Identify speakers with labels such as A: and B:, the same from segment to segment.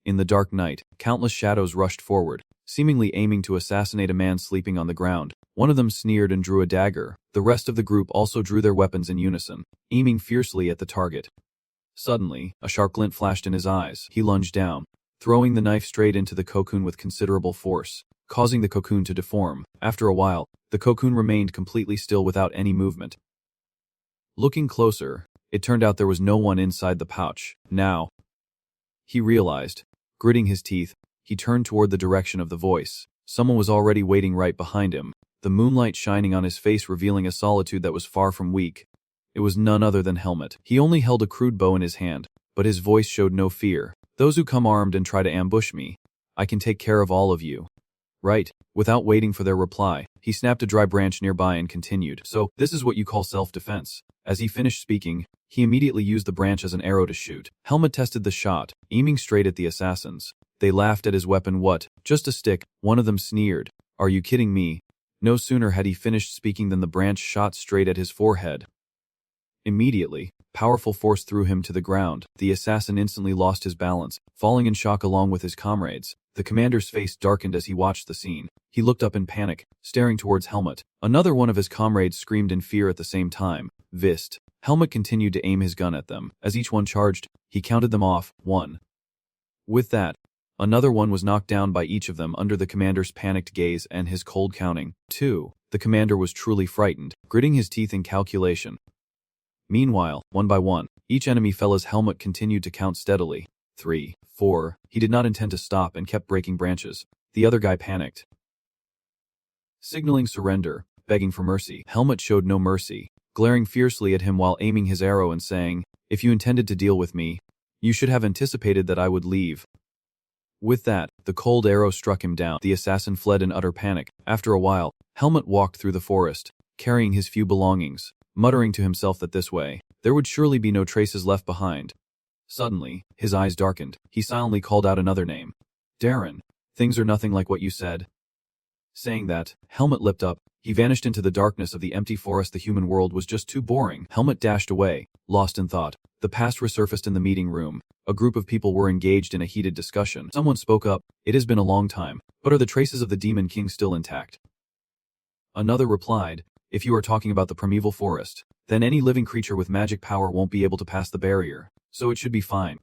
A: In the dark night, countless shadows rushed forward, seemingly aiming to assassinate a man sleeping on the ground. One of them sneered and drew a dagger. The rest of the group also drew their weapons in unison, aiming fiercely at the target. Suddenly, a sharp glint flashed in his eyes. He lunged down, throwing the knife straight into the cocoon with considerable force, causing the cocoon to deform. After a while, the cocoon remained completely still without any movement. Looking closer, it turned out there was no one inside the pouch. Now, he realized. Gritting his teeth, he turned toward the direction of the voice. Someone was already waiting right behind him, the moonlight shining on his face revealing a solitude that was far from weak. It was none other than Helmut. He only held a crude bow in his hand, but his voice showed no fear. "Those who come armed and try to ambush me, I can take care of all of you." Right. Without waiting for their reply, he snapped a dry branch nearby and continued. "So, this is what you call self-defense." As he finished speaking, he immediately used the branch as an arrow to shoot. Helmut tested the shot, aiming straight at the assassins. They laughed at his weapon. "What? Just a stick?" One of them sneered. "Are you kidding me?" No sooner had he finished speaking than the branch shot straight at his forehead. Immediately, powerful force threw him to the ground. The assassin instantly lost his balance, falling in shock along with his comrades. The commander's face darkened as he watched the scene. He looked up in panic, staring towards Helmut. Another one of his comrades screamed in fear at the same time. Vist. Helmut continued to aim his gun at them. As each one charged, he counted them off. 1. With that, another one was knocked down by each of them under the commander's panicked gaze and his cold counting. 2. The commander was truly frightened, gritting his teeth in calculation. Meanwhile, one by one, each enemy fell as Helmut continued to count steadily. 3, 4. He did not intend to stop and kept breaking branches. The other guy panicked, signaling surrender, begging for mercy. Helmut showed no mercy, glaring fiercely at him while aiming his arrow and saying, "If you intended to deal with me, you should have anticipated that I would leave." With that, the cold arrow struck him down. The assassin fled in utter panic. After a while, Helmut walked through the forest, carrying his few belongings, muttering to himself that this way, there would surely be no traces left behind. Suddenly, his eyes darkened. He silently called out another name. "Darien, things are nothing like what you said." Saying that, Helmut leapt up. He vanished into the darkness of the empty forest. The human world was just too boring. Helmut dashed away, lost in thought. The past resurfaced in the meeting room. A group of people were engaged in a heated discussion. Someone spoke up. "It has been a long time, but are the traces of the Demon King still intact?" Another replied, "If you are talking about the primeval forest, then any living creature with magic power won't be able to pass the barrier, so it should be fine."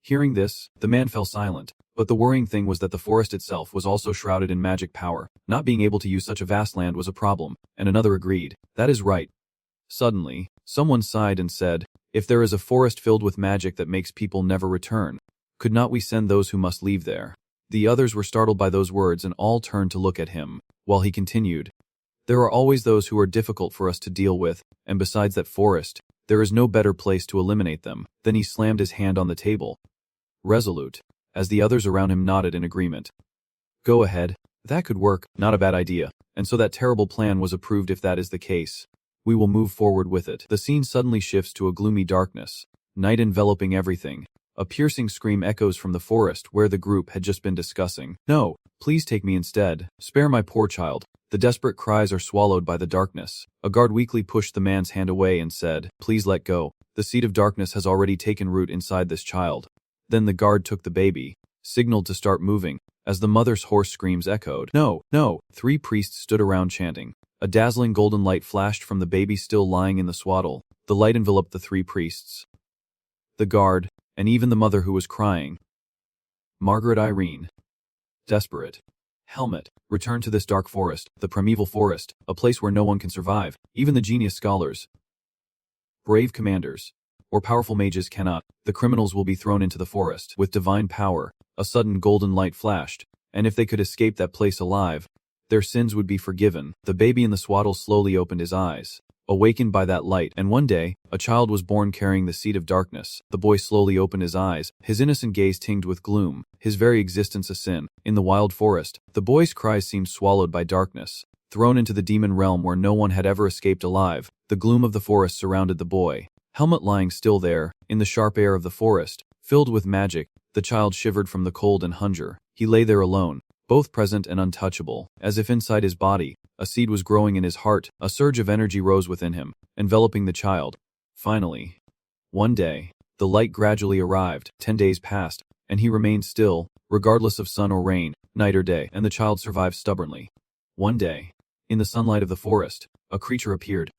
A: Hearing this, the man fell silent, but the worrying thing was that the forest itself was also shrouded in magic power. Not being able to use such a vast land was a problem, and another agreed, "That is right." Suddenly, someone sighed and said, "If there is a forest filled with magic that makes people never return, could not we send those who must leave there?" The others were startled by those words and all turned to look at him, while he continued, "There are always those who are difficult for us to deal with, and besides that forest, there is no better place to eliminate them." Then he slammed his hand on the table, resolute, as the others around him nodded in agreement. "Go ahead. That could work. Not a bad idea. And so that terrible plan was approved. If that is the case, we will move forward with it." The scene suddenly shifts to a gloomy darkness, night enveloping everything. A piercing scream echoes from the forest where the group had just been discussing. "No, please take me instead. Spare my poor child." The desperate cries are swallowed by the darkness. A guard weakly pushed the man's hand away and said, "Please let go. The seed of darkness has already taken root inside this child." Then the guard took the baby, signaled to start moving, as the mother's hoarse screams echoed. "No, no!" 3 priests stood around chanting. A dazzling golden light flashed from the baby still lying in the swaddle. The light enveloped the 3 priests, the guard, and even the mother who was crying. Margaret Irene. Desperate. Helmut, return to this dark forest, the primeval forest, a place where no one can survive, even the genius scholars, brave commanders, or powerful mages cannot. The criminals will be thrown into the forest. With divine power, a sudden golden light flashed, and if they could escape that place alive, their sins would be forgiven. The baby in the swaddle slowly opened his eyes, awakened by that light, and one day, a child was born carrying the seed of darkness. The boy slowly opened his eyes, his innocent gaze tinged with gloom, his very existence a sin. In the wild forest, the boy's cries seemed swallowed by darkness, thrown into the demon realm where no one had ever escaped alive. The gloom of the forest surrounded the boy. Helmut lying still there, in the sharp air of the forest, filled with magic, the child shivered from the cold and hunger. He lay there alone, both present and untouchable, as if inside his body, a seed was growing in his heart. A surge of energy rose within him, enveloping the child. Finally, one day, the light gradually arrived. 10 days passed, and he remained still, regardless of sun or rain, night or day, and the child survived stubbornly. One day, in the sunlight of the forest, a creature appeared.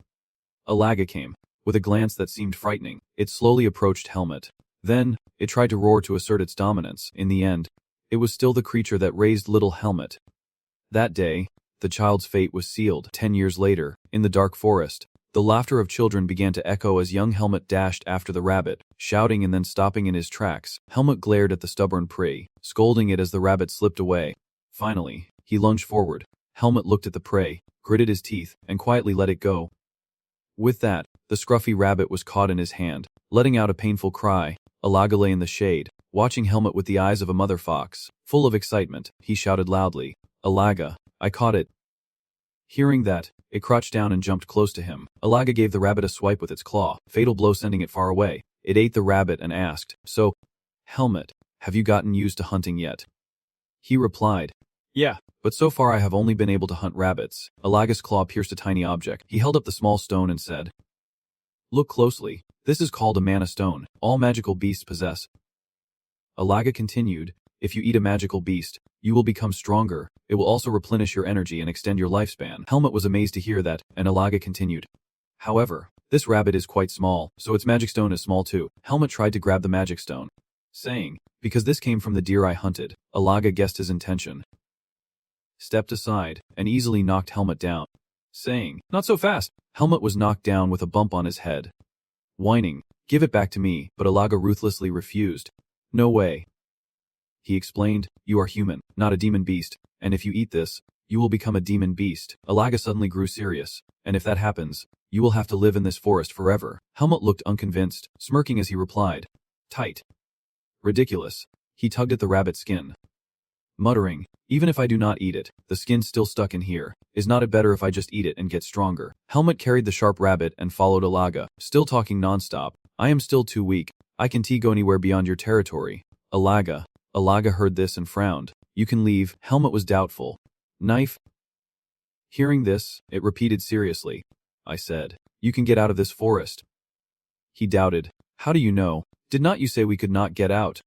A: Alaga came. With a glance that seemed frightening, it slowly approached Helmet. Then, it tried to roar to assert its dominance. In the end, it was still the creature that raised little Helmet. That day, the child's fate was sealed. 10 years later, in the dark forest, the laughter of children began to echo as young Helmet dashed after the rabbit, shouting and then stopping in his tracks. Helmet glared at the stubborn prey, scolding it as the rabbit slipped away. Finally, he lunged forward. Helmet looked at the prey, gritted his teeth, and quietly let it go. With that, the scruffy rabbit was caught in his hand, letting out a painful cry. Alaga lay in the shade, watching Helmet with the eyes of a mother fox. Full of excitement, he shouted loudly, "Alaga, I caught it." Hearing that, it crouched down and jumped close to him. Alaga gave the rabbit a swipe with its claw, fatal blow sending it far away. It ate the rabbit and asked, "So, Helmet, have you gotten used to hunting yet?" He replied, "Yeah, but so far I have only been able to hunt rabbits." Alaga's claw pierced a tiny object. He held up the small stone and said, "Look closely. This is called a mana stone. All magical beasts possess." Alaga continued, "If you eat a magical beast, you will become stronger. It will also replenish your energy and extend your lifespan." Helmet was amazed to hear that, and Alaga continued, "However, this rabbit is quite small, so its magic stone is small too." Helmet tried to grab the magic stone, saying, "Because this came from the deer I hunted." Alaga guessed his intention, stepped aside, and easily knocked Helmet down, saying, "Not so fast." Helmet was knocked down with a bump on his head. Whining, "Give it back to me," but Alaga ruthlessly refused. "No way," he explained, "you are human, not a demon beast, and if you eat this, you will become a demon beast." Alaga suddenly grew serious, "And if that happens, you will have to live in this forest forever." Helmet looked unconvinced, smirking as he replied, "Tight. Ridiculous." He tugged at the rabbit's skin, muttering, "Even if I do not eat it, the skin's still stuck in here. Is not it better if I just eat it and get stronger?" Helmet carried the sharp rabbit and followed Alaga, still talking nonstop. "I am still too weak. I can go anywhere beyond your territory." Alaga heard this and frowned. "You can leave." Helmet was doubtful. "Knife?" Hearing this, it repeated seriously, "I said, you can get out of this forest." He doubted. "How do you know? Did not you say we could not get out?"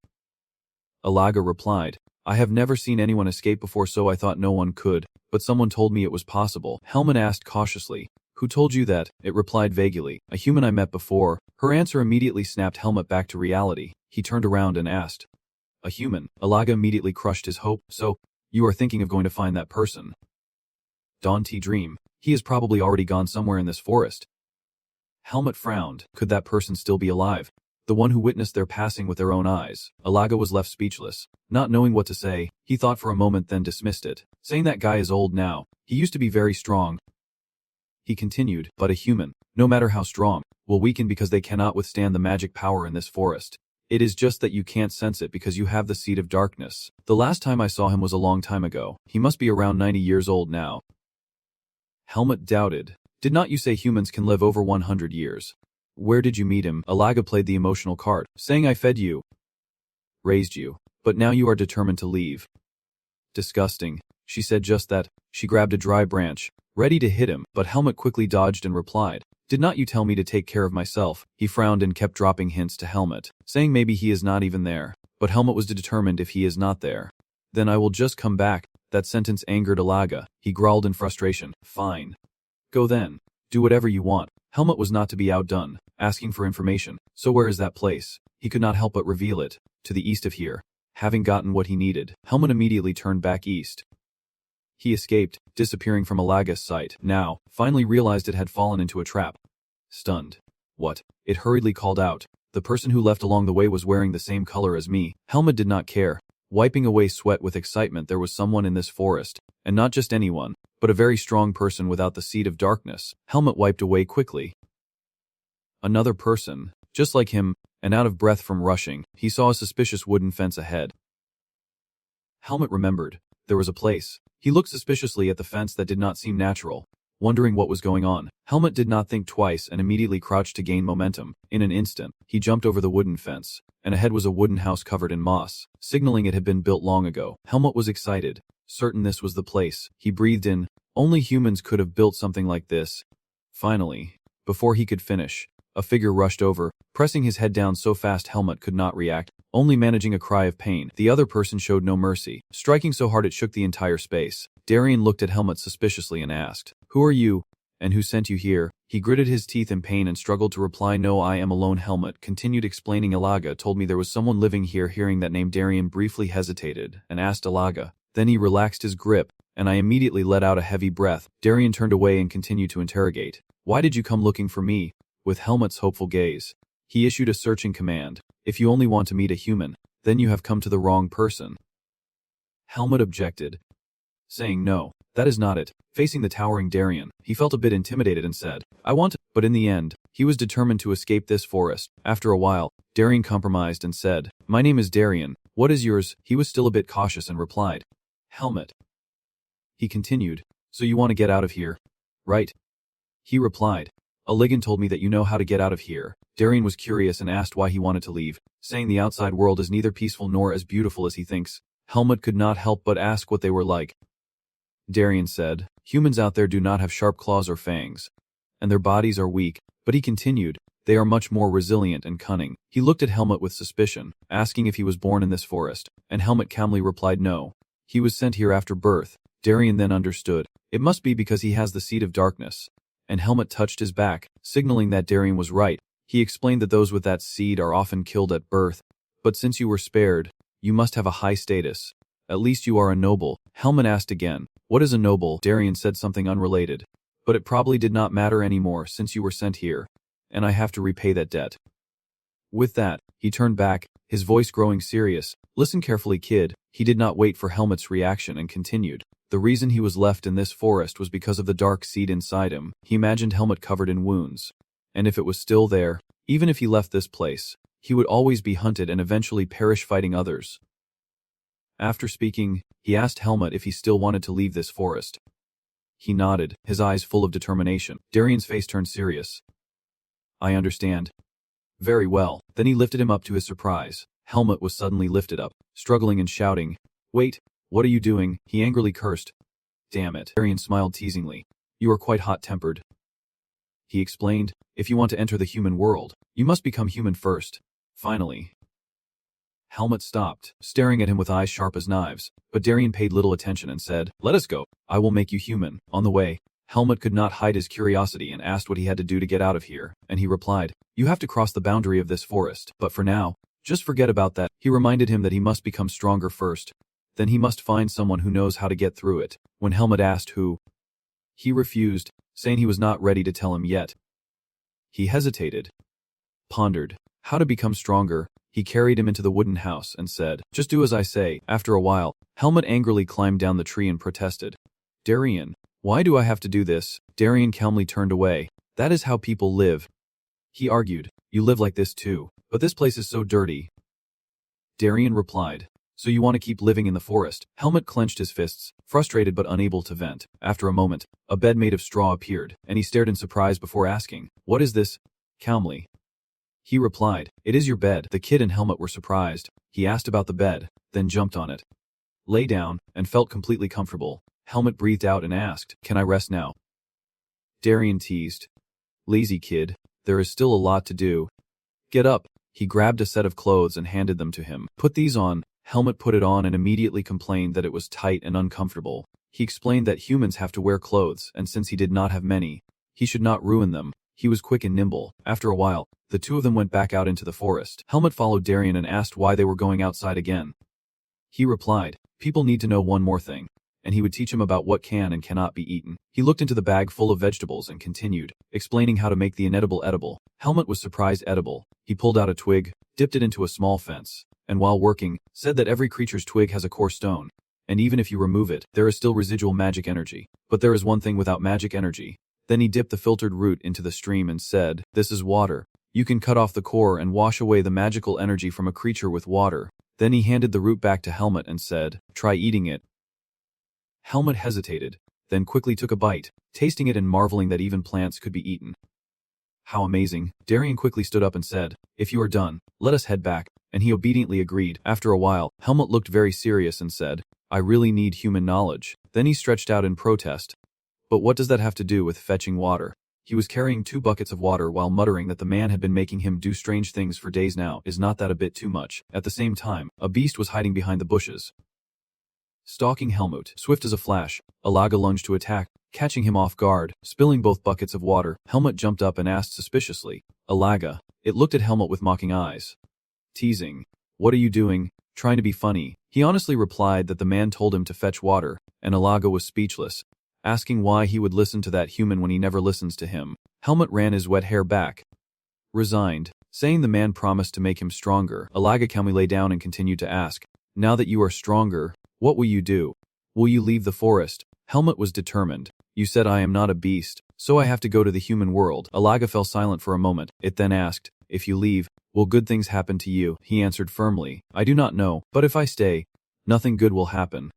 A: Alaga replied, "I have never seen anyone escape before, so I thought no one could, but someone told me it was possible." Helmet asked cautiously, "Who told you that?" It replied vaguely, "A human I met before." Her answer immediately snapped Helmet back to reality. He turned around and asked, "A human?" Alaga immediately crushed his hope. "So, you are thinking of going to find that person?" Daunty dream. He has probably already gone somewhere in this forest. Helmet frowned. Could that person still be alive? The one who witnessed their passing with their own eyes. Alaga was left speechless. Not knowing what to say, he thought for a moment then dismissed it, saying that guy is old now. He used to be very strong. He continued, "But a human, no matter how strong, will weaken because they cannot withstand the magic power in this forest. It is just that you can't sense it because you have the seed of darkness. The last time I saw him was a long time ago. He must be around 90 years old now." Helmet doubted. "Did not you say humans can live over 100 years? Where did you meet him?" Alaga played the emotional card, saying, "I fed you, raised you, but now you are determined to leave." "Disgusting." She said just that. She grabbed a dry branch, ready to hit him, but Helmet quickly dodged and replied, "Did not you tell me to take care of myself?" He frowned and kept dropping hints to Helmet, saying maybe he is not even there. But Helmet was determined if he is not there, then I will just come back. That sentence angered Alaga. He growled in frustration, "Fine. Go then. Do whatever you want." Helmet was not to be outdone, asking for information. "So where is that place?" He could not help but reveal it. "To the east of here." Having gotten what he needed, Helmet immediately turned back east. He escaped, disappearing from Alaga's sight. Now, finally realized it had fallen into a trap. Stunned. "What?" It hurriedly called out. "The person who left along the way was wearing the same color as me." Helmet did not care. Wiping away sweat with excitement, there was someone in this forest, and not just anyone, but a very strong person without the seed of darkness. Helmet wiped away quickly. Another person, just like him, and out of breath from rushing, he saw a suspicious wooden fence ahead. Helmet remembered. There was a place. He looked suspiciously at the fence that did not seem natural, wondering what was going on. Helmet did not think twice and immediately crouched to gain momentum. In an instant, he jumped over the wooden fence, and ahead was a wooden house covered in moss, signaling it had been built long ago. Helmet was excited, certain this was the place. He breathed in. Only humans could have built something like this. Finally, before he could finish, A figure rushed over, pressing his head down so fast Helmut could not react, only managing a cry of pain. The other person showed no mercy, striking so hard it shook the entire space. Darien looked at Helmut suspiciously and asked, "Who are you? And who sent you here?" He gritted his teeth in pain and struggled to reply, "No, I am alone." Helmut continued explaining, "Ilaga told me there was someone living here." Hearing that name, Darien briefly hesitated and asked, "Ilaga?" Then he relaxed his grip, and I immediately let out a heavy breath. Darien turned away and continued to interrogate. "Why did you come looking for me?" With Helmut's hopeful gaze, he issued a searching command. "If you only want to meet a human, then you have come to the wrong person." Helmut objected, saying, "No, that is not it." Facing the towering Darien, he felt a bit intimidated and said, "I want to," but in the end, he was determined to escape this forest. After a while, Darien compromised and said, "My name is Darien. What is yours?" He was still a bit cautious and replied, "Helmut." He continued, "So you want to get out of here, right?" He replied, "A Ligon told me that you know how to get out of here." Darien was curious and asked why he wanted to leave, saying the outside world is neither peaceful nor as beautiful as he thinks. Helmut could not help but ask what they were like. Darien said, "Humans out there do not have sharp claws or fangs, and their bodies are weak," but he continued, "They are much more resilient and cunning." He looked at Helmut with suspicion, asking if he was born in this forest, and Helmut calmly replied no. He was sent here after birth. Darien then understood. It must be because he has the seed of darkness. And Helmut touched his back, signaling that Darien was right. He explained that those with that seed are often killed at birth. "But since you were spared, you must have a high status. At least you are a noble." Helmut asked again, "What is a noble?" Darien said something unrelated. "But it probably did not matter anymore since you were sent here. And I have to repay that debt." With that, he turned back, his voice growing serious. "Listen carefully, kid." He did not wait for Helmut's reaction and continued. The reason he was left in this forest was because of the dark seed inside him. He imagined Helmut covered in wounds. And if it was still there, even if he left this place, he would always be hunted and eventually perish fighting others. After speaking, he asked Helmut if he still wanted to leave this forest. He nodded, his eyes full of determination. Darien's face turned serious. "I understand." "Very well." Then he lifted him up. To his surprise, Helmut was suddenly lifted up, struggling and shouting, "Wait, what are you doing?" He angrily cursed. "Damn it." Darien smiled teasingly. "You are quite hot-tempered." He explained, "If you want to enter the human world, you must become human first." Finally, Helmut stopped, staring at him with eyes sharp as knives, but Darien paid little attention and said, "Let us go. I will make you human." On the way, Helmut could not hide his curiosity and asked what he had to do to get out of here, and he replied, "You have to cross the boundary of this forest, but for now, just forget about that." He reminded him that he must become stronger first. Then he must find someone who knows how to get through it. When Helmut asked who, he refused, saying he was not ready to tell him yet. He hesitated, pondered how to become stronger. He carried him into the wooden house and said, "Just do as I say." After a while, Helmut angrily climbed down the tree and protested, "Darien, why do I have to do this?" Darien calmly turned away. "That is how people live." He argued, "You live like this too, but this place is so dirty." Darien replied, "So you want to keep living in the forest?" Helmut clenched his fists, frustrated but unable to vent. After a moment, a bed made of straw appeared, and he stared in surprise before asking, "What is this?" Calmly, he replied, "It is your bed." The kid and Helmut were surprised. He asked about the bed, then jumped on it, lay down, and felt completely comfortable. Helmut breathed out and asked, "Can I rest now?" Darien teased, "Lazy kid, there is still a lot to do. Get up." He grabbed a set of clothes and handed them to him. "Put these on." Helmut put it on and immediately complained that it was tight and uncomfortable. He explained that humans have to wear clothes, and since he did not have many, he should not ruin them. He was quick and nimble. After a while, the two of them went back out into the forest. Helmut followed Darien and asked why they were going outside again. He replied, "People need to know one more thing," and he would teach him about what can and cannot be eaten. He looked into the bag full of vegetables and continued, explaining how to make the inedible edible. Helmut was surprised. Edible. He pulled out a twig, dipped it into a small fence, and while working, said that every creature's twig has a core stone, and even if you remove it, there is still residual magic energy. But there is one thing without magic energy. Then he dipped the filtered root into the stream and said, "This is water. You can cut off the core and wash away the magical energy from a creature with water." Then he handed the root back to Helmut and said, "Try eating it." Helmut hesitated, then quickly took a bite, tasting it and marveling that even plants could be eaten. "How amazing." Darien quickly stood up and said, "If you are done, let us head back," and he obediently agreed. After a while, Helmut looked very serious and said, "I really need human knowledge." Then he stretched out in protest. "But what does that have to do with fetching water?" He was carrying 2 buckets of water while muttering that the man had been making him do strange things for days now. Is not that a bit too much? At the same time, a beast was hiding behind the bushes, stalking Helmut. Swift as a flash, Alaga lunged to attack, catching him off guard, spilling both buckets of water. Helmut jumped up and asked suspiciously, "Alaga?" It looked at Helmut with mocking eyes. Teasing. "What are you doing? Trying to be funny?" He honestly replied that the man told him to fetch water, and Alaga was speechless, asking why he would listen to that human when he never listens to him. Helmut ran his wet hair back, resigned, saying the man promised to make him stronger. Alaga calmly lay down and continued to ask, "Now that you are stronger, what will you do? Will you leave the forest?" Helmut was determined. "You said I am not a beast, so I have to go to the human world." Alaga fell silent for a moment. It then asked, "If you leave, will good things happen to you?" He answered firmly, "I do not know, but if I stay, nothing good will happen."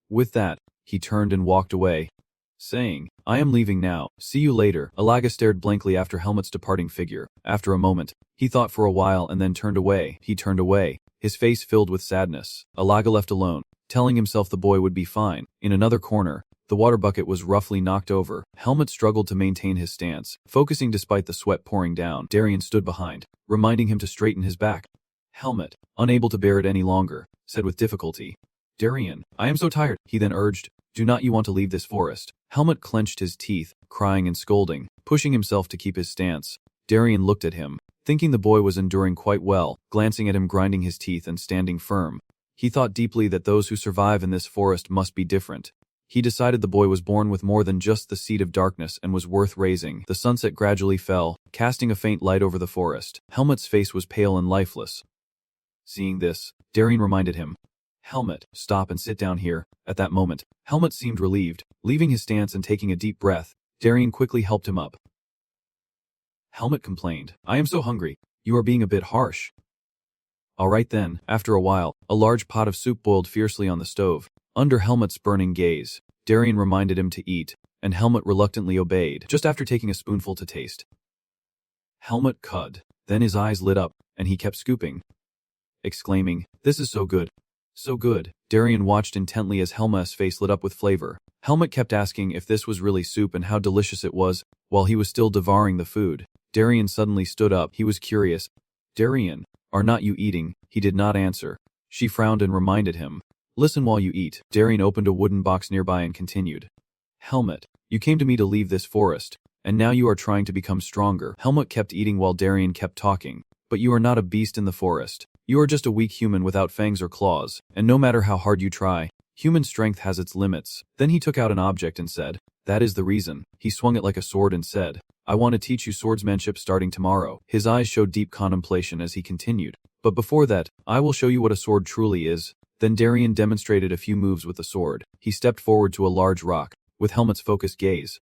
A: With that, he turned and walked away, saying, "I am leaving now, see you later." Alaga stared blankly after Helmut's departing figure. After a moment, he thought for a while and then turned away. He turned away, his face filled with sadness. Alaga left alone, telling himself the boy would be fine. In another corner, the water bucket was roughly knocked over. Helmut struggled to maintain his stance, focusing despite the sweat pouring down. Darien stood behind, reminding him to straighten his back. Helmut, unable to bear it any longer, said with difficulty, "Darien, I am so tired." He then urged, "Do not you want to leave this forest?" Helmut clenched his teeth, crying and scolding, pushing himself to keep his stance. Darien looked at him, thinking the boy was enduring quite well, glancing at him grinding his teeth and standing firm. He thought deeply that those who survive in this forest must be different. He decided the boy was born with more than just the seed of darkness and was worth raising. The sunset gradually fell, casting a faint light over the forest. Helmut's face was pale and lifeless. Seeing this, Darien reminded him, "Helmut, stop and sit down here." At that moment, Helmut seemed relieved. Leaving his stance and taking a deep breath, Darien quickly helped him up. Helmut complained, "I am so hungry. You are being a bit harsh." "All right then." After a while, a large pot of soup boiled fiercely on the stove. Under Helmut's burning gaze, Darien reminded him to eat, and Helmut reluctantly obeyed, just after taking a spoonful to taste. Helmut cud. Then his eyes lit up, and he kept scooping, exclaiming, "This is so good. So good." Darien watched intently as Helmut's face lit up with flavor. Helmut kept asking if this was really soup and how delicious it was, while he was still devouring the food. Darien suddenly stood up. He was curious. "Darien, are not you eating?" He did not answer. She frowned and reminded him, "Listen while you eat." Darien opened a wooden box nearby and continued, "Helmut, you came to me to leave this forest, and now you are trying to become stronger." Helmut kept eating while Darien kept talking. "But you are not a beast in the forest. You are just a weak human without fangs or claws, and no matter how hard you try, human strength has its limits." Then he took out an object and said, "That is the reason." He swung it like a sword and said, "I want to teach you swordsmanship starting tomorrow." His eyes showed deep contemplation as he continued, "But before that, I will show you what a sword truly is." Then Darien demonstrated a few moves with the sword. He stepped forward to a large rock, with Helmut's focused gaze.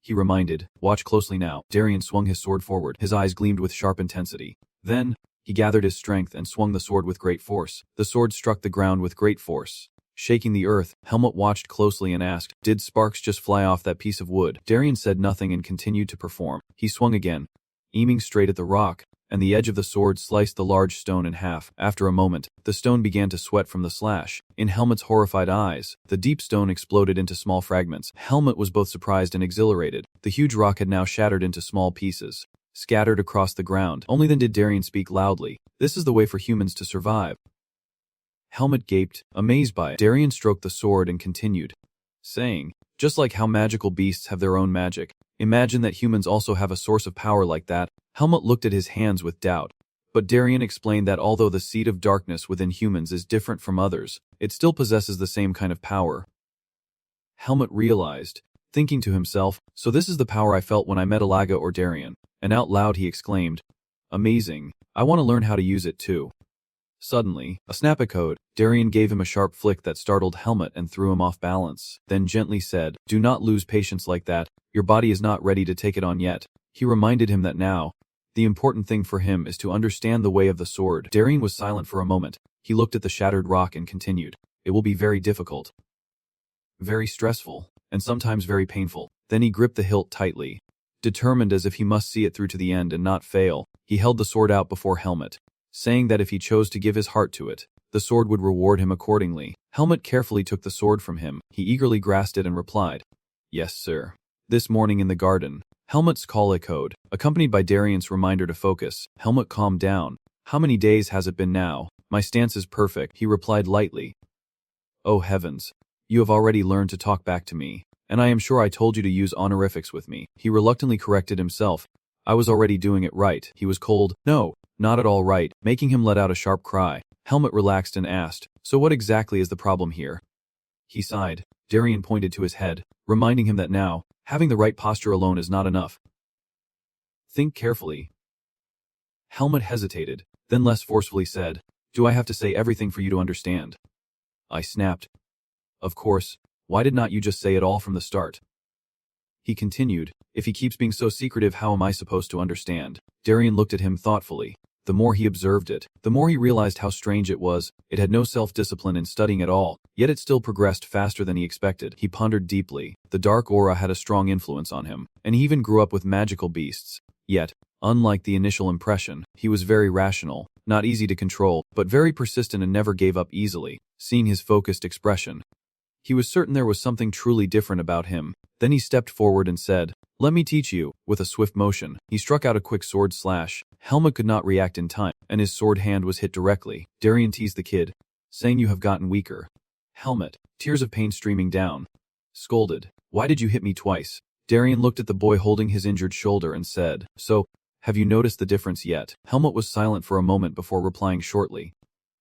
A: He reminded, "Watch closely now." Darien swung his sword forward. His eyes gleamed with sharp intensity. Then, he gathered his strength and swung the sword with great force. The sword struck the ground with great force, shaking the earth. Helmut watched closely and asked, "Did sparks just fly off that piece of wood?" Darien said nothing and continued to perform. He swung again, aiming straight at the rock, and the edge of the sword sliced the large stone in half. After a moment, the stone began to sweat from the slash. In Helmut's horrified eyes, the deep stone exploded into small fragments. Helmut was both surprised and exhilarated. The huge rock had now shattered into small pieces, scattered across the ground. Only then did Darien speak loudly, "This is the way for humans to survive." Helmut gaped, amazed by it. Darien stroked the sword and continued, saying, "Just like how magical beasts have their own magic, imagine that humans also have a source of power like that." Helmut looked at his hands with doubt, but Darien explained that although the seed of darkness within humans is different from others, it still possesses the same kind of power. Helmut realized, thinking to himself, "So this is the power I felt when I met Alaga or Darien," and out loud he exclaimed, "Amazing, I want to learn how to use it too." Suddenly, a snap echoed. Darien gave him a sharp flick that startled Helmut and threw him off balance, then gently said, "Do not lose patience like that, your body is not ready to take it on yet." He reminded him that now, the important thing for him is to understand the way of the sword. Darien was silent for a moment. He looked at the shattered rock and continued, "It will be very difficult, very stressful, and sometimes very painful." Then he gripped the hilt tightly, determined as if he must see it through to the end and not fail. He held the sword out before Helmut, saying that if he chose to give his heart to it, the sword would reward him accordingly. Helmut carefully took the sword from him. He eagerly grasped it and replied, "Yes, sir." This morning in the garden, Helmut's call echoed, accompanied by Darien's reminder to focus. Helmut calmed down. How many days has it been now? My stance is perfect, he replied lightly. Oh heavens. You have already learned to talk back to me, and I am sure I told you to use honorifics with me. He reluctantly corrected himself. I was already doing it right. He was cold. No, not at all right, making him let out a sharp cry. Helmut relaxed and asked, so what exactly is the problem here? He sighed. Darien pointed to his head, reminding him that now, having the right posture alone is not enough. Think carefully. Helmut hesitated, then less forcefully said, do I have to say everything for you to understand? I snapped. Of course, why did not you just say it all from the start? He continued, if he keeps being so secretive, how am I supposed to understand? Darien looked at him thoughtfully. The more he observed it, the more he realized how strange it was. It had no self-discipline in studying at all, yet it still progressed faster than he expected. He pondered deeply. The dark aura had a strong influence on him, and he even grew up with magical beasts. Yet, unlike the initial impression, he was very rational, not easy to control, but very persistent and never gave up easily. Seeing his focused expression, he was certain there was something truly different about him. Then he stepped forward and said, let me teach you. With a swift motion, he struck out a quick sword slash. Helmut could not react in time, and his sword hand was hit directly. Darien teased the kid, saying you have gotten weaker. Helmut, tears of pain streaming down, scolded, why did you hit me twice? Darien looked at the boy holding his injured shoulder and said, so, have you noticed the difference yet? Helmut was silent for a moment before replying shortly.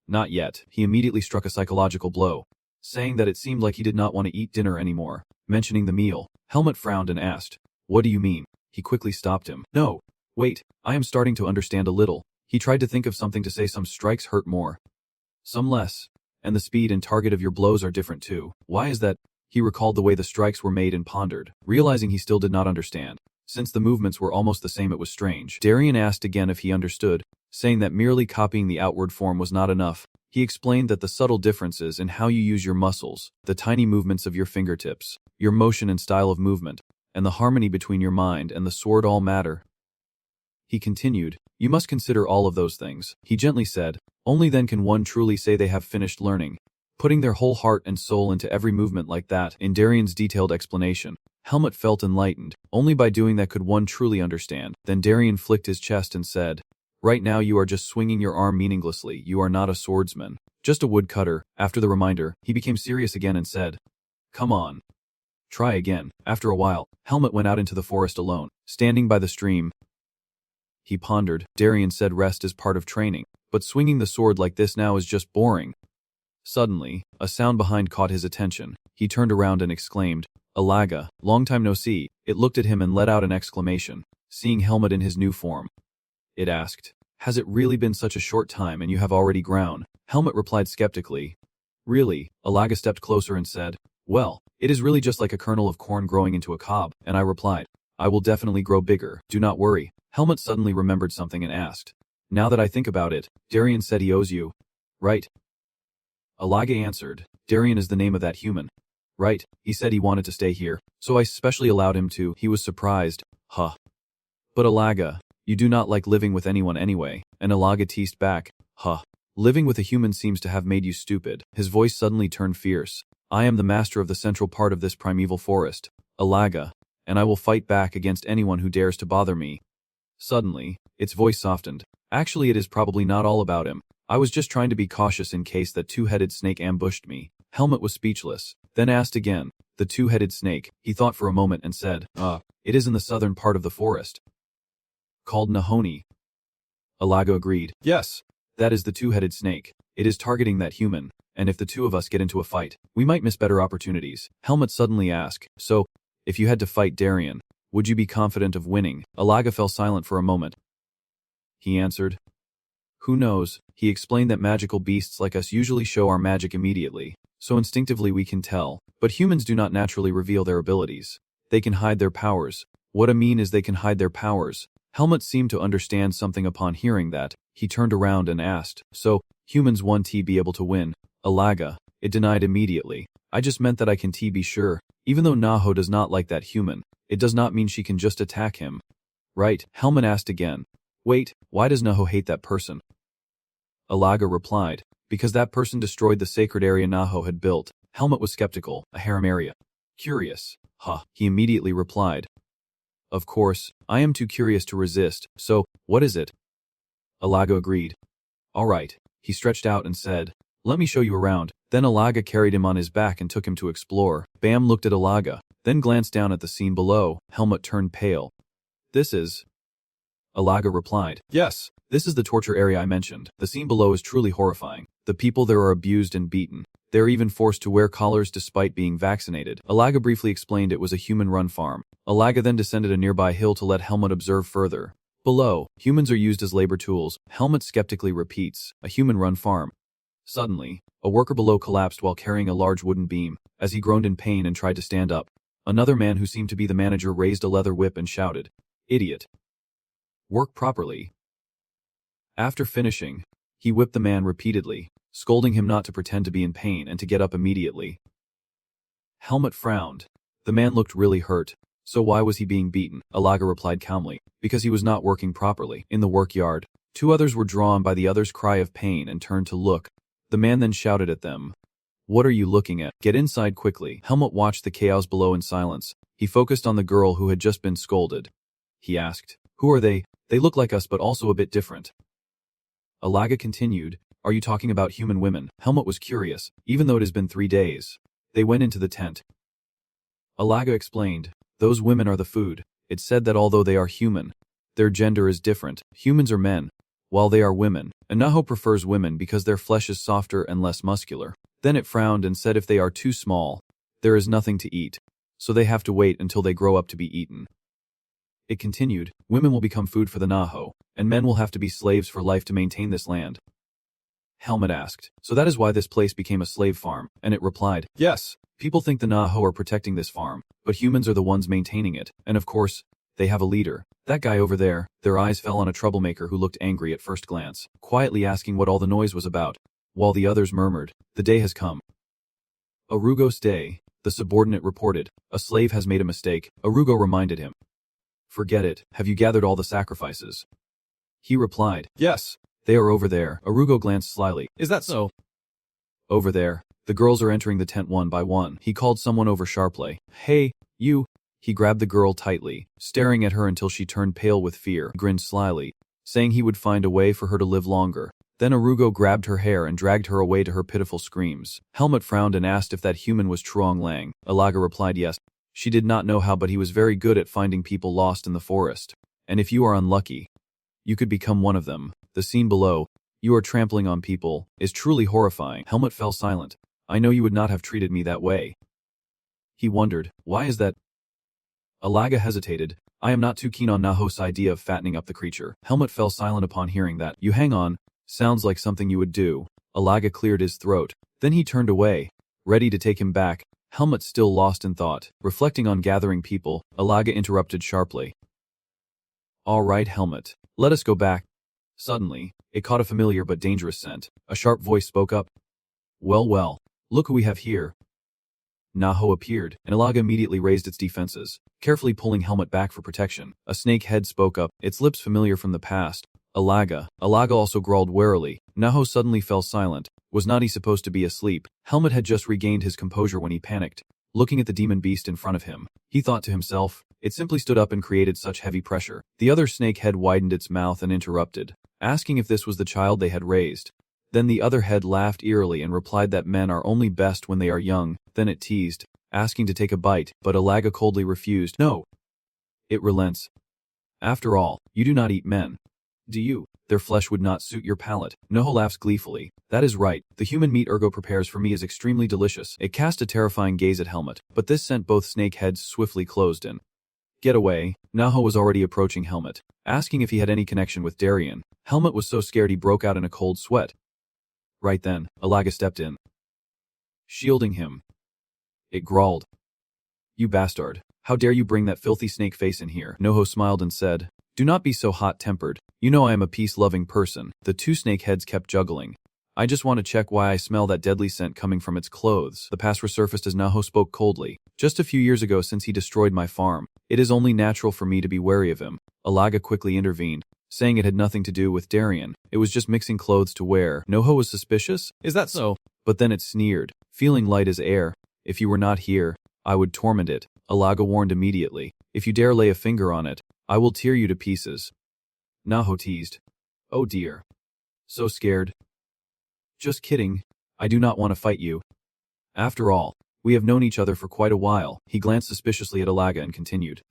A: Not yet. He immediately struck a psychological blow, saying that it seemed like he did not want to eat dinner anymore. Mentioning the meal, Helmut frowned and asked, what do you mean? He quickly stopped him. No, wait, I am starting to understand a little. He tried to think of something to say. Some strikes hurt more, some less, and the speed and target of your blows are different too. Why is that? He recalled the way the strikes were made and pondered, realizing he still did not understand. Since the movements were almost the same, it was strange. Darien asked again if he understood, saying that merely copying the outward form was not enough. He explained that the subtle differences in how you use your muscles, the tiny movements of your fingertips, your motion and style of movement, and the harmony between your mind and the sword all matter. He continued, you must consider all of those things. He gently said, only then can one truly say they have finished learning. Putting their whole heart and soul into every movement like that. In Darien's detailed explanation, Helmut felt enlightened. Only by doing that could one truly understand. Then Darien flicked his chest and said, right now you are just swinging your arm meaninglessly. You are not a swordsman, just a woodcutter. After the reminder, he became serious again and said, come on. Try again. After a while, Helmut went out into the forest alone, standing by the stream. He pondered. Darien said rest is part of training, but swinging the sword like this now is just boring. Suddenly, a sound behind caught his attention. He turned around and exclaimed, Alaga, long time no see. It looked at him and let out an exclamation, seeing Helmut in his new form. It asked, has it really been such a short time and you have already grown? Helmut replied skeptically. Really? Alaga stepped closer and said, well, it is really just like a kernel of corn growing into a cob, and I replied, I will definitely grow bigger, do not worry. Helmut suddenly remembered something and asked, now that I think about it, Darien said he owes you, right? Alaga answered, Darien is the name of that human. Right, he said he wanted to stay here, so I specially allowed him to. He was surprised. Huh. But Alaga, you do not like living with anyone anyway, and Alaga teased back, huh. Living with a human seems to have made you stupid. His voice suddenly turned fierce. I am the master of the central part of this primeval forest, Alaga, and I will fight back against anyone who dares to bother me. Suddenly, its voice softened. Actually, it is probably not all about him. I was just trying to be cautious in case that two-headed snake ambushed me. Helmut was speechless, then asked again, the two-headed snake. He thought for a moment and said, it is in the southern part of the forest. Called Nahu. Alaga agreed. Yes, that is the two-headed snake. It is targeting that human, and if the two of us get into a fight, we might miss better opportunities. Helmut suddenly asked, so, if you had to fight Darien, would you be confident of winning? Alaga fell silent for a moment. He answered, who knows? He explained that magical beasts like us usually show our magic immediately, so instinctively we can tell, but humans do not naturally reveal their abilities. They can hide their powers. What I mean is they can hide their powers. Helmut seemed to understand something upon hearing that. He turned around and asked, so, humans won't be able to win? Alaga, it denied immediately. I just meant that I can be sure. Even though Nahu does not like that human, it does not mean she can just attack him. Right? Helmut asked again. Wait, why does Nahu hate that person? Alaga replied, because that person destroyed the sacred area Nahu had built. Helmut was skeptical. A harem area. Curious. Huh, he immediately replied. Of course, I am too curious to resist, so, what is it? Alaga agreed. All right. He stretched out and said, let me show you around. Then Alaga carried him on his back and took him to explore. Bam looked at Alaga, then glanced down at the scene below. Helmut turned pale. This is... Alaga replied, yes, this is the torture area I mentioned. The scene below is truly horrifying. The people there are abused and beaten. They are even forced to wear collars despite being vaccinated. Alaga briefly explained it was a human-run farm. Alaga then descended a nearby hill to let Helmut observe further. Below, humans are used as labor tools. Helmut skeptically repeats, a human-run farm. Suddenly, a worker below collapsed while carrying a large wooden beam. As he groaned in pain and tried to stand up, another man who seemed to be the manager raised a leather whip and shouted, idiot. Work properly. After finishing, he whipped the man repeatedly, scolding him not to pretend to be in pain and to get up immediately. Helmut frowned. The man looked really hurt. So why was he being beaten? Alaga replied calmly, because he was not working properly. In the workyard, two others were drawn by the other's cry of pain and turned to look. The man then shouted at them, what are you looking at? Get inside quickly. Helmut watched the chaos below in silence. He focused on the girl who had just been scolded. He asked, who are they? They look like us but also a bit different. Alaga continued, are you talking about human women? Helmut was curious, even though it has been 3 days. They went into the tent. Alaga explained, those women are the food. It's said that although they are human, their gender is different. Humans are men, while they are women. And Nahu prefers women because their flesh is softer and less muscular. Then it frowned and said if they are too small, there is nothing to eat, so they have to wait until they grow up to be eaten. It continued, women will become food for the Nahu, and men will have to be slaves for life to maintain this land. Helmut asked, so that is why this place became a slave farm, and it replied, yes, people think the Nahu are protecting this farm, but humans are the ones maintaining it, and of course, they have a leader. That guy over there. Their eyes fell on a troublemaker who looked angry at first glance, quietly asking what all the noise was about, while the others murmured, the day has come. Arugos day, the subordinate reported, a slave has made a mistake. Arugo reminded him. Forget it, have you gathered all the sacrifices? He replied, yes, they are over there. Arugo glanced slyly, is that so? Over there, the girls are entering the tent one by one. He called someone over sharply, hey, you. He grabbed the girl tightly, staring at her until she turned pale with fear, grinned slyly, saying he would find a way for her to live longer. Then Arugo grabbed her hair and dragged her away to her pitiful screams. Helmut frowned and asked if that human was Truong Lang. Alaga replied yes. She did not know how, but he was very good at finding people lost in the forest. And if you are unlucky, you could become one of them. The scene below, you are trampling on people, is truly horrifying. Helmut fell silent. I know you would not have treated me that way. He wondered, why is that? Alaga hesitated. I am not too keen on Nahu's idea of fattening up the creature. Helmut fell silent upon hearing that. You hang on. Sounds like something you would do. Alaga cleared his throat. Then he turned away, ready to take him back. Helmut still lost in thought. Reflecting on gathering people, Alaga interrupted sharply. All right, Helmut. Let us go back. Suddenly, it caught a familiar but dangerous scent. A sharp voice spoke up. Well, look who we have here. Nahu appeared, and Alaga immediately raised its defenses, carefully pulling Helmut back for protection. A snake head spoke up, its lips familiar from the past. Alaga also growled warily. Nahu suddenly fell silent. Was not he supposed to be asleep? Helmut had just regained his composure when he panicked. Looking at the demon beast in front of him, he thought to himself, it simply stood up and created such heavy pressure. The other snake head widened its mouth and interrupted, asking if this was the child they had raised. Then the other head laughed eerily and replied that men are only best when they are young. Then it teased, asking to take a bite, but Alaga coldly refused. No. It relents. After all, you do not eat men. Do you? Their flesh would not suit your palate. Nahu laughs gleefully. That is right. The human meat Ergo prepares for me is extremely delicious. It cast a terrifying gaze at Helmut, but this sent both snake heads swiftly closed in. Get away. Nahu was already approaching Helmut, asking if he had any connection with Darien. Helmut was so scared he broke out in a cold sweat. Right then, Alaga stepped in, shielding him. It growled. You bastard. How dare you bring that filthy snake face in here? Nahu smiled and said, do not be so hot-tempered. You know I am a peace-loving person. The two snake heads kept juggling. I just want to check why I smell that deadly scent coming from its clothes. The past resurfaced as Nahu spoke coldly. Just a few years ago since he destroyed my farm, it is only natural for me to be wary of him. Alaga quickly intervened, saying it had nothing to do with Darien. It was just mixing clothes to wear. Nahu was suspicious? Is that so? But then it sneered, feeling light as air. If you were not here, I would torment it, Alaga warned immediately. If you dare lay a finger on it, I will tear you to pieces. Nahu teased. Oh dear. So scared. Just kidding. I do not want to fight you. After all, we have known each other for quite a while. He glanced suspiciously at Alaga and continued.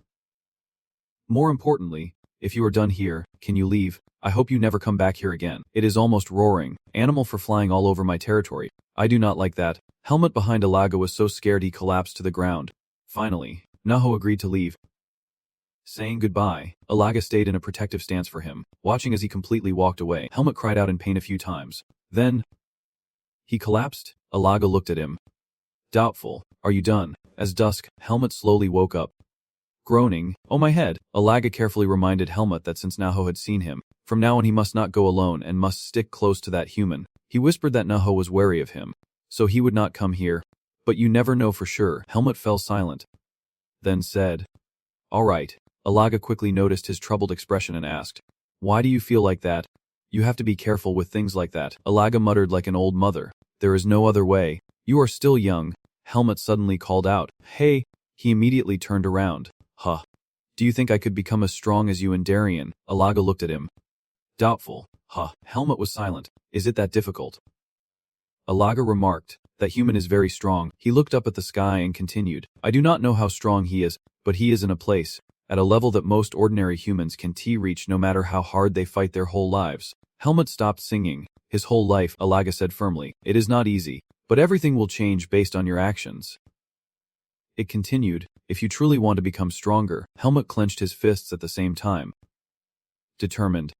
A: More importantly, if you are done here, can you leave? I hope you never come back here again. It is almost roaring. Animal for flying all over my territory. I do not like that. Helmet behind Alaga was so scared he collapsed to the ground. Finally, Nahu agreed to leave. Saying goodbye, Alaga stayed in a protective stance for him, watching as he completely walked away. Helmet cried out in pain a few times. Then, he collapsed. Alaga looked at him. Doubtful. Are you done? As dusk, Helmet slowly woke up. Groaning, oh my head, Alaga carefully reminded Helmet that since Nahu had seen him, from now on he must not go alone and must stick close to that human. He whispered that Nahu was wary of him, so he would not come here. But you never know for sure. Helmet fell silent. Then said, all right. Alaga quickly noticed his troubled expression and asked, why do you feel like that? You have to be careful with things like that. Alaga muttered like an old mother. There is no other way. You are still young. Helmet suddenly called out, hey. He immediately turned around. Huh. Do you think I could become as strong as you and Darien? Alaga looked at him. Doubtful. Huh. Helmet was silent. Is it that difficult? Alaga remarked, that human is very strong. He looked up at the sky and continued, I do not know how strong he is, but he is in a place, at a level that most ordinary humans can reach no matter how hard they fight their whole lives. Helmet stopped singing. His whole life, Alaga said firmly, it is not easy, but everything will change based on your actions. It continued, if you truly want to become stronger. Helmet clenched his fists at the same time. Determined.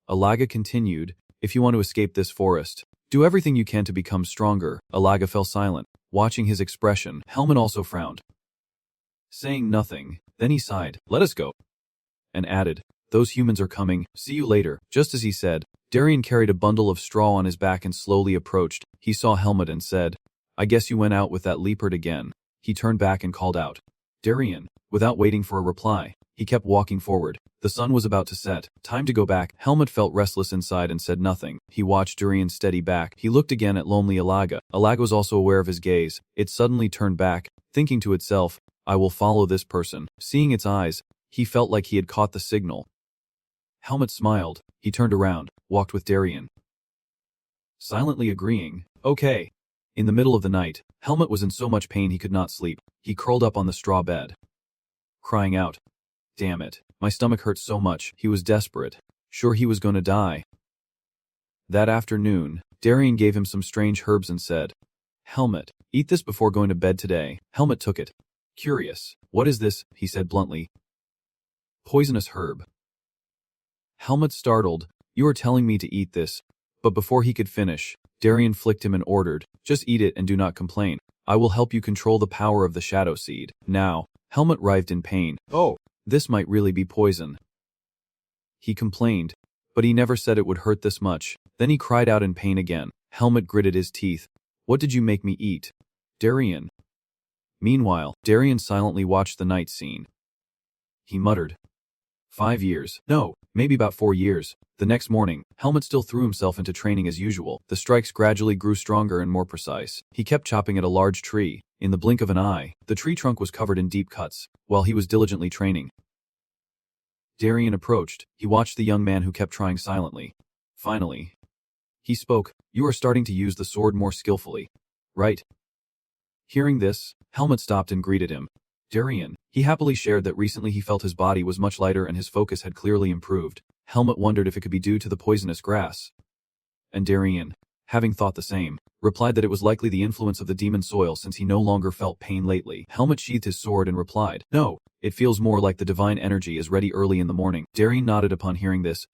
A: Alaga continued, if you want to escape this forest, do everything you can to become stronger. Alaga fell silent, watching his expression. Helmet also frowned. Saying nothing, then he sighed, let us go. And added, those humans are coming, see you later. Just as he said, Darien carried a bundle of straw on his back and slowly approached. He saw Helmet and said, I guess you went out with that leopard again. He turned back and called out, Darien. Without waiting for a reply, he kept walking forward. The sun was about to set. Time to go back. Helmet felt restless inside and said nothing. He watched Darien steady back. He looked again at lonely Alaga. Alaga was also aware of his gaze. It suddenly turned back, thinking to itself, I will follow this person. Seeing its eyes, he felt like he had caught the signal. Helmet smiled. He turned around, walked with Darien. Silently agreeing, okay. In the middle of the night, Helmet was in so much pain he could not sleep. He curled up on the straw bed, crying out, damn it, my stomach hurt so much. He was desperate. Sure he was going to die. That afternoon, Darien gave him some strange herbs and said, Helmet, eat this before going to bed today. Helmet took it. Curious, what is this? He said bluntly. Poisonous herb. Helmet startled, you are telling me to eat this. But before he could finish, Darien flicked him and ordered, just eat it and do not complain. I will help you control the power of the shadow seed. Now, Helmet writhed in pain. Oh, this might really be poison. He complained, but he never said it would hurt this much. Then he cried out in pain again. Helmet gritted his teeth. What did you make me eat? Darien. Meanwhile, Darien silently watched the night scene. He muttered. 5 years. No, maybe about 4 years. The next morning, Helmet still threw himself into training as usual. The strikes gradually grew stronger and more precise. He kept chopping at a large tree. In the blink of an eye, the tree trunk was covered in deep cuts, while he was diligently training. Darien approached. He watched the young man who kept trying silently. Finally, he spoke. You are starting to use the sword more skillfully, right? Hearing this, Helmet stopped and greeted him. Darien. He happily shared that recently he felt his body was much lighter and his focus had clearly improved. Helmet wondered if it could be due to the poisonous grass. And Darien, having thought the same, replied that it was likely the influence of the demon soil since he no longer felt pain lately. Helmet sheathed his sword and replied, no, it feels more like the divine energy is ready early in the morning. Darien nodded upon hearing this.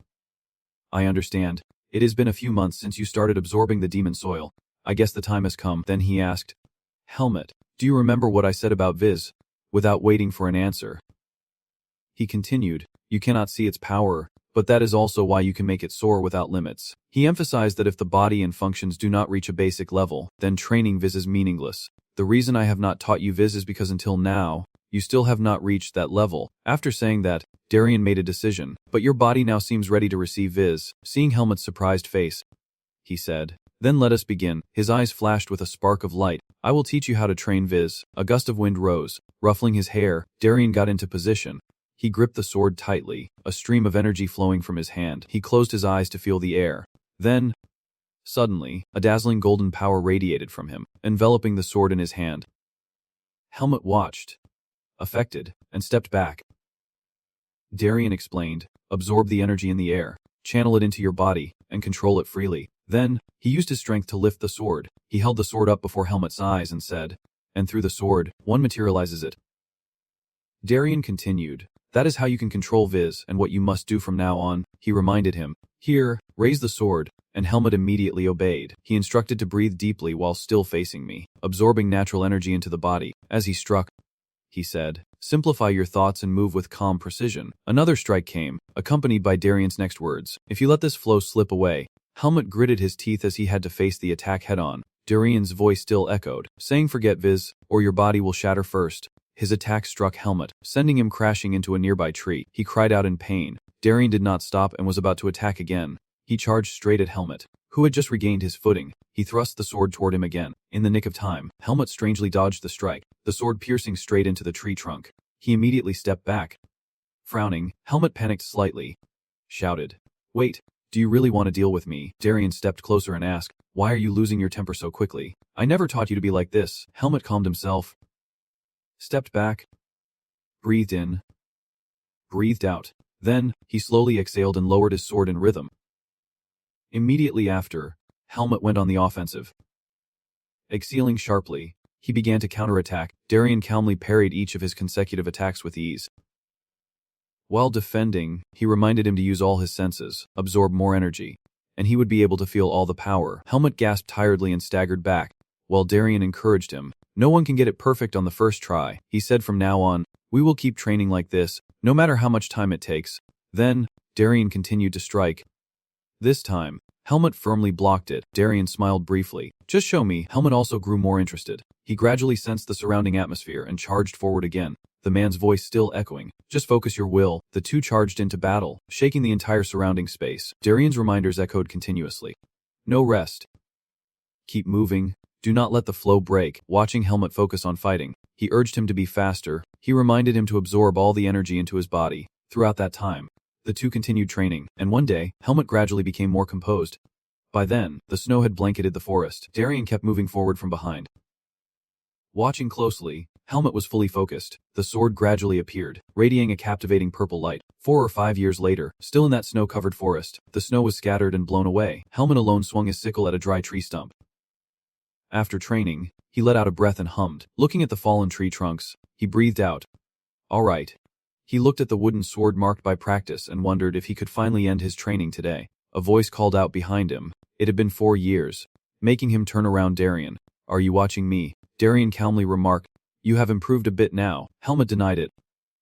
A: I understand. It has been a few months since you started absorbing the demon soil. I guess the time has come. Then he asked, Helmet, do you remember what I said about Viz? Without waiting for an answer, he continued, you cannot see its power, but that is also why you can make it soar without limits. He emphasized that if the body and functions do not reach a basic level, then training Viz is meaningless. The reason I have not taught you Viz is because until now, you still have not reached that level. After saying that, Darien made a decision, but your body now seems ready to receive Viz. Seeing Helmet's surprised face, he said, then let us begin. His eyes flashed with a spark of light. I will teach you how to train Viz. A gust of wind rose, ruffling his hair. Darien got into position. He gripped the sword tightly, a stream of energy flowing from his hand. He closed his eyes to feel the air. Then, suddenly, a dazzling golden power radiated from him, enveloping the sword in his hand. Helmut watched, affected, and stepped back. Darien explained, absorb the energy in the air, channel it into your body, and control it freely. Then, he used his strength to lift the sword. He held the sword up before Helmut's eyes and said, and through the sword, one materializes it. Darien continued, that is how you can control Viz and what you must do from now on. He reminded him, here, raise the sword, and Helmut immediately obeyed. He instructed to breathe deeply while still facing me, absorbing natural energy into the body. As he struck, he said, simplify your thoughts and move with calm precision. Another strike came, accompanied by Darien's next words, if you let this flow slip away. Helmut gritted his teeth as he had to face the attack head-on. Darien's voice still echoed, saying forget Viz, or your body will shatter first. His attack struck Helmut, sending him crashing into a nearby tree. He cried out in pain. Darien did not stop and was about to attack again. He charged straight at Helmut, who had just regained his footing. He thrust the sword toward him again. In the nick of time, Helmut strangely dodged the strike, the sword piercing straight into the tree trunk. He immediately stepped back. Frowning, Helmut panicked slightly. Shouted, wait, do you really want to deal with me? Darien stepped closer and asked, why are you losing your temper so quickly? I never taught you to be like this. Helmut calmed himself. Stepped back. Breathed in. Breathed out. Then, he slowly exhaled and lowered his sword in rhythm. Immediately after, Helmut went on the offensive. Exhaling sharply, he began to counterattack. Darien calmly parried each of his consecutive attacks with ease. While defending, he reminded him to use all his senses, absorb more energy, and he would be able to feel all the power. Helmut gasped tiredly and staggered back, while Darien encouraged him. No one can get it perfect on the first try, he said. From now on, we will keep training like this, no matter how much time it takes. Then, Darien continued to strike. This time, Helmut firmly blocked it. Darien smiled briefly. Just show me. Helmut also grew more interested. He gradually sensed the surrounding atmosphere and charged forward again, the man's voice still echoing. Just focus your will. The two charged into battle, shaking the entire surrounding space. Darien's reminders echoed continuously. No rest. Keep moving. Do not let the flow break. Watching Helmut focus on fighting, he urged him to be faster. He reminded him to absorb all the energy into his body. Throughout that time, the two continued training, and one day, Helmut gradually became more composed. By then, the snow had blanketed the forest. Darien kept moving forward from behind. Watching closely, Helmut was fully focused. The sword gradually appeared, radiating a captivating purple light. 4 or 5 years later, still in that snow-covered forest, the snow was scattered and blown away. Helmut alone swung his sickle at a dry tree stump. After training, he let out a breath and hummed. Looking at the fallen tree trunks, he breathed out. All right. He looked at the wooden sword marked by practice and wondered if he could finally end his training today. A voice called out behind him. It had been 4 years, making him turn around. Darien, are you watching me? Darien calmly remarked, you have improved a bit now. Helmut denied it.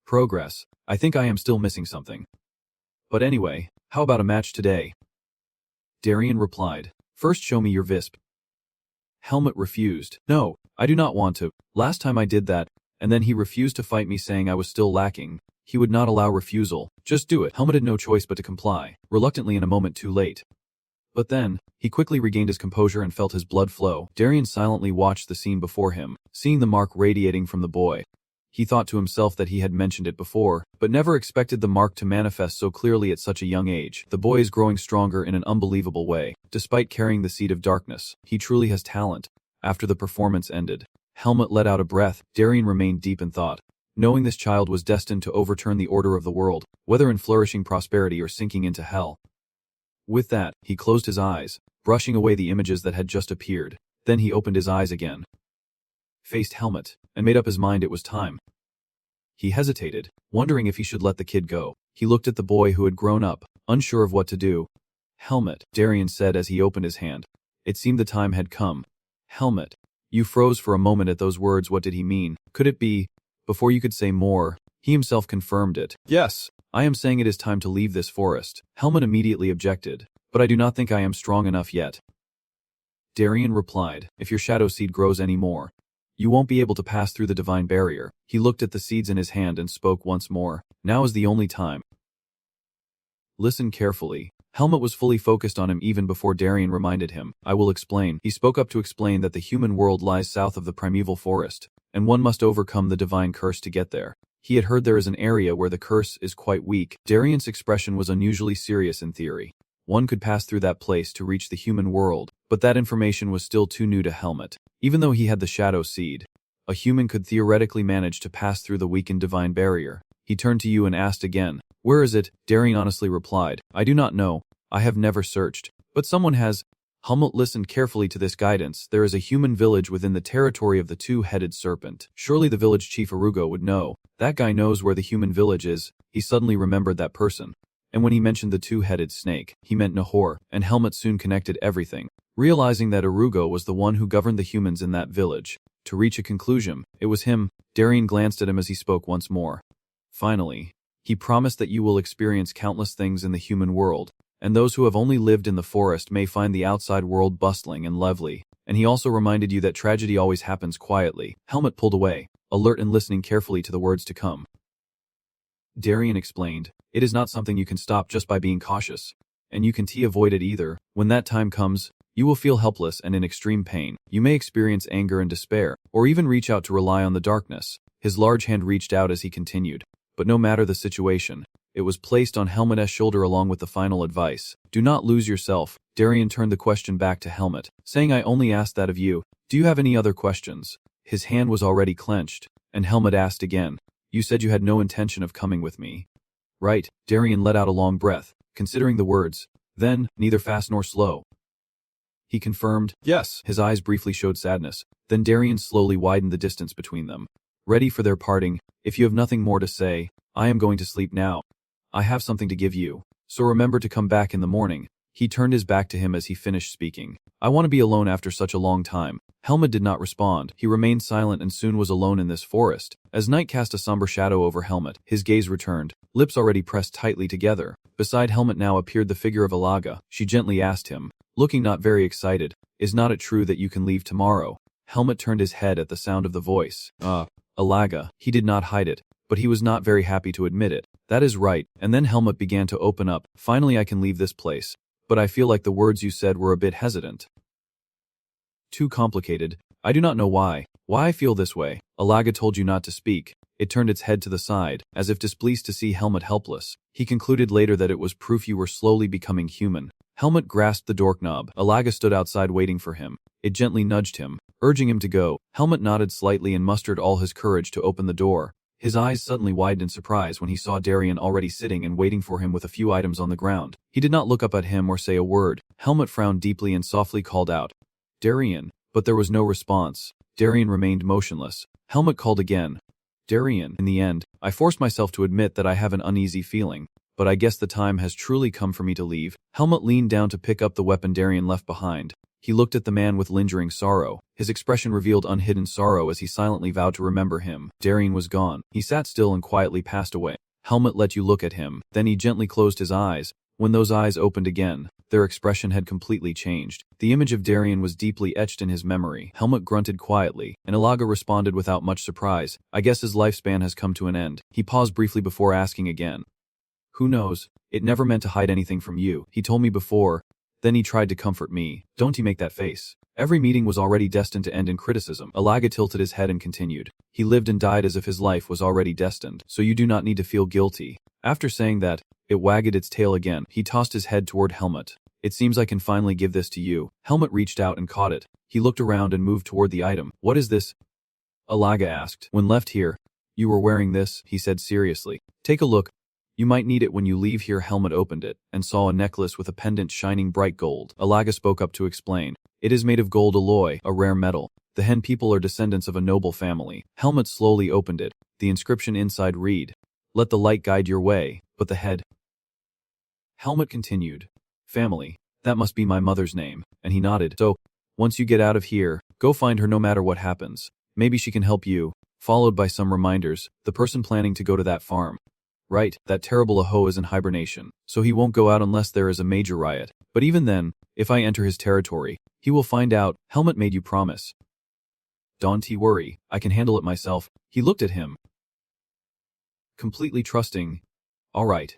A: Progress. I think I am still missing something. But anyway, how about a match today? Darien replied, first show me your Visp. Helmut refused. No, I do not want to. Last time I did that, and then he refused to fight me, saying I was still lacking. He would not allow refusal. Just do it. Helmut had no choice but to comply, reluctantly in a moment too late. But then, he quickly regained his composure and felt his blood flow. Darien silently watched the scene before him, seeing the mark radiating from the boy. He thought to himself that he had mentioned it before, but never expected the mark to manifest so clearly at such a young age. The boy is growing stronger in an unbelievable way. Despite carrying the seed of darkness, he truly has talent. After the performance ended, Helmut let out a breath. Darien remained deep in thought, knowing this child was destined to overturn the order of the world, whether in flourishing prosperity or sinking into hell. With that, he closed his eyes, brushing away the images that had just appeared. Then he opened his eyes again, faced Helmut, and made up his mind it was time. He hesitated, wondering if he should let the kid go. He looked at the boy who had grown up, unsure of what to do. Helmut, Darien said as he opened his hand. It seemed the time had come. Helmut. You froze for a moment at those words. What did he mean? Could it be? Before you could say more, he himself confirmed it. Yes, I am saying it is time to leave this forest. Helmut immediately objected, but I do not think I am strong enough yet. Darien replied, if your shadow seed grows any more, you won't be able to pass through the divine barrier. He looked at the seeds in his hand and spoke once more. Now is the only time. Listen carefully. Helmut was fully focused on him even before Darien reminded him. I will explain. He spoke up to explain that the human world lies south of the primeval forest, and one must overcome the divine curse to get there. He had heard there is an area where the curse is quite weak. Darien's expression was unusually serious in theory. One could pass through that place to reach the human world, but that information was still too new to Helmut. Even though he had the shadow seed, a human could theoretically manage to pass through the weakened divine barrier. He turned to you and asked again, "Where is it?" Darien honestly replied, "I do not know. I have never searched. But someone has." Helmut listened carefully to this guidance. There is a human village within the territory of the two-headed serpent. Surely the village chief Arugo would know. That guy knows where the human village is. He suddenly remembered that person. And when he mentioned the two-headed snake, he meant Nahu, and Helmut soon connected everything, realizing that Arugo was the one who governed the humans in that village. To reach a conclusion, it was him. Darien glanced at him as he spoke once more. Finally, he promised that you will experience countless things in the human world, and those who have only lived in the forest may find the outside world bustling and lovely. And he also reminded you that tragedy always happens quietly. Helmut pulled away, alert and listening carefully to the words to come. Darien explained, "It is not something you can stop just by being cautious, and you can't avoid it either. When that time comes, you will feel helpless and in extreme pain. You may experience anger and despair, or even reach out to rely on the darkness." His large hand reached out as he continued. But no matter the situation, it was placed on Helmut's shoulder along with the final advice. "Do not lose yourself." Darien turned the question back to Helmut, saying, "I only asked that of you. Do you have any other questions?" His hand was already clenched, and Helmut asked again, "You said you had no intention of coming with me, right?" Darien let out a long breath, considering the words. Then, neither fast nor slow, he confirmed, "Yes." His eyes briefly showed sadness. Then Darien slowly widened the distance between them. Ready for their parting. "If you have nothing more to say, I am going to sleep now. I have something to give you, so remember to come back in the morning." He turned his back to him as he finished speaking. "I want to be alone after such a long time." Helmut did not respond. He remained silent and soon was alone in this forest. As night cast a somber shadow over Helmut, his gaze returned, lips already pressed tightly together. Beside Helmut now appeared the figure of Alaga. She gently asked him, looking not very excited, "Is not it true that you can leave tomorrow?" Helmut turned his head at the sound of the voice. Alaga. He did not hide it, but he was not very happy to admit it. "That is right." And then Helmut began to open up. "Finally I can leave this place. But I feel like the words you said were a bit hesitant. Too complicated. I do not know why. Why I feel this way." Alaga told you not to speak. It turned its head to the side, as if displeased to see Helmut helpless. He concluded later that it was proof you were slowly becoming human. Helmut grasped the doorknob. Alaga stood outside waiting for him. It gently nudged him, urging him to go. Helmut nodded slightly and mustered all his courage to open the door. His eyes suddenly widened in surprise when he saw Darien already sitting and waiting for him with a few items on the ground. He did not look up at him or say a word. Helmut frowned deeply and softly called out, "Darien," but there was no response. Darien remained motionless. Helmut called again, "Darien." In the end, I forced myself to admit that I have an uneasy feeling, but I guess the time has truly come for me to leave. Helmut leaned down to pick up the weapon Darien left behind. He looked at the man with lingering sorrow. His expression revealed unhidden sorrow as he silently vowed to remember him. Darien was gone. He sat still and quietly passed away. Helmut let you look at him. Then he gently closed his eyes. When those eyes opened again, their expression had completely changed. The image of Darien was deeply etched in his memory. Helmut grunted quietly, and Alaga responded without much surprise. "I guess his lifespan has come to an end." He paused briefly before asking again, "Who knows? It never meant to hide anything from you. He told me before." Then he tried to comfort me. "Don't he make that face?" Every meeting was already destined to end in criticism. Alaga tilted his head and continued, "He lived and died as if his life was already destined, so you do not need to feel guilty." After saying that, it wagged its tail again. He tossed his head toward Helmut. "It seems I can finally give this to you." Helmut reached out and caught it. He looked around and moved toward the item. "What is this?" Alaga asked. "When left here, you were wearing this," he said seriously. "Take a look. You might need it when you leave here." Helmut opened it, and saw a necklace with a pendant shining bright gold. Alaga spoke up to explain. "It is made of gold alloy, a rare metal. The Hen people are descendants of a noble family." Helmut slowly opened it. The inscription inside read, "Let the light guide your way, but the head." Helmut continued, "Family, that must be my mother's name," and he nodded. "So, once you get out of here, go find her no matter what happens. Maybe she can help you." Followed by some reminders, "The person planning to go to that farm. Right, that terrible Aho is in hibernation, so he won't go out unless there is a major riot. But even then, if I enter his territory, he will find out." Helmut made you promise. "Don't worry, I can handle it myself." He looked at him, completely trusting. "All right.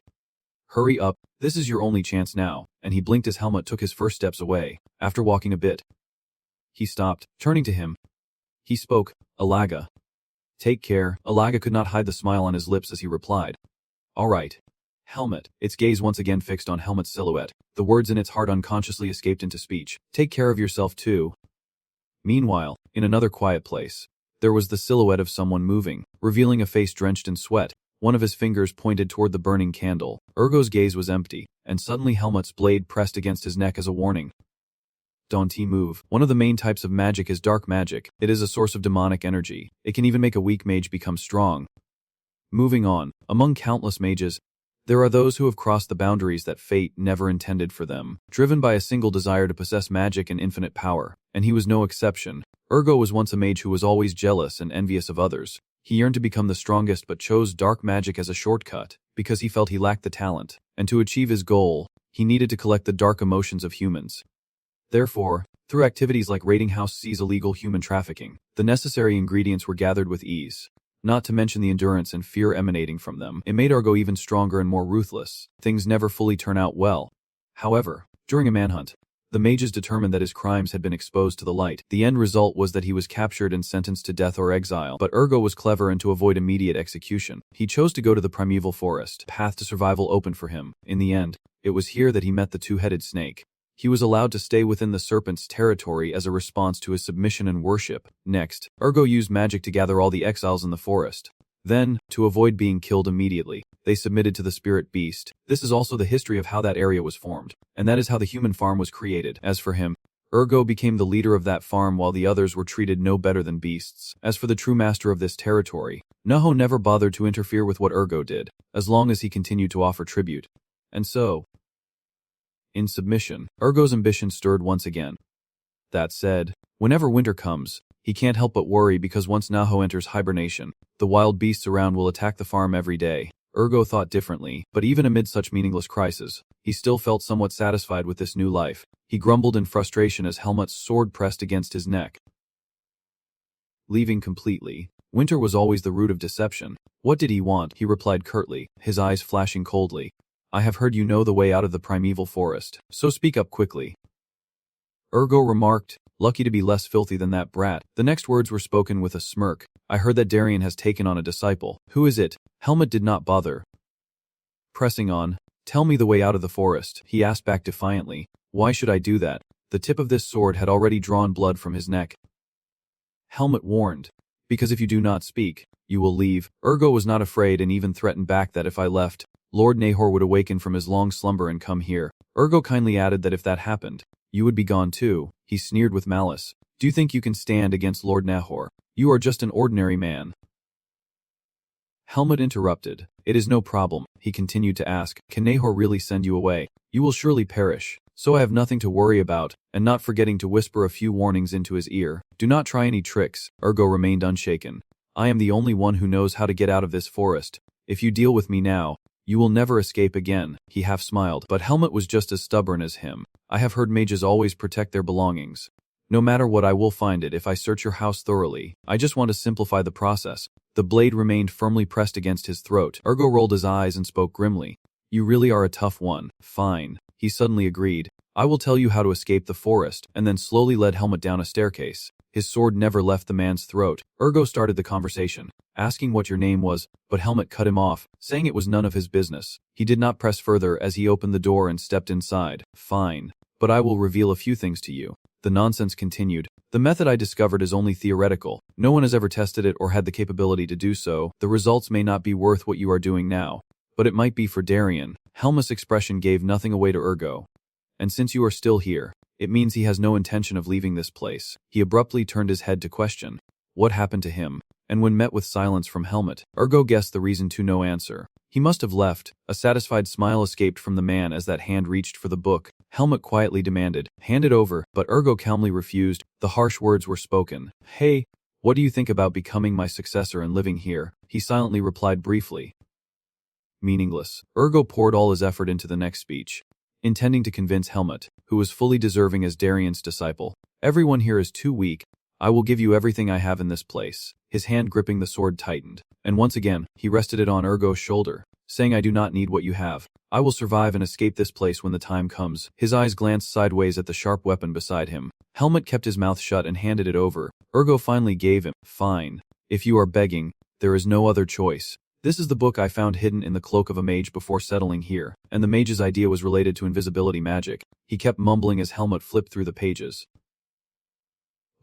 A: Hurry up." This is your only chance now, and he blinked as Helmut took his first steps away. After walking a bit, he stopped, turning to him. He spoke, Alaga. Take care. Alaga could not hide the smile on his lips as he replied. All right. Helmut, its gaze once again fixed on Helmut's silhouette. The words in its heart unconsciously escaped into speech. Take care of yourself too. Meanwhile, in another quiet place, there was the silhouette of someone moving, revealing a face drenched in sweat. One of his fingers pointed toward the burning candle. Ergo's gaze was empty, and suddenly Helmut's blade pressed against his neck as a warning. Don't move. One of the main types of magic is dark magic. It is a source of demonic energy. It can even make a weak mage become strong. Moving on, among countless mages, there are those who have crossed the boundaries that fate never intended for them, driven by a single desire to possess magic and infinite power, and he was no exception. Ergo was once a mage who was always jealous and envious of others. He yearned to become the strongest but chose dark magic as a shortcut, because he felt he lacked the talent, and to achieve his goal, he needed to collect the dark emotions of humans. Therefore, through activities like raiding houses, illegal human trafficking, the necessary ingredients were gathered with ease. Not to mention the endurance and fear emanating from them, it made Ergo even stronger and more ruthless. Things never fully turn out well. However, during a manhunt, the mages determined that his crimes had been exposed to the light. The end result was that he was captured and sentenced to death or exile. But Ergo was clever, and to avoid immediate execution, he chose to go to the primeval forest. Path to survival opened for him. In the end, it was here that he met the two-headed snake. He was allowed to stay within the serpent's territory as a response to his submission and worship. Next, Ergo used magic to gather all the exiles in the forest. Then, to avoid being killed immediately, they submitted to the spirit beast. This is also the history of how that area was formed, and that is how the human farm was created. As for him, Ergo became the leader of that farm while the others were treated no better than beasts. As for the true master of this territory, Nahu never bothered to interfere with what Ergo did, as long as he continued to offer tribute. And so, in submission, Ergo's ambition stirred once again. That said, whenever winter comes, he can't help but worry, because once Nahu enters hibernation, the wild beasts around will attack the farm every day. Ergo thought differently, but even amid such meaningless crises, he still felt somewhat satisfied with this new life. He grumbled in frustration as Helmut's sword pressed against his neck. Leaving completely, winter was always the root of deception. What did he want? He replied curtly, his eyes flashing coldly. I have heard you know the way out of the primeval forest, so speak up quickly. Ergo remarked, lucky to be less filthy than that brat. The next words were spoken with a smirk. I heard that Darien has taken on a disciple. Who is it? Helmut did not bother. Pressing on, tell me the way out of the forest, he asked back defiantly. Why should I do that? The tip of this sword had already drawn blood from his neck. Helmut warned, because if you do not speak, you will leave. Ergo was not afraid and even threatened back that if I left, Lord Nahor would awaken from his long slumber and come here. Ergo kindly added that if that happened, you would be gone too. He sneered with malice. Do you think you can stand against Lord Nahor? You are just an ordinary man. Helmut interrupted. It is no problem, he continued to ask. Can Nahor really send you away? You will surely perish. So I have nothing to worry about, and not forgetting to whisper a few warnings into his ear. Do not try any tricks. Ergo remained unshaken. I am the only one who knows how to get out of this forest. If you deal with me now, you will never escape again. He half smiled, but Helmut was just as stubborn as him. I have heard mages always protect their belongings. No matter what, I will find it if I search your house thoroughly. I just want to simplify the process. The blade remained firmly pressed against his throat. Ergo rolled his eyes and spoke grimly. You really are a tough one. Fine. He suddenly agreed. I will tell you how to escape the forest, and then slowly led Helmut down a staircase. His sword never left the man's throat. Ergo started the conversation, asking what your name was, but Helmut cut him off, saying it was none of his business. He did not press further as he opened the door and stepped inside. Fine. But I will reveal a few things to you. The nonsense continued. The method I discovered is only theoretical. No one has ever tested it or had the capability to do so. The results may not be worth what you are doing now, but it might be for Darien. Helmut's expression gave nothing away to Ergo. And since you are still here, it means he has no intention of leaving this place. He abruptly turned his head to question what happened to him, and when met with silence from Helmut, Ergo guessed the reason to no answer. He must have left. A satisfied smile escaped from the man as that hand reached for the book. Helmut quietly demanded, hand it over, but Ergo calmly refused. The harsh words were spoken. Hey, what do you think about becoming my successor and living here? He silently replied briefly. Meaningless. Ergo poured all his effort into the next speech, intending to convince Helmut, who was fully deserving as Darien's disciple. Everyone here is too weak. I will give you everything I have in this place. His hand gripping the sword tightened, and once again, he rested it on Ergo's shoulder, saying I do not need what you have. I will survive and escape this place when the time comes. His eyes glanced sideways at the sharp weapon beside him. Helmut kept his mouth shut and handed it over. Ergo finally gave him. Fine. If you are begging, there is no other choice. This is the book I found hidden in the cloak of a mage before settling here, and the mage's idea was related to invisibility magic. He kept mumbling as Helmut flipped through the pages.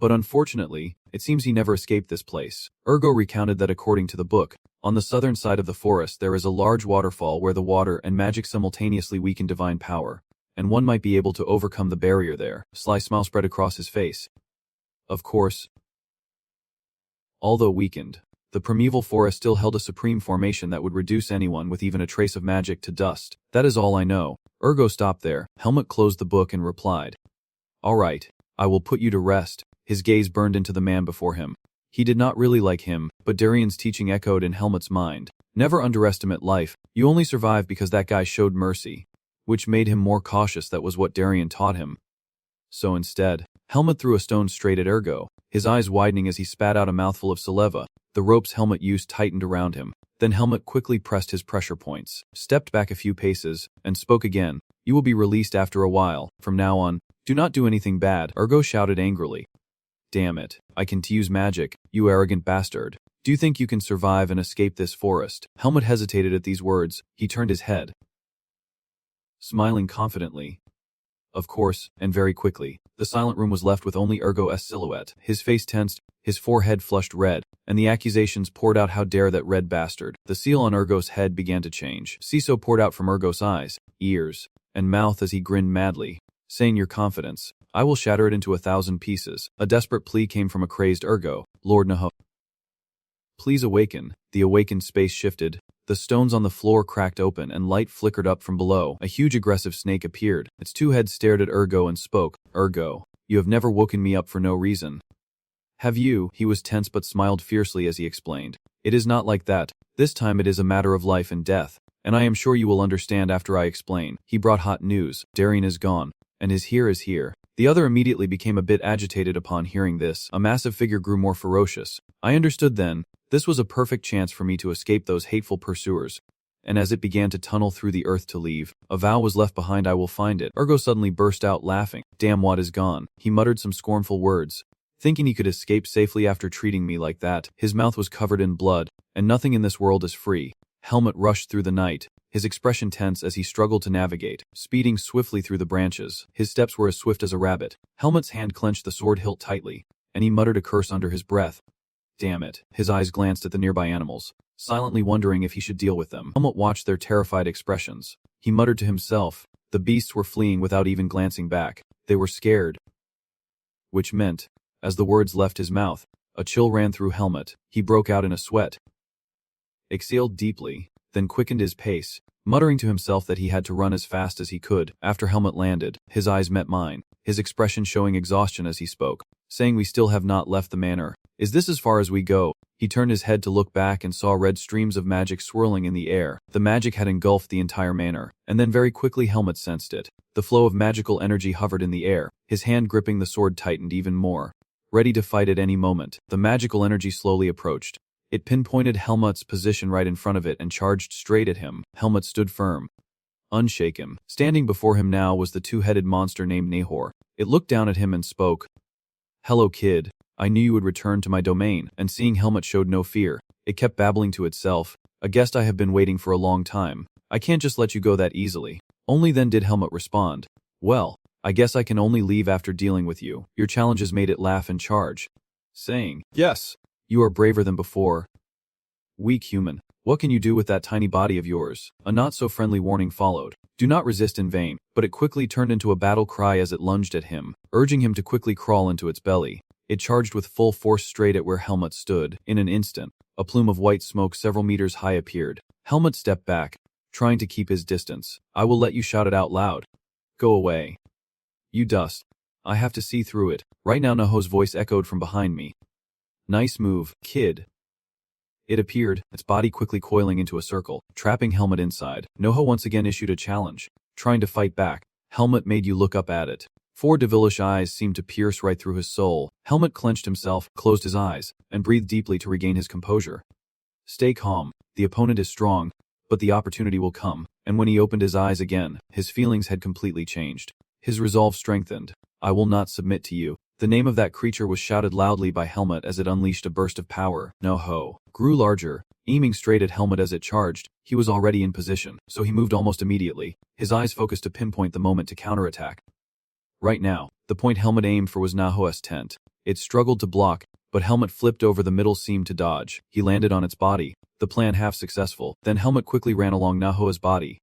A: But unfortunately, it seems he never escaped this place. Ergo recounted that according to the book, on the southern side of the forest there is a large waterfall where the water and magic simultaneously weaken divine power, and one might be able to overcome the barrier there. Sly smile spread across his face. Of course, although weakened, the primeval forest still held a supreme formation that would reduce anyone with even a trace of magic to dust. That is all I know. Ergo stopped there. Helmut closed the book and replied, "All right, I will put you to rest." His gaze burned into the man before him. He did not really like him, but Darien's teaching echoed in Helmut's mind. Never underestimate life. You only survive because that guy showed mercy. Which made him more cautious. That was what Darien taught him. So instead, Helmut threw a stone straight at Ergo, his eyes widening as he spat out a mouthful of saliva. The ropes Helmut used tightened around him. Then Helmut quickly pressed his pressure points, stepped back a few paces, and spoke again. "You will be released after a while. From now on, do not do anything bad," Ergo shouted angrily. "Damn it, I can use magic, you arrogant bastard. Do you think you can survive and escape this forest?" Helmut hesitated at these words. He turned his head, smiling confidently. Of course, and very quickly, the silent room was left with only Ergo's silhouette. His face tensed, his forehead flushed red, and the accusations poured out. "How dare that red bastard?" The seal on Ergo's head began to change. Siso poured out from Ergo's eyes, ears, and mouth as he grinned madly, saying, "Your confidence, I will shatter it into 1,000 pieces." A desperate plea came from a crazed Ergo. "Lord Nahu, please awaken." The awakened space shifted. The stones on the floor cracked open and light flickered up from below. A huge aggressive snake appeared. Its two heads stared at Ergo and spoke. "Ergo, you have never woken me up for no reason. Have you?" He was tense but smiled fiercely as he explained. "It is not like that. This time it is a matter of life and death, and I am sure you will understand after I explain." He brought hot news. Darien is gone, and his here is here. The other immediately became a bit agitated upon hearing this. A massive figure grew more ferocious. I understood then. This was a perfect chance for me to escape those hateful pursuers. And as it began to tunnel through the earth to leave, a vow was left behind. I will find it. Ergo suddenly burst out laughing. "Damn, what is gone?" He muttered some scornful words. Thinking he could escape safely after treating me like that. His mouth was covered in blood, and nothing in this world is free. Helmut rushed through the night, his expression tense as he struggled to navigate, speeding swiftly through the branches. His steps were as swift as a rabbit. Helmut's hand clenched the sword hilt tightly, and he muttered a curse under his breath. Damn it. His eyes glanced at the nearby animals, silently wondering if he should deal with them. Helmut watched their terrified expressions. He muttered to himself. The beasts were fleeing without even glancing back. They were scared. Which meant, as the words left his mouth, a chill ran through Helmut. He broke out in a sweat, exhaled deeply, then quickened his pace, muttering to himself that he had to run as fast as he could. After Helmut landed, his eyes met mine, his expression showing exhaustion as he spoke, saying, "We still have not left the manor. Is this as far as we go?" He turned his head to look back and saw red streams of magic swirling in the air. The magic had engulfed the entire manor, and then very quickly Helmut sensed it. The flow of magical energy hovered in the air. His hand gripping the sword tightened even more, ready to fight at any moment. The magical energy slowly approached. It pinpointed Helmut's position right in front of it and charged straight at him. Helmut stood firm, unshaken. Standing before him now was the two-headed monster named Nahu. It looked down at him and spoke. "Hello, kid. I knew you would return to my domain." And seeing Helmut showed no fear, it kept babbling to itself. "A guest I have been waiting for a long time. I can't just let you go that easily." Only then did Helmut respond. "Well, I guess I can only leave after dealing with you." Your challenges made it laugh and charge, saying, "Yes, you are braver than before. Weak human, what can you do with that tiny body of yours?" A not-so-friendly warning followed. "Do not resist in vain." But it quickly turned into a battle cry as it lunged at him, urging him to quickly crawl into its belly. It charged with full force straight at where Helmut stood. In an instant, a plume of white smoke several meters high appeared. Helmut stepped back, trying to keep his distance. "I will let you," shouted out loud. "Go away. You dust. I have to see through it." Right now Nahu's voice echoed from behind me. "Nice move, kid." It appeared, its body quickly coiling into a circle, trapping Helmut inside. Nahu once again issued a challenge, trying to fight back. Helmut made you look up at it. Four devilish eyes seemed to pierce right through his soul. Helmut clenched himself, closed his eyes, and breathed deeply to regain his composure. "Stay calm. The opponent is strong, but the opportunity will come. And when he opened his eyes again, his feelings had completely changed. His resolve strengthened. I will not submit to you. The name of that creature was shouted loudly by Helmut as it unleashed a burst of power. Nahu grew larger, aiming straight at Helmut as it charged. He was already in position, so he moved almost immediately, his eyes focused to pinpoint the moment to counterattack. Right now, the point Helmut aimed for was Nahu's tent. It struggled to block, but Helmut flipped over the middle seam to dodge. He landed on its body, the plan half successful. Then Helmut quickly ran along Nahu's body.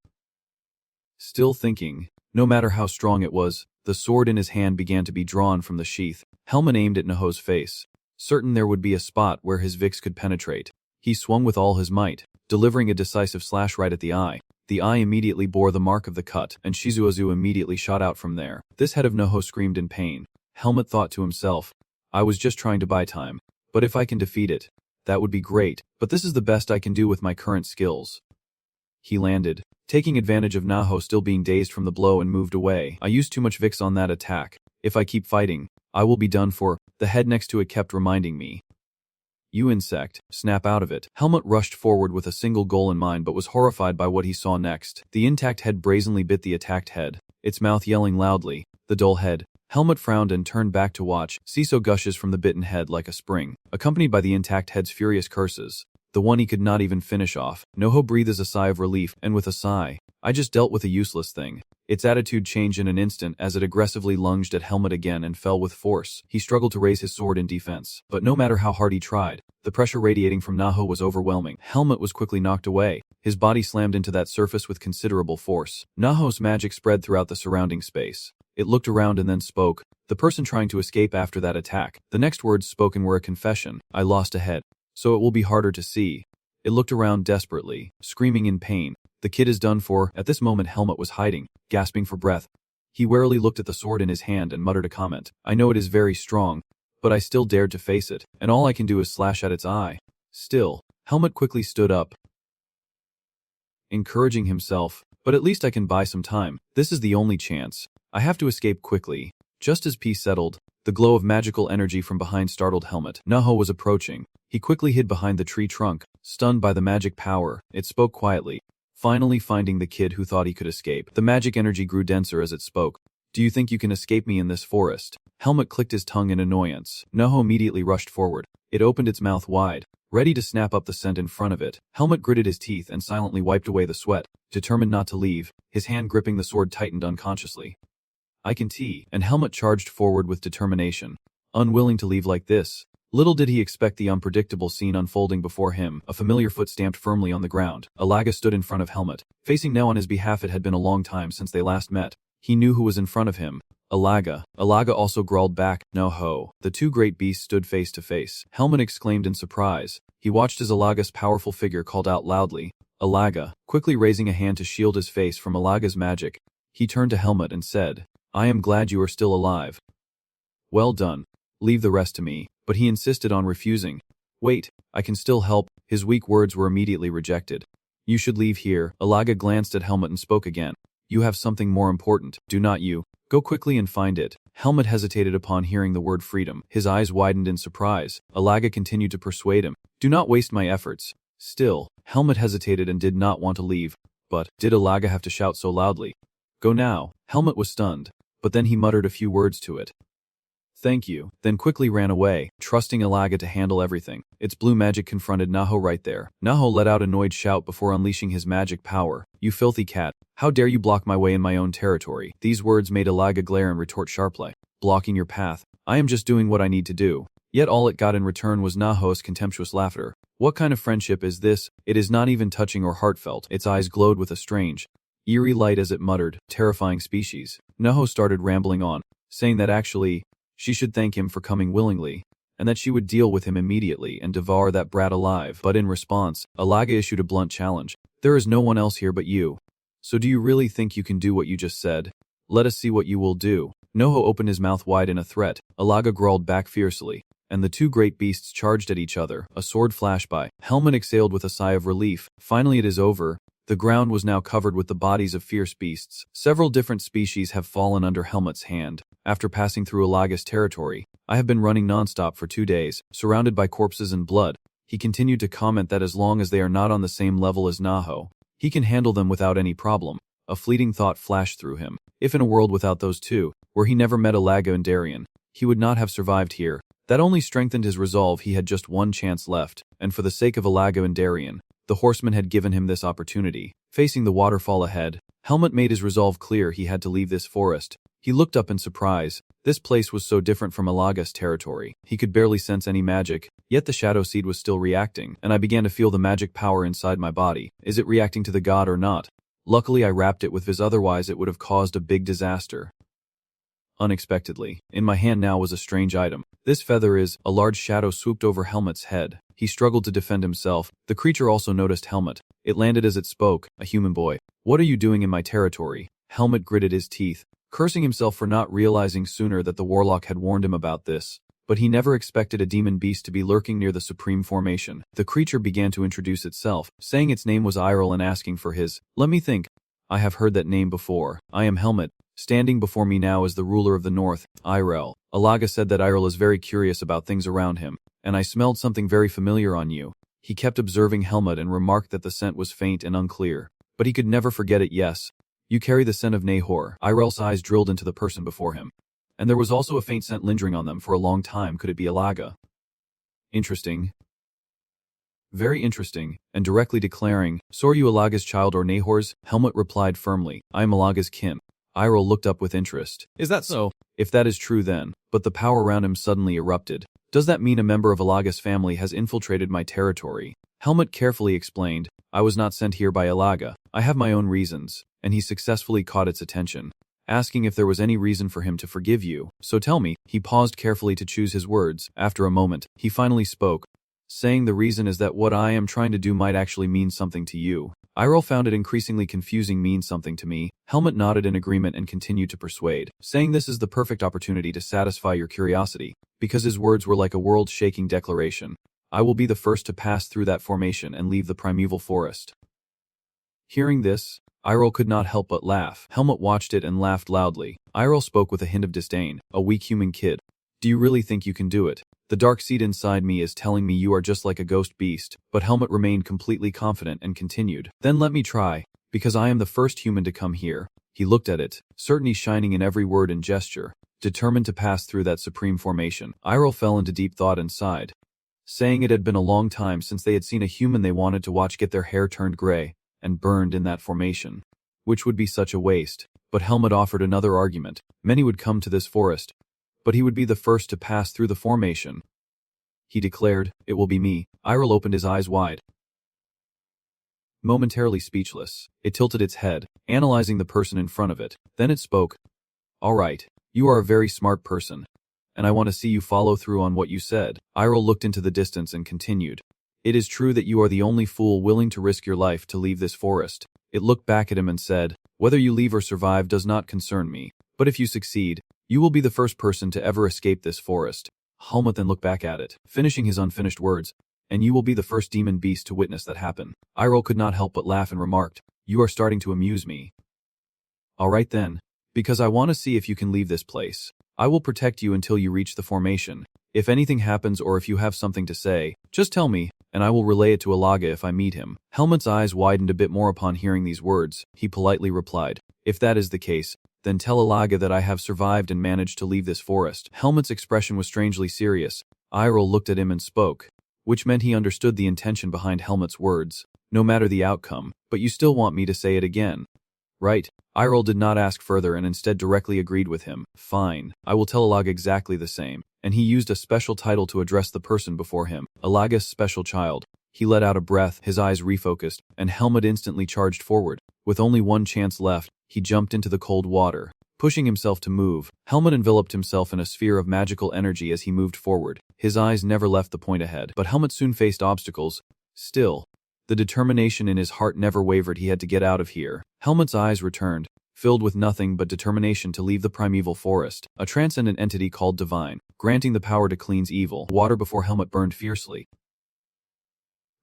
A: Still thinking, no matter how strong it was, the sword in his hand began to be drawn from the sheath. Helmut aimed at Nahu's face, certain there would be a spot where his vix could penetrate. He swung with all his might, delivering a decisive slash right at the eye. The eye immediately bore the mark of the cut, and Shizuozu immediately shot out from there. This head of Nahu screamed in pain. Helmut thought to himself, I was just trying to buy time, but if I can defeat it, that would be great, but this is the best I can do with my current skills. He landed, taking advantage of Nahu still being dazed from the blow, and moved away. I used too much vix on that attack. If I keep fighting, I will be done for. The head next to it kept reminding me. You insect, snap out of it. Helmut rushed forward with a single goal in mind but was horrified by what he saw next. The intact head brazenly bit the attacked head, its mouth yelling loudly. The dull head. Helmut frowned and turned back to watch. Siso gushes from the bitten head like a spring, accompanied by the intact head's furious curses. The one he could not even finish off. Nahu breathes a sigh of relief, and with a sigh, I just dealt with a useless thing. Its attitude changed in an instant as it aggressively lunged at Helmut again and fell with force. He struggled to raise his sword in defense, but no matter how hard he tried, the pressure radiating from Nahu was overwhelming. Helmut was quickly knocked away. His body slammed into that surface with considerable force. Nahu's magic spread throughout the surrounding space. It looked around and then spoke. The person trying to escape after that attack. The next words spoken were a confession. I lost a head, so it will be harder to see. It looked around desperately, screaming in pain. The kid is done for. At this moment Helmut was hiding, gasping for breath. He warily looked at the sword in his hand and muttered a comment. I know it is very strong, but I still dared to face it, and all I can do is slash at its eye. Still, Helmut quickly stood up, encouraging himself, but at least I can buy some time. This is the only chance. I have to escape quickly. Just as peace settled, the glow of magical energy from behind startled Helmut. Nahu was approaching. He quickly hid behind the tree trunk, stunned by the magic power. It spoke quietly, finally finding the kid who thought he could escape. The magic energy grew denser as it spoke. Do you think you can escape me in this forest? Helmut clicked his tongue in annoyance. Nahu immediately rushed forward. It opened its mouth wide, ready to snap up the scent in front of it. Helmut gritted his teeth and silently wiped away the sweat, determined not to leave. His hand gripping the sword tightened unconsciously. I can tee. And Helmut charged forward with determination, unwilling to leave like this. Little did he expect the unpredictable scene unfolding before him. A familiar foot stamped firmly on the ground. Alaga stood in front of Helmut, facing now on his behalf. It had been a long time since they last met. He knew who was in front of him. Alaga. Alaga also growled back, no ho. The two great beasts stood face to face. Helmut exclaimed in surprise. He watched as Alaga's powerful figure called out loudly, Alaga, quickly raising a hand to shield his face from Alaga's magic. He turned to Helmut and said, I am glad you are still alive. Well done. Leave the rest to me. But he insisted on refusing. Wait, I can still help. His weak words were immediately rejected. You should leave here. Alaga glanced at Helmut and spoke again. You have something more important, do not you? Go quickly and find it. Helmut hesitated upon hearing the word freedom. His eyes widened in surprise. Alaga continued to persuade him. Do not waste my efforts. Still, Helmut hesitated and did not want to leave. But, did Alaga have to shout so loudly? Go now. Helmut was stunned. But then he muttered a few words to it. Thank you, then quickly ran away, trusting Alaga to handle everything. Its blue magic confronted Nahu right there. Nahu let out an annoyed shout before unleashing his magic power. You filthy cat, how dare you block my way in my own territory? These words made Alaga glare and retort sharply. Blocking your path. I am just doing what I need to do. Yet all it got in return was Nahu's contemptuous laughter. What kind of friendship is this? It is not even touching or heartfelt. Its eyes glowed with a strange, eerie light as it muttered, terrifying species. Nahu started rambling on, saying that actually, she should thank him for coming willingly, and that she would deal with him immediately and devour that brat alive. But in response, Alaga issued a blunt challenge. There is no one else here but you. So do you really think you can do what you just said? Let us see what you will do. Nahu opened his mouth wide in a threat. Alaga growled back fiercely, and the two great beasts charged at each other. A sword flashed by. Helmut exhaled with a sigh of relief. Finally it is over. The ground was now covered with the bodies of fierce beasts. Several different species have fallen under Helmut's hand. After passing through Alaga's territory, I have been running nonstop for 2 days, surrounded by corpses and blood. He continued to comment that as long as they are not on the same level as Nahu, He can handle them without any problem. A fleeting thought flashed through him. If in a world without those two, where he never met Alaga and Darien, he would not have survived here. That only strengthened his resolve. He had just one chance left, and for the sake of Alaga and Darien, the horseman had given him this opportunity. Facing the waterfall ahead, Helmut made his resolve clear. He had to leave this forest. He looked up in surprise. This place was so different from Alaga's territory. He could barely sense any magic, yet the shadow seed was still reacting, and I began to feel the magic power inside my body. Is it reacting to the god or not? Luckily I wrapped it with Viz, otherwise it would have caused a big disaster. Unexpectedly, in my hand now was a strange item. This feather is, a large shadow swooped over Helmut's head. He struggled to defend himself. The creature also noticed Helmut. It landed as it spoke, a human boy. What are you doing in my territory? Helmut gritted his teeth, cursing himself for not realizing sooner that the warlock had warned him about this. But he never expected a demon beast to be lurking near the supreme formation. The creature began to introduce itself, saying its name was Irel and asking for his. Let me think. I have heard that name before. I am Helmut. Standing before me now is the ruler of the north, Irel. Alaga said that Irel is very curious about things around him, and I smelled something very familiar on you. He kept observing Helmut and remarked that the scent was faint and unclear, but he could never forget it. Yes, you carry the scent of Nahor. Irel's eyes drilled into the person before him, and there was also a faint scent lingering on them for a long time. Could it be Alaga? Interesting. Very interesting, and directly declaring, So are you Alaga's child or Nahor's? Helmut replied firmly, I am Alaga's kin. Irel looked up with interest. Is that so? If that is true then, but the power around him suddenly erupted. Does that mean a member of Alaga's family has infiltrated my territory? Helmut carefully explained, I was not sent here by Alaga. I have my own reasons, and he successfully caught its attention, asking if there was any reason for him to forgive you. So tell me. He paused carefully to choose his words. After a moment, he finally spoke, saying the reason is that what I am trying to do might actually mean something to you. Irel found it increasingly confusing. Means something to me. Helmut nodded in agreement and continued to persuade, saying this is the perfect opportunity to satisfy your curiosity, because his words were like a world-shaking declaration. I will be the first to pass through that formation and leave the primeval forest. Hearing this, Irel could not help but laugh. Helmut watched it and laughed loudly. Irel spoke with a hint of disdain. A weak human kid. Do you really think you can do it? The dark seed inside me is telling me you are just like a ghost beast, but Helmut remained completely confident and continued. Then let me try, because I am the first human to come here. He looked at it, certainty shining in every word and gesture, determined to pass through that supreme formation. Irel fell into deep thought and sighed, saying it had been a long time since they had seen a human they wanted to watch get their hair turned gray and burned in that formation, which would be such a waste. But Helmut offered another argument. Many would come to this forest, but he would be the first to pass through the formation. He declared, it will be me. Irel opened his eyes wide, momentarily speechless. It tilted its head, analyzing the person in front of it. Then it spoke. All right, you are a very smart person, and I want to see you follow through on what you said. Irel looked into the distance and continued. It is true that you are the only fool willing to risk your life to leave this forest. It looked back at him and said, whether you leave or survive does not concern me, but if you succeed, you will be the first person to ever escape this forest. Helmut then looked back at it, finishing his unfinished words, and you will be the first demon beast to witness that happen. Irel could not help but laugh and remarked, you are starting to amuse me. All right then, because I want to see if you can leave this place. I will protect you until you reach the formation. If anything happens or if you have something to say, just tell me, and I will relay it to Alaga if I meet him. Helmut's eyes widened a bit more upon hearing these words. He politely replied, if that is the case, then tell Alaga that I have survived and managed to leave this forest. Helmut's expression was strangely serious. Irel looked at him and spoke, which meant he understood the intention behind Helmut's words. No matter the outcome, but you still want me to say it again, right? Irel did not ask further and instead directly agreed with him. Fine, I will tell Alaga exactly the same. And he used a special title to address the person before him, Alaga's special child. He let out a breath, his eyes refocused, and Helmut instantly charged forward. With only one chance left, he jumped into the cold water. Pushing himself to move, Helmut enveloped himself in a sphere of magical energy as he moved forward. His eyes never left the point ahead, but Helmut soon faced obstacles. Still, the determination in his heart never wavered. He had to get out of here. Helmut's eyes returned, filled with nothing but determination to leave the primeval forest, a transcendent entity called Divine, granting the power to cleanse evil. Water before Helmut burned fiercely.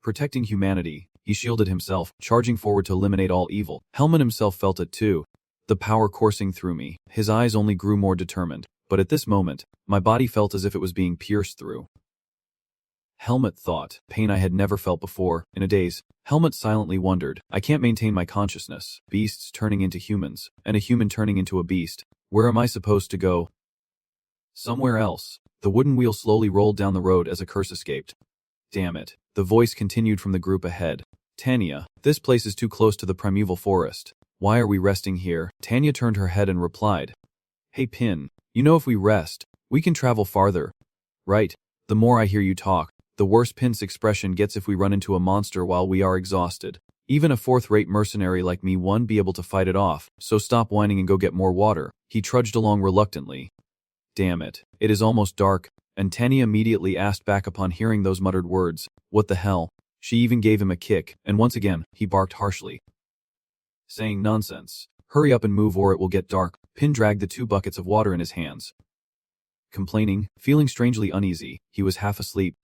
A: Protecting humanity, he shielded himself, charging forward to eliminate all evil. Helmut himself felt it too, the power coursing through me. His eyes only grew more determined, but at this moment, my body felt as if it was being pierced through. Helmut thought, pain I had never felt before. In a daze, Helmut silently wondered, I can't maintain my consciousness. Beasts turning into humans, and a human turning into a beast. Where am I supposed to go? Somewhere else. The wooden wheel slowly rolled down the road as a curse escaped. Damn it. The voice continued from the group ahead. Tanya, this place is too close to the primeval forest. Why are we resting here? Tanya turned her head and replied. Hey Pin, you know if we rest, we can travel farther. Right. The more I hear you talk, the worse Pin's expression gets if we run into a monster while we are exhausted. Even a fourth-rate mercenary like me won't be able to fight it off, so stop whining and go get more water. He trudged along reluctantly. Damn it. It is almost dark, and Tanya immediately asked back upon hearing those muttered words. What the hell? She even gave him a kick, and once again, he barked harshly, saying nonsense. Hurry up and move or it will get dark. Pin dragged the 2 buckets of water in his hands. Complaining, feeling strangely uneasy, he was half asleep,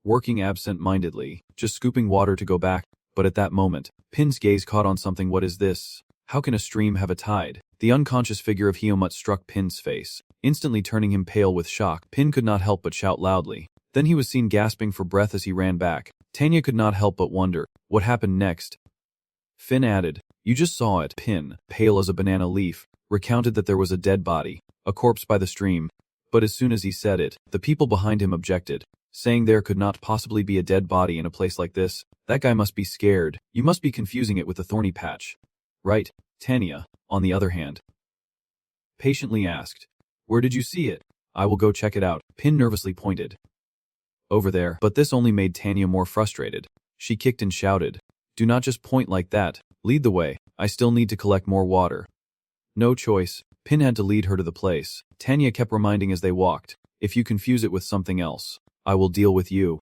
A: working absent-mindedly, just scooping water to go back, but at that moment, Pin's gaze caught on something. What is this? How can a stream have a tide? The unconscious figure of Hyomut struck Pin's face, instantly turning him pale with shock. Pin could not help but shout loudly. Then he was seen gasping for breath as he ran back. Tanya could not help but wonder, what happened next? Finn added, you just saw it. Pin, pale as a banana leaf, recounted that there was a dead body, a corpse by the stream. But as soon as he said it, the people behind him objected, saying there could not possibly be a dead body in a place like this. That guy must be scared. You must be confusing it with the thorny patch. Right, Tanya, on the other hand, patiently asked, where did you see it? I will go check it out. Pin nervously pointed. Over there. But this only made Tanya more frustrated. She kicked and shouted, do not just point like that. Lead the way. I still need to collect more water. No choice. Pin had to lead her to the place. Tanya kept reminding as they walked, if you confuse it with something else, I will deal with you.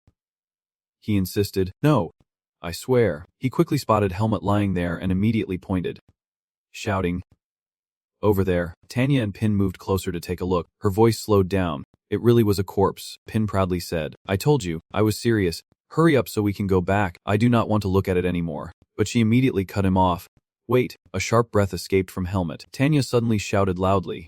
A: He insisted, no. I swear. He quickly spotted Helmut lying there and immediately pointed, shouting, over there. Tanya and Pin moved closer to take a look. Her voice slowed down. It really was a corpse, Pin proudly said. I told you, I was serious. Hurry up so we can go back. I do not want to look at it anymore. But she immediately cut him off. Wait, a sharp breath escaped from Helmut. Tanya suddenly shouted loudly,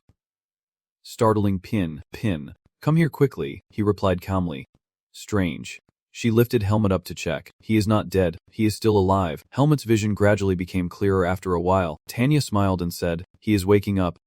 A: startling Pin. Pin, come here quickly, he replied calmly. Strange. She lifted Helmut up to check. He is not dead, he is still alive. Helmut's vision gradually became clearer after a while. Tanya smiled and said, he is waking up.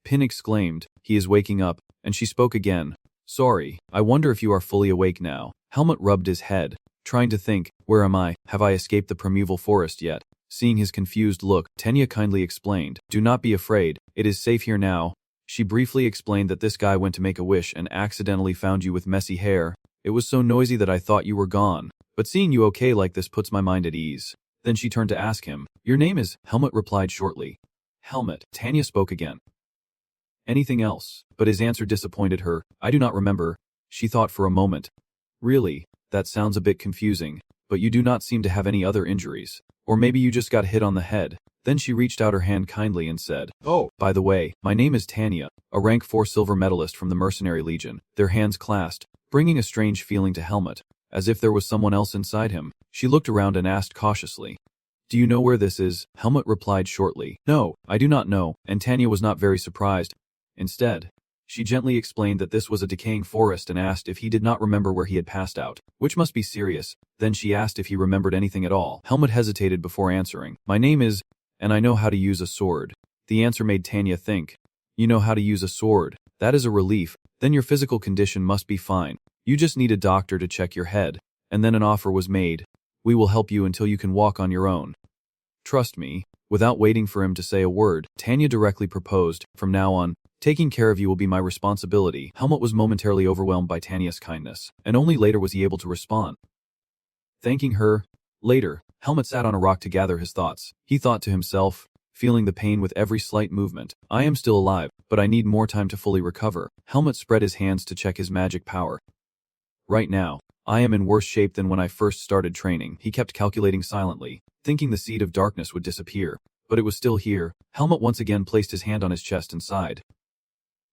A: Pin exclaimed, he is waking up, and she spoke again. Sorry, I wonder if you are fully awake now. Helmut rubbed his head, trying to think, where am I? Have I escaped the primeval forest yet? Seeing his confused look, Tanya kindly explained, do not be afraid, it is safe here now. She briefly explained that this guy went to make a wish and accidentally found you with messy hair. It was so noisy that I thought you were gone, but seeing you okay like this puts my mind at ease. Then she turned to ask him, your name is? Helmut replied shortly. Helmut. Tanya spoke again. Anything else? But his answer disappointed her. I do not remember. She thought for a moment. Really? That sounds a bit confusing, but you do not seem to have any other injuries. Or maybe you just got hit on the head. Then she reached out her hand kindly and said, oh, by the way, my name is Tanya, a rank 4 silver medalist from the Mercenary Legion. Their hands clasped, bringing a strange feeling to Helmut, as if there was someone else inside him. She looked around and asked cautiously, do you know where this is? Helmut replied shortly, no, I do not know, and Tanya was not very surprised. Instead, she gently explained that this was a decaying forest and asked if he did not remember where he had passed out, which must be serious. Then she asked if he remembered anything at all. Helmut hesitated before answering, my name is, and I know how to use a sword. The answer made Tanya think, you know how to use a sword, that is a relief, then your physical condition must be fine. You just need a doctor to check your head. And then an offer was made. We will help you until you can walk on your own. Trust me. Without waiting for him to say a word, Tanya directly proposed, from now on, taking care of you will be my responsibility. Helmut was momentarily overwhelmed by Tanya's kindness, and only later was he able to respond. Thanking her. Later, Helmut sat on a rock to gather his thoughts. He thought to himself, feeling the pain with every slight movement, I am still alive, but I need more time to fully recover. Helmut spread his hands to check his magic power. Right now, I am in worse shape than when I first started training. He kept calculating silently, thinking the seed of darkness would disappear, but it was still here. Helmut once again placed his hand on his chest and sighed.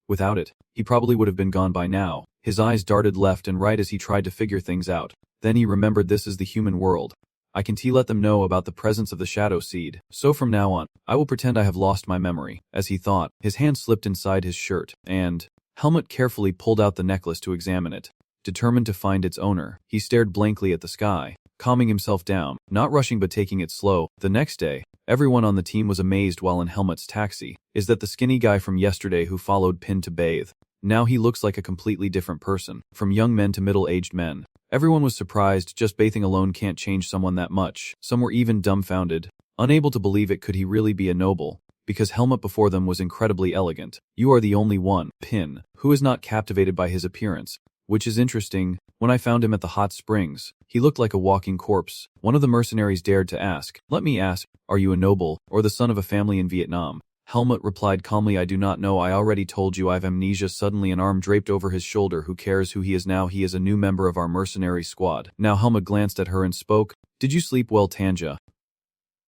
A: Without it, he probably would have been gone by now. His eyes darted left and right as he tried to figure things out. Then he remembered this is the human world. I can let them know about the presence of the shadow seed, so from now on, I will pretend I have lost my memory. As he thought, his hand slipped inside his shirt, and Helmut carefully pulled out the necklace to examine it. determined to find its owner. He stared blankly at the sky, calming himself down, not rushing but taking it slow. The next day, everyone on the team was amazed while in Helmut's taxi. Is that the skinny guy from yesterday who followed Pin to bathe? Now he looks like a completely different person, from young men to middle-aged men. Everyone was surprised. Just bathing alone can't change someone that much. Some were even dumbfounded, unable to believe it. Could he really be a noble? Because Helmut before them was incredibly elegant. You are the only one, Pin, who is not captivated by his appearance. Which is interesting. When I found him at the hot springs, he looked like a walking corpse. One of the mercenaries dared to ask, "Let me ask, are you a noble, or the son of a family in Vietnam?" Helmut replied calmly, "I do not know. I already told you I have amnesia." Suddenly an arm draped over his shoulder. Who cares who he is now? He is a new member of our mercenary squad. Now Helmut glanced at her and spoke. "Did you sleep well, Tanja?"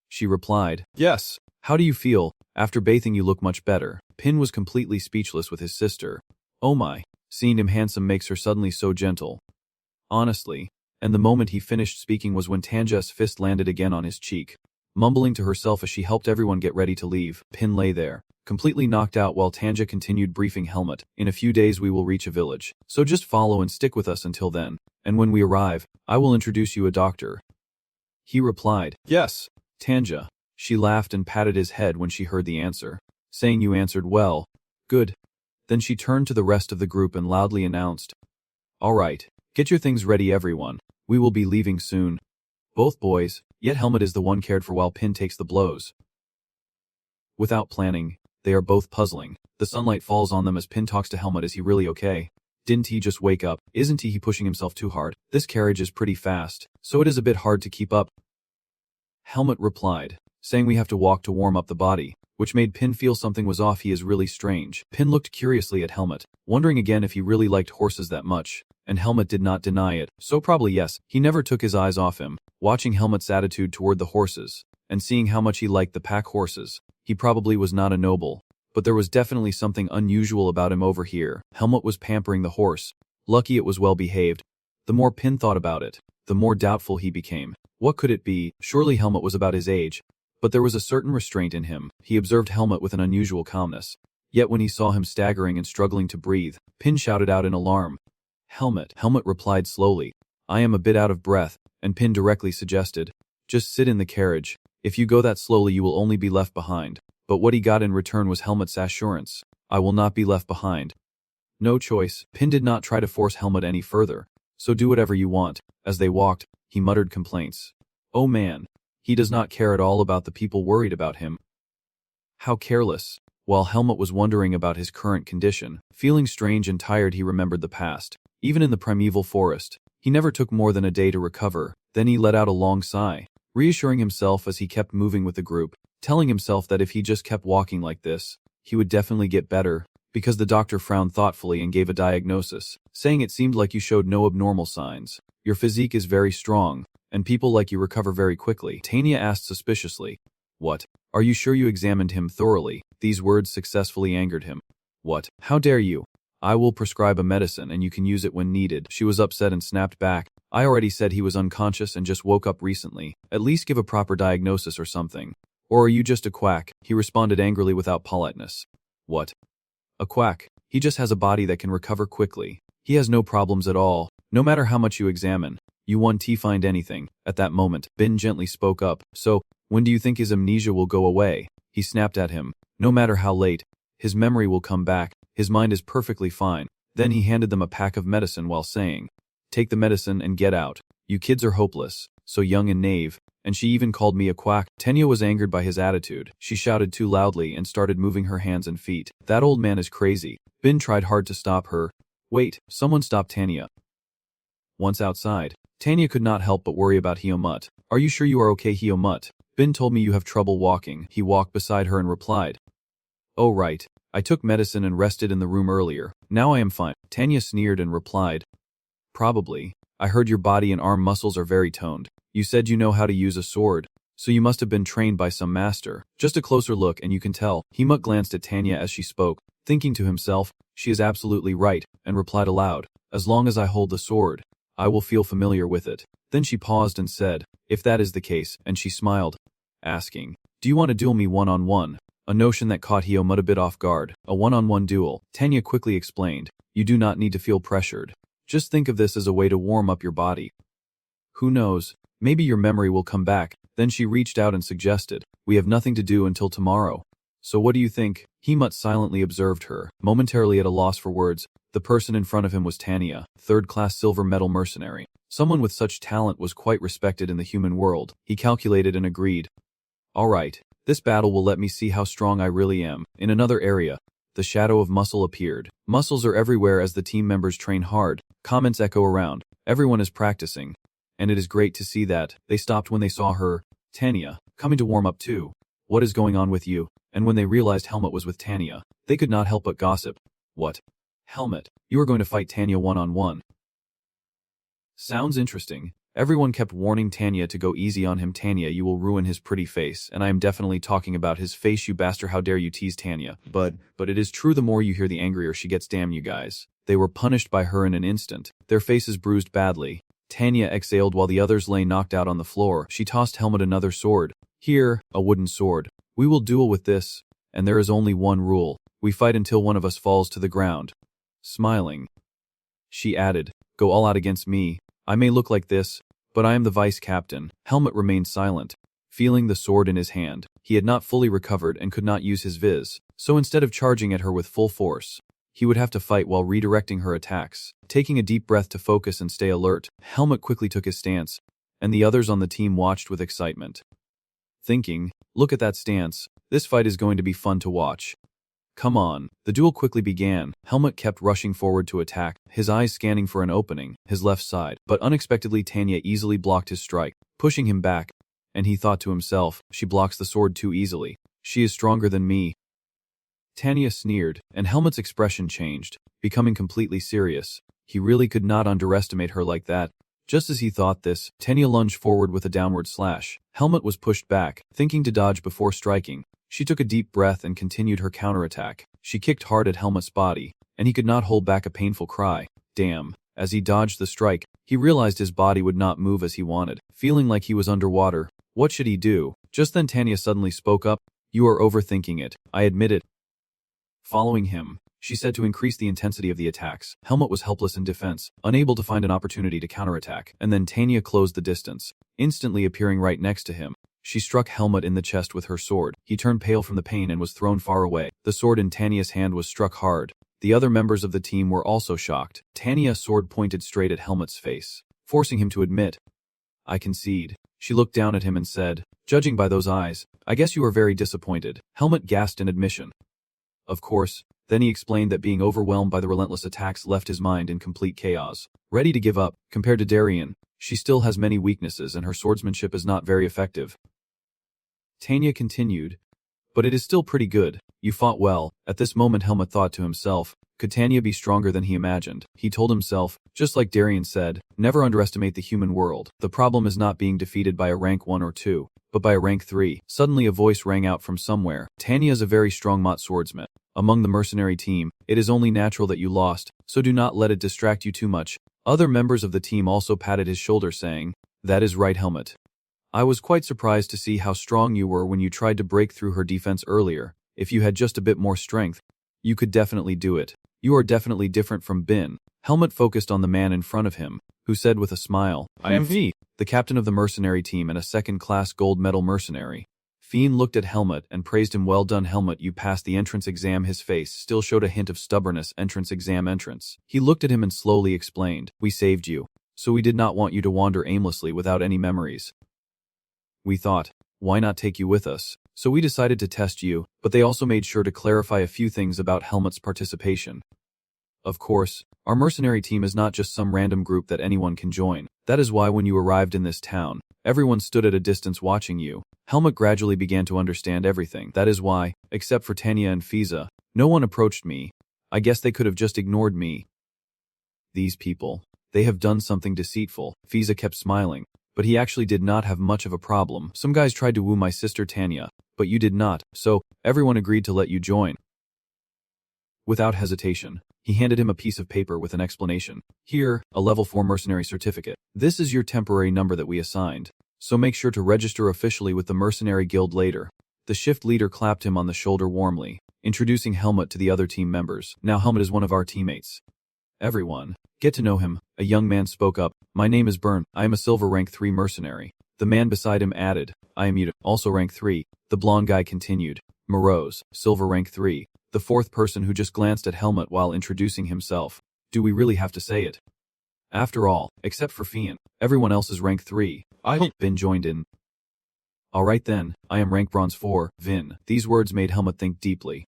A: She replied, "Yes. How do you feel? After bathing you look much better." Pin was completely speechless with his sister. Oh my. Seeing him handsome makes her suddenly so gentle. Honestly. And the moment he finished speaking was when Tanja's fist landed again on his cheek. Mumbling to herself as she helped everyone get ready to leave, Pin lay there, completely knocked out while Tanja continued briefing Helmut. "In a few days we will reach a village, so just follow and stick with us until then. And when we arrive, I will introduce you a doctor." He replied, "Yes, Tanja." She laughed and patted his head when she heard the answer, saying, "You answered well. Good." Then she turned to the rest of the group and loudly announced, "All right, get your things ready everyone. We will be leaving soon." Both boys, yet Helmut is the one cared for while Pin takes the blows. Without planning, they are both puzzling. The sunlight falls on them as Pin talks to Helmut. Is he really okay? Didn't he just wake up? Isn't he pushing himself too hard? This carriage is pretty fast, so it is a bit hard to keep up. Helmut replied, saying we have to walk to warm up the body, which made Pin feel something was off. He is really strange. Pin looked curiously at Helmut, wondering again if he really liked horses that much, and Helmut did not deny it, so probably yes. He never took his eyes off him, watching Helmut's attitude toward the horses, and seeing how much he liked the pack horses. He probably was not a noble, but there was definitely something unusual about him over here. Helmut was pampering the horse. Lucky it was well behaved. The more Pin thought about it, the more doubtful he became. What could it be? Surely Helmut was about his age, but there was a certain restraint in him. He observed Helmut with an unusual calmness. Yet when he saw him staggering and struggling to breathe, Pin shouted out in alarm, "Helmut." Helmut replied slowly, "I am a bit out of breath," and Pin directly suggested, "Just sit in the carriage. If you go that slowly you will only be left behind." But what he got in return was Helmut's assurance, "I will not be left behind." No choice. Pin did not try to force Helmut any further. "So do whatever you want." As they walked, he muttered complaints. Oh man. He does not care at all about the people worried about him. How careless. While Helmut was wondering about his current condition, feeling strange and tired, he remembered the past. Even in the primeval forest, he never took more than a day to recover. Then he let out a long sigh, reassuring himself as he kept moving with the group, telling himself that if he just kept walking like this, he would definitely get better, because the doctor frowned thoughtfully and gave a diagnosis, saying it seemed like you showed no abnormal signs. Your physique is very strong, and people like you recover very quickly. Tanya asked suspiciously, "What? Are you sure you examined him thoroughly?" These words successfully angered him. "What? How dare you? I will prescribe a medicine and you can use it when needed." She was upset and snapped back, "I already said he was unconscious and just woke up recently. At least give a proper diagnosis or something. Or are you just a quack?" He responded angrily without politeness. "What? A quack? He just has a body that can recover quickly. He has no problems at all. No matter how much you examine, you won't find anything." At that moment, Bin gently spoke up, "So, when do you think his amnesia will go away?" He snapped at him. "No matter how late, his memory will come back. His mind is perfectly fine." Then he handed them a pack of medicine while saying, "Take the medicine and get out. You kids are hopeless, so young and naive." And she even called me a quack. Tanya was angered by his attitude. She shouted too loudly and started moving her hands and feet. "That old man is crazy." Bin tried hard to stop her. "Wait, someone stop Tanya." Once outside, Tanya could not help but worry about Hyomut. "Are you sure you are okay, Hyomut? Bin told me you have trouble walking." He walked beside her and replied, "Oh right, I took medicine and rested in the room earlier. Now I am fine." Tanya sneered and replied, "Probably. I heard your body and arm muscles are very toned. You said you know how to use a sword, so you must have been trained by some master. Just a closer look and you can tell." Hyomut glanced at Tanya as she spoke, thinking to himself, "She is absolutely right," and replied aloud, "As long as I hold the sword, I will feel familiar with it." Then she paused and said, "If that is the case," and she smiled, asking, "Do you want to duel me one-on-one?" A notion that caught Hyomut a bit off guard. A one-on-one duel. Tanya quickly explained, "You do not need to feel pressured. Just think of this as a way to warm up your body. Who knows, maybe your memory will come back. Then she reached out and suggested, we have nothing to do until tomorrow. So what do you think? Hemut silently observed her, momentarily at a loss for words. The person in front of him was Tanya, third-class silver medal mercenary. Someone with such talent was quite respected in the human world. He calculated and agreed. All right, this battle will let me see how strong I really am. In another area, the shadow of Muscle appeared. Muscles are everywhere as the team members train hard. Comments echo around. Everyone is practicing. And it is great to see that. They stopped when they saw her. Tanya, coming to warm up too. What is going on with you? And when they realized Helmut was with Tanya, they could not help but gossip. What? Helmut, you are going to fight Tanya one-on-one. Sounds interesting. Everyone kept warning Tanya to go easy on him. Tanya, you will ruin his pretty face, and I am definitely talking about his face, you bastard. How dare you tease Tanya? But it is true, the more you hear the angrier she gets. Damn you guys. They were punished by her in an instant. Their faces bruised badly. Tanya exhaled while the others lay knocked out on the floor. She tossed Helmut another sword. Here, a wooden sword. We will duel with this, and there is only one rule. We fight until one of us falls to the ground. Smiling, she added, go all out against me. I may look like this, but I am the vice captain. Helmut remained silent, feeling the sword in his hand. He had not fully recovered and could not use his viz, so instead of charging at her with full force, he would have to fight while redirecting her attacks. Taking a deep breath to focus and stay alert, Helmut quickly took his stance, and the others on the team watched with excitement. Thinking, look at that stance, this fight is going to be fun to watch. Come on. The duel quickly began. Helmut kept rushing forward to attack, his eyes scanning for an opening, his left side, but unexpectedly Tanya easily blocked his strike, pushing him back, and he thought to himself, she blocks the sword too easily. She is stronger than me. Tanya sneered, and Helmut's expression changed, becoming completely serious. He really could not underestimate her like that. Just as he thought this, Tanya lunged forward with a downward slash. Helmut was pushed back, thinking to dodge before striking. She took a deep breath and continued her counterattack. She kicked hard at Helmut's body, and he could not hold back a painful cry. Damn. As he dodged the strike, he realized his body would not move as he wanted, feeling like he was underwater. What should he do? Just then Tanya suddenly spoke up. You are overthinking it. I admit it. Following him, she said to increase the intensity of the attacks. Helmut was helpless in defense, unable to find an opportunity to counterattack, and then Tanya closed the distance, instantly appearing right next to him. She struck Helmut in the chest with her sword. He turned pale from the pain and was thrown far away. The sword in Tanya's hand was struck hard. The other members of the team were also shocked. Tanya's sword pointed straight at Helmut's face, forcing him to admit, I concede. She looked down at him and said, judging by those eyes, I guess you are very disappointed. Helmut gasped in admission. Of course. Then he explained that being overwhelmed by the relentless attacks left his mind in complete chaos. Ready to give up, compared to Darien, she still has many weaknesses and her swordsmanship is not very effective. Tanya continued, but it is still pretty good. You fought well. At this moment Helmut thought to himself, could Tanya be stronger than he imagined? He told himself, just like Darien said, never underestimate the human world. The problem is not being defeated by a rank 1 or 2, but by a rank 3. Suddenly a voice rang out from somewhere. Tanya is a very strong Mott swordsman. Among the mercenary team, it is only natural that you lost, so do not let it distract you too much. Other members of the team also patted his shoulder saying, that is right, Helmut. I was quite surprised to see how strong you were when you tried to break through her defense earlier. If you had just a bit more strength, you could definitely do it. You are definitely different from Bin. Helmut focused on the man in front of him, who said with a smile, I am V, the captain of the mercenary team and a second-class gold medal mercenary. Fiend looked at Helmut and praised him. Well done, Helmut, you passed the entrance exam. His face still showed a hint of stubbornness. Entrance exam entrance. He looked at him and slowly explained, we saved you, so we did not want you to wander aimlessly without any memories. We thought, why not take you with us? So we decided to test you, but they also made sure to clarify a few things about Helmut's participation. Of course, our mercenary team is not just some random group that anyone can join. That is why when you arrived in this town, everyone stood at a distance watching you. Helmut gradually began to understand everything. That is why, except for Tanya and Fiza, no one approached me. I guess they could have just ignored me. These people, they have done something deceitful. Fiza kept smiling, but he actually did not have much of a problem. Some guys tried to woo my sister Tanya, but you did not, so everyone agreed to let you join. Without hesitation, he handed him a piece of paper with an explanation. Here, a level 4 mercenary certificate. This is your temporary number that we assigned, so make sure to register officially with the mercenary guild later. The shift leader clapped him on the shoulder warmly, introducing Helmut to the other team members. Now Helmut is one of our teammates. Everyone, get to know him. A young man spoke up. My name is Byrne. I am a silver rank 3 mercenary. The man beside him added, I am Yuta, also rank 3. The blonde guy continued. Morose, silver rank 3. The fourth person who just glanced at Helmut while introducing himself. Do we really have to say it? After all, except for Fian, everyone else is rank 3. Vin joined in. Alright then, I am rank bronze 4, Vin. These words made Helmut think deeply.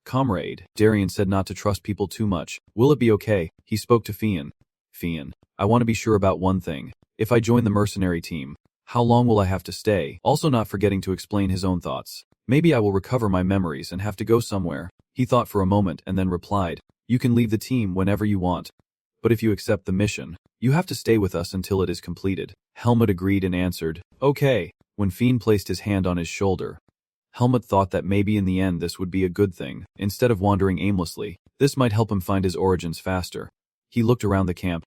A: Comrade, Darien said not to trust people too much. Will it be okay? He spoke to Fian. Fian, I want to be sure about one thing. If I join the mercenary team, how long will I have to stay? Also not forgetting to explain his own thoughts. Maybe I will recover my memories and have to go somewhere. He thought for a moment and then replied, you can leave the team whenever you want. But if you accept the mission, you have to stay with us until it is completed. Helmut agreed and answered, okay. When Fian placed his hand on his shoulder, Helmut thought that maybe in the end this would be a good thing. Instead of wandering aimlessly, this might help him find his origins faster. He looked around the camp,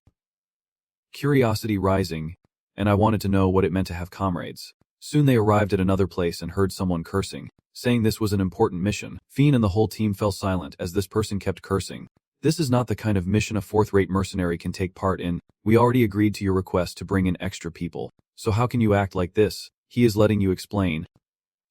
A: curiosity rising, and I wanted to know what it meant to have comrades. Soon they arrived at another place and heard someone cursing, saying this was an important mission. Fian and the whole team fell silent as this person kept cursing. This is not the kind of mission a fourth-rate mercenary can take part in. We already agreed to your request to bring in extra people. So how can you act like this? He is letting you explain.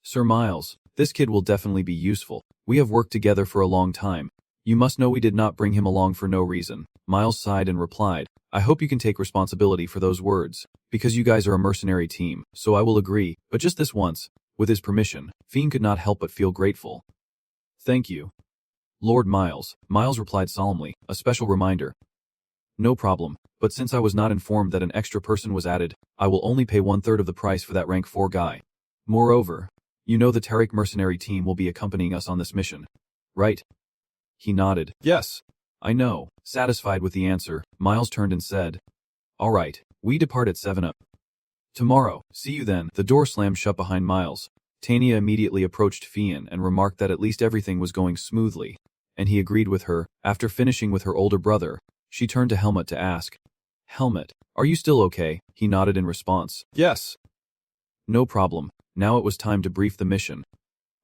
A: Sir Miles, this kid will definitely be useful. We have worked together for a long time. You must know we did not bring him along for no reason. Miles sighed and replied, I hope you can take responsibility for those words, because you guys are a mercenary team, so I will agree, but just this once. With his permission, Fian could not help but feel grateful. Thank you. Lord Miles, Miles replied solemnly, a special reminder. No problem, but since I was not informed that an extra person was added, I will only pay 1/3 of the price for that rank 4 guy. Moreover, you know the Tariq mercenary team will be accompanying us on this mission, right? He nodded. Yes, I know. Satisfied with the answer, Miles turned and said, all right, we depart at 7 up. Tomorrow, see you then. The door slammed shut behind Miles. Tanya immediately approached Fian and remarked that at least everything was going smoothly, and he agreed with her. After finishing with her older brother, she turned to Helmut to ask, Helmut, are you still okay? He nodded in response. Yes. No problem. Now it was time to brief the mission.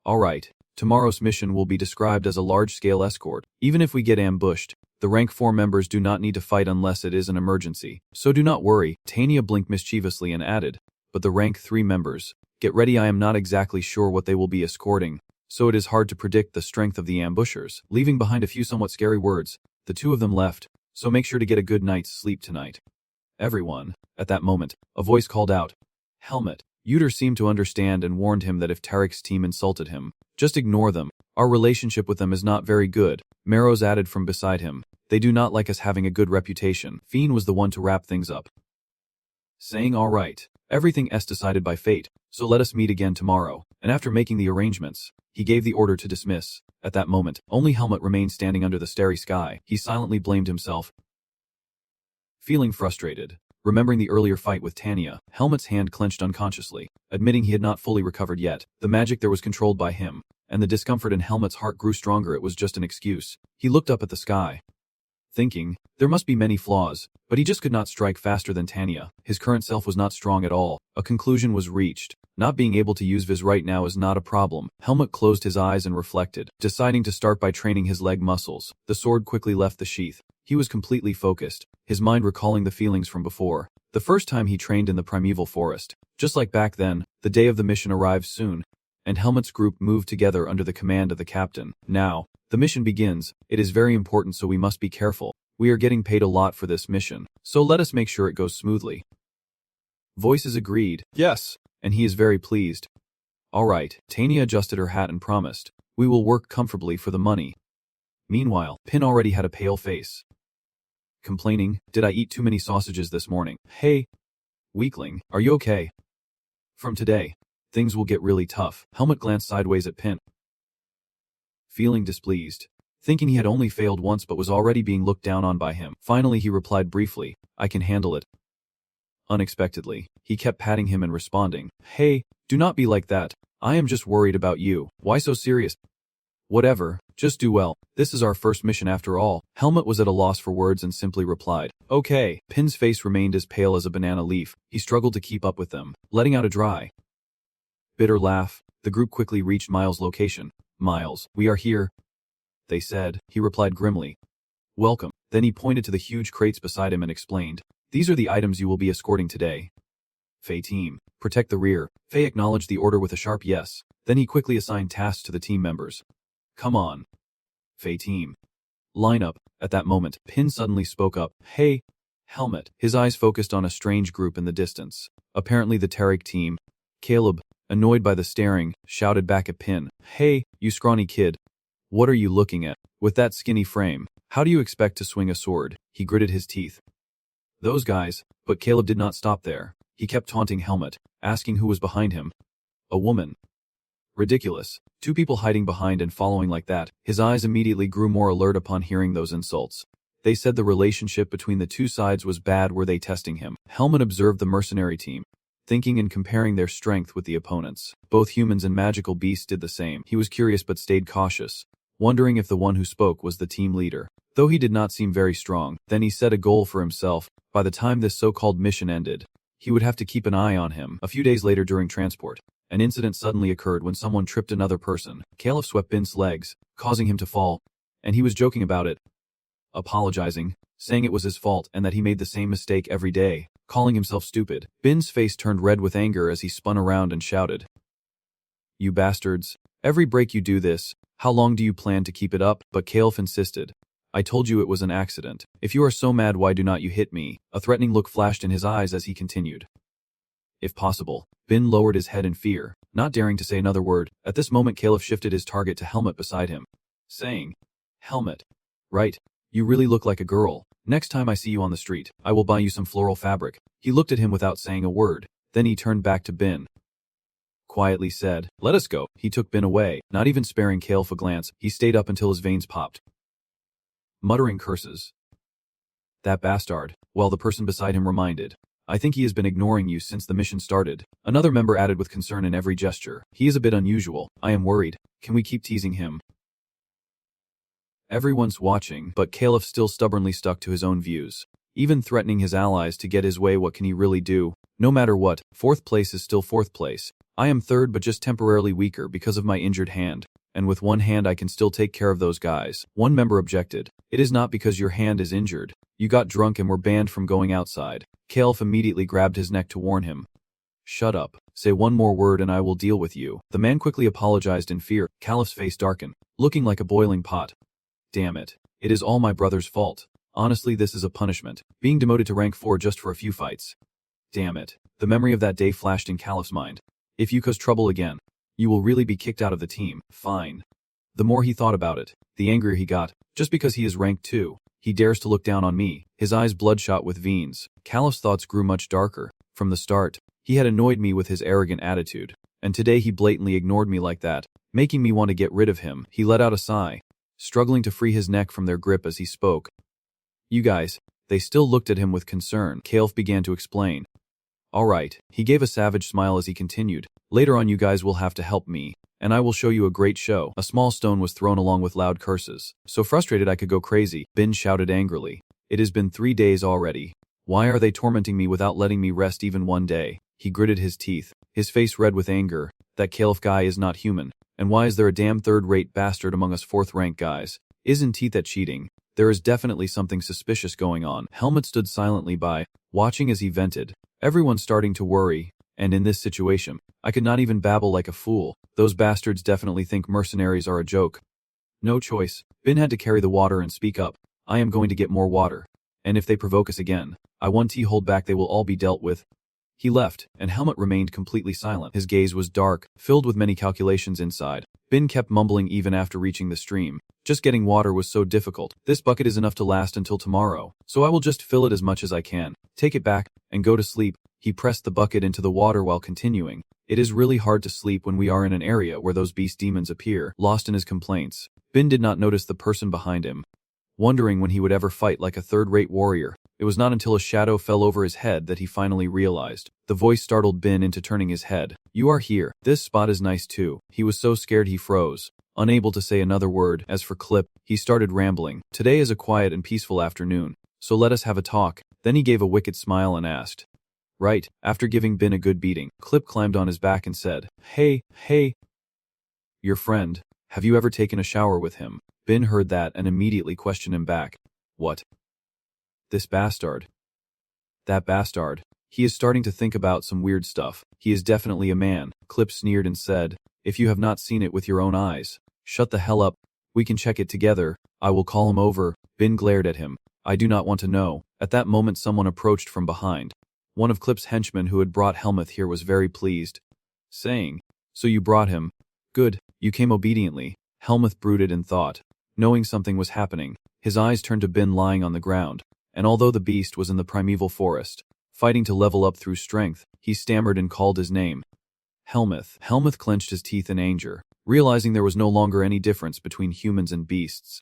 A: All right, tomorrow's mission will be described as a large-scale escort. Even if we get ambushed, the rank 4 members do not need to fight unless it is an emergency. So do not worry. Tanya blinked mischievously and added, but the rank 3 members, get ready. I am not exactly sure what they will be escorting, so it is hard to predict the strength of the ambushers. Leaving behind a few somewhat scary words, the two of them left, so make sure to get a good night's sleep tonight. Everyone, at that moment, a voice called out, Helmut. Uter seemed to understand and warned him that if Tariq's team insulted him, just ignore them. Our relationship with them is not very good. Marrows added from beside him, they do not like us having a good reputation. Fian was the one to wrap things up, saying all right, everything is decided by fate, so let us meet again tomorrow. And after making the arrangements, he gave the order to dismiss. At that moment, only Helmut remained standing under the starry sky. He silently blamed himself. Feeling frustrated, remembering the earlier fight with Tanya, Helmut's hand clenched unconsciously, admitting he had not fully recovered yet. The magic there was controlled by him, and the discomfort in Helmut's heart grew stronger. It was just an excuse. He looked up at the sky, thinking, there must be many flaws, but he just could not strike faster than Tanya. His current self was not strong at all. A conclusion was reached. Not being able to use Viz right now is not a problem. Helmut closed his eyes and reflected, deciding to start by training his leg muscles. The sword quickly left the sheath. He was completely focused, his mind recalling the feelings from before. The first time he trained in the primeval forest. Just like back then, the day of the mission arrived soon, and Helmut's group moved together under the command of the captain. Now, the mission begins. It is very important, so we must be careful. We are getting paid a lot for this mission, so let us make sure it goes smoothly. Voices agreed. Yes. And he is very pleased. All right, Tanya adjusted her hat and promised, we will work comfortably for the money. Meanwhile, Pin already had a pale face, complaining, did I eat too many sausages this morning? Hey, weakling, are you okay? From today, things will get really tough. Helmut glanced sideways at Pin, feeling displeased, thinking he had only failed once but was already being looked down on by him. Finally he replied briefly, I can handle it. Unexpectedly, he kept patting him and responding, hey, do not be like that. I am just worried about you. Why so serious? Whatever, just do well. This is our first mission after all. Helmut was at a loss for words and simply replied, okay. Pin's face remained as pale as a banana leaf. He struggled to keep up with them, letting out a dry, bitter laugh. The group quickly reached Miles' location. Miles, we are here, they said. He replied grimly, Welcome. Then he pointed to the huge crates beside him and explained, these are the items you will be escorting today. Faye team, protect the rear. Faye acknowledged the order with a sharp yes. Then he quickly assigned tasks to the team members. Come on. Faye team. Line up. At that moment, Pin suddenly spoke up. Hey, Helmet. His eyes focused on a strange group in the distance. Apparently the Tariq team. Caleb, annoyed by the staring, shouted back at Pin. Hey, you scrawny kid. What are you looking at? With that skinny frame, how do you expect to swing a sword? He gritted his teeth. Those guys. But Caleb did not stop there. He kept taunting Helmet, asking who was behind him. A woman. Ridiculous. Two people hiding behind and following like that. His eyes immediately grew more alert upon hearing those insults. They said the relationship between the two sides was bad. Were they testing him? Helmet observed the mercenary team, thinking and comparing their strength with the opponents. Both humans and magical beasts did the same. He was curious but stayed cautious, wondering if the one who spoke was the team leader. Though he did not seem very strong, then he set a goal for himself. By the time this so-called mission ended, he would have to keep an eye on him. A few days later during transport, an incident suddenly occurred when someone tripped another person. Caleb swept Bin's legs, causing him to fall, and he was joking about it, apologizing, saying it was his fault and that he made the same mistake every day, calling himself stupid. Bin's face turned red with anger as he spun around and shouted, You bastards. Every break you do this. How long do you plan to keep it up? But Caleb insisted. I told you it was an accident. If you are so mad, why do not you hit me? A threatening look flashed in his eyes as he continued. If possible, Bin lowered his head in fear, not daring to say another word. At this moment Caleb shifted his target to Helmet beside him, saying, Helmet. Right. You really look like a girl. Next time I see you on the street, I will buy you some floral fabric. He looked at him without saying a word. Then he turned back to Bin. Quietly said, Let us go. He took Bin away, not even sparing Caleb a glance. He stayed up until his veins popped, muttering curses. That bastard. While the person beside him reminded, I think he has been ignoring you since the mission started. Another member added with concern in every gesture. He is a bit unusual. I am worried. Can we keep teasing him? Everyone's watching, but Caleb still stubbornly stuck to his own views. Even threatening his allies to get his way, what can he really do? No matter what, fourth place is still fourth place. I am third but just temporarily weaker because of my injured hand. And with one hand I can still take care of those guys. One member objected. It is not because your hand is injured. You got drunk and were banned from going outside. Caleb immediately grabbed his neck to warn him. Shut up. Say one more word and I will deal with you. The man quickly apologized in fear. Caleb's face darkened, looking like a boiling pot. Damn it. It is all my brother's fault. Honestly, this is a punishment. Being demoted to rank 4 just for a few fights. Damn it. The memory of that day flashed in Caleb's mind. If you cause trouble again, you will really be kicked out of the team. Fine. The more he thought about it, the angrier he got. Just because he is rank 2, he dares to look down on me. His eyes bloodshot with veins. Caleb's thoughts grew much darker. From the start, he had annoyed me with his arrogant attitude. And today he blatantly ignored me like that, making me want to get rid of him. He let out a sigh, struggling to free his neck from their grip as he spoke. You guys. They still looked at him with concern. Caleb began to explain. Alright. He gave a savage smile as he continued. Later on you guys will have to help me, and I will show you a great show. A small stone was thrown along with loud curses. So frustrated I could go crazy. Bin shouted angrily. It has been 3 days already. Why are they tormenting me without letting me rest even one day? He gritted his teeth, his face red with anger. That Caleb guy is not human. And why is there a damn third-rate bastard among us fourth-rank guys? Isn't he that cheating? There is definitely something suspicious going on. Helmet stood silently by, watching as he vented. Everyone starting to worry, and in this situation, I could not even babble like a fool. Those bastards definitely think mercenaries are a joke. No choice. Bin had to carry the water and speak up. I am going to get more water. And if they provoke us again, I won't hold back, they will all be dealt with. He left, and Helmet remained completely silent. His gaze was dark, filled with many calculations inside. Bin kept mumbling even after reaching the stream. Just getting water was so difficult. This bucket is enough to last until tomorrow, so I will just fill it as much as I can, take it back, and go to sleep. He pressed the bucket into the water while continuing. It is really hard to sleep when we are in an area where those beast demons appear. Lost in his complaints, Bin did not notice the person behind him, wondering when he would ever fight like a third-rate warrior. It was not until a shadow fell over his head that he finally realized. The voice startled Bin into turning his head. You are here. This spot is nice too. He was so scared he froze, unable to say another word. As for Clip, he started rambling. Today is a quiet and peaceful afternoon, so let us have a talk. Then he gave a wicked smile and asked. Right. After giving Bin a good beating, Clip climbed on his back and said, Hey. Your friend. Have you ever taken a shower with him? Bin heard that and immediately questioned him back. What? This bastard. That bastard. He is starting to think about some weird stuff. He is definitely a man. Clip sneered and said, if you have not seen it with your own eyes, shut the hell up. We can check it together. I will call him over. Bin glared at him. I do not want to know. At that moment someone approached from behind. One of Clip's henchmen who had brought Helmuth here was very pleased, saying, so you brought him. Good, you came obediently. Helmuth brooded in thought, knowing something was happening. His eyes turned to Bin lying on the ground, and although the beast was in the primeval forest, fighting to level up through strength, he stammered and called his name. Helmuth. Helmuth clenched his teeth in anger, realizing there was no longer any difference between humans and beasts.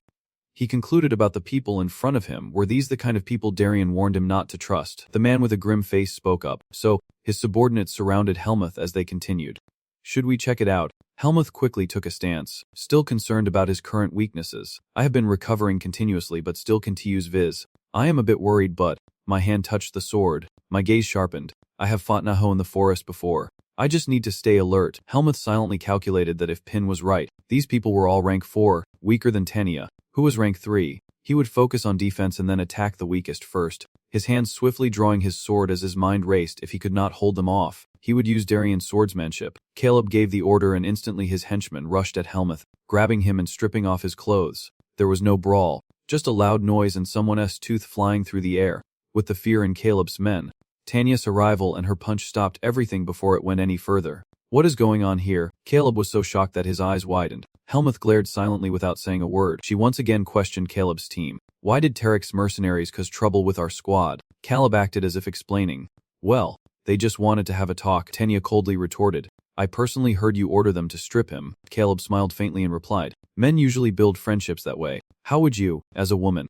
A: He concluded about the people in front of him. Were these the kind of people Darien warned him not to trust? The man with a grim face spoke up, so his subordinates surrounded Helmuth as they continued. Should we check it out? Helmuth quickly took a stance, still concerned about his current weaknesses. I have been recovering continuously but still continues viz. I am a bit worried but, my hand touched the sword, my gaze sharpened. I have fought Nahu in the forest before. I just need to stay alert. Helmuth silently calculated that if Pin was right, these people were all rank 4, weaker than Tanya, who was rank 3. He would focus on defense and then attack the weakest first, his hands swiftly drawing his sword as his mind raced. If he could not hold them off, he would use Darien's swordsmanship. Caleb gave the order and instantly his henchmen rushed at Helmuth, grabbing him and stripping off his clothes. There was no brawl, just a loud noise and someone's tooth flying through the air. With the fear in Caleb's men, Tanya's arrival and her punch stopped everything before it went any further. What is going on here? Caleb was so shocked that his eyes widened. Helmuth glared silently without saying a word. She once again questioned Caleb's team. Why did Tarek's mercenaries cause trouble with our squad? Caleb acted as if explaining. Well, they just wanted to have a talk. Tanya coldly retorted. I personally heard you order them to strip him. Caleb smiled faintly and replied. Men usually build friendships that way. How would you, as a woman,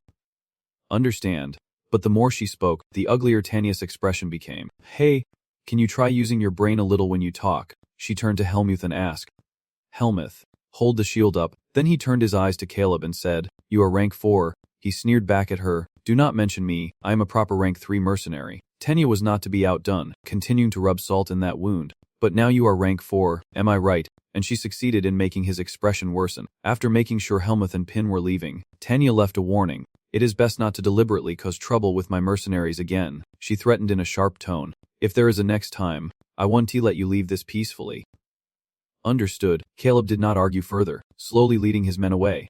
A: understand? But the more she spoke, the uglier Tanya's expression became. Hey, can you try using your brain a little when you talk? She turned to Helmuth and asked. Helmuth, hold the shield up. Then he turned his eyes to Caleb and said, you are rank 4. He sneered back at her. Do not mention me, I am a proper rank 3 mercenary. Tanya was not to be outdone, continuing to rub salt in that wound. But now you are rank 4, am I right? And she succeeded in making his expression worsen. After making sure Helmuth and Pin were leaving, Tanya left a warning. It is best not to deliberately cause trouble with my mercenaries again, she threatened in a sharp tone. If there is a next time, I want to let you leave this peacefully. Understood. Caleb did not argue further, slowly leading his men away.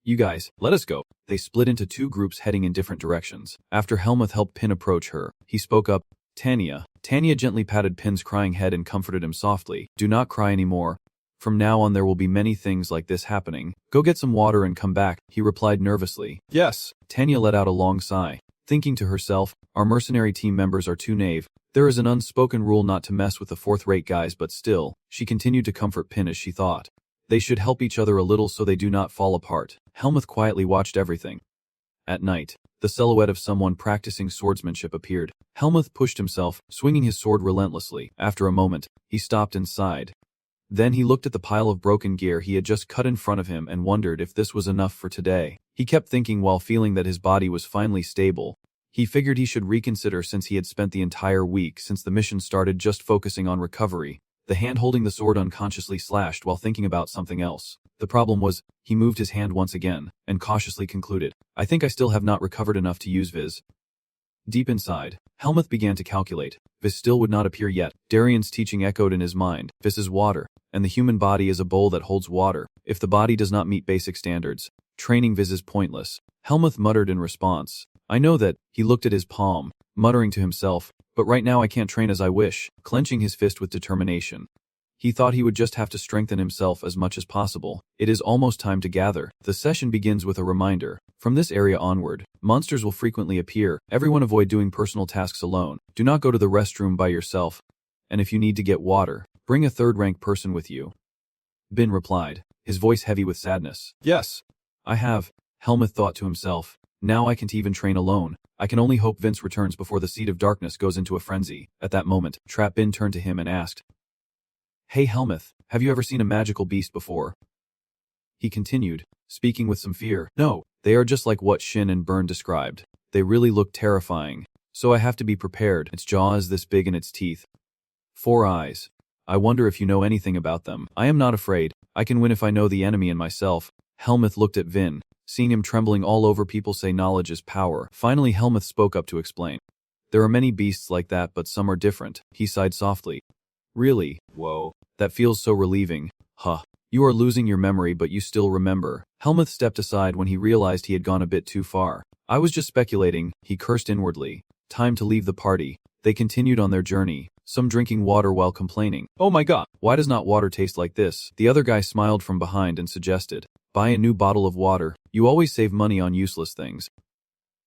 A: You guys, let us go. They split into 2 groups heading in different directions. After Helmuth helped Pin approach her, he spoke up. Tanya. Tanya gently patted Pin's crying head and comforted him softly. Do not cry anymore. From now on there will be many things like this happening. Go get some water and come back, he replied nervously. Yes. Tanya let out a long sigh, thinking to herself, our mercenary team members are too knave. There is an unspoken rule not to mess with the 4th-rate guys, but still, she continued to comfort Pin as she thought. They should help each other a little so they do not fall apart. Helmuth quietly watched everything. At night, the silhouette of someone practicing swordsmanship appeared. Helmuth pushed himself, swinging his sword relentlessly. After a moment, he stopped and sighed. Then he looked at the pile of broken gear he had just cut in front of him and wondered if this was enough for today. He kept thinking while feeling that his body was finally stable. He figured he should reconsider since he had spent the entire week since the mission started just focusing on recovery. The hand holding the sword unconsciously slashed while thinking about something else. The problem was, he moved his hand once again, and cautiously concluded, I think I still have not recovered enough to use Viz. Deep inside, Helmuth began to calculate. Viz still would not appear yet. Darien's teaching echoed in his mind. Viz is water, and the human body is a bowl that holds water. If the body does not meet basic standards, training Viz is pointless. Helmuth muttered in response. I know that. He looked at his palm, muttering to himself, but right now I can't train as I wish, clenching his fist with determination. He thought he would just have to strengthen himself as much as possible. It is almost time to gather. The session begins with a reminder. From this area onward, monsters will frequently appear. Everyone avoid doing personal tasks alone. Do not go to the restroom by yourself. And if you need to get water, bring a 3rd-rank person with you. Bin replied, his voice heavy with sadness. Yes, I have. Helmuth thought to himself. Now I can't even train alone. I can only hope Vince returns before the Seed of Darkness goes into a frenzy. At that moment, Trap Bin turned to him and asked, Hey Helmuth, have you ever seen a magical beast before? He continued, speaking with some fear. No, they are just like what Shin and Burn described. They really look terrifying. So I have to be prepared. Its jaw is this big and its teeth. 4 eyes. I wonder if you know anything about them. I am not afraid. I can win if I know the enemy and myself. Helmuth looked at Vin, Seeing him trembling all over, people say knowledge is power. Finally, Helmuth spoke up to explain. There are many beasts like that, but some are different. He sighed softly. Really? Whoa. That feels so relieving. Huh. You are losing your memory, but you still remember. Helmuth stepped aside when he realized he had gone a bit too far. I was just speculating, he cursed inwardly. Time to leave the party. They continued on their journey, some drinking water while complaining. Oh my god, why does not water taste like this? The other guy smiled from behind and suggested. Buy a new bottle of water. You always save money on useless things.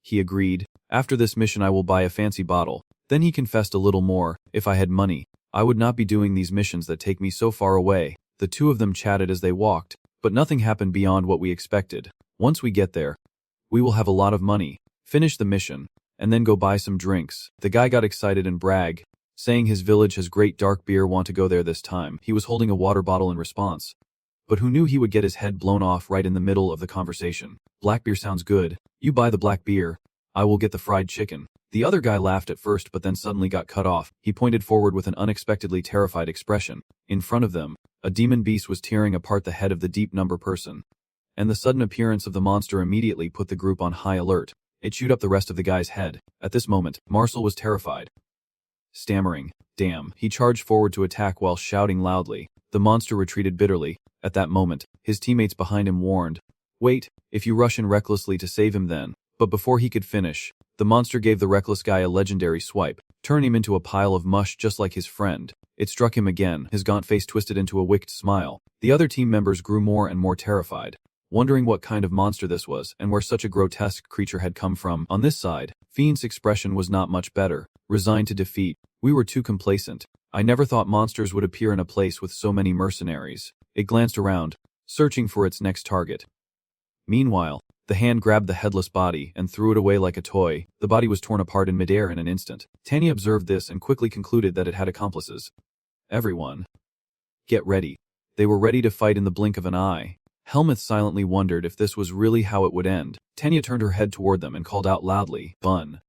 A: He agreed. After this mission I will buy a fancy bottle. Then he confessed a little more. If I had money, I would not be doing these missions that take me so far away. The two of them chatted as they walked, but nothing happened beyond what we expected. Once we get there, we will have a lot of money, finish the mission, and then go buy some drinks. The guy got excited and bragged, saying his village has great dark beer, want to go there this time. He was holding a water bottle in response. But who knew he would get his head blown off right in the middle of the conversation. Black beer sounds good. You buy the black beer. I will get the fried chicken. The other guy laughed at first but then suddenly got cut off. He pointed forward with an unexpectedly terrified expression. In front of them, a demon beast was tearing apart the head of the deep number person. And the sudden appearance of the monster immediately put the group on high alert. It chewed up the rest of the guy's head. At this moment, Marcel was terrified. Stammering, damn, he charged forward to attack while shouting loudly. The monster retreated bitterly. At that moment, his teammates behind him warned, wait, if you rush in recklessly to save him then. But before he could finish, the monster gave the reckless guy a legendary swipe, turning him into a pile of mush just like his friend. It struck him again, his gaunt face twisted into a wicked smile. The other team members grew more and more terrified, wondering what kind of monster this was and where such a grotesque creature had come from. On this side, Fiend's expression was not much better, resigned to defeat. We were too complacent. I never thought monsters would appear in a place with so many mercenaries. It glanced around, searching for its next target. Meanwhile, the hand grabbed the headless body and threw it away like a toy. The body was torn apart in midair in an instant. Tanya observed this and quickly concluded that it had accomplices. Everyone, get ready. They were ready to fight in the blink of an eye. Helmuth silently wondered if this was really how it would end. Tanya turned her head toward them and called out loudly, Bun.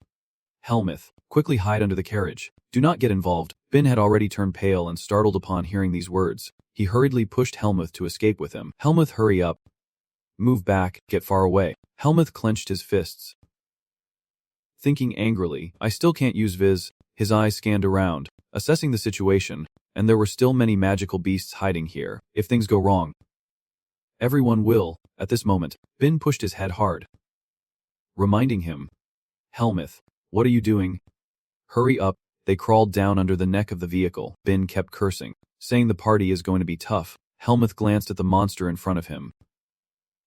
A: Helmuth, quickly hide under the carriage. Do not get involved. Bin had already turned pale and startled upon hearing these words. He hurriedly pushed Helmuth to escape with him. Helmuth, hurry up. Move back, get far away. Helmuth clenched his fists, thinking angrily, I still can't use Viz. His eyes scanned around, assessing the situation, and there were still many magical beasts hiding here. If things go wrong, everyone will. At this moment, Bin pushed his head hard, reminding him, Helmuth, what are you doing? Hurry up. They crawled down under the neck of the vehicle. Bin kept cursing, saying the party is going to be tough. Helmuth glanced at the monster in front of him.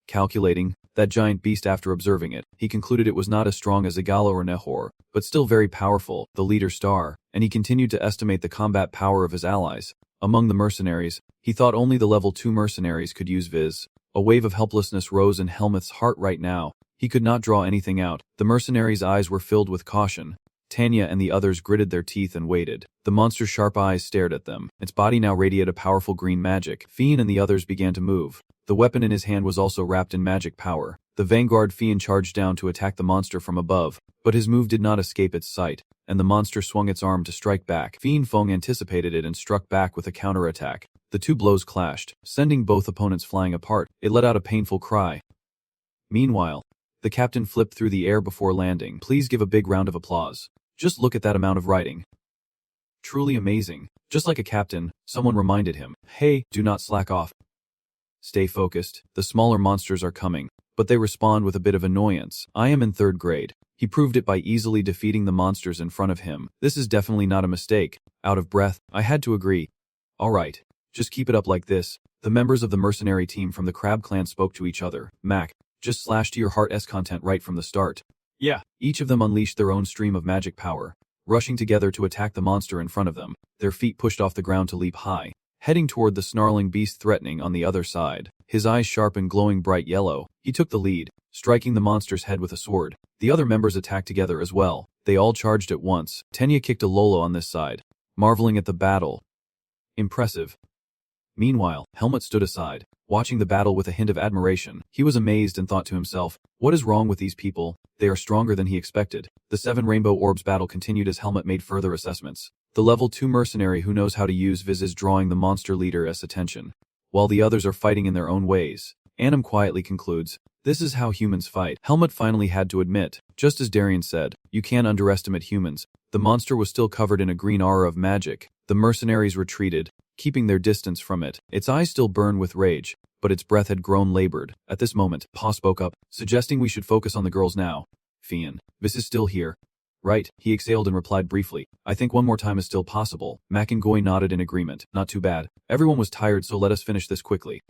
A: Calculating that giant beast, after observing it, he concluded it was not as strong as Igala or Nehor, but still very powerful, the leader star, and he continued to estimate the combat power of his allies. Among the mercenaries, he thought only the level 2 mercenaries could use Viz. A wave of helplessness rose in Helmuth's heart right now. He could not draw anything out. The mercenaries' eyes were filled with caution. Tanya and the others gritted their teeth and waited. The monster's sharp eyes stared at them. Its body now radiated a powerful green magic. Fiend and the others began to move. The weapon in his hand was also wrapped in magic power. The vanguard Fiend charged down to attack the monster from above, but his move did not escape its sight, and the monster swung its arm to strike back. Fiend Feng anticipated it and struck back with a counterattack. The two blows clashed, sending both opponents flying apart. It let out a painful cry. Meanwhile, the captain flipped through the air before landing. Please give a big round of applause. Just look at that amount of writing. Truly amazing. Just like a captain, someone reminded him, hey, do not slack off. Stay focused. The smaller monsters are coming, but they respond with a bit of annoyance. I am in 3rd grade. He proved it by easily defeating the monsters in front of him. This is definitely not a mistake. Out of breath, I had to agree. All right, just keep it up like this. The members of the mercenary team from the Crab Clan spoke to each other. Mac, just slash to your heart's content right from the start. Yeah. Each of them unleashed their own stream of magic power, rushing together to attack the monster in front of them, their feet pushed off the ground to leap high, heading toward the snarling beast threatening on the other side. His eyes sharp and glowing bright yellow, he took the lead, striking the monster's head with a sword. The other members attacked together as well. They all charged at once. Tenya kicked a Lolo on this side, marveling at the battle. Impressive. Meanwhile, Helmut stood aside, watching the battle with a hint of admiration. He was amazed and thought to himself, what is wrong with these people? They are stronger than he expected. The 7 rainbow orbs battle continued as Helmut made further assessments. The level 2 mercenary who knows how to use Viz is drawing the monster leader's attention, while the others are fighting in their own ways. Anim quietly concludes, "This is how humans fight." Helmut finally had to admit, just as Darien said, "You can't underestimate humans." The monster was still covered in a green aura of magic. The mercenaries retreated, keeping their distance from it. Its eyes still burned with rage, but its breath had grown labored. At this moment, Pa spoke up, suggesting we should focus on the girls now. "Fian, this is still here." "Right," he exhaled and replied briefly. "I think one more time is still possible." Mac and Goy nodded in agreement. "Not too bad. Everyone was tired, so let us finish this quickly."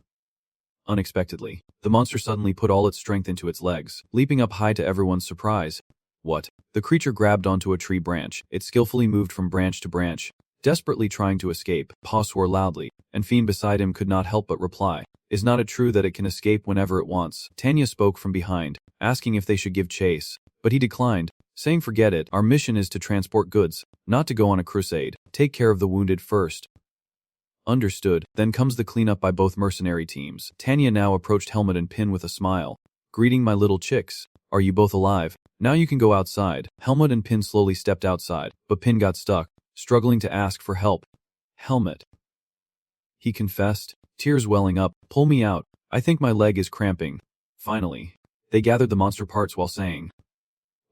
A: Unexpectedly, the monster suddenly put all its strength into its legs, leaping up high to everyone's surprise. What? The creature grabbed onto a tree branch. It skillfully moved from branch to branch, desperately trying to escape. Pa swore loudly, and Fian beside him could not help but reply, "Is not it true that it can escape whenever it wants?" Tanya spoke from behind, asking if they should give chase, but he declined, saying, "Forget it. Our mission is to transport goods, not to go on a crusade. Take care of the wounded first." Understood. Then comes the cleanup by both mercenary teams. Tanya now approached Helmut and Pin with a smile. "Greeting, my little chicks. Are you both alive? Now you can go outside." Helmut and Pin slowly stepped outside, but Pin got stuck, struggling to ask for help. "Helmut," he confessed, tears welling up, "pull me out. I think my leg is cramping." Finally, they gathered the monster parts while saying,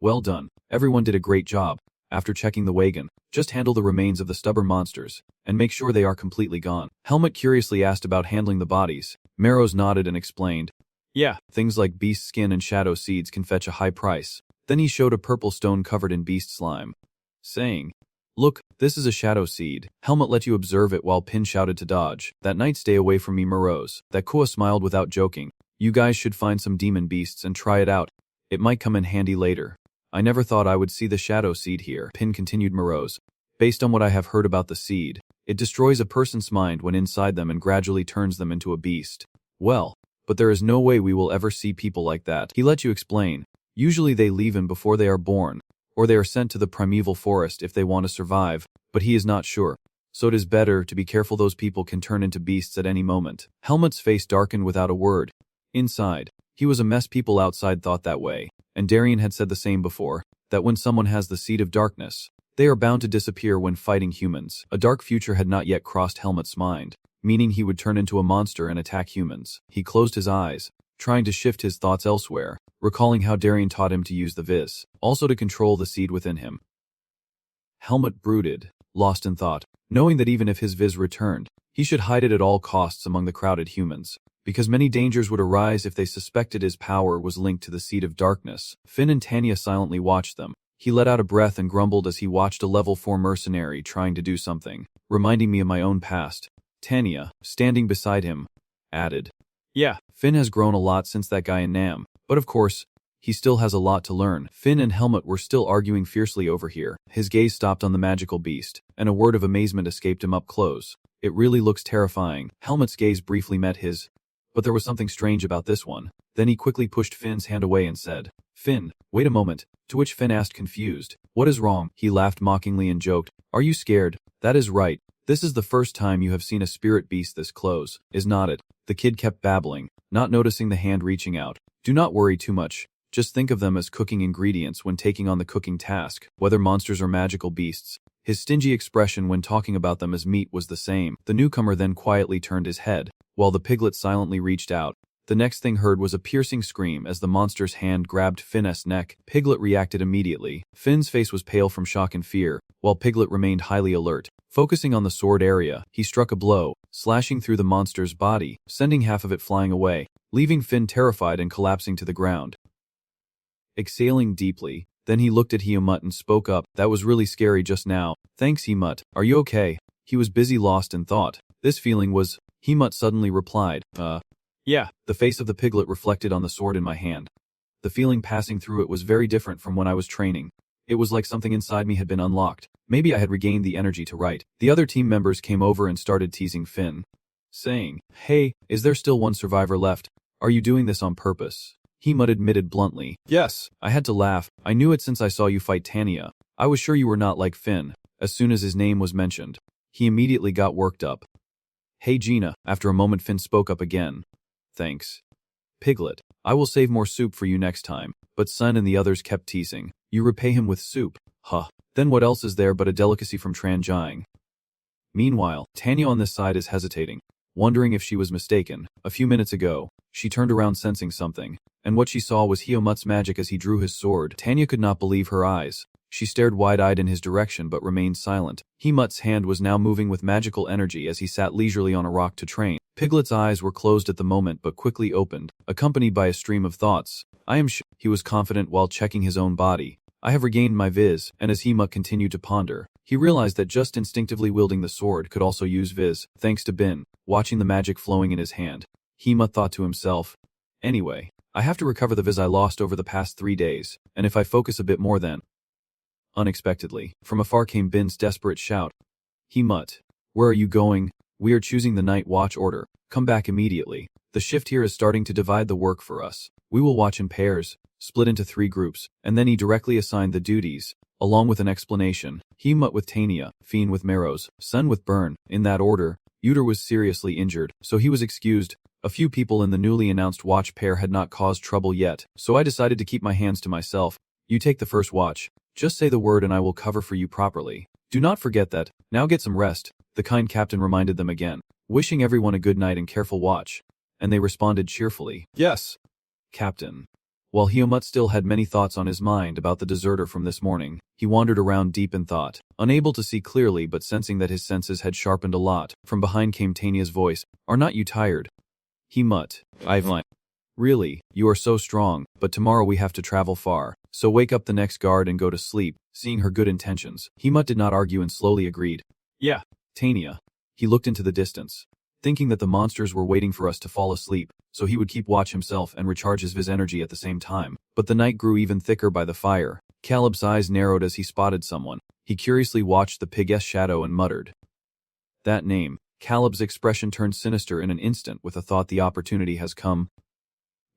A: "Well done. Everyone did a great job. After checking the wagon, just handle the remains of the stubborn monsters, and make sure they are completely gone." Helmut curiously asked about handling the bodies. Marrows nodded and explained, "Yeah, things like beast skin and shadow seeds can fetch a high price." Then he showed a purple stone covered in beast slime, saying, "Look, this is a shadow seed." Helmut let you observe it while Pin shouted to Dodge, "That night stay away from me, Marrows." That Kua smiled without joking. "You guys should find some demon beasts and try it out. It might come in handy later." "I never thought I would see the shadow seed here," Pin continued. "Marrows, based on what I have heard about the seed, it destroys a person's mind when inside them and gradually turns them into a beast." "Well, but there is no way we will ever see people like that." He let you explain. "Usually they leave him before they are born, or they are sent to the primeval forest if they want to survive, but he is not sure. So it is better to be careful. Those people can turn into beasts at any moment." Helmut's face darkened without a word. Inside, he was a mess. People outside thought that way, and Darien had said the same before, that when someone has the seed of darkness, they are bound to disappear when fighting humans. A dark future had not yet crossed Helmut's mind, meaning he would turn into a monster and attack humans. He closed his eyes, trying to shift his thoughts elsewhere, recalling how Darien taught him to use the viz, also to control the seed within him. Helmut brooded, lost in thought, knowing that even if his viz returned, he should hide it at all costs among the crowded humans, because many dangers would arise if they suspected his power was linked to the seed of darkness. Finn and Tanya silently watched them. He let out a breath and grumbled as he watched a level 4 mercenary trying to do something, reminding me of my own past. Tanya, standing beside him, added, "Yeah, Finn has grown a lot since that guy in Nam, but of course, he still has a lot to learn." Finn and Helmut were still arguing fiercely over here. His gaze stopped on the magical beast, and a word of amazement escaped him up close. "It really looks terrifying." Helmut's gaze briefly met his, but there was something strange about this one. Then he quickly pushed Finn's hand away and said, "Finn, wait a moment." To which Finn asked confused, "What is wrong?" He laughed mockingly and joked, "Are you scared? That is right. This is the first time you have seen a spirit beast this close, is not it?" The kid kept babbling, not noticing the hand reaching out. "Do not worry too much. Just think of them as cooking ingredients when taking on the cooking task, whether monsters or magical beasts." His stingy expression when talking about them as meat was the same. The newcomer then quietly turned his head, while the piglet silently reached out. The next thing heard was a piercing scream as the monster's hand grabbed Finn's neck. Piglet reacted immediately. Finn's face was pale from shock and fear, while Piglet remained highly alert. Focusing on the sword area, he struck a blow, slashing through the monster's body, sending half of it flying away, leaving Finn terrified and collapsing to the ground. Exhaling deeply, then he looked at Hiemut and spoke up, "That was really scary just now." "Thanks, Hiemut. Are you okay?" He was busy lost in thought. This feeling was, Hiemut suddenly replied, Yeah. The face of the piglet reflected on the sword in my hand. The feeling passing through it was very different from when I was training. It was like something inside me had been unlocked. Maybe I had regained the energy to write. The other team members came over and started teasing Finn, saying, "Hey, is there still one survivor left? Are you doing this on purpose?" Hiemut admitted bluntly, "Yes." I had to laugh. "I knew it since I saw you fight Tanya. I was sure you were not like Finn." As soon as his name was mentioned, he immediately got worked up. "Hey Gina." After a moment Finn spoke up again. "Thanks. Piglet, I will save more soup for you next time." But Sun and the others kept teasing, "You repay him with soup. Huh. Then what else is there but a delicacy from Tranjiang?" Meanwhile, Tanya on this side is hesitating, wondering if she was mistaken. A few minutes ago, She turned around sensing something, and what she saw was Hyomut's magic as he drew his sword. Tanya could not believe her eyes. She stared wide-eyed in his direction but remained silent. Hyomut's hand was now moving with magical energy as he sat leisurely on a rock to train. Piglet's eyes were closed at the moment but quickly opened, accompanied by a stream of thoughts. I am he was confident while checking his own body. I have regained my viz, and as Hyomut continued to ponder, he realized that just instinctively wielding the sword could also use viz, thanks to Bin, watching the magic flowing in his hand. Hyomut thought to himself, anyway, I have to recover the viz I lost over the past 3 days, and if I focus a bit more then... Unexpectedly, from afar came Bin's desperate shout. Hyomut, where are you going? We are choosing the night watch order. Come back immediately. The shift here is starting to divide the work for us. We will watch in pairs, split into 3 groups, and then he directly assigned the duties, along with an explanation. Hyomut with Tania, Fiend with Marrows, Sun with Burn, in that order. Uter was seriously injured, so he was excused. A few people in the newly announced watch pair had not caused trouble yet, so I decided to keep my hands to myself. You take the first watch. Just say the word and I will cover for you properly. Do not forget that. Now get some rest, the kind captain reminded them again, wishing everyone a good night and careful watch. And they responded cheerfully, yes, Captain. While Hyomut still had many thoughts on his mind about the deserter from this morning, he wandered around deep in thought, unable to see clearly but sensing that his senses had sharpened a lot. From behind came Tania's voice, are not you tired? Hyomut, I've lied. Really, you are so strong, but tomorrow we have to travel far, so wake up the next guard and go to sleep. Seeing her good intentions, Hyomut did not argue and slowly agreed. Yeah, Tania. He looked into the distance, thinking that the monsters were waiting for us to fall asleep, so he would keep watch himself and recharge his viz energy at the same time. But the night grew even thicker by the fire. Caleb's eyes narrowed as he spotted someone. He curiously watched the pig's shadow and muttered. That name. Caleb's expression turned sinister in an instant with a thought the opportunity has come.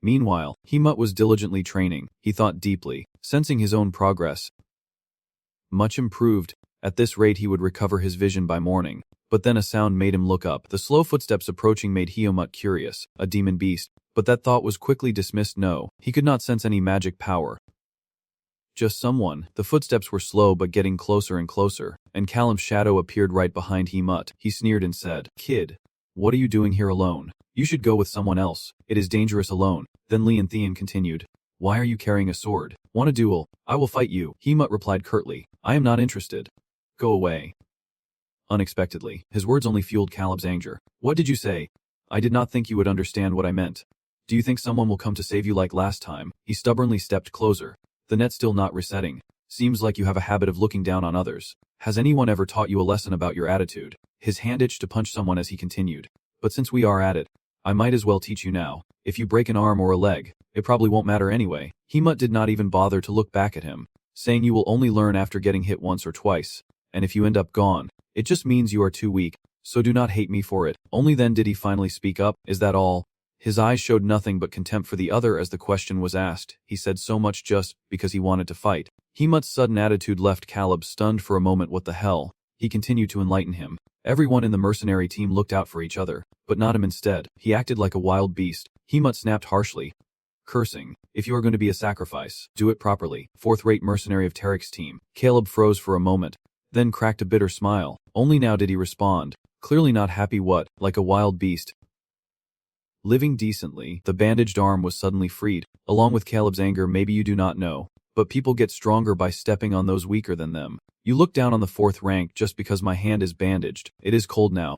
A: Meanwhile, Hyomut was diligently training. He thought deeply, sensing his own progress. Much improved. At this rate he would recover his vision by morning. But then a sound made him look up. The slow footsteps approaching made Hyomut curious, a demon beast. But that thought was quickly dismissed. No, he could not sense any magic power. Just someone. The footsteps were slow but getting closer and closer, and Caleb's shadow appeared right behind Hyomut. He sneered and said, Kid, what are you doing here alone? You should go with someone else. It is dangerous alone. Then Lee and Thean continued. Why are you carrying a sword? Want a duel? I will fight you. Hyomut replied curtly. I am not interested. Go away. Unexpectedly, his words only fueled Caleb's anger. What did you say? I did not think you would understand what I meant. Do you think someone will come to save you like last time? He stubbornly stepped closer. The net still not resetting. Seems like you have a habit of looking down on others. Has anyone ever taught you a lesson about your attitude? His hand itched to punch someone as he continued. But since we are at it, I might as well teach you now. If you break an arm or a leg, it probably won't matter anyway. Hyomut did not even bother to look back at him, saying you will only learn after getting hit once or twice. And if you end up gone, it just means you are too weak, so do not hate me for it. Only then did he finally speak up. Is that all? His eyes showed nothing but contempt for the other as the question was asked. He said so much just because he wanted to fight. Hyomut's sudden attitude left Caleb stunned for a moment. What the hell? He continued to enlighten him. Everyone in the mercenary team looked out for each other, but not him instead. He acted like a wild beast. Hyomut snapped harshly, cursing. If you are going to be a sacrifice, do it properly. Fourth-rate mercenary of Tarek's team. Caleb froze for a moment, then cracked a bitter smile. Only now did he respond, clearly not happy. What, like a wild beast? Living decently, the bandaged arm was suddenly freed, along with Caleb's anger. Maybe you do not know, but people get stronger by stepping on those weaker than them. You look down on the 4th rank just because my hand is bandaged. It is cold now.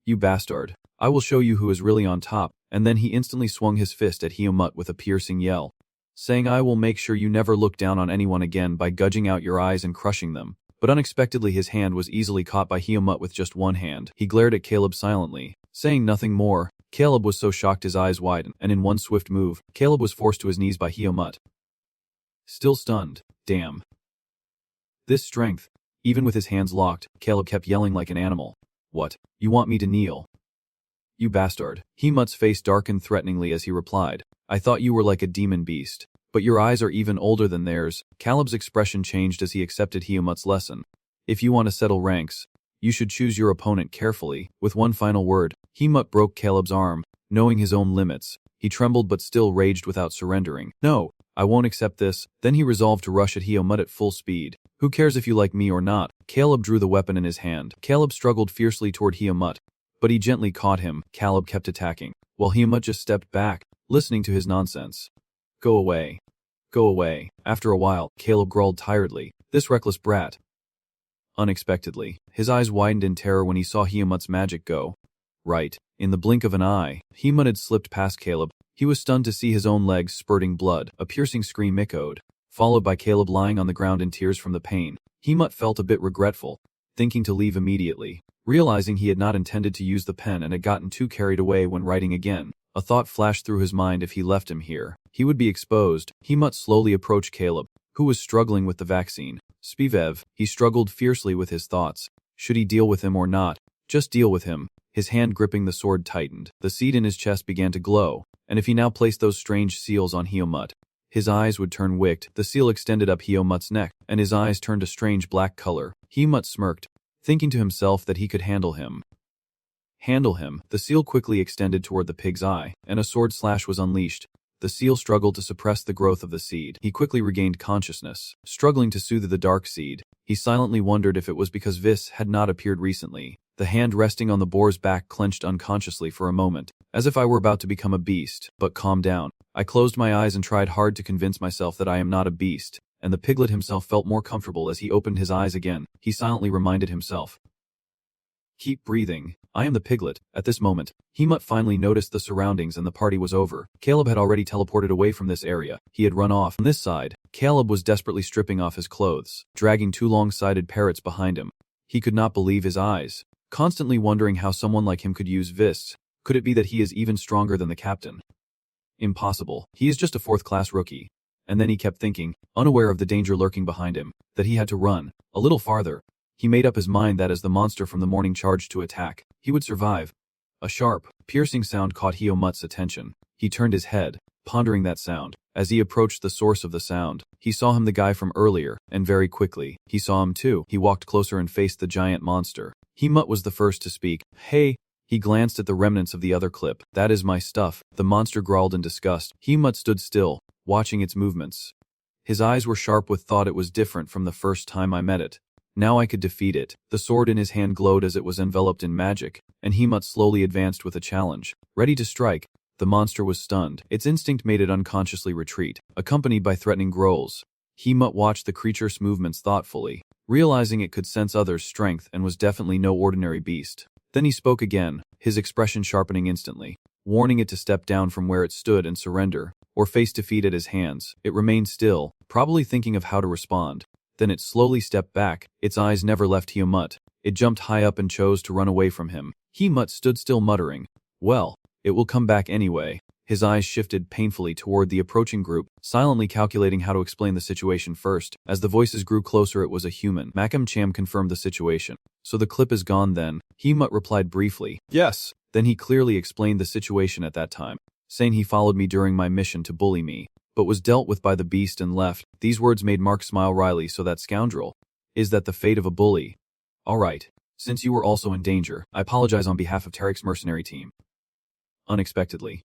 A: You bastard. I will show you who is really on top. And then he instantly swung his fist at Hyomut with a piercing yell, saying I will make sure you never look down on anyone again by gouging out your eyes and crushing them. But unexpectedly his hand was easily caught by Hyomut with just one hand. He glared at Caleb silently, saying nothing more. Caleb was so shocked his eyes widened, and in one swift move, Caleb was forced to his knees by Hyomut. Still stunned. Damn. This strength. Even with his hands locked, Caleb kept yelling like an animal. What? You want me to kneel? You bastard. Hyomut's face darkened threateningly as he replied. I thought you were like a demon beast. But your eyes are even older than theirs. Caleb's expression changed as he accepted Hyomut's lesson. If you want to settle ranks, you should choose your opponent carefully. With one final word, Hyomut broke Caleb's arm, knowing his own limits. He trembled but still raged without surrendering. No, I won't accept this. Then he resolved to rush at Hyomut at full speed. Who cares if you like me or not? Caleb drew the weapon in his hand. Caleb struggled fiercely toward Hyomut, but he gently caught him. Caleb kept attacking, while Hyunmut just stepped back, listening to his nonsense. Go away. Go away. After a while, Caleb growled tiredly, this reckless brat. Unexpectedly, his eyes widened in terror when he saw Hyunmut's magic go. Right. In the blink of an eye, Hyunmut had slipped past Caleb. He was stunned to see his own legs spurting blood. A piercing scream echoed, followed by Caleb lying on the ground in tears from the pain. Hyunmut felt a bit regretful, thinking to leave immediately. Realizing he had not intended to use the pen and had gotten too carried away when writing again, a thought flashed through his mind: if he left him here, he would be exposed. Hyunmut slowly approached Caleb, who was struggling with the vaccine. Spivev, he struggled fiercely with his thoughts. Should he deal with him or not? Just deal with him. His hand gripping the sword tightened. The seed in his chest began to glow, and if he now placed those strange seals on Hyunmut, his eyes would turn wicked. The seal extended up Hyunmut's neck, and his eyes turned a strange black color. Hyunmut smirked, thinking to himself that he could handle him. Handle him. The seal quickly extended toward the pig's eye, and a sword slash was unleashed. The seal struggled to suppress the growth of the seed. He quickly regained consciousness, struggling to soothe the dark seed. He silently wondered if it was because Vis had not appeared recently. The hand resting on the boar's back clenched unconsciously for a moment, as if I were about to become a beast. But calm down. I closed my eyes and tried hard to convince myself that I am not a beast, and the piglet himself felt more comfortable as he opened his eyes again. He silently reminded himself. Keep breathing. I am the piglet. At this moment, Hyunmut finally noticed the surroundings and the party was over. Caleb had already teleported away from this area. He had run off. On this side, Caleb was desperately stripping off his clothes, dragging two long-sided parrots behind him. He could not believe his eyes, constantly wondering how someone like him could use fists. Could it be that he is even stronger than the captain? Impossible. He is just a fourth-class rookie. And then he kept thinking, unaware of the danger lurking behind him, that he had to run a little farther. He made up his mind that as the monster from the morning charged to attack, he would survive. A sharp, piercing sound caught Hyunmut's attention. He turned his head, pondering that sound. As he approached the source of the sound, he saw him, the guy from earlier, and very quickly, he saw him too. He walked closer and faced the giant monster. Hyunmut was the first to speak. Hey! He glanced at the remnants of the other clip. That is my stuff. The monster growled in disgust. Hyunmut stood still, watching its movements. His eyes were sharp with thought. It was different from the first time I met it. Now I could defeat it. The sword in his hand glowed as it was enveloped in magic, and Hyunmut slowly advanced with a challenge. Ready to strike. The monster was stunned. Its instinct made it unconsciously retreat, accompanied by threatening growls. Hyunmut watched the creature's movements thoughtfully, realizing it could sense others' strength and was definitely no ordinary beast. Then he spoke again, his expression sharpening instantly, warning it to step down from where it stood and surrender, or face defeat at his hands. It remained still, probably thinking of how to respond. Then it slowly stepped back. Its eyes never left Hyunmut. It jumped high up and chose to run away from him. Hyunmut stood still, muttering, well, it will come back anyway. His eyes shifted painfully toward the approaching group, silently calculating how to explain the situation first. As the voices grew closer, it was a human. Mangacap confirmed the situation. So the clip is gone then? Hyunmut replied briefly, yes. Then he clearly explained the situation at that time, saying he followed me during my mission to bully me, but was dealt with by the beast and left. These words made Mark smile wryly. So that scoundrel? Is that the fate of a bully? Alright. Since you were also in danger, I apologize on behalf of Tarek's mercenary team. Unexpectedly,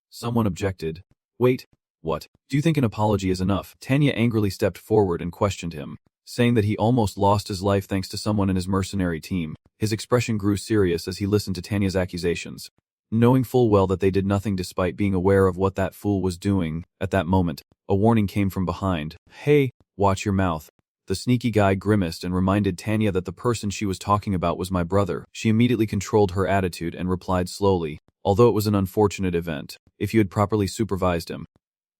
A: someone objected. Wait, what? Do you think an apology is enough? Tanya angrily stepped forward and questioned him, saying that he almost lost his life thanks to someone in his mercenary team. His expression grew serious as he listened to Tanya's accusations, knowing full well that they did nothing despite being aware of what that fool was doing. At that moment, a warning came from behind. Hey, watch your mouth. The sneaky guy grimaced and reminded Tanya that the person she was talking about was my brother. She immediately controlled her attitude and replied slowly, although it was an unfortunate event, if you had properly supervised him,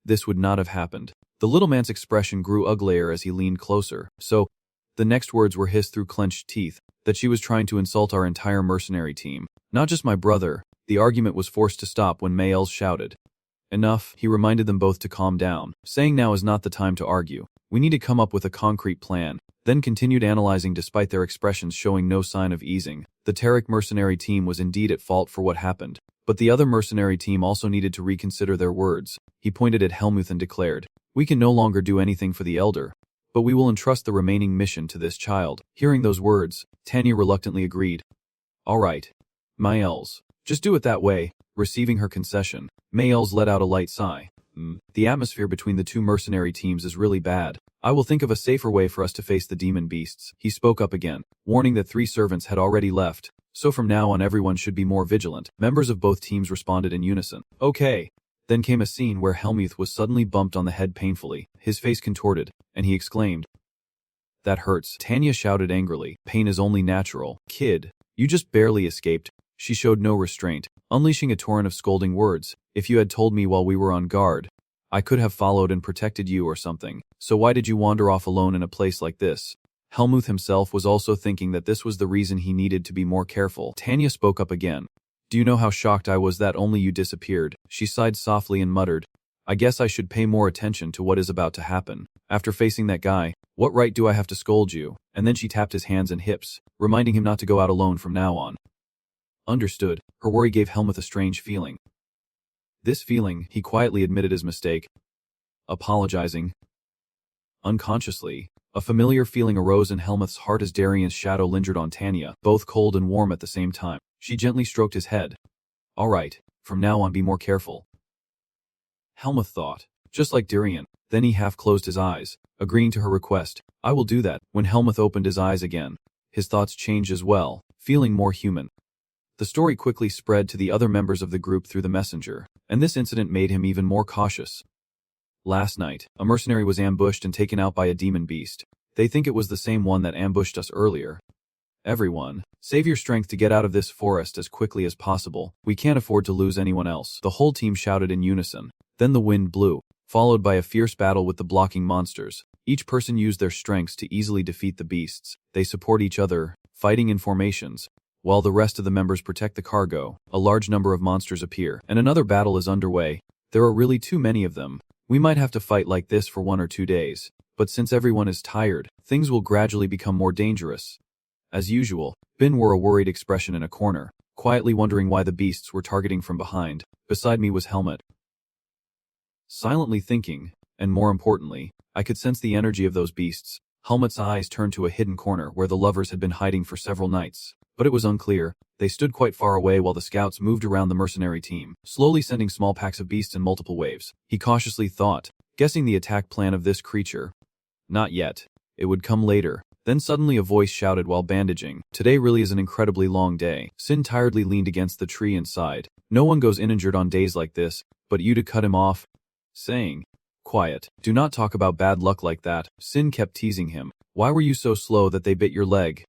A: this would not have happened. The little man's expression grew uglier as he leaned closer. So, the next words were hissed through clenched teeth, that she was trying to insult our entire mercenary team. Not just my brother. The argument was forced to stop when Maels shouted. Enough. He reminded them both to calm down, saying now is not the time to argue. We need to come up with a concrete plan. Then continued analyzing despite their expressions showing no sign of easing. The Tarek mercenary team was indeed at fault for what happened, but the other mercenary team also needed to reconsider their words. He pointed at Helmuth and declared, we can no longer do anything for the elder, but we will entrust the remaining mission to this child. Hearing those words, Tanya reluctantly agreed. All right, Maels, just do it that way. Receiving her concession, Maels let out a light sigh. The atmosphere between the two mercenary teams is really bad. I will think of a safer way for us to face the demon beasts. He spoke up again, warning that 3 servants had already left, So from now on everyone should be more vigilant. Members of both teams responded in unison. Okay. Then came a scene where Helmuth was suddenly bumped on the head painfully, his face contorted, and he exclaimed, "That hurts." Tanya shouted angrily, "Pain is only natural. Kid, you just barely escaped." She showed no restraint, unleashing a torrent of scolding words. "If you had told me while we were on guard, I could have followed and protected you or something. So why did you wander off alone in a place like this?" Helmuth himself was also thinking that this was the reason he needed to be more careful. Tanya spoke up again. "Do you know how shocked I was that only you disappeared?" She sighed softly and muttered, "I guess I should pay more attention to what is about to happen. After facing that guy, what right do I have to scold you?" And then she tapped his hands and hips, reminding him not to go out alone from now on. Understood. Her worry gave Helmuth a strange feeling. This feeling, he quietly admitted his mistake. Apologizing. Unconsciously, a familiar feeling arose in Helmuth's heart as Darien's shadow lingered on Tanya, both cold and warm at the same time. She gently stroked his head. "All right, from now on be more careful," Helmuth thought, just like Darien. Then he half closed his eyes, agreeing to her request. "I will do that." When Helmuth opened his eyes again, his thoughts changed as well, feeling more human. The story quickly spread to the other members of the group through the messenger, and this incident made him even more cautious. Last night, a mercenary was ambushed and taken out by a demon beast. They think it was the same one that ambushed us earlier. "Everyone, save your strength to get out of this forest as quickly as possible. We can't afford to lose anyone else." The whole team shouted in unison. Then the wind blew, followed by a fierce battle with the blocking monsters. Each person used their strengths to easily defeat the beasts. They support each other, fighting in formations, while the rest of the members protect the cargo. A large number of monsters appear, and another battle is underway. There are really too many of them. We might have to fight like this for 1 or 2 days, but since everyone is tired, things will gradually become more dangerous. As usual, Bin wore a worried expression in a corner, quietly wondering why the beasts were targeting from behind. Beside me was Helmut. Silently thinking, and more importantly, I could sense the energy of those beasts. Helmut's eyes turned to a hidden corner where the lovers had been hiding for several nights, but it was unclear. They stood quite far away while the scouts moved around the mercenary team, slowly sending small packs of beasts in multiple waves. He cautiously thought, guessing the attack plan of this creature. Not yet. It would come later. Then suddenly a voice shouted while bandaging, "Today really is an incredibly long day." Sin tiredly leaned against the tree and sighed. "No one goes uninjured on days like this, but you to cut him off?" Saying, "Quiet, do not talk about bad luck like that." Sin kept teasing him. "Why were you so slow that they bit your leg?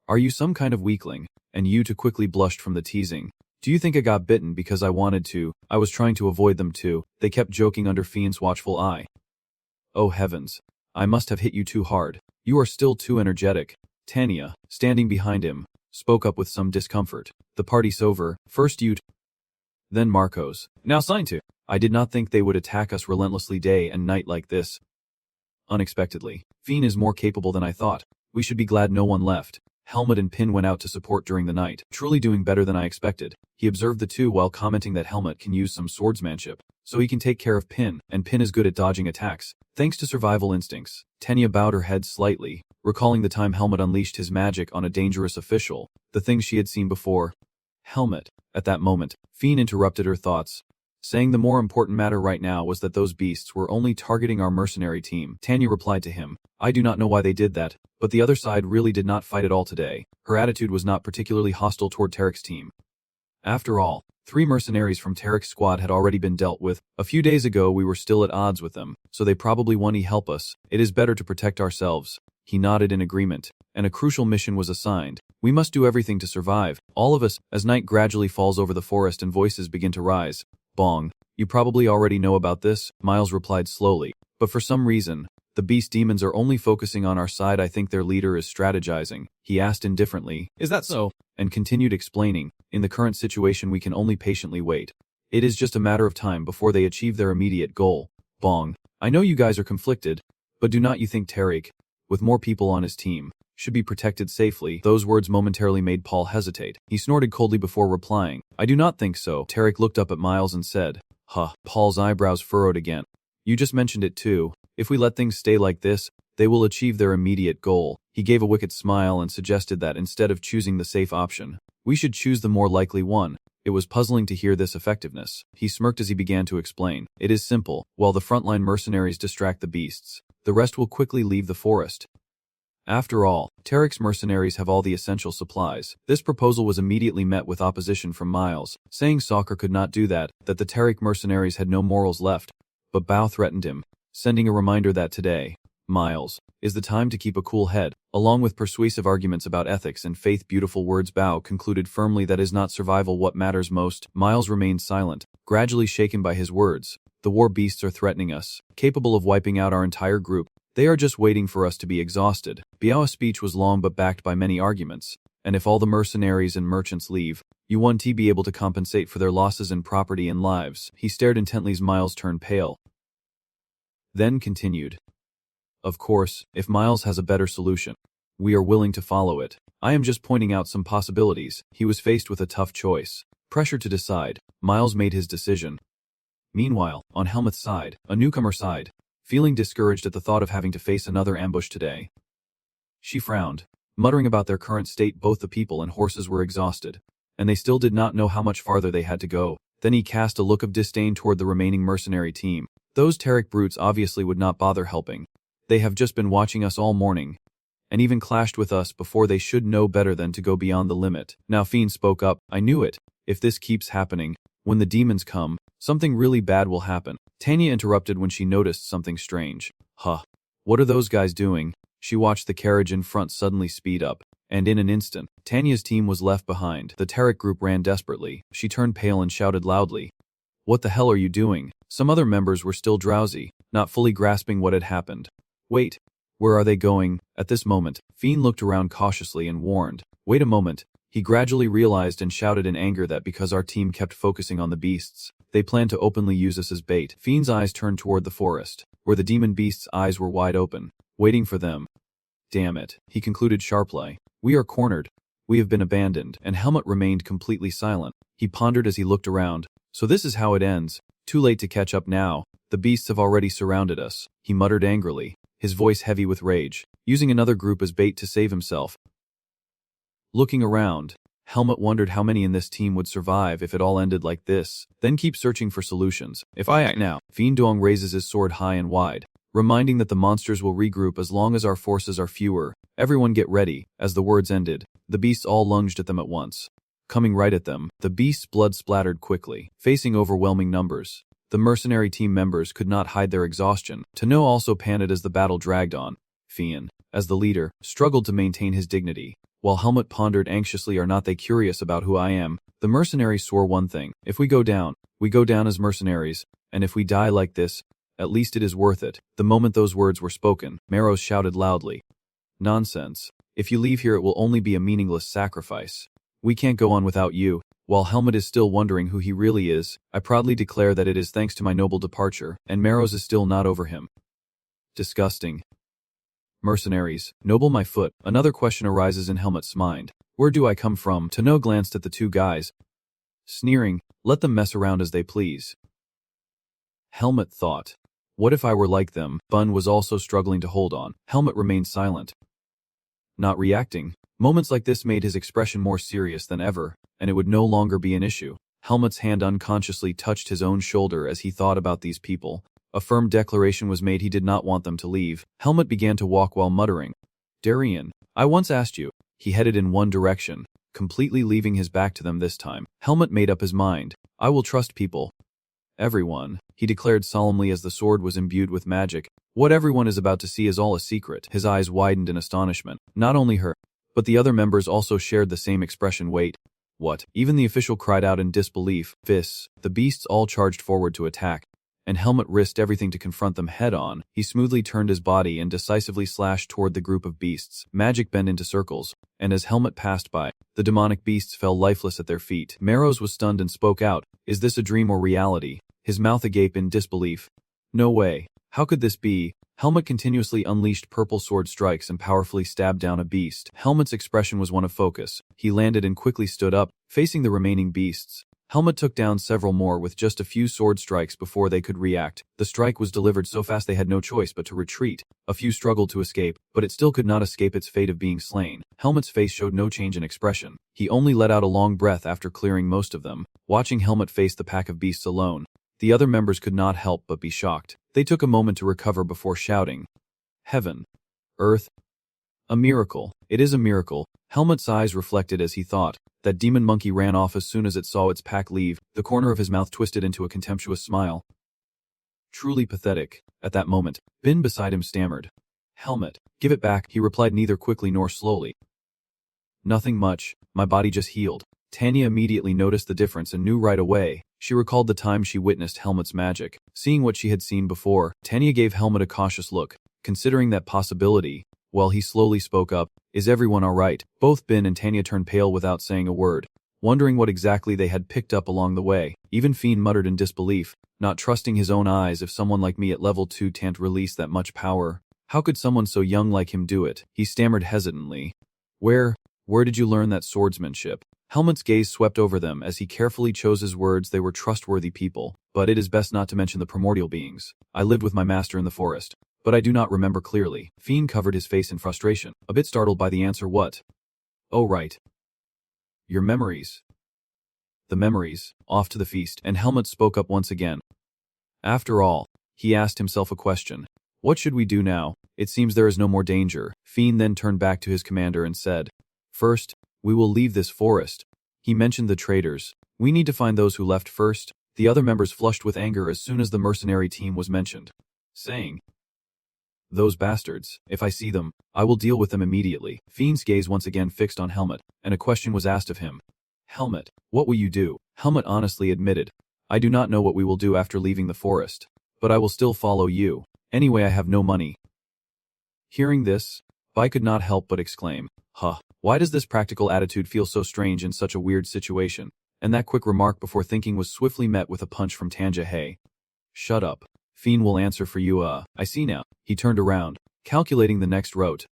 A: Are you some kind of weakling?" And Yuta quickly blushed from the teasing. "Do you think I got bitten because I wanted to? I was trying to avoid them too." They kept joking under Fiend's watchful eye. "Oh heavens. I must have hit you too hard. You are still too energetic." Tanya, standing behind him, spoke up with some discomfort. "The party's over. First Yuta, then Marcos. Now sign to." "I did not think they would attack us relentlessly day and night like this. Unexpectedly. Fiend is more capable than I thought. We should be glad no one left." Helmut and Pin went out to support during the night, truly doing better than I expected. He observed the two while commenting that Helmut can use some swordsmanship, so he can take care of Pin, and Pin is good at dodging attacks, thanks to survival instincts. Tanya bowed her head slightly, recalling the time Helmut unleashed his magic on a dangerous official, the things she had seen before. Helmut. At that moment, Fiend interrupted her thoughts, saying the more important matter right now was that those beasts were only targeting our mercenary team. Tanya replied to him, "I do not know why they did that, but the other side really did not fight at all today." Her attitude was not particularly hostile toward Tarek's team. After all, 3 mercenaries from Tarek's squad had already been dealt with. A few days ago we were still at odds with them, so they probably want to help us. It is better to protect ourselves. He nodded in agreement, and a crucial mission was assigned. We must do everything to survive, all of us, as night gradually falls over the forest and voices begin to rise. Bong. "You probably already know about this," Miles replied slowly, "but for some reason, the beast demons are only focusing on our side. I think their leader is strategizing." He asked indifferently, "Is that so?" and continued explaining, "In the current situation we can only patiently wait. It is just a matter of time before they achieve their immediate goal." Bong. "I know you guys are conflicted, but do not you think Tarek, with more people on his team, should be protected safely?" Those words momentarily made Paul hesitate. He snorted coldly before replying, "I do not think so." Tarek looked up at Miles and said, "Huh." Paul's eyebrows furrowed again. "You just mentioned it too. If we let things stay like this, they will achieve their immediate goal." He gave a wicked smile and suggested that instead of choosing the safe option, we should choose the more likely one. It was puzzling to hear this effectiveness. He smirked as he began to explain. "It is simple. While the frontline mercenaries distract the beasts, the rest will quickly leave the forest. After all, Tarek's mercenaries have all the essential supplies. This proposal was immediately met with opposition from Miles, saying Soccer could not do that the Tarek mercenaries had no morals left. But Bao threatened him, sending a reminder that today, Miles, is the time to keep a cool head. Along with persuasive arguments about ethics and faith, beautiful words, Bao concluded firmly that is not survival what matters most. Miles remained silent, gradually shaken by his words. The war beasts are threatening us, capable of wiping out our entire group. They are just waiting for us to be exhausted. Biao's speech was long but backed by many arguments. And if all the mercenaries and merchants leave, you won't be able to compensate for their losses in property and lives. He stared intently as Miles turned pale. Then continued. Of course, if Miles has a better solution, we are willing to follow it. I am just pointing out some possibilities. He was faced with a tough choice. Pressure to decide. Miles made his decision. Meanwhile, on Helmut's side, a newcomer sighed, feeling discouraged at the thought of having to face another ambush today. She frowned, muttering about their current state. Both the people and horses were exhausted, and they still did not know how much farther they had to go. Then he cast a look of disdain toward the remaining mercenary team. Those Tarek brutes obviously would not bother helping. They have just been watching us all morning, and even clashed with us before. They should know better than to go beyond the limit. Now Fiend spoke up. I knew it. If this keeps happening, when the demons come, something really bad will happen. Tanya interrupted when she noticed something strange. Huh. What are those guys doing? She watched the carriage in front suddenly speed up, and in an instant, Tanya's team was left behind. The Tarek group ran desperately. She turned pale and shouted loudly. What the hell are you doing? Some other members were still drowsy, not fully grasping what had happened. Wait, where are they going? At this moment, Fiend looked around cautiously and warned. Wait a moment. He gradually realized and shouted in anger that because our team kept focusing on the beasts, they planned to openly use us as bait. Fiend's eyes turned toward the forest, where the demon beast's eyes were wide open, waiting for them. Damn it, he concluded sharply. We are cornered. We have been abandoned. And Helmut remained completely silent. He pondered as he looked around. So this is how it ends. Too late to catch up now. The beasts have already surrounded us. He muttered angrily, his voice heavy with rage, using another group as bait to save himself. Looking around, Helmut wondered how many in this team would survive if it all ended like this, then keep searching for solutions. If I act now, Fiend Dong raises his sword high and wide, reminding that the monsters will regroup as long as our forces are fewer. Everyone get ready. As the words ended, the beasts all lunged at them at once. Coming right at them, the beasts' blood splattered quickly, facing overwhelming numbers. The mercenary team members could not hide their exhaustion. Tano also panted as the battle dragged on. Fiend, as the leader, struggled to maintain his dignity. While Helmut pondered anxiously, are not they curious about who I am? The mercenaries swore one thing. If we go down as mercenaries, and if we die like this, at least it is worth it. The moment those words were spoken, Maros shouted loudly. Nonsense. If you leave here it will only be a meaningless sacrifice. We can't go on without you. While Helmut is still wondering who he really is, I proudly declare that it is thanks to my noble departure, and Maros is still not over him. Disgusting. Mercenaries, noble my foot. Another question arises in Helmut's mind. Where do I come from? Tano glanced at the two guys, sneering, let them mess around as they please. Helmut thought, what if I were like them? Bun was also struggling to hold on. Helmut remained silent, not reacting. Moments like this made his expression more serious than ever, and it would no longer be an issue. Helmut's hand unconsciously touched his own shoulder as he thought about these people. A firm declaration was made he did not want them to leave. Helmut began to walk while muttering, Darien, I once asked you. He headed in one direction, completely leaving his back to them this time. Helmut made up his mind. I will trust people. Everyone, he declared solemnly as the sword was imbued with magic. What everyone is about to see is all a secret. His eyes widened in astonishment. Not only her, but the other members also shared the same expression. Wait. What? Even the official cried out in disbelief. Fists. The beasts all charged forward to attack, and Helmut risked everything to confront them head-on. He smoothly turned his body and decisively slashed toward the group of beasts. Magic bent into circles, and as Helmut passed by, the demonic beasts fell lifeless at their feet. Maros was stunned and spoke out, is this a dream or reality? His mouth agape in disbelief. No way. How could this be? Helmut continuously unleashed purple sword strikes and powerfully stabbed down a beast. Helmut's expression was one of focus. He landed and quickly stood up, facing the remaining beasts. Helmut took down several more with just a few sword strikes before they could react. The strike was delivered so fast they had no choice but to retreat. A few struggled to escape, but it still could not escape its fate of being slain. Helmut's face showed no change in expression. He only let out a long breath after clearing most of them. Watching Helmut face the pack of beasts alone, the other members could not help but be shocked. They took a moment to recover before shouting, Heaven! Earth! A miracle. It is a miracle. Helmut's eyes reflected as he thought. That demon monkey ran off as soon as it saw its pack leave. The corner of his mouth twisted into a contemptuous smile. Truly pathetic. At that moment, Bin beside him stammered. Helmut, give it back, he replied neither quickly nor slowly. Nothing much, my body just healed. Tanya immediately noticed the difference and knew right away. She recalled the time she witnessed Helmut's magic. Seeing what she had seen before, Tanya gave Helmut a cautious look. Considering that possibility, well, he slowly spoke up. Is everyone alright? Both Bin and Tanya turned pale without saying a word, wondering what exactly they had picked up along the way. Even Fiend muttered in disbelief, not trusting his own eyes. If someone like me at level 2 can't release that much power, how could someone so young like him do it? He stammered hesitantly. Where did you learn that swordsmanship? Helmut's gaze swept over them as he carefully chose his words. They were trustworthy people, but it is best not to mention the primordial beings. I lived with my master in the forest, but I do not remember clearly. Fiend covered his face in frustration, a bit startled by the answer. What? Oh right. Your memories. The memories. Off to the feast, and Helmut spoke up once again. After all, he asked himself a question. What should we do now? It seems there is no more danger. Fiend then turned back to his commander and said, First, we will leave this forest. He mentioned the traitors. We need to find those who left first. The other members flushed with anger as soon as the mercenary team was mentioned, saying, Those bastards, if I see them, I will deal with them immediately. Fiend's gaze once again fixed on Helmut, and a question was asked of him. Helmut, what will you do? Helmut honestly admitted, I do not know what we will do after leaving the forest, but I will still follow you. Anyway, I have no money. Hearing this, Bai could not help but exclaim, why does this practical attitude feel so strange in such a weird situation? And that quick remark before thinking was swiftly met with a punch from Tanja. Hey. Shut up. Fiend will answer for you. I see now. He turned around, calculating the next route.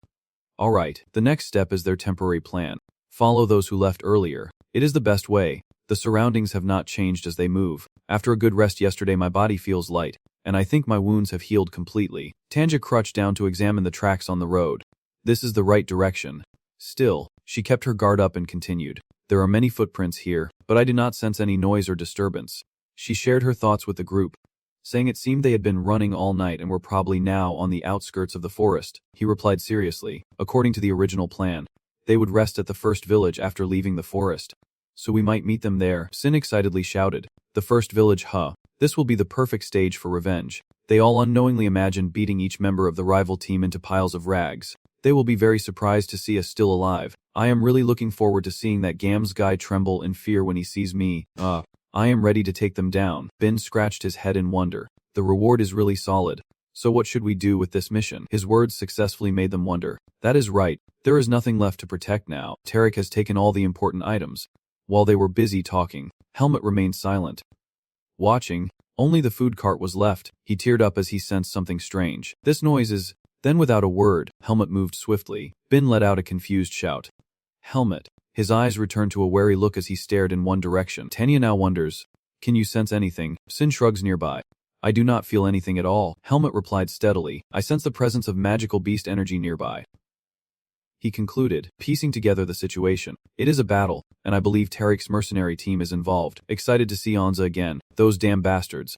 A: Alright, the next step is their temporary plan. Follow those who left earlier. It is the best way. The surroundings have not changed as they move. After a good rest yesterday, my body feels light, and I think my wounds have healed completely. Tanja crouched down to examine the tracks on the road. This is the right direction. Still, she kept her guard up and continued. There are many footprints here, but I do not sense any noise or disturbance. She shared her thoughts with the group, saying it seemed they had been running all night and were probably now on the outskirts of the forest. He replied seriously, according to the original plan, they would rest at the first village after leaving the forest. So we might meet them there. Sin excitedly shouted. The first village, This will be the perfect stage for revenge. They all unknowingly imagined beating each member of the rival team into piles of rags. They will be very surprised to see us still alive. I am really looking forward to seeing that Gams guy tremble in fear when he sees me. I am ready to take them down. Ben scratched his head in wonder. The reward is really solid. So what should we do with this mission? His words successfully made them wonder. That is right. There is nothing left to protect now. Tarek has taken all the important items. While they were busy talking, Helmut remained silent. Watching, only the food cart was left. He teared up as he sensed something strange. This noise is... Then without a word, Helmut moved swiftly. Bin let out a confused shout. Helmut. His eyes returned to a wary look as he stared in one direction. Tanya now wonders, can you sense anything? Sin shrugs nearby. I do not feel anything at all. Helmut replied steadily. I sense the presence of magical beast energy nearby. He concluded, piecing together the situation. It is a battle, and I believe Tarek's mercenary team is involved. Excited to see Anza again. Those damn bastards.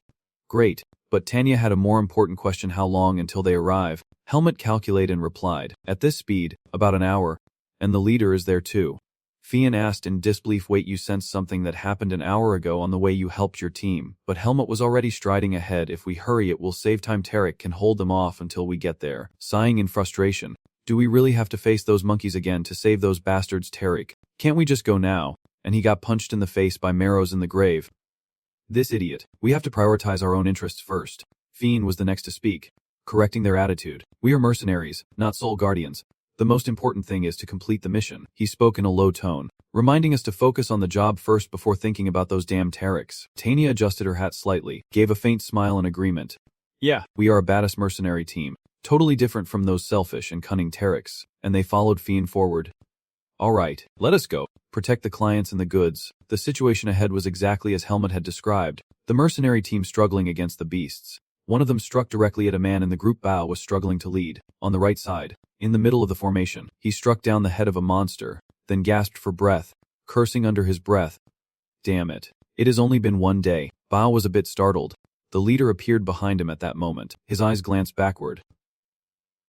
A: Great, but Tanya had a more important question. How long until they arrive? Helmut calculated and replied, at this speed, about an hour. And the leader is there too. Fian asked in disbelief. Wait, you sensed something that happened an hour ago on the way you helped your team. But Helmut was already striding ahead. If we hurry it will save time. Tarek can hold them off until we get there. Sighing in frustration. Do we really have to face those monkeys again to save those bastards? Tarek, can't we just go now? And he got punched in the face by Marrows in the grave. This idiot. We have to prioritize our own interests first. Fian was the next to speak, correcting their attitude. We are mercenaries, not soul guardians. The most important thing is to complete the mission. He spoke in a low tone, reminding us to focus on the job first before thinking about those damn Tareks. Tanya adjusted her hat slightly, gave a faint smile in agreement. Yeah, we are a badass mercenary team, totally different from those selfish and cunning Tareks, and they followed Fian forward. Alright, let us go. Protect the clients and the goods. The situation ahead was exactly as Helmut had described, the mercenary team struggling against the beasts. One of them struck directly at a man in the group. Bao was struggling to lead. On the right side, in the middle of the formation, he struck down the head of a monster, then gasped for breath, cursing under his breath. Damn it. It has only been one day. Bao was a bit startled. The leader appeared behind him at that moment. His eyes glanced backward.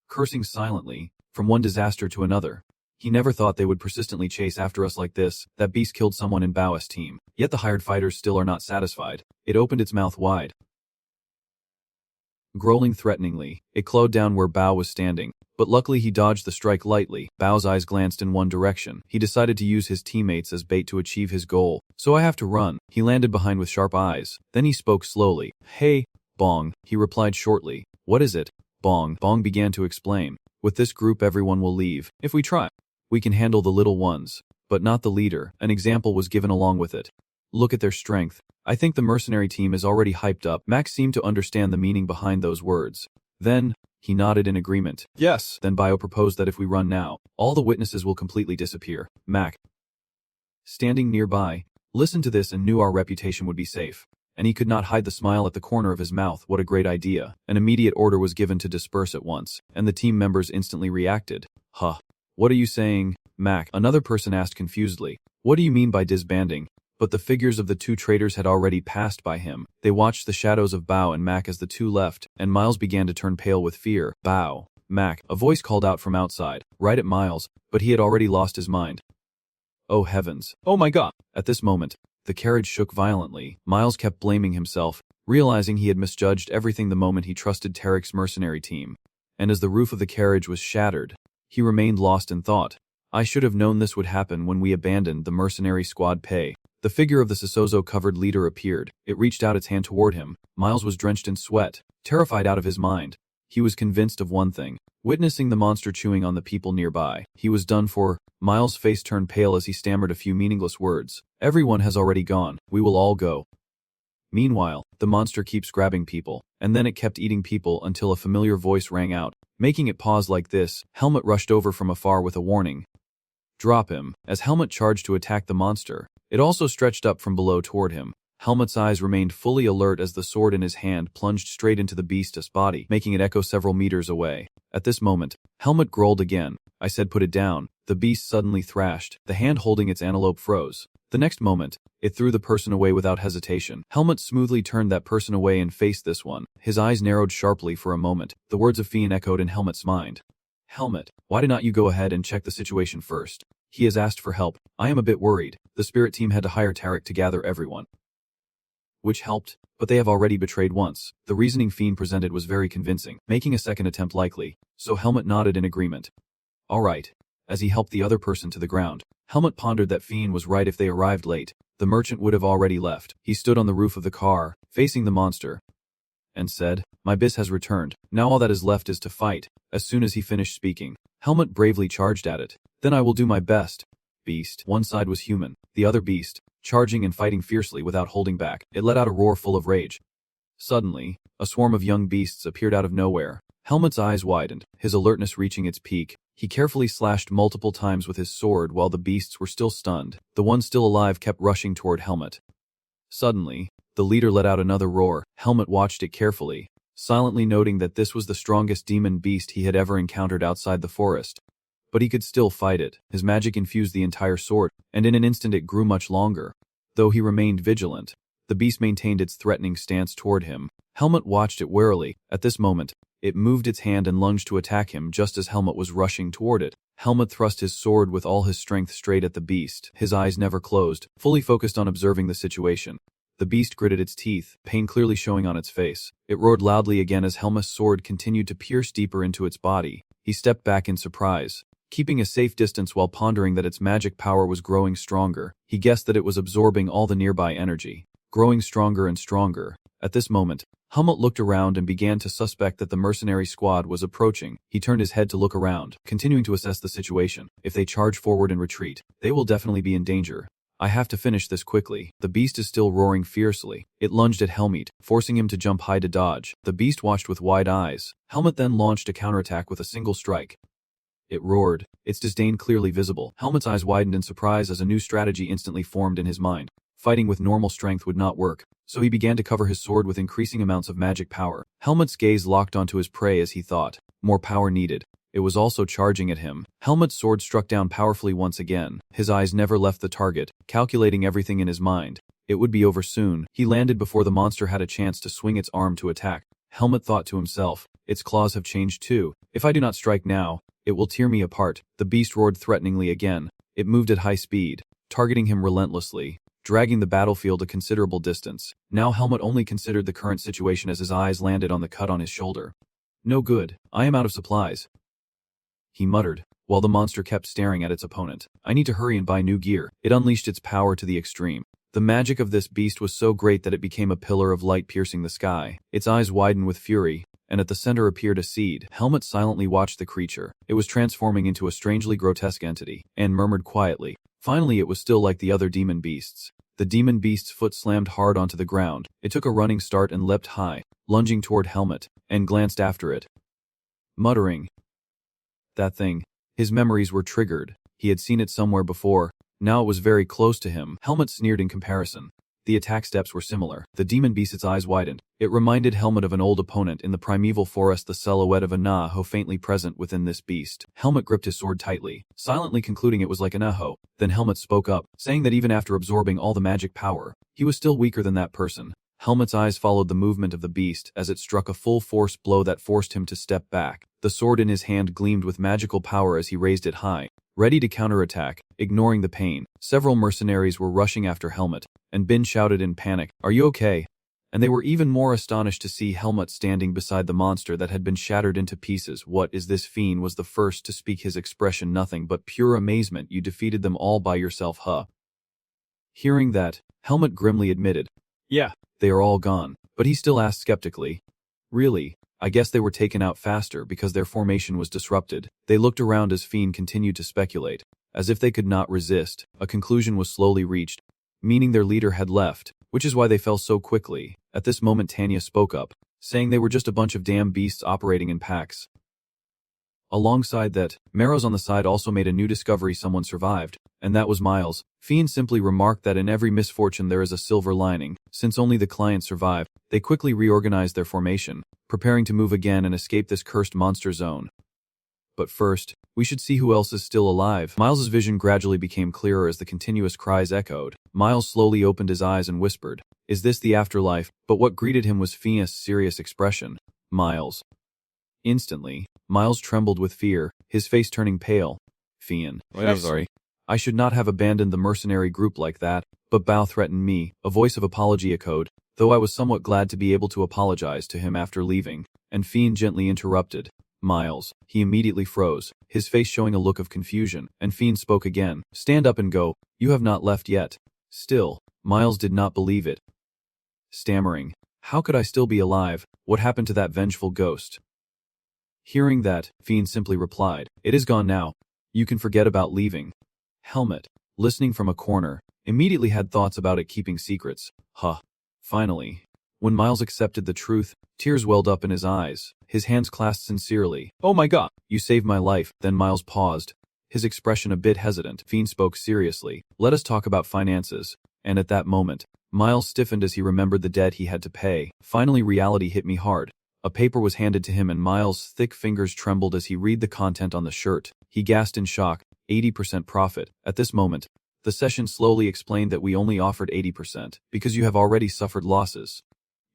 A: Cursing silently, from one disaster to another. He never thought they would persistently chase after us like this. That beast killed someone in Bao's team. Yet the hired fighters still are not satisfied. It opened its mouth wide, growling threateningly. It clawed down where Bao was standing, but luckily he dodged the strike lightly. Bao's eyes glanced in one direction. He decided to use his teammates as bait to achieve his goal. So I have to run. He landed behind with sharp eyes. Then he spoke slowly. Hey, Bong, he replied shortly. What is it? Bong began to explain. With this group everyone will leave. If we try, we can handle the little ones, but not the leader. An example was given along with it. Look at their strength. I think the mercenary team is already hyped up. Max seemed to understand the meaning behind those words. Then, he nodded in agreement. Yes. Then Bio proposed that if we run now, all the witnesses will completely disappear. Mac, standing nearby, listened to this and knew our reputation would be safe. And he could not hide the smile at the corner of his mouth. What a great idea. An immediate order was given to disperse at once, and the team members instantly reacted. Huh. What are you saying, Mac? Another person asked confusedly. What do you mean by disbanding? But the figures of the two traitors had already passed by him. They watched the shadows of Bao and Mac as the two left, and Miles began to turn pale with fear. Bao, Mac, a voice called out from outside, right at Miles, but he had already lost his mind. Oh heavens. Oh my god. At this moment, the carriage shook violently. Miles kept blaming himself, realizing he had misjudged everything the moment he trusted Tarek's mercenary team. And as the roof of the carriage was shattered, he remained lost in thought. I should have known this would happen when we abandoned the mercenary squad pay. The figure of the Sosozo-covered leader appeared. It reached out its hand toward him. Miles was drenched in sweat, terrified out of his mind. He was convinced of one thing. Witnessing the monster chewing on the people nearby, he was done for. Miles' face turned pale as he stammered a few meaningless words. Everyone has already gone. We will all go. Meanwhile, the monster keeps grabbing people, and then it kept eating people until a familiar voice rang out, making it pause like this. Helmet rushed over from afar with a warning. Drop him. As Helmet charged to attack the monster, it also stretched up from below toward him. Helmet's eyes remained fully alert as the sword in his hand plunged straight into the beast's body, making it echo several meters away. At this moment, Helmet growled again. I said put it down. The beast suddenly thrashed. The hand holding its antelope froze. The next moment, it threw the person away without hesitation. Helmet smoothly turned that person away and faced this one. His eyes narrowed sharply for a moment. The words of Fiend echoed in Helmet's mind. Helmet, why did not you go ahead and check the situation first? He has asked for help. I am a bit worried. The spirit team had to hire Tarek to gather everyone, which helped, but they have already betrayed once. The reasoning Fiend presented was very convincing, making a second attempt likely, so Helmet nodded in agreement. All right. As he helped the other person to the ground, Helmet pondered that Fiend was right. If they arrived late, the merchant would have already left. He stood on the roof of the car, facing the monster, and said, My bis has returned. Now all that is left is to fight. As soon as he finished speaking, Helmet bravely charged at it. Then I will do my best. Beast. One side was human, the other beast, charging and fighting fiercely without holding back. It let out a roar full of rage. Suddenly, a swarm of young beasts appeared out of nowhere. Helmet's eyes widened, his alertness reaching its peak. He carefully slashed multiple times with his sword while the beasts were still stunned. The one still alive kept rushing toward Helmet. Suddenly, the leader let out another roar. Helmet watched it carefully, silently noting that this was the strongest demon beast he had ever encountered outside the forest. But he could still fight it. His magic infused the entire sword, and in an instant it grew much longer. Though he remained vigilant, the beast maintained its threatening stance toward him. Helmet watched it warily. At this moment, it moved its hand and lunged to attack him just as Helmet was rushing toward it. Helmet thrust his sword with all his strength straight at the beast. His eyes never closed, fully focused on observing the situation. The beast gritted its teeth, pain clearly showing on its face. It roared loudly again as Helmet's sword continued to pierce deeper into its body. He stepped back in surprise, keeping a safe distance while pondering that its magic power was growing stronger. He guessed that it was absorbing all the nearby energy, growing stronger and stronger. At this moment, Helmet looked around and began to suspect that the mercenary squad was approaching. He turned his head to look around, continuing to assess the situation. If they charge forward and retreat, they will definitely be in danger. I have to finish this quickly. The beast is still roaring fiercely. It lunged at Helmet, forcing him to jump high to dodge. The beast watched with wide eyes. Helmet then launched a counterattack with a single strike. It roared, its disdain clearly visible. Helmet's eyes widened in surprise as a new strategy instantly formed in his mind. Fighting with normal strength would not work, so he began to cover his sword with increasing amounts of magic power. Helmet's gaze locked onto his prey as he thought, more power needed. It was also charging at him. Helmet's sword struck down powerfully once again. His eyes never left the target, calculating everything in his mind. It would be over soon. He landed before the monster had a chance to swing its arm to attack. Helmet thought to himself, its claws have changed too. If I do not strike now, It will tear me apart. The beast roared threateningly again. It moved at high speed, targeting him relentlessly, dragging the battlefield a considerable distance. Now Helmut only considered the current situation as his eyes landed on the cut on his shoulder. No good. I am out of supplies, he muttered, while the monster kept staring at its opponent. I need to hurry and buy new gear. It unleashed its power to the extreme. The magic of this beast was so great that it became a pillar of light piercing the sky. Its eyes widened with fury, and at the center appeared a seed. Helmut silently watched the creature. It was transforming into a strangely grotesque entity, and murmured quietly. Finally, it was still like the other demon beasts. The demon beast's foot slammed hard onto the ground. It took a running start and leapt high, lunging toward Helmut, and glanced after it, muttering, "That thing." His memories were triggered. He had seen it somewhere before. Now it was very close to him. Helmut sneered in comparison. The attack steps were similar. The demon beast's eyes widened. It reminded Helmut of an old opponent in the primeval forest, the silhouette of a Nahu faintly present within this beast. Helmut gripped his sword tightly, silently concluding it was like a Nahu. Then Helmut spoke up, saying that even after absorbing all the magic power, he was still weaker than that person. Helmut's eyes followed the movement of the beast as it struck a full-force blow that forced him to step back. The sword in his hand gleamed with magical power as he raised it high, ready to counterattack. Ignoring the pain, several mercenaries were rushing after Helmut, and Bin shouted in panic, "Are you okay?" And they were even more astonished to see Helmut standing beside the monster that had been shattered into pieces. "What is this fiend?" was the first to speak, his expression nothing but pure amazement. "You defeated them all by yourself, huh?" Hearing that, Helmut grimly admitted, "Yeah, they are all gone." But he still asked skeptically, "Really? I guess they were taken out faster because their formation was disrupted." They looked around as Fiend continued to speculate. As if they could not resist, a conclusion was slowly reached, meaning their leader had left, which is why they fell so quickly. At this moment Tanya spoke up, saying they were just a bunch of damn beasts operating in packs. Alongside that, Marrows on the side also made a new discovery: someone survived, and that was Miles. Fiend simply remarked that in every misfortune there is a silver lining. Since only the client survived, they quickly reorganized their formation, preparing to move again and escape this cursed monster zone. But first, we should see who else is still alive. Miles's vision gradually became clearer as the continuous cries echoed. Miles slowly opened his eyes and whispered, "Is this the afterlife?" But what greeted him was Fiend's serious expression. "Miles." Instantly, Miles trembled with fear, his face turning pale. "Fiend, I'm sorry. I should not have abandoned the mercenary group like that, but Bao threatened me." A voice of apology echoed, though I was somewhat glad to be able to apologize to him after leaving, and Fiend gently interrupted, "Miles." He immediately froze, his face showing a look of confusion, and Fiend spoke again, "Stand up and go. You have not left yet." Still, Miles did not believe it. Stammering, "How could I still be alive? What happened to that vengeful ghost?" Hearing that, Fiend simply replied, "It is gone now. You can forget about leaving." Helmut, listening from a corner, immediately had thoughts about it keeping secrets. Finally, when Miles accepted the truth, tears welled up in his eyes, his hands clasped sincerely. "Oh my God, you saved my life." Then Miles paused, his expression a bit hesitant. Fiend spoke seriously, "Let us talk about finances." And at that moment, Miles stiffened as he remembered the debt he had to pay. Finally, reality hit me hard. A paper was handed to him and Miles' thick fingers trembled as he read the content on the shirt. He gasped in shock. 80% profit. At this moment, the session slowly explained that we only offered 80% because you have already suffered losses.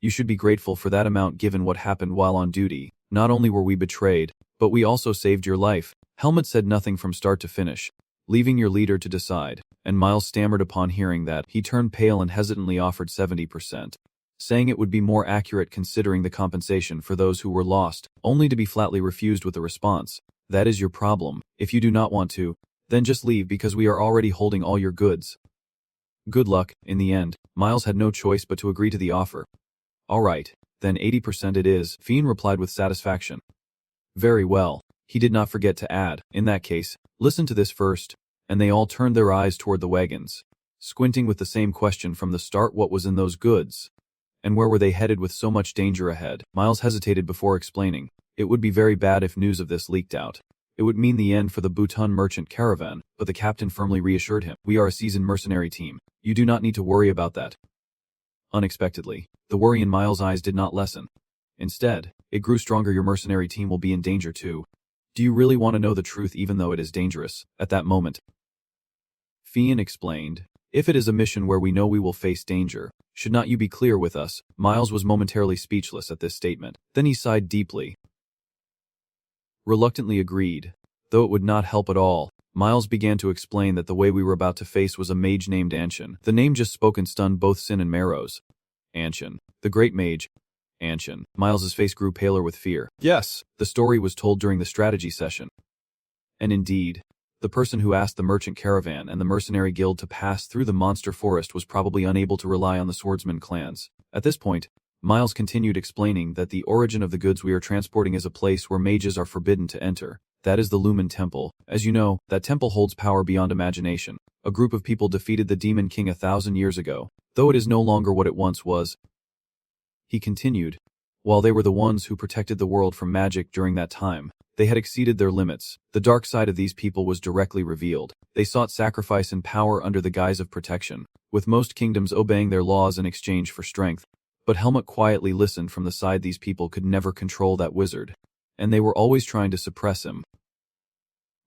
A: You should be grateful for that amount given what happened while on duty. Not only were we betrayed, but we also saved your life. Helmut said nothing from start to finish, leaving your leader to decide, and Miles stammered upon hearing that. He turned pale and hesitantly offered 70%. Saying it would be more accurate considering the compensation for those who were lost, only to be flatly refused with the response, "That is your problem. If you do not want to, then just leave because we are already holding all your goods." Good luck. In the end, Miles had no choice but to agree to the offer. "All right, then 80% it is," Fiend replied with satisfaction. "Very well." He did not forget to add, "In that case, listen to this first." And they all turned their eyes toward the wagons, squinting with the same question from the start: what was in those goods? And where were they headed with so much danger ahead? Miles hesitated before explaining. It would be very bad if news of this leaked out. It would mean the end for the Bhutan merchant caravan, but the captain firmly reassured him, "We are a seasoned mercenary team. You do not need to worry about that." Unexpectedly, the worry in Miles' eyes did not lessen. Instead, it grew stronger. "Your mercenary team will be in danger too. Do you really want to know the truth even though it is dangerous?" At that moment, Fiend explained, "If it is a mission where we know we will face danger, should not you be clear with us?" Miles was momentarily speechless at this statement. Then he sighed deeply, reluctantly agreed, Though it would not help at all, Miles began to explain that the way we were about to face was a mage named Anshin. The name just spoken stunned both Sin and Marrows. Anshin. The great mage. Anshin. Miles's face grew paler with fear. Yes, the story was told during the strategy session. And indeed, the person who asked the merchant caravan and the mercenary guild to pass through the monster forest was probably unable to rely on the swordsman clans. At this point, Miles continued explaining that the origin of the goods we are transporting is a place where mages are forbidden to enter. That is the Lumen Temple. As you know, that temple holds power beyond imagination. A group of people defeated the Demon King 1,000 years ago, though it is no longer what it once was. He continued, while they were the ones who protected the world from magic during that time, they had exceeded their limits. The dark side of these people was directly revealed. They sought sacrifice and power under the guise of protection, with most kingdoms obeying their laws in exchange for strength. But Helmut quietly listened from the side. These people could never control that wizard, and they were always trying to suppress him.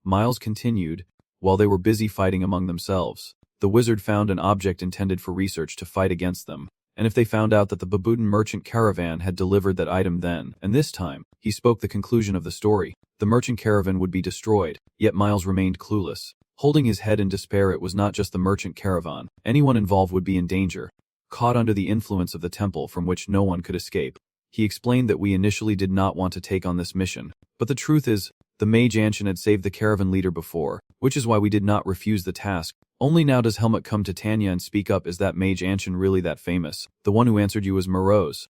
A: Miles continued, while they were busy fighting among themselves, the wizard found an object intended for research to fight against them, and if they found out that the Babudan merchant caravan had delivered that item then, and this time, he spoke the conclusion of the story, the merchant caravan would be destroyed, yet Miles remained clueless. Holding his head in despair, it was not just the merchant caravan, anyone involved would be in danger, caught under the influence of the temple from which no one could escape. He explained that we initially did not want to take on this mission, but the truth is, the mage Anshin had saved the caravan leader before, which is why we did not refuse the task. Only now does Helmut come to Tanya and speak up. Is that mage Anshin really that famous? The one who answered you was Morose.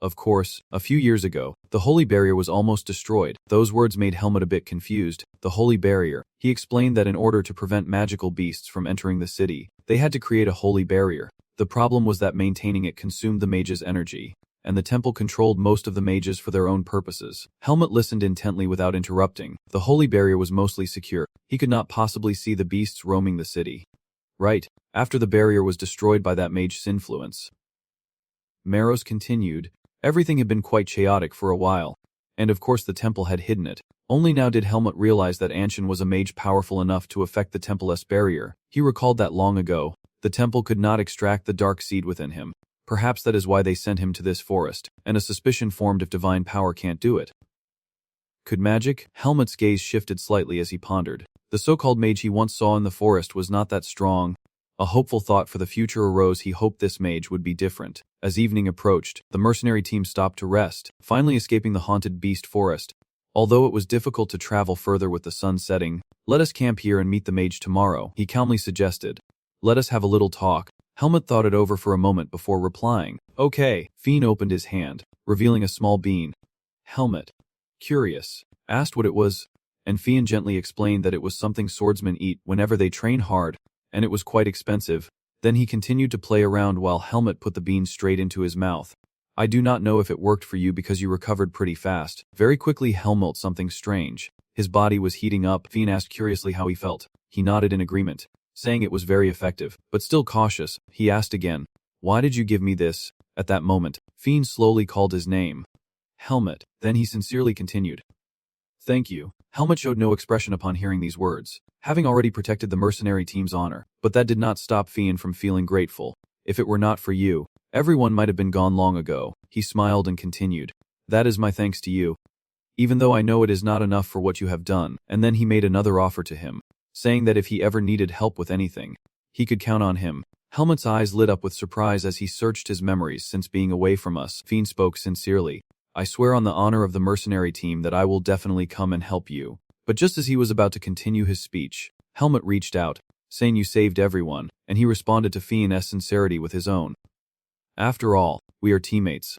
A: Of course, a few years ago, the holy barrier was almost destroyed. Those words made Helmut a bit confused. The holy barrier. He explained that in order to prevent magical beasts from entering the city, they had to create a holy barrier. The problem was that maintaining it consumed the mage's energy, and the temple controlled most of the mages for their own purposes. Helmut listened intently without interrupting. The holy barrier was mostly secure. He could not possibly see the beasts roaming the city. Right, after the barrier was destroyed by that mage's influence. Maros continued, everything had been quite chaotic for a while, and of course the temple had hidden it. Only now did Helmut realize that Anshin was a mage powerful enough to affect the temple's barrier. He recalled that long ago, the temple could not extract the dark seed within him. Perhaps that is why they sent him to this forest, and a suspicion formed if divine power can't do it. Could magic? Helmut's gaze shifted slightly as he pondered. The so-called mage he once saw in the forest was not that strong. A hopeful thought for the future arose. He hoped this mage would be different. As evening approached, the mercenary team stopped to rest, finally escaping the haunted beast forest. Although it was difficult to travel further with the sun setting, let us camp here and meet the mage tomorrow, he calmly suggested. Let us have a little talk. Helmut thought it over for a moment before replying. Okay. Fiend opened his hand, revealing a small bean. Helmut, curious, asked what it was, and Fiend gently explained that it was something swordsmen eat whenever they train hard, and it was quite expensive. Then he continued to play around while Helmut put the bean straight into his mouth. I do not know if it worked for you because you recovered pretty fast. Very quickly Helmut something strange. His body was heating up. Fiend asked curiously how he felt. He nodded in agreement, saying it was very effective, but still cautious. He asked again, why did you give me this? At that moment, Fiend slowly called his name. Helmut. Then he sincerely continued. Thank you. Helmut showed no expression upon hearing these words, having already protected the mercenary team's honor, but that did not stop Fiend from feeling grateful. If it were not for you, everyone might have been gone long ago. He smiled and continued. That is my thanks to you. Even though I know it is not enough for what you have done. And then he made another offer to him, saying that if he ever needed help with anything, he could count on him. Helmut's eyes lit up with surprise as he searched his memories since being away from us. Fiend spoke sincerely. I swear on the honor of the mercenary team that I will definitely come and help you. But just as he was about to continue his speech, Helmut reached out, saying you saved everyone, and he responded to Fiend's sincerity with his own. After all, we are teammates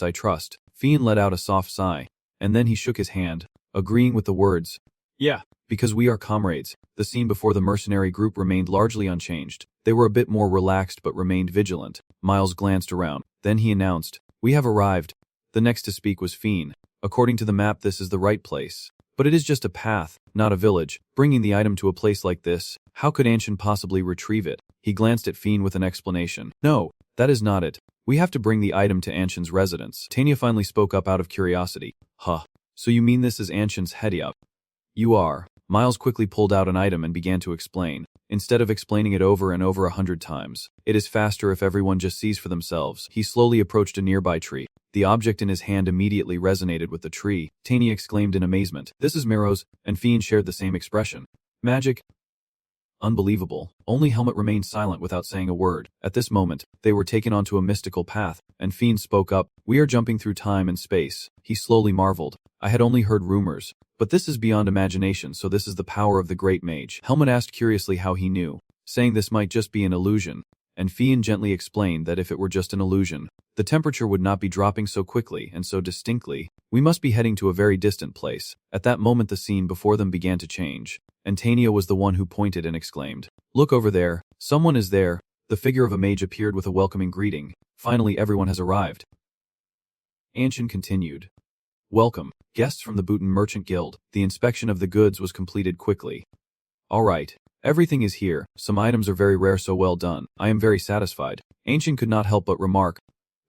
A: I trust. Fiend let out a soft sigh, and then he shook his hand, agreeing with the words. Yeah, because we are comrades. The scene before the mercenary group remained largely unchanged. They were a bit more relaxed but remained vigilant. Miles glanced around. Then he announced, we have arrived. The next to speak was Fiend. According to the map, this is the right place. But it is just a path, not a village. Bringing the item to a place like this, how could Anshin possibly retrieve it? He glanced at Fiend with an explanation. No, that is not it. We have to bring the item to Anshin's residence. Tanya finally spoke up out of curiosity. Huh. So you mean this is Anshin's hideout? You are. Miles quickly pulled out an item and began to explain. instead of explaining it over and over 100 times. It is faster if everyone just sees for themselves. He slowly approached a nearby tree. The object in his hand immediately resonated with the tree. Tanya exclaimed in amazement, "This is Miro's," and Fiend shared the same expression. "Magic?" Unbelievable. Only Helmet remained silent without saying a word. At this moment, they were taken onto a mystical path, and Fiend spoke up. "We are jumping through time and space." He slowly marveled. "I had only heard rumors, but this is beyond imagination, so this is the power of the great mage." Helmet asked curiously how he knew, saying this might just be an illusion, and Fiend gently explained that if it were just an illusion, the temperature would not be dropping so quickly and so distinctly. "We must be heading to a very distant place." At that moment the scene before them began to change, and Tanya was the one who pointed and exclaimed, "Look over there, someone is there." The figure of a mage appeared with a welcoming greeting. "Finally everyone has arrived." Anshin continued, "Welcome, guests from the Bhutan Merchant Guild." The inspection of the goods was completed quickly. "All right, everything is here. Some items are very rare, so well done. I am very satisfied." Anshin could not help but remark,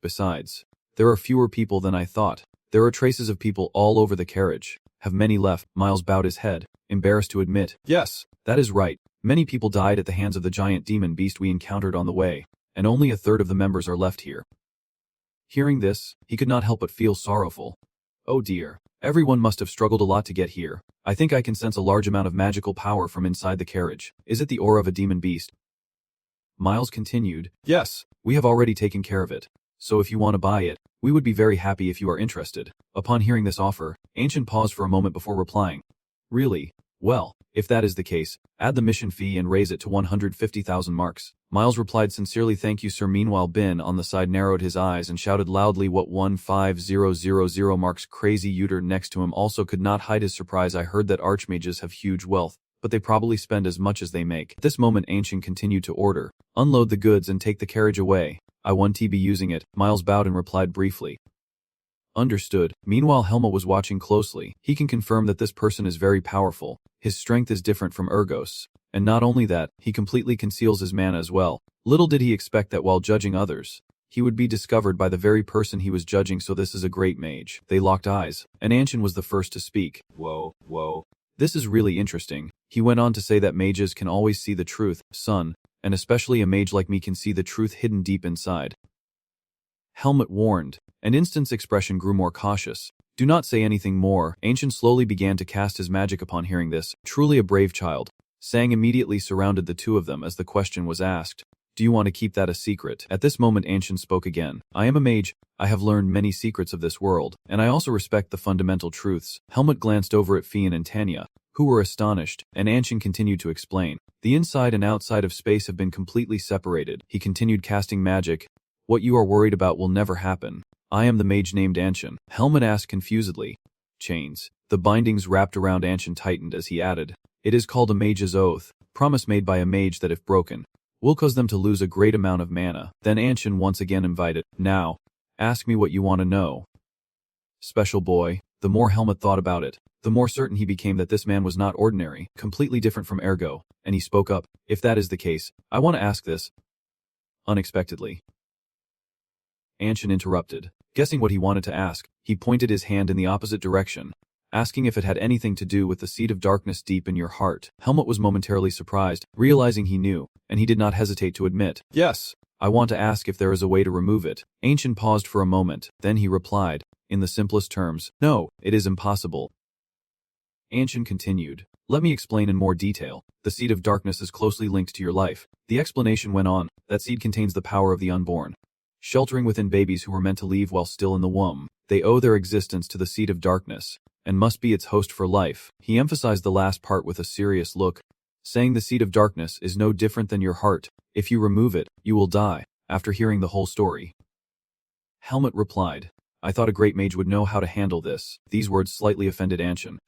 A: "Besides, there are fewer people than I thought. There are traces of people all over the carriage. Have many left?" Miles bowed his head, embarrassed to admit, "Yes, that is right. Many people died at the hands of the giant demon beast we encountered on the way, and only a third of the members are left here." Hearing this, he could not help but feel sorrowful. "Oh dear, everyone must have struggled a lot to get here. I think I can sense a large amount of magical power from inside the carriage. Is it the aura of a demon beast?" Miles continued, "Yes, we have already taken care of it. So if you want to buy it, we would be very happy if you are interested." Upon hearing this offer, Ancient paused for a moment before replying, "Really? Well, if that is the case, add the mission fee and raise it to 150,000 marks. Miles replied sincerely, "Thank you, sir." Meanwhile, Ben on the side narrowed his eyes and shouted loudly, "What 150,000 marks?" Crazy Uter next to him also could not hide his surprise. "I heard that archmages have huge wealth, but they probably spend as much as they make." At this moment Ancient continued to order, "Unload the goods and take the carriage away. I won't be using it." Miles bowed and replied briefly, "Understood." Meanwhile Helma was watching closely. He can confirm that this person is very powerful. His strength is different from Ergos. And not only that, he completely conceals his mana as well. Little did he expect that while judging others, he would be discovered by the very person he was judging. So this is a great mage. They locked eyes, and Anshin was the first to speak. Whoa. This is really interesting." He went on to say that mages can always see the truth, son, and especially a mage like me can see the truth hidden deep inside. Helmet warned, and Instant's expression grew more cautious. "Do not say anything more." Ancient slowly began to cast his magic upon hearing this. "Truly a brave child." Sang immediately surrounded the two of them as the question was asked, "Do you want to keep that a secret?" At this moment Ancient spoke again, "I am a mage. I have learned many secrets of this world, and I also respect the fundamental truths." Helmet glanced over at Fian and Tanya, who were astonished, and Anshin continued to explain, "The inside and outside of space have been completely separated." He continued casting magic. "What you are worried about will never happen. I am the mage named Anshin." Helmet asked confusedly, "Chains?" The bindings wrapped around Anshin tightened as he added, "It is called a mage's oath, promise made by a mage that if broken, will cause them to lose a great amount of mana." Then Anshin once again invited, "Now, ask me what you want to know." Special boy. The more Helmet thought about it, the more certain he became that this man was not ordinary, completely different from Ergo, and he spoke up, "If that is the case, I want to ask this." Unexpectedly, Anshin interrupted. Guessing what he wanted to ask, he pointed his hand in the opposite direction, asking if it had anything to do with the seed of darkness deep in your heart. Helmet was momentarily surprised, realizing he knew, and he did not hesitate to admit, "Yes, I want to ask if there is a way to remove it." Ancient paused for a moment, then he replied, in the simplest terms, "No, it is impossible." Ancient continued, "Let me explain in more detail. The seed of darkness is closely linked to your life." The explanation went on, "That seed contains the power of the unborn, sheltering within babies who were meant to leave while still in the womb. They owe their existence to the seed of darkness, and must be its host for life." He emphasized the last part with a serious look, saying the seed of darkness is no different than your heart. If you remove it, you will die. After hearing the whole story, Helmet replied, "I thought a great mage would know how to handle this." These words slightly offended Anshin,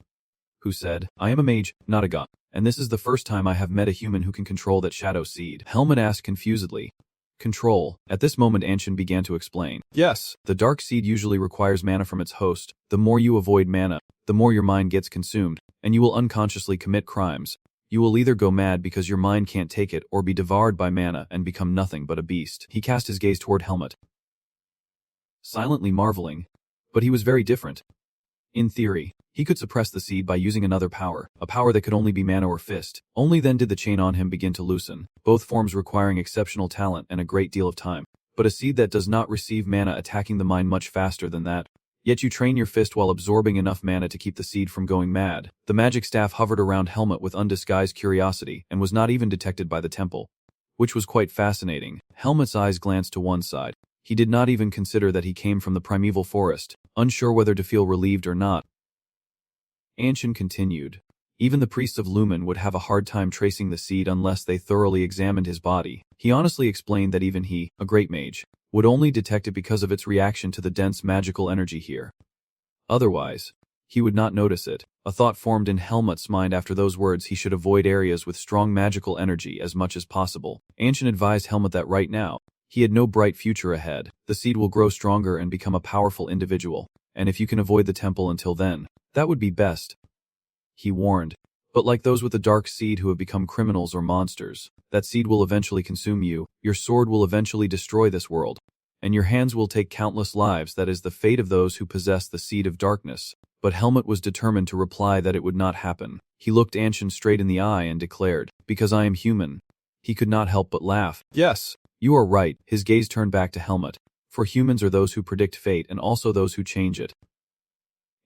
A: who said, "I am a mage, not a god, and this is the first time I have met a human who can control that shadow seed." Helmet asked confusedly, "Control?" At this moment Anshin began to explain, "Yes, the dark seed usually requires mana from its host. The more you avoid mana, the more your mind gets consumed, and you will unconsciously commit crimes. You will either go mad because your mind can't take it, or be devoured by mana and become nothing but a beast." He cast his gaze toward Helmet, silently marveling, but he was very different. In theory, he could suppress the seed by using another power, a power that could only be mana or fist. Only then did the chain on him begin to loosen, both forms requiring exceptional talent and a great deal of time. But a seed that does not receive mana attacking the mind much faster than that. Yet you train your fist while absorbing enough mana to keep the seed from going mad. The magic staff hovered around Helmut with undisguised curiosity and was not even detected by the temple, which was quite fascinating. Helmut's eyes glanced to one side. He did not even consider that he came from the primeval forest, unsure whether to feel relieved or not. Anshin continued. Even the priests of Lumen would have a hard time tracing the seed unless they thoroughly examined his body. He honestly explained that even he, a great mage, would only detect it because of its reaction to the dense magical energy here. Otherwise, he would not notice it. A thought formed in Helmut's mind after those words: he should avoid areas with strong magical energy as much as possible. Anshin advised Helmut that right now, he had no bright future ahead. The seed will grow stronger and become a powerful individual, and if you can avoid the temple until then, that would be best, he warned. But like those with the dark seed who have become criminals or monsters, that seed will eventually consume you, your sword will eventually destroy this world, and your hands will take countless lives. That is the fate of those who possess the seed of darkness. But Helmut was determined to reply that it would not happen. He looked Anshin straight in the eye and declared, "Because I am human." He could not help but laugh. "Yes, you are right." His gaze turned back to Helmut. "For humans are those who predict fate and also those who change it."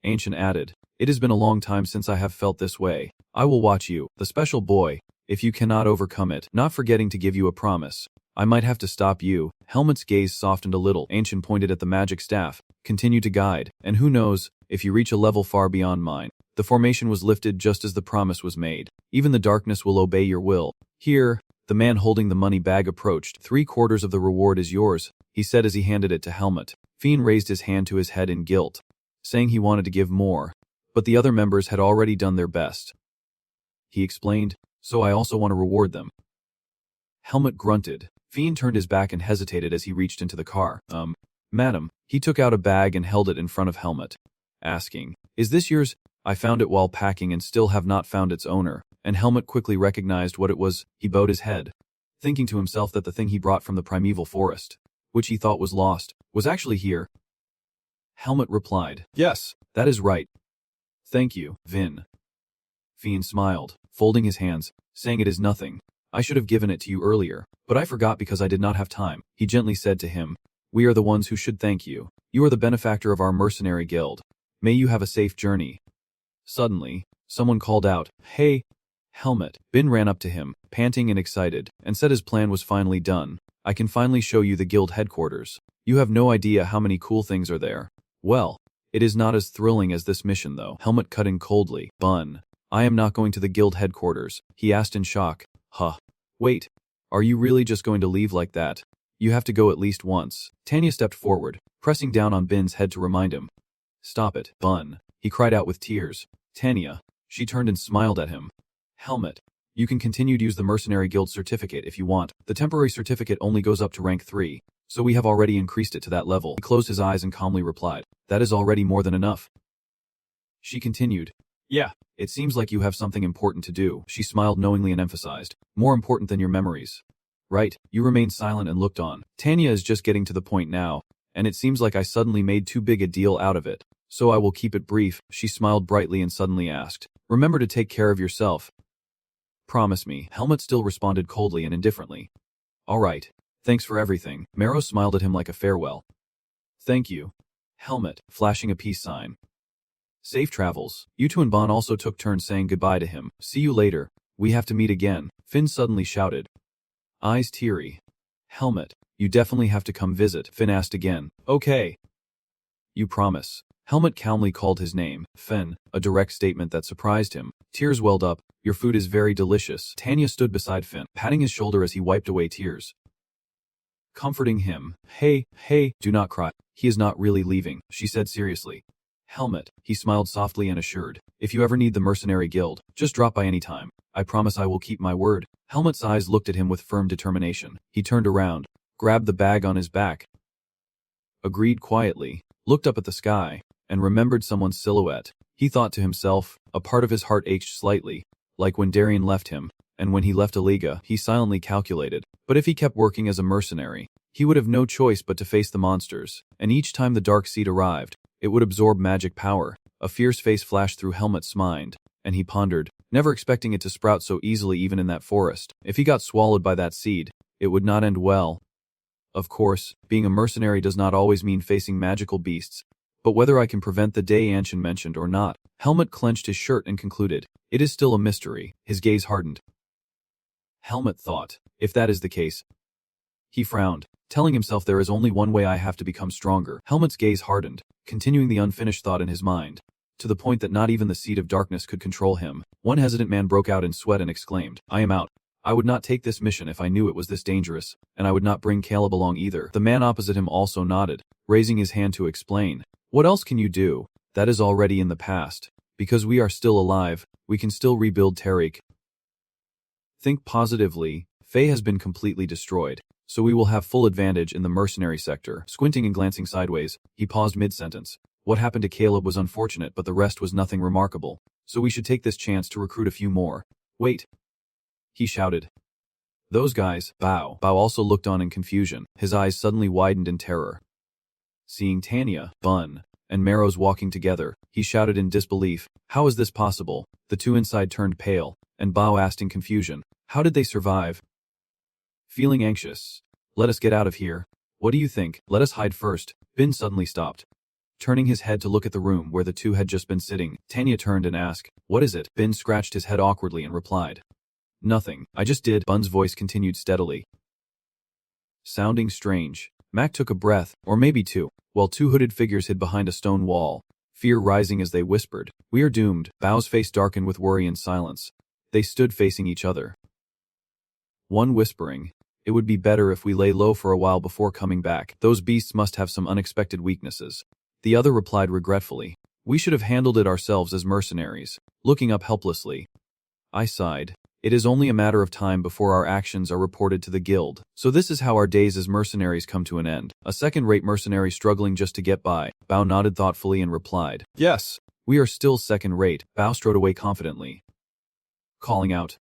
A: Anshin added, "It has been a long time since I have felt this way. I will watch you, the special boy, if you cannot overcome it, not forgetting to give you a promise. I might have to stop you." Helmut's gaze softened a little. Anshin pointed at the magic staff. "Continue to guide, and who knows, if you reach a level far beyond mine." The formation was lifted just as the promise was made. "Even the darkness will obey your will." Here, the man holding the money bag approached. "3/4 of the reward is yours," he said as he handed it to Helmut. Fiend raised his hand to his head in guilt, saying he wanted to give more, but the other members had already done their best. He explained, "So I also want to reward them." Helmut grunted. Fiend turned his back and hesitated as he reached into the car. Madam." He took out a bag and held it in front of Helmut, asking, "Is this yours?" "I found it while packing and still have not found its owner." And Helmut quickly recognized what it was. He bowed his head, thinking to himself that the thing he brought from the primeval forest, which he thought was lost, was actually here. Helmut replied, "Yes, that is right. Thank you, Vin." Fiend smiled, folding his hands, saying, "It is nothing. I should have given it to you earlier, but I forgot because I did not have time." He gently said to him, "We are the ones who should thank you. You are the benefactor of our mercenary guild. May you have a safe journey." Suddenly, someone called out, "Hey, Helmut." Bin ran up to him, panting and excited, and said his plan was finally done. "I can finally show you the guild headquarters. You have no idea how many cool things are there." "Well, it is not as thrilling as this mission though." Helmut cut in coldly. "Bun. I am not going to the guild headquarters," he asked in shock. "Huh. Wait. Are you really just going to leave like that? You have to go at least once." Tanya stepped forward, pressing down on Bin's head to remind him. "Stop it, Bun," he cried out with tears. "Tanya." She turned and smiled at him. "Helmut, you can continue to use the Mercenary Guild certificate if you want. The temporary certificate only goes up to rank 3, so we have already increased it to that level." He closed his eyes and calmly replied, "That is already more than enough." She continued, "Yeah, it seems like you have something important to do." She smiled knowingly and emphasized, "More important than your memories." "Right." You remained silent and looked on. "Tanya is just getting to the point now, and it seems like I suddenly made too big a deal out of it, so I will keep it brief." She smiled brightly and suddenly asked, "Remember to take care of yourself. Promise me." Helmut still responded coldly and indifferently, "All right. Thanks for everything." Marrow smiled at him like a farewell. "Thank you, Helmut," flashing a peace sign. "Safe travels." Yutu and Bon also took turns saying goodbye to him. "See you later. We have to meet again." Finn suddenly shouted, eyes teary. "Helmut, you definitely have to come visit." Finn asked again. "Okay. You promise?" Helmut calmly called his name, Finn, a direct statement that surprised him. Tears welled up. "Your food is very delicious." Tanya stood beside Finn, patting his shoulder as he wiped away tears, comforting him. Hey, do not cry. He is not really leaving," she said seriously. "Helmut," he smiled softly and assured, "if you ever need the Mercenary Guild, just drop by any time. I promise I will keep my word." Helmut's eyes looked at him with firm determination. He turned around, grabbed the bag on his back, agreed quietly, looked up at the sky, and remembered someone's silhouette. He thought to himself. A part of his heart ached slightly, like when Darien left him, and when he left Aliga. He silently calculated, but if he kept working as a mercenary, he would have no choice but to face the monsters, and each time the dark seed arrived, it would absorb magic power, A fierce face flashed through Helmut's mind, and he pondered, never expecting it to sprout so easily even in that forest. If he got swallowed by that seed, it would not end well. Of course, being a mercenary does not always mean facing magical beasts, but whether I can prevent the day Anshin mentioned or not, Helmut clenched his shirt and concluded, it is still a mystery. His gaze hardened. Helmut thought, if that is the case. He frowned, telling himself there is only one way I have to become stronger. Helmut's gaze hardened, continuing the unfinished thought in his mind, to the point that not even the seed of darkness could control him. One hesitant man broke out in sweat and exclaimed, I am out. I would not take this mission if I knew it was this dangerous, and I would not bring Caleb along either. The man opposite him also nodded, raising his hand to explain. What else can you do? That is already in the past. Because we are still alive, we can still rebuild Tariq. Think positively. Faye has been completely destroyed, so we will have full advantage in the mercenary sector. Squinting and glancing sideways, he paused mid-sentence. What happened to Caleb was unfortunate, but the rest was nothing remarkable, so we should take this chance to recruit a few more. Wait! He shouted. Those guys, Bao. Bao also looked on in confusion, his eyes suddenly widened in terror. Seeing Tanya, Bun, and Marrows walking together, he shouted in disbelief, how is this possible? The two inside turned pale, and Bao asked in confusion, how did they survive? Feeling anxious. Let us get out of here. What do you think? Let us hide first. Bin suddenly stopped. Turning his head to look at the room where the two had just been sitting, Tanya turned and asked, what is it? Bin scratched his head awkwardly and replied, nothing. I just did. Bun's voice continued steadily. Sounding strange, Mac took a breath, or maybe two, while two hooded figures hid behind a stone wall, fear rising as they whispered, we are doomed. Bao's face darkened with worry and silence. They stood facing each other. One whispering, it would be better if we lay low for a while before coming back. Those beasts must have some unexpected weaknesses. The other replied regretfully, we should have handled it ourselves as mercenaries. Looking up helplessly, I sighed. It is only a matter of time before our actions are reported to the guild. So this is how our days as mercenaries come to an end. A second-rate mercenary struggling just to get by. Bao nodded thoughtfully and replied, yes, we are still second-rate. Bao strode away confidently, calling out,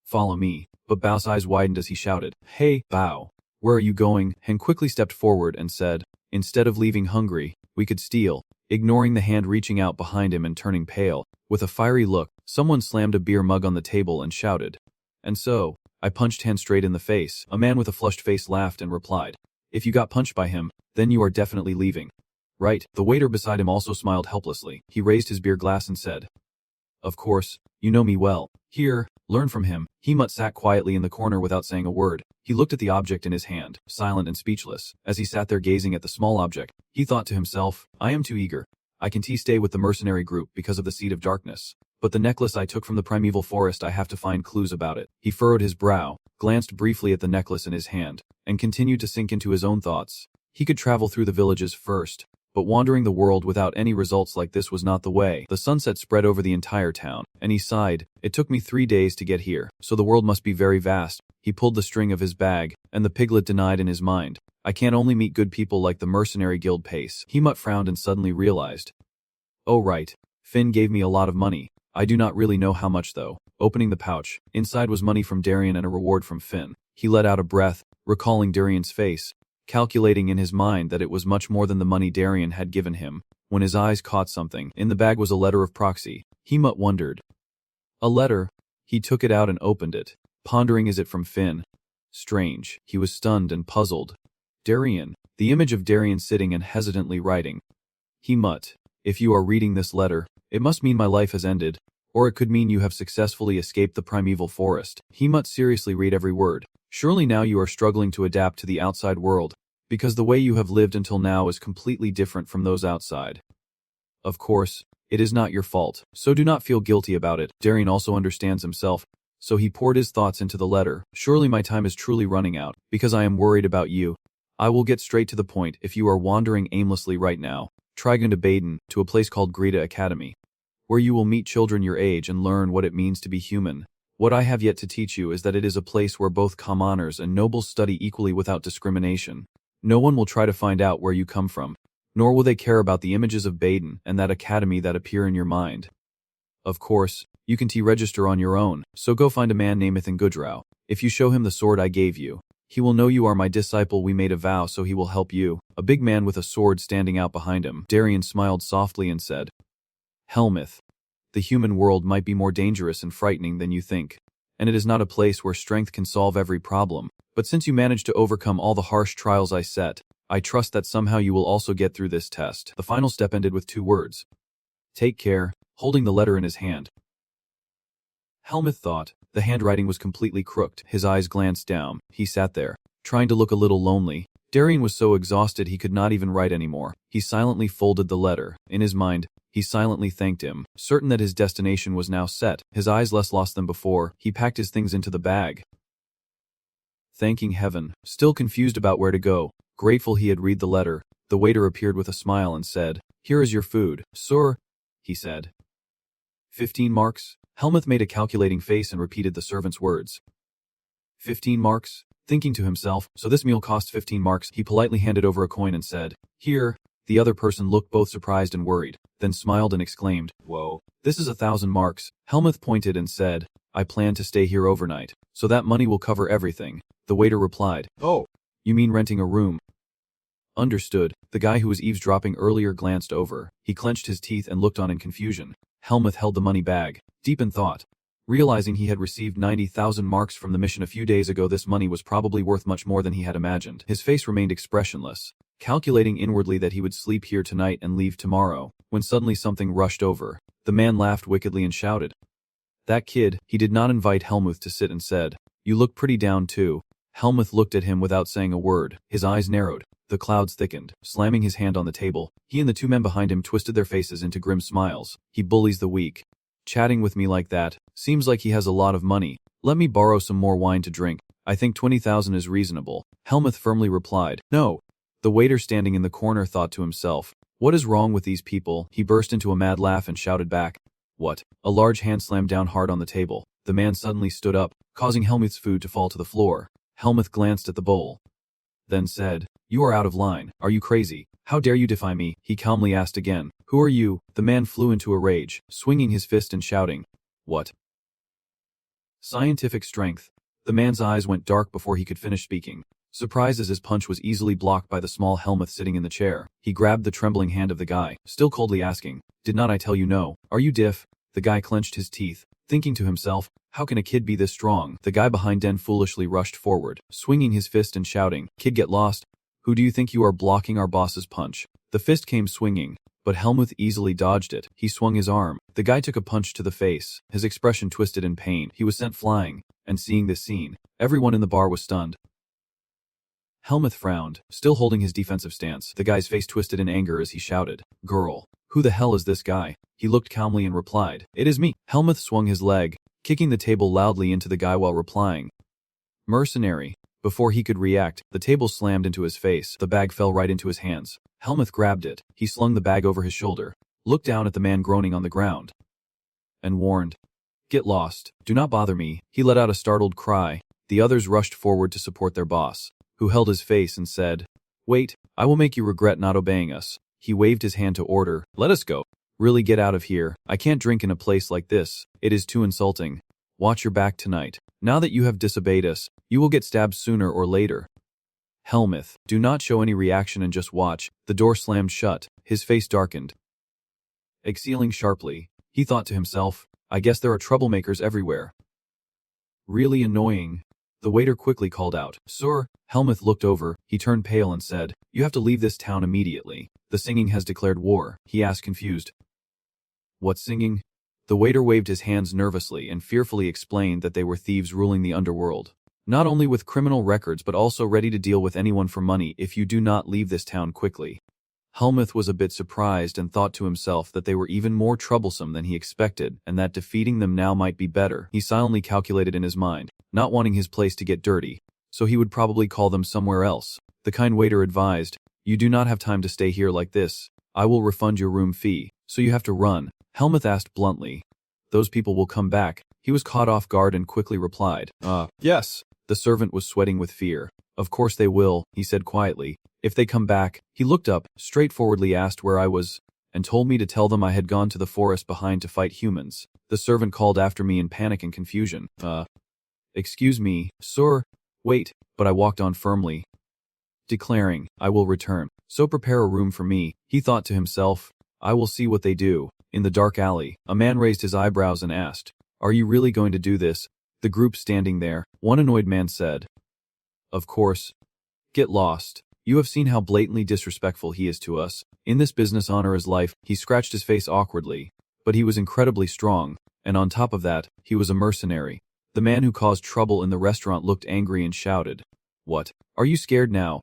A: follow me. But Bao's eyes widened as he shouted, hey, Bao, where are you going? Han quickly stepped forward and said, instead of leaving hungry, we could steal. Ignoring the hand reaching out behind him and turning pale, with a fiery look, someone slammed a beer mug on the table and shouted. And so, I punched Han straight in the face. A man with a flushed face laughed and replied, if you got punched by him, then you are definitely leaving. Right. The waiter beside him also smiled helplessly. He raised his beer glass and said, of course, you know me well. Here, learn from him. Hemut sat quietly in the corner without saying a word. He looked at the object in his hand, silent and speechless. As he sat there gazing at the small object, he thought to himself, I am too eager. I can stay with the mercenary group because of the seed of darkness. But the necklace I took from the primeval forest, I have to find clues about it. He furrowed his brow, glanced briefly at the necklace in his hand, and continued to sink into his own thoughts. He could travel through the villages first, but wandering the world without any results like this was not the way. The sunset spread over the entire town, and he sighed, it took me 3 days to get here, so the world must be very vast. He pulled the string of his bag, and the piglet denied in his mind, I can't only meet good people like the mercenary guild pace. Hemut frowned and suddenly realized, oh right, Finn gave me a lot of money. I do not really know how much though. Opening the pouch, inside was money from Darien and a reward from Finn. He let out a breath, recalling Darien's face, calculating in his mind that it was much more than the money Darien had given him, when his eyes caught something. In the bag was a letter of proxy. Hemut wondered. A letter? He took it out and opened it, pondering, is it from Finn? Strange. He was stunned and puzzled. Darien. The image of Darien sitting and hesitantly writing. Hemut, if you are reading this letter, it must mean my life has ended, or it could mean you have successfully escaped the primeval forest. Hemut, seriously, read every word. Surely now you are struggling to adapt to the outside world, because the way you have lived until now is completely different from those outside. Of course, it is not your fault, so do not feel guilty about it. Darien also understands himself, so he poured his thoughts into the letter. Surely my time is truly running out, because I am worried about you. I will get straight to the point. If you are wandering aimlessly right now, try going to Baden, to a place called Greta Academy, where you will meet children your age and learn what it means to be human. What I have yet to teach you is that it is a place where both commoners and nobles study equally without discrimination. No one will try to find out where you come from, nor will they care about the images of Baden and that academy that appear in your mind. Of course, you can register on your own, so go find a man named Ethan Goodrow. If you show him the sword I gave you, he will know you are my disciple. We made a vow, so he will help you. A big man with a sword standing out behind him. Darien smiled softly and said, Helmuth. The human world might be more dangerous and frightening than you think, and it is not a place where strength can solve every problem. But since you managed to overcome all the harsh trials I set, I trust that somehow you will also get through this test. The final step ended with 2 words. Take care, holding the letter in his hand. Helmuth thought. The handwriting was completely crooked. His eyes glanced down. He sat there, trying to look a little lonely. Darien was so exhausted he could not even write anymore. He silently folded the letter. In his mind, he silently thanked him, certain that his destination was now set. His eyes less lost than before. He packed his things into the bag. Thanking heaven, still confused about where to go, grateful he had read the letter, the waiter appeared with a smile and said, "Here is your food, sir," he said. 15 marks? Helmuth made a calculating face and repeated the servant's words. 15 marks? Thinking to himself, so this meal cost 15 marks, he politely handed over a coin and said, "Here." The other person looked both surprised and worried, then smiled and exclaimed, "Whoa, this is 1,000 marks." Helmuth pointed and said, "I plan to stay here overnight, so that money will cover everything." The waiter replied, "Oh, you mean renting a room?" Understood. The guy who was eavesdropping earlier glanced over. He clenched his teeth and looked on in confusion. Helmuth held the money bag, deep in thought. Realizing he had received 90,000 marks from the mission a few days ago, this money was probably worth much more than he had imagined. His face remained expressionless, calculating inwardly that he would sleep here tonight and leave tomorrow, when suddenly something rushed over. The man laughed wickedly and shouted, "That kid." He did not invite Helmuth to sit and said, "You look pretty down too." Helmuth looked at him without saying a word. His eyes narrowed. The clouds thickened. Slamming his hand on the table, he and the 2 men behind him twisted their faces into grim smiles. "He bullies the weak. Chatting with me like that. Seems like he has a lot of money. Let me borrow some more wine to drink. I think 20,000 is reasonable." Helmuth firmly replied, "No." The waiter standing in the corner thought to himself, "What is wrong with these people?" He burst into a mad laugh and shouted back, "What?" A large hand slammed down hard on the table. The man suddenly stood up, causing Helmuth's food to fall to the floor. Helmuth glanced at the bowl, then said, "You are out of line. Are you crazy? How dare you defy me?" He calmly asked again, "Who are you?" The man flew into a rage, swinging his fist and shouting, "What?" Scientific strength. The man's eyes went dark before he could finish speaking. Surprised as his punch was easily blocked by the small Helmuth sitting in the chair, he grabbed the trembling hand of the guy, still coldly asking, "Did not I tell you no? Are you diff?" The guy clenched his teeth, thinking to himself, "How can a kid be this strong?" The guy behind Den foolishly rushed forward, swinging his fist and shouting, "Kid, get lost. Who do you think you are, blocking our boss's punch?" The fist came swinging, but Helmuth easily dodged it. He swung his arm. The guy took a punch to the face, his expression twisted in pain. He was sent flying, and seeing this scene, everyone in the bar was stunned. Helmuth frowned, still holding his defensive stance. The guy's face twisted in anger as he shouted, "Girl, who the hell is this guy?" He looked calmly and replied, "It is me." Helmuth swung his leg, kicking the table loudly into the guy while replying, "Mercenary." Before he could react, the table slammed into his face. The bag fell right into his hands. Helmuth grabbed it. He slung the bag over his shoulder, looked down at the man groaning on the ground, and warned, "Get lost. Do not bother me." He let out a startled cry. The others rushed forward to support their boss, who held his face and said, "Wait, I will make you regret not obeying us." He waved his hand to order, "Let us go. Really, get out of here. I can't drink in a place like this. It is too insulting. Watch your back tonight. Now that you have disobeyed us, you will get stabbed sooner or later." Helmuth, do not show any reaction and just watch. The door slammed shut. His face darkened. Exhaling sharply, he thought to himself, "I guess there are troublemakers everywhere. Really annoying." The waiter quickly called out, "Sir." Helmuth looked over. He turned pale and said, "You have to leave this town immediately. The singing has declared war." He asked confused, "What singing?" The waiter waved his hands nervously and fearfully explained that they were thieves ruling the underworld, not only with criminal records but also ready to deal with anyone for money if you do not leave this town quickly. Helmuth was a bit surprised and thought to himself that they were even more troublesome than he expected and that defeating them now might be better. He silently calculated in his mind, not wanting his place to get dirty, so he would probably call them somewhere else. The kind waiter advised, "You do not have time to stay here like this. I will refund your room fee, so you have to run." Helmuth asked bluntly, "Those people will come back?" He was caught off guard and quickly replied, Yes." The servant was sweating with fear. "Of course they will," he said quietly. "If they come back." He looked up, straightforwardly asked where I was, and told me to tell them I had gone to the forest behind to fight humans. The servant called after me in panic and confusion. Excuse me, sir." "Wait," but I walked on firmly, declaring, "I will return. So prepare a room for me." He thought to himself, "I will see what they do." In the dark alley, a man raised his eyebrows and asked, "Are you really going to do this?" The group standing there, one annoyed man said, "Of course. Get lost. You have seen how blatantly disrespectful he is to us. In this business honor is life." He scratched his face awkwardly, but he was incredibly strong, and on top of that, he was a mercenary. The man who caused trouble in the restaurant looked angry and shouted, "What? Are you scared now?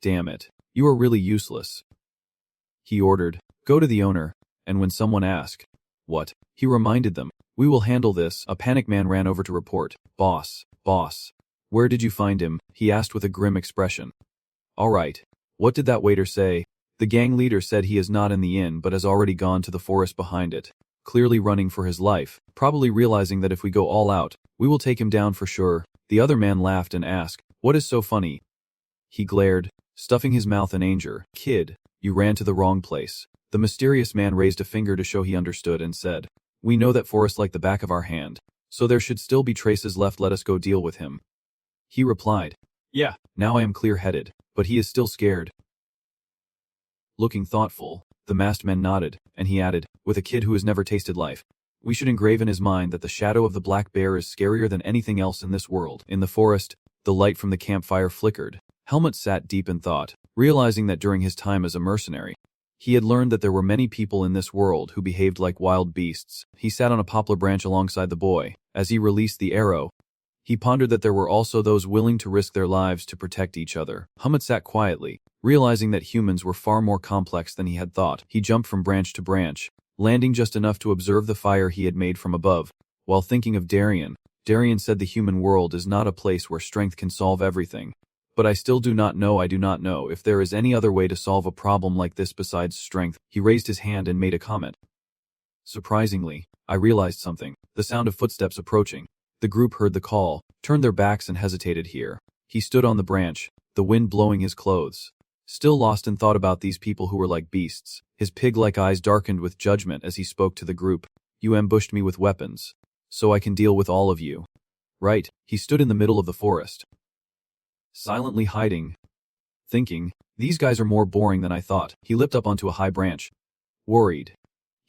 A: Damn it. You are really useless." He ordered, "Go to the owner," and when someone asked, "What?" he reminded them, "We will handle this." A panicked man ran over to report, "Boss, boss. Where did you find him?" he asked with a grim expression. "All right. What did that waiter say?" The gang leader said he is not in the inn but has already gone to the forest behind it, clearly running for his life, probably realizing that if we go all out, we will take him down for sure. The other man laughed and asked, "What is so funny?" He glared, stuffing his mouth in anger. "Kid, you ran to the wrong place." The mysterious man raised a finger to show he understood and said, "We know that forest like the back of our hand, so there should still be traces left. Let us go deal with him." He replied, "Yeah, now I am clear-headed, but he is still scared." Looking thoughtful, the masked man nodded, and he added, "With a kid who has never tasted life, we should engrave in his mind that the shadow of the black bear is scarier than anything else in this world." In the forest, the light from the campfire flickered. Helmut sat deep in thought, realizing that during his time as a mercenary, he had learned that there were many people in this world who behaved like wild beasts. He sat on a poplar branch alongside the boy. As he released the arrow, he pondered that there were also those willing to risk their lives to protect each other. Helmut sat quietly, realizing that humans were far more complex than he had thought. He jumped from branch to branch, landing just enough to observe the fire he had made from above. While thinking of Darien, Darien said the human world is not a place where strength can solve everything. But I still do not know if there is any other way to solve a problem like this besides strength. He raised his hand and made a comment. Surprisingly, I realized something. The sound of footsteps approaching. The group heard the call, turned their backs and hesitated here. He stood on the branch, the wind blowing his clothes. Still lost in thought about these people who were like beasts, his pig-like eyes darkened with judgment as he spoke to the group. "You ambushed me with weapons, so I can deal with all of you. Right?" He stood in the middle of the forest, silently hiding, thinking, "These guys are more boring than I thought." He leapt up onto a high branch. Worried,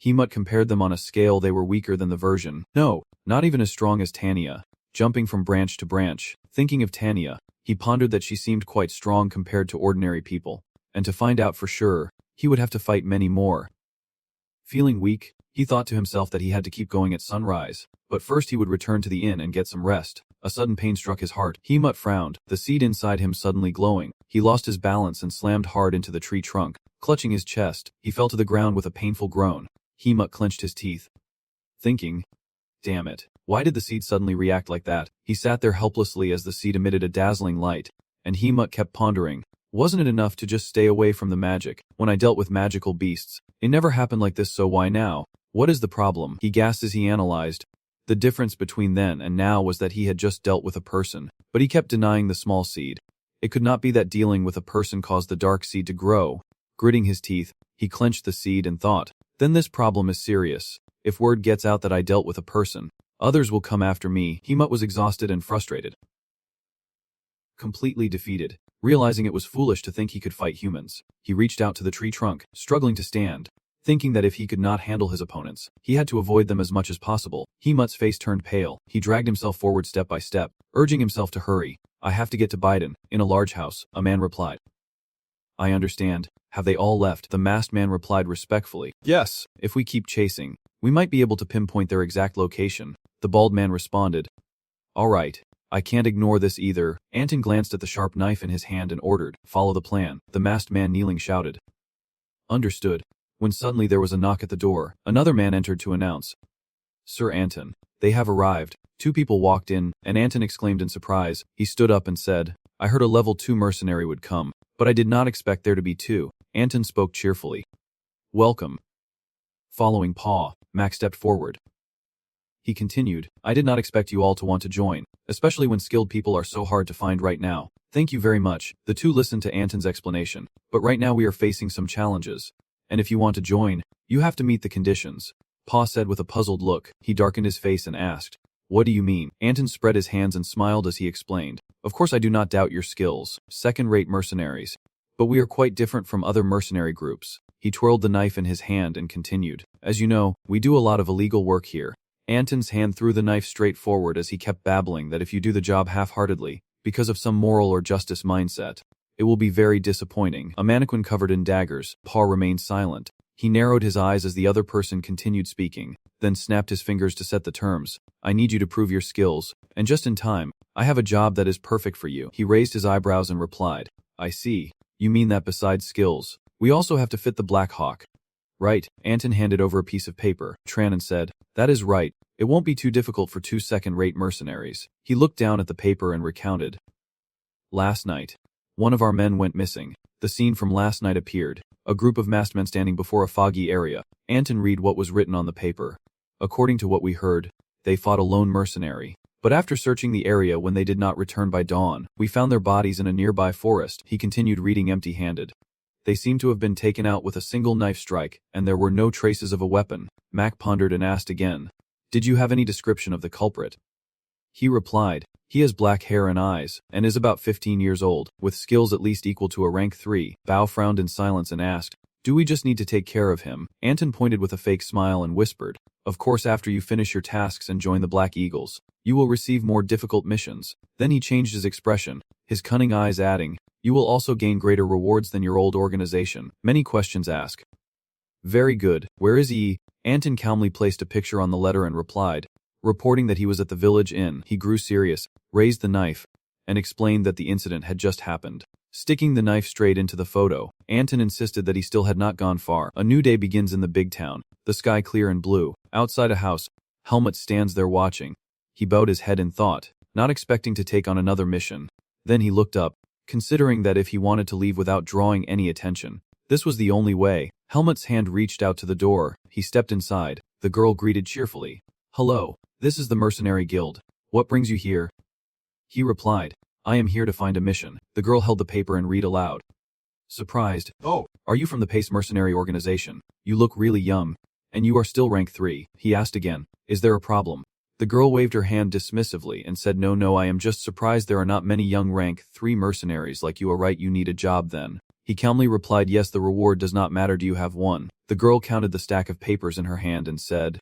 A: Hemut compared them on a scale. They were weaker than the version. No, not even as strong as Tanya. Jumping from branch to branch, thinking of Tanya, he pondered that she seemed quite strong compared to ordinary people, and to find out for sure, he would have to fight many more. Feeling weak, he thought to himself that he had to keep going at sunrise, but first he would return to the inn and get some rest. A sudden pain struck his heart. Hemut frowned, the seed inside him suddenly glowing. He lost his balance and slammed hard into the tree trunk. Clutching his chest, he fell to the ground with a painful groan. Hemut clenched his teeth, thinking, "Damn it, why did the seed suddenly react like that?" He sat there helplessly as the seed emitted a dazzling light, and Hemut kept pondering, wasn't it enough to just stay away from the magic? When I dealt with magical beasts, it never happened like this, so why now? What is the problem? He gasped as he analyzed. The difference between then and now was that he had just dealt with a person, but he kept denying the small seed. It could not be that dealing with a person caused the dark seed to grow. Gritting his teeth, he clenched the seed and thought, then this problem is serious. If word gets out that I dealt with a person, others will come after me. Hemut was exhausted and frustrated, completely defeated. Realizing it was foolish to think he could fight humans, he reached out to the tree trunk, struggling to stand, thinking that if he could not handle his opponents, he had to avoid them as much as possible. Hemut's face turned pale. He dragged himself forward step by step, urging himself to hurry. "I have to get to Biden." In a large house, a man replied. "I understand. Have they all left?" The masked man replied respectfully. "Yes, if we keep chasing, we might be able to pinpoint their exact location." The bald man responded. "All right. I can't ignore this either." Anton glanced at the sharp knife in his hand and ordered, "Follow the plan." The masked man kneeling shouted, "Understood." When suddenly there was a knock at the door. Another man entered to announce, "Sir Anton, they have arrived." Two people walked in, and Anton exclaimed in surprise. He stood up and said, "I heard a level 2 mercenary would come, but I did not expect there to be two." Anton spoke cheerfully. "Welcome." Following Paw, Max stepped forward. He continued, "I did not expect you all to want to join, especially when skilled people are so hard to find right now. Thank you very much." The two listened to Anton's explanation. "But right now we are facing some challenges, and if you want to join, you have to meet the conditions." Pa said with a puzzled look. He darkened his face and asked, "What do you mean?" Anton spread his hands and smiled as he explained, "Of course I do not doubt your skills, second-rate mercenaries. But we are quite different from other mercenary groups. He twirled the knife in his hand and continued. As you know, we do a lot of illegal work here. Anton's hand threw the knife straight forward as he kept babbling that if you do the job half-heartedly, because of some moral or justice mindset, it will be very disappointing. A mannequin covered in daggers, Paul remained silent. He narrowed his eyes as the other person continued speaking, then snapped his fingers to set the terms. I need you to prove your skills, and just in time. I have a job that is perfect for you. He raised his eyebrows and replied, I see. You mean that besides skills, we also have to fit the Black Hawk. Right. Anton handed over a piece of paper. Trannon said, that is right. It won't be too difficult for 2 second-rate mercenaries. He looked down at the paper and recounted. Last night, one of our men went missing. The scene from last night appeared. A group of masked men standing before a foggy area. Anton read what was written on the paper. According to what we heard, they fought a lone mercenary. But after searching the area when they did not return by dawn, we found their bodies in a nearby forest. He continued reading empty-handed. They seemed to have been taken out with a single knife strike, and there were no traces of a weapon. Mac pondered and asked again, did you have any description of the culprit? He replied, he has black hair and eyes, and is about 15 years old, with skills at least equal to a rank 3. Bao frowned in silence and asked, do we just need to take care of him? Anton pointed with a fake smile and whispered, of course after you finish your tasks and join the Black Eagles, you will receive more difficult missions. Then he changed his expression, his cunning eyes adding, you will also gain greater rewards than your old organization. Many questions asked. Very good. Where is he? Anton calmly placed a picture on the letter and replied, reporting that he was at the village inn. He grew serious, raised the knife, and explained that the incident had just happened. Sticking the knife straight into the photo, Anton insisted that he still had not gone far. A new day begins in the big town, the sky clear and blue. Outside a house, Helmut stands there watching. He bowed his head in thought, not expecting to take on another mission. Then he looked up, considering that if he wanted to leave without drawing any attention, this was the only way. Helmut's hand reached out to the door. He stepped inside. The girl greeted cheerfully. Hello, this is the Mercenary Guild. What brings you here? He replied, I am here to find a mission. The girl held the paper and read aloud. Surprised. Oh, are you from the Pace Mercenary Organization? You look really young. And you are still rank 3. He asked again, is there a problem? The girl waved her hand dismissively and said no, I am just surprised there are not many young rank 3 mercenaries like you. Are right, you need a job then. He calmly replied, yes, the reward does not matter. Do you have one? The girl counted the stack of papers in her hand and said,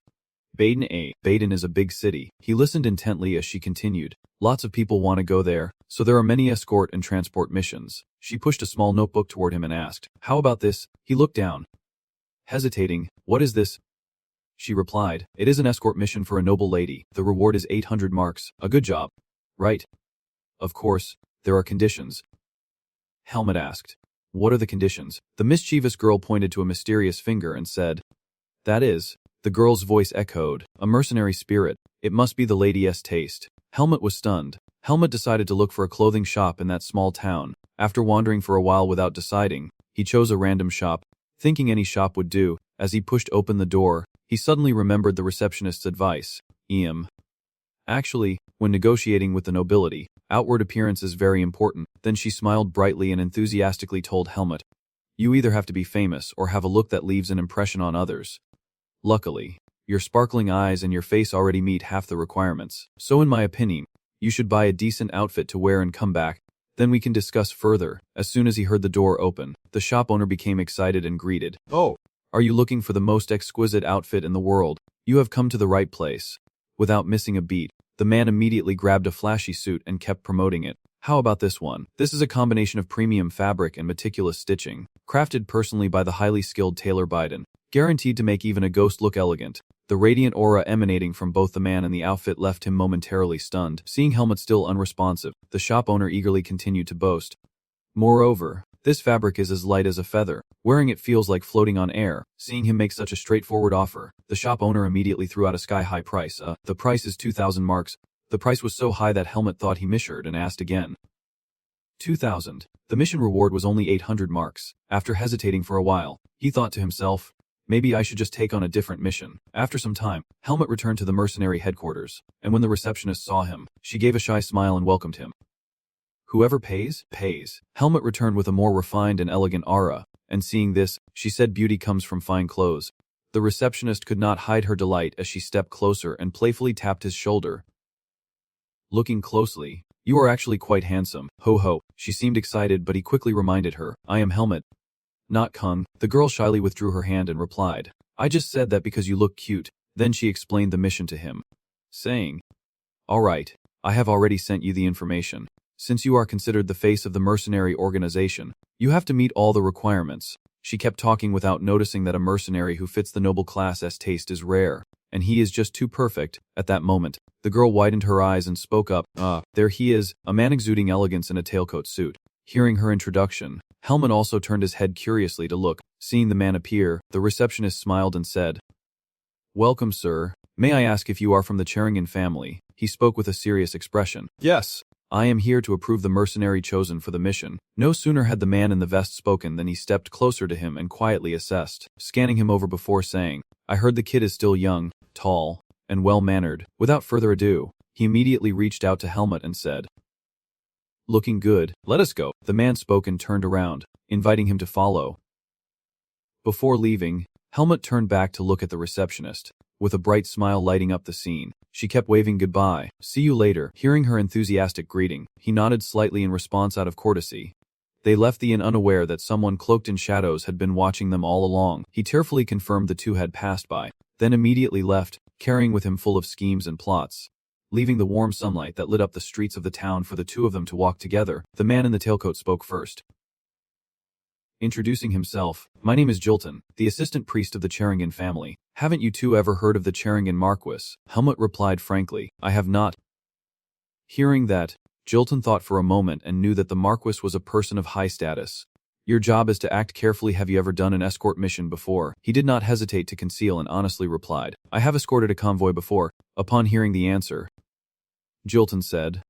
A: Baden is a big city. He listened intently as she continued. Lots of people want to go there, so there are many escort and transport missions. She pushed a small notebook toward him and asked, how about this? He looked down. Hesitating, what is this? She replied, it is an escort mission for a noble lady. The reward is 800 marks. A good job. Right? Of course, there are conditions. Helmut asked, what are the conditions? The mischievous girl pointed to a mysterious finger and said, that is. The girl's voice echoed, a mercenary spirit. It must be the lady's taste. Helmut was stunned. Helmut decided to look for a clothing shop in that small town. After wandering for a while without deciding, he chose a random shop, thinking any shop would do. As he pushed open the door, he suddenly remembered the receptionist's advice. Actually, when negotiating with the nobility, outward appearance is very important. Then she smiled brightly and enthusiastically told Helmut, you either have to be famous or have a look that leaves an impression on others. Luckily, your sparkling eyes and your face already meet half the requirements. So in my opinion, you should buy a decent outfit to wear and come back. Then we can discuss further. As soon as he heard the door open, the shop owner became excited and greeted. Oh, are you looking for the most exquisite outfit in the world? You have come to the right place. Without missing a beat, the man immediately grabbed a flashy suit and kept promoting it. How about this one? This is a combination of premium fabric and meticulous stitching, crafted personally by the highly skilled tailor Biden, guaranteed to make even a ghost look elegant. The radiant aura emanating from both the man and the outfit left him momentarily stunned. Seeing Helmut still unresponsive, the shop owner eagerly continued to boast. Moreover, this fabric is as light as a feather. Wearing it feels like floating on air. Seeing him make such a straightforward offer, the shop owner immediately threw out a sky-high price. The price is 2,000 marks. The price was so high that Helmut thought he misheard and asked again. 2,000. The mission reward was only 800 marks. After hesitating for a while, he thought to himself, maybe I should just take on a different mission. After some time, Helmut returned to the mercenary headquarters, and when the receptionist saw him, she gave a shy smile and welcomed him. Whoever pays, pays. Helmut returned with a more refined and elegant aura, and seeing this, she said beauty comes from fine clothes. The receptionist could not hide her delight as she stepped closer and playfully tapped his shoulder. Looking closely, you are actually quite handsome. Ho ho. She seemed excited, but he quickly reminded her, I am Helmut. Not Kung. The girl shyly withdrew her hand and replied, I just said that because you look cute. Then she explained the mission to him, saying, All right, I have already sent you the information. Since you are considered the face of the mercenary organization, you have to meet all the requirements. She kept talking without noticing that a mercenary who fits the noble class's taste is rare, and he is just too perfect. At that moment, the girl widened her eyes and spoke up, there he is, a man exuding elegance in a tailcoat suit. Hearing her introduction, Helmut also turned his head curiously to look. Seeing the man appear, the receptionist smiled and said, Welcome, sir. May I ask if you are from the Cherringen family? He spoke with a serious expression. Yes. I am here to approve the mercenary chosen for the mission. No sooner had the man in the vest spoken than he stepped closer to him and quietly assessed, scanning him over before saying, I heard the kid is still young, tall, and well-mannered. Without further ado, he immediately reached out to Helmut and said, Looking good, let us go. The man spoke and turned around, inviting him to follow. Before leaving, Helmut turned back to look at the receptionist. With a bright smile lighting up the scene, she kept waving goodbye. See you later. Hearing her enthusiastic greeting, he nodded slightly in response out of courtesy. They left the inn unaware that someone cloaked in shadows had been watching them all along. He tearfully confirmed the two had passed by, then immediately left, carrying with him full of schemes and plots. Leaving the warm sunlight that lit up the streets of the town for the two of them to walk together, the man in the tailcoat spoke first. Introducing himself, my name is Jilton, the assistant priest of the Cherringen family. Haven't you two ever heard of the Cherringen Marquis? Helmut replied frankly, I have not. Hearing that, Jilton thought for a moment and knew that the Marquis was a person of high status. Your job is to act carefully. Have you ever done an escort mission before? He did not hesitate to conceal and honestly replied, I have escorted a convoy before. Upon hearing the answer, Jilton said,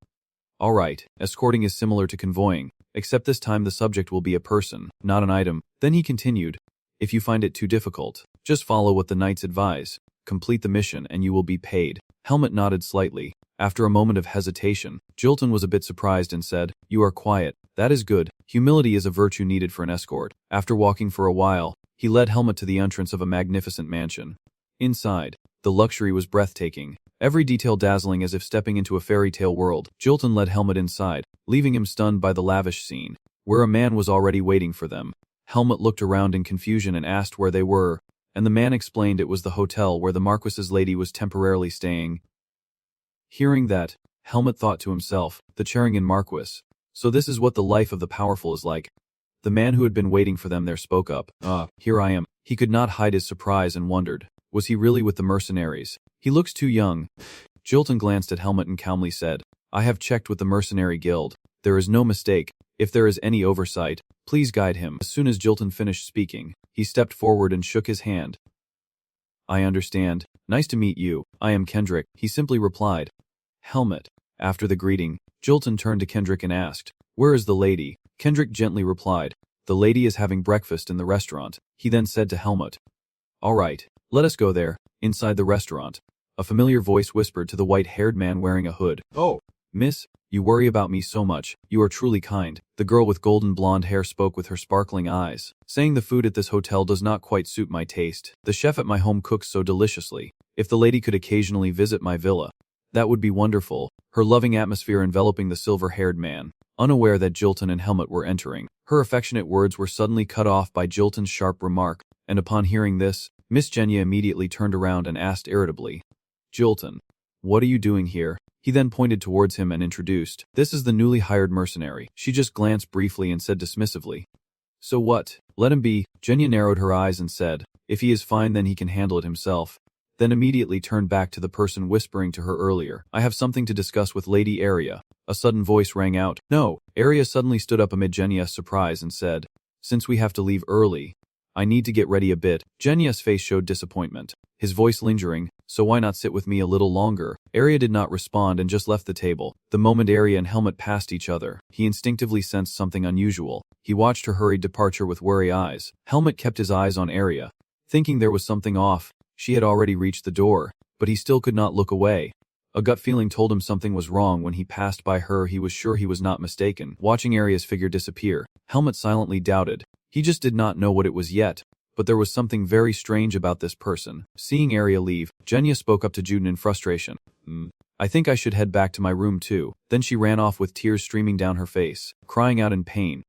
A: All right, escorting is similar to convoying, except this time the subject will be a person, not an item. Then he continued, If you find it too difficult, just follow what the knights advise. Complete the mission and you will be paid. Helmut nodded slightly. After a moment of hesitation, Jilton was a bit surprised and said, You are quiet. That is good. Humility is a virtue needed for an escort. After walking for a while, he led Helmut to the entrance of a magnificent mansion. Inside, the luxury was breathtaking, every detail dazzling as if stepping into a fairy tale world. Jilton led Helmut inside, leaving him stunned by the lavish scene, where a man was already waiting for them. Helmut looked around in confusion and asked where they were, and the man explained it was the hotel where the Marquis's lady was temporarily staying. Hearing that, Helmut thought to himself, the Cherringen Marquis. So this is what the life of the powerful is like. The man who had been waiting for them there spoke up. Here I am. He could not hide his surprise and wondered, was he really with the mercenaries? He looks too young. Jilton glanced at Helmut and calmly said, I have checked with the mercenary guild. There is no mistake. If there is any oversight, please guide him. As soon as Jilton finished speaking, he stepped forward and shook his hand. I understand. Nice to meet you. I am Kendrick, he simply replied. Helmut. After the greeting, Jilton turned to Kendrick and asked, Where is the lady? Kendrick gently replied, The lady is having breakfast in the restaurant. He then said to Helmut, All right, let us go there. Inside the restaurant, a familiar voice whispered to the white-haired man wearing a hood. Oh, miss, you worry about me so much. You are truly kind. The girl with golden blonde hair spoke with her sparkling eyes, saying the food at this hotel does not quite suit my taste. The chef at my home cooks so deliciously. If the lady could occasionally visit my villa, that would be wonderful. Her loving atmosphere enveloping the silver-haired man, unaware that Jilton and Helmut were entering. Her affectionate words were suddenly cut off by Jilton's sharp remark, and upon hearing this, Miss Genya immediately turned around and asked irritably, Jilton, what are you doing here? He then pointed towards him and introduced, This is the newly hired mercenary. She just glanced briefly and said dismissively, So what? Let him be. Genya narrowed her eyes and said, If he is fine then he can handle it himself. Then immediately turned back to the person whispering to her earlier. I have something to discuss with Lady Aria. A sudden voice rang out. No. Aria suddenly stood up amid Genya's surprise and said, Since we have to leave early, I need to get ready a bit. Genya's face showed disappointment, his voice lingering, So why not sit with me a little longer? Aria did not respond and just left the table. The moment Aria and Helmut passed each other, he instinctively sensed something unusual. He watched her hurried departure with wary eyes. Helmut kept his eyes on Aria, thinking there was something off. She had already reached the door, but he still could not look away. A gut feeling told him something was wrong. When he passed by her, he was sure he was not mistaken. Watching Aria's figure disappear, Helmut silently doubted. He just did not know what it was yet, but there was something very strange about this person. Seeing Aria leave, Genya spoke up to Juden in frustration. I think I should head back to my room too. Then she ran off with tears streaming down her face, crying out in pain.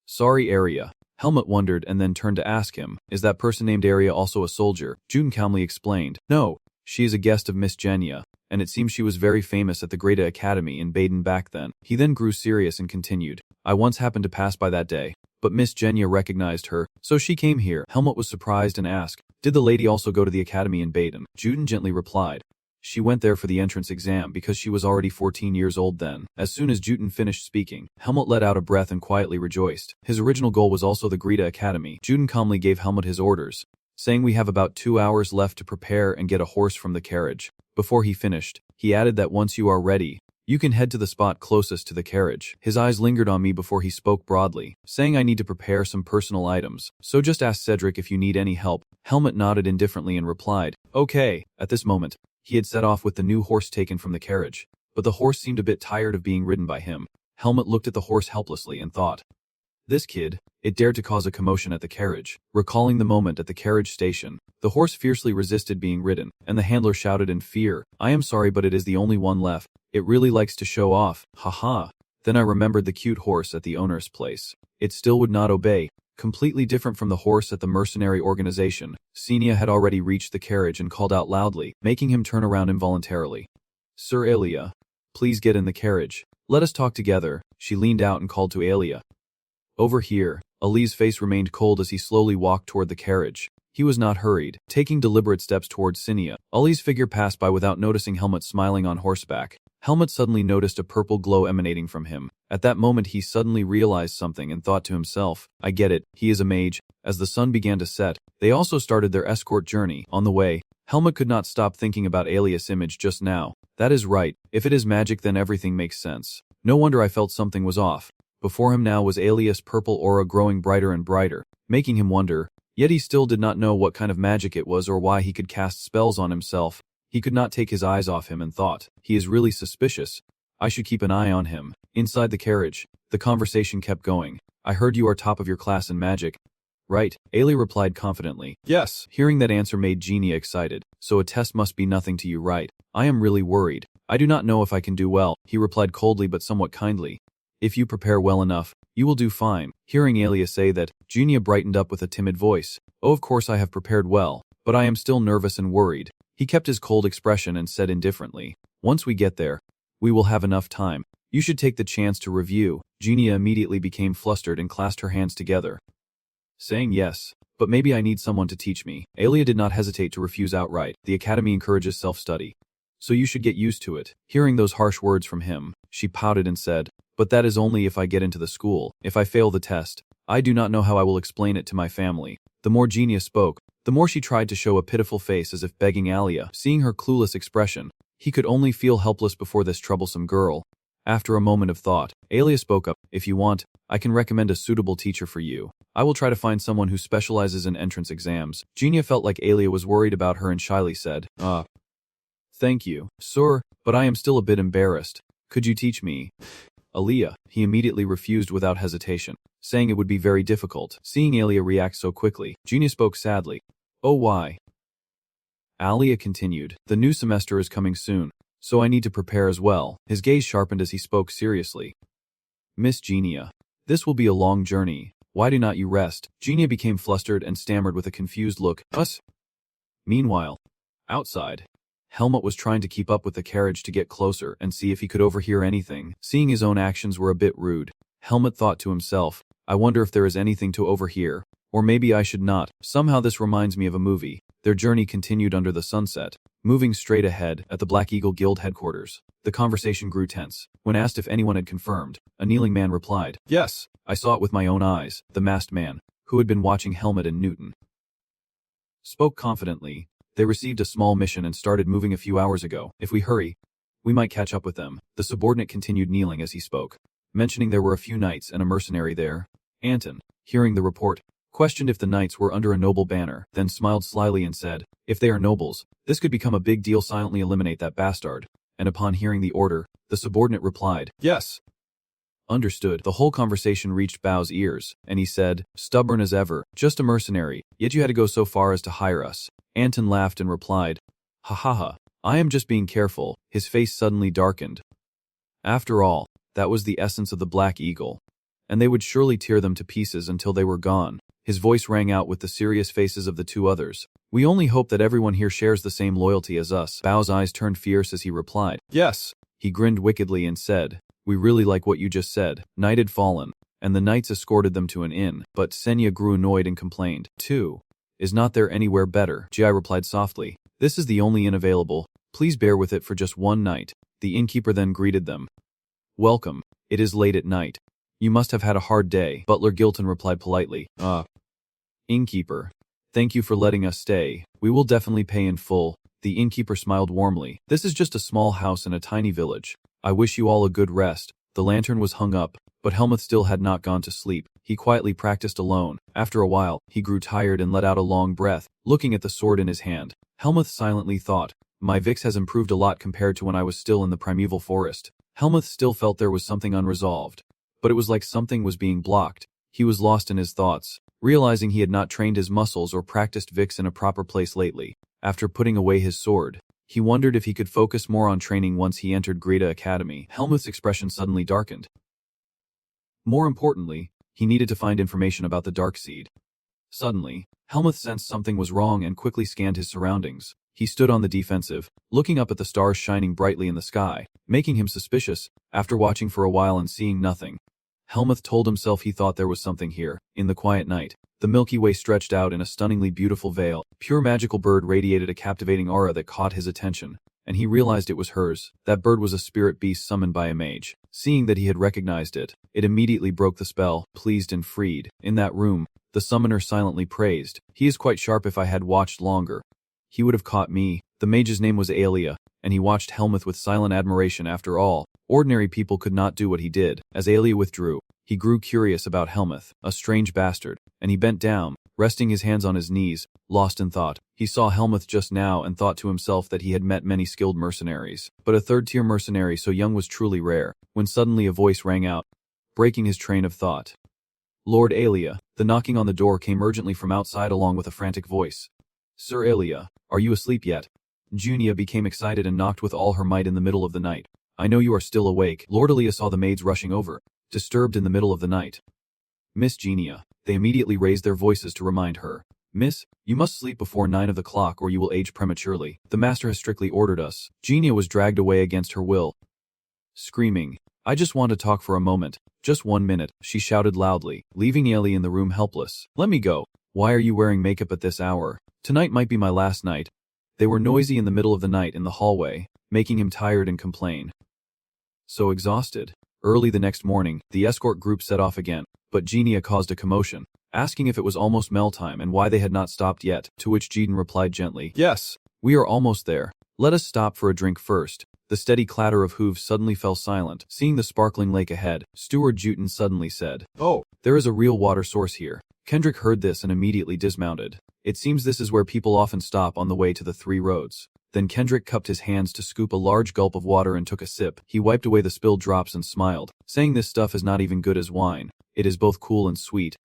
A: Sorry, Aria. Helmut wondered and then turned to ask him, is that person named Arya also a soldier? Juden calmly explained, no, she is a guest of Miss Genya, and it seems she was very famous at the Greta Academy in Baden back then. He then grew serious and continued, I once happened to pass by that day, but Miss Genya recognized her, so she came here. Helmut was surprised and asked, did the lady also go to the academy in Baden? Juden gently replied, she went there for the entrance exam because she was already 14 years old then. As soon as Juden finished speaking, Helmut let out a breath and quietly rejoiced. His original goal was also the Greta Academy. Juden calmly gave Helmut his orders, saying we have about 2 hours left to prepare and get a horse from the carriage. Before he finished, he added that once you are ready, you can head to the spot closest to the carriage. His eyes lingered on me before he spoke broadly, saying I need to prepare some personal items, so just ask Cedric if you need any help. Helmut nodded indifferently and replied, okay. At this moment, he had set off with the new horse taken from the carriage, but the horse seemed a bit tired of being ridden by him. Helmut looked at the horse helplessly and thought, this kid, it dared to cause a commotion at the carriage. Recalling the moment at the carriage station, the horse fiercely resisted being ridden, and the handler shouted in fear, I am sorry but it is the only one left. It really likes to show off, haha. Then I remembered the cute horse at the owner's place. It still would not obey. Completely different from the horse at the mercenary organization, Senia had already reached the carriage and called out loudly, making him turn around involuntarily. Sir Alia, please get in the carriage. Let us talk together. She leaned out and called to Alia. Over here. Ali's face remained cold as he slowly walked toward the carriage. He was not hurried, taking deliberate steps towards Senia. Ali's figure passed by without noticing Helmut smiling on horseback. Helmut suddenly noticed a purple glow emanating from him. At that moment he suddenly realized something and thought to himself, I get it, he is a mage. As the sun began to set, they also started their escort journey. On the way, Helmut could not stop thinking about Alias' image just now. That is right, if it is magic then everything makes sense. No wonder I felt something was off. Before him now was Alias' purple aura growing brighter and brighter, making him wonder, yet he still did not know what kind of magic it was or why he could cast spells on himself. He could not take his eyes off him and thought, he is really suspicious. I should keep an eye on him. Inside the carriage, the conversation kept going. I heard you are top of your class in magic. Right, Ailey replied confidently. Yes. Hearing that answer made Genia excited. So a test must be nothing to you, right? I am really worried. I do not know if I can do well, he replied coldly but somewhat kindly. If you prepare well enough, you will do fine. Hearing Alia say that, Genia brightened up with a timid voice. Oh, of course I have prepared well, but I am still nervous and worried. He kept his cold expression and said indifferently, once we get there, we will have enough time. You should take the chance to review. Genia immediately became flustered and clasped her hands together, saying yes, but maybe I need someone to teach me. Alia did not hesitate to refuse outright. The academy encourages self-study, so you should get used to it. Hearing those harsh words from him, she pouted and said, but that is only if I get into the school. If I fail the test, I do not know how I will explain it to my family. The more Genia spoke, the more she tried to show a pitiful face as if begging Alia. Seeing her clueless expression, he could only feel helpless before this troublesome girl. After a moment of thought, Alia spoke up, if you want, I can recommend a suitable teacher for you. I will try to find someone who specializes in entrance exams. Genia felt like Alia was worried about her and shyly said, thank you, sir, but I am still a bit embarrassed. Could you teach me? Alia, he immediately refused without hesitation, saying it would be very difficult. Seeing Alia react so quickly, Genia spoke sadly. Oh, why? Alia continued, the new semester is coming soon, so I need to prepare as well. His gaze sharpened as he spoke seriously. Miss Genia, this will be a long journey. Why do not you rest? Genia became flustered and stammered with a confused look. Us? Meanwhile, outside, Helmut was trying to keep up with the carriage to get closer and see if he could overhear anything. Seeing his own actions were a bit rude, Helmut thought to himself, I wonder if there is anything to overhear. Or maybe I should not. Somehow this reminds me of a movie. Their journey continued under the sunset, moving straight ahead at the Black Eagle Guild headquarters. The conversation grew tense. When asked if anyone had confirmed, a kneeling man replied, yes, I saw it with my own eyes. The masked man, who had been watching Helmut and Newton, spoke confidently. They received a small mission and started moving a few hours ago. If we hurry, we might catch up with them. The subordinate continued kneeling as he spoke, mentioning there were a few knights and a mercenary there. Anton, hearing the report, questioned if the knights were under a noble banner, then smiled slyly and said, if they are nobles, this could become a big deal. Silently eliminate that bastard. And upon hearing the order, the subordinate replied, yes. Understood. The whole conversation reached Bao's ears, and he said, stubborn as ever, just a mercenary, yet you had to go so far as to hire us. Anton laughed and replied, ha ha ha, I am just being careful. His face suddenly darkened. After all, that was the essence of the Black Eagle. and they would surely tear them to pieces until they were gone. His voice rang out with the serious faces of the two others. We only hope that everyone here shares the same loyalty as us. Bao's eyes turned fierce as he replied. Yes. He grinned wickedly and said, we really like what you just said. Night had fallen, and the knights escorted them to an inn, but Senya grew annoyed and complained. 2. Is not there anywhere better? Ji replied softly. This is the only inn available. Please bear with it for just one night. The innkeeper then greeted them. Welcome. It is late at night. You must have had a hard day. Butler Gilton replied politely. Innkeeper. Thank you for letting us stay. We will definitely pay in full. The innkeeper smiled warmly. This is just a small house in a tiny village. I wish you all a good rest. The lantern was hung up, but Helmuth still had not gone to sleep. He quietly practiced alone. After a while, he grew tired and let out a long breath, looking at the sword in his hand. Helmuth silently thought, my Vix has improved a lot compared to when I was still in the primeval forest. Helmuth still felt there was something unresolved, but it was like something was being blocked. He was lost in his thoughts, realizing he had not trained his muscles or practiced Vix in a proper place lately. After putting away his sword, he wondered if he could focus more on training once he entered Greta Academy. Helmuth's expression suddenly darkened. More importantly, he needed to find information about the Dark Seed. Suddenly, Helmuth sensed something was wrong and quickly scanned his surroundings. He stood on the defensive, looking up at the stars shining brightly in the sky, making him suspicious. After watching for a while and seeing nothing, Helmuth told himself he thought there was something here. In the quiet night, the Milky Way stretched out in a stunningly beautiful veil. Pure magical bird radiated a captivating aura that caught his attention, and he realized it was hers. That bird was a spirit beast summoned by a mage. Seeing that he had recognized it, it immediately broke the spell, pleased and freed. In that room, the summoner silently praised. He is quite sharp. If I had watched longer, he would have caught me. The mage's name was Aelia, and he watched Helmuth with silent admiration. After all, ordinary people could not do what he did. As Aelia withdrew, he grew curious about Helmuth, a strange bastard, and he bent down, resting his hands on his knees, lost in thought. He saw Helmuth just now and thought to himself that he had met many skilled mercenaries, but a third-tier mercenary so young was truly rare, when suddenly a voice rang out, breaking his train of thought. Lord Aelia. The knocking on the door came urgently from outside along with a frantic voice. Sir Aelia, are you asleep yet? Junia became excited and knocked with all her might in the middle of the night. I know you are still awake. Lord Aelia saw the maids rushing over, disturbed in the middle of the night. Miss Genia. They immediately raised their voices to remind her. Miss, you must sleep before 9 of the clock or you will age prematurely. The master has strictly ordered us. Genia was dragged away against her will, screaming, I just want to talk for a moment. Just 1 minute, she shouted loudly, leaving Ellie in the room helpless. Let me go. Why are you wearing makeup at this hour? Tonight might be my last night. They were noisy in the middle of the night in the hallway, making him tired and complain. So exhausted. Early the next morning, the escort group set off again, but Genia caused a commotion, asking if it was almost mail time and why they had not stopped yet, to which Jeden replied gently, Yes, we are almost there. Let us stop for a drink first. The steady clatter of hooves suddenly fell silent. Seeing the sparkling lake ahead, Steward Juten suddenly said, Oh, there is a real water source here. Kendrick heard this and immediately dismounted. It seems this is where people often stop on the way to the 3 roads. Then Kendrick cupped his hands to scoop a large gulp of water and took a sip. He wiped away the spilled drops and smiled, saying this stuff is not even good as wine. It is both cool and sweet.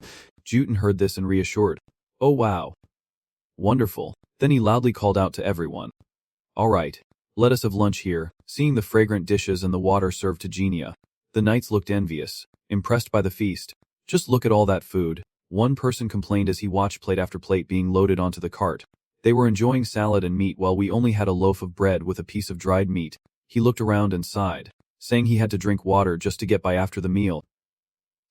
A: Juten heard this and reassured. Oh wow. Wonderful. Then he loudly called out to everyone. All right. Let us have lunch here. Seeing the fragrant dishes and the water served to Genia, the knights looked envious, impressed by the feast. Just look at all that food. One person complained as he watched plate after plate being loaded onto the cart. They were enjoying salad and meat while we only had a loaf of bread with a piece of dried meat. He looked around and sighed, saying he had to drink water just to get by after the meal.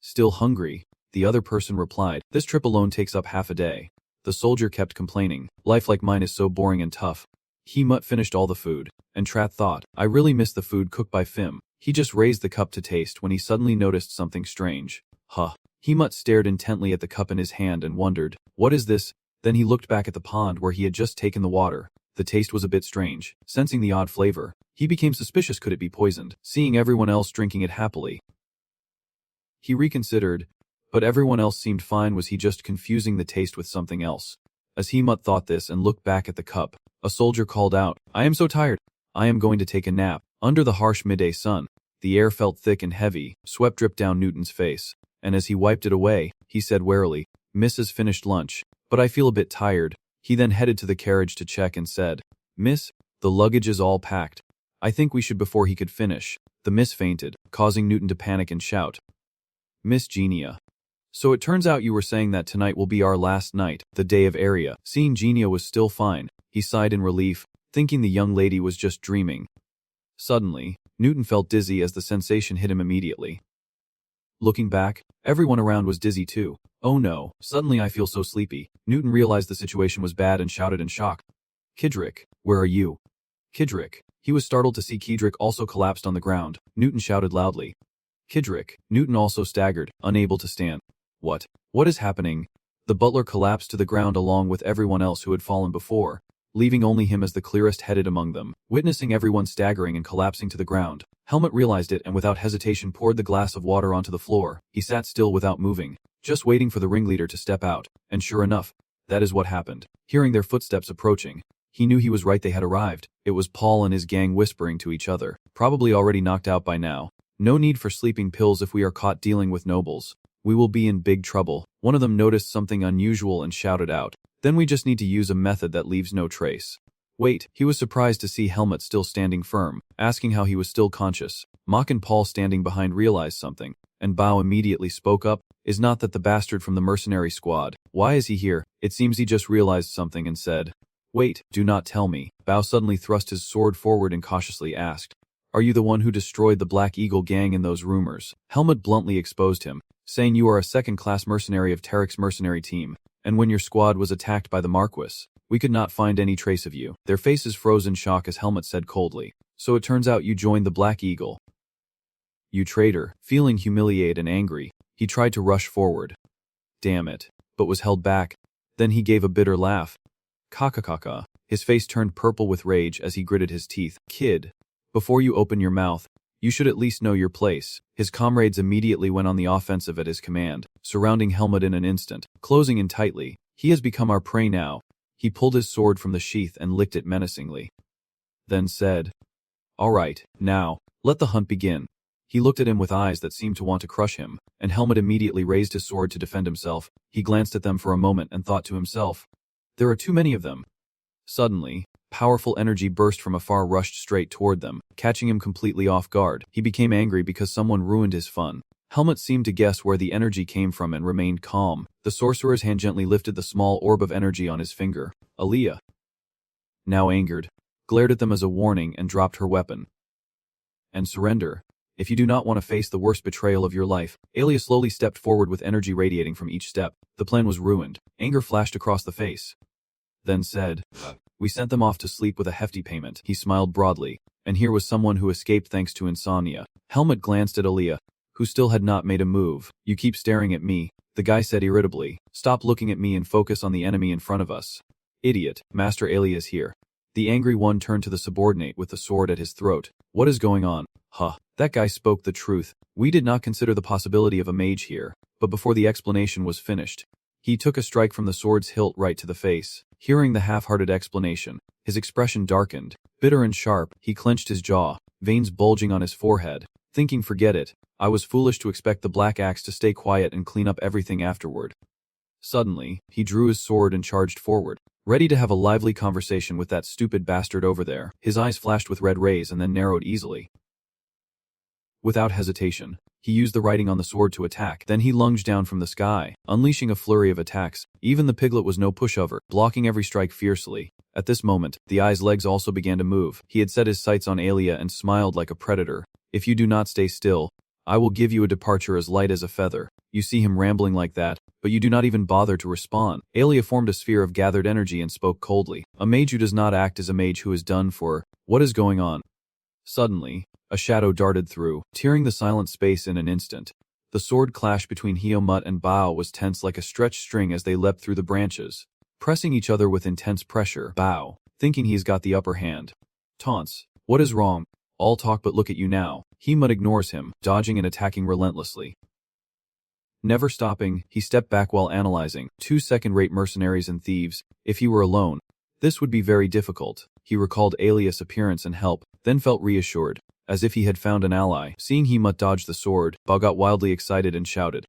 A: Still hungry, the other person replied. This trip alone takes up half a day. The soldier kept complaining. Life like mine is so boring and tough. Hemut finished all the food, and Trat thought, I really miss the food cooked by Fim. He just raised the cup to taste when he suddenly noticed something strange. Huh. Hemut stared intently at the cup in his hand and wondered, what is this? Then he looked back at the pond where he had just taken the water. The taste was a bit strange. Sensing the odd flavor, he became suspicious. Could it be poisoned? Seeing everyone else drinking it happily, he reconsidered, but everyone else seemed fine. Was he just confusing the taste with something else? As Hemut thought this and looked back at the cup, a soldier called out, I am so tired. I am going to take a nap. Under the harsh midday sun, the air felt thick and heavy. Sweat dripped down Newton's face, and as he wiped it away, he said warily, Mrs. finished lunch, but I feel a bit tired. He then headed to the carriage to check and said, Miss, the luggage is all packed. I think we should. Before he could finish, the miss fainted, causing Newton to panic and shout, Miss Genia. So it turns out you were saying that tonight will be our last night, the day of Aria. Seeing Genia was still fine, he sighed in relief, thinking the young lady was just dreaming. Suddenly, Newton felt dizzy as the sensation hit him immediately. Looking back, everyone around was dizzy too. Oh no, suddenly I feel so sleepy. Newton realized the situation was bad and shouted in shock. Kidrick, where are you? Kidrick. He was startled to see Kidrick also collapsed on the ground. Newton shouted loudly. Kidrick. Newton also staggered, unable to stand. What? What is happening? The butler collapsed to the ground along with everyone else who had fallen before, leaving only him as the clearest headed among them. Witnessing everyone staggering and collapsing to the ground, Helmut realized it and without hesitation poured the glass of water onto the floor. He sat still without moving, just waiting for the ringleader to step out, and sure enough, that is what happened. Hearing their footsteps approaching, he knew he was right, they had arrived. It was Paul and his gang whispering to each other, probably already knocked out by now. No need for sleeping pills if we are caught dealing with nobles. We will be in big trouble. One of them noticed something unusual and shouted out. Then we just need to use a method that leaves no trace. Wait, he was surprised to see Helmut still standing firm, asking how he was still conscious. Mock and Paul standing behind realized something, and Bao immediately spoke up. Is not that the bastard from the mercenary squad? Why is he here? It seems he just realized something and said, Wait, do not tell me. Bao suddenly thrust his sword forward and cautiously asked, Are you the one who destroyed the Black Eagle gang in those rumors? Helmut bluntly exposed him, saying you are a second-class mercenary of Tarek's mercenary team, and when your squad was attacked by the Marquis, we could not find any trace of you. Their faces froze in shock as Helmut said coldly, So it turns out you joined the Black Eagle. You traitor. Feeling humiliated and angry, he tried to rush forward. Damn it, but was held back. Then he gave a bitter laugh. Kaka. His face turned purple with rage as he gritted his teeth. Kid, before you open your mouth, you should at least know your place. His comrades immediately went on the offensive at his command, surrounding Helmut in an instant, closing in tightly. He has become our prey now. He pulled his sword from the sheath and licked it menacingly. Then said, All right, now, let the hunt begin. He looked at him with eyes that seemed to want to crush him, and Helmut immediately raised his sword to defend himself. He glanced at them for a moment and thought to himself, There are too many of them. Suddenly, powerful energy burst from afar, rushed straight toward them, catching him completely off guard. He became angry because someone ruined his fun. Helmut seemed to guess where the energy came from and remained calm. The sorcerer's hand gently lifted the small orb of energy on his finger. Aliyah, now angered, glared at them as a warning and dropped her weapon. And surrender. If you do not want to face the worst betrayal of your life. Aliyah slowly stepped forward with energy radiating from each step. The plan was ruined. Anger flashed across the face. Then said, We sent them off to sleep with a hefty payment. He smiled broadly, and here was someone who escaped thanks to insomnia. Helmut glanced at Aliyah, who still had not made a move. You keep staring at me, the guy said irritably. Stop looking at me and focus on the enemy in front of us. Idiot, Master Aliyah is here. The angry one turned to the subordinate with the sword at his throat. What is going on? That guy spoke the truth. We did not consider the possibility of a mage here. But before the explanation was finished, he took a strike from the sword's hilt right to the face. Hearing the half-hearted explanation, his expression darkened. Bitter and sharp, he clenched his jaw, veins bulging on his forehead, thinking forget it. I was foolish to expect the Black Axe to stay quiet and clean up everything afterward. Suddenly, he drew his sword and charged forward, ready to have a lively conversation with that stupid bastard over there. His eyes flashed with red rays and then narrowed easily. Without hesitation, he used the writing on the sword to attack. Then he lunged down from the sky, unleashing a flurry of attacks. Even the piglet was no pushover, blocking every strike fiercely. At this moment, the eye's legs also began to move. He had set his sights on Aliyah and smiled like a predator. If you do not stay still, I will give you a departure as light as a feather. You see him rambling like that, but you do not even bother to respond. Aliyah formed a sphere of gathered energy and spoke coldly. A mage who does not act is a mage who is done for. What is going on? Suddenly, a shadow darted through, tearing the silent space in an instant. The sword clash between Helmut and Bao was tense like a stretched string as they leapt through the branches, pressing each other with intense pressure. Bao, thinking he's got the upper hand, taunts, What is wrong? All talk but look at you now. Helmut ignores him, dodging and attacking relentlessly. Never stopping, he stepped back while analyzing. 2 second-rate mercenaries and thieves. If he were alone, this would be very difficult. He recalled Aliyah's appearance and help, then felt reassured, as if he had found an ally. Seeing Helmut dodge the sword, Bao got wildly excited and shouted,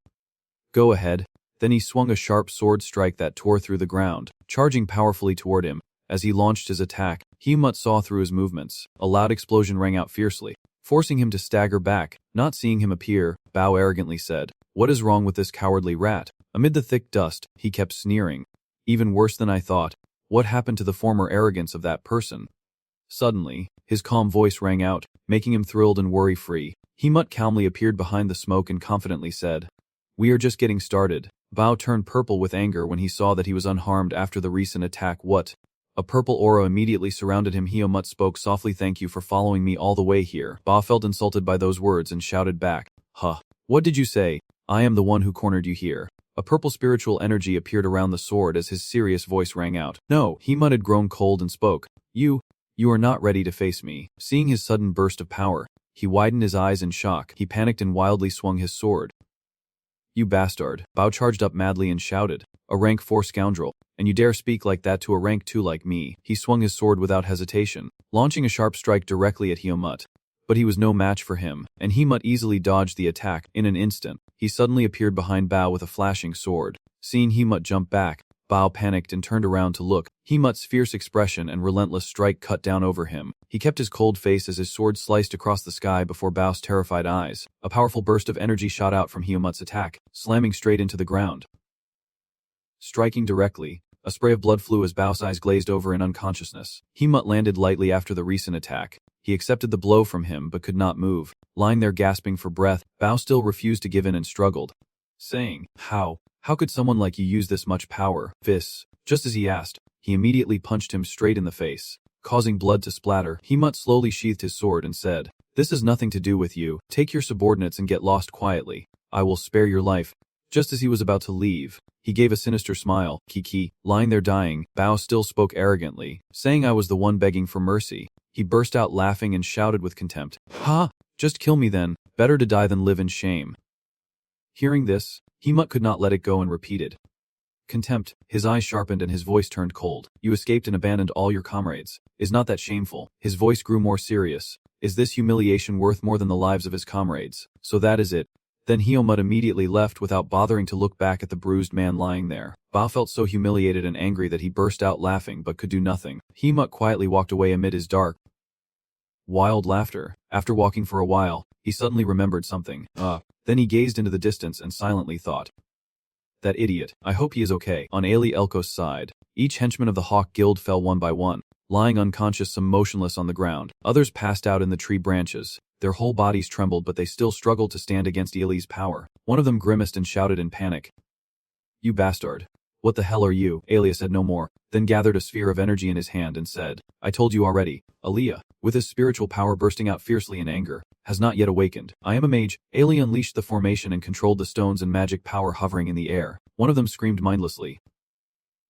A: Go ahead. Then he swung a sharp sword strike that tore through the ground, charging powerfully toward him. As he launched his attack, Helmut saw through his movements. A loud explosion rang out fiercely, forcing him to stagger back. Not seeing him appear, Bao arrogantly said, What is wrong with this cowardly rat? Amid the thick dust, he kept sneering. Even worse than I thought. What happened to the former arrogance of that person? Suddenly, his calm voice rang out, making him thrilled and worry-free. Hemut calmly appeared behind the smoke and confidently said, "We are just getting started." Bao turned purple with anger when he saw that he was unharmed after the recent attack. What? A purple aura immediately surrounded him. Hemut spoke softly, "Thank you for following me all the way here." Bao felt insulted by those words and shouted back, "Huh. What did you say? I am the one who cornered you here." A purple spiritual energy appeared around the sword as his serious voice rang out. "No." Hemut had grown cold and spoke, You are not ready to face me." Seeing his sudden burst of power, he widened his eyes in shock. He panicked and wildly swung his sword. "You bastard." Bao charged up madly and shouted, "A rank 4 scoundrel, and you dare speak like that to a rank 2 like me." He swung his sword without hesitation, launching a sharp strike directly at Hemut. But he was no match for him, and Hemut easily dodged the attack. In an instant, he suddenly appeared behind Bao with a flashing sword. Seeing Hemut jump back, Bao panicked and turned around to look. Hemut's fierce expression and relentless strike cut down over him. He kept his cold face as his sword sliced across the sky before Bao's terrified eyes. A powerful burst of energy shot out from Hemut's attack, slamming straight into the ground. Striking directly, a spray of blood flew as Bao's eyes glazed over in unconsciousness. Hemut landed lightly after the recent attack. He accepted the blow from him but could not move. Lying there gasping for breath, Bao still refused to give in and struggled, saying, How could someone like you use this much power? Fists. Just as he asked, he immediately punched him straight in the face, causing blood to splatter. Hemut slowly sheathed his sword and said, "This has nothing to do with you. Take your subordinates and get lost quietly. I will spare your life." Just as he was about to leave, he gave a sinister smile. Kiki, lying there dying, Bao still spoke arrogantly, saying, "I was the one begging for mercy." He burst out laughing and shouted with contempt, "Ha! Just kill me then. Better to die than live in shame." Hearing this, Hemut could not let it go and repeated, "Contempt." His eyes sharpened and his voice turned cold. "You escaped and abandoned all your comrades. Is not that shameful?" His voice grew more serious. "Is this humiliation worth more than the lives of his comrades? So that is it." Then Hemut immediately left without bothering to look back at the bruised man lying there. Bao felt so humiliated and angry that he burst out laughing but could do nothing. Hemut quietly walked away amid his dark, wild laughter. After walking for a while, he suddenly remembered something. Then he gazed into the distance and silently thought, "That idiot. I hope he is okay." On Ali Elko's side, each henchman of the Hawk Guild fell one by one, lying unconscious, some motionless on the ground. Others passed out in the tree branches. Their whole bodies trembled, but they still struggled to stand against Ali's power. One of them grimaced and shouted in panic, "You bastard. What the hell are you?" Ali said no more, then gathered a sphere of energy in his hand and said, "I told you already." Aliyah, with his spiritual power bursting out fiercely in anger, has not yet awakened. "I am a mage." Ali unleashed the formation and controlled the stones and magic power hovering in the air. One of them screamed mindlessly,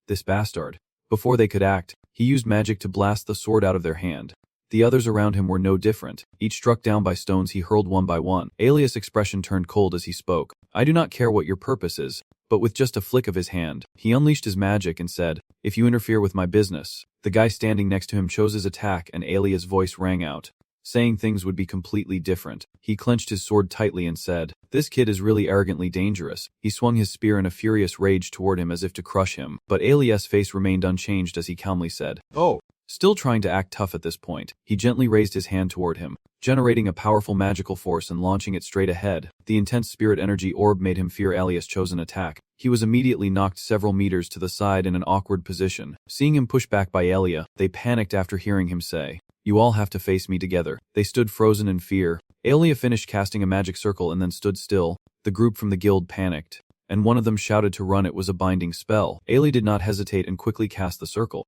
A: "This bastard." Before they could act, he used magic to blast the sword out of their hand. The others around him were no different, each struck down by stones he hurled one by one. Alias' expression turned cold as he spoke. "I do not care what your purpose is." But with just a flick of his hand, he unleashed his magic and said, "If you interfere with my business." The guy standing next to him chose his attack and Alia's voice rang out, saying things would be completely different. He clenched his sword tightly and said, "This kid is really arrogantly dangerous." He swung his spear in a furious rage toward him as if to crush him, but Alias' face remained unchanged as he calmly said, "Oh." Still trying to act tough at this point, he gently raised his hand toward him, generating a powerful magical force and launching it straight ahead. The intense spirit energy orb made him fear Alias' chosen attack. He was immediately knocked several meters to the side in an awkward position. Seeing him pushed back by Alia, they panicked after hearing him say, "You all have to face me together." They stood frozen in fear. Alia finished casting a magic circle and then stood still. The group from the guild panicked, and one of them shouted to run. It was a binding spell. Alia did not hesitate and quickly cast the circle,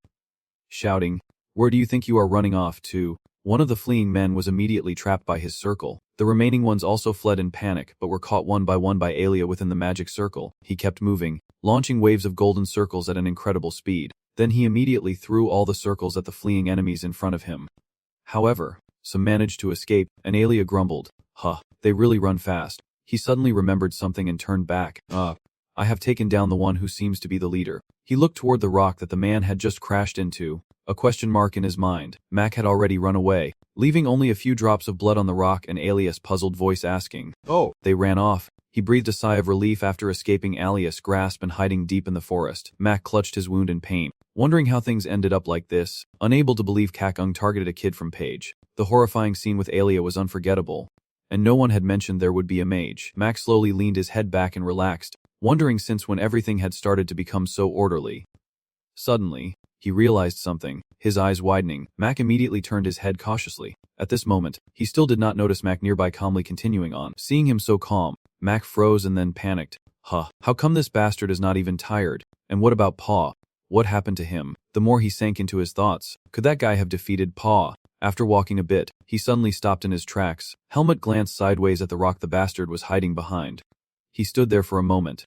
A: shouting, "Where do you think you are running off to?" One of the fleeing men was immediately trapped by his circle. The remaining ones also fled in panic, but were caught one by Alia within the magic circle. He kept moving, launching waves of golden circles at an incredible speed. Then he immediately threw all the circles at the fleeing enemies in front of him. However, some managed to escape, and Alia grumbled, They really run fast." He suddenly remembered something and turned back. I have taken down the one who seems to be the leader." He looked toward the rock that the man had just crashed into, a question mark in his mind. Mac had already run away, leaving only a few drops of blood on the rock and Alias' puzzled voice asking, "Oh." They ran off. He breathed a sigh of relief after escaping Alias' grasp and hiding deep in the forest. Mac clutched his wound in pain, wondering how things ended up like this. Unable to believe Kakung targeted a kid from Page. The horrifying scene with Alia was unforgettable, and no one had mentioned there would be a mage. Mac slowly leaned his head back and relaxed, wondering since when everything had started to become so orderly. Suddenly, he realized something, his eyes widening. Mac immediately turned his head cautiously. At this moment, he still did not notice Mac nearby calmly continuing on. Seeing him so calm, Mac froze and then panicked. Huh, how come this bastard is not even tired? And what about Paw? What happened to him? The more he sank into his thoughts, could that guy have defeated Paw? After walking a bit, he suddenly stopped in his tracks. Helmet glanced sideways at the rock the bastard was hiding behind. He stood there for a moment,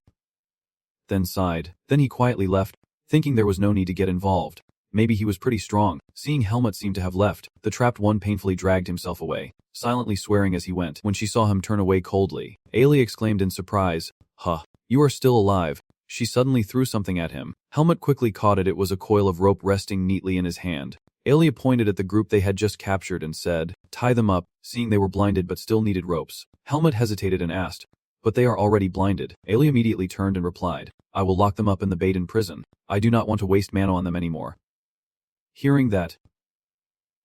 A: then sighed. Then he quietly left, thinking there was no need to get involved. Maybe he was pretty strong. Seeing Helmet seem to have left, the trapped one painfully dragged himself away, silently swearing as he went. When she saw him turn away coldly, Ailey exclaimed in surprise, "Huh, you are still alive." She suddenly threw something at him. Helmet quickly caught it. It was a coil of rope resting neatly in his hand. Ailey pointed at the group they had just captured and said, "Tie them up." Seeing they were blinded but still needed ropes, Helmet hesitated and asked, "But they are already blinded." Ailey immediately turned and replied, "I will lock them up in the Baden prison. I do not want to waste mana on them anymore." Hearing that,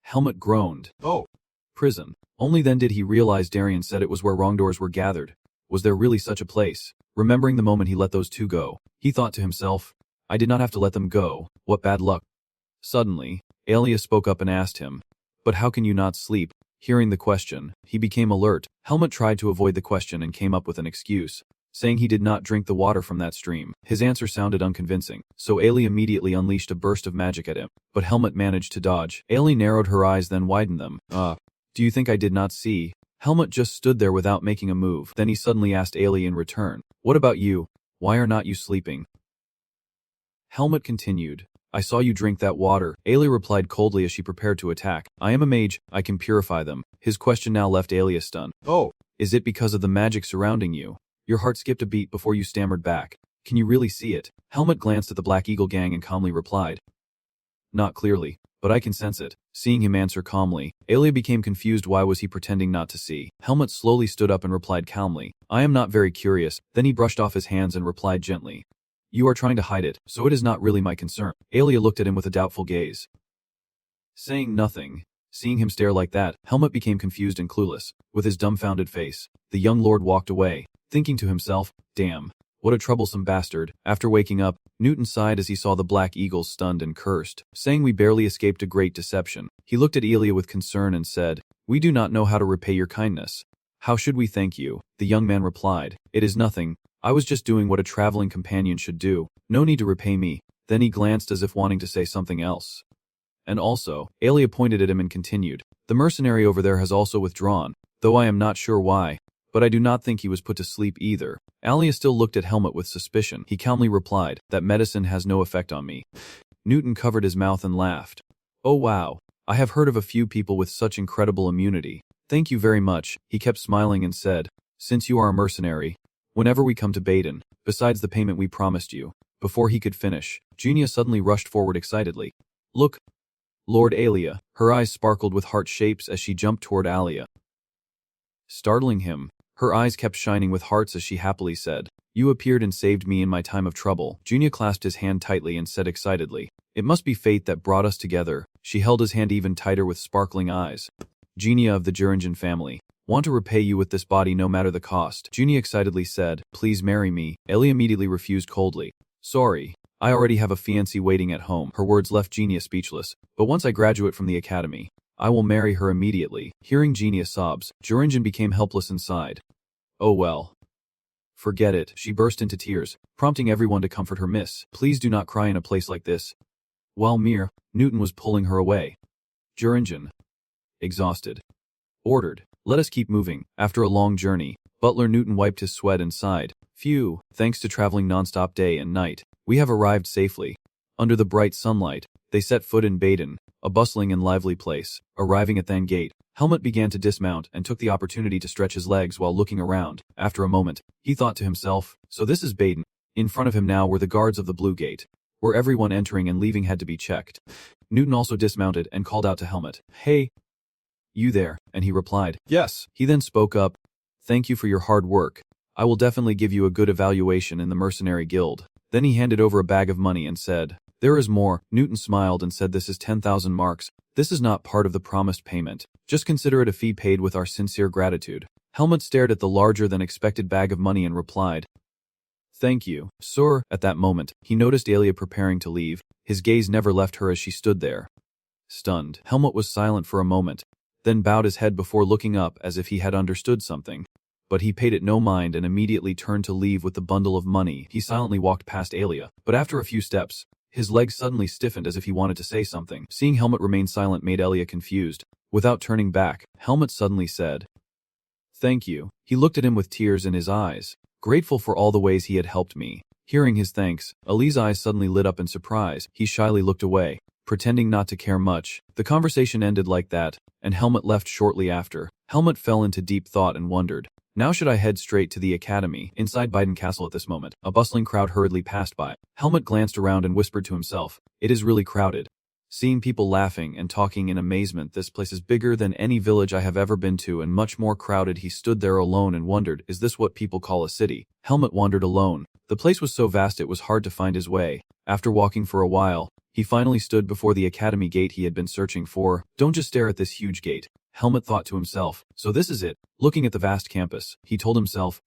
A: Helmet groaned. "Oh, prison." Only then did he realize Darien said it was where wrongdoers were gathered. Was there really such a place? Remembering the moment he let those two go, he thought to himself, "I did not have to let them go. What bad luck." Suddenly, Alia spoke up and asked him, "But how can you not sleep?" Hearing the question, he became alert. Helmet tried to avoid the question and came up with an excuse, saying he did not drink the water from that stream. His answer sounded unconvincing, so Ailey immediately unleashed a burst of magic at him, but Helmet managed to dodge. Ailey narrowed her eyes then widened them. Do you think I did not see?" Helmet just stood there without making a move. Then he suddenly asked Ailey in return, "What about you? Why are not you sleeping?" Helmet continued, "I saw you drink that water." Ailey replied coldly as she prepared to attack, "I am a mage, I can purify them." His question now left Ailey stunned. "Oh, is it because of the magic surrounding you?" Your heart skipped a beat before you stammered back, "Can you really see it?" Helmet glanced at the Black Eagle gang and calmly replied, "Not clearly, but I can sense it." Seeing him answer calmly, Ailey became confused. Why was he pretending not to see? Helmet slowly stood up and replied calmly, "I am not very curious." Then he brushed off his hands and replied gently, "You are trying to hide it, so it is not really my concern." Ailey looked at him with a doubtful gaze, saying nothing. Seeing him stare like that, Helmet became confused and clueless. With his dumbfounded face, the young lord walked away, thinking to himself, "Damn, what a troublesome bastard." After waking up, Newton sighed as he saw the Black Eagles stunned and cursed, saying, "We barely escaped a great deception." He looked at Elia with concern and said, "We do not know how to repay your kindness." "How should we thank you?" The young man replied, "It is nothing. I was just doing what a traveling companion should do. No need to repay me." Then he glanced as if wanting to say something else. "And also," Alia pointed at him and continued, "the mercenary over there has also withdrawn, though I am not sure why. But I do not think he was put to sleep either." Alia still looked at Helmet with suspicion. He calmly replied, "That medicine has no effect on me." Newton covered his mouth and laughed. "Oh wow, I have heard of a few people with such incredible immunity. Thank you very much." He kept smiling and said, "Since you are a mercenary, whenever we come to Baden, besides the payment we promised you." Before he could finish, Genia suddenly rushed forward excitedly. "Look, Lord Alia." Her eyes sparkled with heart shapes as she jumped toward Alia, startling him. Her eyes kept shining with hearts as she happily said, "You appeared and saved me in my time of trouble." Genia clasped his hand tightly and said excitedly, "It must be fate that brought us together." She held his hand even tighter with sparkling eyes. "Genia of the Juringen family, want to repay you with this body no matter the cost." Genia excitedly said, "Please marry me." Ellie immediately refused coldly. "Sorry, I already have a fiancé waiting at home." Her words left Genia speechless. "But once I graduate from the academy, I will marry her immediately." Hearing Genia's sobs, Juringen became helpless and sighed. "Oh well. Forget it." She burst into tears, prompting everyone to comfort her. "Miss, please do not cry in a place like this." While Newton was pulling her away, Juringen, exhausted, ordered, "Let us keep moving." After a long journey, Butler Newton wiped his sweat and sighed. "Phew, thanks to traveling nonstop day and night, we have arrived safely." Under the bright sunlight, they set foot in Baden, a bustling and lively place. Arriving at the gate, Helmet began to dismount and took the opportunity to stretch his legs while looking around. After a moment, he thought to himself, "So this is Baden." In front of him now were the guards of the Blue Gate, where everyone entering and leaving had to be checked. Newton also dismounted and called out to Helmet, "Hey, you there?" And he replied, "Yes." He then spoke up, "Thank you for your hard work. I will definitely give you a good evaluation in the Mercenary Guild." Then he handed over a bag of money and said, "There is more." Newton smiled and said, "This is 10,000 marks. This is not part of the promised payment. Just consider it a fee paid with our sincere gratitude." Helmut stared at the larger-than-expected bag of money and replied, "Thank you, sir." At that moment, he noticed Alia preparing to leave. His gaze never left her as she stood there. Stunned, Helmut was silent for a moment, then bowed his head before looking up as if he had understood something. But he paid it no mind and immediately turned to leave with the bundle of money. He silently walked past Alia, but after a few steps, his legs suddenly stiffened as if he wanted to say something. Seeing Helmut remain silent made Alia confused. Without turning back, Helmut suddenly said, "Thank you." He looked at him with tears in his eyes, grateful for all the ways he had helped me. Hearing his thanks, Ali's eyes suddenly lit up in surprise. He shyly looked away, pretending not to care much. The conversation ended like that, and Helmut left shortly after. Helmut fell into deep thought and wondered, now should I head straight to the academy? Inside Biden Castle at this moment, a bustling crowd hurriedly passed by. Helmut glanced around and whispered to himself, "It is really crowded." Seeing people laughing and talking in amazement, this place is bigger than any village I have ever been to and much more crowded. He stood there alone and wondered, is this what people call a city? Helmut wandered alone. The place was so vast it was hard to find his way. After walking for a while, he finally stood before the academy gate he had been searching for. Don't just stare at this huge gate, Helmut thought to himself. So this is it. Looking at the vast campus, he told himself,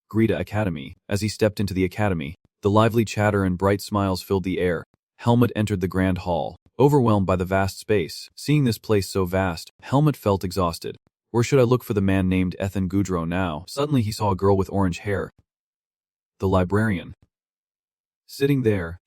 A: Greta Academy. As he stepped into the academy, the lively chatter and bright smiles filled the air. Helmut entered the grand hall, overwhelmed by the vast space. Seeing this place so vast, Helmut felt exhausted. Where should I look for the man named Ethan Goudreau now? Suddenly he saw a girl with orange hair. The librarian. Sitting there.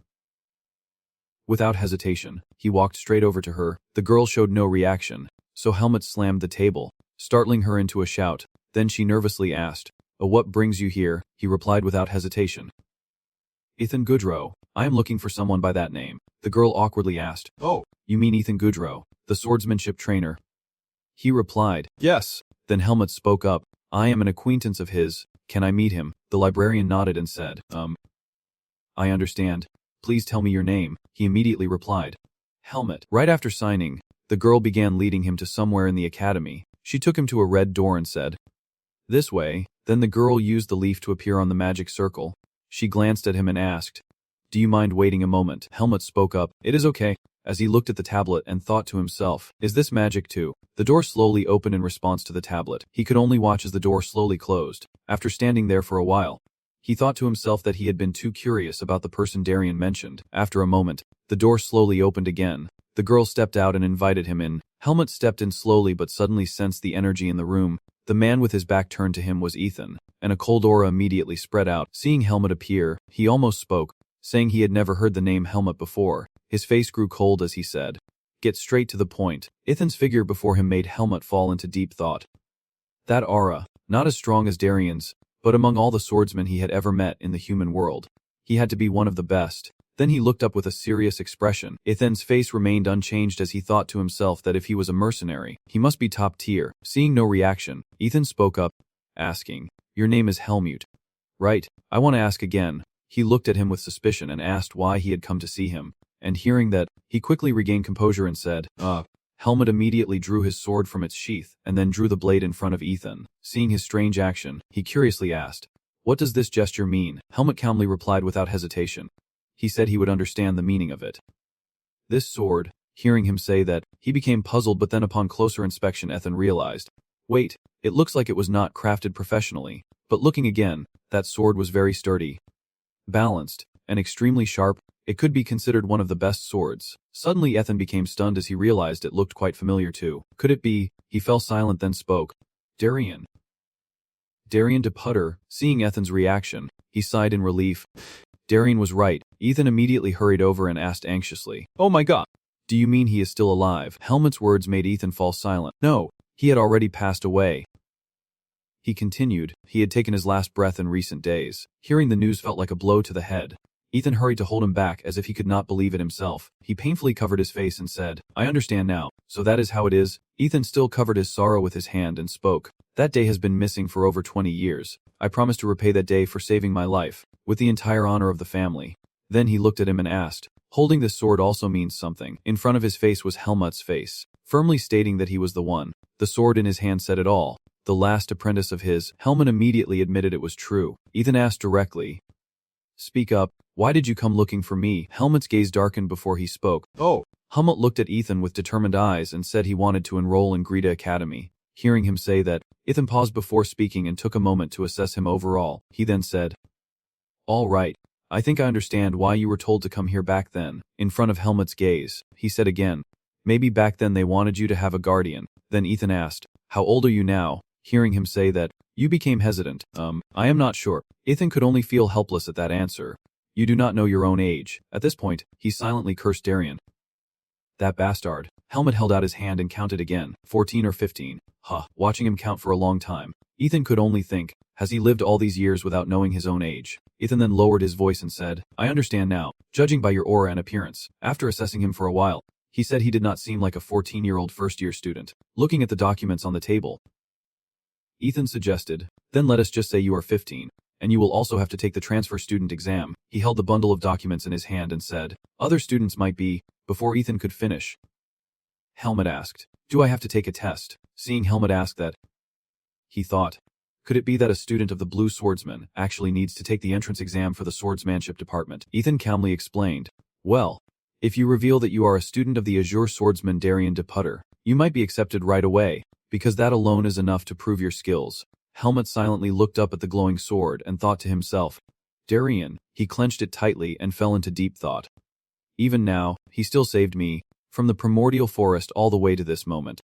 A: Without hesitation, he walked straight over to her. The girl showed no reaction, so Helmut slammed the table, startling her into a shout. Then she nervously asked, "What brings you here?" He replied without hesitation, "Ethan Goudreau. I am looking for someone by that name." The girl awkwardly asked, "Oh, you mean Ethan Goudreau, the swordsmanship trainer?" He replied, "Yes." Then Helmut spoke up, "I am an acquaintance of his. Can I meet him?" The librarian nodded and said, I understand. Please tell me your name." He immediately replied, "Helmut." Right after signing, the girl began leading him to somewhere in the academy. She took him to a red door and said, "This way." Then the girl used the leaf to appear on the magic circle. She glanced at him and asked, "Do you mind waiting a moment?" Helmut spoke up, "It is okay," as he looked at the tablet and thought to himself, "Is this magic too?" The door slowly opened in response to the tablet. He could only watch as the door slowly closed. After standing there for a while, he thought to himself that he had been too curious about the person Darien mentioned. After a moment, the door slowly opened again. The girl stepped out and invited him in. Helmut stepped in slowly but suddenly sensed the energy in the room. The man with his back turned to him was Ethan, and a cold aura immediately spread out. Seeing Helmut appear, he almost spoke, saying he had never heard the name Helmut before. His face grew cold as he said, "Get straight to the point." Ethan's figure before him made Helmut fall into deep thought. That aura, not as strong as Darien's, but among all the swordsmen he had ever met in the human world, he had to be one of the best. Then he looked up with a serious expression. Ethan's face remained unchanged as he thought to himself that if he was a mercenary, he must be top tier. Seeing no reaction, Ethan spoke up, asking, "Your name is Helmut, right? I want to ask again." He looked at him with suspicion and asked why he had come to see him, and hearing that, he quickly regained composure and said, Helmut immediately drew his sword from its sheath and then drew the blade in front of Ethan. Seeing his strange action, he curiously asked, "What does this gesture mean?" Helmut calmly replied without hesitation. He said he would understand the meaning of it. This sword. Hearing him say that, he became puzzled, but then upon closer inspection Ethan realized, wait, it looks like it was not crafted professionally. But looking again, that sword was very sturdy, balanced, and extremely sharp. It could be considered one of the best swords. Suddenly Ethan became stunned as he realized it looked quite familiar too. Could it be? He fell silent then spoke. Darien. Darien de Putter. Seeing Ethan's reaction, he sighed in relief. Darien was right. Ethan immediately hurried over and asked anxiously, "Oh my god, do you mean he is still alive?" Helmut's words made Ethan fall silent. No, he had already passed away. He continued, he had taken his last breath in recent days. Hearing the news felt like a blow to the head. Ethan hurried to hold him back as if he could not believe it himself. He painfully covered his face and said, "I understand now. So that is how it is?" Ethan still covered his sorrow with his hand and spoke. "That day has been missing for over 20 years. I promise to repay that day for saving my life, with the entire honor of the family." Then he looked at him and asked, "Holding this sword also means something." In front of his face was Helmut's face, firmly stating that he was the one. The sword in his hand said it all. The last apprentice of his. Helmut immediately admitted it was true. Ethan asked directly, "Speak up. Why did you come looking for me?" Helmut's gaze darkened before he spoke. Helmut looked at Ethan with determined eyes and said he wanted to enroll in Greta Academy. Hearing him say that, Ethan paused before speaking and took a moment to assess him overall. He then said, "All right. I think I understand why you were told to come here back then." In front of Helmut's gaze, he said again, "Maybe back then they wanted you to have a guardian." Then Ethan asked, "How old are you now?" Hearing him say that, you became hesitant. I am not sure." Ethan could only feel helpless at that answer. "You do not know your own age." At this point, he silently cursed Darien. "That bastard." Helmut held out his hand and counted again, 14 or 15. Watching him count for a long time, Ethan could only think, has he lived all these years without knowing his own age? Ethan then lowered his voice and said, "I understand now, judging by your aura and appearance." After assessing him for a while, he said he did not seem like a 14-year-old first-year student. Looking at the documents on the table, Ethan suggested, "Then let us just say you are 15, and you will also have to take the transfer student exam." He held the bundle of documents in his hand and said, "Other students might be," before Ethan could finish. Helmut asked, "Do I have to take a test?" Seeing Helmut ask that, he thought, could it be that a student of the Blue Swordsman actually needs to take the entrance exam for the swordsmanship department? Ethan calmly explained, "Well, if you reveal that you are a student of the Azure Swordsman Darien de Putter, you might be accepted right away, because that alone is enough to prove your skills." Helmut silently looked up at the glowing sword and thought to himself, "Darien." He clenched it tightly and fell into deep thought. Even now, he still saved me, from the primordial forest all the way to this moment.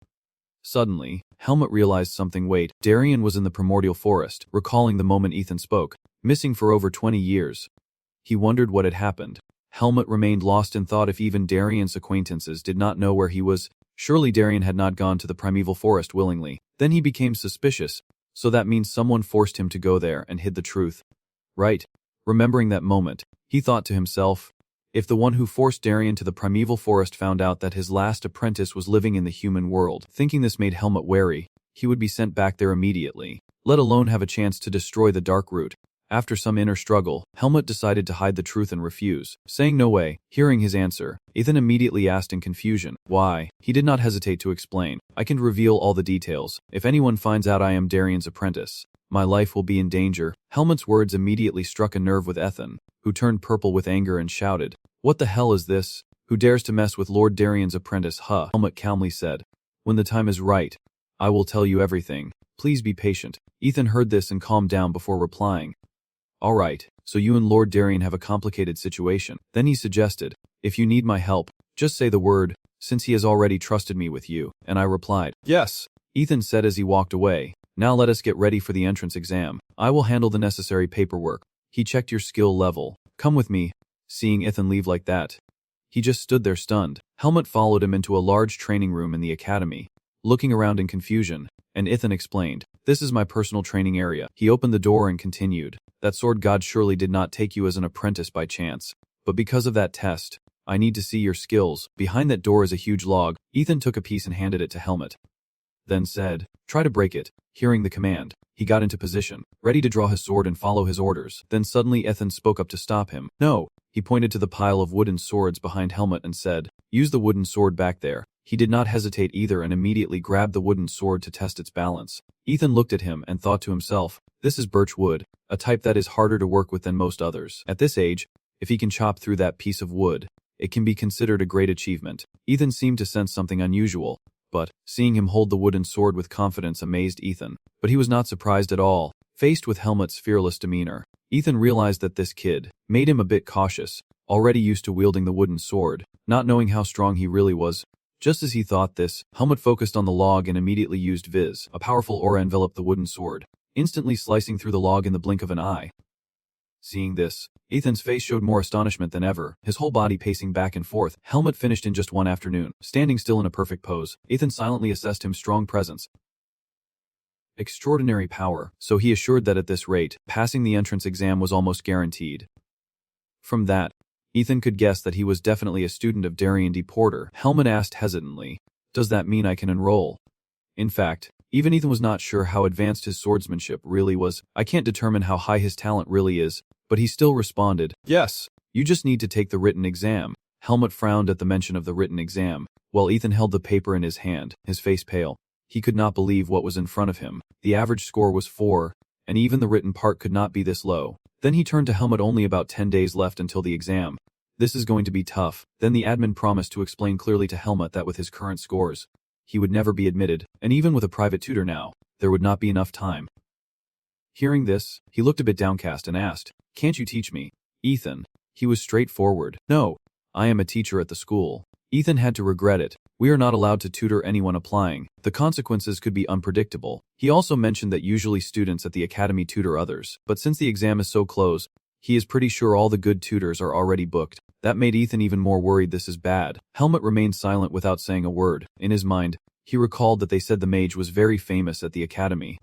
A: Suddenly, Helmut realized something. Wait, Darien was in the primordial forest, recalling the moment Ethan spoke, missing for over 20 years. He wondered what had happened. Helmut remained lost in thought. If even Darien's acquaintances did not know where he was, surely Darien had not gone to the primeval forest willingly. Then he became suspicious, so that means someone forced him to go there and hid the truth. Right? Remembering that moment, he thought to himself, if the one who forced Darien to the primeval forest found out that his last apprentice was living in the human world, thinking this made Helmut wary, he would be sent back there immediately, let alone have a chance to destroy the dark root. After some inner struggle, Helmut decided to hide the truth and refuse, saying no way. Hearing his answer, Ethan immediately asked in confusion, "Why?" He did not hesitate to explain, "I can reveal all the details. If anyone finds out I am Darien's apprentice, my life will be in danger." Helmut's words immediately struck a nerve with Ethan, who turned purple with anger and shouted, "What the hell is this? Who dares to mess with Lord Darien's apprentice?" Helmut calmly said, "When the time is right, I will tell you everything. Please be patient." Ethan heard this and calmed down before replying, "All right, so you and Lord Darien have a complicated situation." Then he suggested, "If you need my help, just say the word, since he has already trusted me with you." And I replied, "Yes." Ethan said as he walked away, "Now let us get ready for the entrance exam. I will handle the necessary paperwork." He checked your skill level. "Come with me." Seeing Ethan leave like that, he just stood there stunned. Helmut followed him into a large training room in the academy, looking around in confusion, and Ethan explained, "This is my personal training area." He opened the door and continued, "That sword god surely did not take you as an apprentice by chance, but because of that test, I need to see your skills." Behind that door is a huge log. Ethan took a piece and handed it to Helmut, then said, "Try to break it." Hearing the command, he got into position, ready to draw his sword and follow his orders. Then suddenly Ethan spoke up to stop him. "No." He pointed to the pile of wooden swords behind Helmut and said, "Use the wooden sword back there." He did not hesitate either and immediately grabbed the wooden sword to test its balance. Ethan looked at him and thought to himself, this is birch wood, a type that is harder to work with than most others. At this age, if he can chop through that piece of wood, it can be considered a great achievement. Ethan seemed to sense something unusual, but, seeing him hold the wooden sword with confidence amazed Ethan. But he was not surprised at all. Faced with Helmut's fearless demeanor, Ethan realized that this kid made him a bit cautious, already used to wielding the wooden sword, not knowing how strong he really was. Just as he thought this, Helmut focused on the log and immediately used Viz. A powerful aura enveloped the wooden sword, instantly slicing through the log in the blink of an eye. Seeing this, Ethan's face showed more astonishment than ever, his whole body pacing back and forth. Helmut finished in just one afternoon, standing still in a perfect pose. Ethan silently assessed his strong presence. Extraordinary power, so he assured that at this rate, passing the entrance exam was almost guaranteed. From that, Ethan could guess that he was definitely a student of Darien de Porter. Helmut asked hesitantly, "Does that mean I can enroll?" In fact, even Ethan was not sure how advanced his swordsmanship really was. I can't determine how high his talent really is, but he still responded, "Yes, you just need to take the written exam." Helmut frowned at the mention of the written exam, while Ethan held the paper in his hand, his face pale. He could not believe what was in front of him. The average score was 4, and even the written part could not be this low. Then he turned to Helmut. "Only about 10 days left until the exam. This is going to be tough." Then the admin promised to explain clearly to Helmut that with his current scores, he would never be admitted, and even with a private tutor now, there would not be enough time. Hearing this, he looked a bit downcast and asked, "Can't you teach me?" Ethan. He was straightforward. "No, I am a teacher at the school." Ethan had to regret it. "We are not allowed to tutor anyone applying. The consequences could be unpredictable." He also mentioned that usually students at the academy tutor others, but since the exam is so close, he is pretty sure all the good tutors are already booked. That made Ethan even more worried. This is bad. Helmut remained silent without saying a word. In his mind, he recalled that they said the mage was very famous at the academy.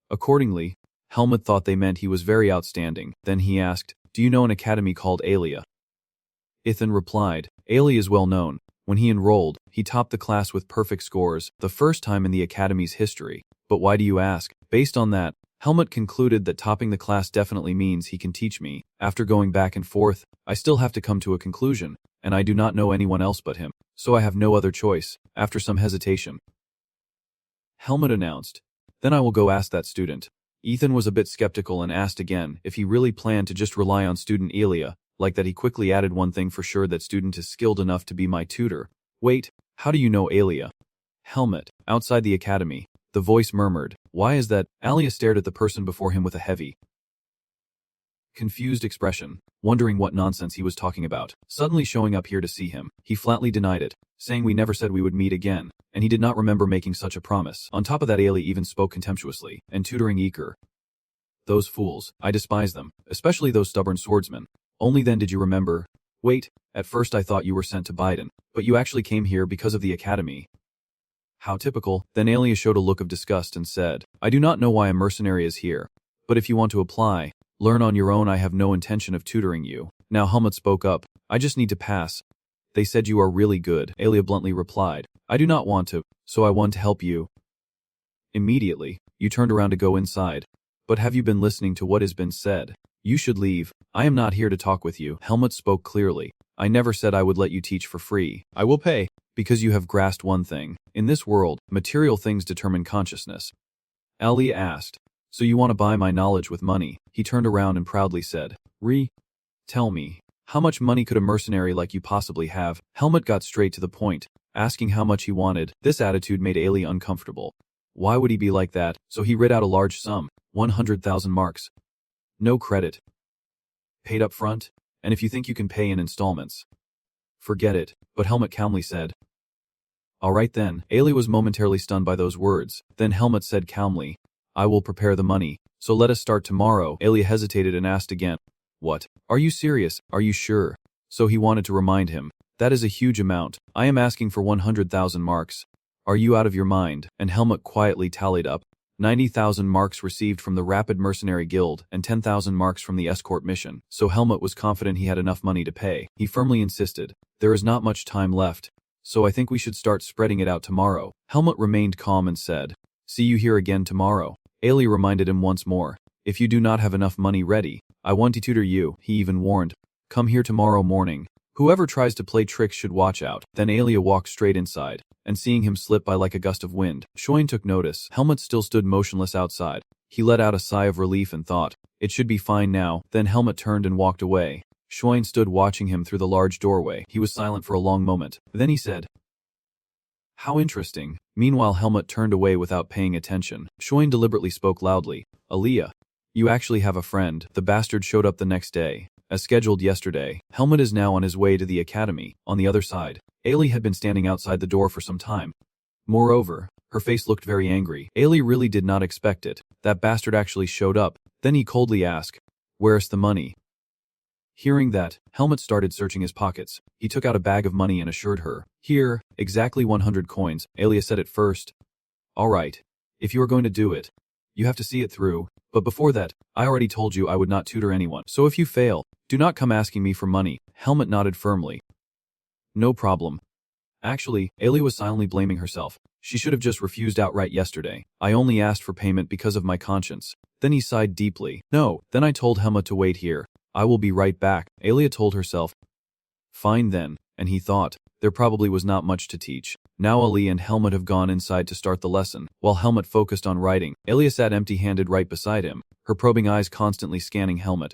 A: Accordingly, Helmut thought they meant he was very outstanding. Then he asked, "Do you know an academy called Alia?" Ethan replied, "Alia is well known. When he enrolled, he topped the class with perfect scores, the first time in the academy's history. But why do you ask?" Based on that, Helmut concluded that topping the class definitely means he can teach me. After going back and forth, I still have to come to a conclusion, and I do not know anyone else but him, so I have no other choice. After some hesitation, Helmut announced, "Then I will go ask that student." Ethan was a bit skeptical and asked again if he really planned to just rely on student Elia. Like that, he quickly added, "One thing for sure, that student is skilled enough to be my tutor." "Wait, how do you know Alia?" "Helmut, outside the academy." The voice murmured, "Why is that?" Alia stared at the person before him with a heavy, confused expression, wondering what nonsense he was talking about. Suddenly showing up here to see him, he flatly denied it, saying, "We never said we would meet again," and he did not remember making such a promise. On top of that, Alia even spoke contemptuously, and tutoring Eker. "Those fools, I despise them, especially those stubborn swordsmen." Only then did you remember. "Wait, at first I thought you were sent to Biden, but you actually came here because of the academy." "How typical." Then Alia showed a look of disgust and said, "I do not know why a mercenary is here, but if you want to apply, learn on your own. I have no intention of tutoring you." Now Helmut spoke up, "I just need to pass." "They said you are really good," Alia bluntly replied. "I do not want to, so I want to help you." Immediately, you turned around to go inside. "But have you been listening to what has been said? You should leave. I am not here to talk with you." Helmut spoke clearly. "I never said I would let you teach for free. I will pay, because you have grasped one thing. In this world, material things determine consciousness." Alia asked, "So you want to buy my knowledge with money?" He turned around and proudly said, "Tell me, how much money could a mercenary like you possibly have?" Helmut got straight to the point, asking how much he wanted. This attitude made Alia uncomfortable. Why would he be like that? So he read out a large sum, 100,000 marks. "No credit. Paid up front, and if you think you can pay in installments, forget it." But Helmut calmly said, "All right then." Alia was momentarily stunned by those words. Then Helmut said calmly, "I will prepare the money, so let us start tomorrow." Alia hesitated and asked again, "What? Are you serious? Are you sure?" So he wanted to remind him, "That is a huge amount. I am asking for 100,000 marks. Are you out of your mind?" And Helmut quietly tallied up 90,000 marks received from the Rapid Mercenary Guild and 10,000 marks from the escort mission. So Helmut was confident he had enough money to pay. He firmly insisted, "There is not much time left, so I think we should start spreading it out tomorrow." Helmut remained calm and said, "See you here again tomorrow." Alia reminded him once more, "If you do not have enough money ready, I want to tutor you." He even warned, "Come here tomorrow morning. Whoever tries to play tricks should watch out." Then Alia walked straight inside, and seeing him slip by like a gust of wind, Shunned took notice. Helmut still stood motionless outside. He let out a sigh of relief and thought, "It should be fine now." Then Helmut turned and walked away. Shunned stood watching him through the large doorway. He was silent for a long moment. Then he said, "How interesting." Meanwhile, Helmut turned away without paying attention. Shunned deliberately spoke loudly, "Alia, you actually have a friend." The bastard showed up the next day, as scheduled yesterday. Helmut is now on his way to the academy. On the other side, Alia had been standing outside the door for some time. Moreover, her face looked very angry. Alia really did not expect it. That bastard actually showed up. Then he coldly asked, "Where's the money?" Hearing that, Helmut started searching his pockets. He took out a bag of money and assured her, "Here, exactly 100 coins." Alia said at first, "All right, if you are going to do it, you have to see it through. But before that, I already told you I would not tutor anyone. So if you fail, do not come asking me for money." Helmut nodded firmly. "No problem." Actually, Alia was silently blaming herself. She should have just refused outright yesterday. "I only asked for payment because of my conscience." Then he sighed deeply. "No." Then I told Helmut to wait here. "I will be right back." Alia told herself, "Fine then," and he thought, there probably was not much to teach. Now Alia and Helmut have gone inside to start the lesson. While Helmut focused on writing, Alia sat empty-handed right beside him, her probing eyes constantly scanning Helmut.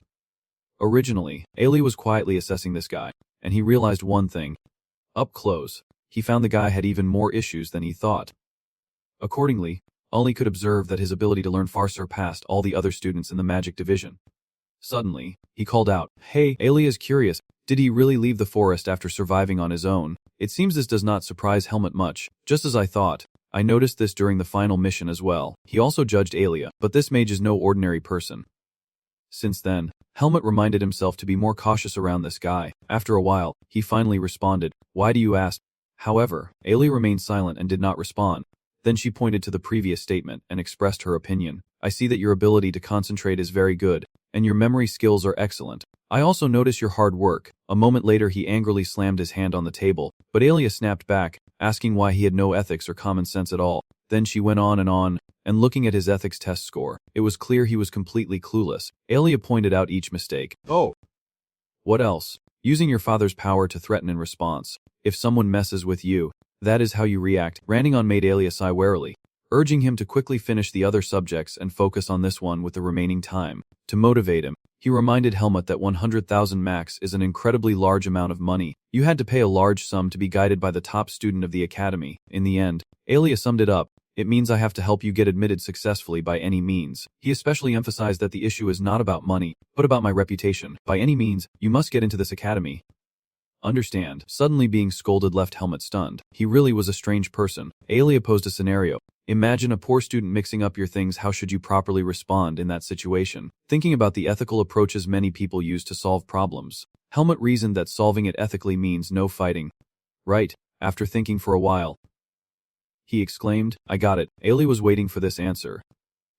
A: Originally, Alia was quietly assessing this guy, and he realized one thing. Up close, he found the guy had even more issues than he thought. Accordingly, Ollie could observe that his ability to learn far surpassed all the other students in the magic division. Suddenly, he called out, "Hey, Alia is curious. Did he really leave the forest after surviving on his own?" It seems this does not surprise Helmut much, just as I thought. I noticed this during the final mission as well. He also judged Alia, but this mage is no ordinary person. Since then, Helmut reminded himself to be more cautious around this guy. After a while, he finally responded, "Why do you ask?" However, Alia remained silent and did not respond. Then she pointed to the previous statement and expressed her opinion. "I see that your ability to concentrate is very good, and your memory skills are excellent. I also notice your hard work." A moment later he angrily slammed his hand on the table, but Alia snapped back, asking why he had no ethics or common sense at all. Then she went on, and looking at his ethics test score, it was clear he was completely clueless. Alia pointed out each mistake. "Oh. What else? Using your father's power to threaten in response. If someone messes with you, that is how you react." Ranting on made Alia sigh warily, urging him to quickly finish the other subjects and focus on this one with the remaining time. To motivate him, he reminded Helmut that 100,000 max is an incredibly large amount of money. You had to pay a large sum to be guided by the top student of the academy. In the end, Alia summed it up. "It means I have to help you get admitted successfully by any means." He especially emphasized that the issue is not about money, but about my reputation. "By any means, you must get into this academy. Understand?" Suddenly being scolded left Helmut stunned. He really was a strange person. Alia posed a scenario. Imagine a poor student mixing up your things. How should you properly respond in that situation? Thinking about the ethical approaches many people use to solve problems, Helmut reasoned that solving it ethically means no fighting. "Right." After thinking for a while, he exclaimed, "I got it." Alia was waiting for this answer.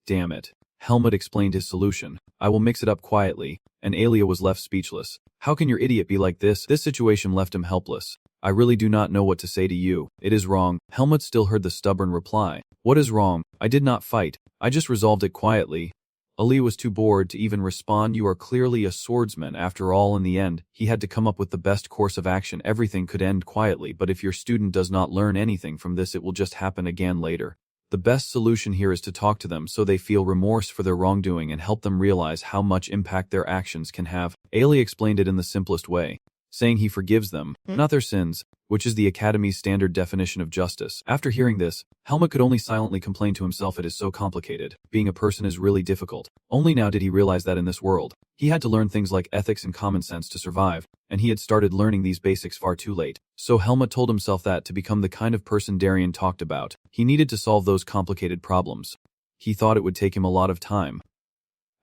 A: "Damn it." Helmut explained his solution. "I will mix it up quietly," and Alia was left speechless. "How can your idiot be like this?" This situation left him helpless. "I really do not know what to say to you. It is wrong." Helmut still heard the stubborn reply. "What is wrong? I did not fight. I just resolved it quietly." Ali was too bored to even respond. "You are clearly a swordsman." After all, in the end, he had to come up with the best course of action. Everything could end quietly, but if your student does not learn anything from this, it will just happen again later. The best solution here is to talk to them so they feel remorse for their wrongdoing and help them realize how much impact their actions can have. Ali explained it in the simplest way, saying he forgives them, not their sins, which is the Academy's standard definition of justice. After hearing this, Helmut could only silently complain to himself, "It is so complicated. Being a person is really difficult." Only now did he realize that in this world, he had to learn things like ethics and common sense to survive, and he had started learning these basics far too late. So Helmut told himself that to become the kind of person Darien talked about, he needed to solve those complicated problems. He thought it would take him a lot of time.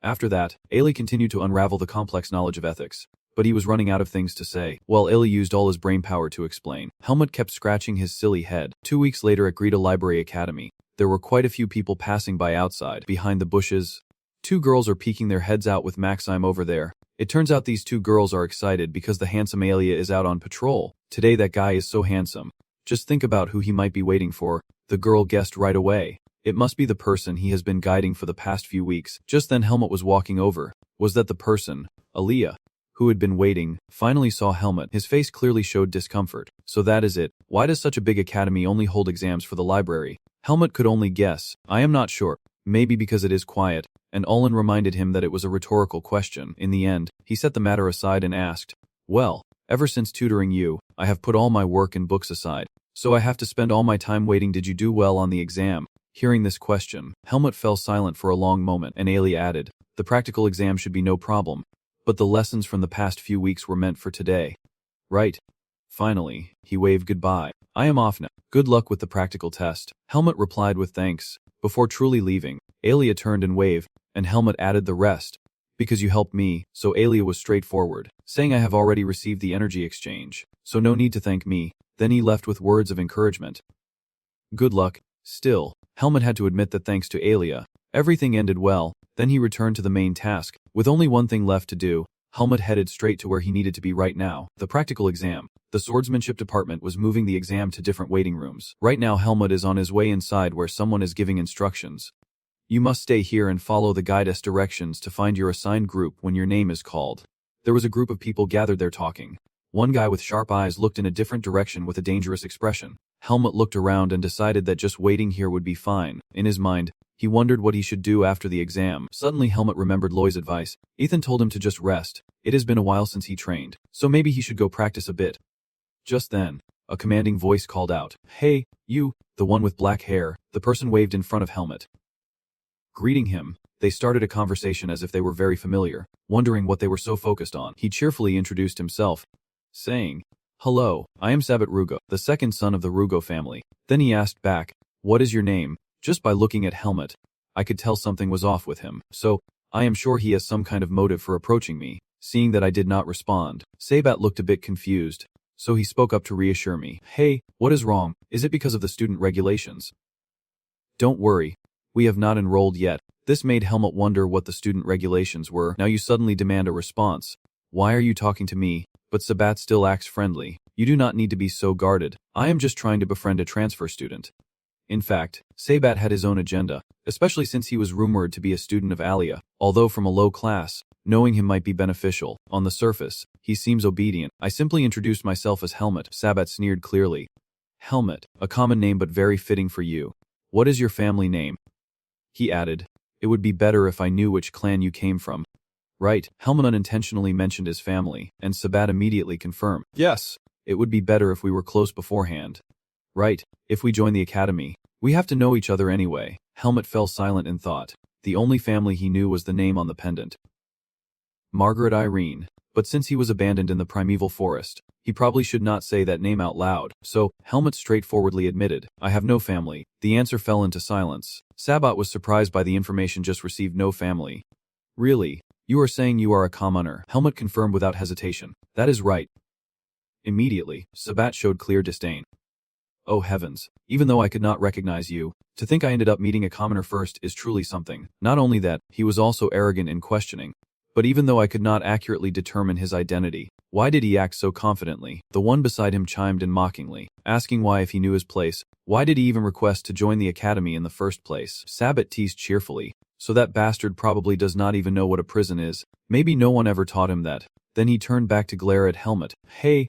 A: After that, Ali continued to unravel the complex knowledge of ethics. But he was running out of things to say. While Ali used all his brainpower to explain, Helmut kept scratching his silly head. 2 weeks later at Greta Library Academy, there were quite a few people passing by outside. Behind the bushes, 2 girls are peeking their heads out with Maxime over there. It turns out these 2 girls are excited because the handsome Alia is out on patrol. Today that guy is so handsome. Just think about who he might be waiting for. The girl guessed right away. It must be the person he has been guiding for the past few weeks. Just then Helmut was walking over. Was that the person? Alia, who had been waiting, finally saw Helmut. His face clearly showed discomfort. "So that is it. Why does such a big academy only hold exams for the library?" Helmut could only guess. "I am not sure. Maybe because it is quiet." And Olin reminded him that it was a rhetorical question. In the end, he set the matter aside and asked, "Well, ever since tutoring you, I have put all my work and books aside. So I have to spend all my time waiting. Did you do well on the exam?" Hearing this question, Helmut fell silent for a long moment, and Ali added, "The practical exam should be no problem. But the lessons from the past few weeks were meant for today. Right?" Finally, he waved goodbye. "I am off now. Good luck with the practical test." Helmut replied with thanks. Before truly leaving, Alia turned and waved, and Helmut added the rest. "Because you helped me." So Alia was straightforward, saying, "I have already received the energy exchange, so no need to thank me." Then he left with words of encouragement. Good luck. Still, Helmut had to admit that thanks to Alia, everything ended well. Then he returned to the main task. With only one thing left to do, Helmut headed straight to where he needed to be right now, the practical exam. The swordsmanship department was moving the exam to different waiting rooms. Right now Helmut is on his way inside where someone is giving instructions. "You must stay here and follow the guide's directions to find your assigned group when your name is called." There was a group of people gathered there talking. One guy with sharp eyes looked in a different direction with a dangerous expression. Helmut looked around and decided that just waiting here would be fine. In his mind, he wondered what he should do after the exam. Suddenly Helmut remembered Loy's advice. Ethan told him to just rest. It has been a while since he trained, so maybe he should go practice a bit. Just then, A commanding voice called out, "Hey, you, the one with black hair." The person waved in front of Helmet. Greeting him, they started a conversation as if they were very familiar, wondering what they were so focused on. He cheerfully introduced himself, saying, "Hello, I am Sabat Rugo, the second son of the Rugo family." Then he asked back, "What is your name?" Just by looking at Helmet, I could tell something was off with him, so I am sure he has some kind of motive for approaching me. Seeing that I did not respond, Sabat looked a bit confused, so he spoke up to reassure me. "Hey, what is wrong? Is it because of the student regulations?" "Don't worry, we have not enrolled yet." This made Helmet wonder what the student regulations were. "Now you suddenly demand a response. Why are you talking to me?" But Sabat still acts friendly. "You do not need to be so guarded. I am just trying to befriend a transfer student." In fact, Sabat had his own agenda, especially since he was rumored to be a student of Alia. Although from a low class, knowing him might be beneficial. On the surface, he seems obedient. "I simply introduced myself as Helmet," Sabat sneered clearly. "Helmet, a common name but very fitting for you. What is your family name?" He added, "It would be better if I knew which clan you came from." Right, Helmet unintentionally mentioned his family, and Sabat immediately confirmed, "Yes, it would be better if we were close beforehand." "Right, if we join the academy, we have to know each other anyway." Helmet fell silent in thought. The only family he knew was the name on the pendant. Margaret Irene, but since he was abandoned in the primeval forest, he probably should not say that name out loud, so Helmet straightforwardly admitted, "I have no family." The answer fell into silence. Sabat was surprised by the information just received. "No family. Really? You are saying you are a commoner?" Helmet confirmed without hesitation. "That is right." Immediately, Sabat showed clear disdain. "Oh heavens, even though I could not recognize you, to think I ended up meeting a commoner first is truly something." Not only that, he was also arrogant in questioning. "But even though I could not accurately determine his identity, why did he act so confidently?" The one beside him chimed in mockingly, asking why if he knew his place, why did he even request to join the academy in the first place? Sabat teased cheerfully, "So that bastard probably does not even know what a prison is. Maybe no one ever taught him that." Then he turned back to glare at Helmet. "Hey,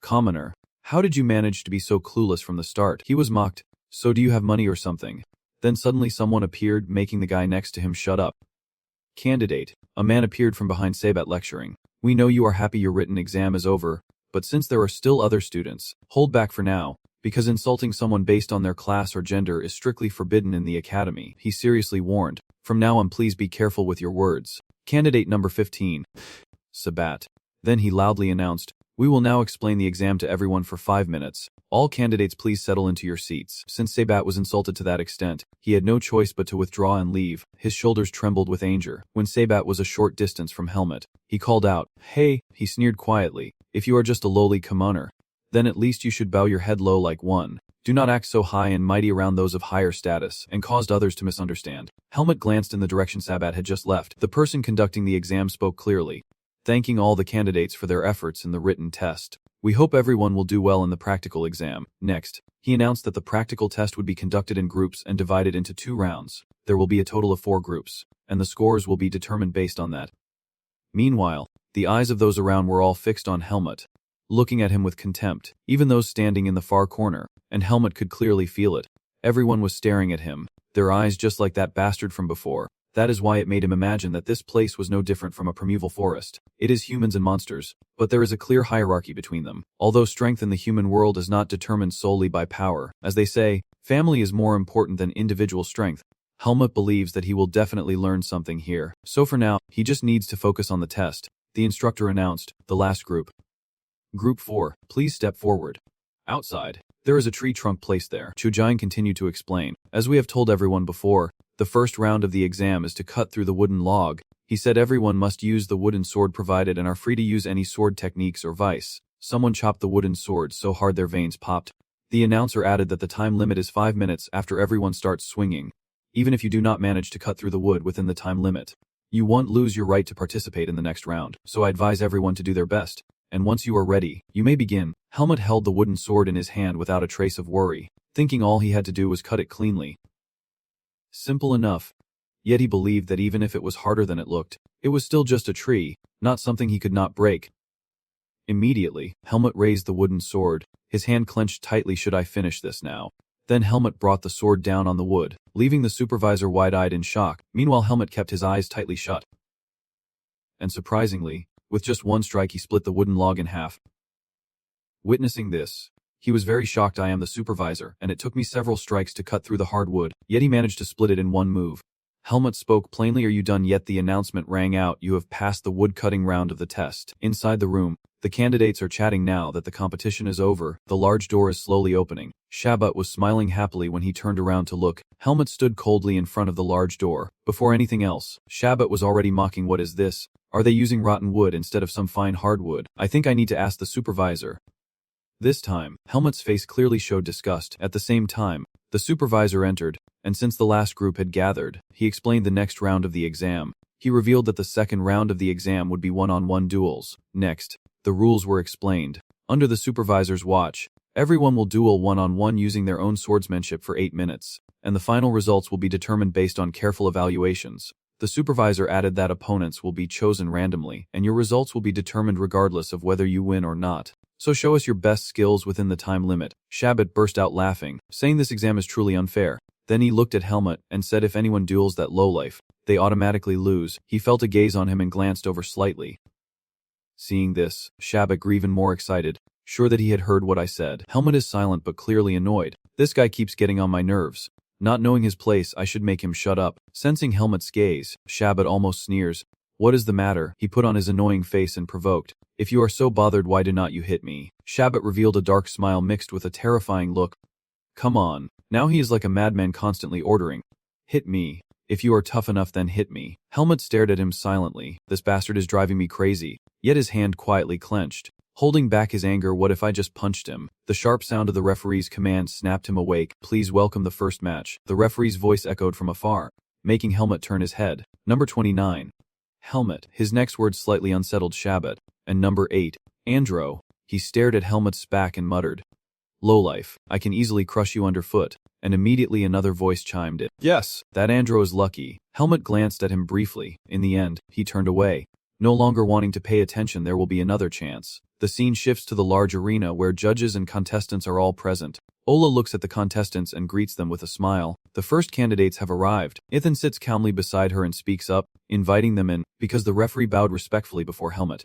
A: commoner, how did you manage to be so clueless from the start?" He was mocked. "So do you have money or something?" Then suddenly someone appeared, making the guy next to him shut up. "Candidate," a man appeared from behind Sabat lecturing. "We know you are happy your written exam is over, but since there are still other students, hold back for now, because insulting someone based on their class or gender is strictly forbidden in the academy." He seriously warned, "From now on please be careful with your words." Candidate number 15. Sabat. Then he loudly announced, "We will now explain the exam to everyone for 5 minutes. All candidates please settle into your seats." Since Sabat was insulted to that extent, he had no choice but to withdraw and leave. His shoulders trembled with anger. When Sabat was a short distance from Helmet, he called out, "Hey," he sneered quietly, "if you are just a lowly commoner, then at least you should bow your head low like one. Do not act so high and mighty around those of higher status," and caused others to misunderstand. Helmet glanced in the direction Sabat had just left. The person conducting the exam spoke clearly, thanking all the candidates for their efforts in the written test. "We hope everyone will do well in the practical exam." Next, he announced that the practical test would be conducted in groups and divided into 2 rounds. There will be a total of 4 groups, and the scores will be determined based on that. Meanwhile, the eyes of those around were all fixed on Helmet, looking at him with contempt, even those standing in the far corner, and Helmet could clearly feel it. Everyone was staring at him, their eyes just like that bastard from before. That is why it made him imagine that this place was no different from a primeval forest. It is humans and monsters, but there is a clear hierarchy between them. Although strength in the human world is not determined solely by power, as they say, family is more important than individual strength. Helmet believes that he will definitely learn something here. So for now, he just needs to focus on the test. The instructor announced, "The last group. Group 4, please step forward." Outside, there is a tree trunk placed there. Chujian continued to explain, "As we have told everyone before, the first round of the exam is to cut through the wooden log." He said everyone must use the wooden sword provided and are free to use any sword techniques or vice. Someone chopped the wooden sword so hard their veins popped. The announcer added that the time limit is 5 minutes after everyone starts swinging. Even if you do not manage to cut through the wood within the time limit, you won't lose your right to participate in the next round, so I advise everyone to do their best. And once you are ready, you may begin. Helmet held the wooden sword in his hand without a trace of worry, thinking all he had to do was cut it cleanly. Simple enough. Yet he believed that even if it was harder than it looked, it was still just a tree, not something he could not break. Immediately, Helmet raised the wooden sword, his hand clenched tightly. "Should I finish this now?" Then Helmet brought the sword down on the wood, leaving the supervisor wide-eyed in shock. Meanwhile, Helmet kept his eyes tightly shut. And surprisingly, with just one strike he split the wooden log in half. Witnessing this, He was very shocked. I am the supervisor, and it took me several strikes to cut through the hard wood, yet he managed to split it in one move. Helmut spoke plainly. Are you done yet? The announcement rang out. You have passed the wood-cutting round of the test. Inside the room, the candidates are chatting now that the competition is over. The large door is slowly opening. Shabat was smiling happily when he turned around to look. Helmut stood coldly in front of the large door. Before anything else, Shabat was already mocking. What is this? Are they using rotten wood instead of some fine hardwood? I think I need to ask the supervisor. This time, Helmut's face clearly showed disgust. At the same time, the supervisor entered, and since the last group had gathered, he explained the next round of the exam. He revealed that the second round of the exam would be one-on-one duels. Next, the rules were explained. Under the supervisor's watch, everyone will duel one-on-one using their own swordsmanship for 8 minutes, and the final results will be determined based on careful evaluations. The supervisor added that opponents will be chosen randomly, and your results will be determined regardless of whether you win or not. So show us your best skills within the time limit. Shabat burst out laughing, saying this exam is truly unfair. Then he looked at Helmut and said if anyone duels that lowlife, they automatically lose. He felt a gaze on him and glanced over slightly. Seeing this, Shabat grew even more excited, sure that he had heard what I said. Helmut is silent but clearly annoyed. This guy keeps getting on my nerves. Not knowing his place, I should make him shut up. Sensing Helmut's gaze, Shabat almost sneers. What is the matter? He put on his annoying face and provoked. If you are so bothered, why do not you hit me? Shabat revealed a dark smile mixed with a terrifying look. Come on. Now he is like a madman constantly ordering. Hit me. If you are tough enough, then hit me. Helmut stared at him silently. This bastard is driving me crazy. Yet his hand quietly clenched. Holding back his anger, what if I just punched him? The sharp sound of the referee's command snapped him awake. Please welcome the first match. The referee's voice echoed from afar, making Helmut turn his head. Number 29. Helmut. His next words slightly unsettled Shabat. And number 8. Andro. He stared at Helmut's back and muttered. Lowlife, I can easily crush you underfoot. And immediately another voice chimed in. Yes, that Andro is lucky. Helmut glanced at him briefly. In the end, he turned away. No longer wanting to pay attention, there will be another chance. The scene shifts to the large arena where judges and contestants are all present. Ola looks at the contestants and greets them with a smile. The first candidates have arrived. Ethan sits calmly beside her and speaks up, inviting them in, because the referee bowed respectfully before Helmut.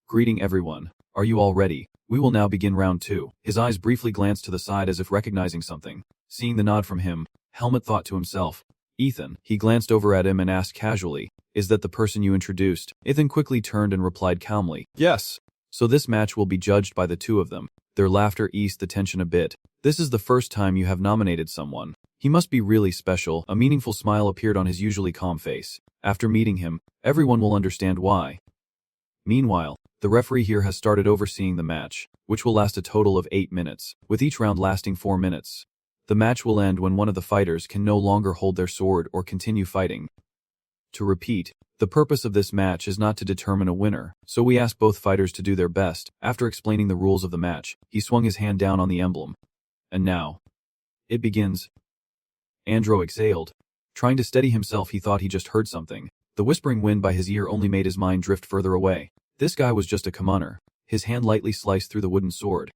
A: Greeting everyone. Are you all ready? We will now begin round 2. His eyes briefly glanced to the side as if recognizing something. Seeing the nod from him, Helmut thought to himself. Ethan. He glanced over at him and asked casually, is that the person you introduced? Ethan quickly turned and replied calmly, yes. So this match will be judged by the two of them. Their laughter eased the tension a bit. This is the first time you have nominated someone. He must be really special. A meaningful smile appeared on his usually calm face. After meeting him, everyone will understand why. Meanwhile, the referee here has started overseeing the match, which will last a total of 8 minutes, with each round lasting 4 minutes. The match will end when one of the fighters can no longer hold their sword or continue fighting. To repeat, the purpose of this match is not to determine a winner, so we ask both fighters to do their best. After explaining the rules of the match, he swung his hand down on the emblem. And now, it begins. Andro exhaled. Trying to steady himself, he thought he just heard something. The whispering wind by his ear only made his mind drift further away. This guy was just a commoner. His hand lightly sliced through the wooden sword.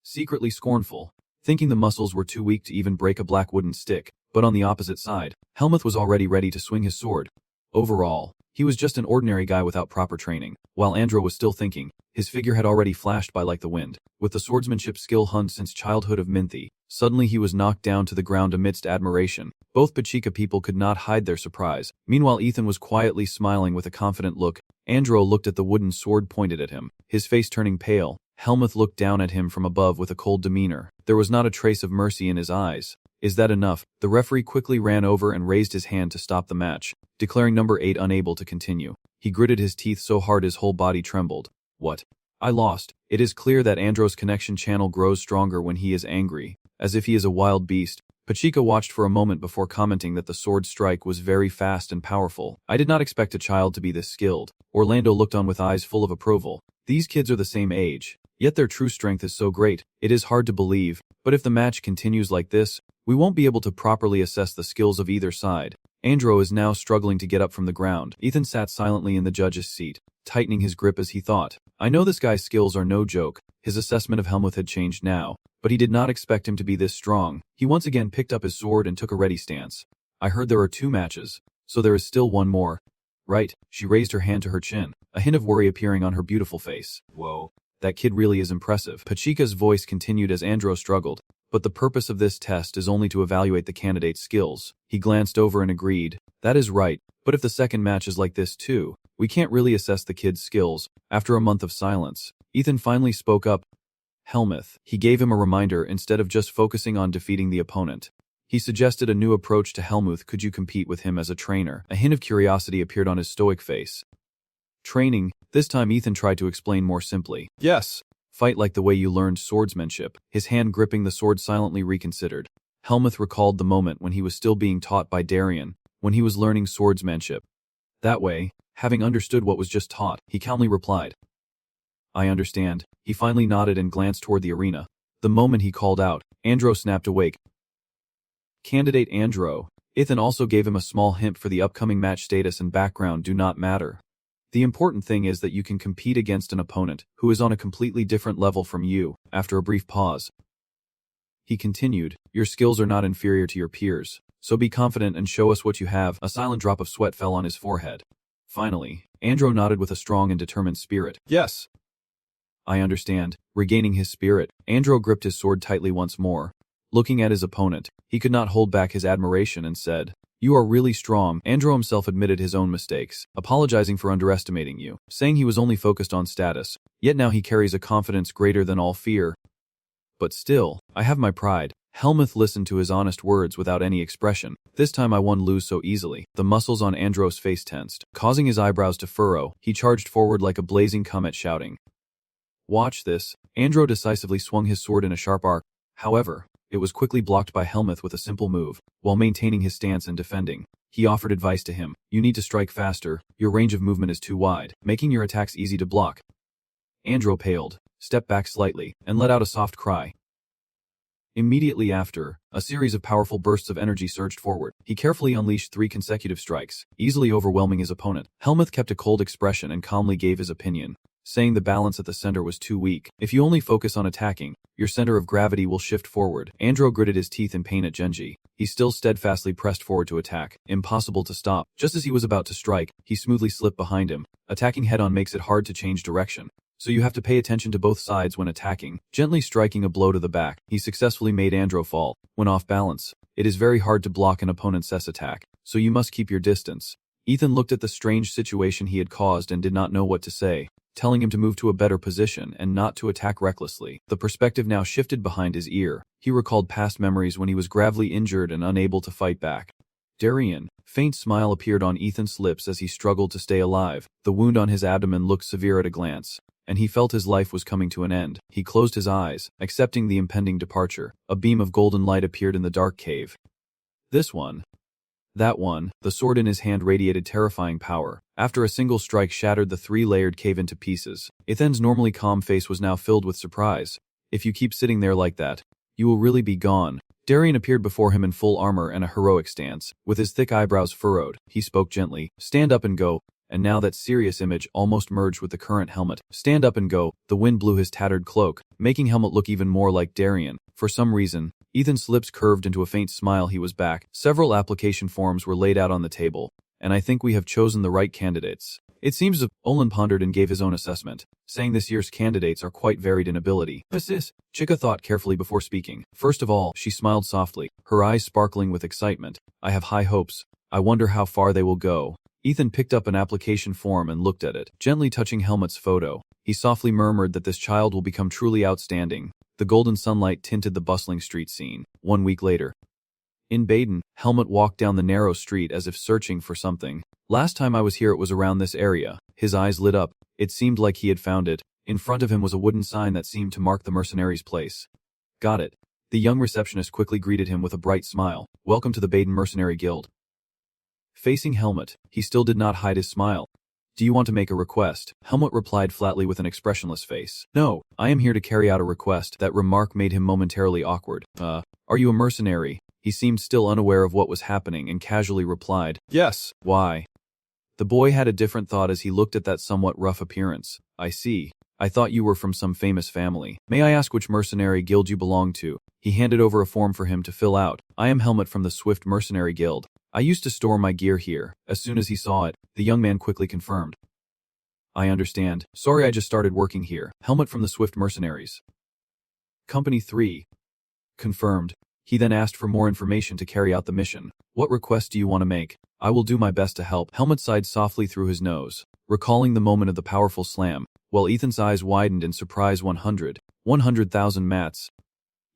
A: Secretly scornful, thinking the muscles were too weak to even break a black wooden stick, but on the opposite side, Helmut was already ready to swing his sword. Overall, he was just an ordinary guy without proper training. While Andro was still thinking, his figure had already flashed by like the wind. With the swordsmanship skill honed since childhood of Minthi, suddenly he was knocked down to the ground amidst admiration. Both Pachika people could not hide their surprise. Meanwhile, Ethan was quietly smiling with a confident look. Andro looked at the wooden sword pointed at him, his face turning pale. Helmut looked down at him from above with a cold demeanor. There was not a trace of mercy in his eyes. Is that enough? The referee quickly ran over and raised his hand to stop the match, declaring number 8 unable to continue. He gritted his teeth so hard his whole body trembled. What? I lost. It is clear that Andro's connection channel grows stronger when he is angry, as if he is a wild beast. Pachika watched for a moment before commenting that the sword strike was very fast and powerful. I did not expect a child to be this skilled. Orlando looked on with eyes full of approval. These kids are the same age, yet their true strength is so great. It is hard to believe, but if the match continues like this, we won't be able to properly assess the skills of either side. Andro is now struggling to get up from the ground. Ethan sat silently in the judge's seat, tightening his grip as he thought. I know this guy's skills are no joke. His assessment of Helmut had changed now, but he did not expect him to be this strong. He once again picked up his sword and took a ready stance. I heard there are 2 matches, so there is still one more. Right, she raised her hand to her chin, a hint of worry appearing on her beautiful face. Whoa, That kid really is impressive. Pachika's voice continued as Andro struggled. But the purpose of this test is only to evaluate the candidate's skills. He glanced over and agreed. That is right, but if the second match is like this too, we can't really assess the kid's skills. After a month of silence, Ethan finally spoke up. Helmuth. He gave him a reminder instead of just focusing on defeating the opponent. He suggested a new approach to Helmuth. Could you compete with him as a trainer? A hint of curiosity appeared on his stoic face. Training. This time Ethan tried to explain more simply. Yes. Fight like the way you learned swordsmanship. His hand gripping the sword silently reconsidered. Helmuth recalled the moment when he was still being taught by Darien, when he was learning swordsmanship. That way, having understood what was just taught, he calmly replied. I understand. He finally nodded and glanced toward the arena. The moment he called out, Andro snapped awake. Candidate Andro. Ethan also gave him a small hint for the upcoming match. Status and background do not matter. The important thing is that you can compete against an opponent who is on a completely different level from you. After a brief pause, he continued, your skills are not inferior to your peers, so be confident and show us what you have. A silent drop of sweat fell on his forehead. Finally, Andro nodded with a strong and determined spirit. Yes. I understand. Regaining his spirit, Andro gripped his sword tightly once more. Looking at his opponent, he could not hold back his admiration and said, you are really strong. Andro himself admitted his own mistakes, apologizing for underestimating you, saying he was only focused on status, yet now he carries a confidence greater than all fear. But still, I have my pride. Helmuth listened to his honest words without any expression. This time I won't lose so easily. The muscles on Andro's face tensed, causing his eyebrows to furrow. He charged forward like a blazing comet, shouting. Watch this. Andro decisively swung his sword in a sharp arc. However, it was quickly blocked by Helmuth with a simple move. While maintaining his stance and defending, he offered advice to him. You need to strike faster. Your range of movement is too wide, making your attacks easy to block. Andro paled, stepped back slightly, and let out a soft cry. Immediately after, a series of powerful bursts of energy surged forward. He carefully unleashed 3 consecutive strikes, easily overwhelming his opponent. Helmuth kept a cold expression and calmly gave his opinion, saying the balance at the center was too weak. If you only focus on attacking, your center of gravity will shift forward. Andro gritted his teeth in pain at Genji. He still steadfastly pressed forward to attack. Impossible to stop. Just as he was about to strike, he smoothly slipped behind him. Attacking head-on makes it hard to change direction, so you have to pay attention to both sides when attacking. Gently striking a blow to the back, he successfully made Andro fall. When off balance, it is very hard to block an opponent's attack, so you must keep your distance. Ethan looked at the strange situation he had caused and did not know what to say, telling him to move to a better position and not to attack recklessly. The perspective now shifted behind his ear. He recalled past memories when he was gravely injured and unable to fight back. Darien. Faint smile appeared on Ethan's lips as he struggled to stay alive. The wound on his abdomen looked severe at a glance, and he felt his life was coming to an end. He closed his eyes, accepting the impending departure. A beam of golden light appeared in the dark cave. This one. That one. The sword in his hand radiated terrifying power. After a single strike shattered the 3-layered cave into pieces. Ethan's normally calm face was now filled with surprise. If you keep sitting there like that, you will really be gone. Darien appeared before him in full armor and a heroic stance. With his thick eyebrows furrowed, he spoke gently. Stand up and go. And now that serious image almost merged with the current Helmut. Stand up and go. The wind blew his tattered cloak, making Helmut look even more like Darien. For some reason, Ethan's lips curved into a faint smile. He was back. Several application forms were laid out on the table, and I think we have chosen the right candidates. It seems Olin pondered and gave his own assessment, saying this year's candidates are quite varied in ability. Sis, Chica thought carefully before speaking. First of all, she smiled softly, her eyes sparkling with excitement. I have high hopes. I wonder how far they will go. Ethan picked up an application form and looked at it, gently touching Helmut's photo. He softly murmured that this child will become truly outstanding. The golden sunlight tinted the bustling street scene. 1 week later. In Baden, Helmut walked down the narrow street as if searching for something. Last time I was here it was around this area. His eyes lit up. It seemed like he had found it. In front of him was a wooden sign that seemed to mark the mercenaries' place. Got it. The young receptionist quickly greeted him with a bright smile. Welcome to the Baden Mercenary Guild. Facing Helmut, he still did not hide his smile. Do you want to make a request? Helmut replied flatly with an expressionless face. No, I am here to carry out a request. That remark made him momentarily awkward. Are you a mercenary? He seemed still unaware of what was happening and casually replied, Yes. Why? The boy had a different thought as he looked at that somewhat rough appearance. I see. I thought you were from some famous family. May I ask which mercenary guild you belong to? He handed over a form for him to fill out. I am Helmut from the Swift Mercenary Guild. I used to store my gear here. As soon as he saw it, the young man quickly confirmed. I understand. Sorry, I just started working here. Helmet from the Swift Mercenaries. Company 3. Confirmed. He then asked for more information to carry out the mission. What request do you want to make? I will do my best to help. Helmet sighed softly through his nose, recalling the moment of the powerful slam, while Ethan's eyes widened in surprise. 100,000 mats.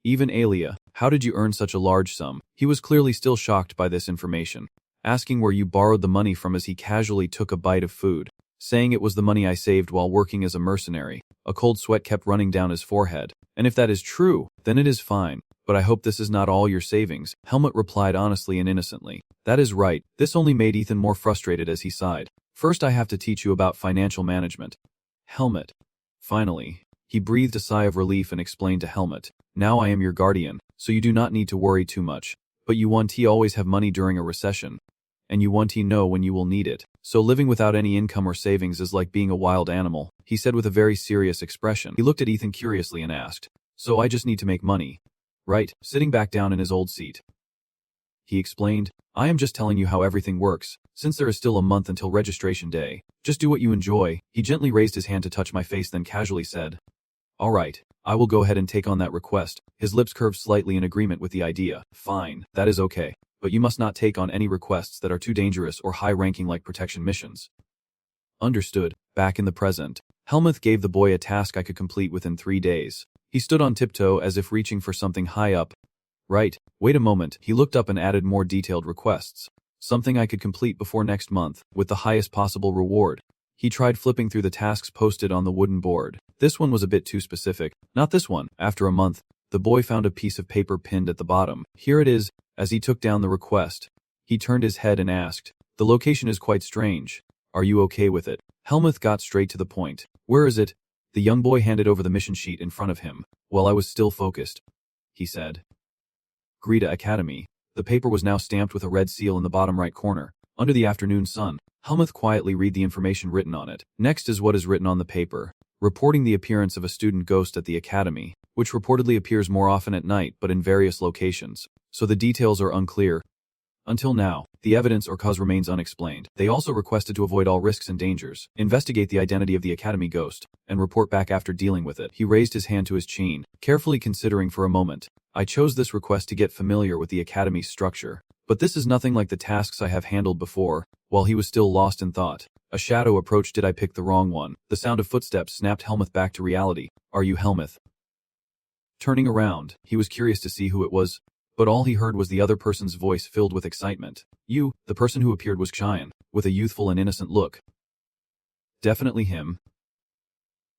A: Even Alia, how did you earn such a large sum? He was clearly still shocked by this information, asking where you borrowed the money from as he casually took a bite of food, saying it was the money I saved while working as a mercenary. A cold sweat kept running down his forehead. And if that is true, then it is fine. But I hope this is not all your savings, Helmut replied honestly and innocently. That is right. This only made Ethan more frustrated as he sighed. First I have to teach you about financial management. Helmut. Finally, he breathed a sigh of relief and explained to Helmut. Now I am your guardian, so you do not need to worry too much. But you want to always have money during a recession. And you want to know when you will need it. So living without any income or savings is like being a wild animal, he said with a very serious expression. He looked at Ethan curiously and asked, so I just need to make money, right? Sitting back down in his old seat. He explained, I am just telling you how everything works, since there is still a month until registration day. Just do what you enjoy. He gently raised his hand to touch my face, then casually said, all right, I will go ahead and take on that request. His lips curved slightly in agreement with the idea. Fine, that is okay. But you must not take on any requests that are too dangerous or high-ranking like protection missions. Understood. Back in the present, Helmuth gave the boy a task I could complete within 3 days. He stood on tiptoe as if reaching for something high up. Right, wait a moment. He looked up and added more detailed requests. Something I could complete before next month, with the highest possible reward. He tried flipping through the tasks posted on the wooden board. This one was a bit too specific. Not this one. After a month, the boy found a piece of paper pinned at the bottom. Here it is. As he took down the request, he turned his head and asked, the location is quite strange. Are you okay with it? Helmuth got straight to the point. Where is it? The young boy handed over the mission sheet in front of him, while I was still focused. He said, Greta Academy. The paper was now stamped with a red seal in the bottom right corner. Under the afternoon sun, Helmuth quietly read the information written on it. Next is what is written on the paper, reporting the appearance of a student ghost at the academy, which reportedly appears more often at night but in various locations. So the details are unclear. Until now, the evidence or cause remains unexplained. They also requested to avoid all risks and dangers, investigate the identity of the academy ghost, and report back after dealing with it. He raised his hand to his chin, carefully considering for a moment. I chose this request to get familiar with the academy's structure, but this is nothing like the tasks I have handled before. While he was still lost in thought, a shadow approached. Did I pick the wrong one? The sound of footsteps snapped Helmuth back to reality. Are you Helmuth? Turning around, he was curious to see who it was. But all he heard was the other person's voice filled with excitement. You, the person who appeared was Cheyenne, with a youthful and innocent look. Definitely him.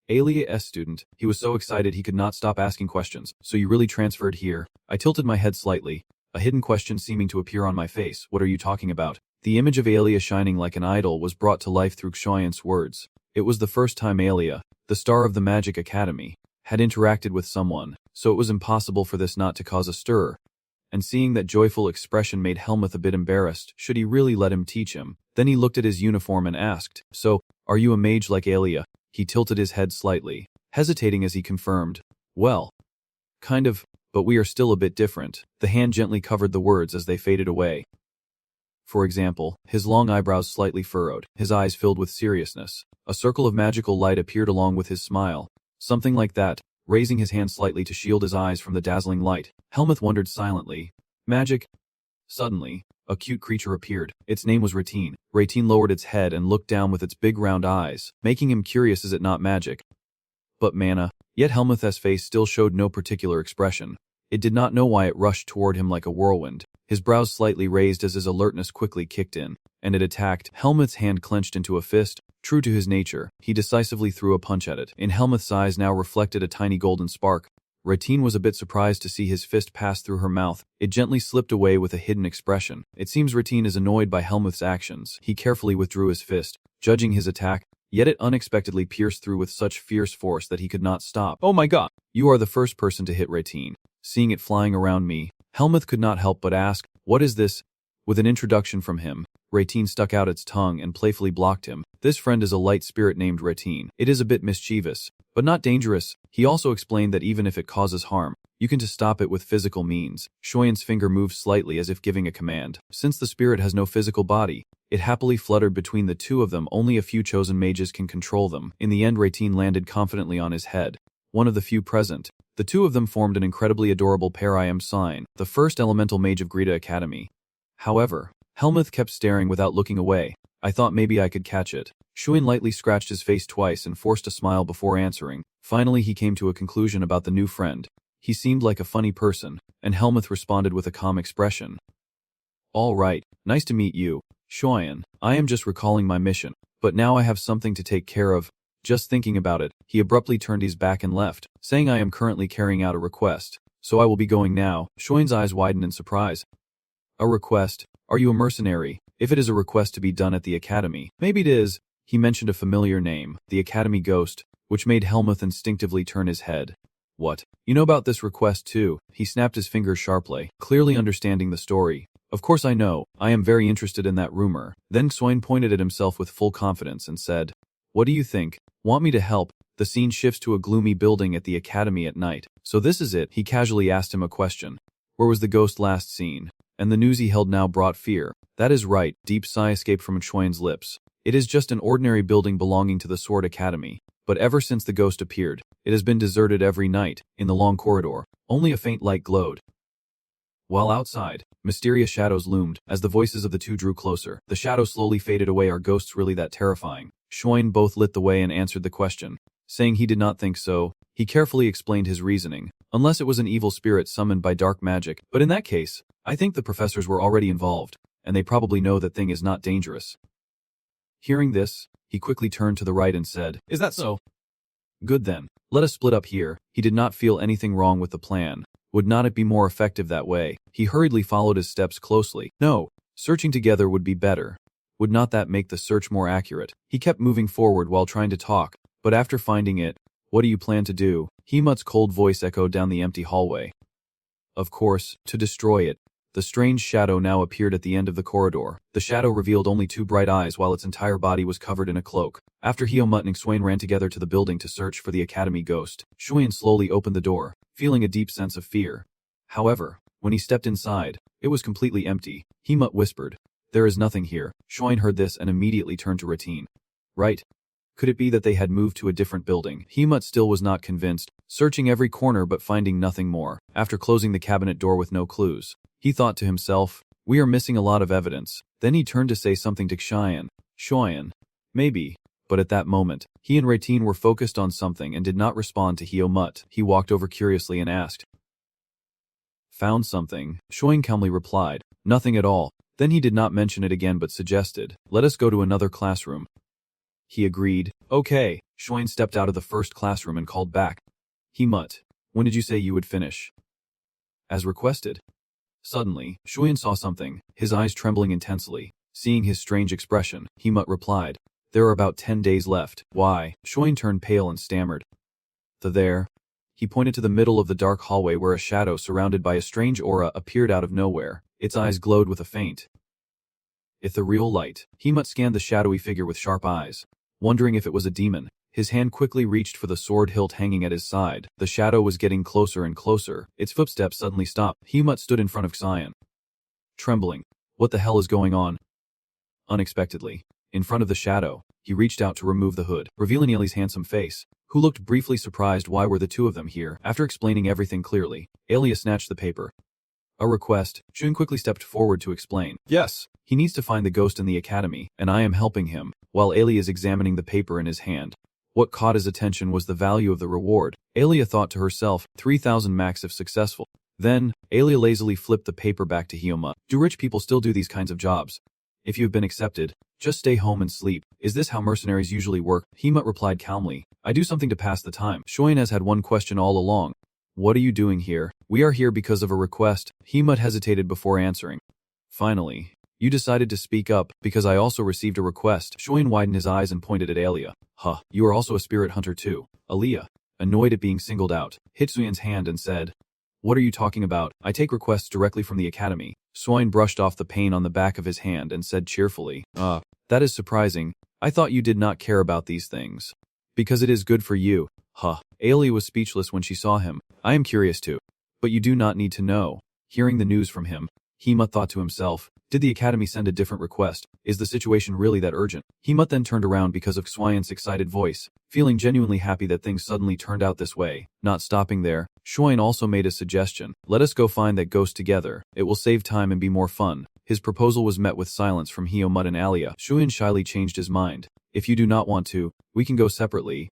A: Alia S. student. He was so excited he could not stop asking questions. So you really transferred here? I tilted my head slightly, a hidden question seeming to appear on my face. What are you talking about? The image of Alia shining like an idol was brought to life through Cheyenne's words. It was the first time Alia, the star of the Magic Academy, had interacted with someone, so it was impossible for this not to cause a stir. And seeing that joyful expression made Helmuth a bit embarrassed. Should he really let him teach him? Then he looked at his uniform and asked, so, are you a mage like Alia? He tilted his head slightly, hesitating as he confirmed, well, kind of, but we are still a bit different. The hand gently covered the words as they faded away. For example, his long eyebrows slightly furrowed, his eyes filled with seriousness. A circle of magical light appeared along with his smile. Something like that. Raising his hand slightly to shield his eyes from the dazzling light, Helmuth wondered silently. Magic? Suddenly, a cute creature appeared. Its name was Ratine. Ratine lowered its head and looked down with its big round eyes, making him curious. Is it not magic? But mana. Yet Helmuth's face still showed no particular expression. It did not know why it rushed toward him like a whirlwind. His brows slightly raised as his alertness quickly kicked in, and it attacked. Helmuth's hand clenched into a fist. True to his nature, he decisively threw a punch at it. In Helmuth's eyes now reflected a tiny golden spark. Ratine was a bit surprised to see his fist pass through her mouth. It gently slipped away with a hidden expression. It seems Ratine is annoyed by Helmuth's actions. He carefully withdrew his fist, judging his attack, yet it unexpectedly pierced through with such fierce force that he could not stop. Oh my god! You are the first person to hit Ratine. Seeing it flying around me, Helmuth could not help but ask, what is this? With an introduction from him, Ratine stuck out its tongue and playfully blocked him. This friend is a light spirit named Ratine. It is a bit mischievous, but not dangerous. He also explained that even if it causes harm, you can just stop it with physical means. Shoyan's finger moved slightly as if giving a command. Since the spirit has no physical body, It happily fluttered between the two of them. Only a few chosen mages can control them. In the end, Ratine landed confidently on his head, one of the few present. The two of them formed an incredibly adorable pair. I am Sign, the first elemental mage of Greta Academy. However, Helmuth kept staring without looking away. I thought maybe I could catch it. Shuin lightly scratched his face twice and forced a smile before answering. Finally, he came to a conclusion about the new friend. He seemed like a funny person, and Helmuth responded with a calm expression. All right, nice to meet you, Shuin. I am just recalling my mission, but now I have something to take care of. Just thinking about it, he abruptly turned his back and left, saying I am currently carrying out a request, so I will be going now. Shuin's eyes widened in surprise. A request? Are you a mercenary? If it is a request to be done at the academy, maybe it is. He mentioned a familiar name, the Academy Ghost, which made Helmuth instinctively turn his head. What? You know about this request too? He snapped his fingers sharply, clearly understanding the story. Of course I know. I am very interested in that rumor. Then Swain pointed at himself with full confidence and said, What do you think? Want me to help? The scene shifts to a gloomy building at the academy at night. So this is it? He casually asked him a question. Where was the ghost last seen? And the news he held now brought fear. That is right. Deep sigh escaped from Shuin's lips. It is just an ordinary building belonging to the Sword Academy. But ever since the ghost appeared, it has been deserted every night. In the long corridor, only a faint light glowed. While outside, mysterious shadows loomed. As the voices of the two drew closer, the shadows slowly faded away. Are ghosts really that terrifying? Shuin both lit the way and answered the question, saying he did not think so. He carefully explained his reasoning, unless it was an evil spirit summoned by dark magic. But in that case, I think the professors were already involved, and they probably know that thing is not dangerous. Hearing this, he quickly turned to the right and said, Is that so? Good then. Let us split up here. He did not feel anything wrong with the plan. Would not it be more effective that way? He hurriedly followed his steps closely. No, searching together would be better. Would not that make the search more accurate? He kept moving forward while trying to talk, but after finding it, what do you plan to do? Hemut's cold voice echoed down the empty hallway. Of course, to destroy it. The strange shadow now appeared at the end of the corridor. The shadow revealed only two bright eyes while its entire body was covered in a cloak. After Hemut and Swain ran together to the building to search for the academy ghost, Shuin slowly opened the door, feeling a deep sense of fear. However, when he stepped inside, it was completely empty. Hemut whispered, There is nothing here. Shuin heard this and immediately turned to Ratine. Right? Could it be that they had moved to a different building? Hemut still was not convinced, searching every corner but finding nothing more. After closing the cabinet door with no clues, he thought to himself, We are missing a lot of evidence. Then he turned to say something to Xian. Shuin. Maybe. But at that moment, he and Ratine were focused on something and did not respond to Hemut. He walked over curiously and asked, Found something? Shuin calmly replied, Nothing at all. Then he did not mention it again but suggested, Let us go to another classroom. He agreed. Okay. Shuin stepped out of the first classroom and called back. Hemut, when did you say you would finish? As requested. Suddenly, Shuin saw something, his eyes trembling intensely. Seeing his strange expression, Hemut replied, There are about 10 days left. Why? Shuin turned pale and stammered. There. He pointed to the middle of the dark hallway where a shadow surrounded by a strange aura appeared out of nowhere. Its eyes glowed with a faint, ethereal light. Hemut scanned the shadowy figure with sharp eyes, wondering if it was a demon. His hand quickly reached for the sword hilt hanging at his side. The shadow was getting closer and closer. Its footsteps suddenly stopped. Hemut stood in front of Xian, trembling. What the hell is going on? Unexpectedly, in front of the shadow, he reached out to remove the hood, revealing Ailey's handsome face, who looked briefly surprised. Why were the two of them here? After explaining everything clearly, Aelia snatched the paper. A request. Shun quickly stepped forward to explain. Yes, he needs to find the ghost in the academy, and I am helping him, while Aelia is examining the paper in his hand. What caught his attention was the value of the reward. Aelia thought to herself, 3,000 max if successful. Then, Aelia lazily flipped the paper back to Hemut. Do rich people still do these kinds of jobs? If you have been accepted, just stay home and sleep. Is this how mercenaries usually work? Hemut replied calmly. I do something to pass the time. Shuin has had one question all along. What are you doing here? We are here because of a request. Hemut hesitated before answering. Finally, you decided to speak up, because I also received a request. Shuin widened his eyes and pointed at Aelia. Huh, you are also a spirit hunter too. Aelia, annoyed at being singled out, hit Shuin's hand and said, What are you talking about? I take requests directly from the academy. Shuin brushed off the pain on the back of his hand and said cheerfully, that is surprising. I thought you did not care about these things. Because it is good for you. Huh. Aelia was speechless when she saw him. I am curious too. But you do not need to know. Hearing the news from him, Hema thought to himself, did the academy send a different request? Is the situation really that urgent? Hema then turned around because of Xuan's excited voice, feeling genuinely happy that things suddenly turned out this way. Not stopping there, Xuan also made a suggestion. Let us go find that ghost together. It will save time and be more fun. His proposal was met with silence from Hyomut and Alia. Xuan shyly changed his mind. If you do not want to, we can go separately.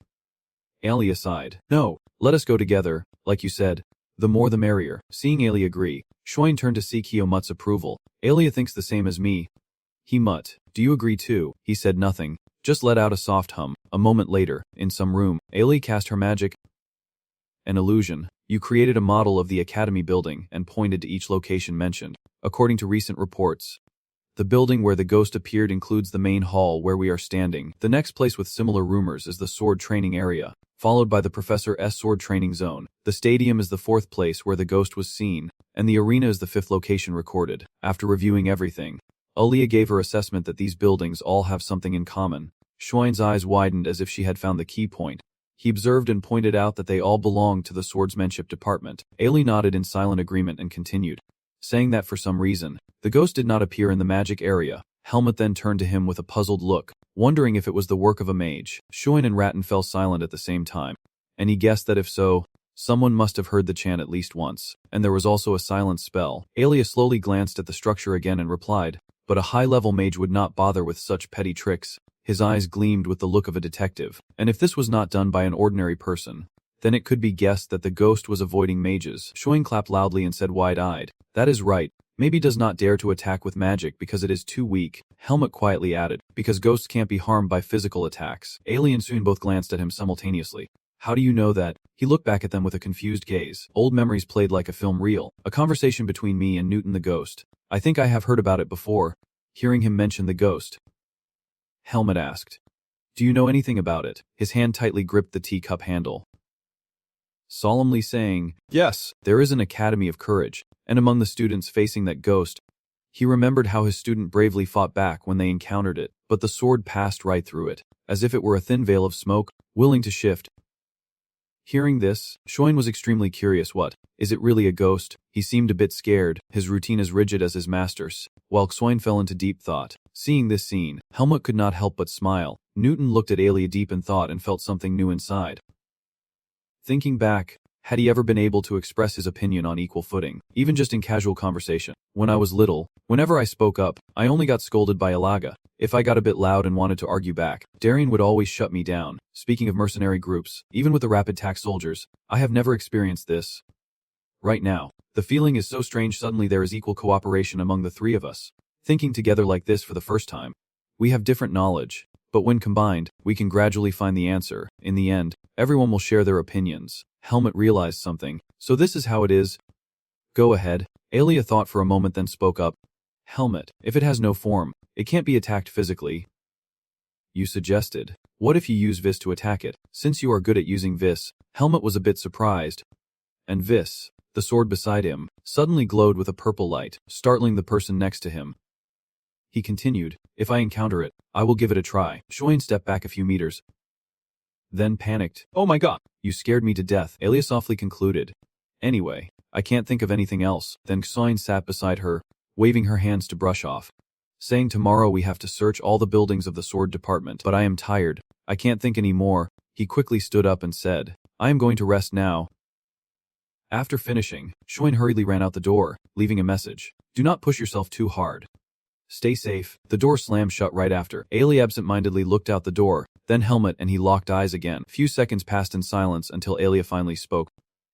A: Alia sighed. No, let us go together, like you said. The more the merrier. Seeing Alia agree, Xuan turned to seek Hyomut's approval. Alia thinks the same as me. Hyomut, do you agree too? He said nothing, just let out a soft hum. A moment later, in some room, Alia cast her magic. An illusion. You created a model of the academy building and pointed to each location mentioned. According to recent reports, the building where the ghost appeared includes the main hall where we are standing. The next place with similar rumors is the sword training area, followed by the Professor S sword training zone. The stadium is the fourth place where the ghost was seen, and the arena is the fifth location recorded. After reviewing everything, Alia gave her assessment that these buildings all have something in common. Xuan's eyes widened as if she had found the key point. He observed and pointed out that they all belonged to the swordsmanship department. Alia nodded in silent agreement and continued, saying that for some reason, the ghost did not appear in the magic area. Helmut then turned to him with a puzzled look, wondering if it was the work of a mage. Xuan and Rattan fell silent at the same time, and he guessed that if so, someone must have heard the chant at least once, and there was also a silence spell. Alia slowly glanced at the structure again and replied, but a high-level mage would not bother with such petty tricks. His eyes gleamed with the look of a detective, and if this was not done by an ordinary person, then it could be guessed that the ghost was avoiding mages. Xuan clapped loudly and said wide-eyed, that is right. Maybe does not dare to attack with magic because it is too weak. Helmut quietly added, because ghosts can't be harmed by physical attacks. Alia and Xuan both glanced at him simultaneously. How do you know that? He looked back at them with a confused gaze. Old memories played like a film reel. A conversation between me and Newton the ghost. I think I have heard about it before. Hearing him mention the ghost, Helmut asked, do you know anything about it? His hand tightly gripped the teacup handle, solemnly saying, yes, there is an academy of courage, and among the students facing that ghost, he remembered how his student bravely fought back when they encountered it, but the sword passed right through it, as if it were a thin veil of smoke, willing to shift. Hearing this, Xuan was extremely curious. What? Is it really a ghost? He seemed a bit scared, his routine as rigid as his master's, while Xuan fell into deep thought. Seeing this scene, Helmut could not help but smile. Newton looked at Alia deep in thought and felt something new inside. Thinking back, had he ever been able to express his opinion on equal footing, even just in casual conversation? When I was little, whenever I spoke up, I only got scolded by Ilaga. If I got a bit loud and wanted to argue back, Darien would always shut me down. Speaking of mercenary groups, even with the rapid tax soldiers, I have never experienced this. Right now, the feeling is so strange. Suddenly there is equal cooperation among the three of us. Thinking together like this for the first time. We have different knowledge, but when combined, we can gradually find the answer. In the end, everyone will share their opinions. Helmut realized something. So this is how it is? Go ahead. Alia thought for a moment then spoke up. Helmut, if it has no form, it can't be attacked physically. You suggested. What if you use Vis to attack it? Since you are good at using Vis, Helmut was a bit surprised. And Vis, the sword beside him, suddenly glowed with a purple light, startling the person next to him. He continued, if I encounter it, I will give it a try. Xuan stepped back a few meters, then panicked. Oh my god, you scared me to death, Alia softly concluded. Anyway, I can't think of anything else. Then Xuan sat beside her, waving her hands to brush off, saying tomorrow we have to search all the buildings of the sword department. But I am tired, I can't think any more. He quickly stood up and said, I am going to rest now. After finishing, Xuan hurriedly ran out the door, leaving a message. Do not push yourself too hard. Stay safe. The door slammed shut right after. Ailey absent-mindedly looked out the door, then Helmut, and he locked eyes again. A few seconds passed in silence until Alia finally spoke.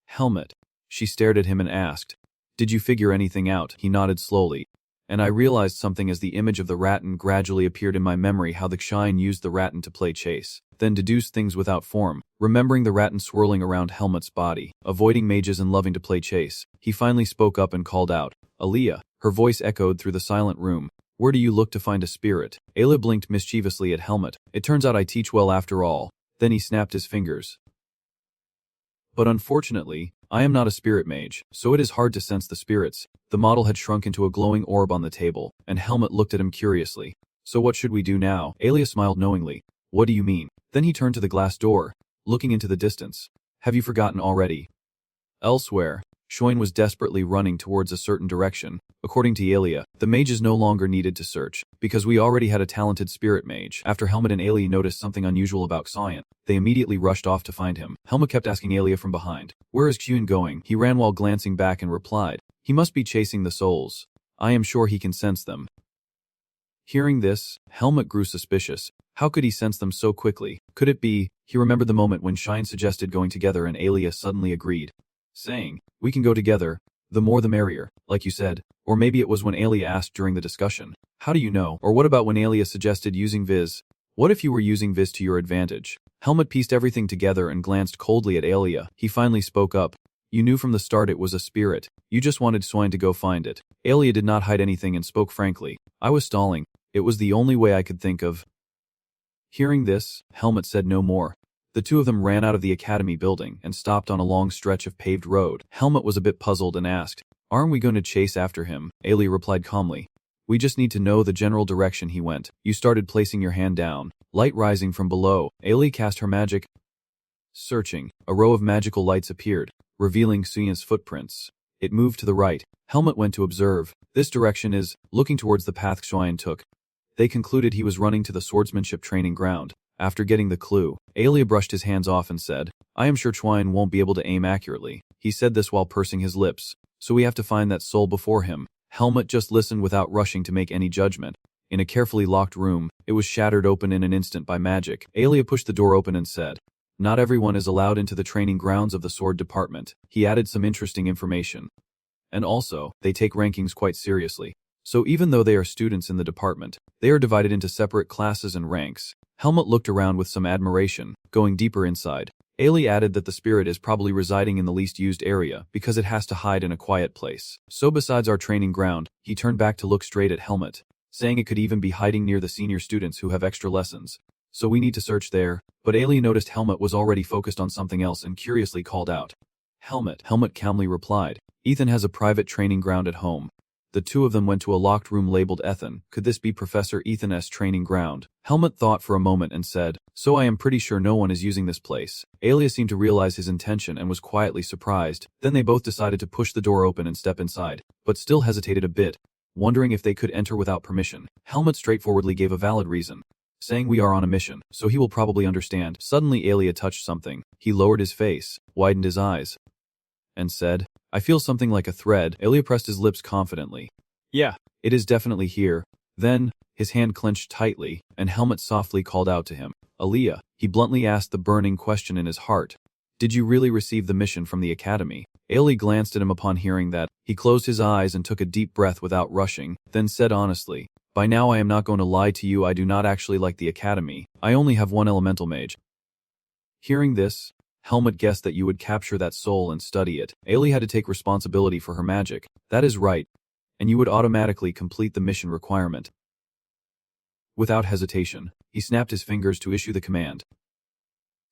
A: Helmut. She stared at him and asked, did you figure anything out? He nodded slowly. And I realized something as the image of the rattan gradually appeared in my memory, how the Shine used the rattan to play chase, then deduced things without form, remembering the rattan swirling around Helmut's body, avoiding mages and loving to play chase. He finally spoke up and called out, Alia. Her voice echoed through the silent room. Where do you look to find a spirit? Alia blinked mischievously at Helmut. It turns out I teach well after all. Then he snapped his fingers. But unfortunately, I am not a spirit mage, so it is hard to sense the spirits. The model had shrunk into a glowing orb on the table, and Helmut looked at him curiously. So what should we do now? Alia smiled knowingly. What do you mean? Then he turned to the glass door, looking into the distance. Have you forgotten already? Elsewhere. Shunned was desperately running towards a certain direction. According to Alia, the mages no longer needed to search, because we already had a talented spirit mage. After Helmut and Alia noticed something unusual about Shunned, they immediately rushed off to find him. Helmut kept asking Alia from behind, "Where is Shunned going?" He ran while glancing back and replied, "He must be chasing the souls. I am sure he can sense them." Hearing this, Helmut grew suspicious. How could he sense them so quickly? Could it be? He remembered the moment when Shunned suggested going together and Alia suddenly agreed, saying, "We can go together. The more the merrier, like you said." Or maybe it was when Alia asked during the discussion, "How do you know?" Or what about when Alia suggested using Viz? What if you were using Viz to your advantage? Helmut pieced everything together and glanced coldly at Alia. He finally spoke up. "You knew from the start it was a spirit. You just wanted Shunned to go find it." Alia did not hide anything and spoke frankly. "I was stalling. It was the only way I could think of." Hearing this, Helmut said no more. The two of them ran out of the academy building and stopped on a long stretch of paved road. Helmut was a bit puzzled and asked, "Aren't we going to chase after him?" Alia replied calmly, "We just need to know the general direction he went." You started placing your hand down. Light rising from below. Alia cast her magic. Searching, a row of magical lights appeared, revealing Shunned's footprints. It moved to the right. Helmut went to observe. This direction is, looking towards the path Shunned took. They concluded he was running to the swordsmanship training ground. After getting the clue, Alia brushed his hands off and said, "I am sure Shunned won't be able to aim accurately." He said this while pursing his lips. "So we have to find that soul before him." Helmut just listened without rushing to make any judgment. In a carefully locked room, it was shattered open in an instant by magic. Alia pushed the door open and said, "Not everyone is allowed into the training grounds of the sword department." He added some interesting information. "And also, they take rankings quite seriously. So even though they are students in the department, they are divided into separate classes and ranks." Helmut looked around with some admiration, going deeper inside. Ailey added that the spirit is probably residing in the least used area because it has to hide in a quiet place. So besides our training ground, he turned back to look straight at Helmut, saying it could even be hiding near the senior students who have extra lessons. "So we need to search there." But Ailey noticed Helmut was already focused on something else and curiously called out, "Helmut." Helmut calmly replied, "Ethan has a private training ground at home." The two of them went to a locked room labeled Ethan. Could this be Professor Ethan's training ground? Helmut thought for a moment and said, "So I am pretty sure no one is using this place." Alia seemed to realize his intention and was quietly surprised. Then they both decided to push the door open and step inside, but still hesitated a bit, wondering if they could enter without permission. Helmut straightforwardly gave a valid reason, saying, "We are on a mission, so he will probably understand." Suddenly Alia touched something. He lowered his face, widened his eyes, and said, "I feel something like a thread." Alia pressed his lips confidently. "Yeah, it is definitely here." Then, his hand clenched tightly, and Helmut softly called out to him, "Alia." He bluntly asked the burning question in his heart. "Did you really receive the mission from the academy?" Ailey glanced at him upon hearing that. He closed his eyes and took a deep breath without rushing, then said honestly, "By now I am not going to lie to you, I do not actually like the academy. I only have one elemental mage." Hearing this, Helmut guessed that you would capture that soul and study it. Ailey had to take responsibility for her magic. "That is right. And you would automatically complete the mission requirement." Without hesitation, he snapped his fingers to issue the command.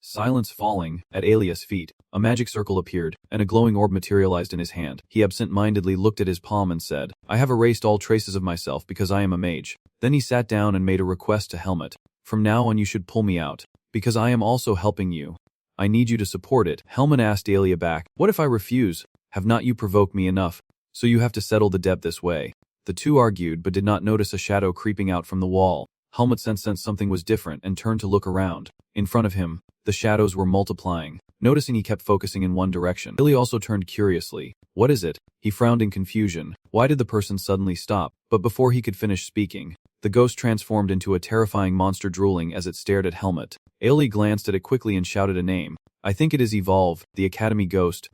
A: Silence falling, at Alia's feet, a magic circle appeared, and a glowing orb materialized in his hand. He absent-mindedly looked at his palm and said, "I have erased all traces of myself because I am a mage." Then he sat down and made a request to Helmut. "From now on you should pull me out, because I am also helping you. I need you to support it." Helmut asked Alia back, "What if I refuse? Have not you provoked me enough? So you have to settle the debt this way." The two argued but did not notice a shadow creeping out from the wall. Helmut sensed something was different and turned to look around. In front of him, the shadows were multiplying. Noticing he kept focusing in one direction, Alia also turned curiously. "What is it?" He frowned in confusion. Why did the person suddenly stop? But before he could finish speaking, the ghost transformed into a terrifying monster drooling as it stared at Helmut. Ailey glanced at it quickly and shouted a name. "I think it is Evolve, the Academy Ghost."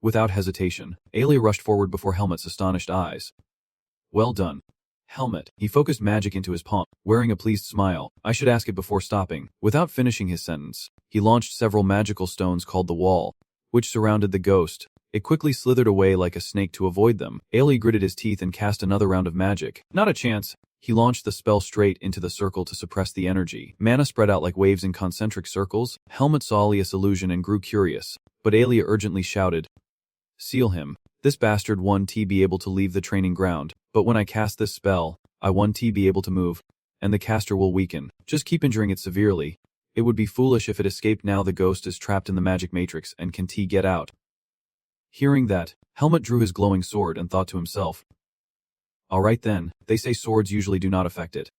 A: Without hesitation, Ailey rushed forward before Helmut's astonished eyes. "Well done, Helmut." He focused magic into his palm, wearing a pleased smile. "I should ask it before stopping." Without finishing his sentence, he launched several magical stones called the Wall, which surrounded the ghost. It quickly slithered away like a snake to avoid them. Ailey gritted his teeth and cast another round of magic. Not a chance. He launched the spell straight into the circle to suppress the energy. Mana spread out like waves in concentric circles. Helmut saw Alia's illusion and grew curious, but Alia urgently shouted, "Seal him. This bastard won't be able to leave the training ground, but when I cast this spell, I won't be able to move, and the caster will weaken. Just keep injuring it severely. It would be foolish if it escaped. Now the ghost is trapped in the magic matrix and can get out." Hearing that, Helmut drew his glowing sword and thought to himself, "Alright then, they say swords usually do not affect it."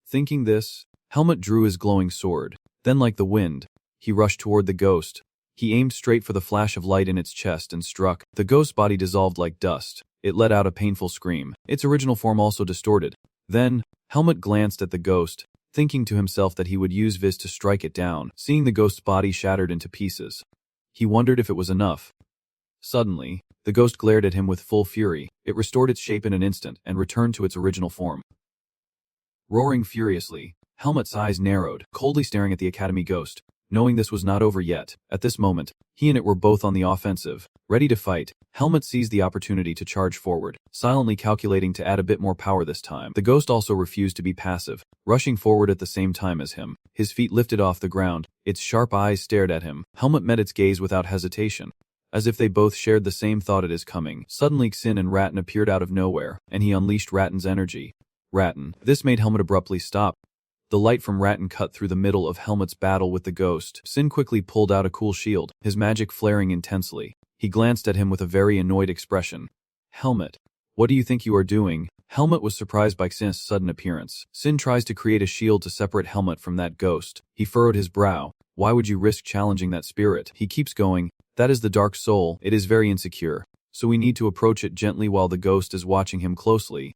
A: Thinking this, Helmut drew his glowing sword. Then like the wind, he rushed toward the ghost. He aimed straight for the flash of light in its chest and struck. The ghost's body dissolved like dust. It let out a painful scream, its original form also distorted. Then, Helmut glanced at the ghost, thinking to himself that he would use Viz to strike it down, seeing the ghost's body shattered into pieces. He wondered if it was enough. Suddenly, the ghost glared at him with full fury. It restored its shape in an instant and returned to its original form. Roaring furiously, Helmut's eyes narrowed, coldly staring at the Academy ghost. Knowing this was not over yet, at this moment, he and it were both on the offensive. Ready to fight, Helmut seized the opportunity to charge forward, silently calculating to add a bit more power this time. The ghost also refused to be passive, rushing forward at the same time as him. His feet lifted off the ground, its sharp eyes stared at him. Helmut met its gaze without hesitation. As if they both shared the same thought at his coming, suddenly Xin and Rattan appeared out of nowhere, and he unleashed Rattan's energy. Rattan. This made Helmut abruptly stop. The light from Rattan cut through the middle of Helmut's battle with the ghost. Xin quickly pulled out a cool shield, his magic flaring intensely. He glanced at him with a very annoyed expression. "Helmut, what do you think you are doing?" Helmut was surprised by Xin's sudden appearance. Xin tries to create a shield to separate Helmut from that ghost. He furrowed his brow. Why would you risk challenging that spirit? He keeps going. That is the dark soul. It is very insecure. So we need to approach it gently while the ghost is watching him closely.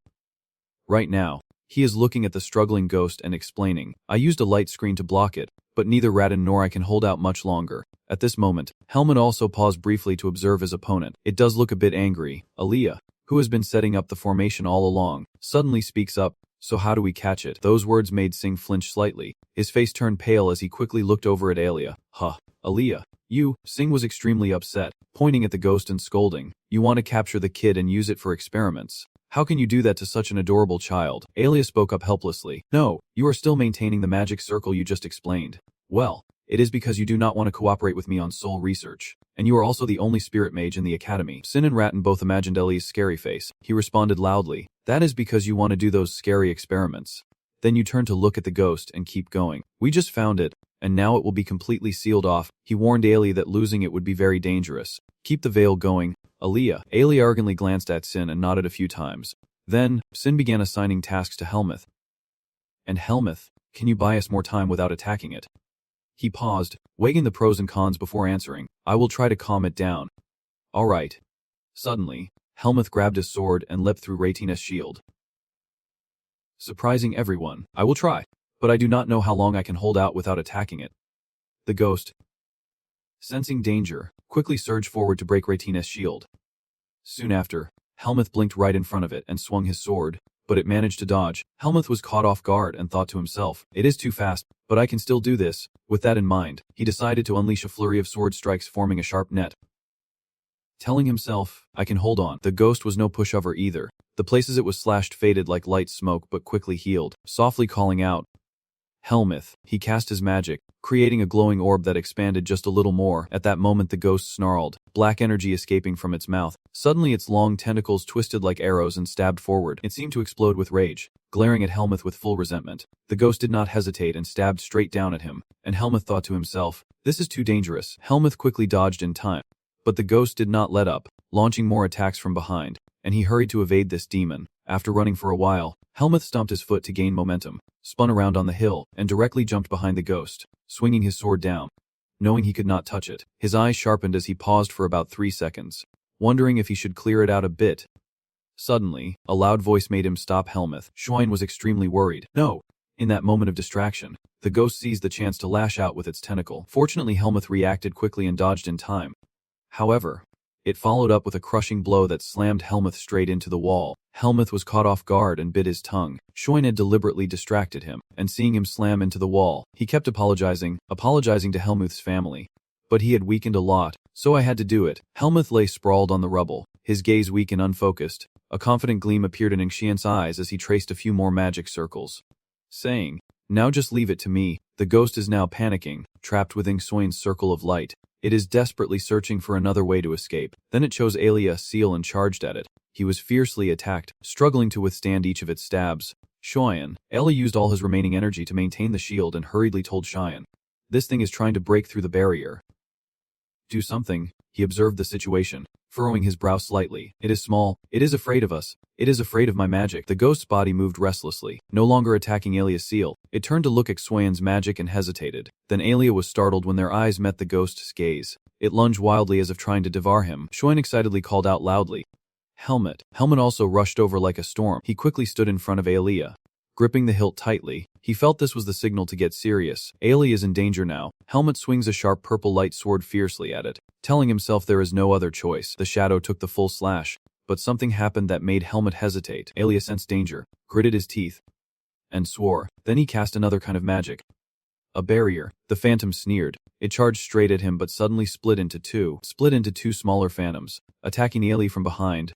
A: Right now, he is looking at the struggling ghost and explaining, "I used a light screen to block it, but neither Rattan nor I can hold out much longer." At this moment, Helmut also paused briefly to observe his opponent. It does look a bit angry. Aliyah, who has been setting up the formation all along, suddenly speaks up, "So how do we catch it?" Those words made Singh flinch slightly. His face turned pale as he quickly looked over at Aliyah. "Huh, Aliyah, you." Singh was extremely upset, pointing at the ghost and scolding. "You want to capture the kid and use it for experiments? How can you do that to such an adorable child?" Aliyah spoke up helplessly. "No, you are still maintaining the magic circle you just explained." "Well, it is because you do not want to cooperate with me on soul research. And you are also the only spirit mage in the academy." Sin and Rattan both imagined Ellie's scary face. He responded loudly, "That is because you want to do those scary experiments. Then you turn to look at the ghost and keep going. We just found it, and now it will be completely sealed off." He warned Ailey that losing it would be very dangerous. "Keep the veil going, Aliyah." Ailey arrogantly glanced at Sin and nodded a few times. Then, Sin began assigning tasks to Helmuth. "And Helmuth, can you buy us more time without attacking it?" He paused, weighing the pros and cons before answering. "I will try to calm it down." "All right." Suddenly, Helmuth grabbed his sword and leapt through Raytina's shield. Surprising everyone, "I will try, but I do not know how long I can hold out without attacking it." The ghost, sensing danger, quickly surged forward to break Raytina's shield. Soon after, Helmuth blinked right in front of it and swung his sword, but it managed to dodge. Helmuth was caught off guard and thought to himself, "It is too fast, but I can still do this." With that in mind, he decided to unleash a flurry of sword strikes forming a sharp net. Telling himself, "I can hold on." The ghost was no pushover either. The places it was slashed faded like light smoke but quickly healed. Softly calling out, "Helmuth," he cast his magic, creating a glowing orb that expanded just a little more. At that moment the ghost snarled, black energy escaping from its mouth. Suddenly its long tentacles twisted like arrows and stabbed forward. It seemed to explode with rage, glaring at Helmuth with full resentment. The ghost did not hesitate and stabbed straight down at him, and Helmuth thought to himself, "This is too dangerous." Helmuth quickly dodged in time, but the ghost did not let up, launching more attacks from behind, and he hurried to evade this demon. After running for a while, Helmuth stomped his foot to gain momentum, spun around on the hill, and directly jumped behind the ghost, swinging his sword down. Knowing he could not touch it, his eyes sharpened as he paused for about 3 seconds, wondering if he should clear it out a bit. Suddenly, a loud voice made him stop Helmuth. Shunned was extremely worried. "No!" In that moment of distraction, the ghost seized the chance to lash out with its tentacle. Fortunately, Helmuth reacted quickly and dodged in time. However, it followed up with a crushing blow that slammed Helmuth straight into the wall. Helmuth was caught off guard and bit his tongue. Shunned had deliberately distracted him, and seeing him slam into the wall, he kept apologizing to Helmuth's family. But he had weakened a lot, so I had to do it. Helmuth lay sprawled on the rubble, his gaze weak and unfocused. A confident gleam appeared in Xian's eyes as he traced a few more magic circles, saying, "Now just leave it to me." The ghost is now panicking, trapped within Xian's circle of light. It is desperately searching for another way to escape. Then it chose Alia's seal and charged at it. He was fiercely attacked, struggling to withstand each of its stabs. Xian. Elia used all his remaining energy to maintain the shield and hurriedly told Xian, "This thing is trying to break through the barrier. Do something." he observed the situation, furrowing his brow slightly. It is small. It is afraid of us. It is afraid of my magic. The ghost's body moved restlessly, no longer attacking Alia's seal. It turned to look at Xuan's magic and hesitated. Then Alia was startled when their eyes met the ghost's gaze. It lunged wildly as if trying to devour him. Xuan excitedly called out loudly, "Helmet." Helmet also rushed over like a storm. He quickly stood in front of Alia, gripping the hilt tightly. He felt this was the signal to get serious. Alia is in danger now. Helmet swings a sharp purple light sword fiercely at it, telling himself there is no other choice. The shadow took the full slash, but something happened that made Helmet hesitate. Alia sensed danger, gritted his teeth, and swore. Then he cast another kind of magic. A barrier. The phantom sneered. It charged straight at him but suddenly split into two smaller phantoms, attacking Alia from behind.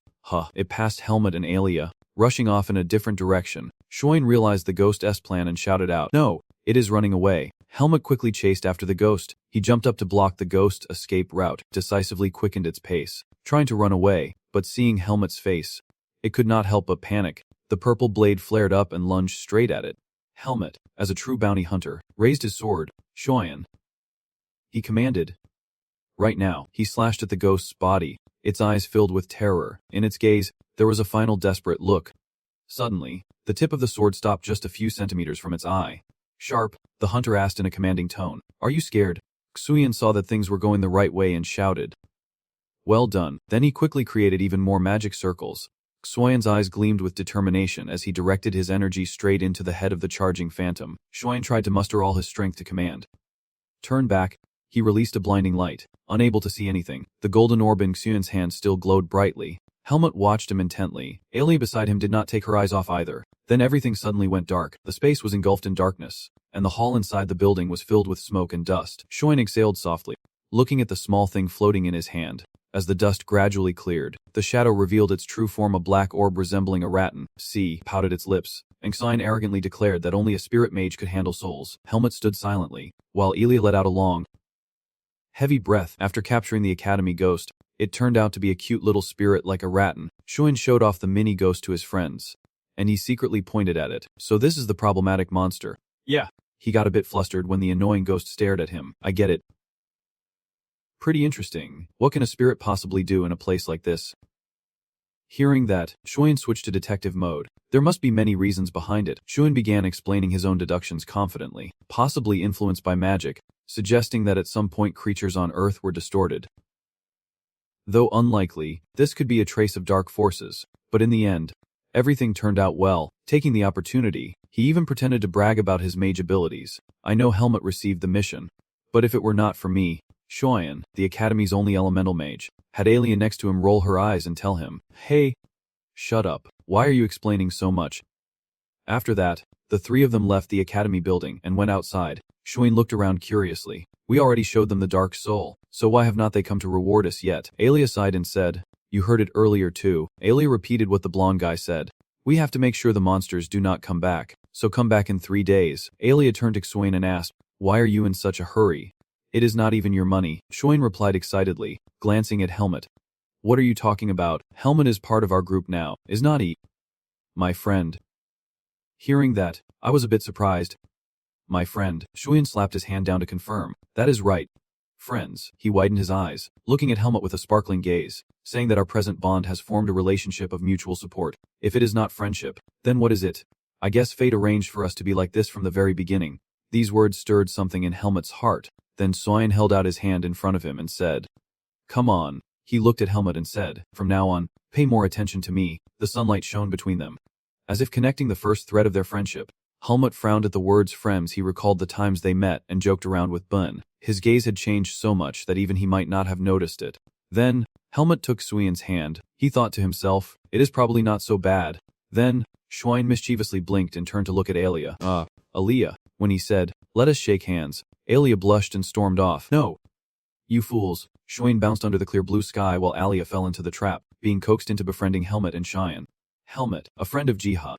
A: It passed Helmet and Alia, rushing off in a different direction. Xuan realized the ghost's plan and shouted out, "No, it is running away." Helmet quickly chased after the ghost. He jumped up to block the ghost's escape route, decisively quickened its pace, trying to run away, but seeing Helmet's face, it could not help but panic. The purple blade flared up and lunged straight at it. Helmet, as a true bounty hunter, raised his sword. "Xuan," he commanded. Right now, he slashed at the ghost's body, its eyes filled with terror. In its gaze, there was a final desperate look. Suddenly, the tip of the sword stopped just a few centimeters from its eye. "Sharp," the hunter asked in a commanding tone. "Are you scared?" Xuan saw that things were going the right way and shouted, "Well done." Then he quickly created even more magic circles. Xuan's eyes gleamed with determination as he directed his energy straight into the head of the charging phantom. Xuan tried to muster all his strength to command. "Turn back." He released a blinding light, unable to see anything. The golden orb in Xuan's hand still glowed brightly. Helmet watched him intently. Alia beside him did not take her eyes off either. Then everything suddenly went dark. The space was engulfed in darkness, and the hall inside the building was filled with smoke and dust. Xuan exhaled softly, looking at the small thing floating in his hand. As the dust gradually cleared, the shadow revealed its true form, a black orb resembling a rattan. Pouted its lips, and Xuan arrogantly declared that only a spirit mage could handle souls. Helmet stood silently, while Alia let out a long, heavy breath. After capturing the academy ghost, it turned out to be a cute little spirit like a rattan. Xuan showed off the mini ghost to his friends, and he secretly pointed at it. "So this is the problematic monster." "Yeah." He got a bit flustered when the annoying ghost stared at him. "I get it. Pretty interesting. What can a spirit possibly do in a place like this?" Hearing that, Xuan switched to detective mode. There must be many reasons behind it. Xuan began explaining his own deductions confidently, possibly influenced by magic, suggesting that at some point creatures on Earth were distorted. Though unlikely, this could be a trace of dark forces, but in the end, everything turned out well. Taking the opportunity, he even pretended to brag about his mage abilities. "I know Helmet received the mission, but if it were not for me, Xuan, the Academy's only elemental mage, had Alia next to him roll her eyes and tell him, 'Hey, shut up. Why are you explaining so much?'" After that, the three of them left the Academy building and went outside. Xuan looked around curiously. "We already showed them the dark soul, so why have not they come to reward us yet?" Alia sighed and said, "You heard it earlier too." Alia repeated what the blonde guy said. "We have to make sure the monsters do not come back, so come back in 3 days. Alia turned to Xuan and asked, "Why are you in such a hurry? It is not even your money." Xuan replied excitedly, glancing at Helmet. "What are you talking about? Helmet is part of our group now, is not he?" "My friend." Hearing that, I was a bit surprised. "My friend." Xuan slapped his hand down to confirm. "That is right. Friends." He widened his eyes, looking at Helmet with a sparkling gaze, saying that our present bond has formed a relationship of mutual support. If it is not friendship, then what is it? I guess fate arranged for us to be like this from the very beginning. These words stirred something in Helmet's heart. Then Xuan held out his hand in front of him and said, "Come on." He looked at Helmet and said, "From now on, pay more attention to me." The sunlight shone between them, as if connecting the first thread of their friendship. Helmet frowned at the words "friends." He recalled the times they met and joked around with Bun. His gaze had changed so much that even he might not have noticed it. Then, Helmet took Xuan's hand. He thought to himself, "It is probably not so bad." Then, Xuan mischievously blinked and turned to look at Alia. Alia. When he said, "Let us shake hands," Alia blushed and stormed off. "No. You fools." Xuan bounced under the clear blue sky while Alia fell into the trap, being coaxed into befriending Helmet and Cheyenne. Helmet, a friend of Jiha.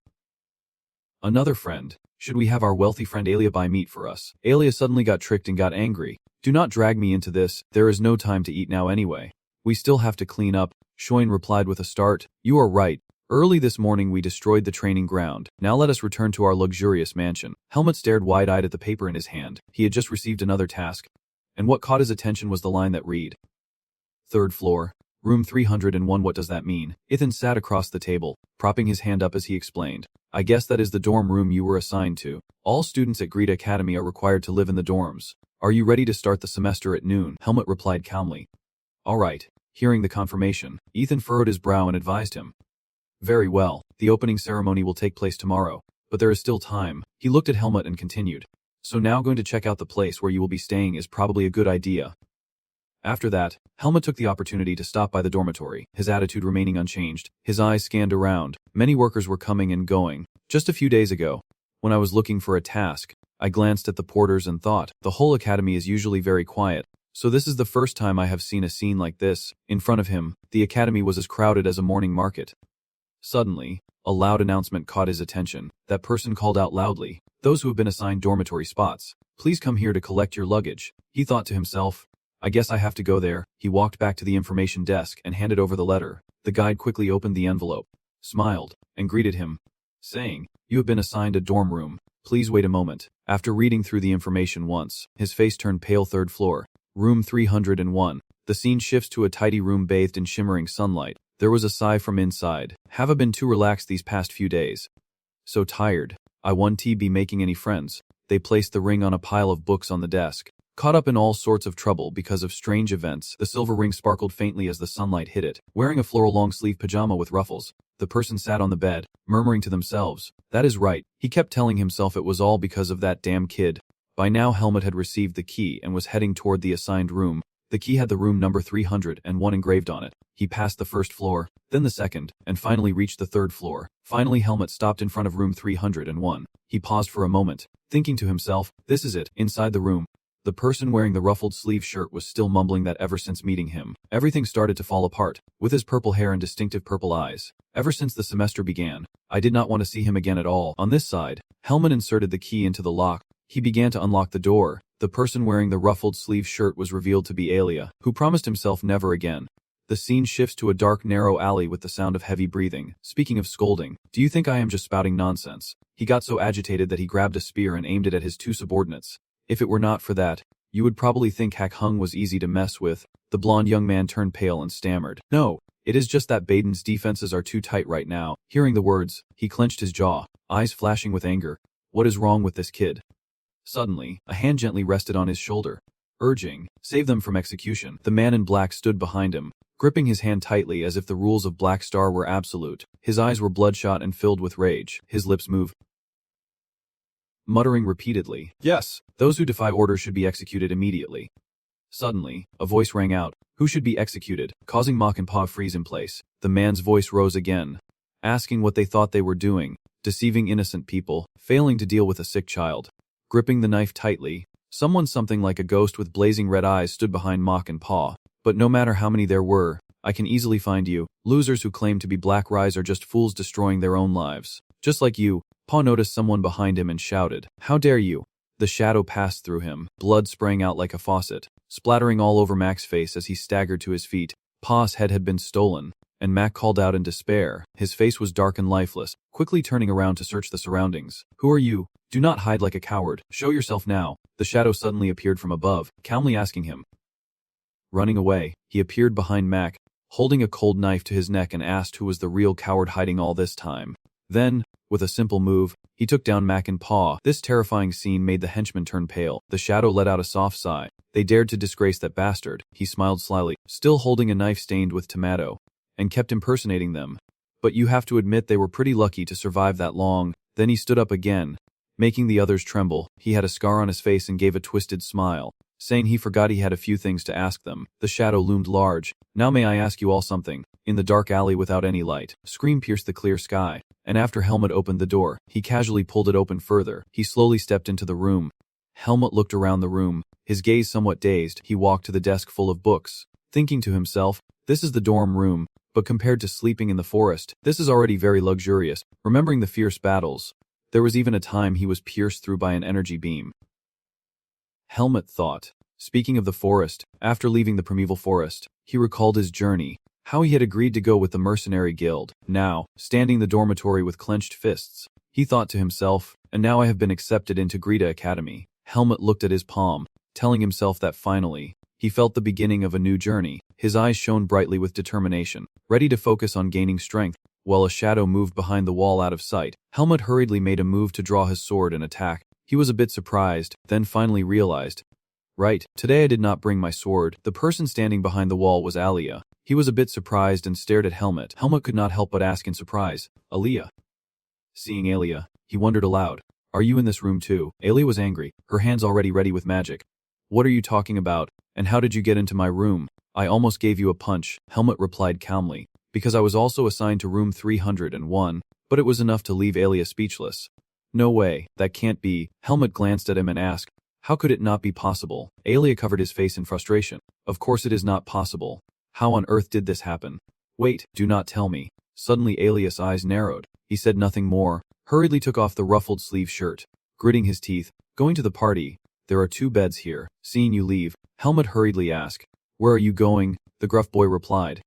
A: Another friend. Should we have our wealthy friend Alia buy meat for us? Alia suddenly got tricked and got angry. "Do not drag me into this. There is no time to eat now anyway. We still have to clean up." Xuan replied with a start. "You are right. Early this morning we destroyed the training ground. Now let us return to our luxurious mansion." Helmet stared wide-eyed at the paper in his hand. He had just received another task, and what caught his attention was the line that read, Third floor. Room 301. What does that mean? Ethan sat across the table, propping his hand up as he explained. I guess that is the dorm room you were assigned to. All students at Greta Academy are required to live in the dorms. Are you ready to start the semester at noon? Helmut replied calmly. All right. Hearing the confirmation, Ethan furrowed his brow and advised him. Very well, the opening ceremony will take place tomorrow, but there is still time. He looked at Helmut and continued. So now going to check out the place where you will be staying is probably a good idea. After that, Helmut took the opportunity to stop by the dormitory, his attitude remaining unchanged. His eyes scanned around. Many workers were coming and going. Just a few days ago, when I was looking for a task, I glanced at the porters and thought, the whole academy is usually very quiet, so this is the first time I have seen a scene like this. In front of him, the academy was as crowded as a morning market. Suddenly, a loud announcement caught his attention. That person called out loudly, those who have been assigned dormitory spots, please come here to collect your luggage. He thought to himself, I guess I have to go there. He walked back to the information desk and handed over the letter. The guide quickly opened the envelope, smiled, and greeted him, saying, you have been assigned a dorm room. Please wait a moment. After reading through the information once, his face turned pale. Third floor. Room 301. The scene shifts to a tidy room bathed in shimmering sunlight. There was a sigh from inside. Have I been too relaxed these past few days? So tired. I won't be making any friends. They placed the ring on a pile of books on the desk. Caught up in all sorts of trouble because of strange events, the silver ring sparkled faintly as the sunlight hit it. Wearing a floral long-sleeve pajama with ruffles, the person sat on the bed, murmuring to themselves, that is right. He kept telling himself it was all because of that damn kid. By now Helmut had received the key and was heading toward the assigned room. The key had the room number 301 engraved on it. He passed the first floor, then the second, and finally reached the third floor. Finally Helmut stopped in front of room 301. He paused for a moment, thinking to himself, this is it. Inside the room, the person wearing the ruffled sleeve shirt was still mumbling that ever since meeting him, everything started to fall apart. With his purple hair and distinctive purple eyes, ever since the semester began, I did not want to see him again at all. On this side, Helmut inserted the key into the lock. He began to unlock the door. The person wearing the ruffled sleeve shirt was revealed to be Alia, who promised himself never again. The scene shifts to a dark, narrow alley with the sound of heavy breathing. Speaking of scolding, do you think I am just spouting nonsense? He got so agitated that he grabbed a spear and aimed it at his two subordinates. If it were not for that, you would probably think Hak Hung was easy to mess with. The blonde young man turned pale and stammered. No, it is just that Baden's defenses are too tight right now. Hearing the words, he clenched his jaw, eyes flashing with anger. What is wrong with this kid? Suddenly, a hand gently rested on his shoulder, urging, save them from execution. The man in black stood behind him, gripping his hand tightly as if the rules of Black Star were absolute. His eyes were bloodshot and filled with rage. His lips moved, muttering repeatedly, yes, those who defy order should be executed immediately. Suddenly, a voice rang out, who should be executed, causing Mach and Pa freeze in place. The man's voice rose again, asking what they thought they were doing, deceiving innocent people, failing to deal with a sick child. Gripping the knife tightly, something like a ghost with blazing red eyes stood behind Mach and Pa. But no matter how many there were, I can easily find you. Losers who claim to be Black Rise are just fools destroying their own lives. Just like you. Pa noticed someone behind him and shouted, how dare you? The shadow passed through him, blood sprang out like a faucet, splattering all over Mac's face as he staggered to his feet. Pa's head had been stolen, and Mac called out in despair. His face was dark and lifeless, quickly turning around to search the surroundings. Who are you? Do not hide like a coward. Show yourself now. The shadow suddenly appeared from above, calmly asking him. Running away, he appeared behind Mac, holding a cold knife to his neck and asked who was the real coward hiding all this time. Then, with a simple move, he took down Mac and Pa. This terrifying scene made the henchman turn pale. The shadow let out a soft sigh. They dared to disgrace that bastard. He smiled slyly, still holding a knife stained with tomato, and kept impersonating them. But you have to admit they were pretty lucky to survive that long. Then he stood up again, making the others tremble. He had a scar on his face and gave a twisted smile, saying he forgot he had a few things to ask them. The shadow loomed large. Now may I ask you all something? In the dark alley without any light, a scream pierced the clear sky, and after Helmut opened the door, he casually pulled it open further. He slowly stepped into the room. Helmut looked around the room, his gaze somewhat dazed. He walked to the desk full of books, thinking to himself, this is the dorm room, but compared to sleeping in the forest, this is already very luxurious. Remembering the fierce battles, there was even a time he was pierced through by an energy beam. Helmut thought. Speaking of the forest, after leaving the primeval forest, he recalled his journey, how he had agreed to go with the mercenary guild. Now, standing in the dormitory with clenched fists, he thought to himself, and now I have been accepted into Greta Academy. Helmut looked at his palm, telling himself that finally, He felt the beginning of a new journey. His eyes shone brightly with determination, ready to focus on gaining strength. While a shadow moved behind the wall out of sight, Helmut hurriedly made a move to draw his sword and attack. He was a bit surprised, then finally realized. Right, today I did not bring my sword. The person standing behind the wall was Alia. He was a bit surprised and stared at Helmut. Helmut could not help but ask in surprise, Alia. Seeing Alia, he wondered aloud, are you in this room too? Alia was angry, her hands already ready with magic. What are you talking about? And how did you get into my room? I almost gave you a punch, Helmut replied calmly. Because I was also assigned to room 301, but it was enough to leave Alia speechless. No way, that can't be. Helmut glanced at him and asked, how could it not be possible? Alia covered his face in frustration. Of course it is not possible. How on earth did this happen? Wait, do not tell me. Suddenly Alia's eyes narrowed. He said nothing more, hurriedly took off the ruffled sleeve shirt. Gritting his teeth, going to the party. There are 2 beds here. Seeing you leave, Helmut hurriedly asked, where are you going? The gruff boy replied.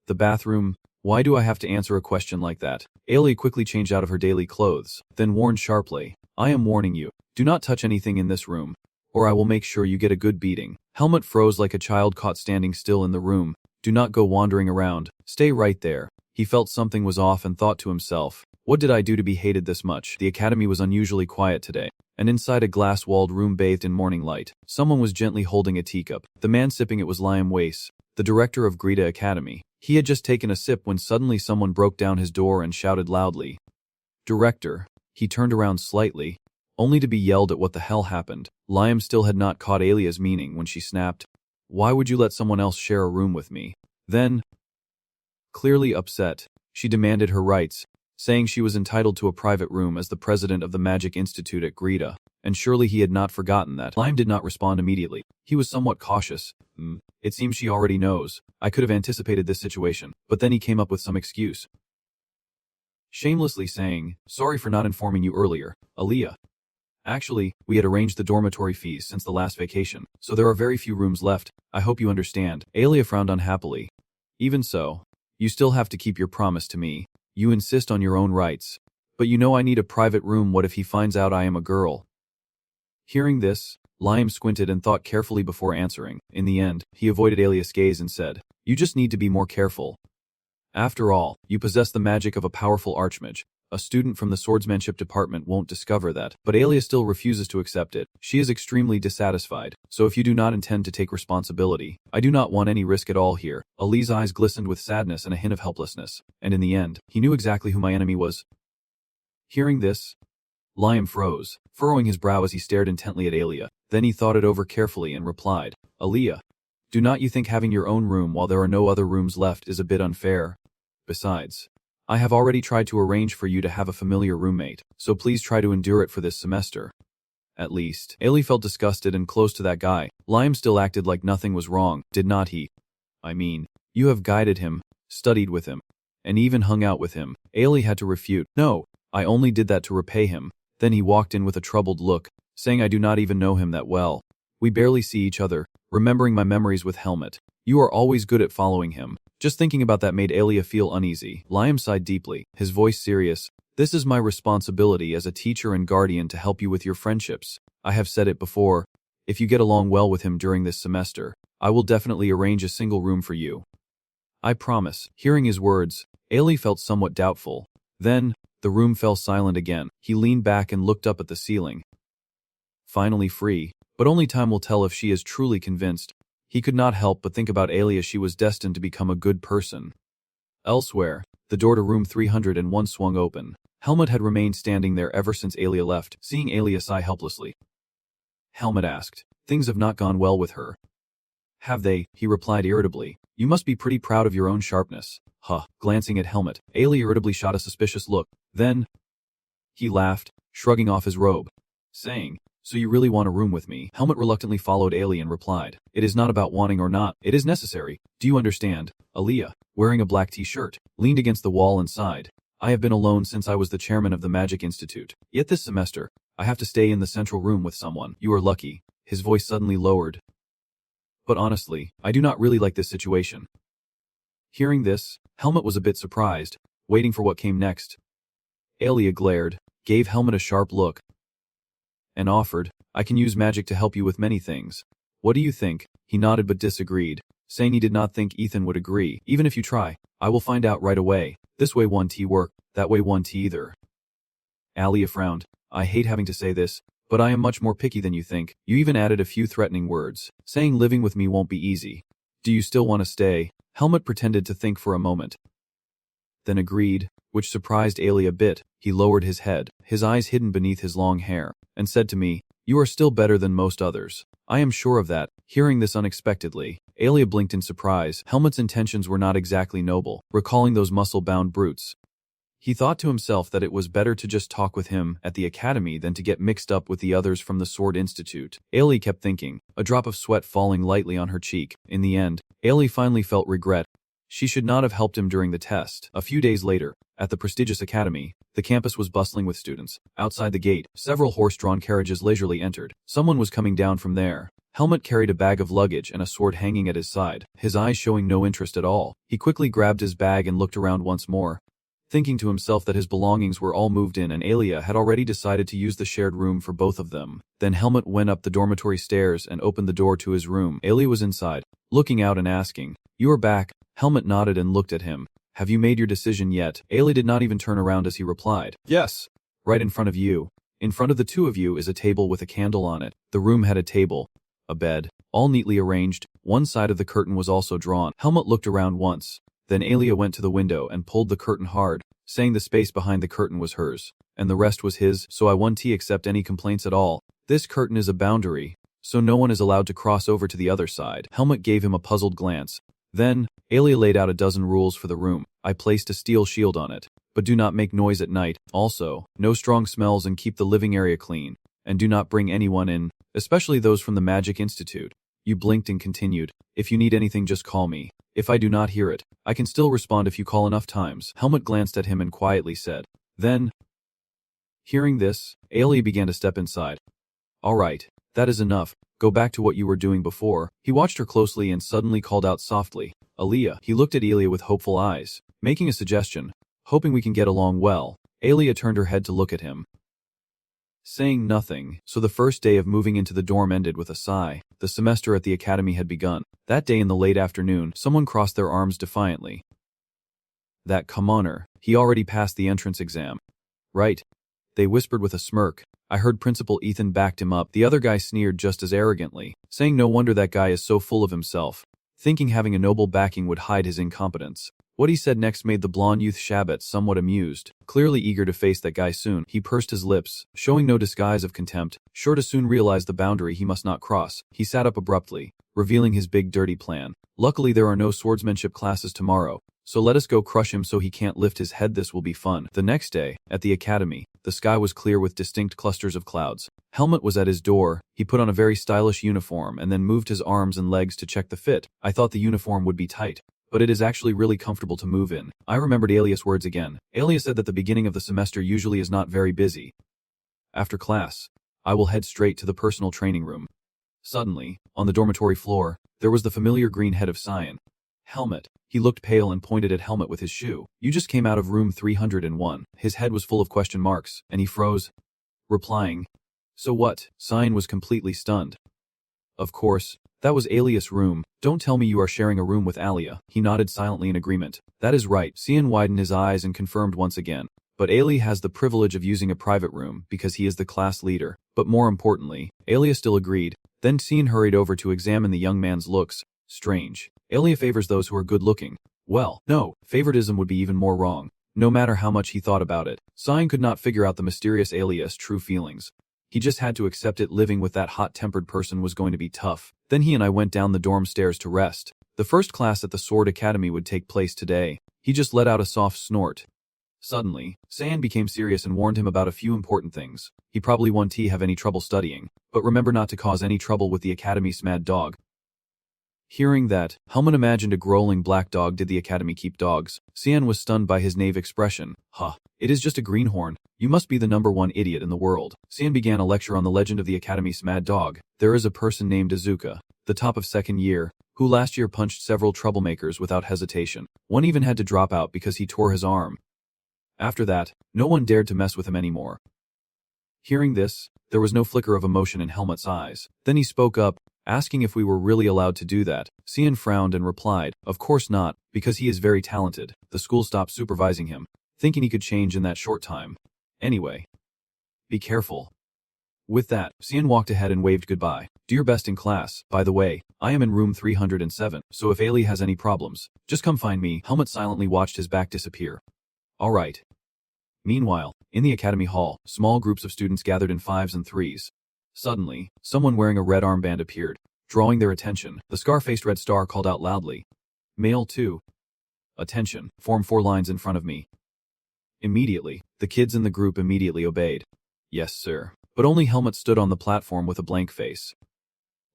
A: The bathroom. Why do I have to answer a question like that? Alia quickly changed out of her daily clothes, then warned sharply, I am warning you, do not touch anything in this room, or I will make sure you get a good beating. Helmut froze like a child caught standing still in the room. Do not go wandering around, stay right there. He felt something was off and thought to himself, what did I do to be hated this much? The academy was unusually quiet today, and inside a glass-walled room bathed in morning light, someone was gently holding a teacup. The man sipping it was Liam Wace, the director of Greta Academy. He had just taken a sip when suddenly someone broke down his door and shouted loudly, Director. He turned around slightly, only to be yelled at what the hell happened. Liam still had not caught Alia's meaning when she snapped, why would you let someone else share a room with me? Then, clearly upset, she demanded her rights, saying she was entitled to a private room as the president of the Magic Institute at Greta, and surely he had not forgotten that. Liam did not respond immediately. He was somewhat cautious. It seems she already knows. I could have anticipated this situation, but then he came up with some excuse. Shamelessly saying, sorry for not informing you earlier, Alia. Actually, we had arranged the dormitory fees since the last vacation, so there are very few rooms left. I hope you understand. Alia frowned unhappily. Even so, you still have to keep your promise to me. You insist on your own rights. But you know I need a private room. What if he finds out I am a girl? Hearing this, Liam squinted and thought carefully before answering. In the end, he avoided Alia's gaze and said, you just need to be more careful. After all, you possess the magic of a powerful archmage. A student from the swordsmanship department won't discover that, but Alia still refuses to accept it. She is extremely dissatisfied, so if you do not intend to take responsibility, I do not want any risk at all here. Ali's eyes glistened with sadness and a hint of helplessness, and in the end, he knew exactly who my enemy was. Hearing this, Liam froze, furrowing his brow as he stared intently at Alia. Then he thought it over carefully and replied, Alia, do not you think having your own room while there are no other rooms left is a bit unfair? Besides, I have already tried to arrange for you to have a familiar roommate, so please try to endure it for this semester. At least, Alia felt disgusted and close to that guy. Liam still acted like nothing was wrong, did not he? I mean, you have guided him, studied with him, and even hung out with him. Alia had to refute, no, I only did that to repay him. Then he walked in with a troubled look, saying I do not even know him that well. We barely see each other, remembering my memories with Helmut. You are always good at following him. Just thinking about that made Alia feel uneasy. Liam sighed deeply, his voice serious. This is my responsibility as a teacher and guardian to help you with your friendships. I have said it before. If you get along well with him during this semester, I will definitely arrange a single room for you. I promise. Hearing his words, Alia felt somewhat doubtful. Then, the room fell silent again. He leaned back and looked up at the ceiling. Finally free, but only time will tell if she is truly convinced. He could not help but think about Alia. She was destined to become a good person. Elsewhere, the door to room 301 swung open. Helmut had remained standing there ever since Alia left, seeing Alia sigh helplessly. Helmut asked, things have not gone well with her. Have they? He replied irritably. You must be pretty proud of your own sharpness. Huh. Glancing at Helmut, Alia irritably shot a suspicious look. Then, he laughed, shrugging off his robe, saying, so you really want a room with me? Helmut reluctantly followed Alia and replied, it is not about wanting or not, it is necessary. Do you understand? Alia, wearing a black t-shirt, leaned against the wall and sighed. I have been alone since I was the chairman of the Magic Institute. Yet this semester, I have to stay in the central room with someone. You are lucky. His voice suddenly lowered. But honestly, I do not really like this situation. Hearing this, Helmut was a bit surprised, waiting for what came next. Alia glared, gave Helmut a sharp look, and offered, I can use magic to help you with many things. What do you think? He nodded but disagreed, saying he did not think Ethan would agree. Even if you try, I will find out right away. This way 1T work, that way 1T either. Alia frowned. I hate having to say this, but I am much more picky than you think. You even added a few threatening words, saying living with me won't be easy. Do you still want to stay? Helmut pretended to think for a moment, then agreed, which surprised Alia a bit. He lowered his head, his eyes hidden beneath his long hair, and said to me, you are still better than most others. I am sure of that. Hearing this unexpectedly, Alia blinked in surprise. Helmut's intentions were not exactly noble, recalling those muscle-bound brutes. He thought to himself that it was better to just talk with him at the academy than to get mixed up with the others from the Sword Institute. Ailey kept thinking, a drop of sweat falling lightly on her cheek. In the end, Ailey finally felt regret. She should not have helped him during the test. A few days later, at the prestigious academy, the campus was bustling with students. Outside the gate, several horse-drawn carriages leisurely entered. Someone was coming down from there. Helmut carried a bag of luggage and a sword hanging at his side, his eyes showing no interest at all. He quickly grabbed his bag and looked around once more, thinking to himself that his belongings were all moved in and Alia had already decided to use the shared room for both of them. Then Helmut went up the dormitory stairs and opened the door to his room. Alia was inside, looking out and asking, "You are back?" Helmut nodded and looked at him. "Have you made your decision yet?" Alia did not even turn around as he replied, "Yes." "Right in front of you. In front of the two of you is a table with a candle on it." The room had a table, a bed, all neatly arranged. One side of the curtain was also drawn. Helmut looked around once. Then Alia went to the window and pulled the curtain hard, saying the space behind the curtain was hers, and the rest was his, so I won't accept any complaints at all. This curtain is a boundary, so no one is allowed to cross over to the other side. Helmut gave him a puzzled glance. Then, Alia laid out a dozen rules for the room. I placed a steel shield on it, but do not make noise at night. Also, no strong smells and keep the living area clean, and do not bring anyone in, especially those from the Magic Institute. You blinked and continued, "If you need anything just call me. If I do not hear it, I can still respond if you call enough times." Helmut glanced at him and quietly said, "Then." Hearing this, Alia began to step inside. "All right, that is enough. Go back to what you were doing before." He watched her closely and suddenly called out softly, "Alia." He looked at Alia with hopeful eyes, making a suggestion, "Hoping we can get along well." Alia turned her head to look at him, saying nothing. So the first day of moving into the dorm ended with a sigh. The semester at the academy had begun. That day in the late afternoon, someone crossed their arms defiantly. "That commoner, he already passed the entrance exam. Right?" They whispered with a smirk. I heard Principal Ethan backed him up. The other guy sneered just as arrogantly, saying no wonder that guy is so full of himself, thinking having a noble backing would hide his incompetence. What he said next made the blonde youth Shabbat somewhat amused, clearly eager to face that guy soon. He pursed his lips, showing no disguise of contempt, sure to soon realize the boundary he must not cross. He sat up abruptly, revealing his big dirty plan. "Luckily there are no swordsmanship classes tomorrow, so let us go crush him so he can't lift his head. This will be fun." The next day, at the academy, the sky was clear with distinct clusters of clouds. Helmut was at his door. He put on a very stylish uniform and then moved his arms and legs to check the fit. I thought the uniform would be tight, but it is actually really comfortable to move in. I remembered Alia's words again. Alia said that the beginning of the semester usually is not very busy. After class, I will head straight to the personal training room. Suddenly, on the dormitory floor, there was the familiar green head of Cyan. Helmut. He looked pale and pointed at Helmut with his shoe. "You just came out of room 301. His head was full of question marks, and he froze, replying, "So what?" Cyan was completely stunned. "Of course, that was Alia's room. Don't tell me you are sharing a room with Alia." He nodded silently in agreement. "That is right." Cyan widened his eyes and confirmed once again. "But Alia has the privilege of using a private room because he is the class leader." But more importantly, Alia still agreed. Then Cyan hurried over to examine the young man's looks. Strange. Alia favors those who are good-looking. Well, no, favoritism would be even more wrong. No matter how much he thought about it, Cyan could not figure out the mysterious Alia's true feelings. He just had to accept it. Living with that hot-tempered person was going to be tough. Then he and I went down the dorm stairs to rest. The first class at the Sword Academy would take place today. He just let out a soft snort. Suddenly, Cyan became serious and warned him about a few important things. He probably won't have any trouble studying, but remember not to cause any trouble with the Academy's mad dog. Hearing that, Helmut imagined a growling black dog. Did the academy keep dogs? Cyan was stunned by his naive expression. "Huh, it is just a greenhorn. You must be the #1 idiot in the world." Cyan began a lecture on the legend of the academy's mad dog. There is a person named Azuka, the top of second year, who last year punched several troublemakers without hesitation. One even had to drop out because he tore his arm. After that, no one dared to mess with him anymore. Hearing this, there was no flicker of emotion in Helmut's eyes. Then he spoke up, asking if we were really allowed to do that. Cian frowned and replied, "Of course not, because he is very talented." The school stopped supervising him, thinking he could change in that short time. Anyway, be careful. With that, Cian walked ahead and waved goodbye. "Do your best in class. By the way, I am in room 307, so if Ailey has any problems, just come find me." Helmut silently watched his back disappear. "All right." Meanwhile, in the academy hall, small groups of students gathered in 5s and 3s. Suddenly, someone wearing a red armband appeared, drawing their attention. The scar-faced Red Star called out loudly, "Male 2. Attention, form 4 lines in front of me." Immediately, the kids in the group immediately obeyed. "Yes, sir." But only Helmut stood on the platform with a blank face.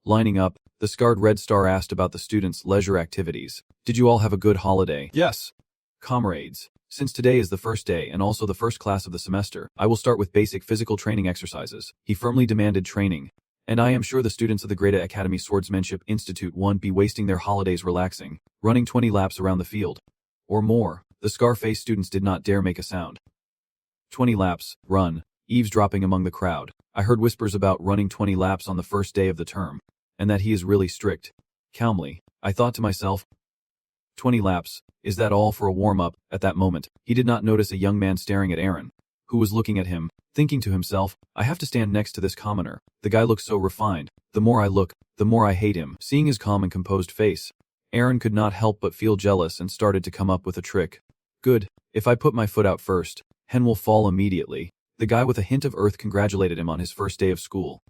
A: Lining up, the scarred Red Star asked about the students' leisure activities. "Did you all have a good holiday?" "Yes." "Comrades, since today is the first day and also the first class of the semester, I will start with basic physical training exercises." He firmly demanded training, and I am sure the students of the Greta Academy Swordsmanship Institute won't be wasting their holidays relaxing, running 20 laps around the field. Or more. The scar-faced students did not dare make a sound. 20 laps, run. Eavesdropping among the crowd, I heard whispers about running 20 laps on the first day of the term, and that he is really strict. Calmly, I thought to myself, 20 laps, is that all for a warm-up? At that moment, he did not notice a young man staring at Aaron, who was looking at him, thinking to himself, I have to stand next to this commoner. The guy looks so refined. The more I look, the more I hate him. Seeing his calm and composed face, Aaron could not help but feel jealous and started to come up with a trick. Good, if I put my foot out first, Hen will fall immediately. The guy with a hint of earth congratulated him on his first day of school.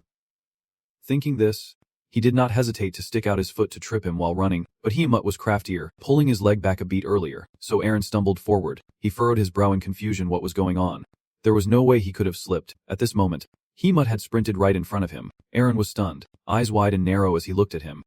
A: Thinking this, he did not hesitate to stick out his foot to trip him while running, but Hiamut was craftier, pulling his leg back a beat earlier, so Aaron stumbled forward. He furrowed his brow in confusion what was going on. There was no way he could have slipped. At this moment, Hiamut had sprinted right in front of him. Aaron was stunned, eyes wide and narrow as he looked at him.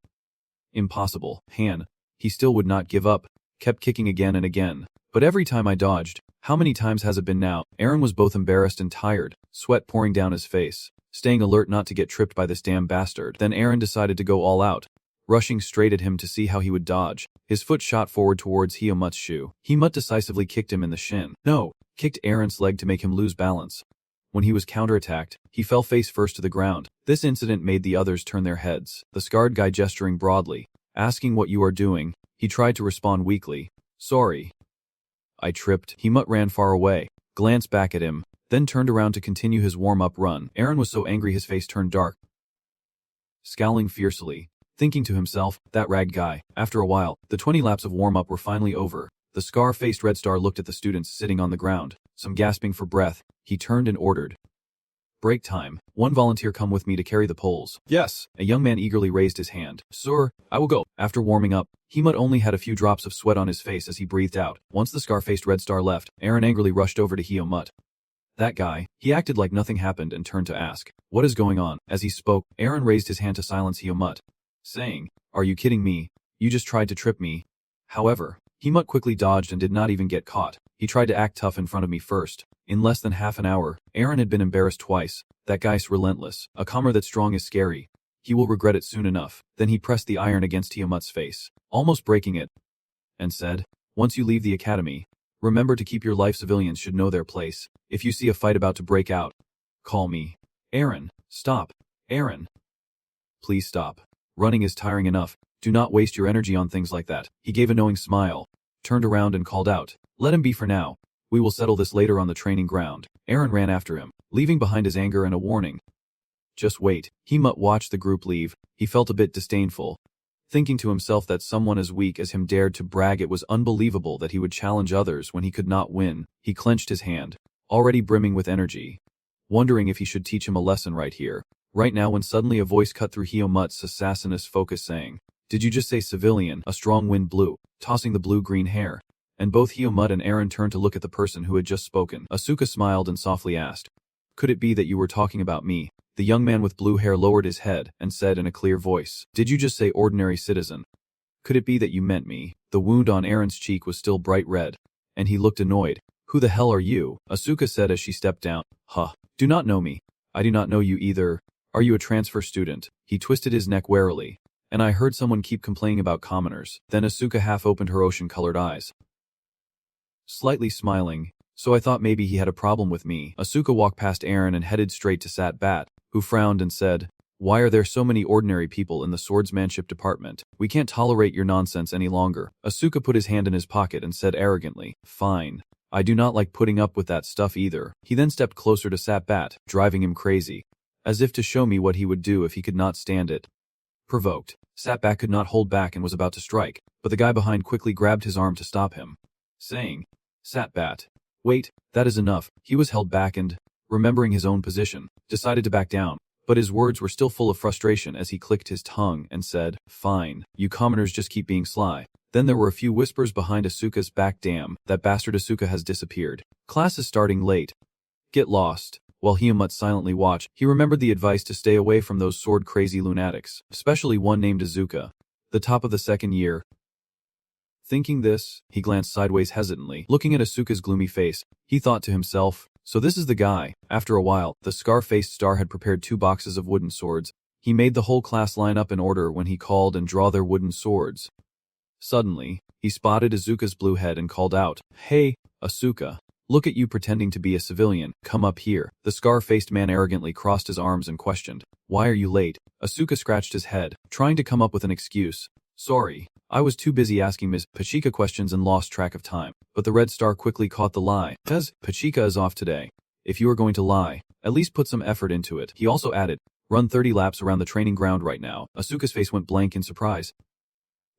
A: Impossible. Han. He still would not give up, kept kicking again and again. But every time I dodged. How many times has it been now? Aaron was both embarrassed and tired, sweat pouring down his face, staying alert not to get tripped by this damn bastard. Then Aaron decided to go all out, rushing straight at him to see how he would dodge. His foot shot forward towards Hiamut's shoe. Hiamut decisively kicked him in the shin. No, kicked Aaron's leg to make him lose balance. When he was counterattacked, he fell face first to the ground. This incident made the others turn their heads. The scarred guy gesturing broadly, asking what you are doing. He tried to respond weakly. Sorry. I tripped. Hiamut ran far away, glanced back at him, then turned around to continue his warm-up run. Aaron was so angry his face turned dark, scowling fiercely, thinking to himself, that rag guy. After a while, the 20 laps of warm-up were finally over. The scar-faced Red Star looked at the students sitting on the ground, some gasping for breath. He turned and ordered. Break time. One volunteer come with me to carry the poles. Yes. A young man eagerly raised his hand. Sir, I will go. After warming up, Hiamut only had a few drops of sweat on his face as he breathed out. Once the scar-faced Red Star left, Aaron angrily rushed over to Hiamut. That guy. He acted like nothing happened and turned to ask, what is going on? As he spoke, Aaron raised his hand to silence Hiamut, saying, are you kidding me? You just tried to trip me. However, Hiamut quickly dodged and did not even get caught. He tried to act tough in front of me first. In less than half an hour, Aaron had been embarrassed twice. That guy's relentless. A comer that strong is scary. He will regret it soon enough. Then he pressed the iron against Hiamut's face, almost breaking it, and said, once you leave the academy, remember to keep your life. Civilians should know their place. If you see a fight about to break out, call me. Aaron, stop. Aaron. Please stop. Running is tiring enough. Do not waste your energy on things like that. He gave a knowing smile, turned around and called out, let him be for now. We will settle this later on the training ground. Aaron ran after him, leaving behind his anger and a warning. Just wait. Hiamut watched the group leave. He felt a bit disdainful, thinking to himself that someone as weak as him dared to brag. It was unbelievable that he would challenge others when he could not win. He clenched his hand, already brimming with energy, wondering if he should teach him a lesson right here, right now, when suddenly a voice cut through Hiamut's assassinous focus saying, did you just say civilian? A strong wind blew, tossing the blue-green hair, and both Hiamut and Aaron turned to look at the person who had just spoken. Asuka smiled and softly asked, could it be that you were talking about me? The young man with blue hair lowered his head and said in a clear voice, did you just say ordinary citizen? Could it be that you meant me? The wound on Aaron's cheek was still bright red, and he looked annoyed. Who the hell are you? Asuka said as she stepped down. Huh. Do not know me. I do not know you either. Are you a transfer student? He twisted his neck warily. And I heard someone keep complaining about commoners. Then Asuka half opened her ocean-colored eyes, slightly smiling. So I thought maybe he had a problem with me. Asuka walked past Aaron and headed straight to Sat Bat, who frowned and said, Why are there so many ordinary people in the swordsmanship department? We can't tolerate your nonsense any longer. Asuka put his hand in his pocket and said arrogantly, fine. I do not like putting up with that stuff either. He then stepped closer to Satbat, driving him crazy, as if to show me what he would do if he could not stand it. Provoked, Satbat could not hold back and was about to strike, but the guy behind quickly grabbed his arm to stop him, saying, Satbat, wait, that is enough. He was held back and, remembering his own position, decided to back down, but his words were still full of frustration as he clicked his tongue and said, fine, you commoners just keep being sly. Then there were a few whispers behind Asuka's back. Damn, that bastard Asuka has disappeared. Class is starting late. Get lost. While Hiyamut silently watched, he remembered the advice to stay away from those sword-crazy lunatics, especially one named Azuka, the top of the second year. Thinking this, he glanced sideways hesitantly, looking at Asuka's gloomy face. He thought to himself, so this is the guy. After a while, the scar-faced star had prepared 2 boxes of wooden swords. He made the whole class line up in order when he called and draw their wooden swords. Suddenly, he spotted Azuka's blue head and called out, Hey, Asuka. Look at you pretending to be a civilian. Come up here. The scar-faced man arrogantly crossed his arms and questioned, Why are you late? Asuka scratched his head, trying to come up with an excuse. Sorry, I was too busy asking Ms. Pachika questions and lost track of time. But the red star quickly caught the lie. Pachika is off today. If you are going to lie, at least put some effort into it. He also added, Run 30 laps around the training ground right now. Asuka's face went blank in surprise.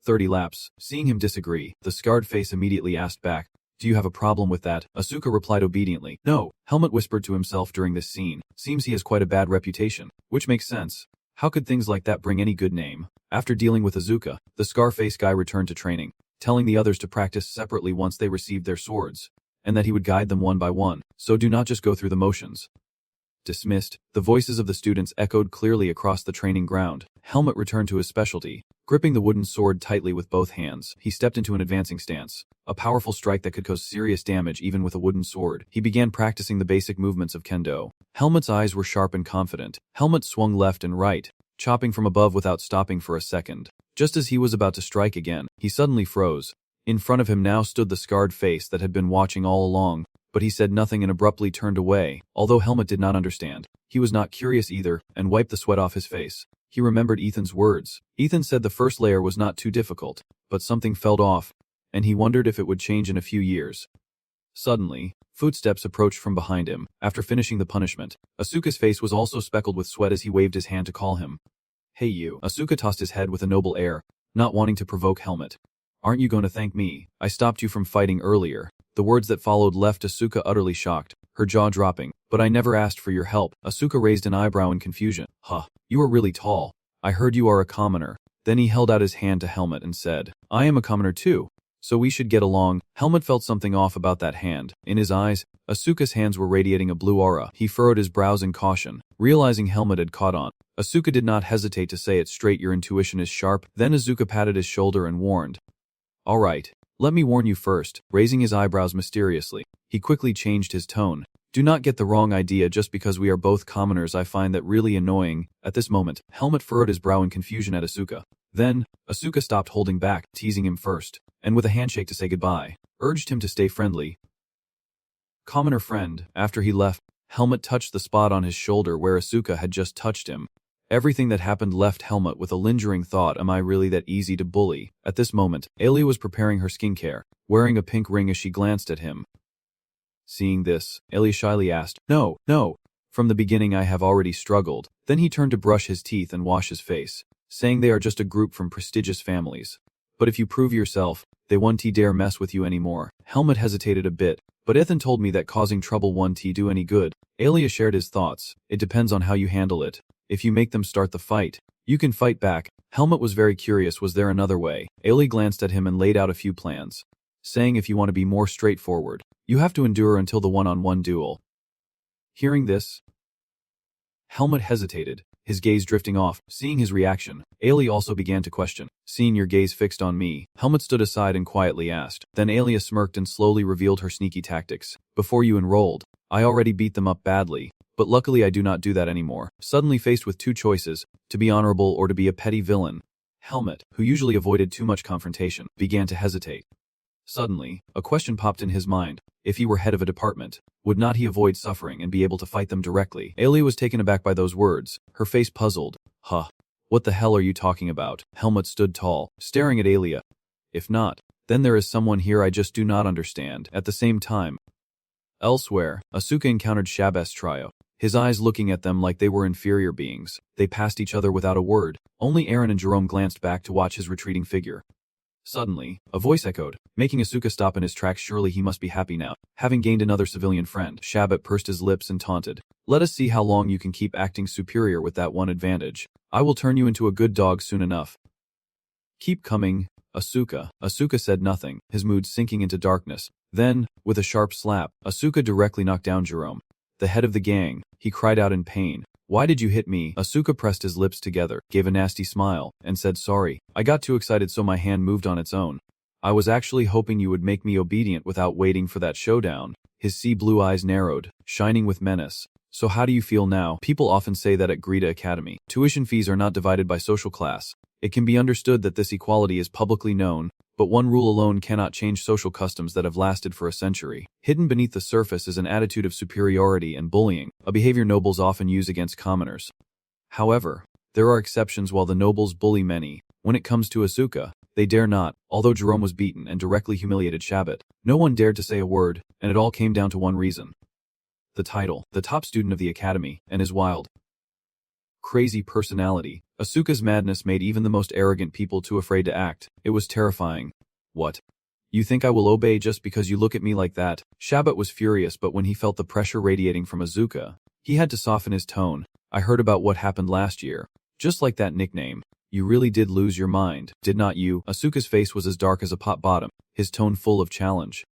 A: 30 laps. Seeing him disagree, the scarred face immediately asked back, Do you have a problem with that? Asuka replied obediently. No. Helmut whispered to himself during this scene. Seems he has quite a bad reputation. Which makes sense. How could things like that bring any good name? After dealing with Azuka, the scar-face guy returned to training, telling the others to practice separately once they received their swords, and that he would guide them one by one, so do not just go through the motions. Dismissed, the voices of the students echoed clearly across the training ground. Helmut returned to his specialty. Gripping the wooden sword tightly with both hands, he stepped into an advancing stance. A powerful strike that could cause serious damage even with a wooden sword. He began practicing the basic movements of kendo. Helmut's eyes were sharp and confident. Helmut swung left and right, chopping from above without stopping for a second. Just as he was about to strike again, he suddenly froze. In front of him now stood the scarred face that had been watching all along, but he said nothing and abruptly turned away. Although Helmut did not understand, he was not curious either, and wiped the sweat off his face. He remembered Ethan's words. Ethan said the first layer was not too difficult, but something fell off, and he wondered if it would change in a few years. Suddenly, footsteps approached from behind him. After finishing the punishment, Asuka's face was also speckled with sweat as he waved his hand to call him. Hey you. Asuka tossed his head with a noble air, not wanting to provoke Helmut. Aren't you going to thank me? I stopped you from fighting earlier. The words that followed left Asuka utterly shocked, her jaw dropping. But I never asked for your help. Asuka raised an eyebrow in confusion. Huh, you are really tall. I heard you are a commoner. Then he held out his hand to Helmut and said, I am a commoner too, so we should get along. Helmut felt something off about that hand. In his eyes, Asuka's hands were radiating a blue aura. He furrowed his brows in caution, realizing Helmut had caught on. Asuka did not hesitate to say it straight. Your intuition is sharp. Then Asuka patted his shoulder and warned. All right, let me warn you first. Raising his eyebrows mysteriously, he quickly changed his tone. Do not get the wrong idea just because we are both commoners. I find that really annoying. At this moment, Helmut furrowed his brow in confusion at Asuka. Then, Asuka stopped holding back, teasing him first, and with a handshake to say goodbye, urged him to stay friendly. Commoner friend. After he left, Helmut touched the spot on his shoulder where Asuka had just touched him. Everything that happened left Helmut with a lingering thought, am I really that easy to bully? At this moment, Ailey was preparing her skincare, wearing a pink ring as she glanced at him. Seeing this, Ailey shyly asked, No. From the beginning I have already struggled. Then he turned to brush his teeth and wash his face, saying they are just a group from prestigious families. But if you prove yourself, they won't dare mess with you anymore. Helmut hesitated a bit, but Ethan told me that causing trouble won't do any good. Ailey shared his thoughts. It depends on how you handle it. If you make them start the fight, you can fight back. Helmut was very curious. Was there another way? Ailey glanced at him and laid out a few plans, saying if you want to be more straightforward, you have to endure until the one-on-one duel. Hearing this, Helmut hesitated, his gaze drifting off. Seeing his reaction, Ailey also began to question. Seeing your gaze fixed on me, Helmut stood aside and quietly asked. Then Ailey smirked and slowly revealed her sneaky tactics. Before you enrolled, I already beat them up badly, but luckily I do not do that anymore. Suddenly faced with two choices, to be honorable or to be a petty villain, Helmut, who usually avoided too much confrontation, began to hesitate. Suddenly, a question popped in his mind. If he were head of a department, would not he avoid suffering and be able to fight them directly? Ailey was taken aback by those words, her face puzzled. Huh. What the hell are you talking about? Helmut stood tall, staring at Alia. If not, then there is someone here I just do not understand. At the same time, elsewhere, Asuka encountered Shab's trio, his eyes looking at them like they were inferior beings. They passed each other without a word. Only Aaron and Jerome glanced back to watch his retreating figure. Suddenly, a voice echoed, making Asuka stop in his tracks. Surely he must be happy now, having gained another civilian friend. Shabbat pursed his lips and taunted. Let us see how long you can keep acting superior with that one advantage. I will turn you into a good dog soon enough. Keep coming, Asuka. Asuka said nothing, his mood sinking into darkness. Then, with a sharp slap, Asuka directly knocked down Jerome, the head of the gang. He cried out in pain. Why did you hit me? Asuka pressed his lips together, gave a nasty smile, and said sorry. I got too excited so my hand moved on its own. I was actually hoping you would make me obedient without waiting for that showdown. His sea blue eyes narrowed, shining with menace. So how do you feel now? People often say that at Greta Academy, tuition fees are not divided by social class. It can be understood that this equality is publicly known, but one rule alone cannot change social customs that have lasted for a century. Hidden beneath the surface is an attitude of superiority and bullying, a behavior nobles often use against commoners. However, there are exceptions. While the nobles bully many, when it comes to Asuka, they dare not. Although Jerome was beaten and directly humiliated Shabbat, no one dared to say a word, and it all came down to one reason. The title, the top student of the academy, and his wild, crazy personality. Asuka's madness made even the most arrogant people too afraid to act. It was terrifying. What? You think I will obey just because you look at me like that? Shabbat was furious, but when he felt the pressure radiating from Asuka, he had to soften his tone. I heard about what happened last year. Just like that nickname. You really did lose your mind, did not you? Asuka's face was as dark as a pot bottom, his tone full of challenge.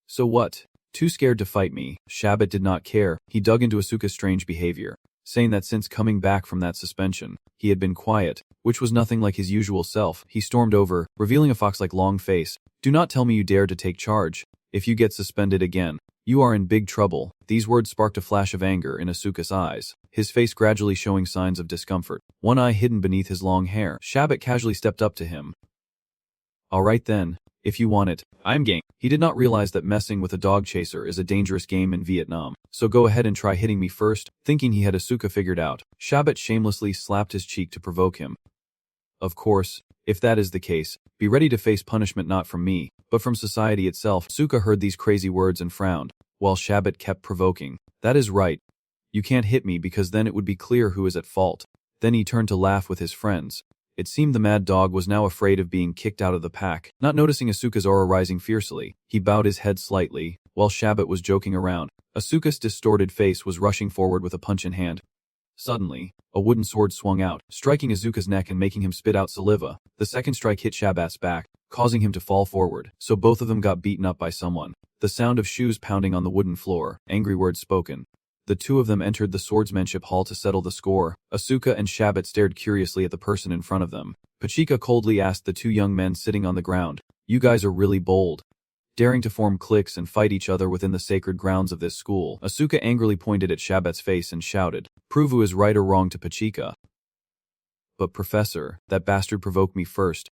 A: So what? Too scared to fight me? Shabbat did not care. He dug into Asuka's strange behavior, saying that since coming back from that suspension, he had been quiet, which was nothing like his usual self. He stormed over, revealing a fox-like long face. Do not tell me you dare to take charge. If you get suspended again, you are in big trouble. These words sparked a flash of anger in Asuka's eyes, his face gradually showing signs of discomfort, one eye hidden beneath his long hair. Shabbat casually stepped up to him. All right then, if you want it, I'm game. He did not realize that messing with a dog chaser is a dangerous game in Vietnam, so go ahead and try hitting me first. Thinking he had Asuka figured out, Shabbat shamelessly slapped his cheek to provoke him. Of course, if that is the case, be ready to face punishment not from me, but from society itself. Asuka heard these crazy words and frowned, while Shabbat kept provoking. That is right. You can't hit me because then it would be clear who is at fault. Then he turned to laugh with his friends. It seemed the mad dog was now afraid of being kicked out of the pack. Not noticing Asuka's aura rising fiercely, he bowed his head slightly, while Shabbat was joking around. Asuka's distorted face was rushing forward with a punch in hand. Suddenly, a wooden sword swung out, striking Asuka's neck and making him spit out saliva. The second strike hit Shabbat's back, causing him to fall forward, so both of them got beaten up by someone. The sound of shoes pounding on the wooden floor, angry words spoken. The two of them entered the swordsmanship hall to settle the score. Asuka and Shabbat stared curiously at the person in front of them. Pachika coldly asked the two young men sitting on the ground, "You guys are really bold, daring to form cliques and fight each other within the sacred grounds of this school." Asuka angrily pointed at Shabbat's face and shouted, "Prove who is right or wrong to Pachika." "But Professor, that bastard provoked me first.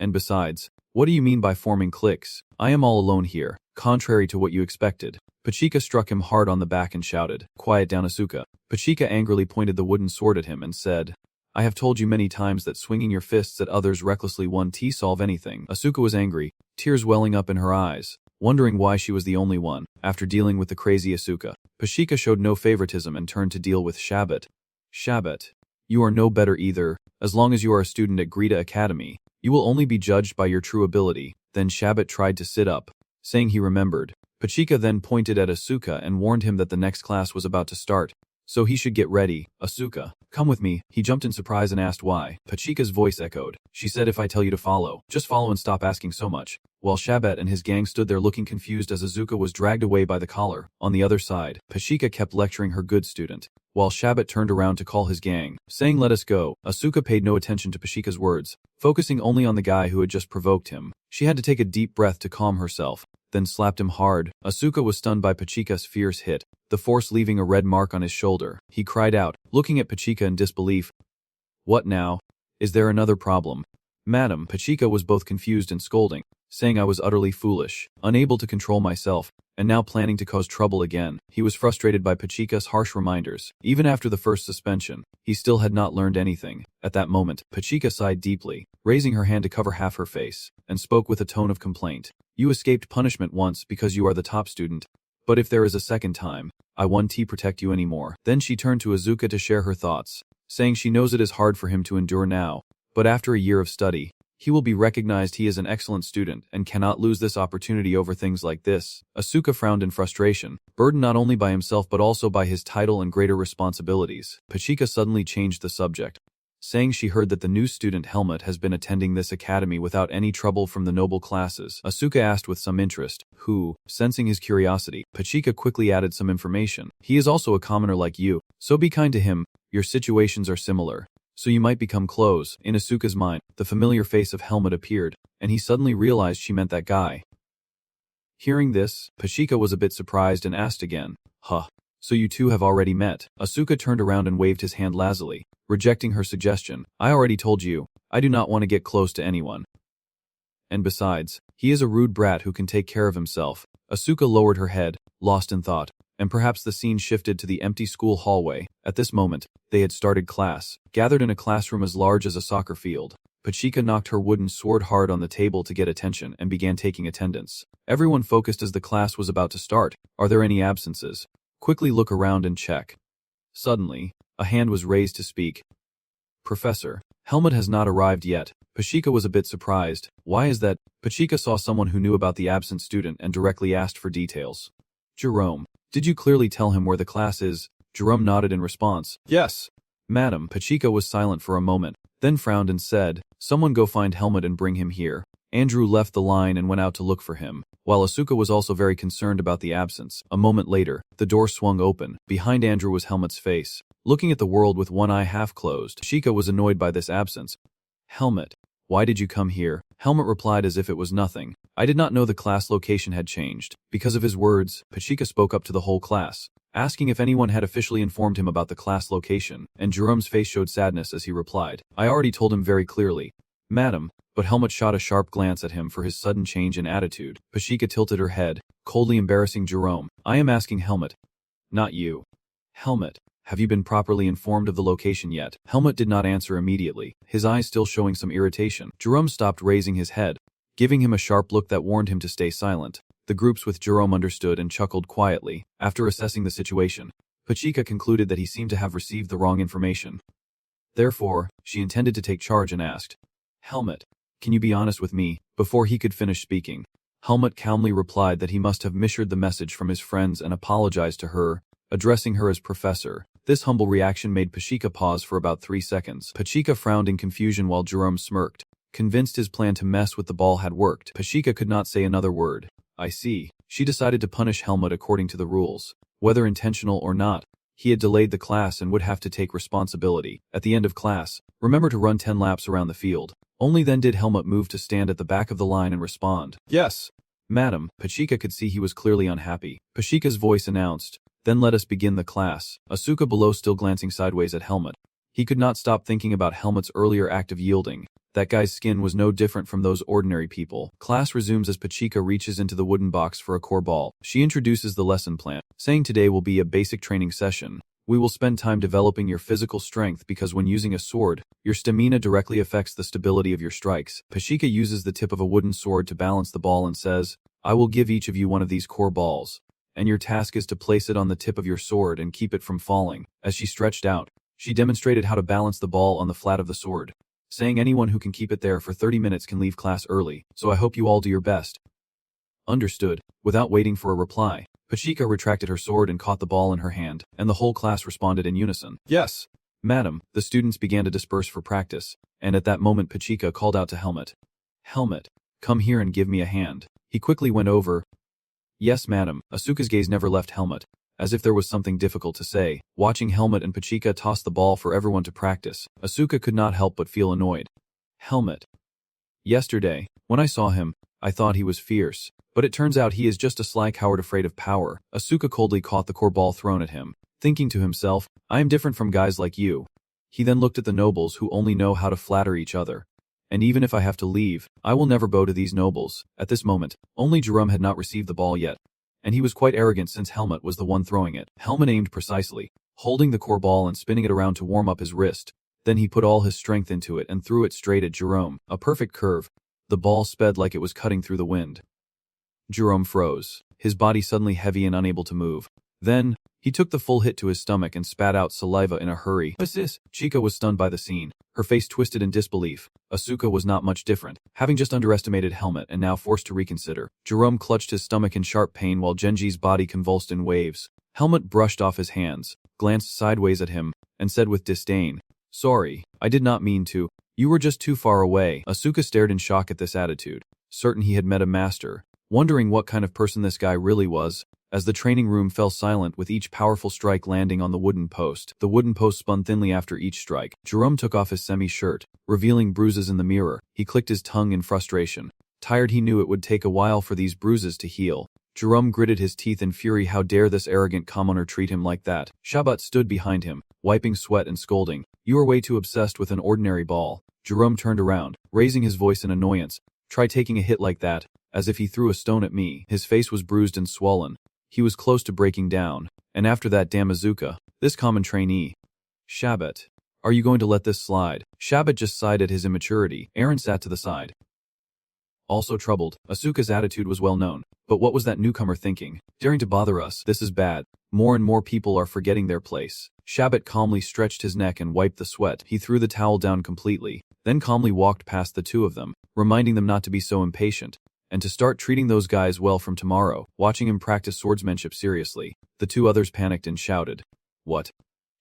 A: And besides, what do you mean by forming cliques? I am all alone here, contrary to what you expected." Pachika struck him hard on the back and shouted, "Quiet down, Asuka." Pachika angrily pointed the wooden sword at him and said, "I have told you many times that swinging your fists at others recklessly won't solve anything." Asuka was angry, tears welling up in her eyes, wondering why she was the only one. After dealing with the crazy Asuka, Pachika showed no favoritism and turned to deal with Shabbat. "Shabbat, you are no better either. As long as you are a student at Greta Academy, you will only be judged by your true ability." Then Shabbat tried to sit up, saying he remembered. Pachika then pointed at Asuka and warned him that the next class was about to start, so he should get ready. "Asuka, come with me." He jumped in surprise and asked why. Pachika's voice echoed. "She said if I tell you to follow, just follow and stop asking so much." While Shabbat and his gang stood there looking confused as Asuka was dragged away by the collar. On the other side, Pachika kept lecturing her good student, while Shabbat turned around to call his gang, saying "Let us go." Asuka paid no attention to Pachika's words, focusing only on the guy who had just provoked him. She had to take a deep breath to calm herself, then slapped him hard. Asuka was stunned by Pachika's fierce hit, the force leaving a red mark on his shoulder. He cried out, looking at Pachika in disbelief. "What now? Is there another problem?" "Madam," Pachika was both confused and scolding, saying I was utterly foolish, unable to control myself. and now planning to cause trouble again. He was frustrated by Pachika's harsh reminders. Even after the first suspension, he still had not learned anything. At that moment, Pachika sighed deeply, raising her hand to cover half her face, and spoke with a tone of complaint. You escaped punishment once because you are the top student, but if there is a second time, I won't protect you anymore. Then she turned to Izuka to share her thoughts, saying she knows it is hard for him to endure now, but after a year of study, he will be recognized he is an excellent student and cannot lose this opportunity over things like this. Asuka frowned in frustration, burdened not only by himself but also by his title and greater responsibilities. Pachika suddenly changed the subject, saying she heard that the new student Helmut has been attending this academy without any trouble from the noble classes. Asuka asked with some interest, who, sensing his curiosity, Pachika quickly added some information. He is also a commoner like you, so be kind to him, your situations are similar. So you might become close. In Asuka's mind, the familiar face of Helmut appeared, and he suddenly realized she meant that guy. Hearing this, Pachika was a bit surprised and asked again, huh, so you two have already met? Asuka turned around and waved his hand lazily, rejecting her suggestion. I already told you, I do not want to get close to anyone. And besides, he is a rude brat who can take care of himself. Asuka lowered her head, lost in thought, and perhaps the scene shifted to the empty school hallway. At this moment, they had started class, gathered in a classroom as large as a soccer field. Pachika knocked her wooden sword hard on the table to get attention and began taking attendance. Everyone focused as the class was about to start. Are there any absences? Quickly look around and check. Suddenly, a hand was raised to speak. Professor, Helmut has not arrived yet. Pachika was a bit surprised. Why is that? Pachika saw someone who knew about the absent student and directly asked for details. Jerome, did you clearly tell him where the class is? Jerome nodded in response. Yes, madam. Pachika was silent for a moment, then frowned and said, someone go find Helmut and bring him here. Andrew left the line and went out to look for him, while Asuka was also very concerned about the absence. A moment later, the door swung open. Behind Andrew was Helmut's face, looking at the world with one eye half closed. Pachika was annoyed by this absence. Helmut, why did you come here? Helmut replied as if it was nothing. I did not know the class location had changed. Because of his words, Pachika spoke up to the whole class, asking if anyone had officially informed him about the class location, and Jerome's face showed sadness as he replied. I already told him very clearly, madam, but Helmut shot a sharp glance at him for his sudden change in attitude. Pachika tilted her head, coldly embarrassing Jerome. I am asking Helmut, not you. Helmut, have you been properly informed of the location yet? Helmut did not answer immediately, his eyes still showing some irritation. Jerome stopped raising his head, giving him a sharp look that warned him to stay silent. The groups with Jerome understood and chuckled quietly. After assessing the situation, Pachika concluded that he seemed to have received the wrong information. Therefore, she intended to take charge and asked, Helmut, can you be honest with me? Before he could finish speaking, Helmut calmly replied that he must have misheard the message from his friends and apologized to her, addressing her as professor. This humble reaction made Pachika pause for about 3 seconds. Pachika frowned in confusion while Jerome smirked, convinced his plan to mess with the ball had worked. Pachika could not say another word. I see. She decided to punish Helmut according to the rules. Whether intentional or not, he had delayed the class and would have to take responsibility. At the end of class, remember to run 10 laps around the field. Only then did Helmut move to stand at the back of the line and respond. Yes, madam. Pachika could see he was clearly unhappy. Pachika's voice announced, then let us begin the class. Asuka below still glancing sideways at Helmut. He could not stop thinking about Helmut's earlier act of yielding. That guy's skin was no different from those ordinary people. Class resumes as Pachika reaches into the wooden box for a core ball. She introduces the lesson plan, saying today will be a basic training session. We will spend time developing your physical strength because when using a sword, your stamina directly affects the stability of your strikes. Pachika uses the tip of a wooden sword to balance the ball and says, I will give each of you one of these core balls, and your task is to place it on the tip of your sword and keep it from falling. As she stretched out, she demonstrated how to balance the ball on the flat of the sword, saying anyone who can keep it there for 30 minutes can leave class early, so I hope you all do your best. Understood. Without waiting for a reply, Pachika retracted her sword and caught the ball in her hand, and the whole class responded in unison. Yes, madam. The students began to disperse for practice, and at that moment Pachika called out to Helmut. Helmut, come here and give me a hand. He quickly went over. Yes, madam. Asuka's gaze never left Helmut, as if there was something difficult to say. Watching Helmut and Pachika toss the ball for everyone to practice, Asuka could not help but feel annoyed. Helmut. Yesterday, when I saw him, I thought he was fierce, but it turns out he is just a sly coward afraid of power. Asuka coldly caught the core ball thrown at him, thinking to himself, I am different from guys like you. He then looked at the nobles who only know how to flatter each other. And even if I have to leave, I will never bow to these nobles. At this moment, only Jerome had not received the ball yet, and he was quite arrogant since Helmut was the one throwing it. Helmut aimed precisely, holding the core ball and spinning it around to warm up his wrist. Then he put all his strength into it and threw it straight at Jerome. A perfect curve. The ball sped like it was cutting through the wind. Jerome froze, his body suddenly heavy and unable to move. Then, he took the full hit to his stomach and spat out saliva in a hurry. What's this? Chika was stunned by the scene, her face twisted in disbelief. Asuka was not much different, having just underestimated Helmut and now forced to reconsider. Jerome clutched his stomach in sharp pain while Genji's body convulsed in waves. Helmut brushed off his hands, glanced sideways at him, and said with disdain, "Sorry, I did not mean to. You were just too far away." Asuka stared in shock at this attitude, certain he had met a master, wondering what kind of person this guy really was. As the training room fell silent with each powerful strike landing on the wooden post, the wooden post spun thinly after each strike. Jerome took off his semi-shirt, revealing bruises in the mirror. He clicked his tongue in frustration. Tired, he knew it would take a while for these bruises to heal. Jerome gritted his teeth in fury. How dare this arrogant commoner treat him like that? Shabat stood behind him, wiping sweat and scolding. "You are way too obsessed with an ordinary ball." Jerome turned around, raising his voice in annoyance. "Try taking a hit like that, as if he threw a stone at me." His face was bruised and swollen. He was close to breaking down. And after that, damn Azuka, this common trainee. "Shabat, are you going to let this slide?" Shabat just sighed at his immaturity. Aaron sat to the side, also troubled. Asuka's attitude was well known. But what was that newcomer thinking? Daring to bother us? This is bad. More and more people are forgetting their place. Shabat calmly stretched his neck and wiped the sweat. He threw the towel down completely, then calmly walked past the two of them, reminding them not to be so impatient, and to start treating those guys well from tomorrow. Watching him practice swordsmanship seriously, the two others panicked and shouted, "What?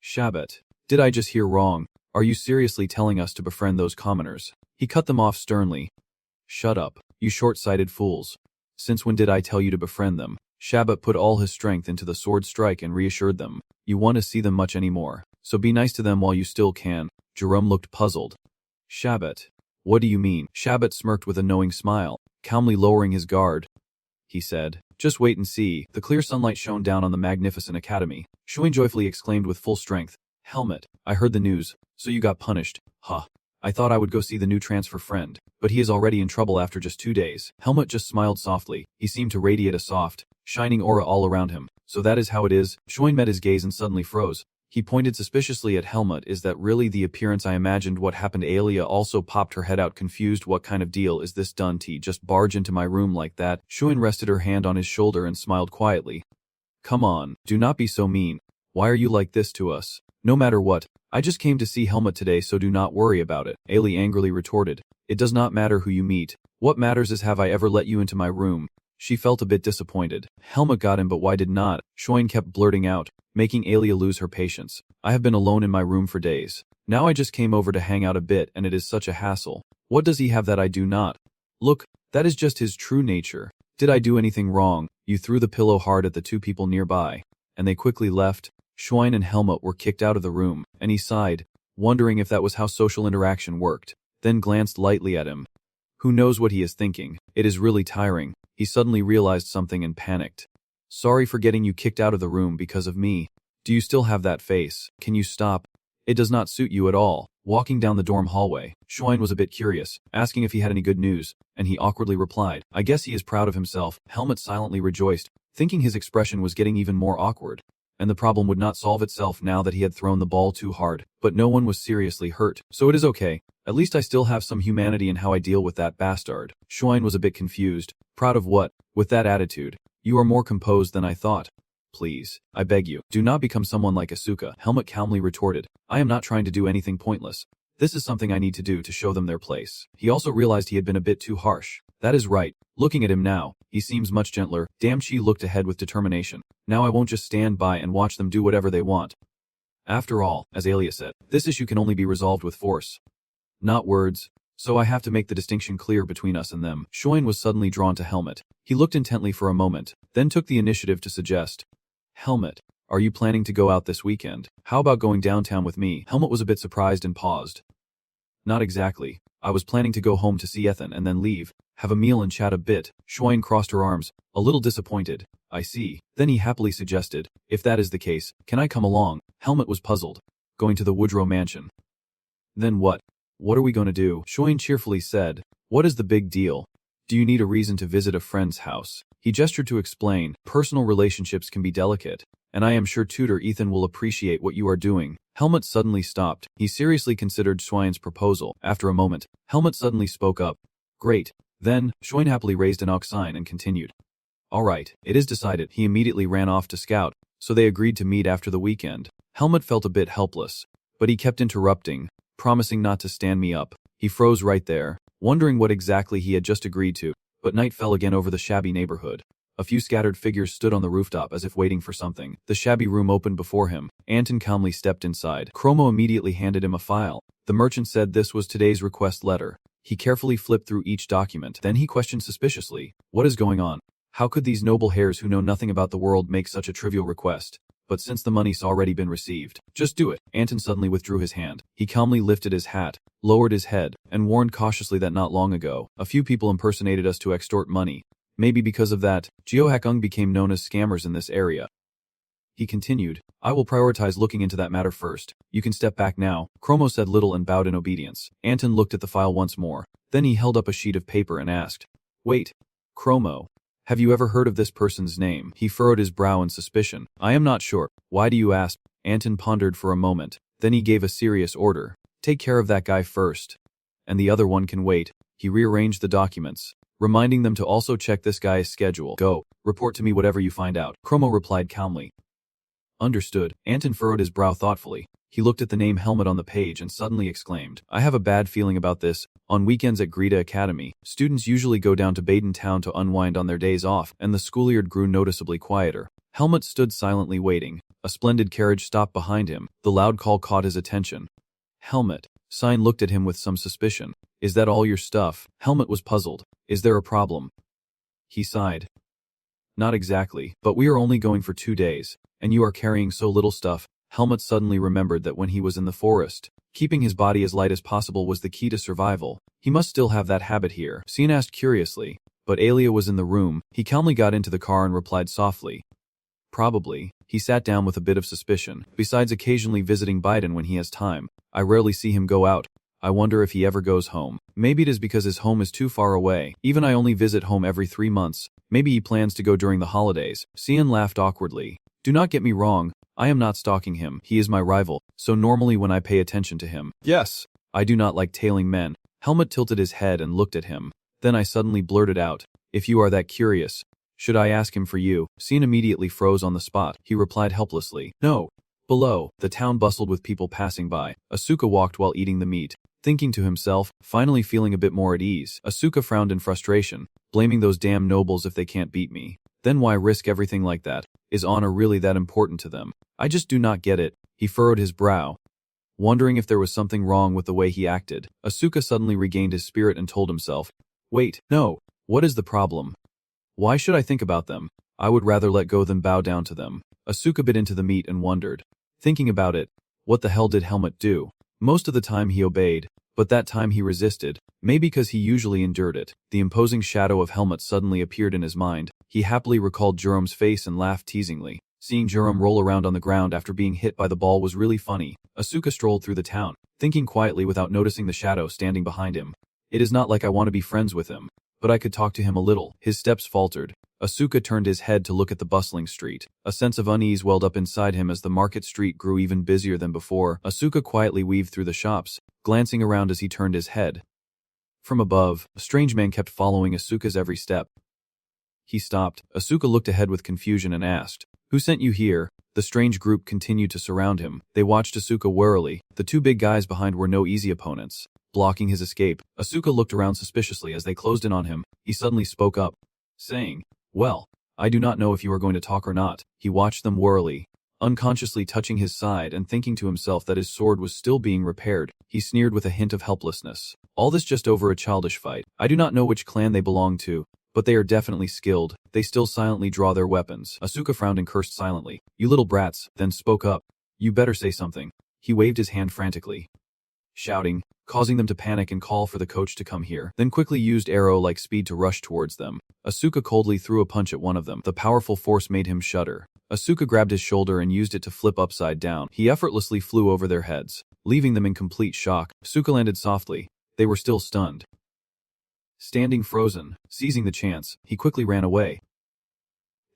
A: Shabat, did I just hear wrong? Are you seriously telling us to befriend those commoners?" He cut them off sternly. "Shut up, you short-sighted fools. Since when did I tell you to befriend them?" Shabat put all his strength into the sword strike and reassured them. "You want to see them much anymore, so be nice to them while you still can." Jerome looked puzzled. "Shabat, what do you mean?" Shabat smirked with a knowing smile, calmly lowering his guard. He said, "Just wait and see." The clear sunlight shone down on the magnificent academy. Shuin joyfully exclaimed with full strength, "Helmut, I heard the news, so you got punished. Huh. I thought I would go see the new transfer friend, but he is already in trouble after just 2 days." Helmut just smiled softly. He seemed to radiate a soft, shining aura all around him. "So that is how it is?" Shuin met his gaze and suddenly froze. He pointed suspiciously at Helmut. "Is that really the appearance I imagined?" What happened? Aelia also popped her head out confused. "What kind of deal is this? Done to just barge into my room like that?" Shuin rested her hand on his shoulder and smiled quietly. "Come on, do not be so mean. Why are you like this to us? No matter what, I just came to see Helmut today, so do not worry about it." Ailey angrily retorted, "It does not matter who you meet. What matters is have I ever let you into my room?" She felt a bit disappointed. Helmut got him, but why did not? Shuin kept blurting out, making Aelia lose her patience. "I have been alone in my room for days. Now I just came over to hang out a bit and it is such a hassle. What does he have that I do not? Look, that is just his true nature. Did I do anything wrong?" You threw the pillow hard at the two people nearby, and they quickly left. Shuin and Helmut were kicked out of the room, and he sighed, wondering if that was how social interaction worked, then glanced lightly at him. Who knows what he is thinking? It is really tiring. He suddenly realized something and panicked. "Sorry for getting you kicked out of the room because of me. Do you still have that face? Can you stop? It does not suit you at all." Walking down the dorm hallway, Shuin was a bit curious, asking if he had any good news, and he awkwardly replied, "I guess he is proud of himself." Helmut silently rejoiced, thinking his expression was getting even more awkward, and the problem would not solve itself now that he had thrown the ball too hard. But no one was seriously hurt, so it is okay. At least I still have some humanity in how I deal with that bastard. Shuin was a bit confused. Proud of what? With that attitude? You are more composed than I thought. Please, I beg you, do not become someone like Asuka. Helmut calmly retorted, "I am not trying to do anything pointless. This is something I need to do to show them their place." He also realized he had been a bit too harsh. That is right. Looking at him now, he seems much gentler. Damn, she looked ahead with determination. Now I won't just stand by and watch them do whatever they want. After all, as Aelia said, this issue can only be resolved with force, not words. So I have to make the distinction clear between us and them. Shuin was suddenly drawn to Helmut. He looked intently for a moment, then took the initiative to suggest, "Helmut, are you planning to go out this weekend? How about going downtown with me?" Helmut was a bit surprised and paused. "Not exactly. I was planning to go home to see Ethan and then leave, have a meal and chat a bit." Shuin crossed her arms, a little disappointed. "I see." Then he happily suggested, "If that is the case, can I come along?" Helmut was puzzled. "Going to the Woodrow mansion? Then what? What are we going to do?" Shuin cheerfully said, "What is the big deal? Do you need a reason to visit a friend's house? He gestured to explain, personal relationships can be delicate, and I am sure tutor Ethan will appreciate what you are doing. Helmut suddenly stopped. He seriously considered Schwein's proposal. After a moment, Helmut suddenly spoke up. Great. Then, Schwein happily raised an ox sign and continued. All right, it is decided. He immediately ran off to scout, so they agreed to meet after the weekend. Helmut felt a bit helpless, but he kept interrupting, promising not to stand me up. He froze right there, wondering what exactly he had just agreed to, but night fell again over the shabby neighborhood. A few scattered figures stood on the rooftop as if waiting for something. The shabby room opened before him. Anton calmly stepped inside. Chromo immediately handed him a file. The merchant said this was today's request letter. He carefully flipped through each document. Then he questioned suspiciously, what is going on? How could these noble hares who know nothing about the world make such a trivial request? But since the money's already been received, just do it. Anton suddenly withdrew his hand. He calmly lifted his hat, lowered his head, and warned cautiously that not long ago, a few people impersonated us to extort money. Maybe because of that, Geohackung became known as scammers in this area. He continued, I will prioritize looking into that matter first. You can step back now. Chromo said little and bowed in obedience. Anton looked at the file once more. Then he held up a sheet of paper and asked, Wait, Chromo, have you ever heard of this person's name? He furrowed his brow in suspicion. I am not sure. Why do you ask? Anton pondered for a moment. Then he gave a serious order. Take care of that guy first. And the other one can wait. He rearranged the documents, reminding them to also check this guy's schedule. Go, report to me whatever you find out. Chromo replied calmly. Understood. Anton furrowed his brow thoughtfully. He looked at the name Helmut on the page and suddenly exclaimed, I have a bad feeling about this. On weekends at Greta Academy, students usually go down to Baden Town to unwind on their days off, and the schoolyard grew noticeably quieter. Helmut stood silently waiting. A splendid carriage stopped behind him. The loud call caught his attention. Helmut. Sign looked at him with some suspicion. Is that all your stuff? Helmut was puzzled. Is there a problem? He sighed. Not exactly, but we are only going for 2 days, and you are carrying so little stuff. Helmut suddenly remembered that when he was in the forest, keeping his body as light as possible was the key to survival. He must still have that habit here. Sien asked curiously, but Alia was in the room. He calmly got into the car and replied softly. Probably. He sat down with a bit of suspicion. Besides occasionally visiting Biden when he has time, I rarely see him go out. I wonder if he ever goes home. Maybe it is because his home is too far away. Even I only visit home every 3 months. Maybe he plans to go during the holidays. Sien laughed awkwardly. Do not get me wrong. I am not stalking him. He is my rival, so normally when I pay attention to him. Yes. I do not like tailing men. Helmut tilted his head and looked at him. Then I suddenly blurted out, if you are that curious, should I ask him for you? Sien immediately froze on the spot. He replied helplessly, no. Below, the town bustled with people passing by. Asuka walked while eating the meat, thinking to himself, finally feeling a bit more at ease. Asuka frowned in frustration, blaming those damn nobles if they can't beat me. Then why risk everything like that? Is honor really that important to them? I just do not get it. He furrowed his brow, wondering if there was something wrong with the way he acted. Asuka suddenly regained his spirit and told himself, wait, no, what is the problem? Why should I think about them? I would rather let go than bow down to them. Asuka bit into the meat and wondered. Thinking about it, what the hell did Helmut do? Most of the time he obeyed, but that time he resisted, maybe because he usually endured it. The imposing shadow of Helmut suddenly appeared in his mind. He happily recalled Jerome's face and laughed teasingly. Seeing Jerome roll around on the ground after being hit by the ball was really funny. Asuka strolled through the town, thinking quietly without noticing the shadow standing behind him. It is not like I want to be friends with him, but I could talk to him a little. His steps faltered. Asuka turned his head to look at the bustling street. A sense of unease welled up inside him as the market street grew even busier than before. Asuka quietly weaved through the shops, glancing around as he turned his head. From above, a strange man kept following Asuka's every step. He stopped. Asuka looked ahead with confusion and asked, who sent you here? The strange group continued to surround him. They watched Asuka warily. The 2 big guys behind were no easy opponents, blocking his escape. Asuka looked around suspiciously as they closed in on him. He suddenly spoke up, saying, well, I do not know if you are going to talk or not. He watched them warily, unconsciously touching his side and thinking to himself that his sword was still being repaired. He sneered with a hint of helplessness. All this just over a childish fight. I do not know which clan they belong to, but they are definitely skilled. They still silently draw their weapons. Asuka frowned and cursed silently. You little brats, then spoke up. You better say something. He waved his hand frantically, shouting, causing them to panic and call for the coach to come here, then quickly used arrow-like speed to rush towards them. Asuka coldly threw a punch at one of them. The powerful force made him shudder. Asuka grabbed his shoulder and used it to flip upside down. He effortlessly flew over their heads, leaving them in complete shock. Asuka landed softly. They were still stunned. Standing frozen, seizing the chance, he quickly ran away.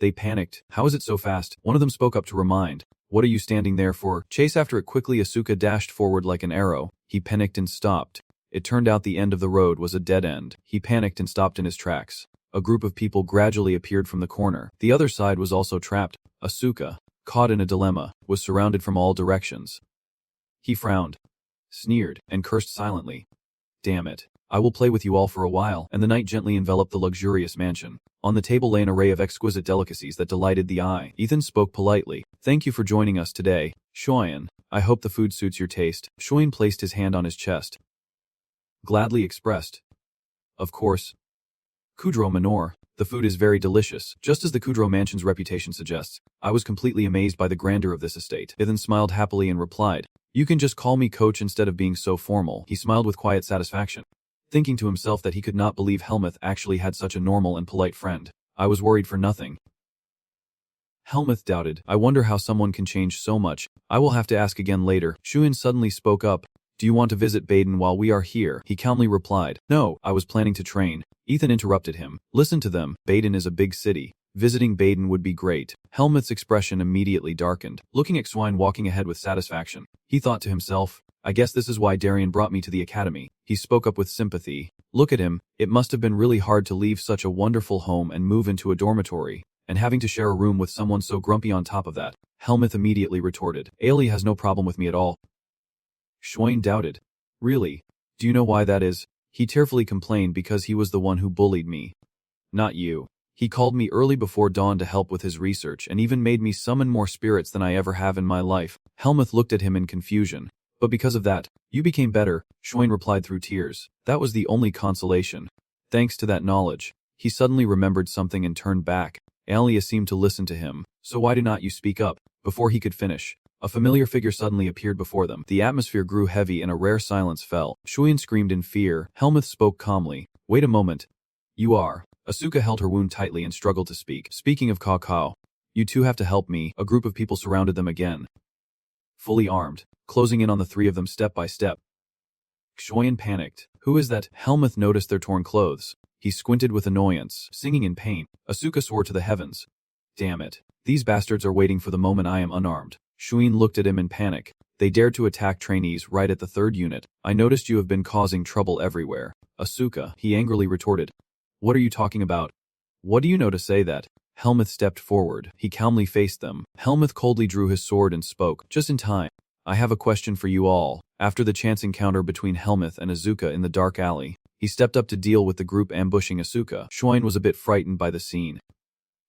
A: They panicked. How is it so fast? One of them spoke up to remind. What are you standing there for? Chase after it quickly. Asuka dashed forward like an arrow. He panicked and stopped. It turned out the end of the road was a dead end. He panicked and stopped in his tracks. A group of people gradually appeared from the corner. The other side was also trapped. Asuka, caught in a dilemma, was surrounded from all directions. He frowned, sneered, and cursed silently. Damn it. I will play with you all for a while. And the night gently enveloped the luxurious mansion. On the table lay an array of exquisite delicacies that delighted the eye. Ethan spoke politely. Thank you for joining us today, Shoyan. I hope the food suits your taste. Shoyan placed his hand on his chest. Gladly expressed. Of course. Kudro Minor, the food is very delicious, just as the Kudro mansion's reputation suggests. I was completely amazed by the grandeur of this estate. Ethan smiled happily and replied, you can just call me coach instead of being so formal. He smiled with quiet satisfaction, thinking to himself that he could not believe Helmuth actually had such a normal and polite friend. I was worried for nothing. Helmuth doubted. I wonder how someone can change so much. I will have to ask again later. Shuin suddenly spoke up. Do you want to visit Baden while we are here? He calmly replied. No, I was planning to train. Ethan interrupted him. Listen to them. Baden is a big city. Visiting Baden would be great. Helmuth's expression immediately darkened, looking at Swine walking ahead with satisfaction. He thought to himself, I guess this is why Darien brought me to the academy. He spoke up with sympathy. Look at him. It must have been really hard to leave such a wonderful home and move into a dormitory, and having to share a room with someone so grumpy on top of that. Helmuth immediately retorted. Ailey has no problem with me at all. Schwein doubted. Really? Do you know why that is? He tearfully complained because he was the one who bullied me. Not you. He called me early before dawn to help with his research and even made me summon more spirits than I ever have in my life. Helmuth looked at him in confusion. But because of that, you became better, Schwein replied through tears. That was the only consolation. Thanks to that knowledge. He suddenly remembered something and turned back. Alia seemed to listen to him. So why do not you speak up? Before he could finish, a familiar figure suddenly appeared before them. The atmosphere grew heavy and a rare silence fell. Shuin screamed in fear. Helmuth spoke calmly. Wait a moment. You are. Asuka held her wound tightly and struggled to speak. Speaking of Kakao, you two have to help me. A group of people surrounded them again, fully armed, closing in on the three of them step by step. Shoyan panicked. Who is that? Helmuth noticed their torn clothes. He squinted with annoyance, singing in pain. Asuka swore to the heavens. Damn it. These bastards are waiting for the moment I am unarmed. Shuin looked at him in panic. They dared to attack trainees right at the third unit. I noticed you have been causing trouble everywhere. Asuka, he angrily retorted. What are you talking about? What do you know to say that? Helmuth stepped forward. He calmly faced them. Helmuth coldly drew his sword and spoke. Just in time. I have a question for you all. After the chance encounter between Helmuth and Asuka in the dark alley, he stepped up to deal with the group ambushing Asuka. Schwein was a bit frightened by the scene.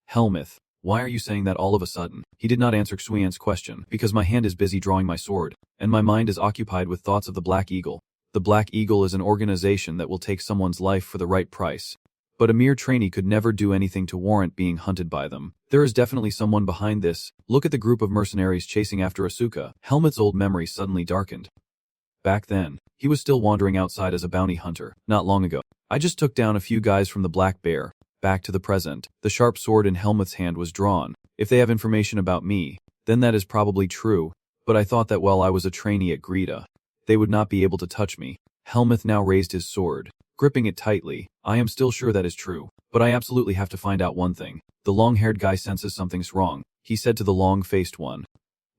A: Helmuth, why are you saying that all of a sudden? He did not answer Xuan's question. Because my hand is busy drawing my sword, and my mind is occupied with thoughts of the Black Eagle. The Black Eagle is an organization that will take someone's life for the right price. But a mere trainee could never do anything to warrant being hunted by them. There is definitely someone behind this. Look at the group of mercenaries chasing after Asuka. Helmuth's old memory suddenly darkened. Back then, he was still wandering outside as a bounty hunter. Not long ago, I just took down a few guys from the Black Bear. Back to the present, the sharp sword in Helmuth's hand was drawn. If they have information about me, then that is probably true. But I thought that while I was a trainee at Greta, they would not be able to touch me. Helmuth now raised his sword, gripping it tightly. I am still sure that is true, but I absolutely have to find out one thing. The long-haired guy senses something's wrong. He said to the long-faced one.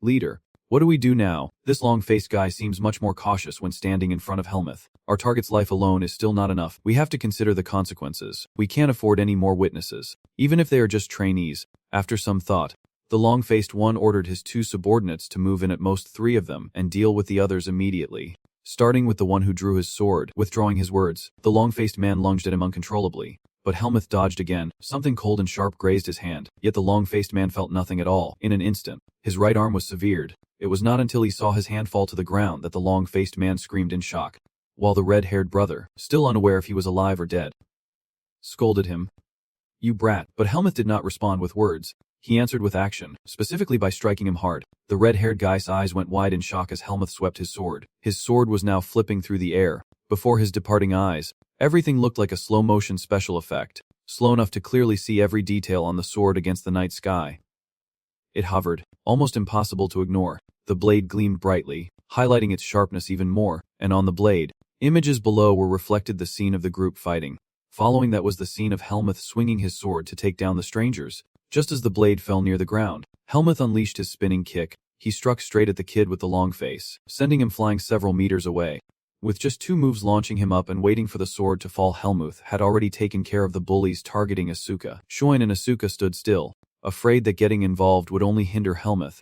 A: Leader, what do we do now? This long-faced guy seems much more cautious when standing in front of Helmuth. Our target's life alone is still not enough. We have to consider the consequences. We can't afford any more witnesses, even if they are just trainees. After some thought, the long-faced one ordered his two subordinates to move in at most 3 of them and deal with the others immediately. Starting with the one who drew his sword, withdrawing his words, the long-faced man lunged at him uncontrollably. But Helmuth dodged again. Something cold and sharp grazed his hand, yet the long-faced man felt nothing at all. In an instant, his right arm was severed. It was not until he saw his hand fall to the ground that the long-faced man screamed in shock, while the red-haired brother, still unaware if he was alive or dead, scolded him. You brat. But Helmuth did not respond with words. He answered with action, specifically by striking him hard. The red-haired guy's eyes went wide in shock as Helmuth swept his sword. His sword was now flipping through the air. Before his departing eyes, everything looked like a slow-motion special effect, slow enough to clearly see every detail on the sword against the night sky. It hovered, almost impossible to ignore. The blade gleamed brightly, highlighting its sharpness even more, and on the blade, images below were reflected the scene of the group fighting. Following that was the scene of Helmuth swinging his sword to take down the strangers. Just as the blade fell near the ground, Helmuth unleashed his spinning kick. He struck straight at the kid with the long face, sending him flying several meters away. With just 2 moves launching him up and waiting for the sword to fall, Helmuth had already taken care of the bullies targeting Asuka. Shoin and Asuka stood still, afraid that getting involved would only hinder Helmuth.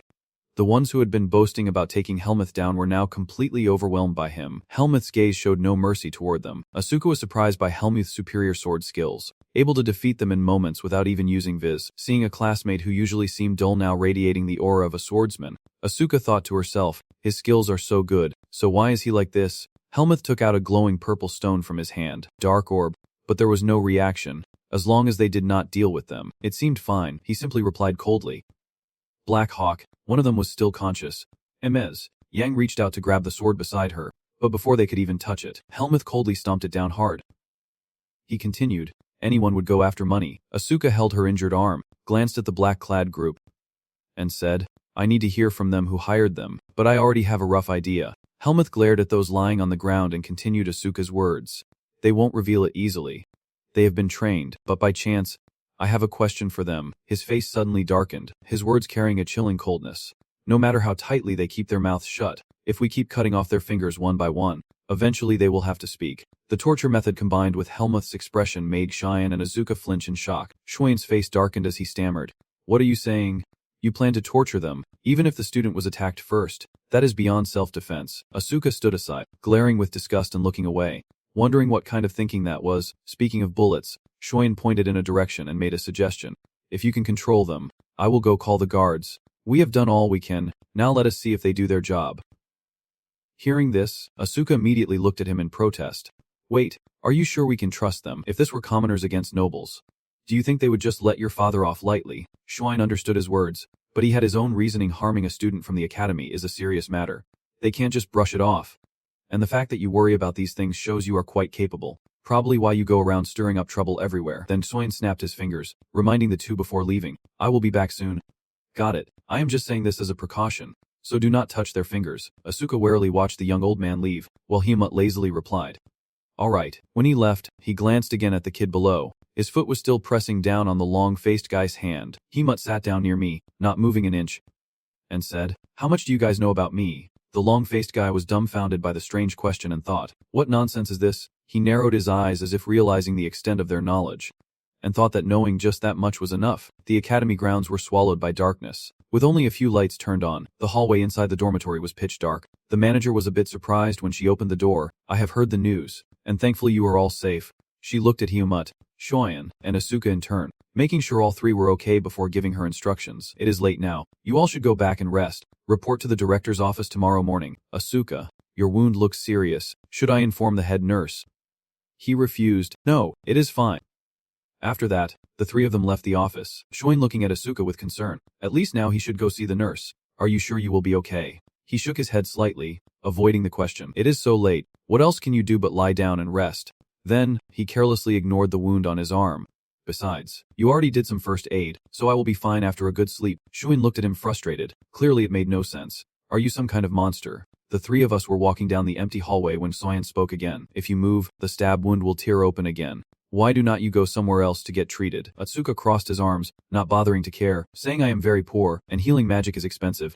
A: The ones who had been boasting about taking Helmuth down were now completely overwhelmed by him. Helmuth's gaze showed no mercy toward them. Asuka was surprised by Helmuth's superior sword skills, able to defeat them in moments without even using Viz. Seeing a classmate who usually seemed dull now radiating the aura of a swordsman, Asuka thought to herself, his skills are so good, so why is he like this? Helmuth took out a glowing purple stone from his hand, dark orb, but there was no reaction. As long as they did not deal with them, it seemed fine. He simply replied coldly. Black Hawk. One of them was still conscious. Ms. Yang reached out to grab the sword beside her, but before they could even touch it, Helmuth coldly stomped it down hard. He continued, anyone would go after money. Asuka held her injured arm, glanced at the black-clad group, and said, I need to hear from them who hired them, but I already have a rough idea. Helmuth glared at those lying on the ground and continued Asuka's words. They won't reveal it easily. They have been trained, but by chance, I have a question for them. His face suddenly darkened, his words carrying a chilling coldness. No matter how tightly they keep their mouths shut, if we keep cutting off their fingers one by one, eventually they will have to speak. The torture method combined with Helmuth's expression made Cheyenne and Asuka flinch in shock. Shui's face darkened as he stammered. What are you saying? You plan to torture them, even if the student was attacked first. That is beyond self-defense. Asuka stood aside, glaring with disgust and looking away, wondering what kind of thinking that was. Speaking of bullets, Shuin pointed in a direction and made a suggestion. If you can control them, I will go call the guards. We have done all we can, now let us see if they do their job. Hearing this, Asuka immediately looked at him in protest. Wait, are you sure we can trust them? If this were commoners against nobles, do you think they would just let your father off lightly? Shuin understood his words, but he had his own reasoning. Harming a student from the academy is a serious matter. They can't just brush it off. And the fact that you worry about these things shows you are quite capable. Probably why you go around stirring up trouble everywhere. Then Shuin snapped his fingers, reminding the two before leaving. I will be back soon. Got it. I am just saying this as a precaution. So do not touch their fingers. Asuka warily watched the young old man leave, while Himut lazily replied. All right. When he left, he glanced again at the kid below. His foot was still pressing down on the long-faced guy's hand. Himut sat down near me, not moving an inch, and said, How much do you guys know about me? The long-faced guy was dumbfounded by the strange question and thought, what nonsense is this? He narrowed his eyes as if realizing the extent of their knowledge, and thought that knowing just that much was enough. The academy grounds were swallowed by darkness, with only a few lights turned on. The hallway inside the dormitory was pitch dark. The manager was a bit surprised when she opened the door. I have heard the news, and thankfully you are all safe. She looked at Hyumut, Shoyan, and Asuka in turn, making sure all three were okay before giving her instructions. It is late now. You all should go back and rest. Report to the director's office tomorrow morning. Asuka, your wound looks serious. Should I inform the head nurse? He refused. No, it is fine. After that, the three of them left the office, Shoin looking at Asuka with concern. At least now he should go see the nurse. Are you sure you will be okay? He shook his head slightly, avoiding the question. It is so late. What else can you do but lie down and rest? Then, he carelessly ignored the wound on his arm. Besides, you already did some first aid, so I will be fine after a good sleep. Shuin looked at him frustrated. Clearly it made no sense. Are you some kind of monster? The three of us were walking down the empty hallway when Soyan spoke again. If you move, the stab wound will tear open again. Why do not you go somewhere else to get treated? Atsuka crossed his arms, not bothering to care, saying I am very poor, and healing magic is expensive.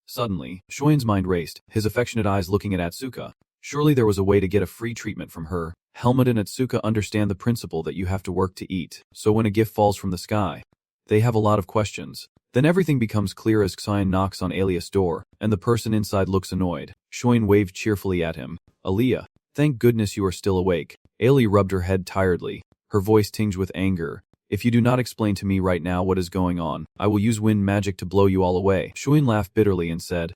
A: Suddenly, Shoin's mind raced, his affectionate eyes looking at Atsuka. Surely there was a way to get a free treatment from her. Helmut and Atsuka understand the principle that you have to work to eat, so when a gift falls from the sky, they have a lot of questions. Then everything becomes clear as Xian knocks on Alias' door, and the person inside looks annoyed. Shoin waved cheerfully at him. Aliyah, thank goodness you are still awake. Ali rubbed her head tiredly, her voice tinged with anger. If you do not explain to me right now what is going on, I will use wind magic to blow you all away. Shuin laughed bitterly and said,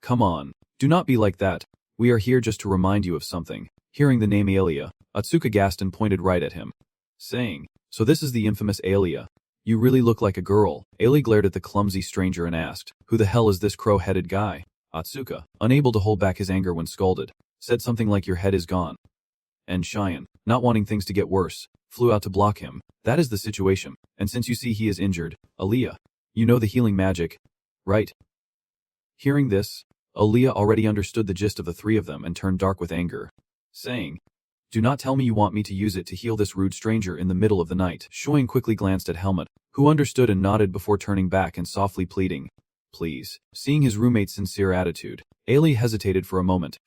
A: Come on, do not be like that. We are here just to remind you of something. Hearing the name Alia, Atsuka gasped and pointed right at him, saying, So this is the infamous Alia. You really look like a girl. Ali glared at the clumsy stranger and asked, Who the hell is this crow-headed guy? Atsuka, unable to hold back his anger when scolded, said something like your head is gone. And Cheyenne, not wanting things to get worse, flew out to block him. That is the situation, and since you see he is injured, Aliyah, you know the healing magic, right? Hearing this, Aliyah already understood the gist of the three of them and turned dark with anger, saying, Do not tell me you want me to use it to heal this rude stranger in the middle of the night. Shuang quickly glanced at Helmut, who understood and nodded before turning back and softly pleading, "Please." Seeing his roommate's sincere attitude, Ailey hesitated for a moment,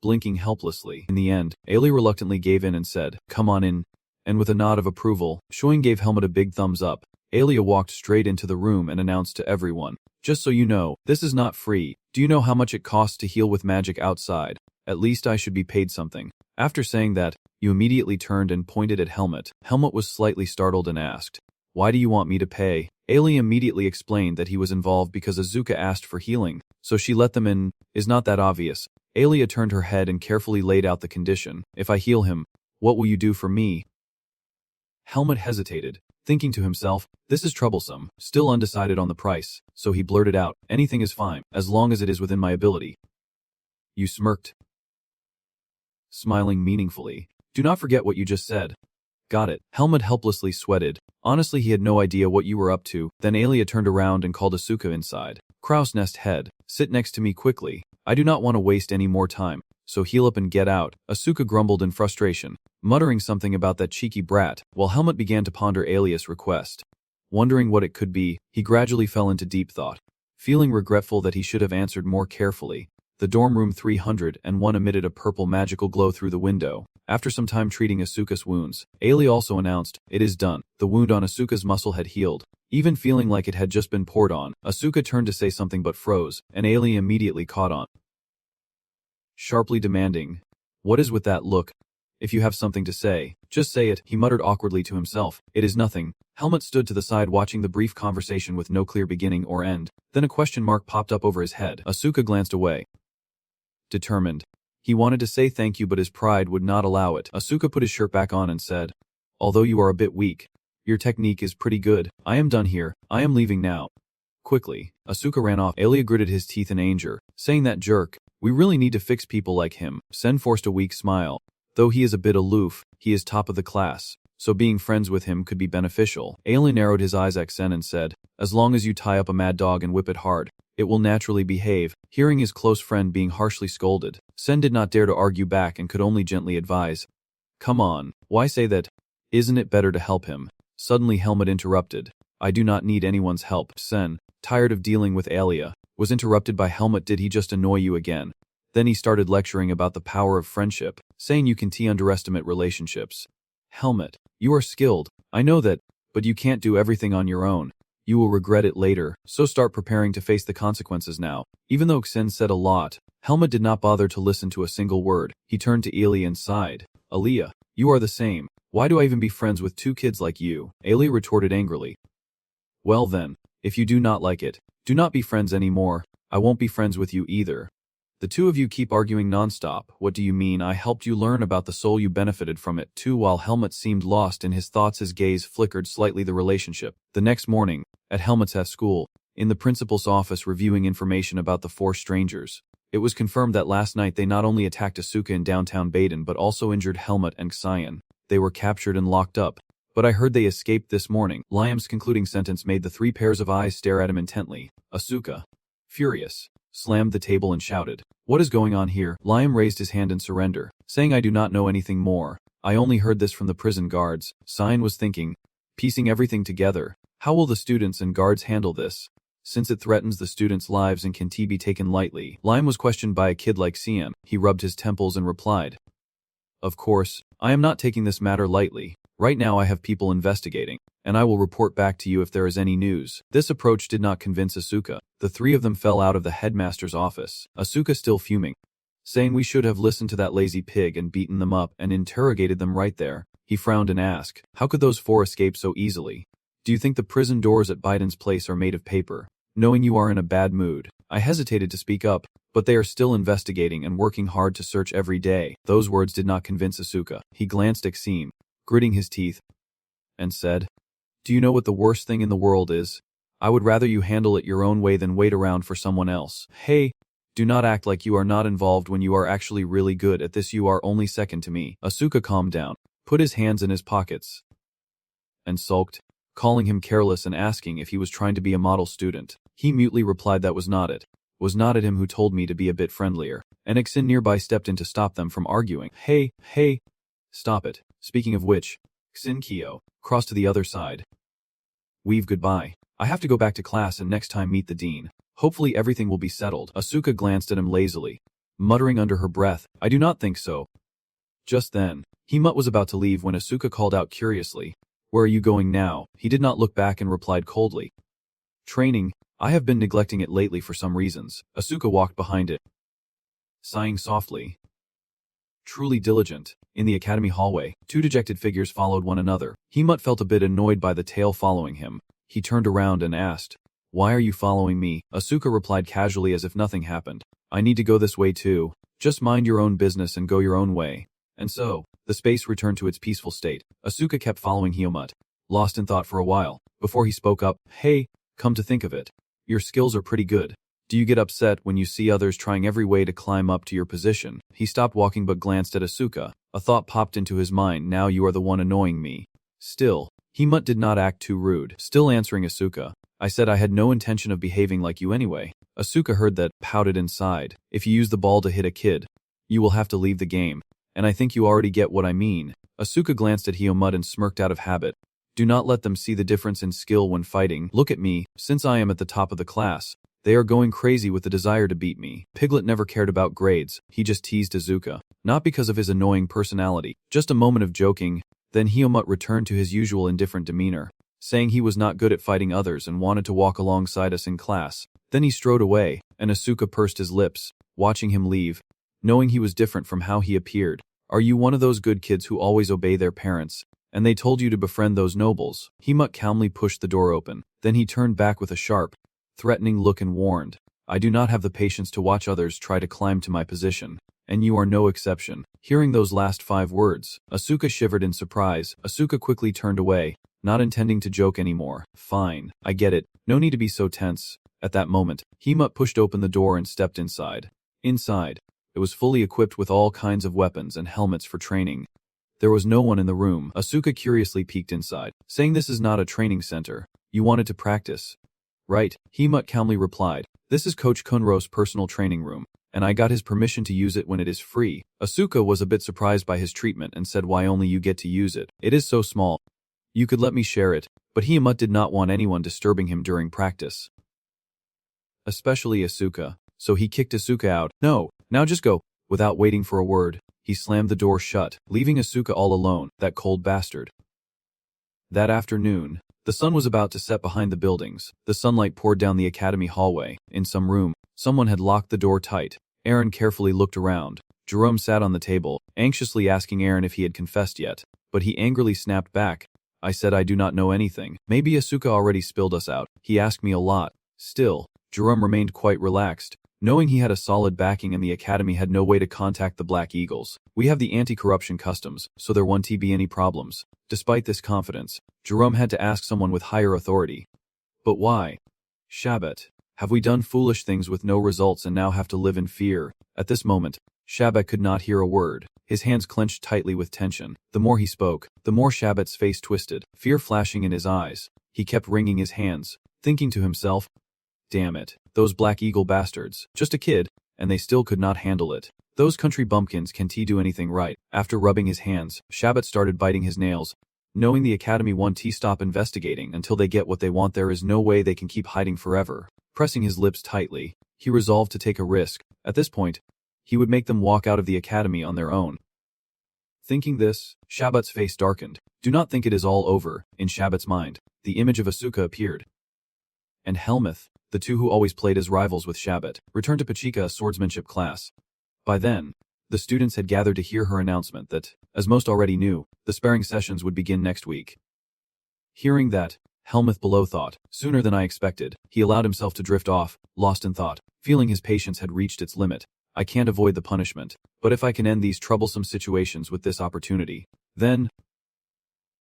A: blinking helplessly. In the end, Ailey reluctantly gave in and said, "Come on in." And with a nod of approval, Shuang gave Helmut a big thumbs up. Ailey walked straight into the room and announced to everyone, "Just so you know, this is not free. Do you know how much it costs to heal with magic outside? At least I should be paid something." After saying that, you immediately turned and pointed at Helmut. Helmut was slightly startled and asked, "Why do you want me to pay?" Ailey immediately explained that he was involved because Azuka asked for healing, so she let them in. Is not that obvious? Ailey turned her head and carefully laid out the condition. "If I heal him, what will you do for me?" Helmut hesitated, thinking to himself, this is troublesome, still undecided on the price, so he blurted out, "Anything is fine, as long as it is within my ability." You smirked, smiling meaningfully. "Do not forget what you just said." "Got it." Helmut helplessly sweated. Honestly, he had no idea what you were up to. Then Alia turned around and called Asuka inside. "Crow's nest head, sit next to me quickly. I do not want to waste any more time, so heal up and get out." Asuka grumbled in frustration, muttering something about that cheeky brat, while Helmut began to ponder Alias' request. Wondering what it could be, he gradually fell into deep thought, feeling regretful that he should have answered more carefully. The dorm room 301 emitted a purple magical glow through the window. After some time treating Asuka's wounds, Ailey also announced, "It is done." The wound on Asuka's muscle had healed. Even feeling like it had just been poured on, Asuka turned to say something but froze, and Ailey immediately caught on, sharply demanding, "What is with that look? If you have something to say, just say it," he muttered awkwardly to himself. "It is nothing." Helmut stood to the side watching the brief conversation with no clear beginning or end. Then a question mark popped up over his head. Asuka glanced away, determined. He wanted to say thank you but his pride would not allow it. Asuka put his shirt back on and said, "Although you are a bit weak, your technique is pretty good. I am done here. I am leaving now." Quickly, Asuka ran off. Alia gritted his teeth in anger, saying, "That jerk. We really need to fix people like him." Sen forced a weak smile. Though he is a bit aloof, he is top of the class, so being friends with him could be beneficial. Ailey narrowed his eyes at Sen and said, "As long as you tie up a mad dog and whip it hard, it will naturally behave." Hearing his close friend being harshly scolded, Sen did not dare to argue back and could only gently advise, "Come on, why say that? Isn't it better to help him?" Suddenly Helmut interrupted, "I do not need anyone's help." Sen, tired of dealing with Alia, was interrupted by Helmut. "Did he just annoy you again?" Then he started lecturing about the power of friendship, saying you can underestimate relationships. "Helmut, you are skilled, I know that, but you can't do everything on your own. You will regret it later, so start preparing to face the consequences now." Even though Sen said a lot, Helmut did not bother to listen to a single word. He turned to Eli and sighed. "Aaliyah, you are the same. Why do I even be friends with two kids like you?" Ailey retorted angrily. "Well then, if you do not like it, do not be friends anymore. I won't be friends with you either. The two of you keep arguing nonstop. What do you mean I helped you learn about the soul? You benefited from it too." While Helmut seemed lost in his thoughts, his gaze flickered slightly the relationship. The next morning, at Helmut's school, in the principal's office reviewing information about the four strangers, it was confirmed that last night they not only attacked Asuka in downtown Baden but also injured Helmut and Xian. They were captured and locked up, but I heard they escaped this morning. Liam's concluding sentence made the three pairs of eyes stare at him intently. Asuka, furious, slammed the table and shouted, "What is going on here?" Liam raised his hand in surrender, saying, "I do not know anything more. I only heard this from the prison guards." Xian was thinking, piecing everything together. How will the students and guards handle this, since it threatens the students' lives and can be taken lightly? Liam was questioned by a kid like Xian. He rubbed his temples and replied, "Of course, I am not taking this matter lightly. Right now I have people investigating, and I will report back to you if there is any news." This approach did not convince Asuka. The three of them fell out of the headmaster's office, Asuka still fuming, saying, "We should have listened to that lazy pig and beaten them up and interrogated them right there." He frowned and asked, "How could those four escape so easily? Do you think the prison doors at Biden's place are made of paper?" Knowing you are in a bad mood, I hesitated to speak up, but they are still investigating and working hard to search every day. Those words did not convince Asuka. He glanced at Xian, gritting his teeth, and said, "Do you know what the worst thing in the world is? I would rather you handle it your own way than wait around for someone else. Hey, do not act like you are not involved when you are actually really good at this. You are only second to me." Asuka calmed down, put his hands in his pockets, and sulked, calling him careless and asking if he was trying to be a model student. He mutely replied that was not it. Was not it him who told me to be a bit friendlier? An Xin nearby stepped in to stop them from arguing. Hey, stop it. Speaking of which, Xin Kyo, cross to the other side. Weave goodbye. I have to go back to class and next time meet the dean. Hopefully everything will be settled. Asuka glanced at him lazily, muttering under her breath, I do not think so. Just then, Himut was about to leave when Asuka called out curiously, Where are you going now? He did not look back and replied coldly, Training. I have been neglecting it lately for some reasons. Asuka walked behind it, sighing softly. Truly diligent. In the academy hallway, two dejected figures followed one another. Himut felt a bit annoyed by the tail following him. He turned around and asked, Why are you following me? Asuka replied casually as if nothing happened. I need to go this way too. Just mind your own business and go your own way. And so, the space returned to its peaceful state. Asuka kept following Himut, lost in thought for a while, before he spoke up, Hey, come to think of it, your skills are pretty good. Do you get upset when you see others trying every way to climb up to your position? He stopped walking but glanced at Asuka. A thought popped into his mind, now you are the one annoying me. Still, Himut did not act too rude. Still answering Asuka, I said I had no intention of behaving like you anyway. Asuka heard that, pouted inside. If you use the ball to hit a kid, you will have to leave the game. And I think you already get what I mean. Asuka glanced at Himut and smirked out of habit. Do not let them see the difference in skill when fighting. Look at me, since I am at the top of the class. They are going crazy with the desire to beat me. Piglet never cared about grades, he just teased Asuka. Not because of his annoying personality, just a moment of joking. Then Himut returned to his usual indifferent demeanor, saying he was not good at fighting others and wanted to walk alongside us in class. Then he strode away, and Asuka pursed his lips, watching him leave, knowing he was different from how he appeared. Are you one of those good kids who always obey their parents, and they told you to befriend those nobles? Himut calmly pushed the door open. Then he turned back with a sharp, threatening look and warned, I do not have the patience to watch others try to climb to my position, and you are no exception. Hearing those last 5 words, Asuka shivered in surprise. Asuka quickly turned away, not intending to joke anymore. Fine, I get it, no need to be so tense. At that moment, Himut pushed open the door and stepped inside. Inside, it was fully equipped with all kinds of weapons and helmets for training. There was no one in the room. Asuka curiously peeked inside, saying this is not a training center. You wanted to practice? Right, Himut calmly replied. This is Coach Kunro's personal training room, and I got his permission to use it when it is free. Asuka was a bit surprised by his treatment and said why only you get to use it. It is so small. You could let me share it, but Himut did not want anyone disturbing him during practice. Especially Asuka, so he kicked Asuka out. No, now just go. Without waiting for a word, he slammed the door shut, leaving Asuka all alone, that cold bastard. That afternoon, the sun was about to set behind the buildings. The sunlight poured down the academy hallway. In some room, someone had locked the door tight. Aaron carefully looked around. Jerome sat on the table, anxiously asking Aaron if he had confessed yet, but he angrily snapped back. I said I do not know anything. Maybe Asuka already spilled us out. He asked me a lot. Still, Jerome remained quite relaxed, knowing he had a solid backing and the academy had no way to contact the Black Eagles. We have the anti-corruption customs, so there won't be any problems. Despite this confidence, Jerome had to ask someone with higher authority. But why? Shabbat. Have we done foolish things with no results and now have to live in fear? At this moment, Shabbat could not hear a word. His hands clenched tightly with tension. The more he spoke, the more Shabbat's face twisted, fear flashing in his eyes. He kept wringing his hands, thinking to himself, Damn it, those Black Eagle bastards. Just a kid, and they still could not handle it. Those country bumpkins can't do anything right. After rubbing his hands, Shabbat started biting his nails. Knowing the academy won't stop investigating until they get what they want, there is no way they can keep hiding forever. Pressing his lips tightly, he resolved to take a risk. At this point, he would make them walk out of the academy on their own. Thinking this, Shabbat's face darkened. Do not think it is all over. In Shabbat's mind, the image of Asuka appeared. And Helmuth, the two who always played as rivals with Shabbat, returned to Pachika swordsmanship class. By then, the students had gathered to hear her announcement that, as most already knew, the sparring sessions would begin next week. Hearing that, Helmuth below thought, sooner than I expected. He allowed himself to drift off, lost in thought, feeling his patience had reached its limit. I can't avoid the punishment, but if I can end these troublesome situations with this opportunity, then...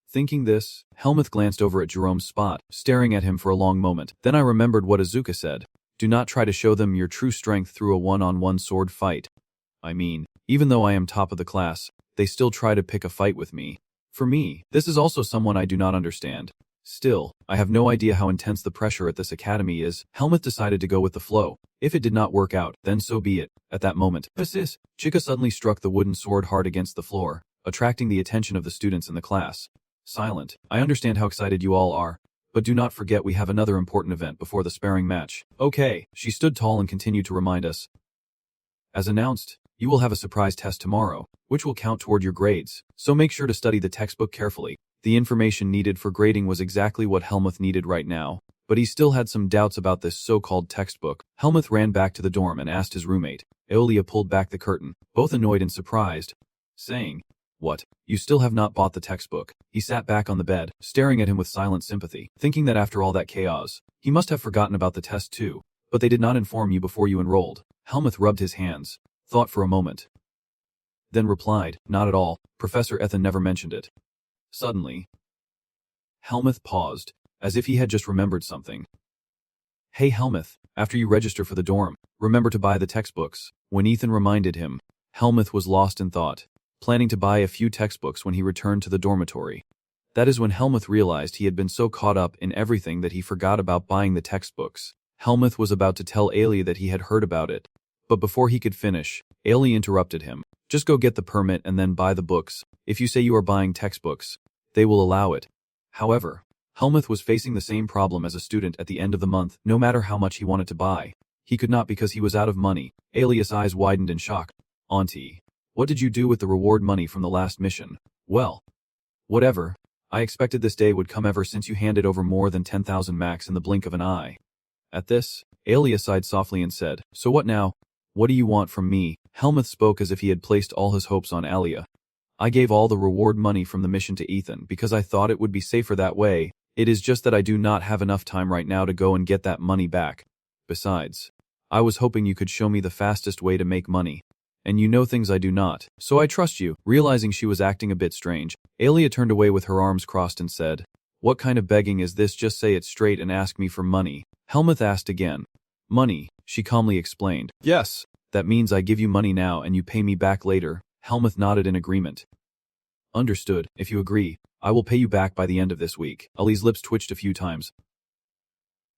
A: Thinking this, Helmuth glanced over at Jerome's spot, staring at him for a long moment. Then I remembered what Asuka said. Do not try to show them your true strength through a one-on-one sword fight. I mean, even though I am top of the class, they still try to pick a fight with me. For me, this is also someone I do not understand. Still, I have no idea how intense the pressure at this academy is. Helmuth decided to go with the flow. If it did not work out, then so be it. At that moment, Chica suddenly struck the wooden sword hard against the floor, attracting the attention of the students in the class. Silent, I understand how excited you all are, but do not forget we have another important event before the sparring match. Okay, she stood tall and continued to remind us. As announced, you will have a surprise test tomorrow, which will count toward your grades, so make sure to study the textbook carefully. The information needed for grading was exactly what Helmuth needed right now, but he still had some doubts about this so-called textbook. Helmuth ran back to the dorm and asked his roommate. Eolia pulled back the curtain, both annoyed and surprised, saying, "What? You still have not bought the textbook?" He sat back on the bed, staring at him with silent sympathy, thinking that after all that chaos, he must have forgotten about the test too. But they did not inform you before you enrolled. Helmuth rubbed his hands, thought for a moment, then replied, "Not at all. Professor Ethan never mentioned it." Suddenly, Helmuth paused, as if he had just remembered something. "Hey Helmuth, after you register for the dorm, remember to buy the textbooks." When Ethan reminded him, Helmuth was lost in thought, planning to buy a few textbooks when he returned to the dormitory. That is when Helmuth realized he had been so caught up in everything that he forgot about buying the textbooks. Helmuth was about to tell Ailey that he had heard about it, but before he could finish, Ailey interrupted him. "Just go get the permit and then buy the books. If you say you are buying textbooks, they will allow it." However, Helmuth was facing the same problem as a student at the end of the month. No matter how much he wanted to buy, he could not because he was out of money. Ailey's eyes widened in shock. "Auntie, what did you do with the reward money from the last mission?" "Well, whatever. I expected this day would come ever since you handed over more than 10,000 max in the blink of an eye." At this, Ailey sighed softly and said, "So what now? What do you want from me?" Helmuth spoke as if he had placed all his hopes on Alia. "I gave all the reward money from the mission to Ethan because I thought it would be safer that way. It is just that I do not have enough time right now to go and get that money back. Besides, I was hoping you could show me the fastest way to make money. And you know things I do not, so I trust you." Realizing she was acting a bit strange, Alia turned away with her arms crossed and said, "What kind of begging is this? Just say it straight and ask me for money." Helmuth asked again. "Money," she calmly explained. "Yes, that means I give you money now and you pay me back later." Helmuth nodded in agreement. "Understood. If you agree, I will pay you back by the end of this week." Ali's lips twitched a few times.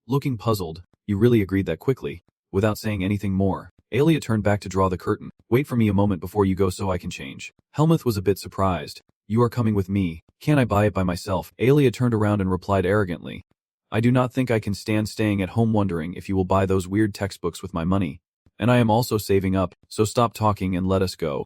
A: Looking puzzled, "You really agreed that quickly?" Without saying anything more, Alia turned back to draw the curtain. "Wait for me a moment before you go so I can change." Helmuth was a bit surprised. "You are coming with me. Can't I buy it by myself?" Alia turned around and replied arrogantly, "I do not think I can stand staying at home wondering if you will buy those weird textbooks with my money. And I am also saving up, so stop talking and let us go."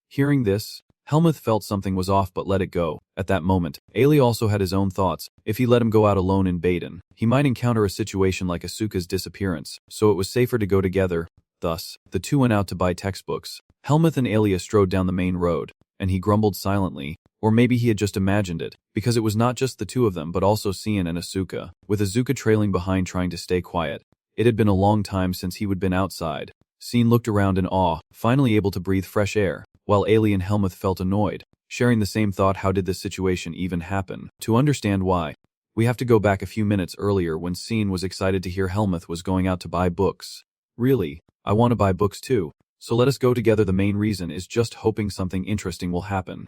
A: Hearing this, Helmuth felt something was off but let it go. At that moment, Ailey also had his own thoughts. If he let him go out alone in Baden, he might encounter a situation like Asuka's disappearance, so it was safer to go together. Thus, the two went out to buy textbooks. Helmuth and Aelia strode down the main road, and he grumbled silently, or maybe he had just imagined it, because it was not just the two of them but also Cian and Asuka, with Asuka trailing behind trying to stay quiet. It had been a long time since he had been outside. Cian looked around in awe, finally able to breathe fresh air, while Ailey and Helmuth felt annoyed, sharing the same thought: how did this situation even happen? To understand why, we have to go back a few minutes earlier when Cian was excited to hear Helmuth was going out to buy books. "Really, I want to buy books too, so let us go together. The main reason is just hoping something interesting will happen."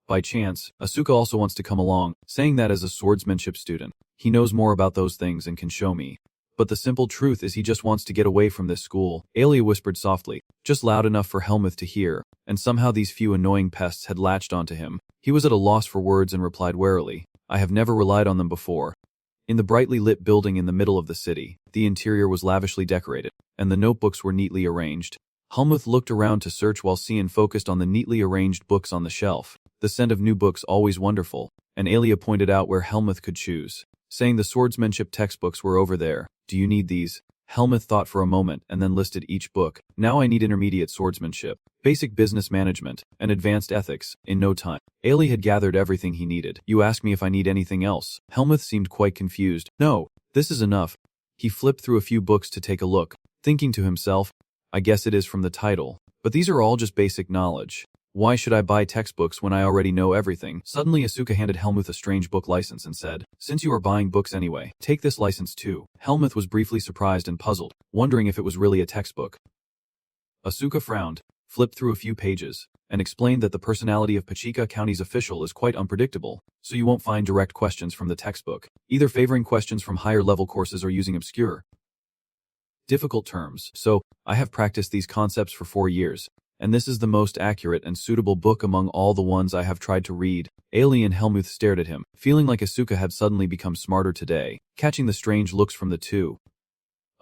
A: By chance, Asuka also wants to come along, saying that as a swordsmanship student, he knows more about those things and can show me. But the simple truth is he just wants to get away from this school. Aelia whispered softly, just loud enough for Helmuth to hear, and somehow these few annoying pests had latched onto him. He was at a loss for words and replied warily, "I have never relied on them before." In the brightly lit building in the middle of the city, the interior was lavishly decorated, and the notebooks were neatly arranged. Helmuth looked around to search while Cian focused on the neatly arranged books on the shelf. The scent of new books always wonderful, and Aelia pointed out where Helmuth could choose, saying the swordsmanship textbooks were over there. "Do you need these?" Helmuth thought for a moment and then listed each book. "Now I need intermediate swordsmanship, basic business management, and advanced ethics." In no time, Ailey had gathered everything he needed. "You ask me if I need anything else?" Helmuth seemed quite confused. "No, this is enough." He flipped through a few books to take a look, thinking to himself, "I guess it is from the title, but these are all just basic knowledge. Why should I buy textbooks when I already know everything?" Suddenly Asuka handed Helmuth a strange book license and said, "Since you are buying books anyway, take this license too." Helmuth was briefly surprised and puzzled, wondering if it was really a textbook. Asuka frowned, flipped through a few pages, and explained that the personality of Pachika County's official is quite unpredictable, so you won't find direct questions from the textbook, either favoring questions from higher-level courses or using obscure, difficult terms. So, I have practiced these concepts for 4 years, and this is the most accurate and suitable book among all the ones I have tried to read. Ailey and Helmuth stared at him, feeling like Asuka had suddenly become smarter today, catching the strange looks from the two.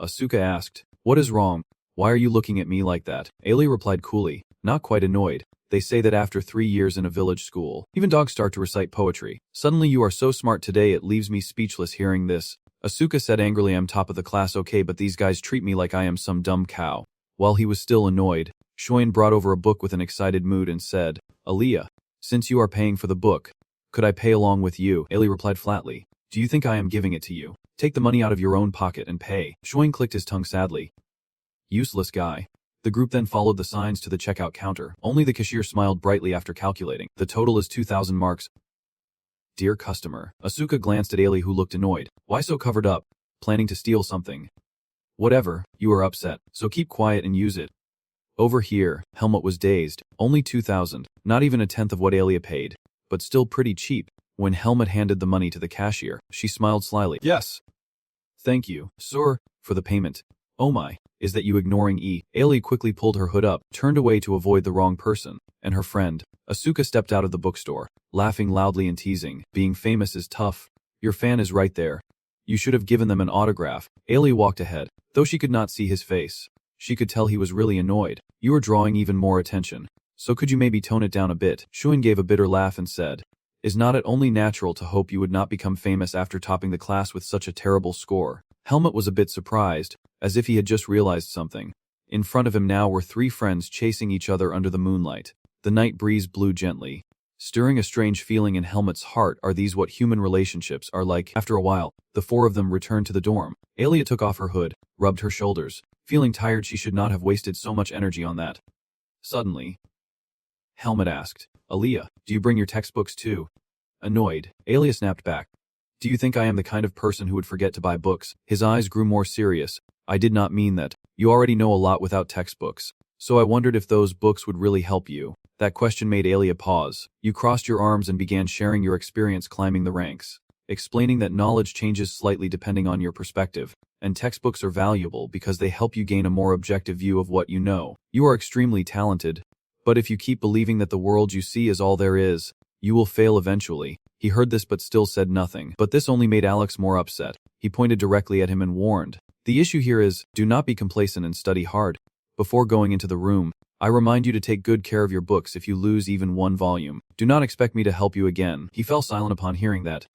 A: Asuka asked, "What is wrong? Why are you looking at me like that?" Ailey replied coolly, not quite annoyed. "They say that after 3 years in a village school, even dogs start to recite poetry. Suddenly you are so smart today it leaves me speechless hearing this." Asuka said angrily, "I'm top of the class, okay, but these guys treat me like I am some dumb cow." While he was still annoyed, Shoin brought over a book with an excited mood and said, "Aaliyah, since you are paying for the book, could I pay along with you?" Ailey replied flatly, "Do you think I am giving it to you? Take the money out of your own pocket and pay." Shoin clicked his tongue sadly. Useless guy. The group then followed the signs to the checkout counter. Only the cashier smiled brightly after calculating. "The total is 2,000 marks. Dear customer." Asuka glanced at Ailey, who looked annoyed. "Why so covered up? Planning to steal something?" "Whatever, you are upset, so keep quiet and use it." Over here, Helmut was dazed. Only 2,000, not even a tenth of what Ailey paid, but still pretty cheap. When Helmut handed the money to the cashier, she smiled slyly. "Yes. Thank you, sir, for the payment." "Oh my, is that you ignoring E?" Ailey quickly pulled her hood up, turned away to avoid the wrong person, and her friend. Asuka stepped out of the bookstore, laughing loudly and teasing, "Being famous is tough. Your fan is right there. You should have given them an autograph." Ailey walked ahead. Though she could not see his face, she could tell he was really annoyed. "You are drawing even more attention, so could you maybe tone it down a bit?" Shuin gave a bitter laugh and said, "Is not it only natural to hope you would not become famous after topping the class with such a terrible score?" Helmut was a bit surprised, as if he had just realized something. In front of him now were 3 friends chasing each other under the moonlight. The night breeze blew gently, stirring a strange feeling in Helmut's heart. Are these what human relationships are like? After a while, the 4 of them returned to the dorm. Ailey took off her hood, rubbed her shoulders, feeling tired. She should not have wasted so much energy on that. Suddenly, Helmut asked, "Aaliyah, do you bring your textbooks too?" Annoyed, Ailey snapped back, "Do you think I am the kind of person who would forget to buy books?" His eyes grew more serious. "I did not mean that. You already know a lot without textbooks, so I wondered if those books would really help you." That question made Ailey pause. "You crossed your arms and began sharing your experience climbing the ranks, explaining that knowledge changes slightly depending on your perspective, and textbooks are valuable because they help you gain a more objective view of what you know. You are extremely talented, but if you keep believing that the world you see is all there is, you will fail eventually." He heard this but still said nothing. But this only made Alex more upset. He pointed directly at him and warned, "The issue here is, do not be complacent and study hard. Before going into the room, I remind you to take good care of your books. If you lose even one volume, do not expect me to help you again." He fell silent upon hearing that,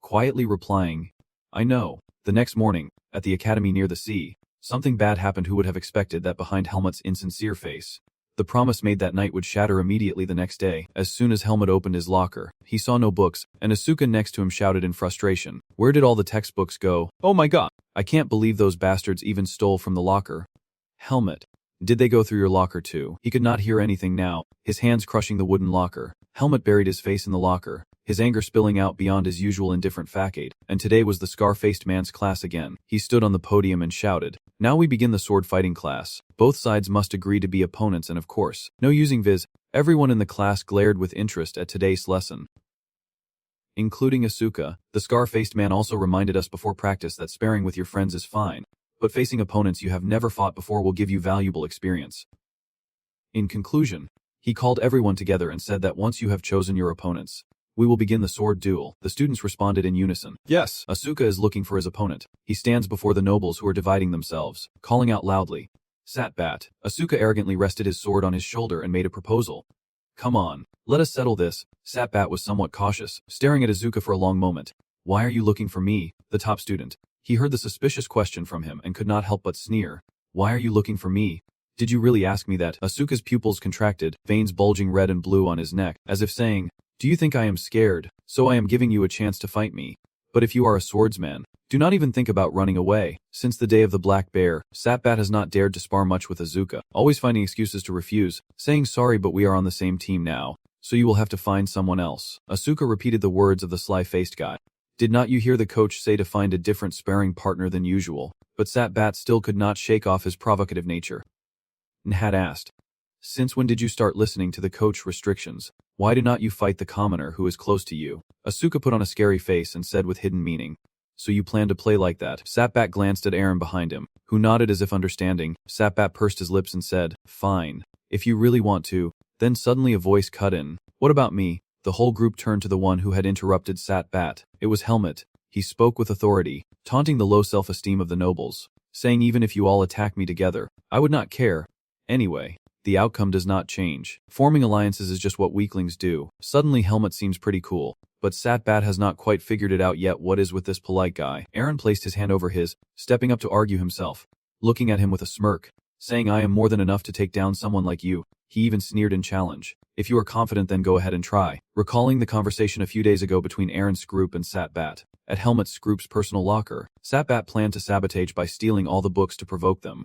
A: quietly replying, "I know." The next morning, at the academy near the sea, something bad happened. Who would have expected that behind Helmut's insincere face? The promise made that night would shatter immediately the next day. As soon as Helmut opened his locker, he saw no books, and Asuka next to him shouted in frustration, "Where did all the textbooks go? Oh my god, I can't believe those bastards even stole from the locker." "Helmut, did they go through your locker too?" He could not hear anything now, his hands crushing the wooden locker. Helmut buried his face in the locker, his anger spilling out beyond his usual indifferent facade. And today was the scar-faced man's class again. He stood on the podium and shouted, "Now we begin the sword fighting class. Both sides must agree to be opponents and of course, no using viz." Everyone in the class glared with interest at today's lesson, including Asuka. The scar-faced man also reminded us before practice that sparring with your friends is fine, but facing opponents you have never fought before will give you valuable experience. In conclusion, he called everyone together and said that once you have chosen your opponents, we will begin the sword duel. The students responded in unison. "Yes." Asuka is looking for his opponent. He stands before the nobles who are dividing themselves, calling out loudly, "Satbat." Asuka arrogantly rested his sword on his shoulder and made a proposal. "Come on, let us settle this." Satbat was somewhat cautious, staring at Asuka for a long moment. "Why are you looking for me, the top student?" He heard the suspicious question from him and could not help but sneer. "Why are you looking for me? Did you really ask me that?" Asuka's pupils contracted, veins bulging red and blue on his neck, as if saying, "Do you think I am scared? So I am giving you a chance to fight me. But if you are a swordsman, do not even think about running away." Since the day of the Black Bear, Satbat has not dared to spar much with Asuka, always finding excuses to refuse, saying, "Sorry, but we are on the same team now, so you will have to find someone else." Asuka repeated the words of the sly-faced guy. "Did not you hear the coach say to find a different sparring partner than usual?" But Satbat still could not shake off his provocative nature, and had asked, Since when did you start listening to the coach restrictions? Why do not you fight the commoner who is close to you? Asuka put on a scary face and said with hidden meaning. So you plan to play like that? Sapbat glanced at Eren behind him, who nodded as if understanding. Sapbat pursed his lips and said, fine. If you really want to. Then suddenly a voice cut in. What about me? The whole group turned to the one who had interrupted Sapbat. It was Helmet. He spoke with authority, taunting the low self-esteem of the nobles, saying even if you all attack me together, I would not care. Anyway, the outcome does not change. Forming alliances is just what weaklings do. Suddenly Helmet seems pretty cool, but Sapbat has not quite figured it out yet. What is with this polite guy? Eren placed his hand over his, stepping up to argue himself, looking at him with a smirk, saying I am more than enough to take down someone like you. He even sneered in challenge. If you are confident then go ahead and try. Recalling the conversation a few days ago between Eren's group and Sapbat, at Helmet's group's personal locker, Sapbat planned to sabotage by stealing all the books to provoke them.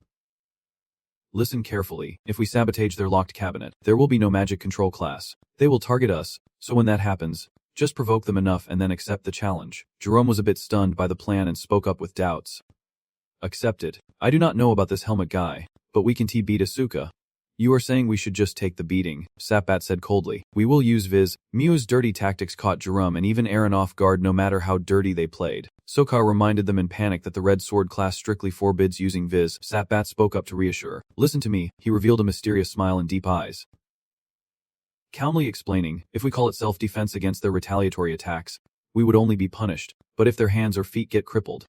A: Listen carefully. If we sabotage their locked cabinet, there will be no magic control class. They will target us, so when that happens, just provoke them enough and then accept the challenge. Jerome was a bit stunned by the plan and spoke up with doubts. Accept it. I do not know about this Helmet guy, but we can beat Asuka. You are saying we should just take the beating, Sapbat said coldly. We will use Viz. Miu's dirty tactics caught Jerome and even Eren off guard no matter how dirty they played. Sokka reminded them in panic that the Red Sword class strictly forbids using Viz. Sapbat spoke up to reassure. Listen to me, he revealed a mysterious smile and deep eyes. Calmly explaining, if we call it self-defense against their retaliatory attacks, we would only be punished, but if their hands or feet get crippled.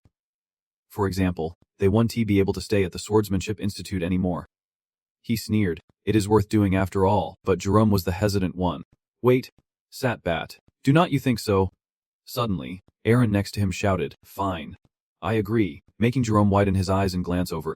A: For example, they won't be able to stay at the Swordsmanship Institute anymore. He sneered. It is worth doing after all, but Jerome was the hesitant one. Wait, Sapbat, do not you think so? Suddenly, Eren next to him shouted, fine. I agree, making Jerome widen his eyes and glance over.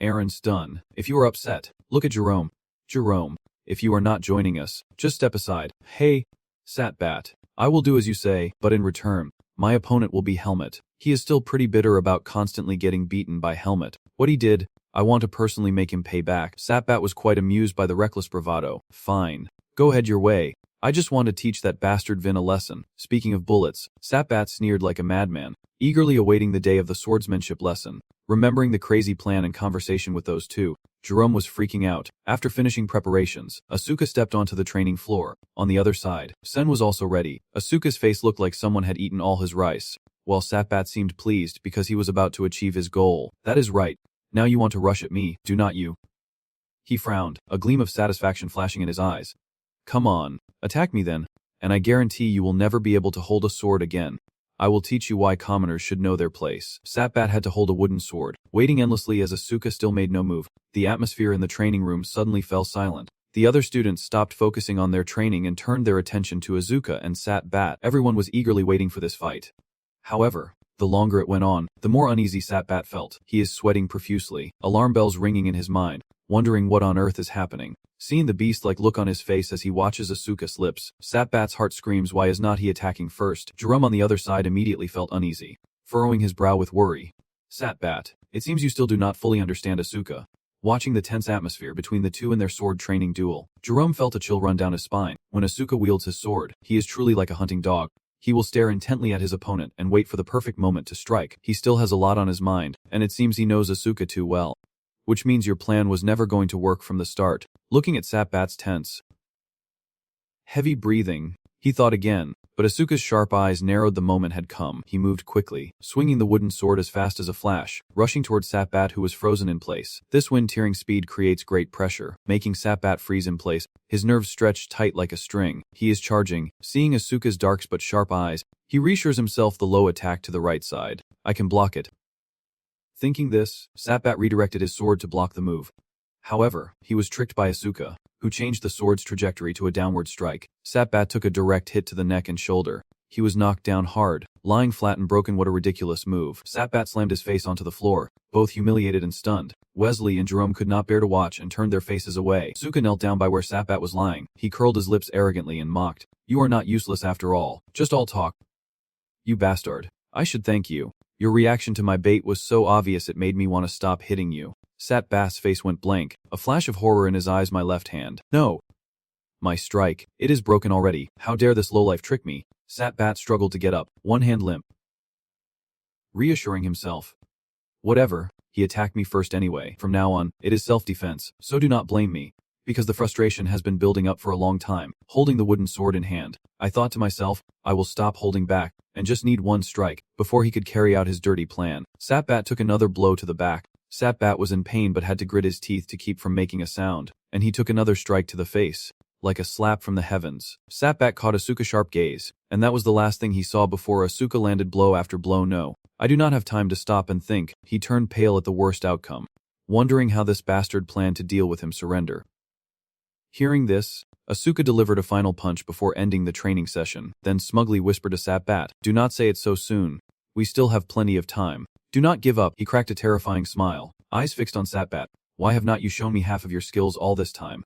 A: Eren stunned. If you are upset, look at Jerome. Jerome, if you are not joining us, just step aside. Hey, Sapbat, I will do as you say, but in return, my opponent will be Helmet. He is still pretty bitter about constantly getting beaten by Helmet. What he did, I want to personally make him pay back. Sapbat was quite amused by the reckless bravado. Fine. Go ahead your way. I just want to teach that bastard Vin a lesson. Speaking of bullets, Sapbat sneered like a madman, eagerly awaiting the day of the swordsmanship lesson. Remembering the crazy plan and conversation with those two, Jerome was freaking out. After finishing preparations, Asuka stepped onto the training floor. On the other side, Sen was also ready. Asuka's face looked like someone had eaten all his rice, while Sapbat seemed pleased because he was about to achieve his goal. That is right. Now you want to rush at me, do not you? He frowned, a gleam of satisfaction flashing in his eyes. Come on, attack me then, and I guarantee you will never be able to hold a sword again. I will teach you why commoners should know their place. Sapbat had to hold a wooden sword, waiting endlessly as Asuka still made no move. The atmosphere in the training room suddenly fell silent. The other students stopped focusing on their training and turned their attention to Asuka and Sapbat. Everyone was eagerly waiting for this fight. However, the longer it went on, the more uneasy Sapbat felt. He is sweating profusely, alarm bells ringing in his mind, wondering what on earth is happening. Seeing the beast-like look on his face as he watches Asuka slips, Sapbat's heart screams why is not he attacking first. Jerome on the other side immediately felt uneasy, furrowing his brow with worry. Sapbat, it seems you still do not fully understand Asuka. Watching the tense atmosphere between the two in their sword training duel, Jerome felt a chill run down his spine. When Asuka wields his sword, he is truly like a hunting dog. He will stare intently at his opponent and wait for the perfect moment to strike. He still has a lot on his mind, and it seems he knows Asuka too well. Which means your plan was never going to work from the start. Looking at Sapbat's tense, heavy breathing, he thought again, but Asuka's sharp eyes narrowed the moment had come. He moved quickly, swinging the wooden sword as fast as a flash, rushing toward Sapbat who was frozen in place. This wind-tearing speed creates great pressure, making Sapbat freeze in place, his nerves stretched tight like a string. He is charging. Seeing Asuka's dark but sharp eyes, he reassures himself the low attack to the right side. I can block it. Thinking this, Sapbat redirected his sword to block the move. However, he was tricked by Asuka, who changed the sword's trajectory to a downward strike. Sapbat took a direct hit to the neck and shoulder. He was knocked down hard, lying flat and broken. What a ridiculous move. Sapbat slammed his face onto the floor, both humiliated and stunned. Wesley and Jerome could not bear to watch and turned their faces away. Asuka knelt down by where Sapbat was lying. He curled his lips arrogantly and mocked. You are not useless after all, just all talk. You bastard. I should thank you. Your reaction to my bait was so obvious it made me want to stop hitting you. Sapbat's face went blank, a flash of horror in his eyes. My left hand. No. My strike. It is broken already. How dare this lowlife trick me? Sapbat struggled to get up, one hand limp. Reassuring himself. Whatever, he attacked me first anyway. From now on, it is self-defense, so do not blame me. because the frustration has been building up for a long time. Holding the wooden sword in hand, I thought to myself, I will stop holding back, and just need one strike, before he could carry out his dirty plan. Satbat took another blow to the back. Satbat was in pain but had to grit his teeth to keep from making a sound, and he took another strike to the face, like a slap from the heavens. Satbat caught Asuka's sharp gaze, and that was the last thing he saw before Asuka landed blow after blow. No, I do not have time to stop and think. He turned pale at the worst outcome, wondering how this bastard planned to deal with him surrender. Hearing this, Asuka delivered a final punch before ending the training session, then smugly whispered to Satbat, "Do not say it so soon. We still have plenty of time. Do not give up." He cracked a terrifying smile, eyes fixed on Satbat. "Why have not you shown me half of your skills all this time?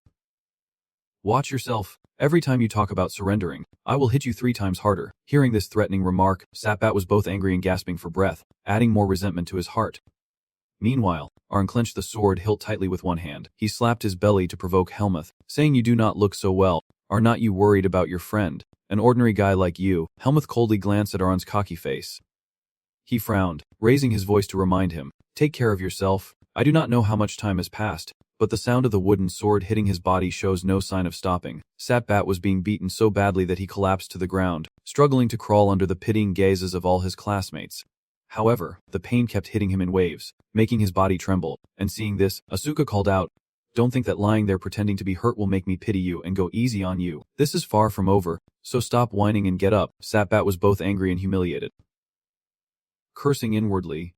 A: Watch yourself. Every time you talk about surrendering, I will hit you 3 times harder." Hearing this threatening remark, Satbat was both angry and gasping for breath, adding more resentment to his heart. Meanwhile, Arn clenched the sword hilt tightly with one hand. He slapped his belly to provoke Helmuth, saying, "You do not look so well. Are not you worried about your friend? An ordinary guy like you." Helmuth coldly glanced at Arn's cocky face. He frowned, raising his voice to remind him, "Take care of yourself. I do not know how much time has passed, but the sound of the wooden sword hitting his body shows no sign of stopping." Satbat was being beaten so badly that he collapsed to the ground, struggling to crawl under the pitying gazes of all his classmates. However, the pain kept hitting him in waves, making his body tremble, and seeing this, Asuka called out, "Don't think that lying there pretending to be hurt will make me pity you and go easy on you. This is far from over, so stop whining and get up." Satbat was both angry and humiliated, cursing inwardly.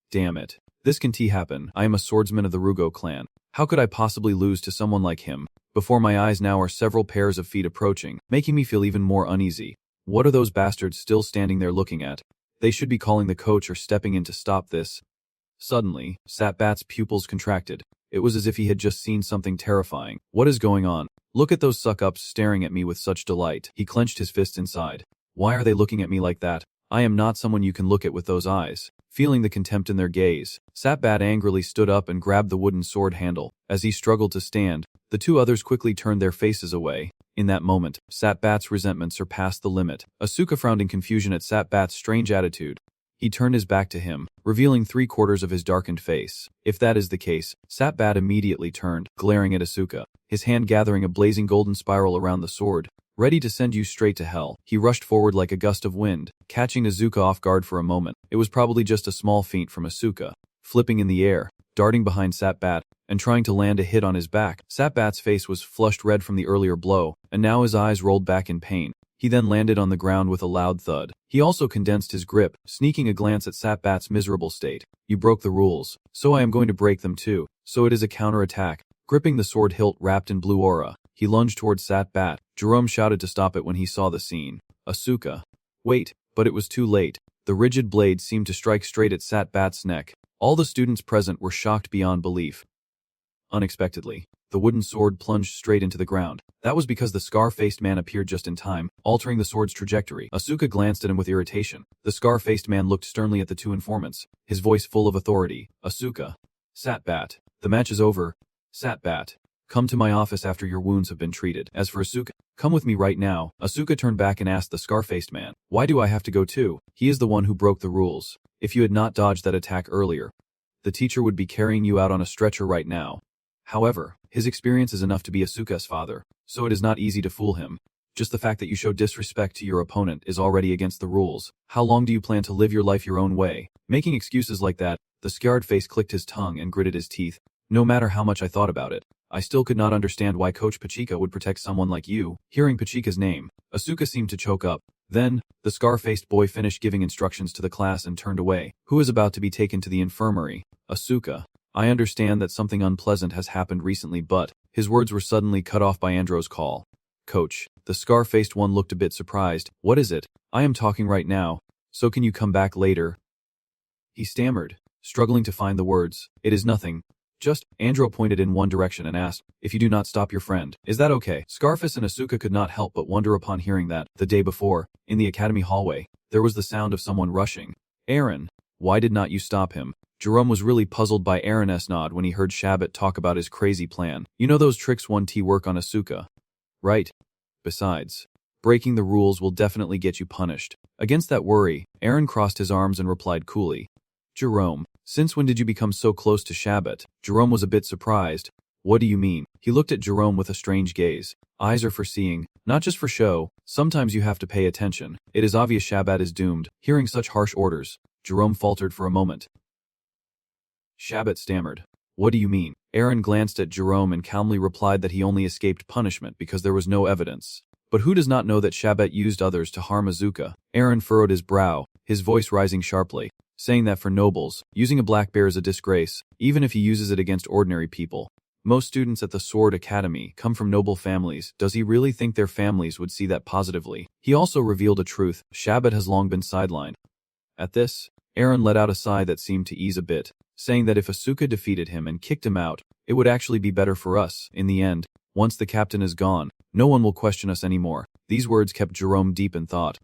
A: "Damn it. This can happen. I am a swordsman of the Rugo clan. How could I possibly lose to someone like him? Before my eyes now are several pairs of feet approaching, making me feel even more uneasy. What are those bastards still standing there looking at? They should be calling the coach or stepping in to stop this." Suddenly, Satbat's pupils contracted. It was as if he had just seen something terrifying. "What is going on? Look at those suck-ups staring at me with such delight." He clenched his fists inside. "Why are they looking at me like that? I am not someone you can look at with those eyes." Feeling the contempt in their gaze, Satbat angrily stood up and grabbed the wooden sword handle. As he struggled to stand, the 2 others quickly turned their faces away. In that moment, Satbat's resentment surpassed the limit. Asuka frowned in confusion at Satbat's strange attitude. He turned his back to him, revealing 3/4 of his darkened face. If that is the case, Satbat immediately turned, glaring at Asuka, his hand gathering a blazing golden spiral around the sword, ready to send you straight to hell. He rushed forward like a gust of wind, catching Asuka off guard for a moment. It was probably just a small feint from Asuka, flipping in the air, darting behind Satbat, and trying to land a hit on his back. Satbat's face was flushed red from the earlier blow, and now his eyes rolled back in pain. He then landed on the ground with a loud thud. He also condensed his grip, sneaking a glance at Satbat's miserable state. "You broke the rules, so I am going to break them too. So it is a counterattack." Gripping the sword hilt wrapped in blue aura, he lunged towards Satbat. Jerome shouted to stop it when he saw the scene. Asuka. Wait, but it was too late. The rigid blade seemed to strike straight at Satbat's neck. All the students present were shocked beyond belief. Unexpectedly, the wooden sword plunged straight into the ground. That was because the scar-faced man appeared just in time, altering the sword's trajectory. Asuka glanced at him with irritation. The scar-faced man looked sternly at the 2 informants, his voice full of authority. "Asuka. Satbat. The match is over. Satbat. Come to my office after your wounds have been treated. As for Asuka, come with me right now." Asuka turned back and asked the scar-faced man, "Why do I have to go too? He is the one who broke the rules. If you had not dodged that attack earlier, the teacher would be carrying you out on a stretcher right now." However, his experience is enough to be Asuka's father, so it is not easy to fool him. Just the fact that you show disrespect to your opponent is already against the rules. How long do you plan to live your life your own way? Making excuses like that, the scarred face clicked his tongue and gritted his teeth. "No matter how much I thought about it, I still could not understand why Coach Pachika would protect someone like you." Hearing Pachika's name, Asuka seemed to choke up. Then, the scar-faced boy finished giving instructions to the class and turned away. "Who is about to be taken to the infirmary?" "Asuka. I understand that something unpleasant has happened recently, but..." His words were suddenly cut off by Andro's call. "Coach." The scar-faced one looked a bit surprised. "What is it?" "I am talking right now. So can you come back later?" He stammered, struggling to find the words. "It is nothing. Just..." Andro pointed in one direction and asked, "If you do not stop your friend, is that okay?" Scarface and Asuka could not help but wonder upon hearing that. The day before, in the academy hallway, there was the sound of someone rushing. "Aaron, why did not you stop him?" Jerome was really puzzled by Aaron's nod when he heard Shabbat talk about his crazy plan. "You know those tricks 1T work on Asuka, right? Besides, breaking the rules will definitely get you punished." Against that worry, Aaron crossed his arms and replied coolly, "Jerome, since when did you become so close to Shabbat?" Jerome was a bit surprised. "What do you mean?" He looked at Jerome with a strange gaze. Eyes are for seeing, not just for show. Sometimes you have to pay attention. It is obvious Shabbat is doomed. Hearing such harsh orders, Jerome faltered for a moment. Shabbat stammered. What do you mean? Aaron glanced at Jerome and calmly replied that he only escaped punishment because there was no evidence. But who does not know that Shabbat used others to harm Azuka? Aaron furrowed his brow, his voice rising sharply, saying that for nobles, using a black bear is a disgrace, even if he uses it against ordinary people. Most students at the Sword Academy come from noble families. Does he really think their families would see that positively? He also revealed a truth. Shabbat has long been sidelined. At this, Aaron let out a sigh that seemed to ease a bit, saying that if Asuka defeated him and kicked him out, it would actually be better for us. In the end, once the captain is gone, no one will question us anymore. These words kept Jerome deep in thought.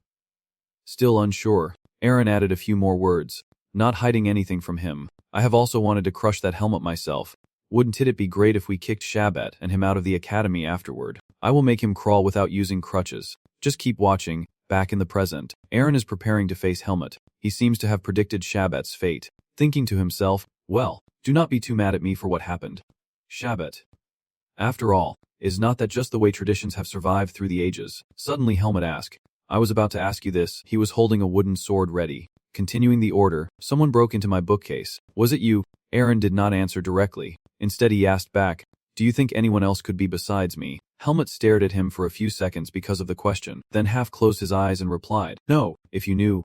A: Still unsure, Aaron added a few more words, not hiding anything from him. I have also wanted to crush that helmet myself. Wouldn't it be great if we kicked Shabbat and him out of the academy afterward? I will make him crawl without using crutches. Just keep watching. Back in the present, Aaron is preparing to face Helmut. He seems to have predicted Shabbat's fate, thinking to himself, well, do not be too mad at me for what happened. Shabbat, after all, is not that just the way traditions have survived through the ages? Suddenly Helmut asked. I was about to ask you this. He was holding a wooden sword ready. Continuing the order, someone broke into my bookcase. Was it you? Aaron did not answer directly. Instead he asked back, do you think anyone else could be besides me? Helmut stared at him for a few seconds because of the question, then half closed his eyes and replied, no, if you knew,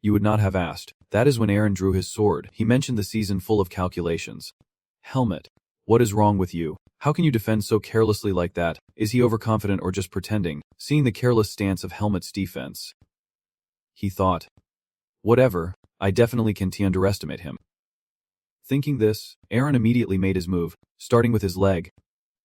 A: you would not have asked. That is when Aaron drew his sword. He mentioned the season full of calculations. Helmut, what is wrong with you? How can you defend so carelessly like that? Is he overconfident or just pretending? Seeing the careless stance of Helmut's defense, he thought, whatever, I definitely can't underestimate him. Thinking this, Aaron immediately made his move, starting with his leg.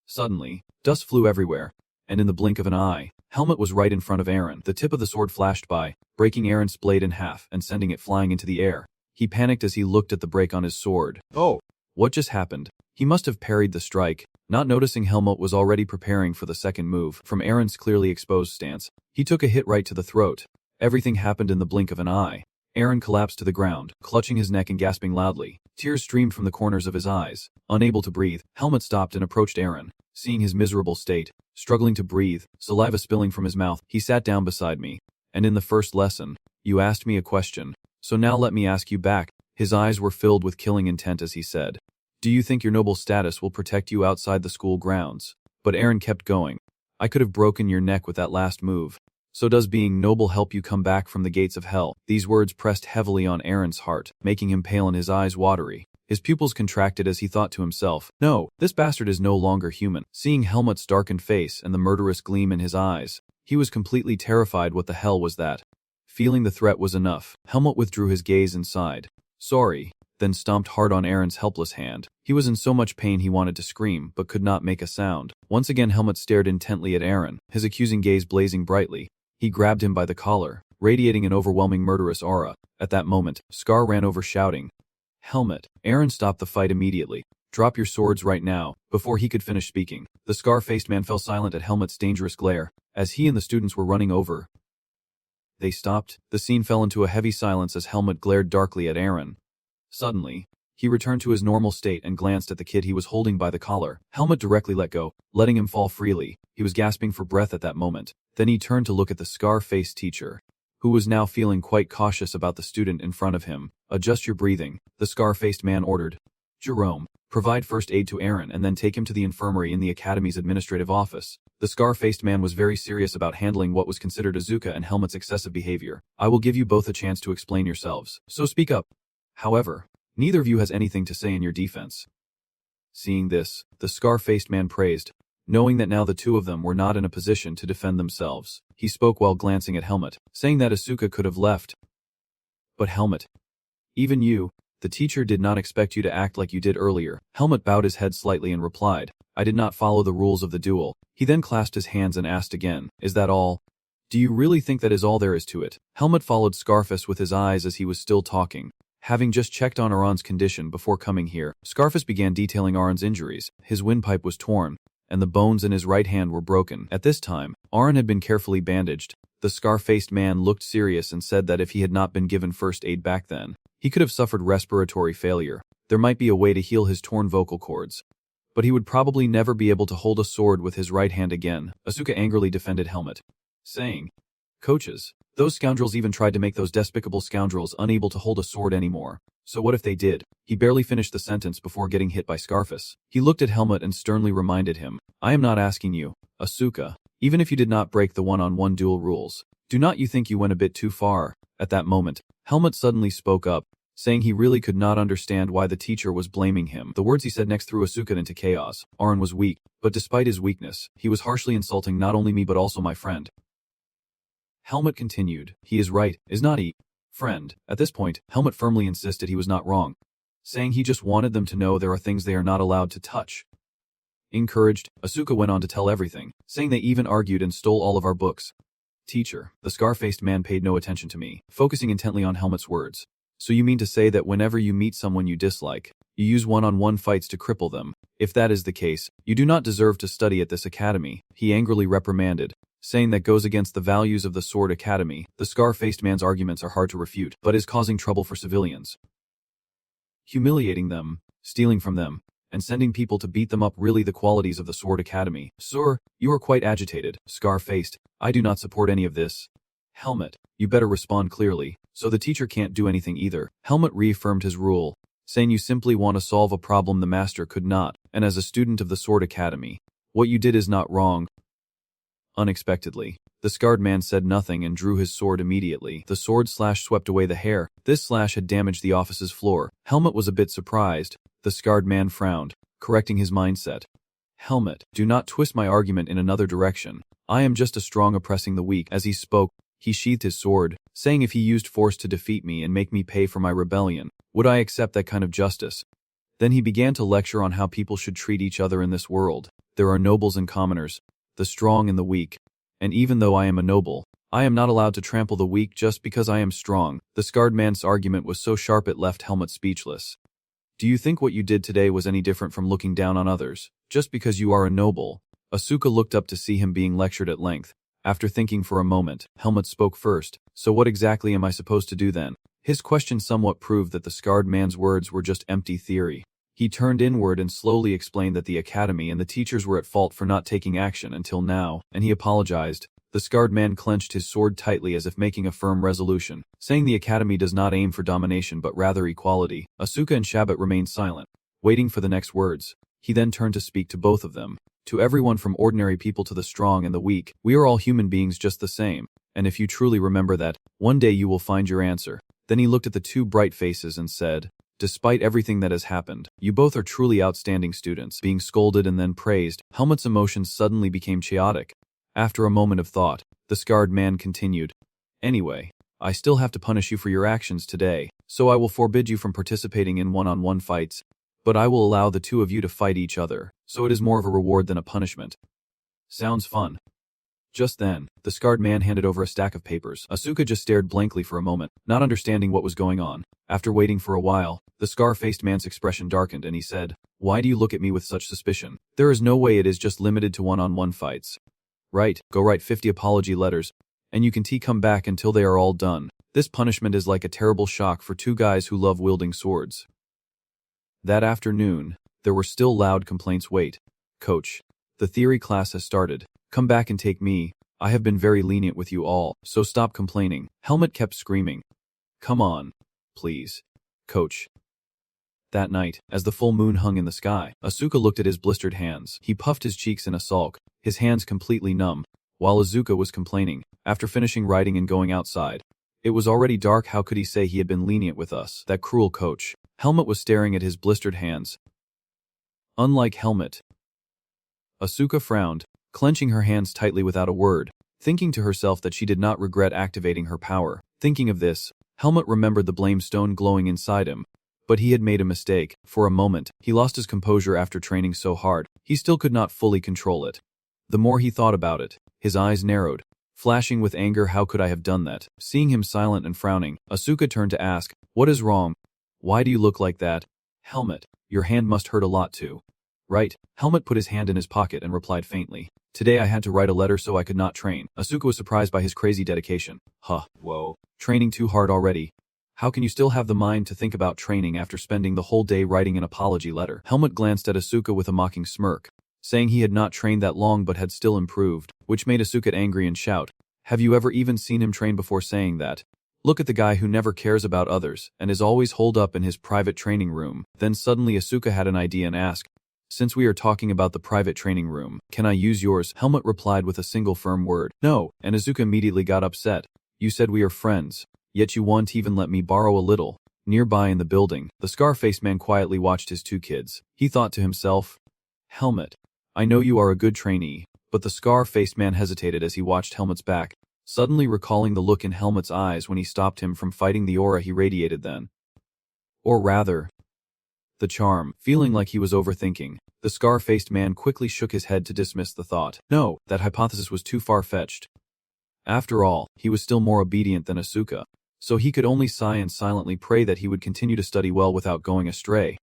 A: Suddenly, dust flew everywhere, and in the blink of an eye, Helmut was right in front of Aaron. The tip of the sword flashed by, breaking Aaron's blade in half and sending it flying into the air. He panicked as he looked at the break on his sword. Oh! What just happened? He must have parried the strike, not noticing Helmut was already preparing for the second move. From Aaron's clearly exposed stance, he took a hit right to the throat. Everything happened in the blink of an eye. Aaron collapsed to the ground, clutching his neck and gasping loudly. Tears streamed from the corners of his eyes. Unable to breathe, Helmut stopped and approached Aaron. Seeing his miserable state, struggling to breathe, saliva spilling from his mouth, he sat down beside me. And in the first lesson, you asked me a question. So now let me ask you back. His eyes were filled with killing intent as he said, do you think your noble status will protect you outside the school grounds? But Aaron kept going. I could have broken your neck with that last move. So does being noble help you come back from the gates of hell? These words pressed heavily on Aaron's heart, making him pale and his eyes watery. His pupils contracted as he thought to himself, no, this bastard is no longer human. Seeing Helmut's darkened face and the murderous gleam in his eyes, he was completely terrified. What the hell was that? Feeling the threat was enough, Helmut withdrew his gaze and sighed. Sorry, then stomped hard on Aaron's helpless hand. He was in so much pain he wanted to scream, but could not make a sound. Once again Helmut stared intently at Aaron, his accusing gaze blazing brightly. He grabbed him by the collar, radiating an overwhelming murderous aura. At that moment, Scar ran over shouting, Helmut. Aaron stopped the fight immediately. Drop your swords right now. Before he could finish speaking, the scar-faced man fell silent at Helmut's dangerous glare. As he and the students were running over, they stopped. The scene fell into a heavy silence as Helmut glared darkly at Aaron. Suddenly, he returned to his normal state and glanced at the kid he was holding by the collar. Helmut directly let go, letting him fall freely. He was gasping for breath at that moment. Then he turned to look at the scar-faced teacher, who was now feeling quite cautious about the student in front of him. Adjust your breathing, the scar-faced man ordered. Jerome, provide first aid to Aaron and then take him to the infirmary in the academy's administrative office. The scar-faced man was very serious about handling what was considered Azuka and Helmut's excessive behavior. I will give you both a chance to explain yourselves, so speak up. However, neither of you has anything to say in your defense. Seeing this, the scar-faced man praised, knowing that now the two of them were not in a position to defend themselves. He spoke while glancing at Helmut, saying that Asuka could have left. But Helmut, even you, the teacher did not expect you to act like you did earlier. Helmut bowed his head slightly and replied, I did not follow the rules of the duel. He then clasped his hands and asked again, is that all? Do you really think that is all there is to it? Helmut followed Scarface with his eyes as he was still talking. Having just checked on Aron's condition before coming here, Scarface began detailing Aron's injuries. His windpipe was torn, and the bones in his right hand were broken. At this time, Aron had been carefully bandaged. The scar-faced man looked serious and said that if he had not been given first aid back then, he could have suffered respiratory failure. There might be a way to heal his torn vocal cords. but he would probably never be able to hold a sword with his right hand again. Asuka angrily defended Helmet, saying, "Coaches, those scoundrels even tried to make those despicable scoundrels unable to hold a sword anymore. So what if they did?" He barely finished the sentence before getting hit by Scarface. He looked at Helmet and sternly reminded him, "I am not asking you, Asuka, even if you did not break the one-on-one duel rules. Do not you think you went a bit too far?" At that moment, Helmet suddenly spoke up, saying he really could not understand why the teacher was blaming him. The words he said next threw Asuka into chaos. Aaron was weak, but despite his weakness, he was harshly insulting not only me but also my friend. Helmet continued, "He is right, is not he, friend?" At this point, Helmet firmly insisted he was not wrong, saying he just wanted them to know there are things they are not allowed to touch. Encouraged, Asuka went on to tell everything, saying they even argued and stole all of our books. "Teacher," the scar-faced man paid no attention to me, focusing intently on Helmet's words. "So you mean to say that whenever you meet someone you dislike, you use one-on-one fights to cripple them? If that is the case, you do not deserve to study at this academy," he angrily reprimanded, saying that goes against the values of the Sword Academy. The scar-faced man's arguments are hard to refute, but is causing trouble for civilians. Humiliating them, stealing from them, and sending people to beat them up really the qualities of the Sword Academy. "Sir, you are quite agitated, scar-faced. I do not support any of this." "Helmet, you better respond clearly, so the teacher can't do anything either." Helmet reaffirmed his rule, saying you simply want to solve a problem the master could not, and as a student of the Sword Academy, what you did is not wrong. Unexpectedly, the scarred man said nothing and drew his sword immediately. The sword slash swept away the hair. This slash had damaged the office's floor. Helmet was a bit surprised. The scarred man frowned, correcting his mindset. "Helmet, do not twist my argument in another direction. I am just a strong oppressing the weak." As he spoke, he sheathed his sword, saying if he used force to defeat me and make me pay for my rebellion, would I accept that kind of justice? Then he began to lecture on how people should treat each other in this world. There are nobles and commoners, the strong and the weak, and even though I am a noble, I am not allowed to trample the weak just because I am strong. The scarred man's argument was so sharp it left Helmet speechless. "Do you think what you did today was any different from looking down on others, just because you are a noble?" Asuka looked up to see him being lectured at length. After thinking for a moment, Helmet spoke first. "So what exactly am I supposed to do then?" His question somewhat proved that the scarred man's words were just empty theory. He turned inward and slowly explained that the academy and the teachers were at fault for not taking action until now, and he apologized. The scarred man clenched his sword tightly as if making a firm resolution, saying the academy does not aim for domination but rather equality. Asuka and Shabbat remained silent, waiting for the next words. He then turned to speak to both of them. "To everyone from ordinary people to the strong and the weak, we are all human beings just the same, and if you truly remember that, one day you will find your answer." Then he looked at the two bright faces and said, "Despite everything that has happened, you both are truly outstanding students." Being scolded and then praised, Helmet's emotions suddenly became chaotic. After a moment of thought, the scarred man continued, "Anyway, I still have to punish you for your actions today, so I will forbid you from participating in one-on-one fights, but I will allow the two of you to fight each other, so it is more of a reward than a punishment." "Sounds fun." Just then, the scarred man handed over a stack of papers. Asuka just stared blankly for a moment, not understanding what was going on. After waiting for a while, the scar-faced man's expression darkened and he said, "Why do you look at me with such suspicion? There is no way it is just limited to one-on-one fights. Right, go write 50 apology letters, and you can come back until they are all done. This punishment is like a terrible shock for two guys who love wielding swords." That afternoon, there were still loud complaints. "Wait, coach, the theory class has started. Come back and take me. I have been very lenient with you all, so stop complaining." Helmet kept screaming, "Come on, please, coach." That night, as the full moon hung in the sky, Asuka looked at his blistered hands. He puffed his cheeks in a sulk, his hands completely numb, while Asuka was complaining. After finishing writing and going outside, it was already dark. How could he say he had been lenient with us? That cruel coach. Helmet was staring at his blistered hands. Unlike Helmet, Asuka frowned, clenching her hands tightly without a word, thinking to herself that she did not regret activating her power. Thinking of this, Helmet remembered the blame stone glowing inside him. But he had made a mistake. For a moment, he lost his composure after training so hard. He still could not fully control it. The more he thought about it, his eyes narrowed, flashing with anger. How could I have done that? Seeing him silent and frowning, Asuka turned to ask, "What is wrong? Why do you look like that?" "Helmet, your hand must hurt a lot too." "Right." Helmet put his hand in his pocket and replied faintly, "Today I had to write a letter so I could not train." Asuka was surprised by his crazy dedication. Whoa. Training too hard already? How can you still have the mind to think about training after spending the whole day writing an apology letter? Helmut glanced at Asuka with a mocking smirk, saying he had not trained that long but had still improved, which made Asuka angry and shout, "Have you ever even seen him train before saying that? Look at the guy who never cares about others and is always holed up in his private training room." Then suddenly Asuka had an idea and asked, "Since we are talking about the private training room, can I use yours?" Helmut replied with a single firm word, "No," and Asuka immediately got upset. "You said we are friends, yet you won't even let me borrow a little." Nearby in the building, the scar-faced man quietly watched his two kids. He thought to himself, "Helmut, I know you are a good trainee," but the scar-faced man hesitated as he watched Helmut's back, suddenly recalling the look in Helmut's eyes when he stopped him from fighting the aura he radiated then. Or rather, the charm. Feeling like he was overthinking, the scar-faced man quickly shook his head to dismiss the thought. No, that hypothesis was too far-fetched. After all, he was still more obedient than Asuka, so he could only sigh and silently pray that he would continue to study well without going astray.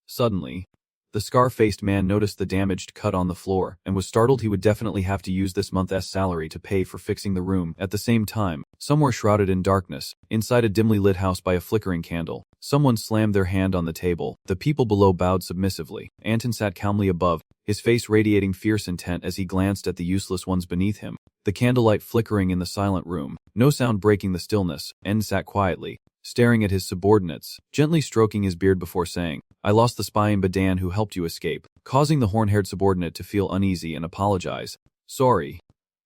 A: Suddenly, the scar-faced man noticed the damaged cut on the floor and was startled he would definitely have to use this month's salary to pay for fixing the room. At the same time, somewhere shrouded in darkness, inside a dimly lit house by a flickering candle, someone slammed their hand on the table. The people below bowed submissively. Anton sat calmly above, his face radiating fierce intent as he glanced at the useless ones beneath him. The candlelight flickering in the silent room, no sound breaking the stillness. Anton sat quietly, staring at his subordinates, gently stroking his beard before saying, "I lost the spy in Badan who helped you escape," causing the horn-haired subordinate to feel uneasy and apologize. "Sorry,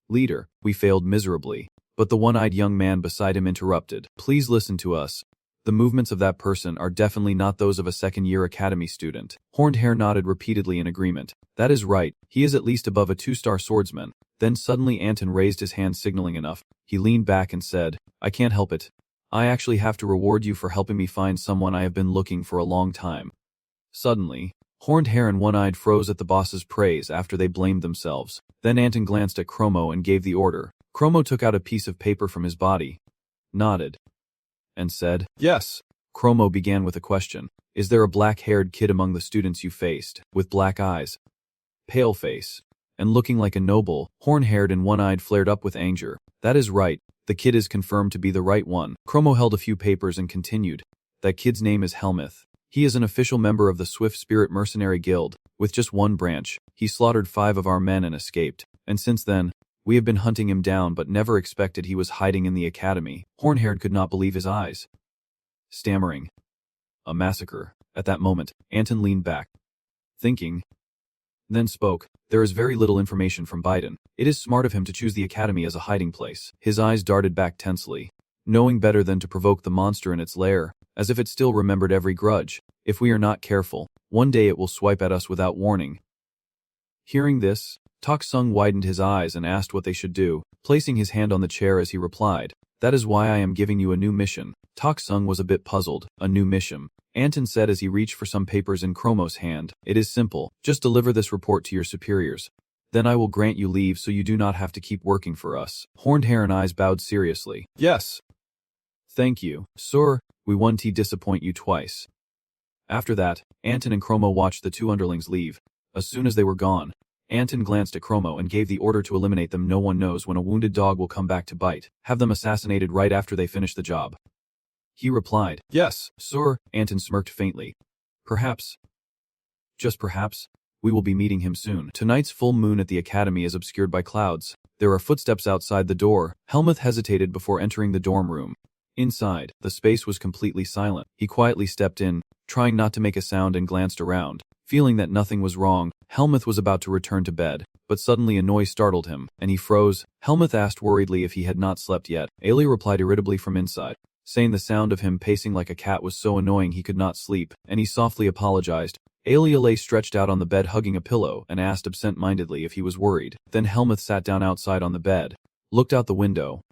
A: leader, we failed miserably." But the one-eyed young man beside him interrupted, "Please listen to us. The movements of that person are definitely not those of a second-year academy student." Horned Hair nodded repeatedly in agreement. "That is right, he is at least above a 2-star swordsman." Then suddenly Anton raised his hand signaling enough. He leaned back and said, "I can't help it. I actually have to reward you for helping me find someone I have been looking for a long time." Suddenly, Horned Hair and One-Eyed froze at the boss's praise after they blamed themselves. Then Anton glanced at Chromo and gave the order. Chromo took out a piece of paper from his body, nodded, and said, "Yes." Chromo began with a question. "Is there a black-haired kid among the students you faced, with black eyes, pale face, and looking like a noble?" Horn-haired and One-Eyed flared up with anger. "That is right. The kid is confirmed to be the right one." Chromo held a few papers and continued, "That kid's name is Helmuth. He is an official member of the Swift Spirit Mercenary Guild, with just one branch. He slaughtered 5 of our men and escaped, and since then, we have been hunting him down but never expected he was hiding in the academy." Horn-haired could not believe his eyes. Stammering, "A massacre." At that moment, Anton leaned back, thinking, then spoke. "There is very little information from Biden. It is smart of him to choose the academy as a hiding place." His eyes darted back tensely, knowing better than to provoke the monster in its lair, as if it still remembered every grudge. "If we are not careful, one day it will swipe at us without warning." Hearing this, Tak Sung widened his eyes and asked what they should do, placing his hand on the chair as he replied, "That is why I am giving you a new mission." Tak Sung was a bit puzzled. "A new mission?" Anton said as he reached for some papers in Chromo's hand. "It is simple. Just deliver this report to your superiors. Then I will grant you leave so you do not have to keep working for us." Horned Hair and Eyes bowed seriously. "Yes. Thank you, sir. We won't disappoint you twice." After that, Anton and Chromo watched the 2 underlings leave. As soon as they were gone, Anton glanced at Chromo and gave the order to eliminate them. "No one knows when a wounded dog will come back to bite. Have them assassinated right after they finish the job." He replied, "Yes, sir." Anton smirked faintly. "Perhaps, just perhaps, we will be meeting him soon." Tonight's full moon at the academy is obscured by clouds. There are footsteps outside the door. Helmuth hesitated before entering the dorm room. Inside, the space was completely silent. He quietly stepped in, trying not to make a sound, and glanced around. Feeling that nothing was wrong, Helmuth was about to return to bed, but suddenly a noise startled him, and he froze. Helmuth asked worriedly if he had not slept yet. Ailey replied irritably from inside, saying the sound of him pacing like a cat was so annoying he could not sleep, and he softly apologized. Ailey lay stretched out on the bed hugging a pillow and asked absent-mindedly if he was worried. Then Helmuth sat down outside on the bed, looked out the window,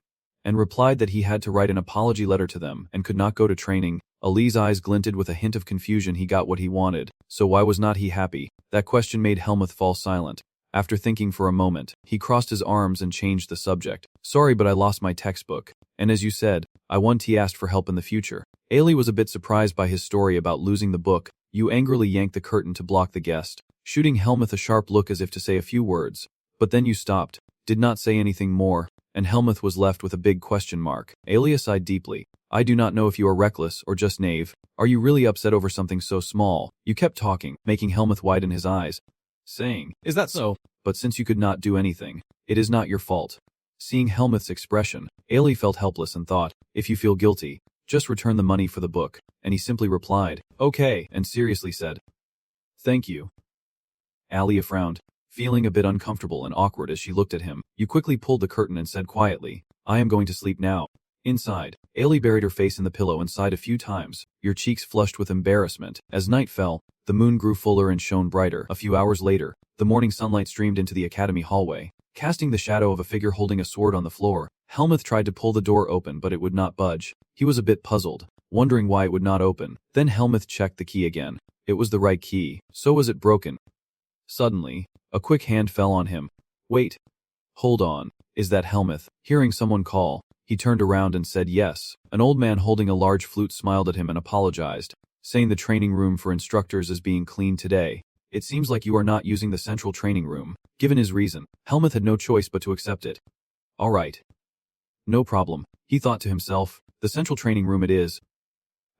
A: and replied that he had to write an apology letter to them and could not go to training. Ali's eyes glinted with a hint of confusion. He got what he wanted, so why was not he happy? That question made Helmuth fall silent. After thinking for a moment, he crossed his arms and changed the subject. "Sorry, but I lost my textbook. And as you said, I once asked for help in the future." Ailey was a bit surprised by his story about losing the book. You angrily yanked the curtain to block the guest, shooting Helmuth a sharp look as if to say a few words. But then you stopped, did not say anything more, and Helmuth was left with a big question mark. Alia sighed deeply. I do not know if you are reckless or just knave. Are you really upset over something so small? You kept talking, making Helmuth widen his eyes, saying, Is that so? But since you could not do anything, it is not your fault. Seeing Helmuth's expression, Ailey felt helpless and thought, if you feel guilty, just return the money for the book, and he simply replied, okay, and seriously said, thank you. Alia frowned, feeling a bit uncomfortable and awkward as she looked at him. You quickly pulled the curtain and said quietly, I am going to sleep now. Inside, Ailey buried her face in the pillow and sighed a few times, your cheeks flushed with embarrassment. As night fell, the moon grew fuller and shone brighter. A few hours later, the morning sunlight streamed into the academy hallway, casting the shadow of a figure holding a sword on the floor. Helmuth tried to pull the door open but it would not budge. He was a bit puzzled, wondering why it would not open. Then Helmuth checked the key again. It was the right key, so was it broken. Suddenly, a quick hand fell on him. Wait. Hold on. Is that Helmuth? Hearing someone call, he turned around and said yes. An old man holding a large flute smiled at him and apologized, saying the training room for instructors is being cleaned today. It seems like you are not using the central training room. Given his reason, Helmuth had no choice but to accept it. All right. No problem, he thought to himself. The central training room it is.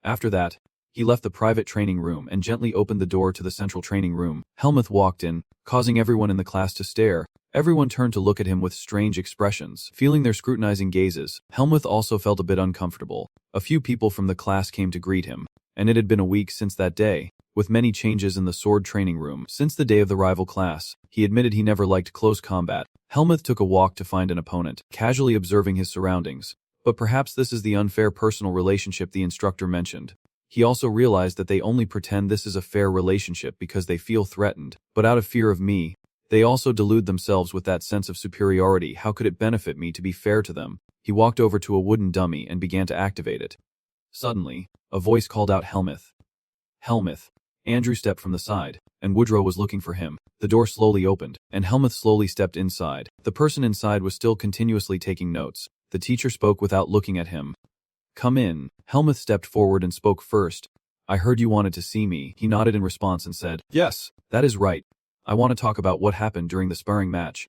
A: After that, he left the private training room and gently opened the door to the central training room. Helmuth walked in, causing everyone in the class to stare. Everyone turned to look at him with strange expressions. Feeling their scrutinizing gazes, Helmuth also felt a bit uncomfortable. A few people from the class came to greet him, and it had been a week since that day, with many changes in the sword training room. Since the day of the rival class, he admitted he never liked close combat. Helmuth took a walk to find an opponent, casually observing his surroundings. But perhaps this is the unfair personal relationship the instructor mentioned. He also realized that they only pretend this is a fair relationship because they feel threatened, but out of fear of me. They also delude themselves with that sense of superiority. How could it benefit me to be fair to them? He walked over to a wooden dummy and began to activate it. Suddenly, a voice called out Helmuth. Helmuth. Andrew stepped from the side, and Woodrow was looking for him. The door slowly opened, and Helmuth slowly stepped inside. The person inside was still continuously taking notes. The teacher spoke without looking at him. Come in. Helmuth stepped forward and spoke first. I heard you wanted to see me. He nodded in response and said, Yes, that is right. I want to talk about what happened during the sparring match.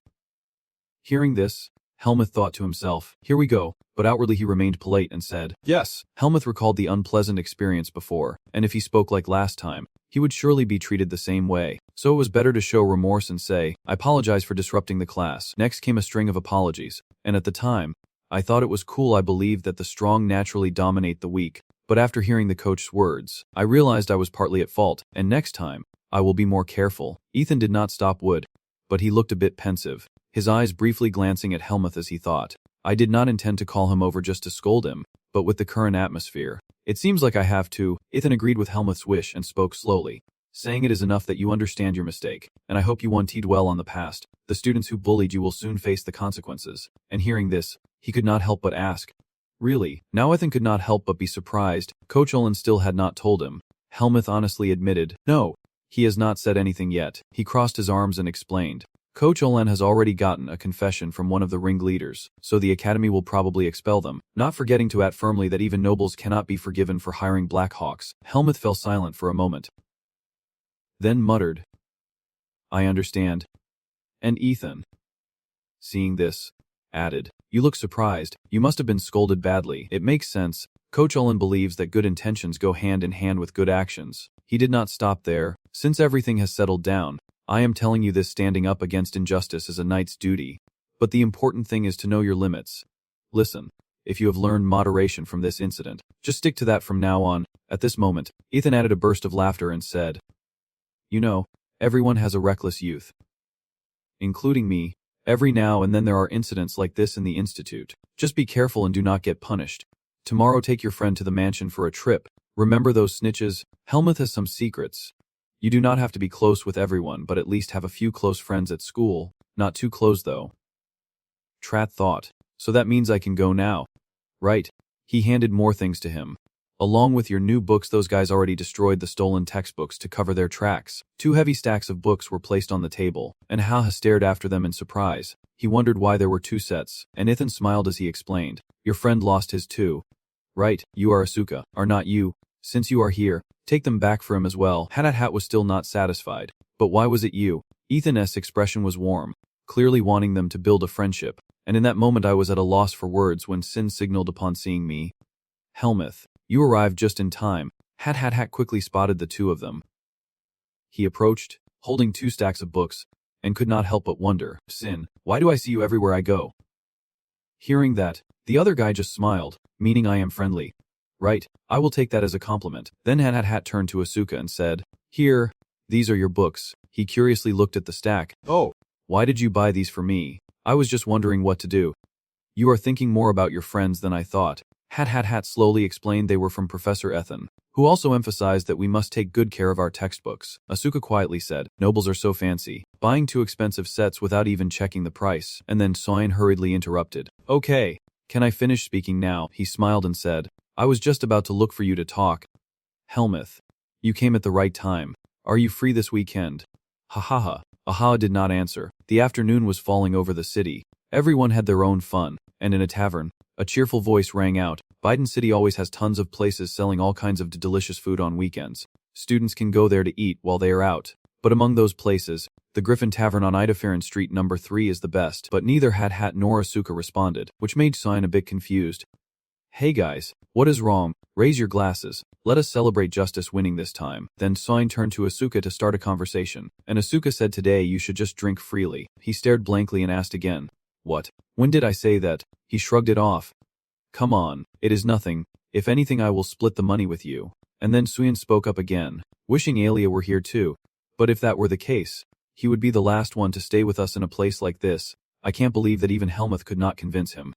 A: Hearing this, Helmuth thought to himself, here we go, but outwardly he remained polite and said, Yes. Helmuth recalled the unpleasant experience before, and if he spoke like last time, he would surely be treated the same way. So it was better to show remorse and say, I apologize for disrupting the class. Next came a string of apologies, and at the time, I thought it was cool. I believed that the strong naturally dominate the weak, but after hearing the coach's words, I realized I was partly at fault, and next time, I will be more careful. Ethan did not stop Wood, but he looked a bit pensive, his eyes briefly glancing at Helmuth as he thought, I did not intend to call him over just to scold him, but with the current atmosphere, it seems like I have to. Ethan agreed with Helmuth's wish and spoke slowly, saying it is enough that you understand your mistake, and I hope you won't dwell on the past. The students who bullied you will soon face the consequences. And hearing this, he could not help but ask, really? Now Ethan could not help but be surprised. Coach Olin still had not told him. Helmuth honestly admitted, no, he has not said anything yet. He crossed his arms and explained, Coach Olin has already gotten a confession from one of the ringleaders, so the academy will probably expel them, not forgetting to add firmly that even nobles cannot be forgiven for hiring Blackhawks. Helmuth fell silent for a moment, then muttered, I understand. And Ethan, seeing this, added, you look surprised. You must have been scolded badly. It makes sense. Coach Olin believes that good intentions go hand in hand with good actions. He did not stop there. Since everything has settled down, I am telling you this, standing up against injustice is a knight's duty. But the important thing is to know your limits. Listen, if you have learned moderation from this incident, just stick to that from now on. At this moment, Ethan added a burst of laughter and said, you know, everyone has a reckless youth. Including me. Every now and then there are incidents like this in the institute. Just be careful and do not get punished. Tomorrow take your friend to the mansion for a trip. Remember those snitches? Helmuth has some secrets. You do not have to be close with everyone, but at least have a few close friends at school. Not too close though. Trat thought. So that means I can go now. Right. He handed more things to him. Along with your new books, those guys already destroyed the stolen textbooks to cover their tracks. 2 heavy stacks of books were placed on the table, and Haha stared after them in surprise. He wondered why there were 2 sets, and Ethan smiled as he explained, your friend lost his too. Right, you are Asuka, are not you? Since you are here, take them back for him as well. Hat was still not satisfied. But why was it you? Ethan's expression was warm, clearly wanting them to build a friendship, and in that moment I was at a loss for words when Sin signaled upon seeing me. Helmuth, you arrived just in time. Hat quickly spotted the two of them. He approached, holding 2 stacks of books, and could not help but wonder, Sin, why do I see you everywhere I go? Hearing that, the other guy just smiled, meaning I am friendly. Right, I will take that as a compliment. Then Hat turned to Asuka and said, Here, these are your books. He curiously looked at the stack. Oh, why did you buy these for me? I was just wondering what to do. You are thinking more about your friends than I thought. Hat slowly explained they were from Professor Ethan, who also emphasized that we must take good care of our textbooks. Asuka quietly said, Nobles are so fancy, buying 2 expensive sets without even checking the price, and then Soin hurriedly interrupted. Okay, can I finish speaking now? He smiled and said, I was just about to look for you to talk. Helmuth, you came at the right time. Are you free this weekend? Ha ha ha. Aha did not answer. The afternoon was falling over the city. Everyone had their own fun, and in a tavern, a cheerful voice rang out. Biden City always has tons of places selling all kinds of delicious food on weekends. Students can go there to eat while they are out. But among those places, the Griffin Tavern on Idaferin Street number 3 is the best. But neither Hat nor Asuka responded, which made Sign a bit confused. Hey guys, what is wrong? Raise your glasses. Let us celebrate justice winning this time. Then Sign turned to Asuka to start a conversation, and Asuka said today you should just drink freely. He stared blankly and asked again, What? When did I say that? He shrugged it off. Come on, it is nothing. If anything I will split the money with you. And then Suyin spoke up again, wishing Alia were here too. But if that were the case, he would be the last one to stay with us in a place like this. I can't believe that even Helmuth could not convince him.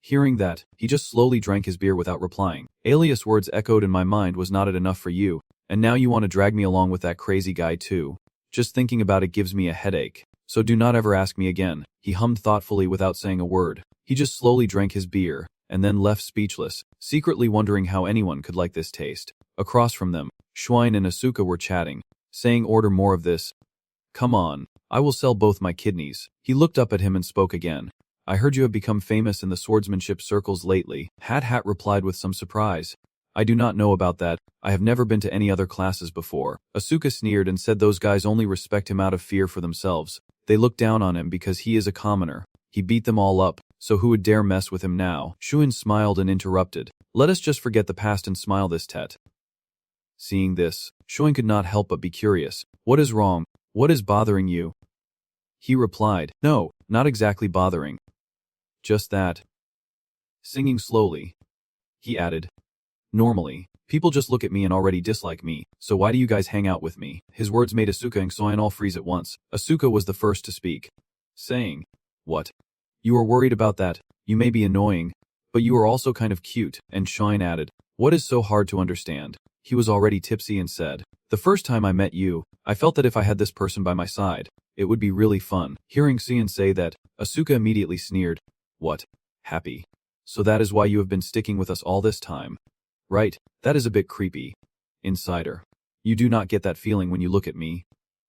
A: Hearing that, he just slowly drank his beer without replying. Alias' words echoed in my mind, was not it enough for you? And now you want to drag me along with that crazy guy too? Just thinking about it gives me a headache. So do not ever ask me again. He hummed thoughtfully without saying a word. He just slowly drank his beer, and then left speechless, secretly wondering how anyone could like this taste. Across from them, Schwein and Asuka were chatting, saying order more of this. Come on, I will sell both my kidneys. He looked up at him and spoke again. I heard you have become famous in the swordsmanship circles lately. Hat replied with some surprise. I do not know about that. I have never been to any other classes before. Asuka sneered and said those guys only respect him out of fear for themselves. They look down on him because he is a commoner. He beat them all up, so who would dare mess with him now? Shuin smiled and interrupted. Let us just forget the past and smile this Tet. Seeing this, Shuin could not help but be curious. What is wrong? What is bothering you? He replied, No, not exactly bothering. Just that. Singing slowly. He added, Normally, people just look at me and already dislike me, so why do you guys hang out with me? His words made Asuka and Soin all freeze at once. Asuka was the first to speak, saying, What? You are worried about that? You may be annoying, but you are also kind of cute, and Shine added, What is so hard to understand? He was already tipsy and said, The first time I met you, I felt that if I had this person by my side, it would be really fun. Hearing Xian say that, Asuka immediately sneered, What? Happy? So that is why you have been sticking with us all this time? Right, that is a bit creepy. Insider. You do not get that feeling when you look at me.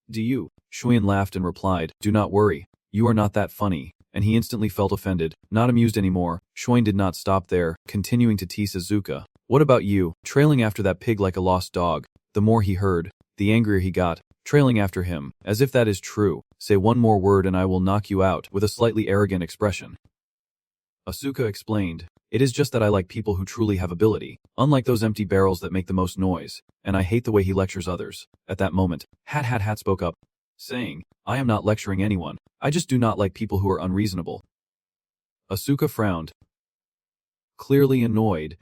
A: Do you? Shuyan laughed and replied, Do not worry, you are not that funny. And he instantly felt offended, not amused anymore. Shuyan did not stop there, continuing to tease Asuka. What about you? Trailing after that pig like a lost dog. The more he heard, the angrier he got, trailing after him, as if that is true. Say one more word and I will knock you out, with a slightly arrogant expression. Asuka explained, It is just that I like people who truly have ability, unlike those empty barrels that make the most noise, and I hate the way he lectures others. At that moment, Hat spoke up, saying, I am not lecturing anyone, I just do not like people who are unreasonable. Asuka frowned, clearly annoyed,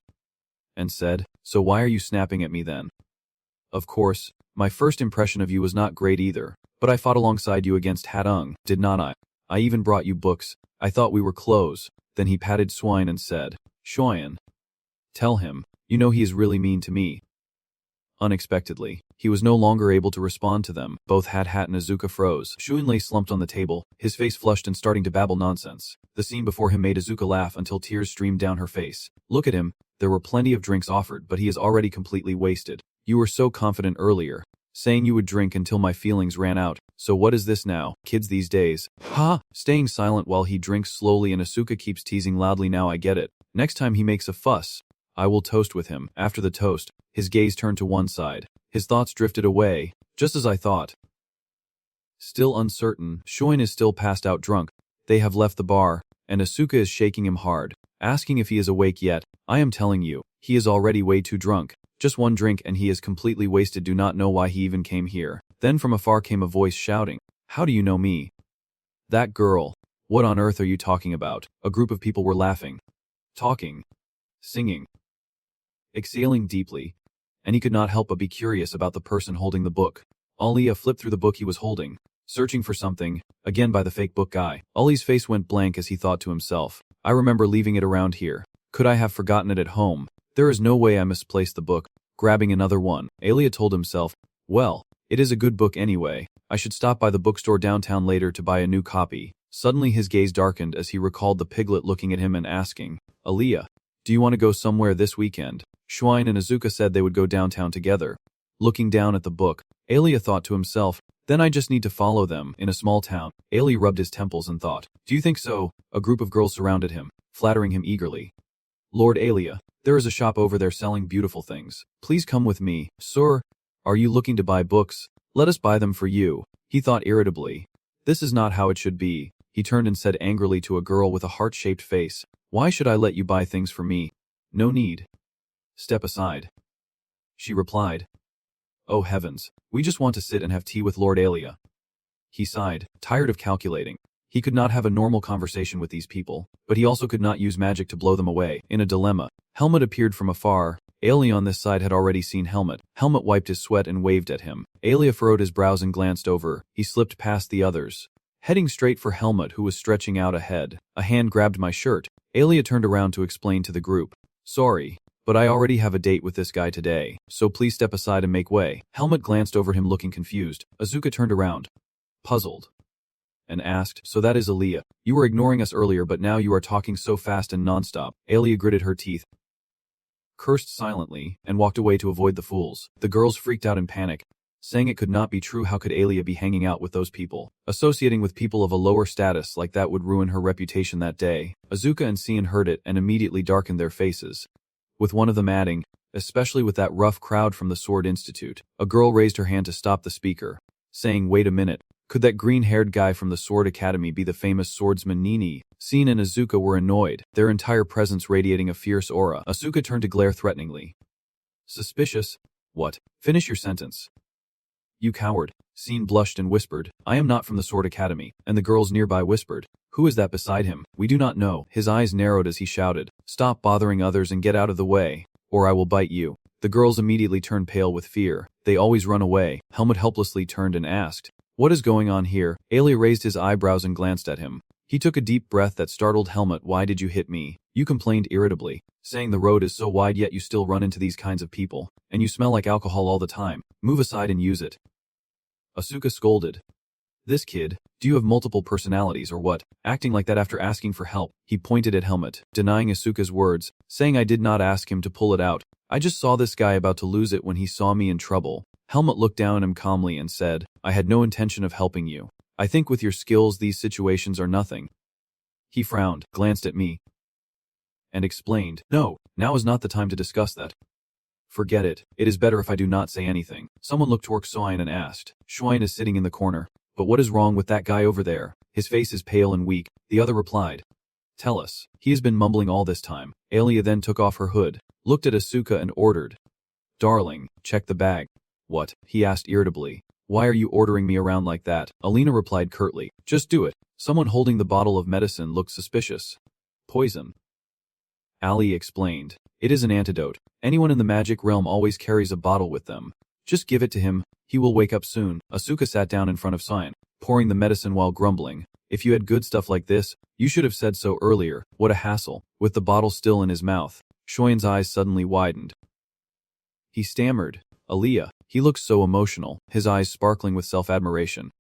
A: and said, So why are you snapping at me then? Of course, my first impression of you was not great either, but I fought alongside you against Hatung, did not I? I even brought you books, I thought we were close. Then he patted Swine and said, Shoyan. Tell him, you know he is really mean to me. Unexpectedly, he was no longer able to respond to them. Both Hat and Asuka froze. Shuin lay slumped on the table, his face flushed and starting to babble nonsense. The scene before him made Asuka laugh until tears streamed down her face. Look at him, there were plenty of drinks offered but he is already completely wasted. You were so confident earlier, saying you would drink until my feelings ran out. So what is this now? Kids these days. Ha! Staying silent while he drinks slowly and Asuka keeps teasing loudly. Now I get it. Next time he makes a fuss, I will toast with him. After the toast, his gaze turned to one side. His thoughts drifted away, just as I thought. Still uncertain, Shoin is still passed out drunk. They have left the bar. and Asuka is shaking him hard, asking if he is awake yet. I am telling you, he is already way too drunk. Just one drink and he is completely wasted. Do not know why he even came here. Then from afar came a voice shouting, how do you know me? That girl. What on earth are you talking about? A group of people were laughing, talking, singing, exhaling deeply, and he could not help but be curious about the person holding the book. Aliyah flipped through the book he was holding, searching for something, again by the fake book guy. Ali's face went blank as he thought to himself, I remember leaving it around here. Could I have forgotten it at home? There is no way I misplaced the book. Grabbing another one, Aliyah told himself, well, it is a good book anyway. I should stop by the bookstore downtown later to buy a new copy. Suddenly his gaze darkened as he recalled the piglet looking at him and asking, Aliyah, do you want to go somewhere this weekend? Shunned and Asuka said they would go downtown together. Looking down at the book, Aliyah thought to himself, then I just need to follow them in a small town. Aliyah rubbed his temples and thought, do you think so? A group of girls surrounded him, flattering him eagerly. Lord Aliyah, there is a shop over there selling beautiful things. Please come with me. Sir, are you looking to buy books? Let us buy them for you. He thought irritably. This is not how it should be. He turned and said angrily to a girl with a heart-shaped face, why should I let you buy things for me? No need. Step aside. She replied. Oh heavens, we just want to sit and have tea with Lord Aliyah. He sighed, tired of calculating. He could not have a normal conversation with these people, but he also could not use magic to blow them away. In a dilemma, Helmut appeared from afar. Aliyah on this side had already seen Helmut. Helmut wiped his sweat and waved at him. Aliyah furrowed his brows and glanced over. He slipped past the others, heading straight for Helmut, who was stretching out ahead. A hand grabbed my shirt. Aliyah turned around to explain to the group. Sorry, but I already have a date with this guy today, so please step aside and make way. Helmut glanced over him looking confused. Asuka turned around, puzzled, and asked, so that is Aliyah. You were ignoring us earlier but now you are talking so fast and nonstop. Aliyah gritted her teeth, cursed silently, and walked away to avoid the fools. The girls freaked out in panic, saying it could not be true. How could Aliyah be hanging out with those people? Associating with people of a lower status like that would ruin her reputation that day. Asuka and Cian heard it and immediately darkened their faces, with one of them adding, especially with that rough crowd from the Sword Institute. A girl raised her hand to stop the speaker, saying, wait a minute, could that green-haired guy from the Sword Academy be the famous swordsman Nini? Cian and Asuka were annoyed, their entire presence radiating a fierce aura. Asuka turned to glare threateningly. Suspicious? What? Finish your sentence. You coward. Cian blushed and whispered, I am not from the Sword Academy, and the girls nearby whispered, who is that beside him? We do not know. His eyes narrowed as he shouted, stop bothering others and get out of the way, or I will bite you. The girls immediately turned pale with fear. They always run away. Helmut helplessly turned and asked, what is going on here? Aliyah raised his eyebrows and glanced at him. He took a deep breath that startled Helmut. Why did you hit me? You complained irritably, saying the road is so wide yet you still run into these kinds of people, and you smell like alcohol all the time. Move aside and use it. Asuka scolded. This kid, do you have multiple personalities or what? Acting like that after asking for help. He pointed at Helmut, denying Asuka's words, saying I did not ask him to pull it out. I just saw this guy about to lose it when he saw me in trouble. Helmut looked down at him calmly and said, I had no intention of helping you. I think with your skills these situations are nothing. He frowned, glanced at me, and explained, no, now is not the time to discuss that. Forget it. It is better if I do not say anything. Someone looked toward Shunned and asked, Shunned is sitting in the corner. But what is wrong with that guy over there? His face is pale and weak. The other replied, tell us. He has been mumbling all this time. Aliyah then took off her hood, looked at Asuka and ordered, darling, check the bag. What? He asked irritably. Why are you ordering me around like that? Alina replied curtly, just do it. Someone holding the bottle of medicine looked suspicious. Poison. Ali explained, it is an antidote. Anyone in the magic realm always carries a bottle with them. Just give it to him. He will wake up soon. Asuka sat down in front of Cian, pouring the medicine while grumbling. If you had good stuff like this, you should have said so earlier. What a hassle. With the bottle still in his mouth, Shunned's eyes suddenly widened. He stammered, Aliyah. He looked so emotional, his eyes sparkling with self-admiration.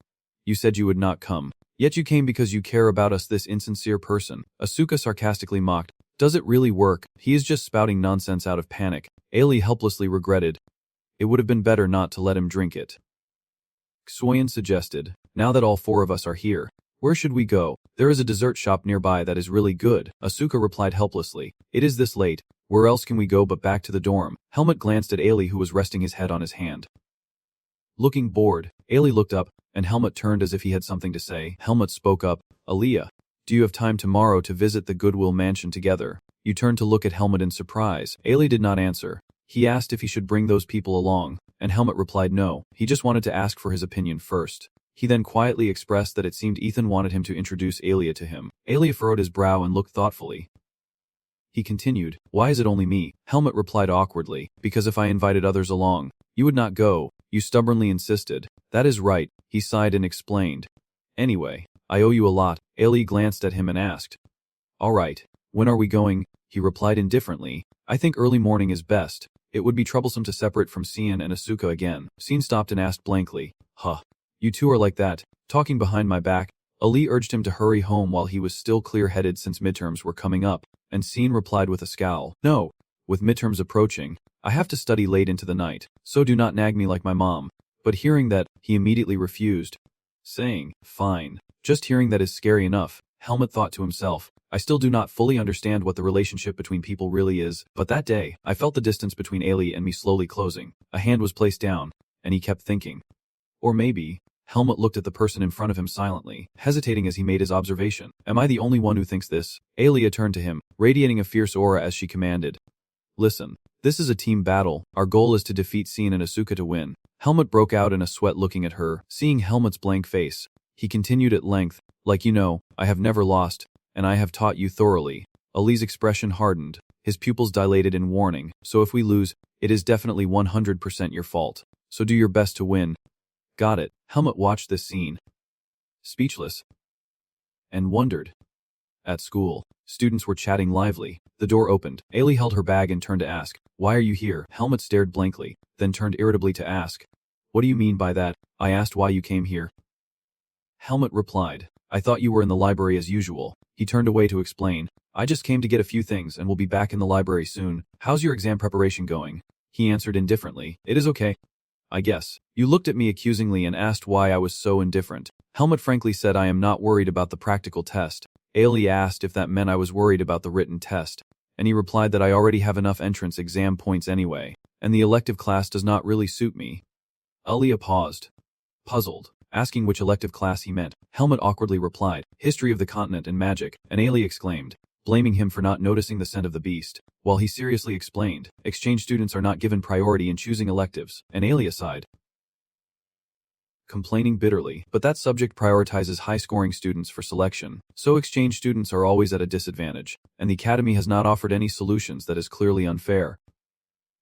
A: You said you would not come. Yet you came because you care about us, this insincere person. Asuka sarcastically mocked. Does it really work? He is just spouting nonsense out of panic. Ali helplessly regretted. It would have been better not to let him drink it. Xuan suggested, now that all four of us are here, where should we go? There is a dessert shop nearby that is really good. Asuka replied helplessly. It is this late. Where else can we go but back to the dorm? Helmut glanced at Ali, who was resting his head on his hand. Looking bored, Ali looked up, and Helmut turned as if he had something to say. Helmut spoke up, Aliyah, Do you have time tomorrow to visit the Goodwill Mansion together? You turned to look at Helmut in surprise. Ailey did not answer. He asked if he should bring those people along, and Helmut replied no, he just wanted to ask for his opinion first. He then quietly expressed that it seemed Ethan wanted him to introduce Aelia to him. Aelia furrowed his brow and looked thoughtfully. He continued, why is it only me? Helmut replied awkwardly, because if I invited others along, you would not go, you stubbornly insisted. That is right, he sighed and explained. Anyway, I owe you a lot. Ailey glanced at him and asked. All right, when are we going? He replied indifferently. I think early morning is best. It would be troublesome to separate from Cian and Asuka again. Cian stopped and asked blankly. Huh. You two are like that, talking behind my back. Ali urged him to hurry home while he was still clear-headed since midterms were coming up, and Cian replied with a scowl. No. With midterms approaching, I have to study late into the night, so do not nag me like my mom. But hearing that, he immediately refused, saying, fine. Just hearing that is scary enough. Helmut thought to himself, I still do not fully understand what the relationship between people really is, but that day, I felt the distance between Ailey and me slowly closing. A hand was placed down, and he kept thinking. Or maybe, Helmut looked at the person in front of him silently, hesitating as he made his observation. Am I the only one who thinks this? Aelia turned to him, radiating a fierce aura as she commanded. Listen, this is a team battle. Our goal is to defeat Cian and Asuka to win. Helmut broke out in a sweat looking at her. Seeing Helmut's blank face, he continued at length, like you know, I have never lost, and I have taught you thoroughly. Ali's expression hardened, his pupils dilated in warning, so if we lose, it is definitely 100% your fault. So do your best to win. Got it. Helmut watched this scene, speechless, and wondered. At school, students were chatting lively. The door opened. Ailey held her bag and turned to ask, why are you here? Helmut stared blankly, then turned irritably to ask, what do you mean by that? I asked why you came here. Helmut replied, I thought you were in the library as usual. He turned away to explain, I just came to get a few things and will be back in the library soon. How's your exam preparation going? He answered indifferently, it is okay. I guess. You looked at me accusingly and asked why I was so indifferent. Helmut frankly said I am not worried about the practical test. Ailey asked if that meant I was worried about the written test, and he replied that I already have enough entrance exam points anyway, and the elective class does not really suit me. Alia paused, puzzled, asking which elective class he meant. Helmut awkwardly replied, History of the Continent and Magic, and Ailey exclaimed, blaming him for not noticing the scent of the beast, while he seriously explained, exchange students are not given priority in choosing electives, and Ailey sighed, complaining bitterly, but that subject prioritizes high-scoring students for selection, so exchange students are always at a disadvantage, and the Academy has not offered any solutions that is clearly unfair.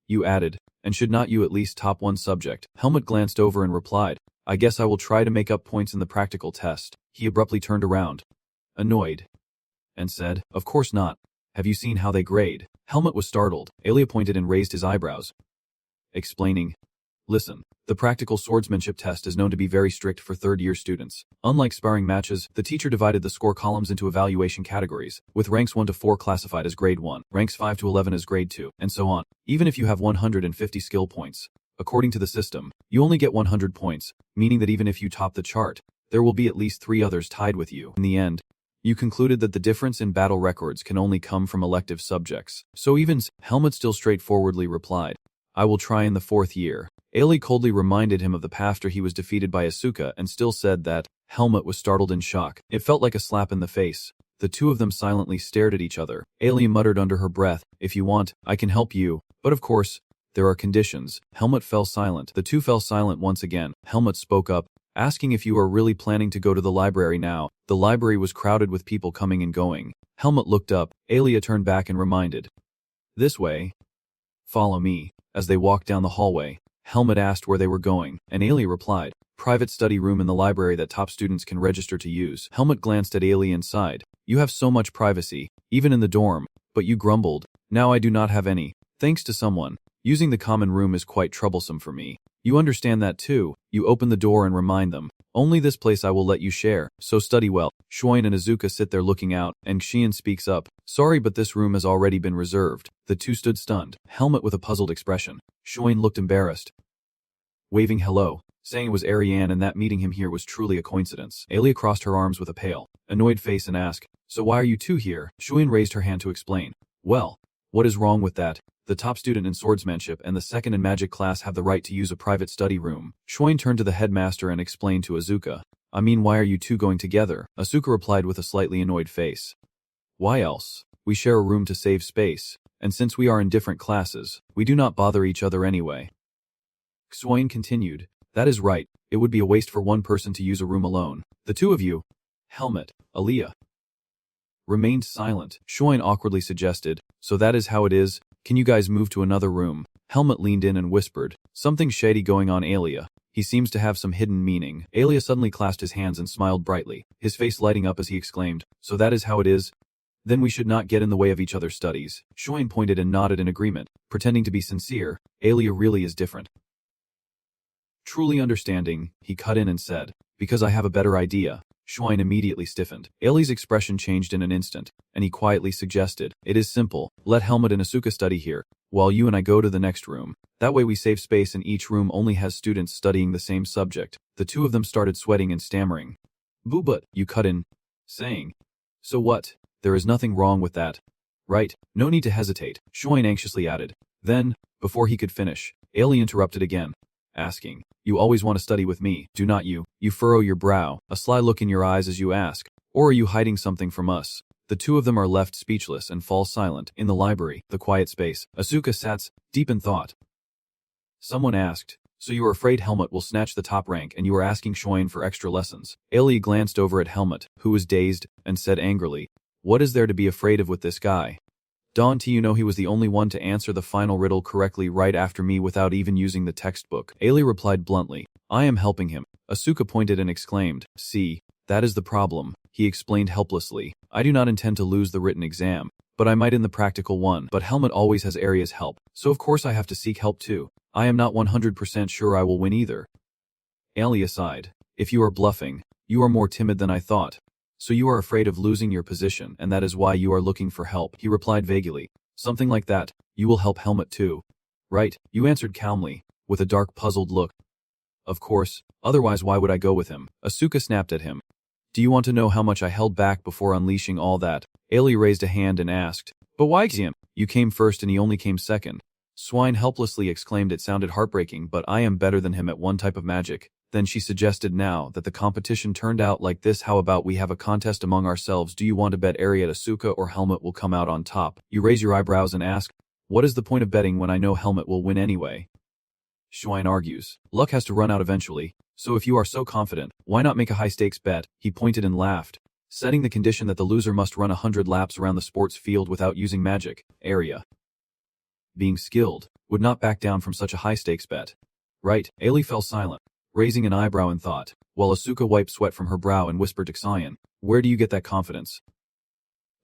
A: You added, and should not you at least top one subject? Helmut glanced over and replied, I guess I will try to make up points in the practical test. He abruptly turned around, annoyed, and said, of course not. Have you seen how they grade? Helmut was startled. Ailey pointed and raised his eyebrows, explaining, listen, the practical swordsmanship test is known to be very strict for third-year students. Unlike sparring matches, the teacher divided the score columns into evaluation categories, with ranks 1 to 4 classified as grade 1, ranks 5 to 11 as grade 2, and so on. Even if you have 150 skill points, according to the system, you only get 100 points, meaning that even if you top the chart, there will be at least 3 others tied with you. In the end, you concluded that the difference in battle records can only come from elective subjects. So even Helmut still straightforwardly replied, I will try in the 4th year. Ailey coldly reminded him of the past after he was defeated by Asuka and still said that. Helmut was startled in shock. It felt like a slap in the face. The two of them silently stared at each other. Ailey muttered under her breath, if you want, I can help you. But of course, there are conditions. Helmut fell silent. The two fell silent once again. Helmut spoke up, asking if you are really planning to go to the library now. The library was crowded with people coming and going. Helmut looked up. Aelia turned back and reminded, this way. Follow me. As they walked down the hallway, Helmut asked where they were going, and Ailey replied, private study room in the library that top students can register to use. Helmut glanced at Ailey and sighed, you have so much privacy, even in the dorm, but you grumbled, now I do not have any, thanks to someone. Using the common room is quite troublesome for me. You understand that too. You open the door and remind them, only this place I will let you share, so study well. Shuin and Azuka sit there looking out, and Xian speaks up, sorry but this room has already been reserved. The two stood stunned, Helmut with a puzzled expression. Shuin looked embarrassed, waving hello, saying it was Ariane and that meeting him here was truly a coincidence. Ailey crossed her arms with a pale, annoyed face and asked, so why are you two here? Shuin raised her hand to explain, well, what is wrong with that? The top student in swordsmanship and the second in magic class have the right to use a private study room. Shuin turned to the headmaster and explained to Azuka, I mean, why are you two going together? Asuka replied with a slightly annoyed face. Why else? We share a room to save space, and since we are in different classes, we do not bother each other anyway. Xuan continued, that is right, it would be a waste for one person to use a room alone. The two of you, Helmet, Aaliyah, remained silent. Xuan awkwardly suggested, so that is how it is, can you guys move to another room? Helmet leaned in and whispered, something shady going on, Aaliyah. He seems to have some hidden meaning. Aaliyah suddenly clasped his hands and smiled brightly, his face lighting up as he exclaimed, so that is how it is? Then we should not get in the way of each other's studies. Xuan pointed and nodded in agreement, pretending to be sincere. Aaliyah really is different. Truly understanding, he cut in and said, because I have a better idea. Xuan immediately stiffened. Ailey's expression changed in an instant, and he quietly suggested, it is simple, let Helmet and Asuka study here, while you and I go to the next room. That way we save space and each room only has students studying the same subject. The two of them started sweating and stammering. Boo, but, you cut in, saying, so what? There is nothing wrong with that. Right, no need to hesitate, Xuan anxiously added. Then, before he could finish, Ailey interrupted again, asking, you always want to study with me, do not you? You furrow your brow, a sly look in your eyes as you ask, or are you hiding something from us? The two of them are left speechless and fall silent. In the library, the quiet space, Asuka sat deep in thought. Someone asked, so you are afraid Helmet will snatch the top rank and you are asking Xuan for extra lessons? Ailey glanced over at Helmet, who was dazed, and said angrily, what is there to be afraid of with this guy? Don't you know he was the only one to answer the final riddle correctly right after me without even using the textbook? Ailey replied bluntly, I am helping him. Asuka pointed and exclaimed, see, that is the problem. He explained helplessly, I do not intend to lose the written exam, but I might in the practical one. But Helmet always has Aria's help, so of course I have to seek help too. I am not 100% sure I will win either. Ailey sighed, if you are bluffing, you are more timid than I thought. So you are afraid of losing your position and that is why you are looking for help, he replied vaguely. Something like that. You will help Helmet too. Right, you answered calmly, with a dark puzzled look. Of course, otherwise why would I go with him? Asuka snapped at him. Do you want to know how much I held back before unleashing all that? Ailey raised a hand and asked, but why him? You came first and he only came second. Swine helplessly exclaimed it sounded heartbreaking, but I am better than him at one type of magic. Then she suggested, now that the competition turned out like this, how about we have a contest among ourselves? Do you want to bet Aria, Asuka or Helmet will come out on top? You raise your eyebrows and ask, what is the point of betting when I know Helmet will win anyway? Xuan argues, luck has to run out eventually, so if you are so confident, why not make a high-stakes bet? He pointed and laughed, setting the condition that the loser must run 100 laps around the sports field without using magic. Aria, being skilled, would not back down from such a high-stakes bet. Right, Ailey fell silent, raising an eyebrow in thought, while Asuka wiped sweat from her brow and whispered to Xian, where do you get that confidence?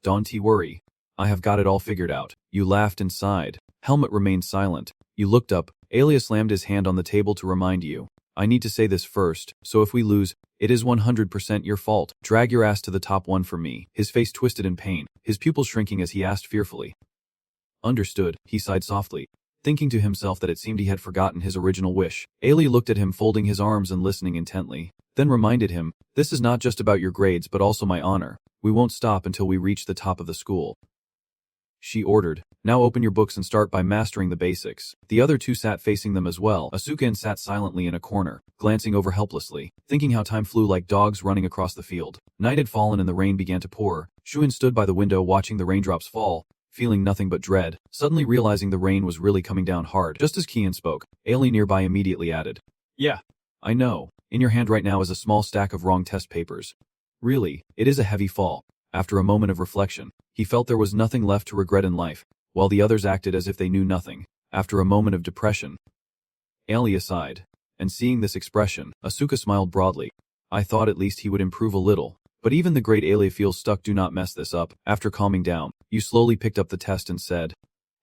A: Don't worry. I have got it all figured out. You laughed and sighed. Helmet remained silent. You looked up. Alia slammed his hand on the table to remind you. I need to say this first, so if we lose, it is 100% your fault. Drag your ass to the top one for me. His face twisted in pain, his pupils shrinking as he asked fearfully. Understood, he sighed softly, thinking to himself that it seemed he had forgotten his original wish. Ailey looked at him folding his arms and listening intently, then reminded him, this is not just about your grades but also my honor. We won't stop until we reach the top of the school. She ordered, now open your books and start by mastering the basics. The other two sat facing them as well. Asuka sat silently in a corner, glancing over helplessly, thinking how time flew like dogs running across the field. Night had fallen and the rain began to pour. Shuin stood by the window watching the raindrops fall, feeling nothing but dread, suddenly realizing the rain was really coming down hard. Just as Kian spoke, Ailey nearby immediately added, yeah, I know. In your hand right now is a small stack of wrong test papers. Really, it is a heavy fall. After a moment of reflection, he felt there was nothing left to regret in life, while the others acted as if they knew nothing. After a moment of depression, Ailey sighed, and seeing this expression, Asuka smiled broadly. I thought at least he would improve a little, but even the great Ailey feels stuck. Do not mess this up. After calming down, you slowly picked up the test and said,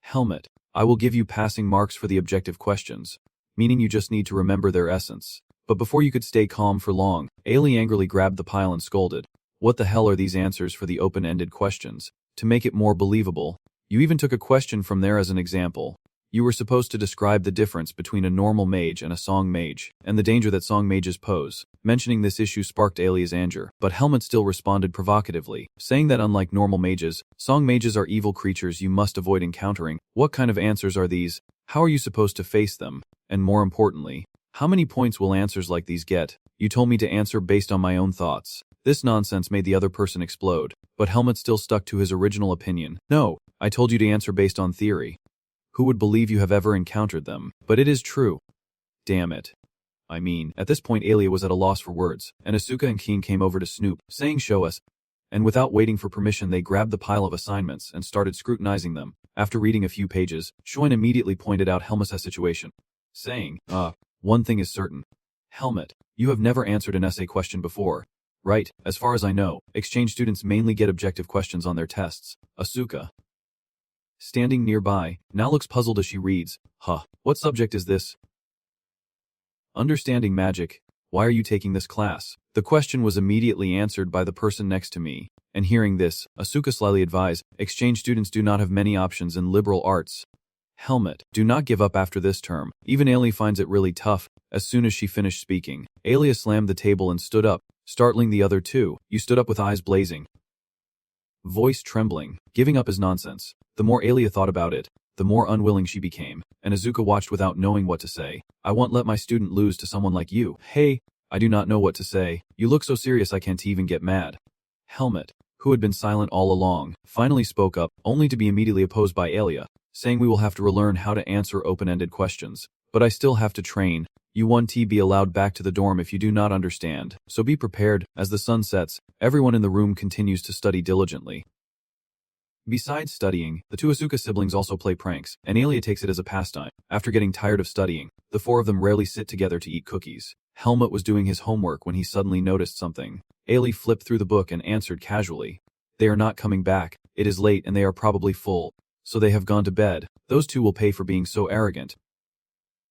A: Helmet, I will give you passing marks for the objective questions, meaning you just need to remember their essence. But before you could stay calm for long, Ailey angrily grabbed the pile and scolded. What the hell are these answers for the open-ended questions? To make it more believable, you even took a question from there as an example. You were supposed to describe the difference between a normal mage and a song mage, and the danger that song mages pose. Mentioning this issue sparked Ailey's anger, but Helmet still responded provocatively, saying that unlike normal mages, song mages are evil creatures you must avoid encountering. What kind of answers are these? How are you supposed to face them? And more importantly, how many points will answers like these get? You told me to answer based on my own thoughts. This nonsense made the other person explode, but Helmut still stuck to his original opinion. No, I told you to answer based on theory. Who would believe you have ever encountered them? But it is true. Damn it. At this point Alia was at a loss for words, and Asuka and Keen came over to Snoop, saying show us. And without waiting for permission they grabbed the pile of assignments and started scrutinizing them. After reading a few pages, Shoin immediately pointed out Helmut's situation, saying, one thing is certain. Helmut, you have never answered an essay question before. Right, as far as I know, exchange students mainly get objective questions on their tests. Asuka, standing nearby, now looks puzzled as she reads, what subject is this? Understanding magic. Why are you taking this class? The question was immediately answered by the person next to me, and hearing this, Asuka slyly advised, exchange students do not have many options in liberal arts. Helmut, do not give up after this term. Even Alia finds it really tough. As soon as she finished speaking, Alia slammed the table and stood up, startling the other two. You stood up with eyes blazing, voice trembling. Giving up is nonsense. The more Alia thought about it, the more unwilling she became, and Asuka watched without knowing what to say. I won't let my student lose to someone like you. Hey, I do not know what to say. You look so serious I can't even get mad. Helmut, who had been silent all along, finally spoke up, only to be immediately opposed by Alia, saying we will have to relearn how to answer open-ended questions. But I still have to train. You won't be allowed back to the dorm if you do not understand, so be prepared. As the sun sets, everyone in the room continues to study diligently. Besides studying, the two Asuka siblings also play pranks, and Alia takes it as a pastime. After getting tired of studying, the four of them rarely sit together to eat cookies. Helmut was doing his homework when he suddenly noticed something. Alia flipped through the book and answered casually. They are not coming back. It is late and they are probably full. So they have gone to bed. Those two will pay for being so arrogant.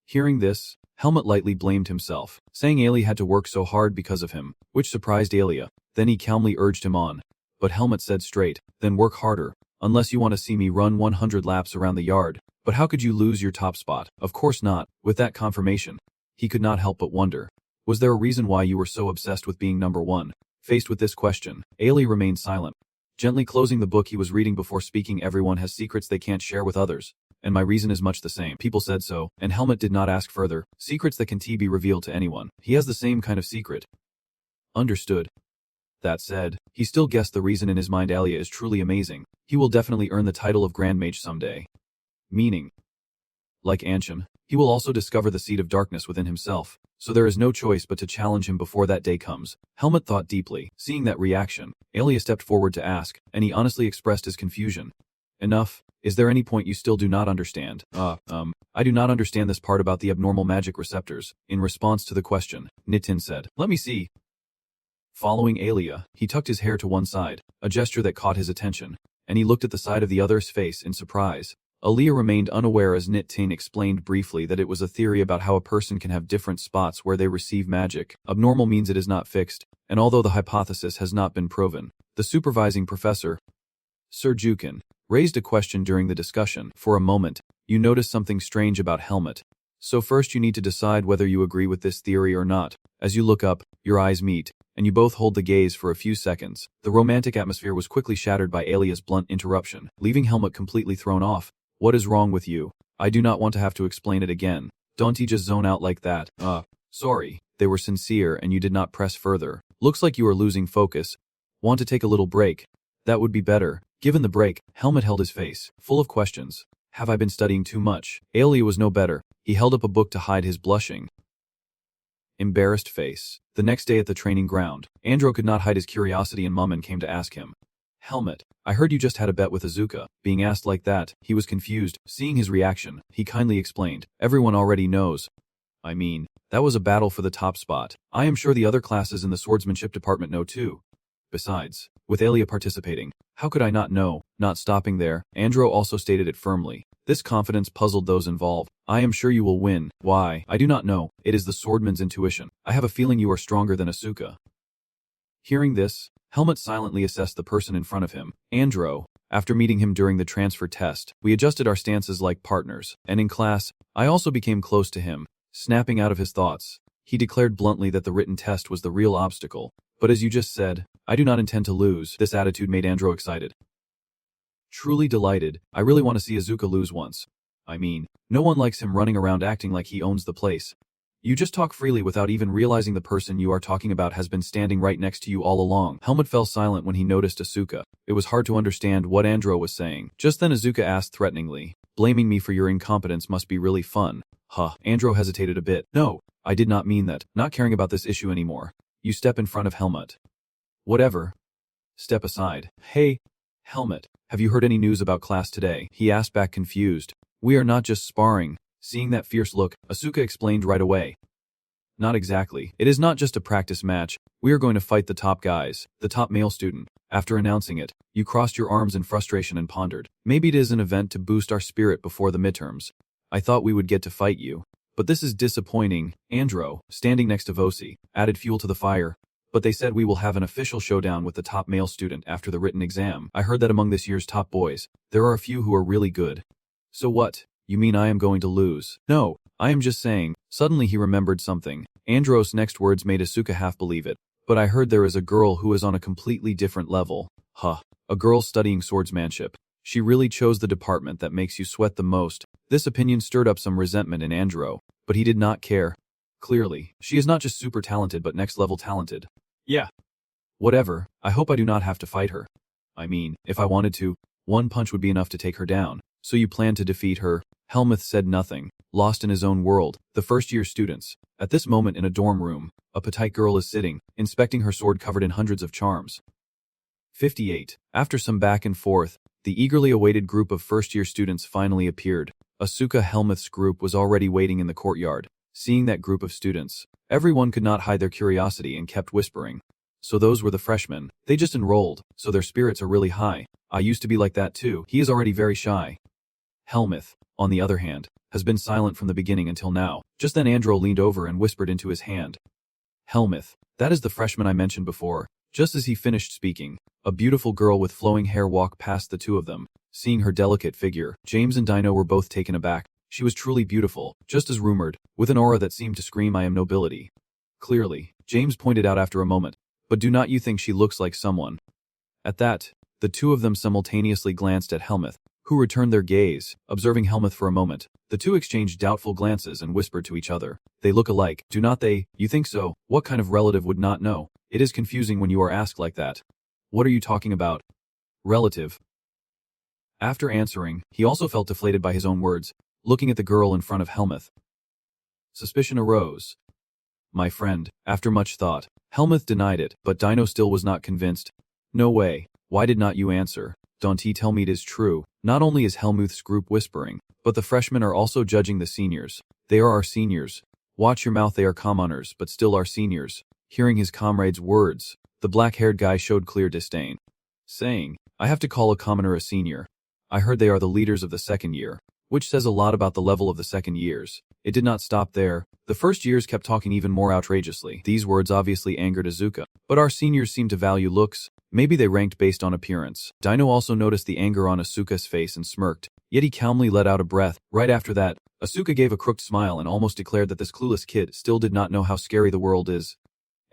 A: Hearing this, Helmut lightly blamed himself, saying Alia had to work so hard because of him, which surprised Alia. Then he calmly urged him on. But Helmut said straight, then work harder. Unless you want to see me run 100 laps around the yard. But how could you lose your top spot? Of course not. With that confirmation, he could not help but wonder. Was there a reason why you were so obsessed with being number one? Faced with this question, Alia remained silent, gently closing the book he was reading before speaking. Everyone has secrets they can't share with others, and my reason is much the same. People said so, and Helmut did not ask further. Secrets that can be revealed to anyone. He has the same kind of secret. Understood. That said, he still guessed the reason in his mind. Alia is truly amazing. He will definitely earn the title of Grand Mage someday. Meaning, like Anshin, he will also discover the seed of darkness within himself, so there is no choice but to challenge him before that day comes. Helmut thought deeply. Seeing that reaction, Alia stepped forward to ask, and he honestly expressed his confusion. Enough. Is there any point you still do not understand? I do not understand this part about the abnormal magic receptors. In response to the question, Nitin said, let me see. Following Alia, he tucked his hair to one side, a gesture that caught his attention, and he looked at the side of the other's face in surprise. Alia remained unaware as Nitin explained briefly that it was a theory about how a person can have different spots where they receive magic. Abnormal means it is not fixed, and although the hypothesis has not been proven, the supervising professor, Sir Jukin, raised a question during the discussion. For a moment, you notice something strange about Helmut. So first you need to decide whether you agree with this theory or not. As you look up, your eyes meet, and you both hold the gaze for a few seconds. The romantic atmosphere was quickly shattered by Alia's blunt interruption, leaving Helmut completely thrown off. What is wrong with you? I do not want to have to explain it again. Don't you just zone out like that? Sorry. They were sincere and you did not press further. Looks like you are losing focus. Want to take a little break? That would be better. Given the break, Helmut held his face, full of questions. Have I been studying too much? Alia was no better. He held up a book to hide his blushing, embarrassed face. The next day at the training ground, Andro could not hide his curiosity and Mummin came to ask him. Helmut, I heard you just had a bet with Asuka. Being asked like that, he was confused. Seeing his reaction, he kindly explained. Everyone already knows. That was a battle for the top spot. I am sure the other classes in the swordsmanship department know too. Besides, with Alia participating, how could I not know? Not stopping there, Andro also stated it firmly. This confidence puzzled those involved. I am sure you will win. Why? I do not know. It is the swordman's intuition. I have a feeling you are stronger than Asuka. Hearing this, Helmut silently assessed the person in front of him. Andro. After meeting him during the transfer test, we adjusted our stances like partners, and in class, I also became close to him. Snapping out of his thoughts, he declared bluntly that the written test was the real obstacle. But as you just said, I do not intend to lose. This attitude made Andro excited. Truly delighted. I really want to see Asuka lose once. No one likes him running around acting like he owns the place. You just talk freely without even realizing the person you are talking about has been standing right next to you all along. Helmut fell silent when he noticed Asuka. It was hard to understand what Andro was saying. Just then Asuka asked threateningly, "Blaming me for your incompetence must be really fun." Andro hesitated a bit. "No, I did not mean that. Not caring about this issue anymore." You step in front of Helmut. "Whatever." Step aside. "Hey, Helmut, have you heard any news about class today?" He asked back confused. "We are not just sparring." Seeing that fierce look, Asuka explained right away. "Not exactly. It is not just a practice match. We are going to fight the top guys, the top male student." After announcing it, you crossed your arms in frustration and pondered. "Maybe it is an event to boost our spirit before the midterms. I thought we would get to fight you. But this is disappointing." Andro, standing next to Vosi, added fuel to the fire. "But they said we will have an official showdown with the top male student after the written exam. I heard that among this year's top boys, there are a few who are really good." "So what? You mean I am going to lose?" "No, I am just saying." Suddenly he remembered something. Andro's next words made Asuka half believe it. "But I heard there is a girl who is on a completely different level." A girl studying swordsmanship. She really chose the department that makes you sweat the most. This opinion stirred up some resentment in Andro, but he did not care. Clearly, she is not just super talented but next level talented. "Yeah. Whatever, I hope I do not have to fight her. I mean, if I wanted to, one punch would be enough to take her down." "So you plan to defeat her?" Helmuth said nothing, lost in his own world. The first-year students. At this moment in a dorm room, a petite girl is sitting, inspecting her sword covered in hundreds of charms. 58. After some back and forth, the eagerly awaited group of first-year students finally appeared. Asuka Helmuth's group was already waiting in the courtyard. Seeing that group of students, everyone could not hide their curiosity and kept whispering. "So those were the freshmen. They just enrolled, so their spirits are really high. I used to be like that too." He is already very shy. Helmuth, on the other hand, has been silent from the beginning until now. Just then Andro leaned over and whispered into his hand. "Helmuth, that is the freshman I mentioned before." Just as he finished speaking, a beautiful girl with flowing hair walked past the two of them. Seeing her delicate figure, James and Dino were both taken aback. She was truly beautiful, just as rumored, with an aura that seemed to scream, "I am nobility." "Clearly," James pointed out after a moment. "But do not you think she looks like someone?" At that, the two of them simultaneously glanced at Helmuth, who returned their gaze, observing Helmuth for a moment. The two exchanged doubtful glances and whispered to each other. "They look alike, do not they?" "You think so? What kind of relative would not know?" "It is confusing when you are asked like that." "What are you talking about?" "Relative." After answering, he also felt deflated by his own words, looking at the girl in front of Helmuth. Suspicion arose. "My friend," after much thought. Helmuth denied it, but Dino still was not convinced. "No way. Why did not you answer? Don't he tell me it is true?" Not only is Helmuth's group whispering, but the freshmen are also judging the seniors. "They are our seniors. Watch your mouth, they are commoners, but still our seniors." Hearing his comrade's words, the black-haired guy showed clear disdain, saying, "I have to call a commoner a senior. I heard they are the leaders of the second year," which says a lot about the level of the second years. It did not stop there. The first years kept talking even more outrageously. These words obviously angered Asuka. "But our seniors seem to value looks. Maybe they ranked based on appearance." Dino also noticed the anger on Asuka's face and smirked, yet he calmly let out a breath. Right after that, Asuka gave a crooked smile and almost declared that this clueless kid still did not know how scary the world is,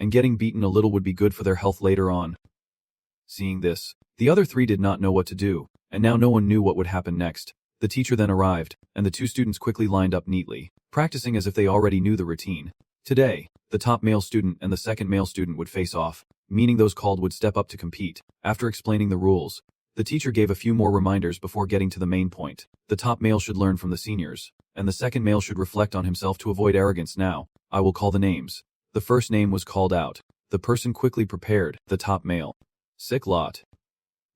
A: and getting beaten a little would be good for their health later on. Seeing this, the other three did not know what to do, and now no one knew what would happen next. The teacher then arrived, and the two students quickly lined up neatly, practicing as if they already knew the routine. Today, the top male student and the second male student would face off, meaning those called would step up to compete. After explaining the rules, the teacher gave a few more reminders before getting to the main point. The top male should learn from the seniors, and the second male should reflect on himself to avoid arrogance. "Now, I will call the names." The first name was called out. The person quickly prepared, the top male. "Sick lot."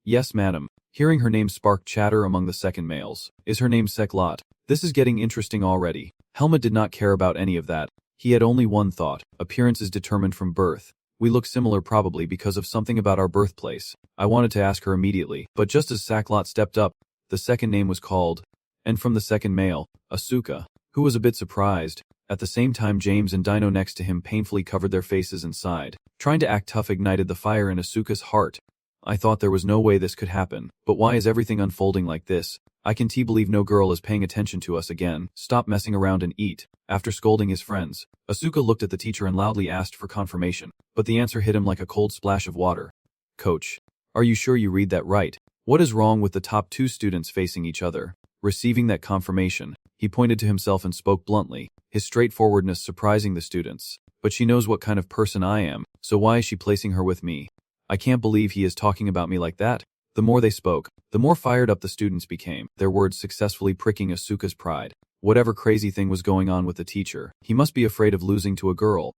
A: "Yes, madam." Hearing her name sparked chatter among the second males. "Is her name Seklot?" This is getting interesting already. Helmut did not care about any of that. He had only one thought: appearance is determined from birth. We look similar probably because of something about our birthplace. I wanted to ask her immediately, but just as Seklot stepped up, the second name was called. And from the second male, Asuka, who was a bit surprised. At the same time, James and Dino next to him painfully covered their faces and sighed. Trying to act tough ignited the fire in Asuka's heart. "I thought there was no way this could happen, but why is everything unfolding like this? I can't believe no girl is paying attention to us again. Stop messing around and eat." After scolding his friends, Asuka looked at the teacher and loudly asked for confirmation, but the answer hit him like a cold splash of water. "Coach, are you sure you read that right? What is wrong with the top two students facing each other?" Receiving that confirmation, he pointed to himself and spoke bluntly, his straightforwardness surprising the students. But she knows what kind of person I am, so why is she placing her with me? I can't believe he is talking about me like that. The more they spoke, the more fired up the students became, their words successfully pricking Asuka's pride. Whatever crazy thing was going on with the teacher, he must be afraid of losing to a girl.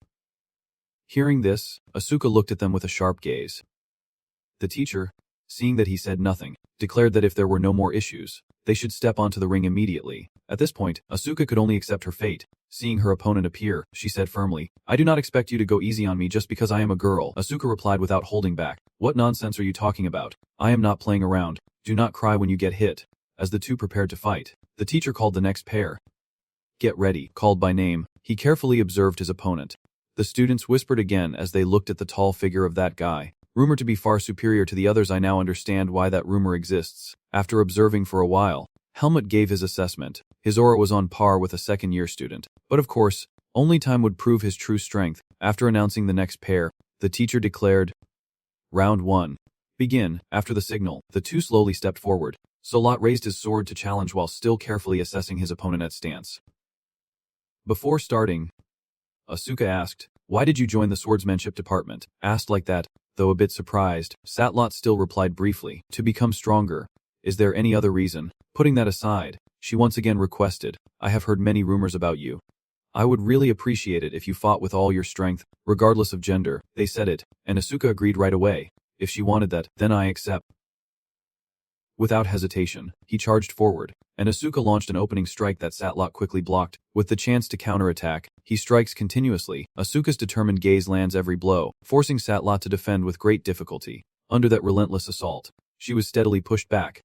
A: Hearing this, Asuka looked at them with a sharp gaze. The teacher, seeing that he said nothing, declared that if there were no more issues, they should step onto the ring immediately. At this point, Asuka could only accept her fate. Seeing her opponent appear, she said firmly, "I do not expect you to go easy on me just because I am a girl." Asuka replied without holding back, "What nonsense are you talking about? I am not playing around. Do not cry when you get hit." As the two prepared to fight, the teacher called the next pair. "Get ready." Called by name, he carefully observed his opponent. The students whispered again as they looked at the tall figure of that guy. Rumored to be far superior to the others, I now understand why that rumor exists. After observing for a while, Helmut gave his assessment. His aura was on par with a second-year student. But of course, only time would prove his true strength. After announcing the next pair, the teacher declared, "Round 1. Begin." After the signal, the two slowly stepped forward. Salat raised his sword to challenge while still carefully assessing his opponent at stance. Before starting, Asuka asked, "Why did you join the swordsmanship department?" Asked like that, though a bit surprised, Salat still replied briefly, "To become stronger." "Is there any other reason?" Putting that aside, she once again requested, "I have heard many rumors about you. I would really appreciate it if you fought with all your strength, regardless of gender." They said it, and Asuka agreed right away. If she wanted that, then I accept. Without hesitation, he charged forward, and Asuka launched an opening strike that Satlot quickly blocked. With the chance to counterattack, he strikes continuously. Asuka's determined gaze lands every blow, forcing Satlot to defend with great difficulty. Under that relentless assault, she was steadily pushed back.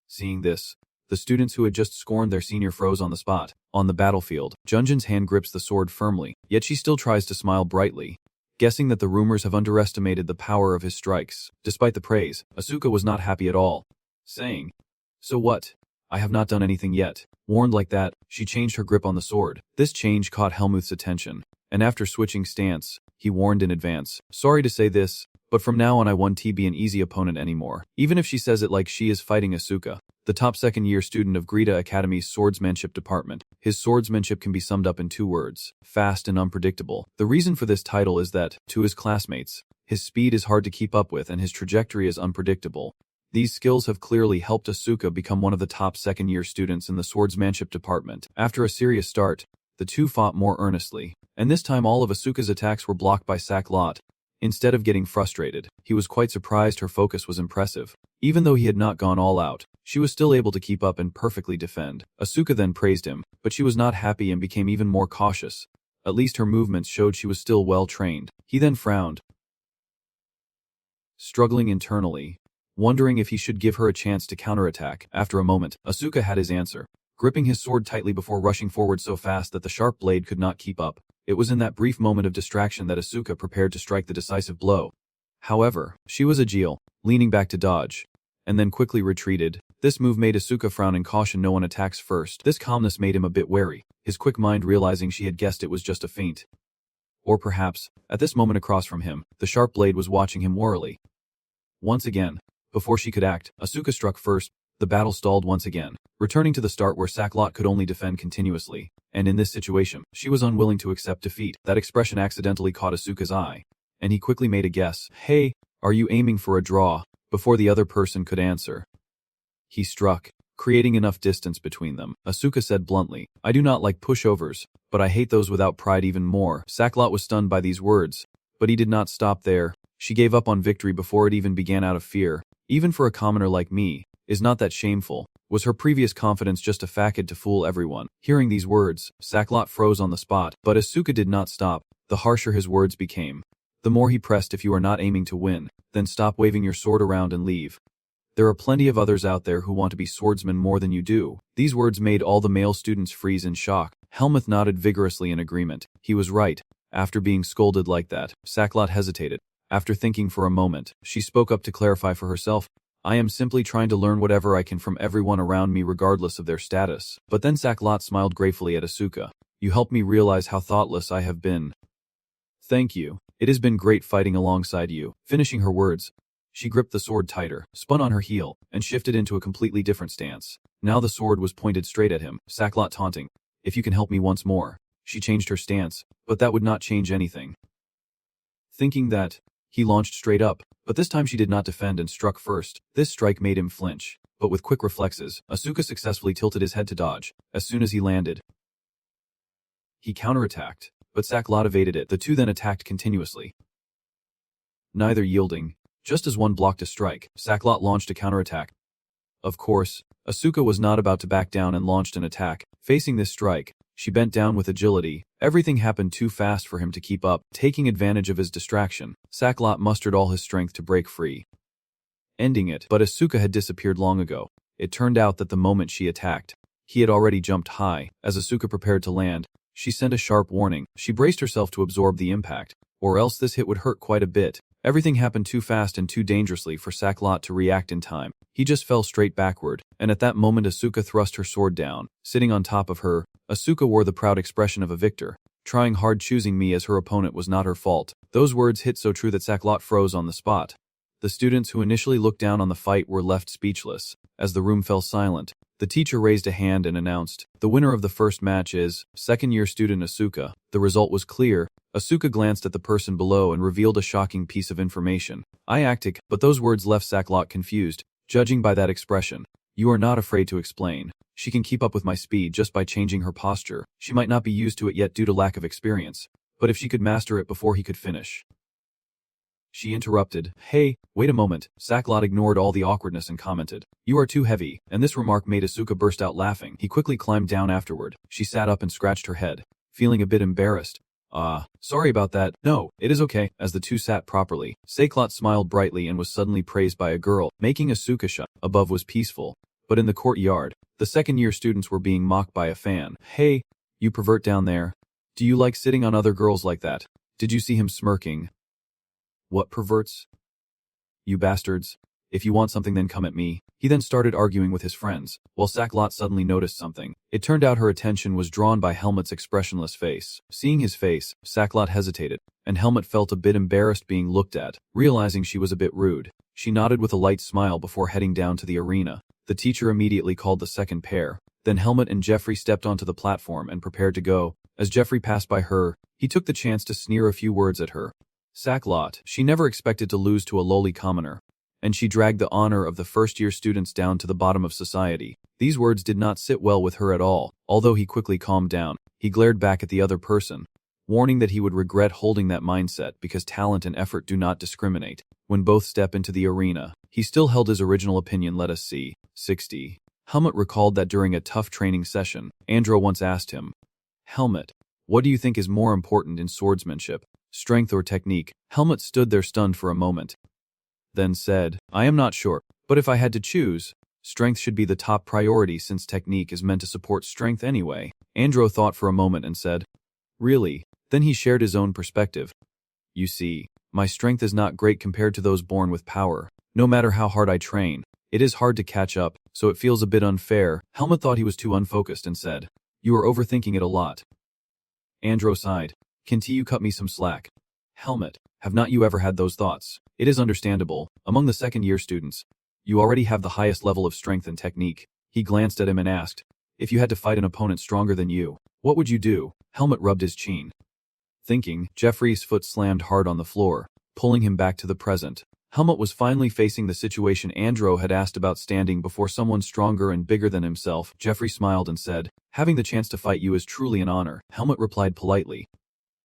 A: Seeing this, the students who had just scorned their senior froze on the spot. On the battlefield, Junjin's hand grips the sword firmly, yet she still tries to smile brightly. Guessing that the rumors have underestimated the power of his strikes. Despite the praise, Asuka was not happy at all, saying, "So what? I have not done anything yet." Warned like that, she changed her grip on the sword. This change caught Helmuth's attention, and after switching stance, he warned in advance, "Sorry to say this, but from now on I won't be an easy opponent anymore." Even if she says it like she is fighting Asuka, the top second-year student of Greta Academy's swordsmanship department, his swordsmanship can be summed up in 2 words, fast and unpredictable. The reason for this title is that, to his classmates, his speed is hard to keep up with and his trajectory is unpredictable. These skills have clearly helped Asuka become one of the top second-year students in the swordsmanship department. After a serious start, the two fought more earnestly, and this time all of Asuka's attacks were blocked by Saklot. Instead of getting frustrated, he was quite surprised her focus was impressive. Even though he had not gone all out, she was still able to keep up and perfectly defend. Asuka then praised him, but she was not happy and became even more cautious. At least her movements showed she was still well trained. He then frowned, struggling internally, wondering if he should give her a chance to counterattack. After a moment, Asuka had his answer, gripping his sword tightly before rushing forward so fast that the sharp blade could not keep up. It was in that brief moment of distraction that Asuka prepared to strike the decisive blow. However, she was agile, leaning back to dodge, and then quickly retreated. This move made Asuka frown and caution no one attacks first. This calmness made him a bit wary, his quick mind realizing she had guessed it was just a feint. Or perhaps, at this moment across from him, the sharp blade was watching him warily. Once again, before she could act, Asuka struck first. The battle stalled once again, returning to the start where Saklot could only defend continuously, and in this situation, she was unwilling to accept defeat. That expression accidentally caught Asuka's eye, and he quickly made a guess. "Hey, are you aiming for a draw?" Before the other person could answer, he struck, creating enough distance between them. Asuka said bluntly, "I do not like pushovers, but I hate those without pride even more." Saklot was stunned by these words, but he did not stop there. She gave up on victory before it even began out of fear. Even for a commoner like me, is not that shameful? Was her previous confidence just a facade to fool everyone? Hearing these words, Saklot froze on the spot, but Asuka did not stop. The harsher his words became, the more he pressed. "If you are not aiming to win, then stop waving your sword around and leave. There are plenty of others out there who want to be swordsmen more than you do." These words made all the male students freeze in shock. Helmuth nodded vigorously in agreement. He was right. After being scolded like that, Saklot hesitated. After thinking for a moment, she spoke up to clarify for herself, "I am simply trying to learn whatever I can from everyone around me regardless of their status." But then Saklot smiled gratefully at Asuka. "You helped me realize how thoughtless I have been. Thank you. It has been great fighting alongside you." Finishing her words, She gripped the sword tighter, spun on her heel, and shifted into a completely different stance. Now the sword was pointed straight at him, Saklot taunting. If you can help me once more. She changed her stance, but that would not change anything. Thinking that, he launched straight up, but this time she did not defend and struck first. This strike made him flinch, but with quick reflexes, Asuka successfully tilted his head to dodge. As soon as he landed, he counterattacked, but Saklot evaded it. The two then attacked continuously, neither yielding. Just as one blocked a strike, Saklot launched a counterattack. Of course, Asuka was not about to back down and launched an attack. Facing this strike, she bent down with agility. Everything happened too fast for him to keep up. Taking advantage of his distraction, Saklot mustered all his strength to break free, ending it. But Asuka had disappeared long ago. It turned out that the moment she attacked, he had already jumped high. As Asuka prepared to land, she sent a sharp warning. She braced herself to absorb the impact, or else this hit would hurt quite a bit. Everything happened too fast and too dangerously for Saklot to react in time. He just fell straight backward, and at that moment Asuka thrust her sword down. Sitting on top of her, Asuka wore the proud expression of a victor. Trying hard, choosing me as her opponent was not her fault. Those words hit so true that Saklot froze on the spot. The students who initially looked down on the fight were left speechless. As the room fell silent, the teacher raised a hand and announced, "The winner of the first match is second-year student Asuka." The result was clear. Asuka glanced at the person below and revealed a shocking piece of information. "Iactic," but those words left Saklot confused. Judging by that expression, "You are not afraid to explain. She can keep up with my speed just by changing her posture. She might not be used to it yet due to lack of experience, but if she could master it before he could finish." She interrupted. "Hey, wait a moment." Saklot ignored all the awkwardness and commented, "You are too heavy," and this remark made Asuka burst out laughing. He quickly climbed down afterward. She sat up and scratched her head, feeling a bit embarrassed. Sorry about that." "No, it is okay." As the two sat properly, Saklot smiled brightly and was suddenly praised by a girl, making Asuka shut. Above was peaceful, but in the courtyard, the second-year students were being mocked by a fan. "Hey, you pervert down there. Do you like sitting on other girls like that? Did you see him smirking?" "What perverts? You bastards. If you want something then come at me." He then started arguing with his friends, while Saklot suddenly noticed something. It turned out her attention was drawn by Helmut's expressionless face. Seeing his face, Saklot hesitated, and Helmut felt a bit embarrassed being looked at. Realizing she was a bit rude, she nodded with a light smile before heading down to the arena. The teacher immediately called the second pair. Then Helmut and Jeffrey stepped onto the platform and prepared to go. As Jeffrey passed by her, he took the chance to sneer a few words at her. Saklot, she never expected to lose to a lowly commoner, and she dragged the honor of the first-year students down to the bottom of society. These words did not sit well with her at all. Although he quickly calmed down, he glared back at the other person, warning that he would regret holding that mindset because talent and effort do not discriminate. When both step into the arena, he still held his original opinion. Let us see. 60. Helmut recalled that during a tough training session, Andro once asked him, "Helmut, what do you think is more important in swordsmanship, strength or technique?" Helmut stood there stunned for a moment, then said, "I am not sure, but if I had to choose, strength should be the top priority since technique is meant to support strength anyway." Andro thought for a moment and said, "Really?" Then he shared his own perspective. "You see, my strength is not great compared to those born with power. No matter how hard I train, it is hard to catch up, so it feels a bit unfair." Helmut thought he was too unfocused and said, "You are overthinking it a lot." Andro sighed. "Can't you cut me some slack?" "Helmut, have not you ever had those thoughts? It is understandable. Among the second-year students, you already have the highest level of strength and technique." He glanced at him and asked, "If you had to fight an opponent stronger than you, what would you do?" Helmut rubbed his chin. Thinking, Jeffrey's foot slammed hard on the floor, pulling him back to the present. Helmut was finally facing the situation Andro had asked about, standing before someone stronger and bigger than himself. Jeffrey smiled and said, "Having the chance to fight you is truly an honor." Helmut replied politely,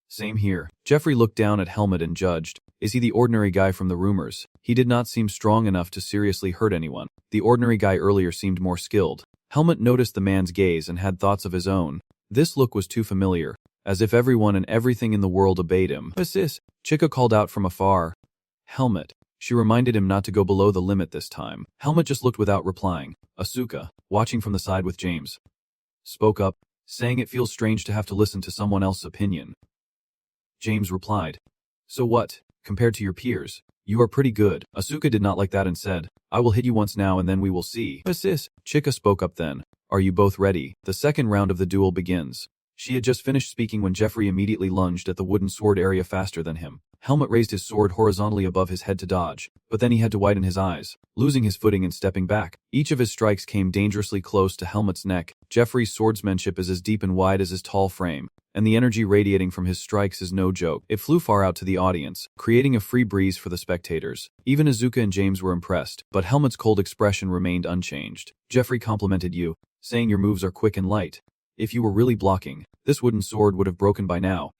A: "Same here." Jeffrey looked down at Helmut and judged, is he the ordinary guy from the rumors? He did not seem strong enough to seriously hurt anyone. The ordinary guy earlier seemed more skilled. Helmut noticed the man's gaze and had thoughts of his own. This look was too familiar, as if everyone and everything in the world obeyed him. "Assist!" Chica called out from afar. "Helmut." She reminded him not to go below the limit this time. Helmut just looked without replying. Asuka, watching from the side with James, spoke up, saying it feels strange to have to listen to someone else's opinion. James replied, "So what? Compared to your peers, you are pretty good." Asuka did not like that and said, "I will hit you once now and then we will see." "Assist!" Chica spoke up then. "Are you both ready? The second round of the duel begins." She had just finished speaking when Jeffrey immediately lunged at the wooden sword area faster than him. Helmut raised his sword horizontally above his head to dodge, but then he had to widen his eyes, losing his footing and stepping back. Each of his strikes came dangerously close to Helmut's neck. Jeffrey's swordsmanship is as deep and wide as his tall frame, and the energy radiating from his strikes is no joke. It flew far out to the audience, creating a free breeze for the spectators. Even Azuka and James were impressed, but Helmut's cold expression remained unchanged. Jeffrey complimented you, saying your moves are quick and light. If you were really blocking, this wooden sword would have broken by now.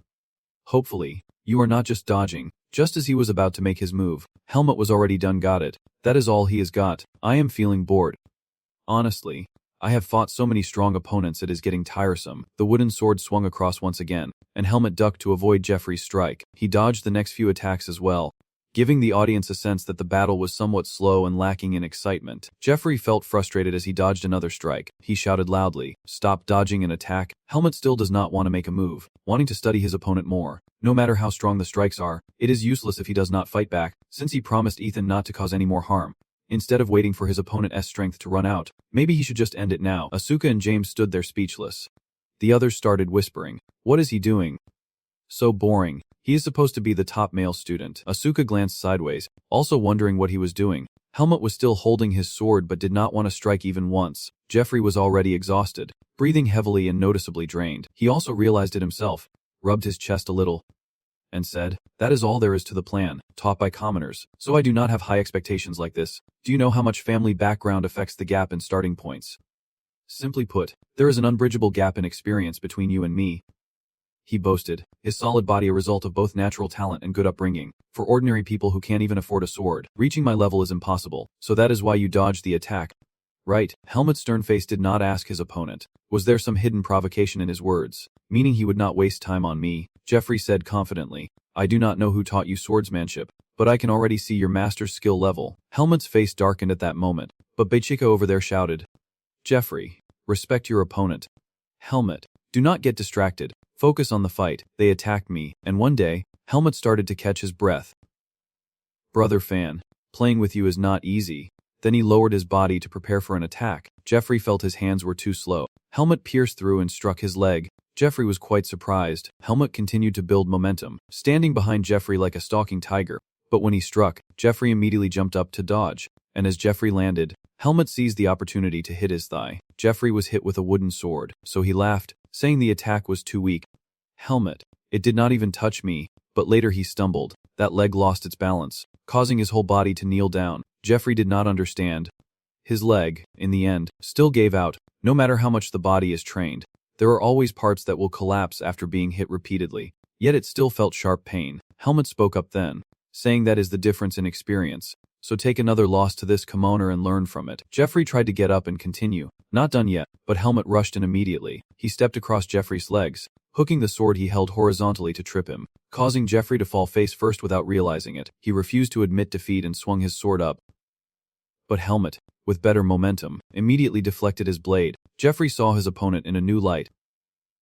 A: Hopefully, you are not just dodging. Just as he was about to make his move, Helmut was already done. Got it. That is all he has got. I am feeling bored. Honestly, I have fought so many strong opponents it is getting tiresome. The wooden sword swung across once again, and Helmut ducked to avoid Jeffrey's strike. He dodged the next few attacks as well, giving the audience a sense that the battle was somewhat slow and lacking in excitement. Jeffrey felt frustrated as he dodged another strike. He shouted loudly, "Stop dodging and attack." Helmut still does not want to make a move, wanting to study his opponent more. No matter how strong the strikes are, it is useless if he does not fight back, since he promised Ethan not to cause any more harm. Instead of waiting for his opponent's strength to run out, maybe he should just end it now. Asuka and James stood there speechless. The others started whispering, "What is he doing? So boring. He is supposed to be the top male student." Asuka glanced sideways, also wondering what he was doing. Helmut was still holding his sword but did not want to strike even once. Jeffrey was already exhausted, breathing heavily and noticeably drained. He also realized it himself, rubbed his chest a little, and said, "That is all there is to the plan, taught by commoners, so I do not have high expectations like this. Do you know how much family background affects the gap in starting points? Simply put, there is an unbridgeable gap in experience between you and me." He boasted, his solid body a result of both natural talent and good upbringing. "For ordinary people who can't even afford a sword, reaching my level is impossible, so that is why you dodged the attack, right?" Helmut's stern face did not ask his opponent. Was there some hidden provocation in his words, meaning he would not waste time on me? Jeffrey said confidently, "I do not know who taught you swordsmanship, but I can already see your master's skill level." Helmut's face darkened at that moment, but Beichika over there shouted, "Jeffrey, respect your opponent. Helmut, do not get distracted. Focus on the fight." They attacked me, and one day, Helmut started to catch his breath. "Brother Fan, playing with you is not easy." Then he lowered his body to prepare for an attack. Jeffrey felt his hands were too slow. Helmut pierced through and struck his leg. Jeffrey was quite surprised. Helmut continued to build momentum, standing behind Jeffrey like a stalking tiger. But when he struck, Jeffrey immediately jumped up to dodge, and as Jeffrey landed, Helmut seized the opportunity to hit his thigh. Jeffrey was hit with a wooden sword, so he laughed, saying the attack was too weak. "Helmut, it did not even touch me," but later he stumbled. That leg lost its balance, causing his whole body to kneel down. Jeffrey did not understand. His leg, in the end, still gave out. No matter how much the body is trained, there are always parts that will collapse after being hit repeatedly. Yet it still felt sharp pain. Helmut spoke up then, saying that is the difference in experience. So take another loss to this kimono and learn from it. Jeffrey tried to get up and continue. Not done yet, but Helmut rushed in immediately. He stepped across Jeffrey's legs, hooking the sword he held horizontally to trip him, causing Jeffrey to fall face first without realizing it. He refused to admit defeat and swung his sword up. But Helmut, with better momentum, immediately deflected his blade. Jeffrey saw his opponent in a new light.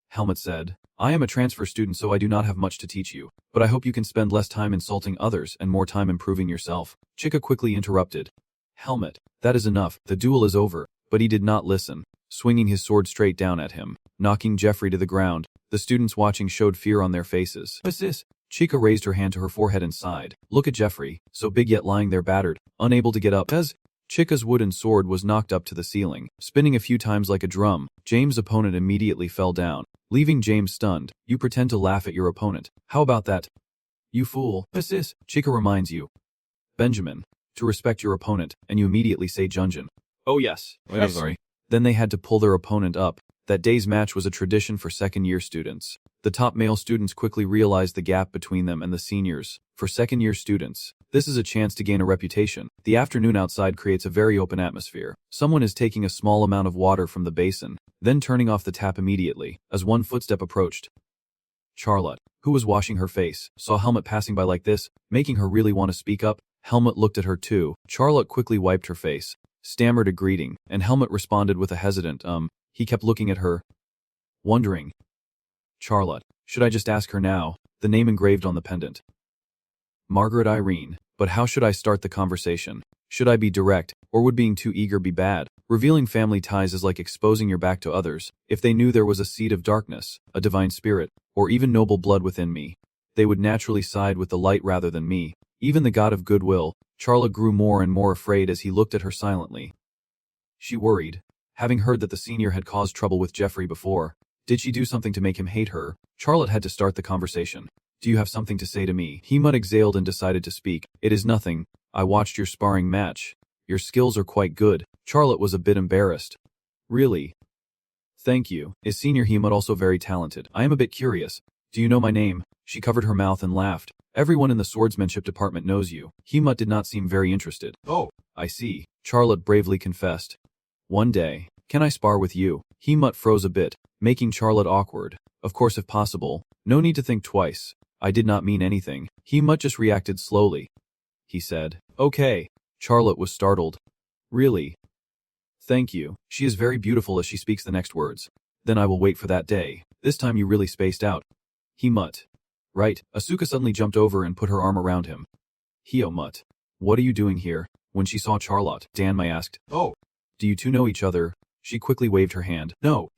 A: Helmut said, "I am a transfer student, so I do not have much to teach you, but I hope you can spend less time insulting others and more time improving yourself." Chika quickly interrupted. "Helmut, that is enough. The duel is over." But he did not listen, swinging his sword straight down at him, knocking Jeffrey to the ground. The students watching showed fear on their faces. "What's this?" Chika raised her hand to her forehead and sighed. "Look at Jeffrey, so big yet lying there battered, unable to get up." As Chika's wooden sword was knocked up to the ceiling, spinning a few times like a drum, James' opponent immediately fell down, leaving James stunned. "You pretend to laugh at your opponent. How about that? You fool." "What's this?" Chika reminds you, Benjamin, to respect your opponent, and you immediately say Junjin. "Oh yes. I'm sorry." Then they had to pull their opponent up. That day's match was a tradition for second-year students. The top male students quickly realized the gap between them and the seniors. For second-year students, this is a chance to gain a reputation. The afternoon outside creates a very open atmosphere. Someone is taking a small amount of water from the basin, then turning off the tap immediately, as one footstep approached. Charlotte, who was washing her face, saw Helmut passing by like this, making her really want to speak up. Helmut looked at her too. Charlotte quickly wiped her face, stammered a greeting, and Helmut responded with a hesitant, He kept looking at her, wondering. Charlotte, should I just ask her now? The name engraved on the pendant. Margaret Irene, but how should I start the conversation? Should I be direct, or would being too eager be bad? Revealing family ties is like exposing your back to others. If they knew there was a seed of darkness, a divine spirit, or even noble blood within me, they would naturally side with the light rather than me. Even the god of goodwill. Charlotte grew more and more afraid as he looked at her silently. She worried, having heard that the senior had caused trouble with Jeffrey before. Did she do something to make him hate her? Charlotte had to start the conversation. Do you have something to say to me? Hemut exhaled and decided to speak. It is nothing. I watched your sparring match. Your skills are quite good. Charlotte was a bit embarrassed. Really? Thank you. Is Senior Hemut also very talented? I am a bit curious. Do you know my name? She covered her mouth and laughed. Everyone in the swordsmanship department knows you. Hemut did not seem very interested. Oh, I see. Charlotte bravely confessed. One day, can I spar with you? Hemut froze a bit, making Charlotte awkward. Of course, if possible. No need to think twice. I did not mean anything. Hemut just reacted slowly. He said, okay. Charlotte was startled. Really? Thank you. She is very beautiful as she speaks the next words. Then I will wait for that day. This time you really spaced out. Hemut. Right. Asuka suddenly jumped over and put her arm around him. Hemut. What are you doing here? When she saw Charlotte, Danmai asked. Oh. Do you two know each other? She quickly waved her hand. No.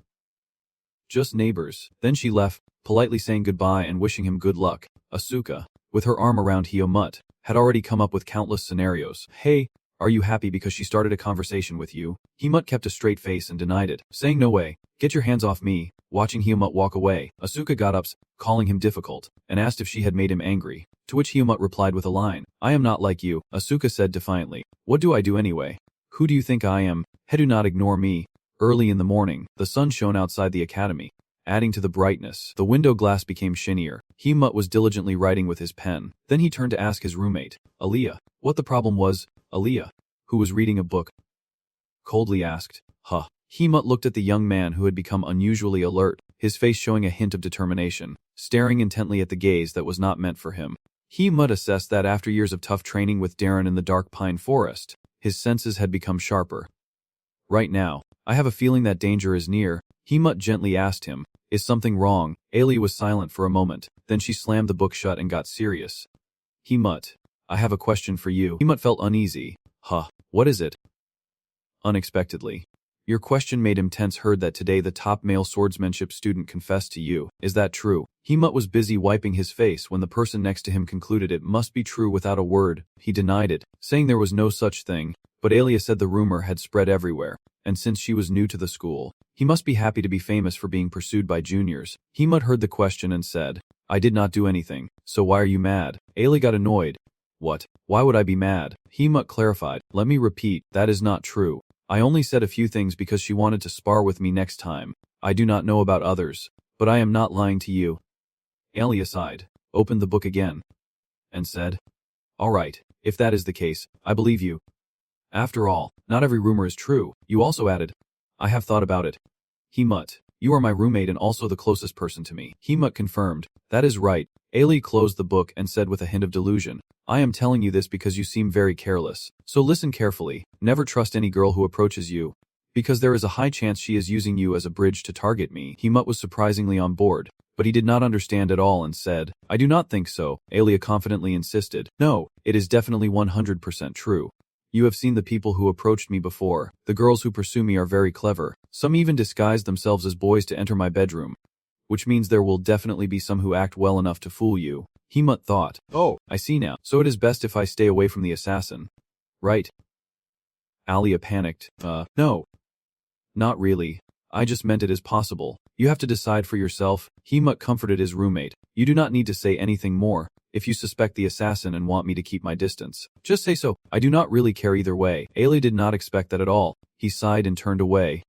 A: Just neighbors. Then she left, politely saying goodbye and wishing him good luck. Asuka, with her arm around Hemut, had already come up with countless scenarios. Hey, are you happy because she started a conversation with you? Hemut kept a straight face and denied it, saying no way. Get your hands off me. Watching Hemut walk away, Asuka got up, calling him difficult, and asked if she had made him angry, to which Hemut replied with a line. I am not like you, Asuka said defiantly. What do I do anyway? Who do you think I am? Do not ignore me. Early in the morning, the sun shone outside the academy. Adding to the brightness, the window glass became shinier. Hemut was diligently writing with his pen. Then he turned to ask his roommate, Aliyah, what the problem was. Aliyah, who was reading a book, coldly asked. Huh. Hemut looked at the young man who had become unusually alert, his face showing a hint of determination, staring intently at the gaze that was not meant for him. Hemut assessed that after years of tough training with Darien in the dark pine forest, his senses had become sharper. Right now, I have a feeling that danger is near, Hemut gently asked him. Is something wrong? Ailey was silent for a moment, then she slammed the book shut and got serious. Hemut, I have a question for you. Hemut felt uneasy. Huh, what is it? Unexpectedly. Your question made him tense. Heard that today the top male swordsmanship student confessed to you. Is that true? Hemut was busy wiping his face when the person next to him concluded it must be true without a word. He denied it, saying there was no such thing, but Alia said the rumor had spread everywhere, and since she was new to the school, he must be happy to be famous for being pursued by juniors. Hemut heard the question and said, I did not do anything, so why are you mad? Ailey got annoyed. What? Why would I be mad? Hemut clarified. Let me repeat, that is not true. I only said a few things because she wanted to spar with me next time. I do not know about others, but I am not lying to you. Ailey sighed, opened the book again, and said, all right, if that is the case, I believe you. After all, not every rumor is true. You also added, I have thought about it. Hemut, you are my roommate and also the closest person to me. Hemut confirmed, that is right. Ailey closed the book and said with a hint of delusion, I am telling you this because you seem very careless. So listen carefully. Never trust any girl who approaches you, because there is a high chance she is using you as a bridge to target me. Hemut was surprisingly on board, but he did not understand at all and said, I do not think so. Alia confidently insisted, no, it is definitely 100% true. You have seen the people who approached me before. The girls who pursue me are very clever. Some even disguise themselves as boys to enter my bedroom, which means there will definitely be some who act well enough to fool you. Hemut thought, oh, I see now. So it is best if I stay away from the assassin. Right? Alia panicked. No. Not really. I just meant it as possible. You have to decide for yourself. Hemut comforted his roommate. You do not need to say anything more. If you suspect the assassin and want me to keep my distance, just say so. I do not really care either way. Ailey did not expect that at all. He sighed and turned away.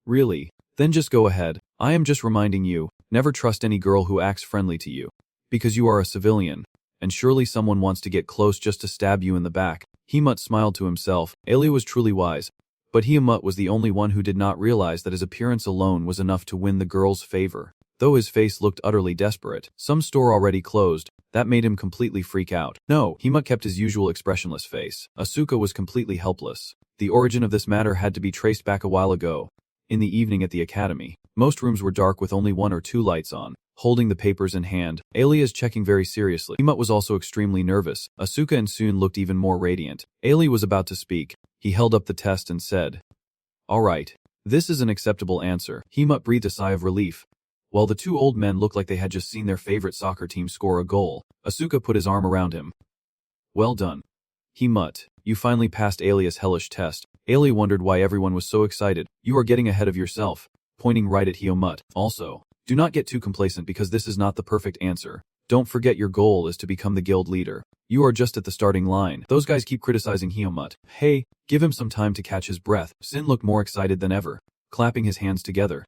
A: Really? Then just go ahead. I am just reminding you, never trust any girl who acts friendly to you. Because you are a civilian, and surely someone wants to get close just to stab you in the back. Hemut smiled to himself. Ailey was truly wise, but Hemut was the only one who did not realize that his appearance alone was enough to win the girl's favor. Though his face looked utterly desperate, some store already closed, that made him completely freak out. No, Hemut kept his usual expressionless face. Asuka was completely helpless. The origin of this matter had to be traced back a while ago. In the evening at the academy, most rooms were dark with only 1 or 2 lights on. holding the papers in hand, Ailey is checking very seriously. Hemut was also extremely nervous. Asuka and Soon looked even more radiant. Ailey was about to speak. He held up the test and said, "All right. This is an acceptable answer." Hemut breathed a sigh of relief. While the two old men looked like they had just seen their favorite soccer team score a goal, Asuka put his arm around him. "Well done. Hemut, you finally passed Ailey's hellish test." Ailey wondered why everyone was so excited. "You are getting ahead of yourself," pointing right at Hemut. "Also, do not get too complacent because this is not the perfect answer. Don't forget your goal is to become the guild leader. You are just at the starting line." Those guys keep criticizing Hemut. "Hey, give him some time to catch his breath." Sin looked more excited than ever, clapping his hands together.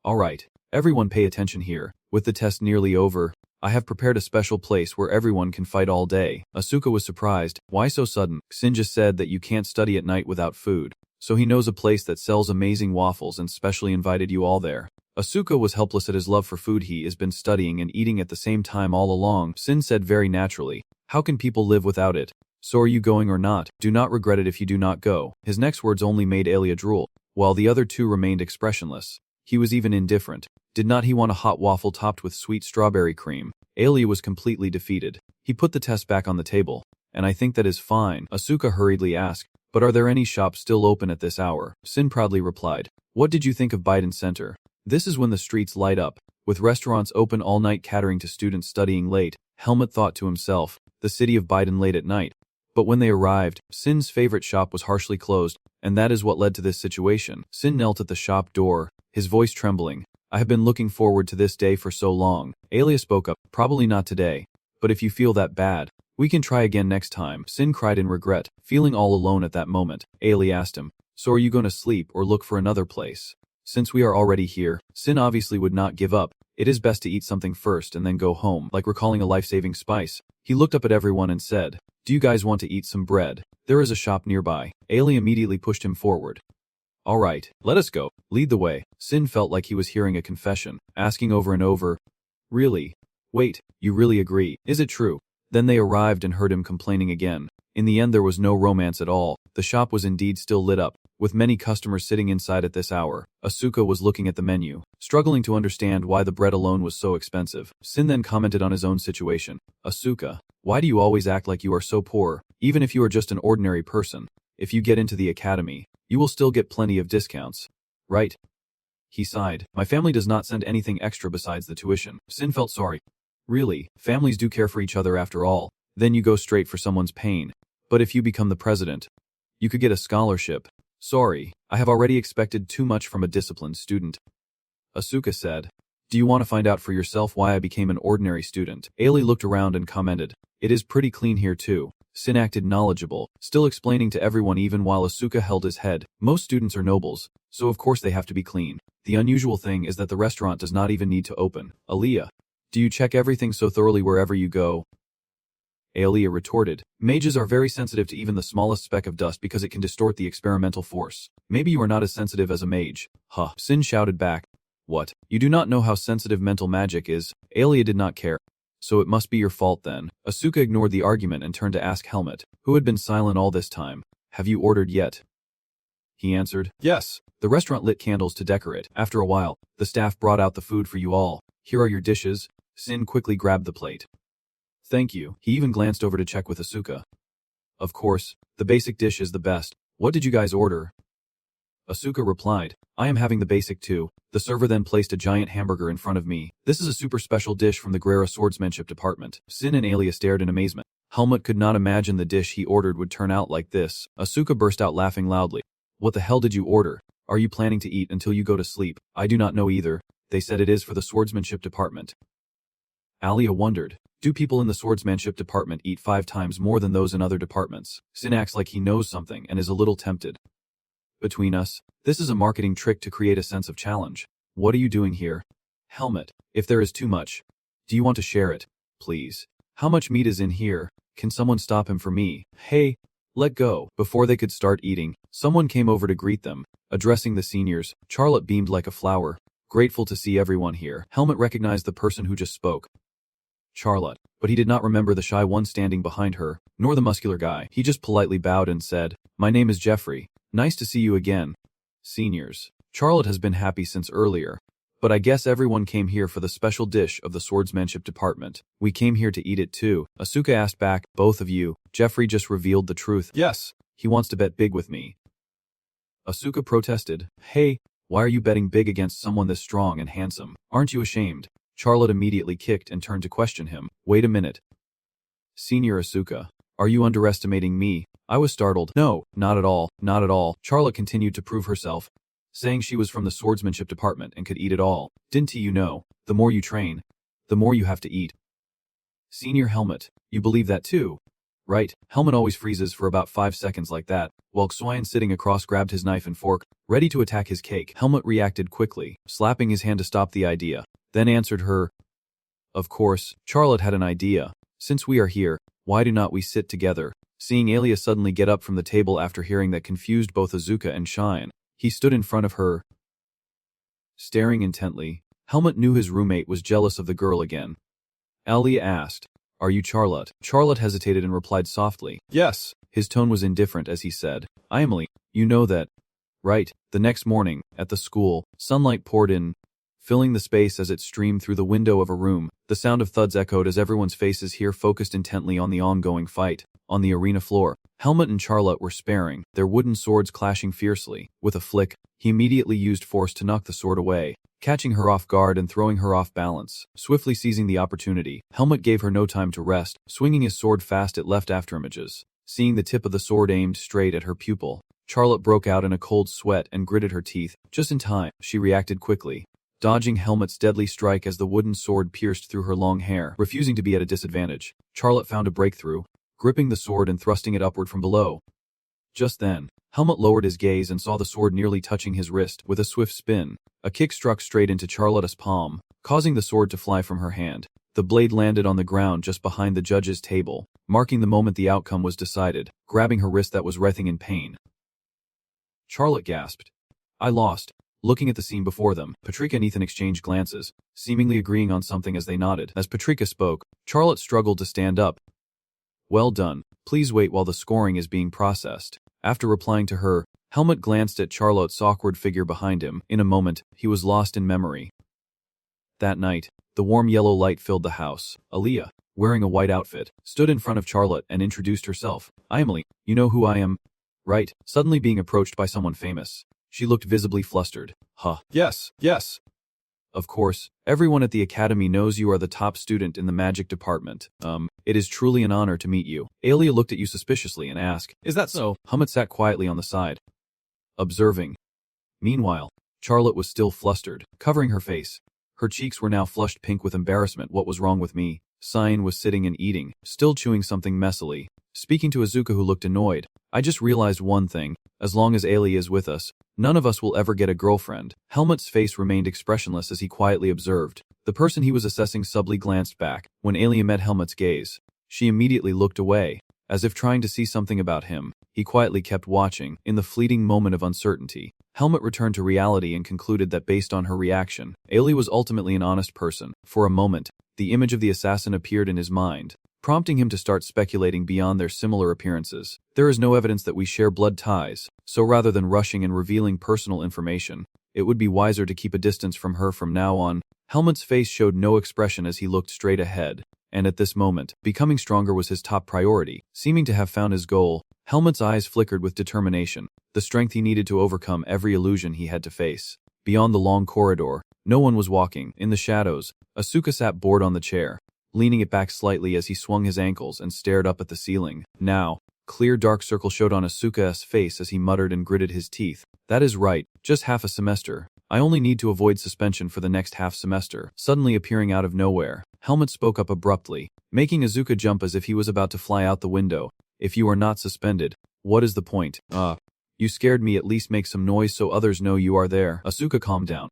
A: "All right, everyone pay attention here. With the test nearly over, I have prepared a special place where everyone can fight all day." Asuka was surprised. Why so sudden? Sin just said that you can't study at night without food. So he knows a place that sells amazing waffles and specially invited you all there. Asuka was helpless at his love for food. He has been studying and eating at the same time all along. Sin said very naturally, "How can people live without it? So are you going or not? Do not regret it if you do not go." His next words only made Ailey drool, while the other two remained expressionless. He was even indifferent. Did not he want a hot waffle topped with sweet strawberry cream? Ailey was completely defeated. He put the test back on the table. "And I think that is fine." Asuka hurriedly asked, "But are there any shops still open at this hour?" Sin proudly replied, "What did you think of Biden Center? This is when the streets light up, with restaurants open all night catering to students studying late." Helmut thought to himself, the city of Biden late at night. But when they arrived, Sin's favorite shop was harshly closed, and that is what led to this situation. Sin knelt at the shop door, his voice trembling. "I have been looking forward to this day for so long." Alia spoke up, "Probably not today, but if you feel that bad, we can try again next time." Sin cried in regret, feeling all alone at that moment. Ailey asked him, "So are you going to sleep or look for another place?" "Since we are already here." Sin obviously would not give up. It is best to eat something first and then go home, like recalling a life-saving spice. He looked up at everyone and said, "Do you guys want to eat some bread? There is a shop nearby." Ailey immediately pushed him forward. "All right, let us go. Lead the way." Sin felt like he was hearing a confession, asking over and over, "Really? Wait, you really agree? Is it true?" Then they arrived and heard him complaining again. In the end there was no romance at all. The shop was indeed still lit up, with many customers sitting inside at this hour. Asuka was looking at the menu, struggling to understand why the bread alone was so expensive. Sin then commented on his own situation. "Asuka, why do you always act like you are so poor? Even if you are just an ordinary person, if you get into the academy, you will still get plenty of discounts, right?" He sighed. "My family does not send anything extra besides the tuition." Sin felt sorry. "Really, families do care for each other after all. Then you go straight for someone's pain. But if you become the president, you could get a scholarship." "Sorry, I have already expected too much from a disciplined student." Asuka said, "Do you want to find out for yourself why I became an ordinary student?" Ailey looked around and commented, "It is pretty clean here too." Sin acted knowledgeable, still explaining to everyone even while Asuka held his head. "Most students are nobles, so of course they have to be clean. The unusual thing is that the restaurant does not even need to open." "Aaliyah, do you check everything so thoroughly wherever you go?" Aaliyah retorted, "Mages are very sensitive to even the smallest speck of dust because it can distort the experimental force. Maybe you are not as sensitive as a mage." "Huh." Sin shouted back, "What? You do not know how sensitive mental magic is?" Aaliyah did not care. "So it must be your fault then." Asuka ignored the argument and turned to ask Helmut, who had been silent all this time, "Have you ordered yet?" He answered, "Yes." The restaurant lit candles to decorate. After a while, the staff brought out the food for you all. "Here are your dishes." Sin quickly grabbed the plate. "Thank you." He even glanced over to check with Asuka. "Of course, the basic dish is the best. What did you guys order?" Asuka replied, "I am having the basic too." The server then placed a giant hamburger in front of me. "This is a super special dish from the Guerra swordsmanship department." Sin and Alia stared in amazement. Helmut could not imagine the dish he ordered would turn out like this. Asuka burst out laughing loudly. "What the hell did you order? Are you planning to eat until you go to sleep?" "I do not know either. They said it is for the swordsmanship department." Alia wondered, do people in the swordsmanship department eat 5 times more than those in other departments? Sin acts like he knows something and is a little tempted. "Between us, this is a marketing trick to create a sense of challenge." "What are you doing here?" "Helmut, if there is too much, do you want to share it? Please. How much meat is in here? Can someone stop him for me?" "Hey, let go." Before they could start eating, someone came over to greet them. Addressing the seniors, Charlotte beamed like a flower, grateful to see everyone here. Helmut recognized the person who just spoke. Charlotte, but he did not remember the shy one standing behind her, nor the muscular guy. He just politely bowed and said, "My name is Jeffrey. Nice to see you again." Seniors. Charlotte has been happy since earlier, But I guess everyone came here for the special dish of the swordsmanship department. We came here to eat it too. Asuka asked back, both of you. Jeffrey just revealed the truth. Yes. He wants to bet big with me. Asuka protested. Hey, why are you betting big against someone this strong and handsome? Aren't you ashamed? Charlotte immediately kicked and turned to question him. Wait a minute. Senior Asuka, are you underestimating me? I was startled. No, not at all, not at all. Charlotte continued to prove herself, saying she was from the swordsmanship department and could eat it all. Didn't you know, the more you train, the more you have to eat. Senior Helmet, you believe that too? Right, Helmet always freezes for about 5 seconds like that, while Xuan sitting across grabbed his knife and fork, ready to attack his cake. Helmet reacted quickly, slapping his hand to stop the idea, then answered her. Of course, Charlotte had an idea. Since we are here, why do not we sit together? Seeing Alia suddenly get up from the table after hearing that confused both Azuka and Shine, he stood in front of her, staring intently. Helmet knew his roommate was jealous of the girl again. Alia asked, Are you Charlotte? Charlotte hesitated and replied softly, Yes. His tone was indifferent as he said, I am Emily. You know that, right? The next morning, at the school, sunlight poured in, filling the space as it streamed through the window of a room. The sound of thuds echoed as everyone's faces here focused intently on the ongoing fight. On the arena floor, Helmet and Charlotte were sparring, their wooden swords clashing fiercely. With a flick, he immediately used force to knock the sword away, catching her off guard and throwing her off balance. Swiftly seizing the opportunity, Helmet gave her no time to rest, swinging his sword fast it left afterimages. Seeing the tip of the sword aimed straight at her pupil, Charlotte broke out in a cold sweat and gritted her teeth. Just in time, she reacted quickly, dodging Helmet's deadly strike as the wooden sword pierced through her long hair. Refusing to be at a disadvantage, Charlotte found a breakthrough, gripping the sword and thrusting it upward from below. Just then, Helmet lowered his gaze and saw the sword nearly touching his wrist. With a swift spin, a kick struck straight into Charlotte's palm, causing the sword to fly from her hand. The blade landed on the ground just behind the judge's table, marking the moment the outcome was decided, grabbing her wrist that was writhing in pain. Charlotte gasped. I lost. Looking at the scene before them, Patrika and Ethan exchanged glances, seemingly agreeing on something as they nodded. As Patrika spoke, Charlotte struggled to stand up. Well done. Please wait while the scoring is being processed. After replying to her, Helmet glanced at Charlotte's awkward figure behind him. In a moment, he was lost in memory. That night, the warm yellow light filled the house. Aaliyah, wearing a white outfit, stood in front of Charlotte and introduced herself. I am Emily. You know who I am? Right, suddenly being approached by someone famous. She looked visibly flustered. Huh. Yes, yes. Of course, everyone at the academy knows you are the top student in the magic department. It is truly an honor to meet you. Alia looked at you suspiciously and asked, Is that so? Helmet sat quietly on the side, observing. Meanwhile, Charlotte was still flustered, covering her face. Her cheeks were now flushed pink with embarrassment. What was wrong with me? Cyan was sitting and eating, still chewing something messily, speaking to Azuka who looked annoyed. I just realized one thing. As long as Alia is with us, none of us will ever get a girlfriend. Helmet's face remained expressionless as he quietly observed. The person he was assessing subtly glanced back. When Alia met Helmet's gaze, she immediately looked away, as if trying to see something about him. He quietly kept watching. In the fleeting moment of uncertainty, Helmet returned to reality and concluded that based on her reaction, Alia was ultimately an honest person. For a moment, the image of the assassin appeared in his mind, prompting him to start speculating beyond their similar appearances. There is no evidence that we share blood ties, so rather than rushing and revealing personal information, it would be wiser to keep a distance from her from now on. Helmet's face showed no expression as he looked straight ahead, and at this moment, becoming stronger was his top priority. Seeming to have found his goal, Helmet's eyes flickered with determination, the strength he needed to overcome every illusion he had to face. Beyond the long corridor, no one was walking. In the shadows, Asuka sat bored on the chair, leaning it back slightly as he swung his ankles and stared up at the ceiling. Now, clear dark circle showed on Asuka's face as he muttered and gritted his teeth. That is right, just half a semester. I only need to avoid suspension for the next half semester. Suddenly appearing out of nowhere, Helmet spoke up abruptly, making Asuka jump as if he was about to fly out the window. If you are not suspended, what is the point? You scared me. At least make some noise so others know you are there. Asuka calmed down,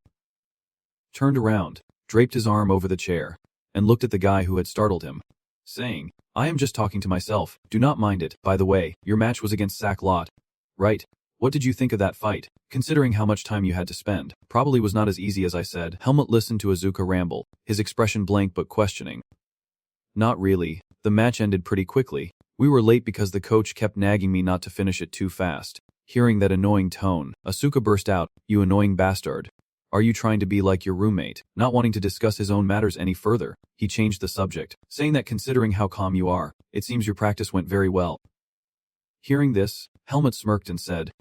A: turned around, draped his arm over the chair, and looked at the guy who had startled him, saying, I am just talking to myself. Do not mind it. By the way, your match was against Sack Lot, right? What did you think of that fight? Considering how much time you had to spend, probably was not as easy as I said. Helmet listened to Azuka ramble, his expression blank but questioning. Not really. The match ended pretty quickly. We were late because the coach kept nagging me not to finish it too fast. Hearing that annoying tone, Asuka burst out, You annoying bastard. Are you trying to be like your roommate, not wanting to discuss his own matters any further? He changed the subject, saying that considering how calm you are, it seems your practice went very well. Hearing this, Helmut smirked and said,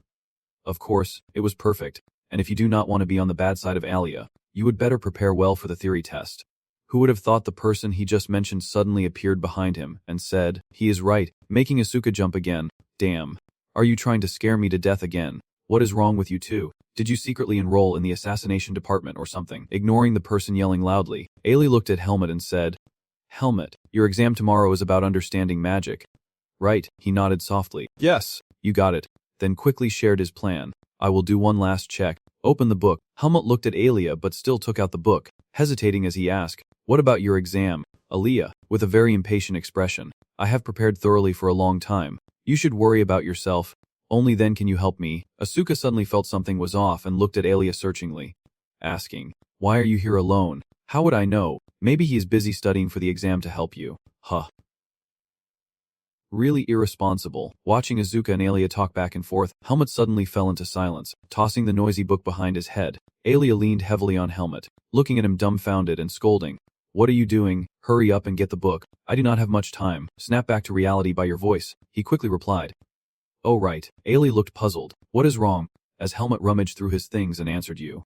A: "Of course, it was perfect, and if you do not want to be on the bad side of Alia, you would better prepare well for the theory test." Who would have thought the person he just mentioned suddenly appeared behind him and said, "He is right," making Asuka jump again. Damn. Are you trying to scare me to death again? What is wrong with you two? Did you secretly enroll in the assassination department or something? Ignoring the person yelling loudly, Ailey looked at Helmut and said, "Helmut, your exam tomorrow is about understanding magic." "Right," he nodded softly. "Yes, you got it." Then quickly shared his plan. "I will do one last check. Open the book." Helmut looked at Alia but still took out the book, hesitating as he asked, "What about your exam?" Alia, with a very impatient expression, "I have prepared thoroughly for a long time. You should worry about yourself. Only then can you help me." Asuka suddenly felt something was off and looked at Alia searchingly, asking, "Why are you here alone?" "How would I know? Maybe he is busy studying for the exam to help you." Huh. Really irresponsible. Watching Azuka and Alia talk back and forth, Helmut suddenly fell into silence, tossing the noisy book behind his head. Alia leaned heavily on Helmut, looking at him dumbfounded and scolding. "What are you doing? Hurry up and get the book." "I do not have much time. Snap back to reality by your voice," he quickly replied. "Oh right." Ailey looked puzzled. "What is wrong?" As Helmut rummaged through his things and answered you.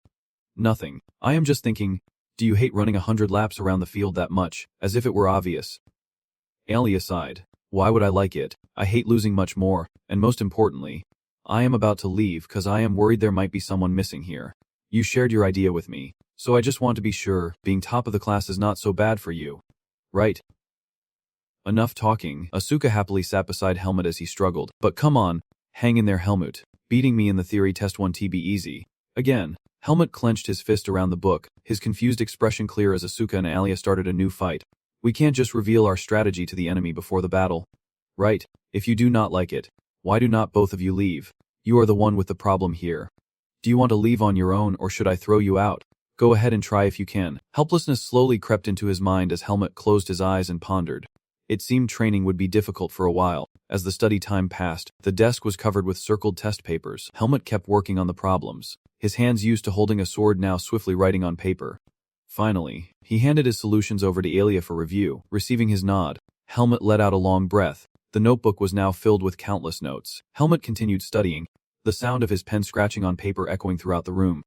A: "Nothing. I am just thinking, do you hate running 100 laps around the field that much, as if it were obvious?" Ailey sighed. "Why would I like it? I hate losing much more, and most importantly, I am about to leave cause I am worried there might be someone missing here. You shared your idea with me, so I just want to be sure being top of the class is not so bad for you. Right?" Enough talking. Asuka happily sat beside Helmut as he struggled. "But come on, hang in there Helmut. Beating me in the theory test won't be easy." Again, Helmut clenched his fist around the book, his confused expression clear as Asuka and Alia started a new fight. "We can't just reveal our strategy to the enemy before the battle. Right? If you do not like it, why do not both of you leave? You are the one with the problem here. Do you want to leave on your own or should I throw you out? Go ahead and try if you can." Helplessness slowly crept into his mind as Helmut closed his eyes and pondered. It seemed training would be difficult for a while. As the study time passed, the desk was covered with circled test papers. Helmut kept working on the problems, his hands used to holding a sword now swiftly writing on paper. Finally, he handed his solutions over to Alia for review. Receiving his nod, Helmut let out a long breath. The notebook was now filled with countless notes. Helmut continued studying, the sound of his pen scratching on paper echoing throughout the room.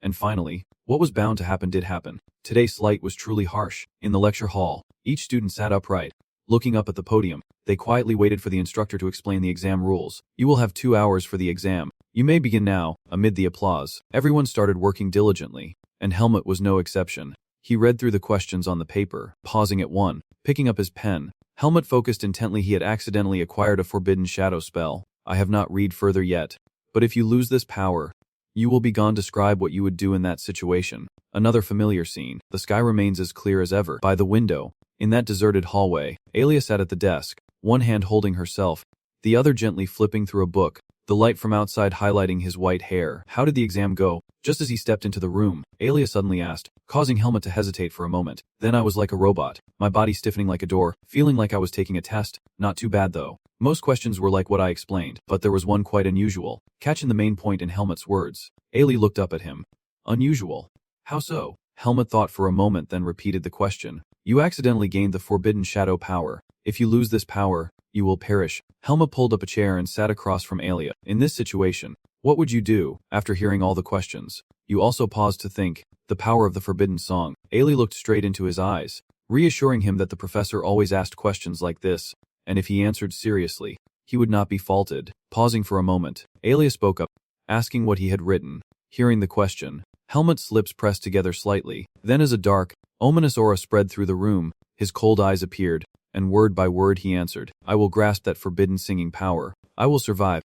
A: And finally, what was bound to happen did happen. Today's light was truly harsh. In the lecture hall, each student sat upright, looking up at the podium. They quietly waited for the instructor to explain the exam rules. "You will have 2 hours for the exam. You may begin now." Amid the applause, everyone started working diligently, and Helmut was no exception. He read through the questions on the paper, pausing at one, picking up his pen. Helmut focused intently. He had accidentally acquired a forbidden shadow spell. "I have not read further yet. But if you lose this power, you will be gone. Describe what you would do in that situation." Another familiar scene. The sky remains as clear as ever. By the window, in that deserted hallway, Alia sat at the desk, one hand holding herself, the other gently flipping through a book, the light from outside highlighting his white hair. "How did the exam go?" Just as he stepped into the room, Alia suddenly asked, causing Helmut to hesitate for a moment. "Then I was like a robot, my body stiffening like a door, feeling like I was taking a test. Not too bad though. Most questions were like what I explained, but there was one quite unusual." Catching the main point in Helmut's words, Ailey looked up at him. "Unusual? How so?" Helmut thought for a moment then repeated the question. "You accidentally gained the forbidden shadow power. If you lose this power, you will perish." Helmut pulled up a chair and sat across from Alia. "In this situation, what would you do?" After hearing all the questions, you also paused to think. The power of the forbidden song. Ailey looked straight into his eyes, reassuring him that the professor always asked questions like this, and if he answered seriously, he would not be faulted. Pausing for a moment, Alia spoke up, asking what he had written. Hearing the question, Helmut's lips pressed together slightly. Then as a dark, ominous aura spread through the room, his cold eyes appeared, and word by word he answered, "I will grasp that forbidden singing power. I will survive,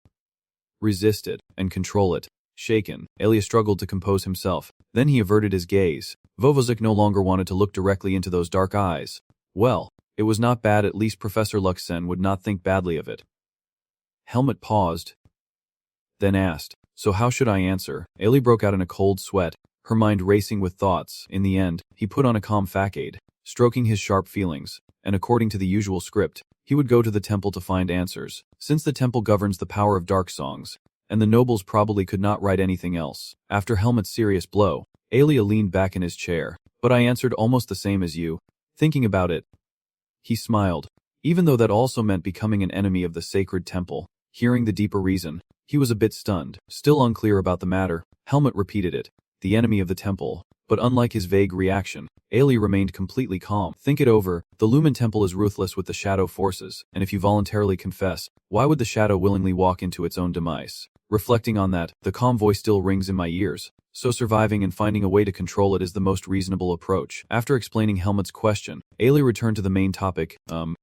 A: resist it, and control it." Shaken, Alia struggled to compose himself. Then he averted his gaze. Vovozik no longer wanted to look directly into those dark eyes. Well, it was not bad. At least Professor Luxen would not think badly of it. Helmut paused, then asked, "So how should I answer?" Ailey broke out in a cold sweat, her mind racing with thoughts. In the end, he put on a calm facade, stroking his sharp feelings, and according to the usual script, he would go to the temple to find answers. Since the temple governs the power of dark songs, and the nobles probably could not write anything else. After Helmet's serious blow, Alia leaned back in his chair. But I answered almost the same as you. Thinking about it. He smiled. Even though that also meant becoming an enemy of the sacred temple. Hearing the deeper reason, he was a bit stunned. Still unclear about the matter, Helmet repeated it. The enemy of the temple. But unlike his vague reaction, Ailey remained completely calm. Think it over. The Lumen Temple is ruthless with the shadow forces, and if you voluntarily confess, why would the shadow willingly walk into its own demise? Reflecting on that, the calm voice still rings in my ears. So surviving and finding a way to control it is the most reasonable approach. After explaining Helmet's question, Ailey returned to the main topic.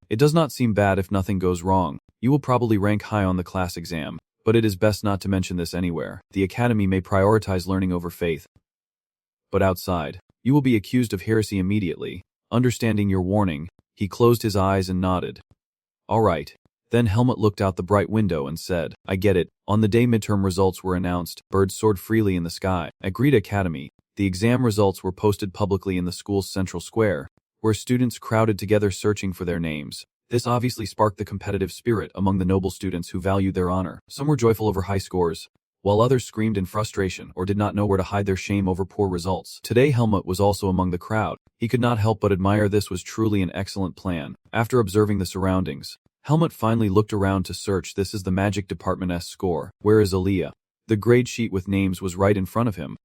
A: It does not seem bad if nothing goes wrong. You will probably rank high on the class exam, but it is best not to mention this anywhere. The academy may prioritize learning over faith. But outside, you will be accused of heresy immediately. Understanding your warning, he closed his eyes and nodded. All right. Then Helmet looked out the bright window and said, I get it. On the day midterm results were announced, birds soared freely in the sky. At Greed Academy, the exam results were posted publicly in the school's central square, where students crowded together searching for their names. This obviously sparked the competitive spirit among the noble students who valued their honor. Some were joyful over high scores, while others screamed in frustration or did not know where to hide their shame over poor results. Today Helmet was also among the crowd. He could not help but admire this was truly an excellent plan. After observing the surroundings, Helmet finally looked around to search. This is the magic department's score. Where is Aaliyah? The grade sheet with names was right in front of him.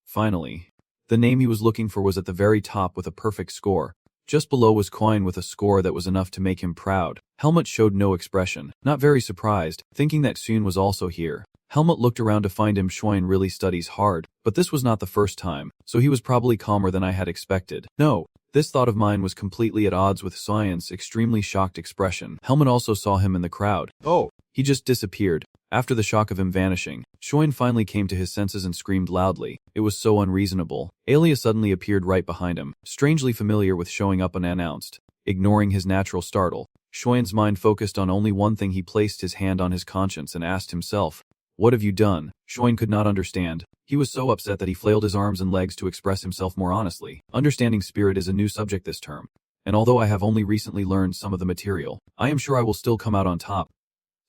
A: Finally, the name he was looking for was at the very top with a perfect score. Just below was Coin with a score that was enough to make him proud. Helmet showed no expression, not very surprised, thinking that Sune was also here. Helmet looked around to find him. Schwein really studies hard, but this was not the first time, so he was probably calmer than I had expected. No, this thought of mine was completely at odds with Science's extremely shocked expression. Helmet also saw him in the crowd. Oh, he just disappeared. After the shock of him vanishing, Schwein finally came to his senses and screamed loudly. It was so unreasonable. Alia suddenly appeared right behind him, strangely familiar with showing up unannounced. Ignoring his natural startle, Schwein's mind focused on only one thing. He placed his hand on his conscience and asked himself, what have you done? Schwein could not understand. He was so upset that he flailed his arms and legs to express himself more honestly. Understanding spirit is a new subject this term, and although I have only recently learned some of the material, I am sure I will still come out on top.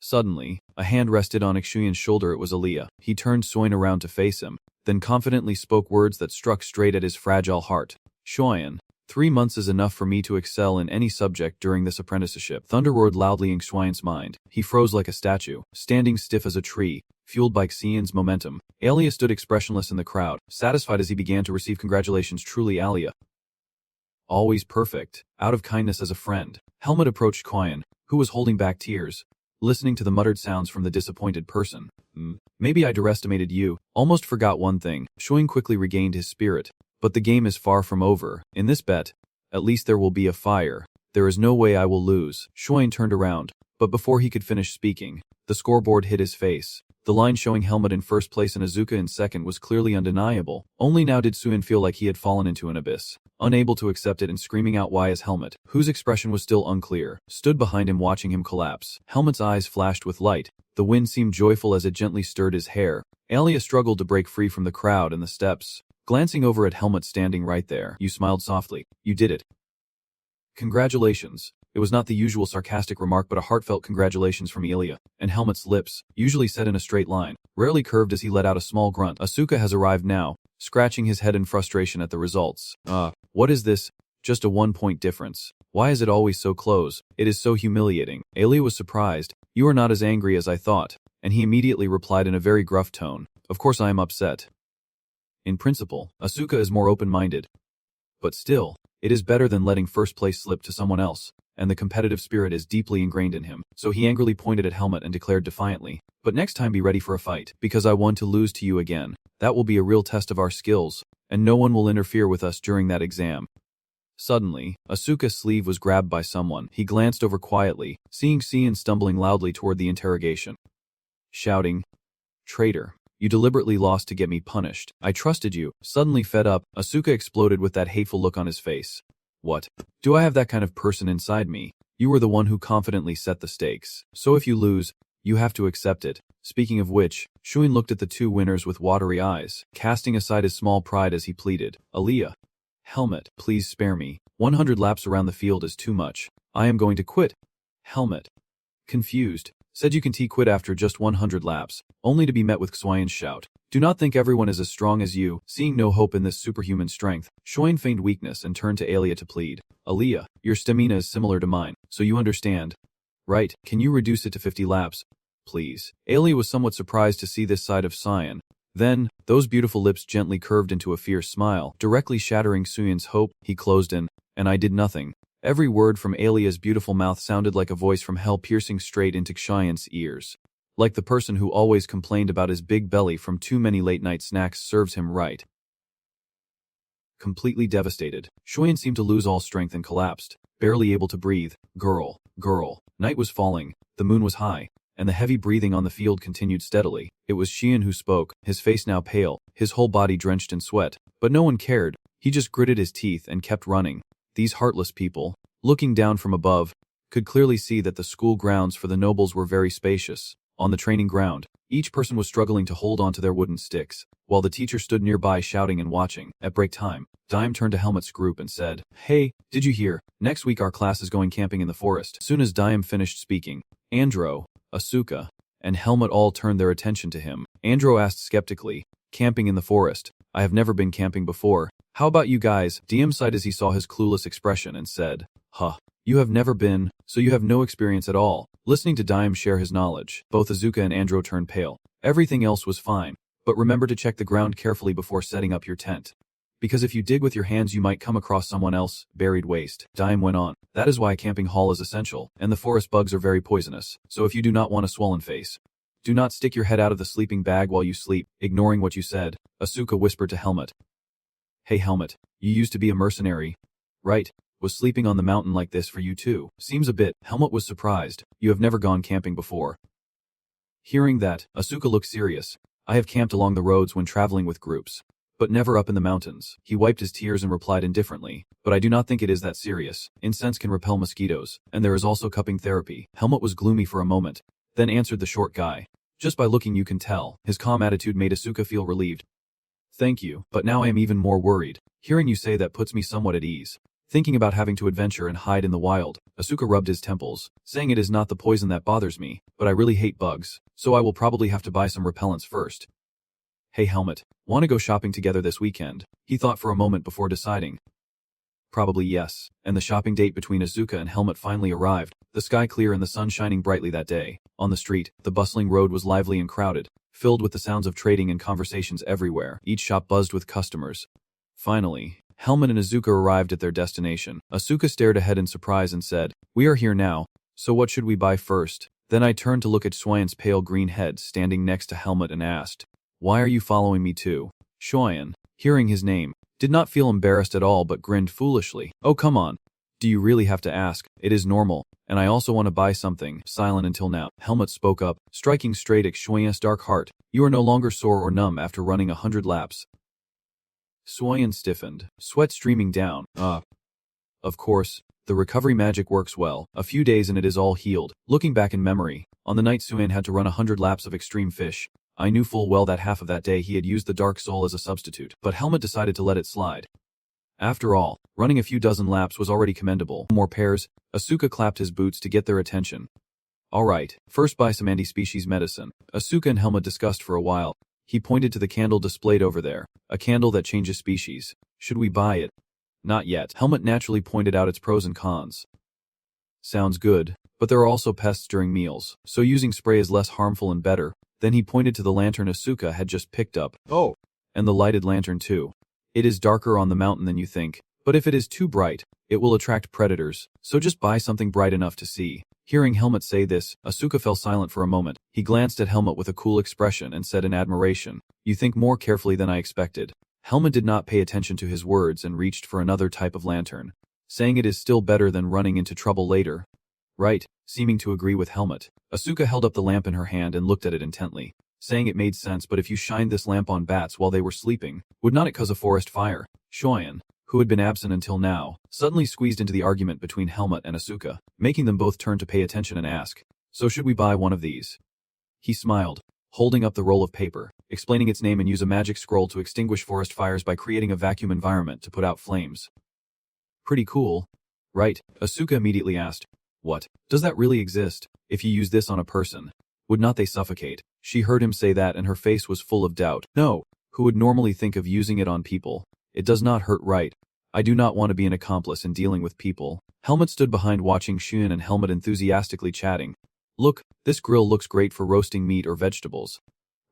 A: Suddenly, a hand rested on Ixuyan's shoulder. It was Aaliyah. He turned Schwein around to face him, then confidently spoke words that struck straight at his fragile heart. Schwein, 3 months is enough for me to excel in any subject during this apprenticeship. Thunder roared loudly in Schwein's mind. He froze like a statue, standing stiff as a tree, fueled by Xian's momentum. Alia stood expressionless in the crowd, satisfied as he began to receive congratulations. Truly Alia. Always perfect. Out of kindness as a friend, Helmet approached Qian, who was holding back tears, listening to the muttered sounds from the disappointed person. Maybe I underestimated you. Almost forgot one thing. Schwein quickly regained his spirit. But the game is far from over. In this bet, at least there will be a fire. There is no way I will lose. Schwein turned around, but before he could finish speaking, the scoreboard hit his face. The line showing Helmet in first place and Azuka in second was clearly undeniable. Only now did Suen feel like he had fallen into an abyss. Unable to accept it and screaming out why his Helmet, whose expression was still unclear, stood behind him watching him collapse. Helmet's eyes flashed with light. The wind seemed joyful as it gently stirred his hair. Alia struggled to break free from the crowd and the steps. Glancing over at Helmet standing right there, you smiled softly. You did it. Congratulations. It was not the usual sarcastic remark but a heartfelt congratulations from Ilya, and Helmet's lips, usually set in a straight line, rarely curved as he let out a small grunt. Asuka has arrived now, scratching his head in frustration at the results. What is this? Just a 1-point difference. Why is it always so close? It is so humiliating. Ilya was surprised. You are not as angry as I thought, and he immediately replied in a very gruff tone. Of course I am upset. In principle, Asuka is more open-minded. But still, it is better than letting first place slip to someone else, and the competitive spirit is deeply ingrained in him. So he angrily pointed at Helmet and declared defiantly, but next time be ready for a fight, because I want to lose to you again. That will be a real test of our skills, and no one will interfere with us during that exam. Suddenly, Asuka's sleeve was grabbed by someone. He glanced over quietly, seeing Cian stumbling loudly toward the interrogation, shouting, "Traitor! You deliberately lost to get me punished. I trusted you." Suddenly fed up, Asuka exploded with that hateful look on his face. What? Do I have that kind of person inside me? You were the one who confidently set the stakes. So if you lose, you have to accept it. Speaking of which, Shuin looked at the two winners with watery eyes, casting aside his small pride as he pleaded, "Aliyah. Helmet, please spare me. 100 laps around the field is too much. I am going to quit." Helmet. Confused, Said you can quit after just 100 laps, only to be met with Xuan's shout. Do not think everyone is as strong as you. Seeing no hope in this superhuman strength, Xuan feigned weakness and turned to Alia to plead. Alia, your stamina is similar to mine, so you understand. Right, can you reduce it to 50 laps? Please. Alia was somewhat surprised to see this side of Cyan. Then, those beautiful lips gently curved into a fierce smile, directly shattering Xuan's hope. He closed in, and I did nothing. Every word from Alia's beautiful mouth sounded like a voice from hell piercing straight into Xian's ears. Like the person who always complained about his big belly from too many late-night snacks serves him right. Completely devastated, Xian seemed to lose all strength and collapsed, barely able to breathe. Girl. Night was falling, the moon was high, and the heavy breathing on the field continued steadily. It was Xian who spoke, his face now pale, his whole body drenched in sweat, but no one cared. He just gritted his teeth and kept running. These heartless people, looking down from above, could clearly see that the school grounds for the nobles were very spacious. On the training ground, each person was struggling to hold onto their wooden sticks, while the teacher stood nearby shouting and watching. At break time, Dime turned to Helmut's group and said, "Hey, did you hear? Next week our class is going camping in the forest." As soon as Dime finished speaking, Andro, Asuka, and Helmut all turned their attention to him. Andro asked skeptically, "Camping in the forest? I have never been camping before. How about you guys?" Diem sighed as he saw his clueless expression and said, "Huh. You have never been, so you have no experience at all." Listening to Dime share his knowledge, both Azuka and Andro turned pale. Everything else was fine, but remember to check the ground carefully before setting up your tent. Because if you dig with your hands you might come across someone else, buried waste. Dime went on. That is why a camping hall is essential, and the forest bugs are very poisonous, so if you do not want a swollen face, do not stick your head out of the sleeping bag while you sleep. Ignoring what you said, Asuka whispered to Helmut. "Hey Helmut, you used to be a mercenary, right? Was sleeping on the mountain like this for you too? Seems a bit." Helmut was surprised. "You have never gone camping before?" Hearing that, Asuka looked serious. "I have camped along the roads when traveling with groups, but never up in the mountains." He wiped his tears and replied indifferently, "But I do not think it is that serious. Incense can repel mosquitoes, and there is also cupping therapy." Helmut was gloomy for a moment, then answered the short guy. "Just by looking you can tell." His calm attitude made Asuka feel relieved. "Thank you, but now I am even more worried. Hearing you say that puts me somewhat at ease. Thinking about having to adventure and hide in the wild." Asuka rubbed his temples, saying, "It is not the poison that bothers me, but I really hate bugs, so I will probably have to buy some repellents first." "Hey Helmut, want to go shopping together this weekend?" He thought for a moment before deciding. Probably yes, and the shopping date between Asuka and Helmut finally arrived, the sky clear and the sun shining brightly that day. On the street, the bustling road was lively and crowded, filled with the sounds of trading and conversations everywhere. Each shop buzzed with customers. Finally, Helmut and Asuka arrived at their destination. Asuka stared ahead in surprise and said, "We are here now, so what should we buy first?" Then I turned to look at Xuan's pale green head standing next to Helmut and asked, "Why are you following me too?" Xuan, hearing his name, did not feel embarrassed at all but grinned foolishly. "Oh come on. Do you really have to ask? It is normal, and I also want to buy something." Silent until now, Helmut spoke up, striking straight at Xuan's dark heart. "You are no longer sore or numb after running 100 laps. Xuan stiffened, sweat streaming down. Of course, the recovery magic works well. A few days and it is all healed." Looking back in memory, on the night Xuan had to run 100 laps of extreme fish, I knew full well that half of that day he had used the Dark Soul as a substitute, but Helmut decided to let it slide. After all, running a few dozen laps was already commendable. More pairs, Asuka clapped his boots to get their attention. "Alright, first buy some anti-species medicine." Asuka and Helmut discussed for a while. He pointed to the candle displayed over there, a candle that changes species. "Should we buy it?" "Not yet." Helmut naturally pointed out its pros and cons. "Sounds good, but there are also pests during meals, so using spray is less harmful and better." Then he pointed to the lantern Asuka had just picked up. "Oh, and the lighted lantern too. It is darker on the mountain than you think, but if it is too bright, it will attract predators, so just buy something bright enough to see." Hearing Helmut say this, Asuka fell silent for a moment. He glanced at Helmut with a cool expression and said in admiration, "You think more carefully than I expected." Helmut did not pay attention to his words and reached for another type of lantern, saying it is still better than running into trouble later. "Right," seeming to agree with Helmut. Asuka held up the lamp in her hand and looked at it intently, saying it made sense, but if you shined this lamp on bats while they were sleeping, would not it cause a forest fire? Xuan, who had been absent until now, suddenly squeezed into the argument between Helmut and Asuka, making them both turn to pay attention and ask, "So should we buy one of these?" He smiled, holding up the roll of paper, explaining its name and use a magic scroll to extinguish forest fires by creating a vacuum environment to put out flames. "Pretty cool, right?" Asuka immediately asked. What? Does that really exist? If you use this on a person, would not they suffocate? She heard him say that and her face was full of doubt. No. Who would normally think of using it on people? It does not hurt, right? I do not want to be an accomplice in dealing with people. Helmet stood behind watching Shun and Helmet enthusiastically chatting. Look, this grill looks great for roasting meat or vegetables.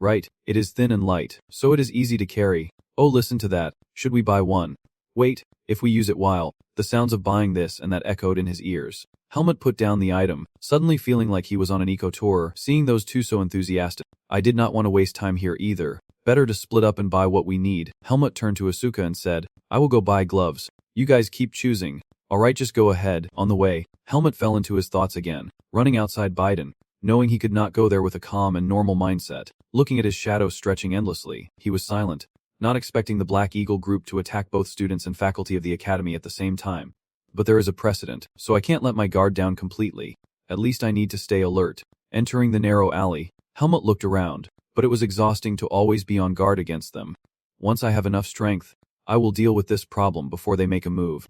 A: Right, it is thin and light, so it is easy to carry. Oh, listen to that. Should we buy one? Wait, if we use it while, the sounds of buying this and that echoed in his ears. Helmet put down the item, suddenly feeling like he was on an eco-tour, seeing those two so enthusiastic. I did not want to waste time here either. Better to split up and buy what we need. Helmet turned to Asuka and said, I will go buy gloves. You guys keep choosing. Alright, just go ahead. On the way, Helmet fell into his thoughts again, running outside Biden, knowing he could not go there with a calm and normal mindset. Looking at his shadow stretching endlessly, he was silent, not expecting the Black Eagle group to attack both students and faculty of the academy at the same time. But there is a precedent, so I can't let my guard down completely. At least I need to stay alert. Entering the narrow alley, Helmet looked around, but it was exhausting to always be on guard against them. Once I have enough strength, I will deal with this problem before they make a move.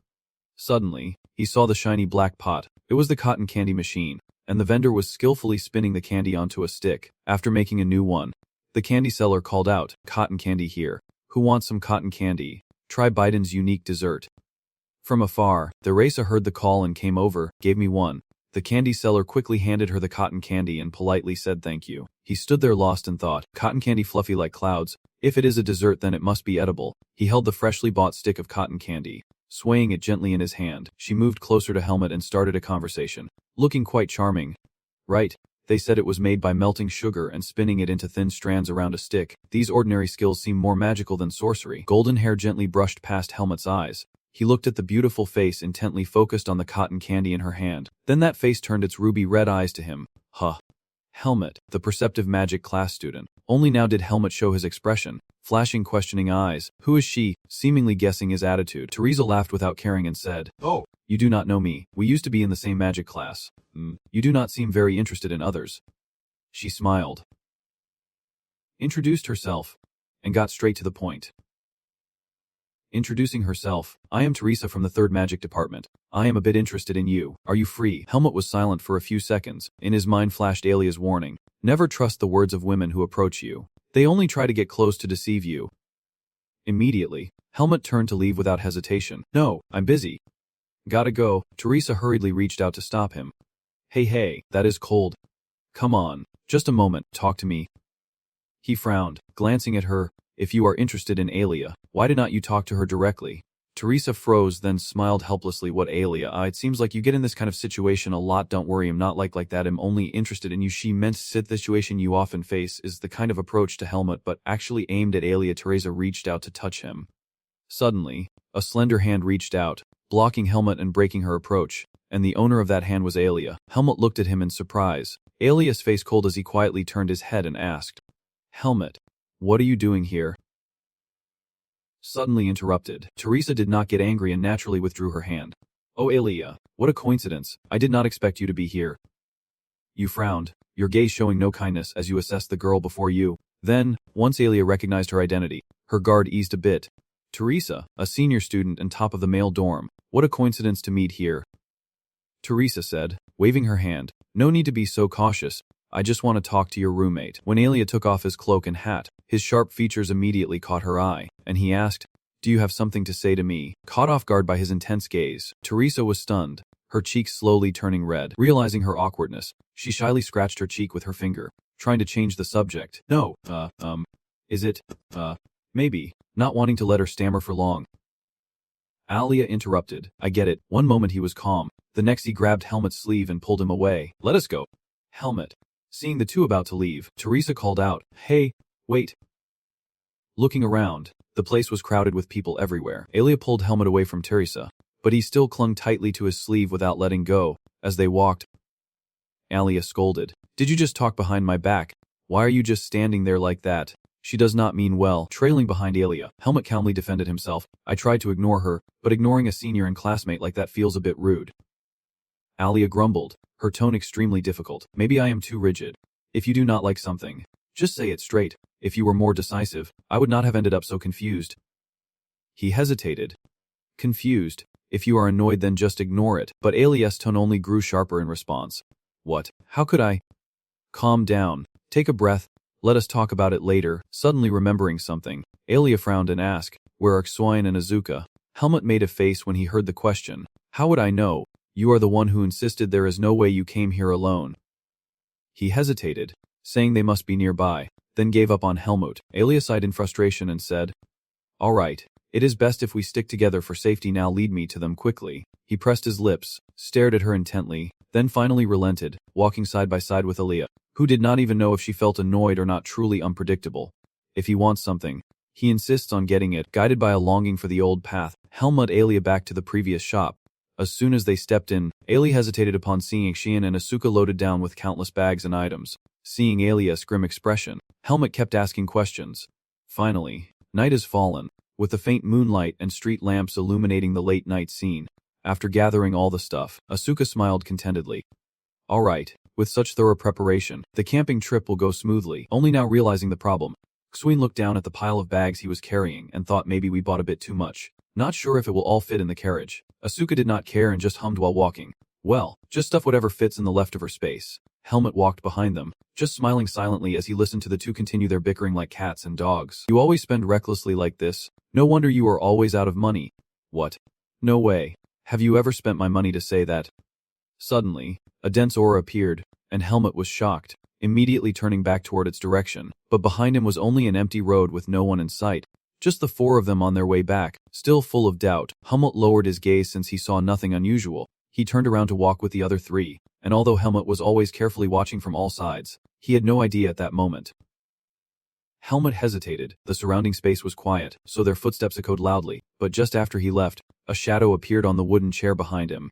A: Suddenly, he saw the shiny black pot. It was the cotton candy machine, and the vendor was skillfully spinning the candy onto a stick. After making a new one, the candy seller called out, "Cotton candy here. Who wants some cotton candy? Try Biden's unique dessert." From afar, Theresa heard the call and came over, gave me one. The candy seller quickly handed her the cotton candy and politely said thank you. He stood there lost in thought. Cotton candy fluffy like clouds. If it is a dessert then it must be edible. He held the freshly bought stick of cotton candy, swaying it gently in his hand. She moved closer to Helmet and started a conversation, looking quite charming. Right, they said it was made by melting sugar and spinning it into thin strands around a stick. These ordinary skills seem more magical than sorcery. Golden hair gently brushed past Helmet's eyes. He looked at the beautiful face intently focused on the cotton candy in her hand. Then that face turned its ruby red eyes to him. Huh. Helmet, the perceptive magic class student. Only now did Helmet show his expression, flashing questioning eyes. Who is she? Seemingly guessing his attitude. Theresa laughed without caring and said, "Oh, you do not know me. We used to be in the same magic class. You do not seem very interested in others." She smiled, introduced herself, and got straight to the point. Introducing herself, "I am Theresa from the 3rd Magic Department. I am a bit interested in you. Are you free?" Helmet was silent for a few seconds. In his mind flashed Alia's warning. Never trust the words of women who approach you. They only try to get close to deceive you. Immediately, Helmet turned to leave without hesitation. "No, I'm busy." "Gotta go." Theresa hurriedly reached out to stop him. Hey, that is cold. Come on, just a moment, talk to me." He frowned, glancing at her. "If you are interested in Alia, why did not you talk to her directly?" Theresa froze, then smiled helplessly. "What Alia? It seems like you get in this kind of situation a lot. Don't worry, I'm not like that. I'm only interested in you." She meant the situation you often face is the kind of approach to Helmet, but actually aimed at Alia. Theresa reached out to touch him. Suddenly, a slender hand reached out, blocking Helmet and breaking her approach, and the owner of that hand was Alia. Helmet looked at him in surprise. Alia's face cold as he quietly turned his head and asked, "Helmet, what are you doing here?" Suddenly interrupted, Theresa did not get angry and naturally withdrew her hand. "Oh Alia, what a coincidence. I did not expect you to be here." You frowned, your gaze showing no kindness as you assessed the girl before you. Then, once Alia recognized her identity, her guard eased a bit. "Theresa, a senior student and top of the male dorm. What a coincidence to meet here," Theresa said, waving her hand. "No need to be so cautious. I just want to talk to your roommate." When Alia took off his cloak and hat, his sharp features immediately caught her eye, and he asked, "Do you have something to say to me?" Caught off guard by his intense gaze, Theresa was stunned, her cheeks slowly turning red. Realizing her awkwardness, she shyly scratched her cheek with her finger, trying to change the subject. "No, is it, maybe," not wanting to let her stammer for long. Alia interrupted. "I get it." One moment he was calm, the next he grabbed Helmet's sleeve and pulled him away. "Let us go." Helmet. Seeing the two about to leave, Theresa called out, "Hey, wait." Looking around, the place was crowded with people everywhere. Alia pulled Helmet away from Theresa, but he still clung tightly to his sleeve without letting go. As they walked, Alia scolded, "Did you just talk behind my back? Why are you just standing there like that?" She does not mean well. Trailing behind Alia, Helmet calmly defended himself. "I tried to ignore her, but ignoring a senior and classmate like that feels a bit rude." Alia grumbled, her tone extremely difficult. "Maybe I am too rigid. If you do not like something, just say it straight. If you were more decisive, I would not have ended up so confused." He hesitated. Confused? If you are annoyed then just ignore it, but Alia's tone only grew sharper in response. What? How could I? Calm down. Take a breath. Let us talk about it later. Suddenly remembering something, Alia frowned and asked, where are Xuan and Azuka? Helmut made a face when he heard the question. How would I know? You are the one who insisted there is no way you came here alone. He hesitated, saying they must be nearby, then gave up on Helmut. Alia sighed in frustration and said, all right, it is best if we stick together for safety. Now lead me to them quickly. He pressed his lips, stared at her intently, then finally relented, walking side by side with Alia, who did not even know if she felt annoyed or not. Truly unpredictable. If he wants something, he insists on getting it. Guided by a longing for the old path, Helmut Alia back to the previous shop. As soon as they stepped in, Alia hesitated upon seeing Xian and Asuka loaded down with countless bags and items. Seeing Alia's grim expression, Helmut kept asking questions. Finally, night has fallen, with the faint moonlight and street lamps illuminating the late night scene. After gathering all the stuff, Asuka smiled contentedly. All right, with such thorough preparation, the camping trip will go smoothly. Only now realizing the problem, Xuan looked down at the pile of bags he was carrying and thought maybe we bought a bit too much. Not sure if it will all fit in the carriage. Asuka did not care and just hummed while walking. Well, just stuff whatever fits in the leftover space. Helmut walked behind them, just smiling silently as he listened to the two continue their bickering like cats and dogs. You always spend recklessly like this. No wonder you are always out of money. What? No way. Have you ever spent my money to say that? Suddenly, a dense aura appeared, and Helmut was shocked, immediately turning back toward its direction, but behind him was only an empty road with no one in sight. Just the four of them on their way back, still full of doubt. Helmut lowered his gaze since he saw nothing unusual. He turned around to walk with the other three, and although Helmut was always carefully watching from all sides, he had no idea at that moment. Helmut hesitated. The surrounding space was quiet, so their footsteps echoed loudly, but just after he left, a shadow appeared on the wooden chair behind him.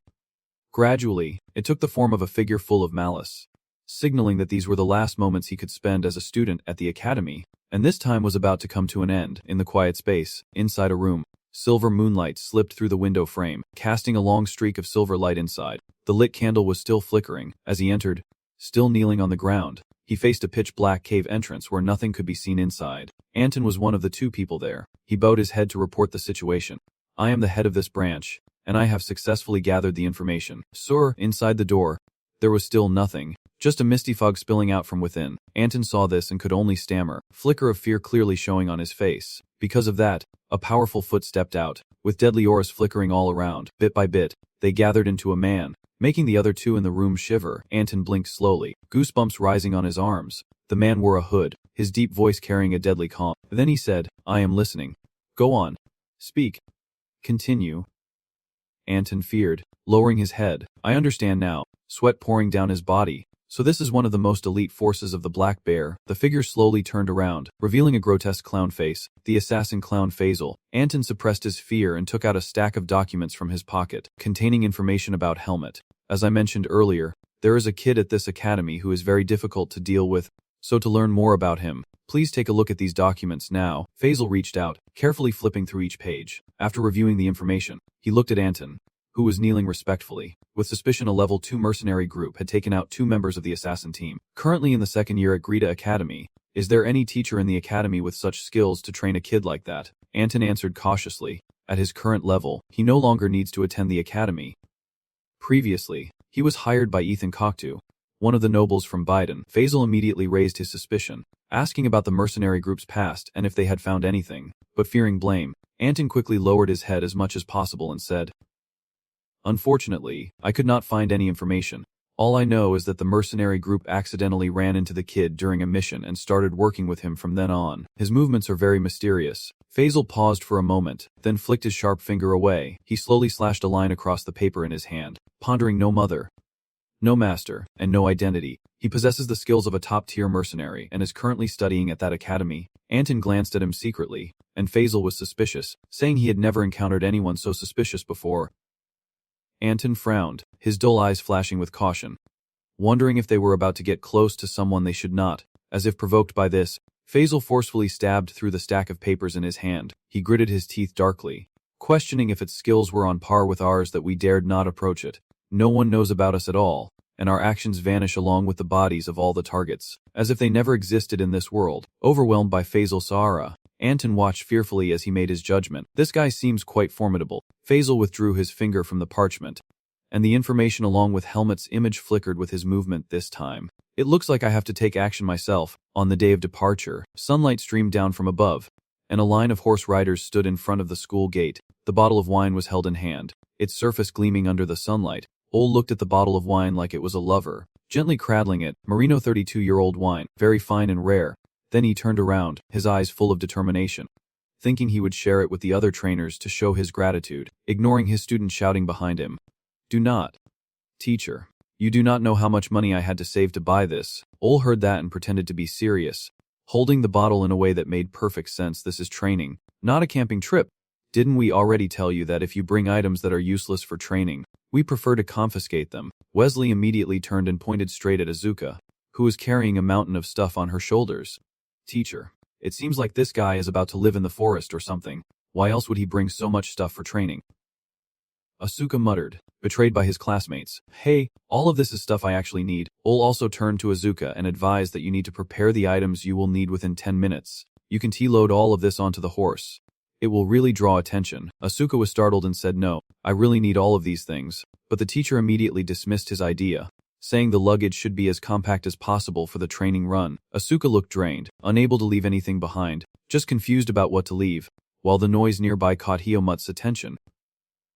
A: Gradually, it took the form of a figure full of malice, signaling that these were the last moments he could spend as a student at the academy, and this time was about to come to an end. In the quiet space, inside a room, silver moonlight slipped through the window frame, casting a long streak of silver light inside. The lit candle was still flickering. As he entered, still kneeling on the ground, he faced a pitch-black cave entrance where nothing could be seen inside. Anton was one of the two people there. He bowed his head to report the situation. I am the head of this branch, and I have successfully gathered the information. Sir, inside the door, there was still nothing, just a misty fog spilling out from within. Anton saw this and could only stammer, flicker of fear clearly showing on his face. Because of that, a powerful foot stepped out, with deadly auras flickering all around. Bit by bit, they gathered into a man, making the other two in the room shiver. Anton blinked slowly, goosebumps rising on his arms. The man wore a hood, his deep voice carrying a deadly calm. Then he said, I am listening. Go on. Speak. Continue. Anton feared, lowering his head. I understand now, sweat pouring down his body. So this is one of the most elite forces of the Black Bear. The figure slowly turned around, revealing a grotesque clown face, the assassin clown Faisal. Anton suppressed his fear and took out a stack of documents from his pocket, containing information about Helmut. As I mentioned earlier, there is a kid at this academy who is very difficult to deal with, so to learn more about him, please take a look at these documents now. Faisal reached out, carefully flipping through each page. After reviewing the information, he looked at Anton, who was kneeling respectfully. With suspicion, a level 2 mercenary group had taken out 2 members of the assassin team. Currently in the second year at Greta Academy, is there any teacher in the academy with such skills to train a kid like that? Anton answered cautiously. At his current level, he no longer needs to attend the academy. Previously, he was hired by Ethan Cocteau, one of the nobles from Biden. Faisal immediately raised his suspicion, asking about the mercenary group's past and if they had found anything, but fearing blame, Anton quickly lowered his head as much as possible and said, Unfortunately, I could not find any information. All I know is that the mercenary group accidentally ran into the kid during a mission and started working with him from then on. His movements are very mysterious. Faisal paused for a moment, then flicked his sharp finger away. He slowly slashed a line across the paper in his hand, pondering no mother, no master, and no identity. He possesses the skills of a top-tier mercenary and is currently studying at that academy. Anton glanced at him secretly, and Faisal was suspicious, saying he had never encountered anyone so suspicious before. Anton frowned, his dull eyes flashing with caution, wondering if they were about to get close to someone they should not. As if provoked by this, Faisal forcefully stabbed through the stack of papers in his hand. He gritted his teeth darkly, questioning if its skills were on par with ours that we dared not approach it. No one knows about us at all, and our actions vanish along with the bodies of all the targets, as if they never existed in this world. Overwhelmed by Faisal's aura, Anton watched fearfully as he made his judgment. This guy seems quite formidable. Faisal withdrew his finger from the parchment, and the information along with Helmut's image flickered with his movement this time. It looks like I have to take action myself. On the day of departure, sunlight streamed down from above, and a line of horse riders stood in front of the school gate. The bottle of wine was held in hand, its surface gleaming under the sunlight. Ole looked at the bottle of wine like it was a lover, gently cradling it. Merino 32-year-old wine, very fine and rare. Then he turned around, his eyes full of determination, thinking he would share it with the other trainers to show his gratitude, ignoring his student shouting behind him. Do not. Teacher, you do not know how much money I had to save to buy this. Ole heard that and pretended to be serious, holding the bottle in a way that made perfect sense. This is training, not a camping trip. Didn't we already tell you that if you bring items that are useless for training, we prefer to confiscate them? Wesley immediately turned and pointed straight at Azuka, who was carrying a mountain of stuff on her shoulders. Teacher, it seems like this guy is about to live in the forest or something. Why else would he bring so much stuff for training? Asuka muttered, betrayed by his classmates. Hey, all of this is stuff I actually need. Ole also turned to Azuka and advised that you need to prepare the items you will need within 10 minutes. You can T-load all of this onto the horse. It will really draw attention. Asuka was startled and said no, I really need all of these things. But the teacher immediately dismissed his idea, saying the luggage should be as compact as possible for the training run. Asuka looked drained, unable to leave anything behind, just confused about what to leave, while the noise nearby caught Hyomut's attention.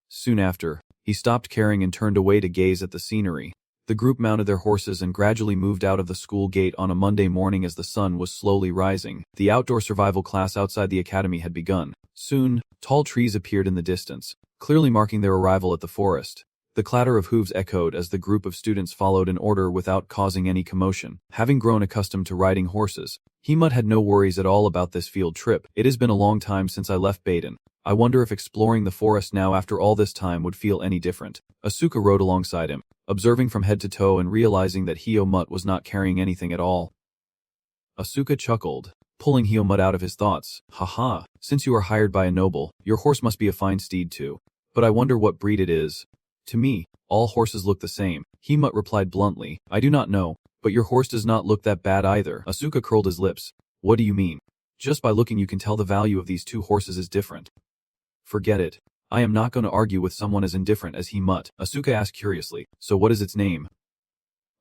A: Soon after, he stopped carrying and turned away to gaze at the scenery. The group mounted their horses and gradually moved out of the school gate on a Monday morning as the sun was slowly rising. The outdoor survival class outside the academy had begun. Soon, tall trees appeared in the distance, clearly marking their arrival at the forest. The clatter of hooves echoed as the group of students followed in order without causing any commotion. Having grown accustomed to riding horses, Hemut had no worries at all about this field trip. It has been a long time since I left Baden. I wonder if exploring the forest now after all this time would feel any different. Asuka rode alongside him, observing from head to toe and realizing that Hyomut was not carrying anything at all. Asuka chuckled, pulling Hyomut out of his thoughts. Haha, since you are hired by a noble, your horse must be a fine steed too. But I wonder what breed it is. To me, all horses look the same. Hyomut replied bluntly. I do not know, but your horse does not look that bad either. Asuka curled his lips. What do you mean? Just by looking you can tell the value of these two horses is different. Forget it. I am not going to argue with someone as indifferent as Hyomut. Asuka asked curiously, so what is its name?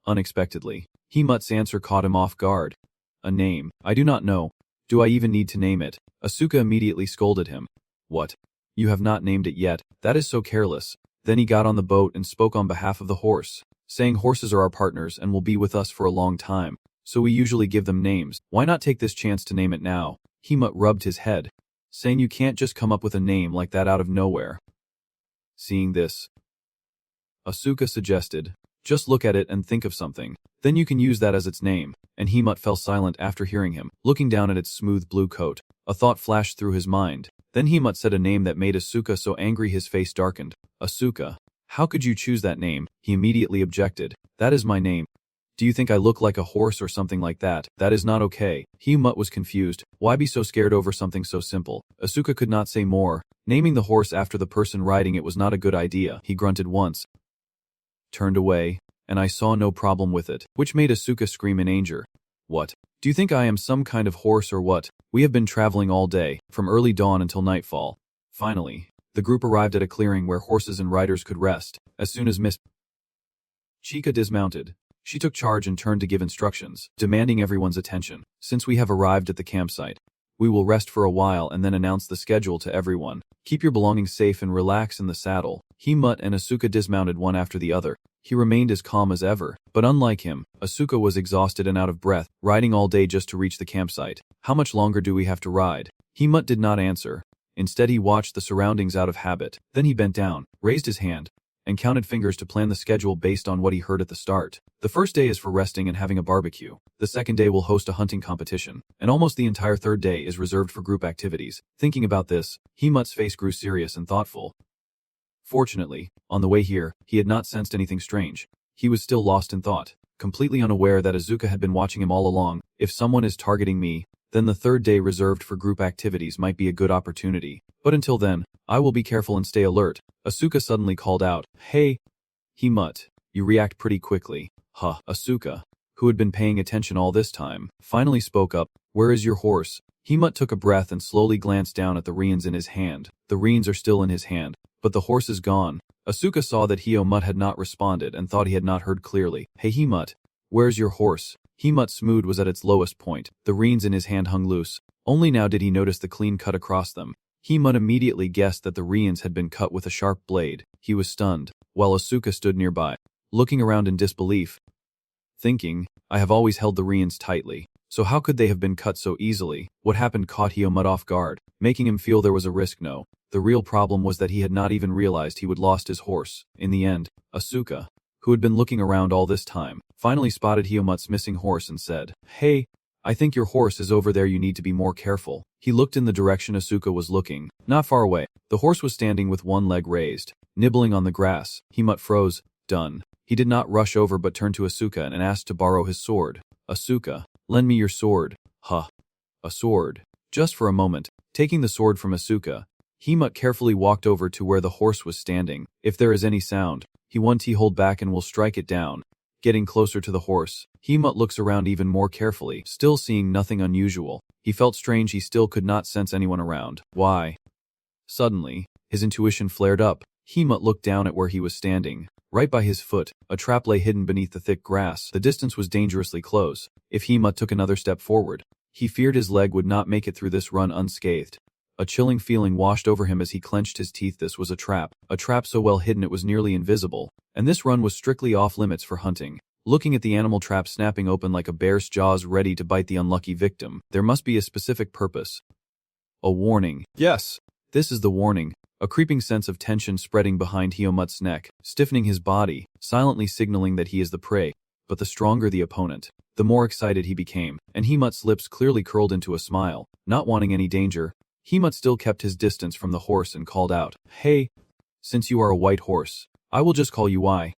A: Unexpectedly, Hyomut's answer caught him off guard. A name? I do not know. Do I even need to name it? Asuka immediately scolded him. What? You have not named it yet? That is so careless. Then he got on the boat and spoke on behalf of the horse, saying horses are our partners and will be with us for a long time, so we usually give them names. Why not take this chance to name it now? Hyomut rubbed his head, saying you can't just come up with a name like that out of nowhere. Seeing this, Asuka suggested, just look at it and think of something. Then you can use that as its name. And Hyomut fell silent after hearing him, looking down at its smooth blue coat. A thought flashed through his mind. Then Hyomut said a name that made Asuka so angry his face darkened. Asuka, how could you choose that name? He immediately objected. That is my name. Do you think I look like a horse or something like that? That is not okay. Hyomut was confused. Why be so scared over something so simple? Asuka could not say more. Naming the horse after the person riding it was not a good idea. He grunted once, turned away, and I saw no problem with it, which made Asuka scream in anger. What? Do you think I am some kind of horse or what? We have been traveling all day, from early dawn until nightfall. Finally, the group arrived at a clearing where horses and riders could rest. As soon as Miss Chika dismounted, she took charge and turned to give instructions, demanding everyone's attention. Since we have arrived at the campsite, we will rest for a while and then announce the schedule to everyone. Keep your belongings safe and relax in the saddle. Hyomut and Asuka dismounted one after the other. He remained as calm as ever, but unlike him, Asuka was exhausted and out of breath, riding all day just to reach the campsite. How much longer do we have to ride? Hyomut did not answer. Instead he watched the surroundings out of habit. Then he bent down, raised his hand, and counted fingers to plan the schedule based on what he heard at the start. The first day is for resting and having a barbecue. The second day will host a hunting competition, and almost the entire third day is reserved for group activities. Thinking about this, Hyomut's face grew serious and thoughtful. Fortunately, on the way here, he had not sensed anything strange. He was still lost in thought, completely unaware that Asuka had been watching him all along. If someone is targeting me, then the third day reserved for group activities might be a good opportunity. But until then, I will be careful and stay alert. Asuka suddenly called out, Hey! Hyomut, you react pretty quickly. Asuka, who had been paying attention all this time, finally spoke up. Where is your horse? Himut took a breath and slowly glanced down at the reins in his hand. The reins are still in his hand, but the horse is gone. Asuka saw that Himut had not responded and thought he had not heard clearly. Hey Himut, where's your horse? Himut's mood was at its lowest point. The reins in his hand hung loose. Only now did he notice the clean cut across them. Himut immediately guessed that the reins had been cut with a sharp blade. He was stunned, while Asuka stood nearby, looking around in disbelief, thinking, I have always held the reins tightly, so how could they have been cut so easily? What happened caught Himut off guard, making him feel there was a risk. No, the real problem was that he had not even realized he would lost his horse. In the end, Asuka, who had been looking around all this time, finally spotted Himut's missing horse and said, Hey, I think your horse is over there, you need to be more careful. He looked in the direction Asuka was looking, not far away. The horse was standing with one leg raised, nibbling on the grass. Himut froze, done. He did not rush over but turned to Asuka and asked to borrow his sword. Asuka, lend me your sword. Huh. A sword. Just for a moment, taking the sword from Asuka, Himut carefully walked over to where the horse was standing. If there is any sound, he won't hold back and will strike it down. Getting closer to the horse, Himut looks around even more carefully, still seeing nothing unusual. He felt strange he still could not sense anyone around. Why? Suddenly, his intuition flared up. Himut looked down at where he was standing. Right by his foot, a trap lay hidden beneath the thick grass. The distance was dangerously close. If Himut took another step forward, he feared his leg would not make it through this run unscathed. A chilling feeling washed over him as he clenched his teeth. This was a trap so well hidden it was nearly invisible, and this run was strictly off limits for hunting. Looking at the animal trap snapping open like a bear's jaws ready to bite the unlucky victim, there must be a specific purpose. A warning. Yes, this is the warning. A creeping sense of tension spreading behind Himut's neck, stiffening his body, silently signaling that he is the prey. But the stronger the opponent, the more excited he became, and Himut's lips clearly curled into a smile. Not wanting any danger, Himut still kept his distance from the horse and called out, Hey, since you are a white horse, I will just call you Y.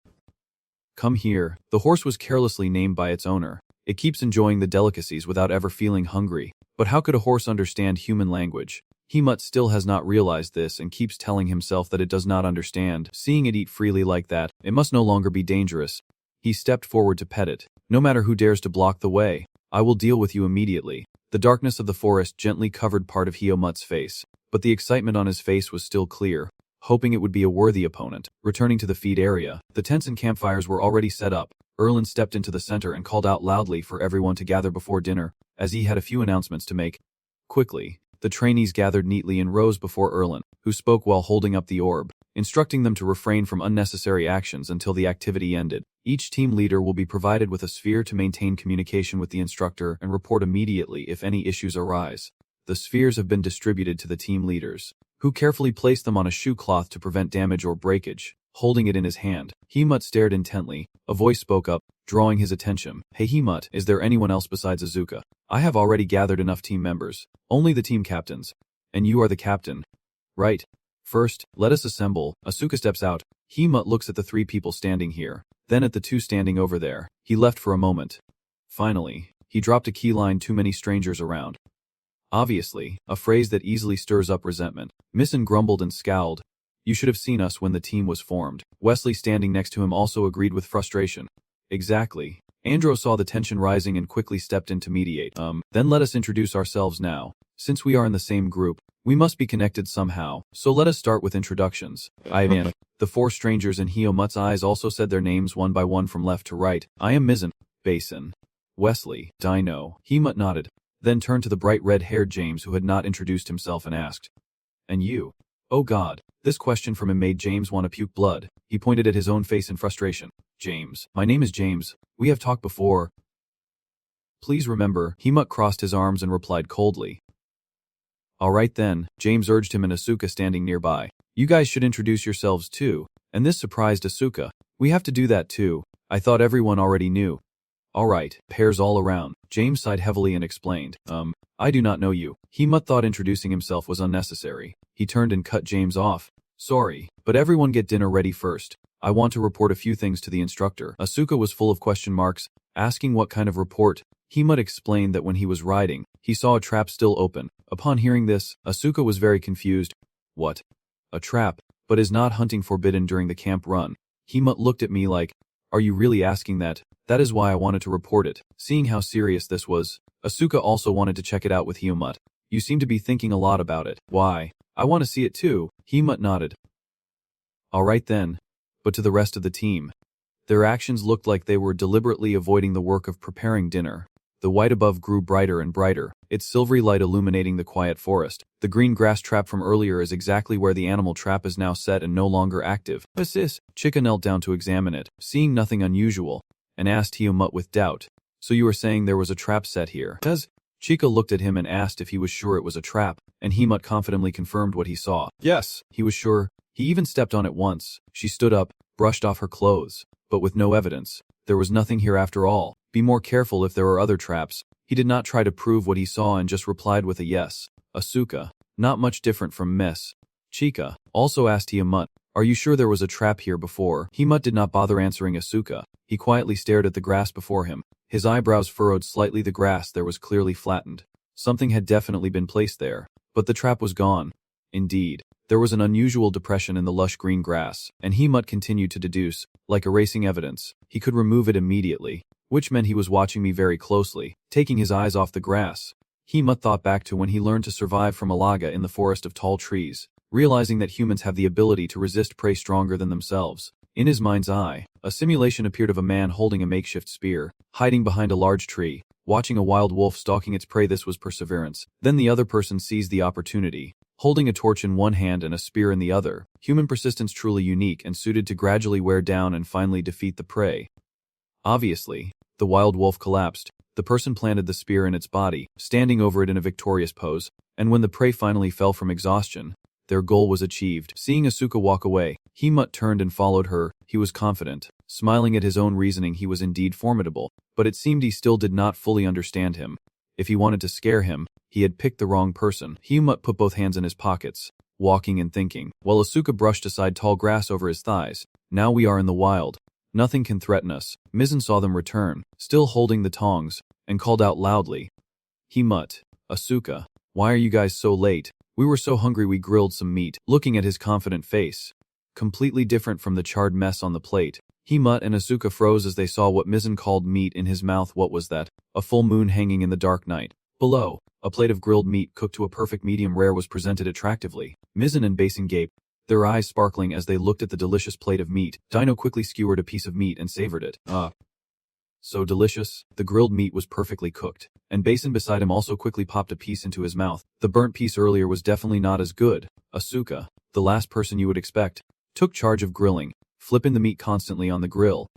A: Come here. The horse was carelessly named by its owner. It keeps enjoying the delicacies without ever feeling hungry. But how could a horse understand human language? Himut still has not realized this and keeps telling himself that it does not understand. Seeing it eat freely like that, it must no longer be dangerous. He stepped forward to pet it. No matter who dares to block the way, I will deal with you immediately. The darkness of the forest gently covered part of Himut's face, but the excitement on his face was still clear, hoping it would be a worthy opponent. Returning to the feed area, the tents and campfires were already set up. Erlin stepped into the center and called out loudly for everyone to gather before dinner, as he had a few announcements to make. Quickly, the trainees gathered neatly in rows before Erlin, who spoke while holding up the orb, instructing them to refrain from unnecessary actions until the activity ended. Each team leader will be provided with a sphere to maintain communication with the instructor and report immediately if any issues arise. The spheres have been distributed to the team leaders, who carefully placed them on a shoe cloth to prevent damage or breakage. Holding it in his hand, Himut stared intently. A voice spoke up, drawing his attention. Hey Himut, is there anyone else besides Azuka? I have already gathered enough team members. Only the team captains. And you are the captain. Right. First, let us assemble. Asuka steps out. Himut looks at the 3 people standing here, then at the 2 standing over there. He left for a moment. Finally, he dropped a key line, too many strangers around. Obviously, a phrase that easily stirs up resentment. Misson grumbled and scowled. You should have seen us when the team was formed. Wesley standing next to him also agreed with frustration. Exactly. Andro saw the tension rising and quickly stepped in to mediate. Then let us introduce ourselves now. Since we are in the same group, we must be connected somehow, so let us start with introductions. Ivan. The 4 strangers in Himut's eyes also said their names one by one from left to right. I am Mizzen. Basin. Wesley. Dino. Himut nodded, then turned to the bright red-haired James who had not introduced himself and asked, And you? Oh God. This question from him made James want to puke blood. He pointed at his own face in frustration. James. My name is James. We have talked before. Please remember. Himut crossed his arms and replied coldly. All right then, James urged him and Asuka standing nearby. You guys should introduce yourselves too. And this surprised Asuka. We have to do that too. I thought everyone already knew. All right, pairs all around. James sighed heavily and explained. I do not know you. Himut thought introducing himself was unnecessary. He turned and cut James off. Sorry, but everyone get dinner ready first. I want to report a few things to the instructor. Asuka was full of question marks, asking what kind of report. Himut explained that when he was riding, he saw a trap still open. Upon hearing this, Asuka was very confused. What? A trap? But is not hunting forbidden during the camp run? Himut looked at me like, are you really asking that? That is why I wanted to report it. Seeing how serious this was, Asuka also wanted to check it out with Himut. You seem to be thinking a lot about it. Why? I want to see it too. Hemut nodded. Alright then. But to the rest of the team. Their actions looked like they were deliberately avoiding the work of preparing dinner. The white above grew brighter and brighter, its silvery light illuminating the quiet forest. The green grass trap from earlier is exactly where the animal trap is now set and no longer active. Sis, Chica knelt down to examine it, seeing nothing unusual, and asked Hemut with doubt. So you were saying there was a trap set here? Chica looked at him and asked if he was sure it was a trap, and Hemut confidently confirmed what he saw. Yes, he was sure. He even stepped on it once. She stood up, brushed off her clothes, but with no evidence. There was nothing here after all. Be more careful if there are other traps. He did not try to prove what he saw and just replied with a yes. Asuka, not much different from Miss. Chica also asked Hemut, are you sure there was a trap here before? Hemut did not bother answering Asuka. He quietly stared at the grass before him. His eyebrows furrowed slightly. The grass there was clearly flattened. Something had definitely been placed there. But the trap was gone. Indeed, there was an unusual depression in the lush green grass, and Hemut continued to deduce, like erasing evidence, he could remove it immediately, which meant he was watching me very closely, taking his eyes off the grass. Hemut thought back to when he learned to survive from Alaga in the forest of tall trees, realizing that humans have the ability to resist prey stronger than themselves. In his mind's eye, a simulation appeared of a man holding a makeshift spear, hiding behind a large tree, watching a wild wolf stalking its prey. This was perseverance. Then the other person seized the opportunity, holding a torch in one hand and a spear in the other. Human persistence truly unique and suited to gradually wear down and finally defeat the prey. Obviously, the wild wolf collapsed. The person planted the spear in its body, standing over it in a victorious pose, and when the prey finally fell from exhaustion, their goal was achieved. Seeing Asuka walk away, Hemut turned and followed her. He was confident, smiling at his own reasoning. He was indeed formidable, but it seemed he still did not fully understand him. If he wanted to scare him, he had picked the wrong person. Hemut put both hands in his pockets, walking and thinking, while Asuka brushed aside tall grass over his thighs. Now we are in the wild. Nothing can threaten us. Mizzen saw them return, still holding the tongs, and called out loudly. Hemut, Asuka, why are you guys so late? We were so hungry we grilled some meat. Looking at his confident face, completely different from the charred mess on the plate, Hemut and Asuka froze as they saw what Mizzen called meat in his mouth. What was that? A full moon hanging in the dark night. Below, a plate of grilled meat cooked to a perfect medium rare was presented attractively. Mizzen and Basin gaped, their eyes sparkling as they looked at the delicious plate of meat. Dino quickly skewered a piece of meat and savored it. So delicious. The grilled meat was perfectly cooked, and Basin beside him also quickly popped a piece into his mouth. The burnt piece earlier was definitely not as good. Asuka, the last person you would expect, took charge of grilling, flipping the meat constantly on the grill.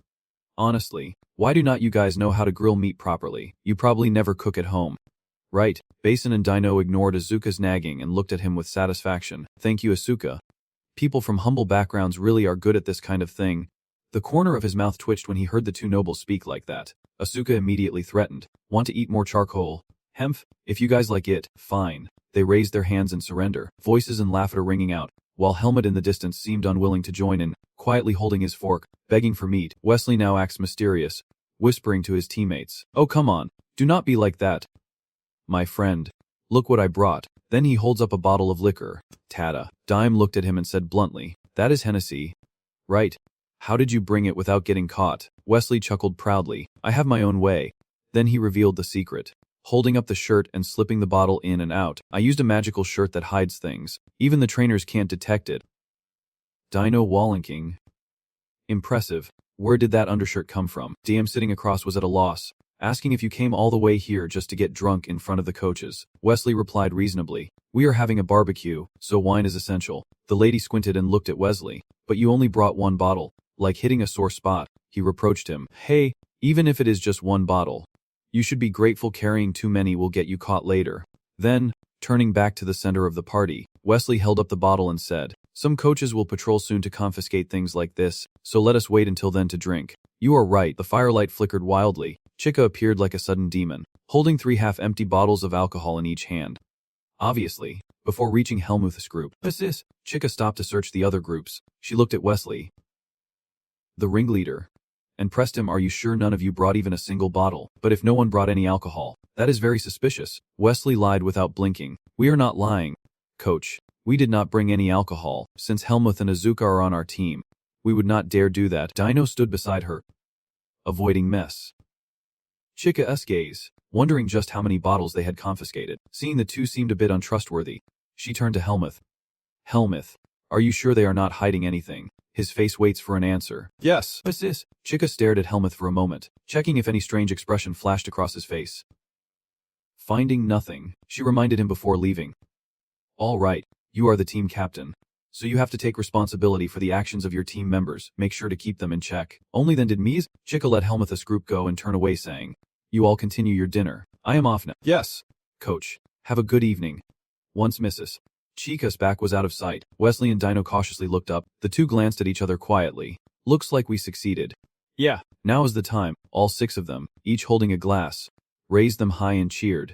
A: Honestly, why do not you guys know how to grill meat properly? You probably never cook at home. Right. Basin and Dino ignored Asuka's nagging and looked at him with satisfaction. Thank you, Asuka. People from humble backgrounds really are good at this kind of thing. The corner of his mouth twitched when he heard the two nobles speak like that. Asuka immediately threatened. Want to eat more charcoal? Hemph, if you guys like it, fine. They raised their hands in surrender, voices and laughter ringing out, while Helmut in the distance seemed unwilling to join in, quietly holding his fork, begging for meat. Wesley now acts mysterious, whispering to his teammates. Oh come on, do not be like that. My friend, look what I brought. Then he holds up a bottle of liquor. Tada. Dime looked at him and said bluntly, that is Hennessy. Right. How did you bring it without getting caught? Wesley chuckled proudly. I have my own way. Then he revealed the secret, holding up the shirt and slipping the bottle in and out. I used a magical shirt that hides things. Even the trainers can't detect it. Dino wallinking. Impressive. Where did that undershirt come from? DM sitting across was at a loss, asking if you came all the way here just to get drunk in front of the coaches. Wesley replied reasonably. We are having a barbecue, so wine is essential. The lady squinted and looked at Wesley. But you only brought one bottle. Like hitting a sore spot, he reproached him. Hey, even if it is just one bottle, you should be grateful. Carrying too many will get you caught later. Then, turning back to the center of the party, Wesley held up the bottle and said, some coaches will patrol soon to confiscate things like this, so let us wait until then to drink. You are right. The firelight flickered wildly. Chica appeared like a sudden demon, holding 3 half-empty bottles of alcohol in each hand. Obviously, before reaching Helmuth's group, Chica stopped to search the other groups. She looked at Wesley, the ringleader, and pressed him. Are you sure none of you brought even a single bottle? But if no one brought any alcohol, that is very suspicious. Wesley lied without blinking. We are not lying, coach. We did not bring any alcohol. Since Helmuth and Azuka are on our team, we would not dare do that. Dino stood beside her, avoiding mess. Chica's gaze. wondering just how many bottles they had confiscated. Seeing the two seemed a bit untrustworthy, she turned to Helmuth. Helmuth, are you sure they are not hiding anything? His face waits for an answer. Yes. What's this? Chica stared at Helmuth for a moment, checking if any strange expression flashed across his face. Finding nothing, she reminded him before leaving. All right, you are the team captain, so you have to take responsibility for the actions of your team members. Make sure to keep them in check. Only then did Mies. Chica let Helmuth's group go and turn away, saying, You all continue your dinner. I am off now. Yes. Coach, have a good evening. Once Mrs. Chica's back was out of sight, Wesley and Dino cautiously looked up. The two glanced at each other quietly. Looks like we succeeded. Yeah. Now is the time. All 6 of them, each holding a glass, raised them high and cheered.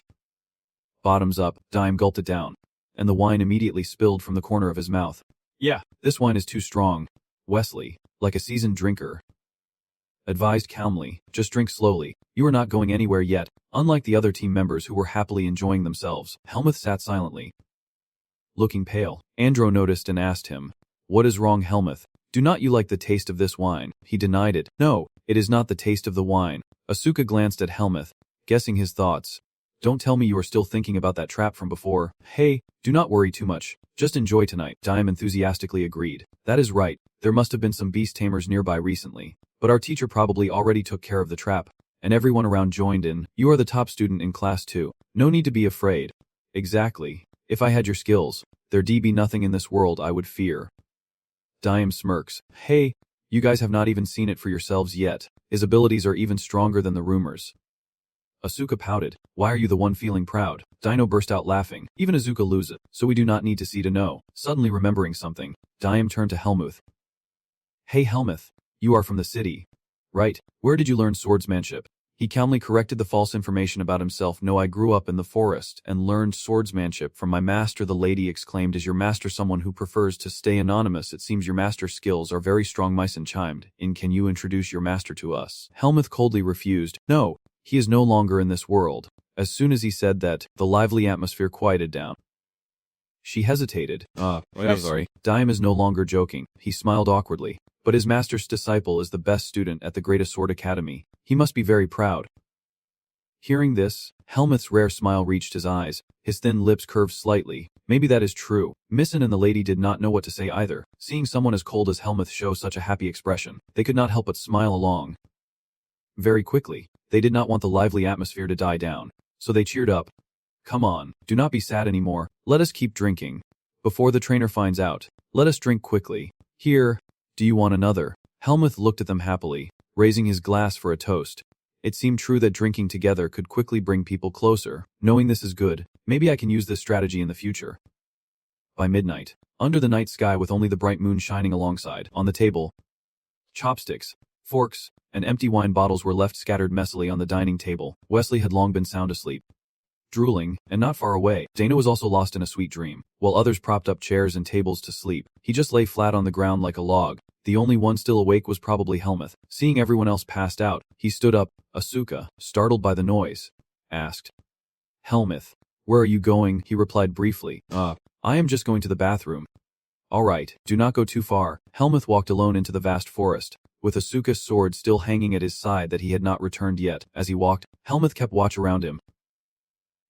A: Bottoms up. Dime gulped it down, and the wine immediately spilled from the corner of his mouth. Yeah, this wine is too strong. Wesley, like a seasoned drinker, advised calmly, just drink slowly. You are not going anywhere yet. Unlike the other team members who were happily enjoying themselves, Helmuth sat silently, looking pale. Andro noticed and asked him, What is wrong, Helmuth? Do not you like the taste of this wine? He denied it. No, it is not the taste of the wine. Asuka glanced at Helmuth, guessing his thoughts. Don't tell me you are still thinking about that trap from before. Hey, do not worry too much. Just enjoy tonight. Dime enthusiastically agreed. That is right. There must have been some beast tamers nearby recently, but our teacher probably already took care of the trap, and everyone around joined in. You are the top student in class too. No need to be afraid. Exactly. If I had your skills, there'd be nothing in this world I would fear. Dime smirks. Hey, you guys have not even seen it for yourselves yet. His abilities are even stronger than the rumors. Asuka pouted. Why are you the one feeling proud? Dino burst out laughing. Even Asuka loses, so we do not need to see to know. Suddenly remembering something, Dime turned to Helmuth. Hey Helmuth, you are from the city, right? Where did you learn swordsmanship? He calmly corrected the false information about himself. No, I grew up in the forest and learned swordsmanship from my master. The lady exclaimed. Is your master someone who prefers to stay anonymous? It seems your master's skills are very strong. Myson chimed in. Can you introduce your master to us? Helmuth coldly refused. No, he is no longer in this world. As soon as he said that, the lively atmosphere quieted down. She hesitated. I'm sorry. Dime is no longer joking. He smiled awkwardly. But his master's disciple is the best student at the Greatest Sword Academy. He must be very proud. Hearing this, Helmuth's rare smile reached his eyes. His thin lips curved slightly. Maybe that is true. Misson and the lady did not know what to say either. Seeing someone as cold as Helmuth show such a happy expression, they could not help but smile along. Very quickly, they did not want the lively atmosphere to die down, so they cheered up. Come on, do not be sad anymore. Let us keep drinking. Before the trainer finds out, let us drink quickly. Here, do you want another? Helmuth looked at them happily, raising his glass for a toast. It seemed true that drinking together could quickly bring people closer. Knowing this is good, maybe I can use this strategy in the future. By midnight, under the night sky with only the bright moon shining alongside, on the table, chopsticks, forks, and empty wine bottles were left scattered messily on the dining table. Wesley had long been sound asleep, drooling, and not far away. Dana was also lost in a sweet dream, while others propped up chairs and tables to sleep. He just lay flat on the ground like a log. The only one still awake was probably Helmuth. Seeing everyone else passed out, he stood up. Asuka, startled by the noise, asked, Helmuth, where are you going? He replied briefly, I am just going to the bathroom. All right, do not go too far. Helmuth walked alone into the vast forest, with Asuka's sword still hanging at his side that he had not returned yet. As he walked, Helmuth kept watch around him,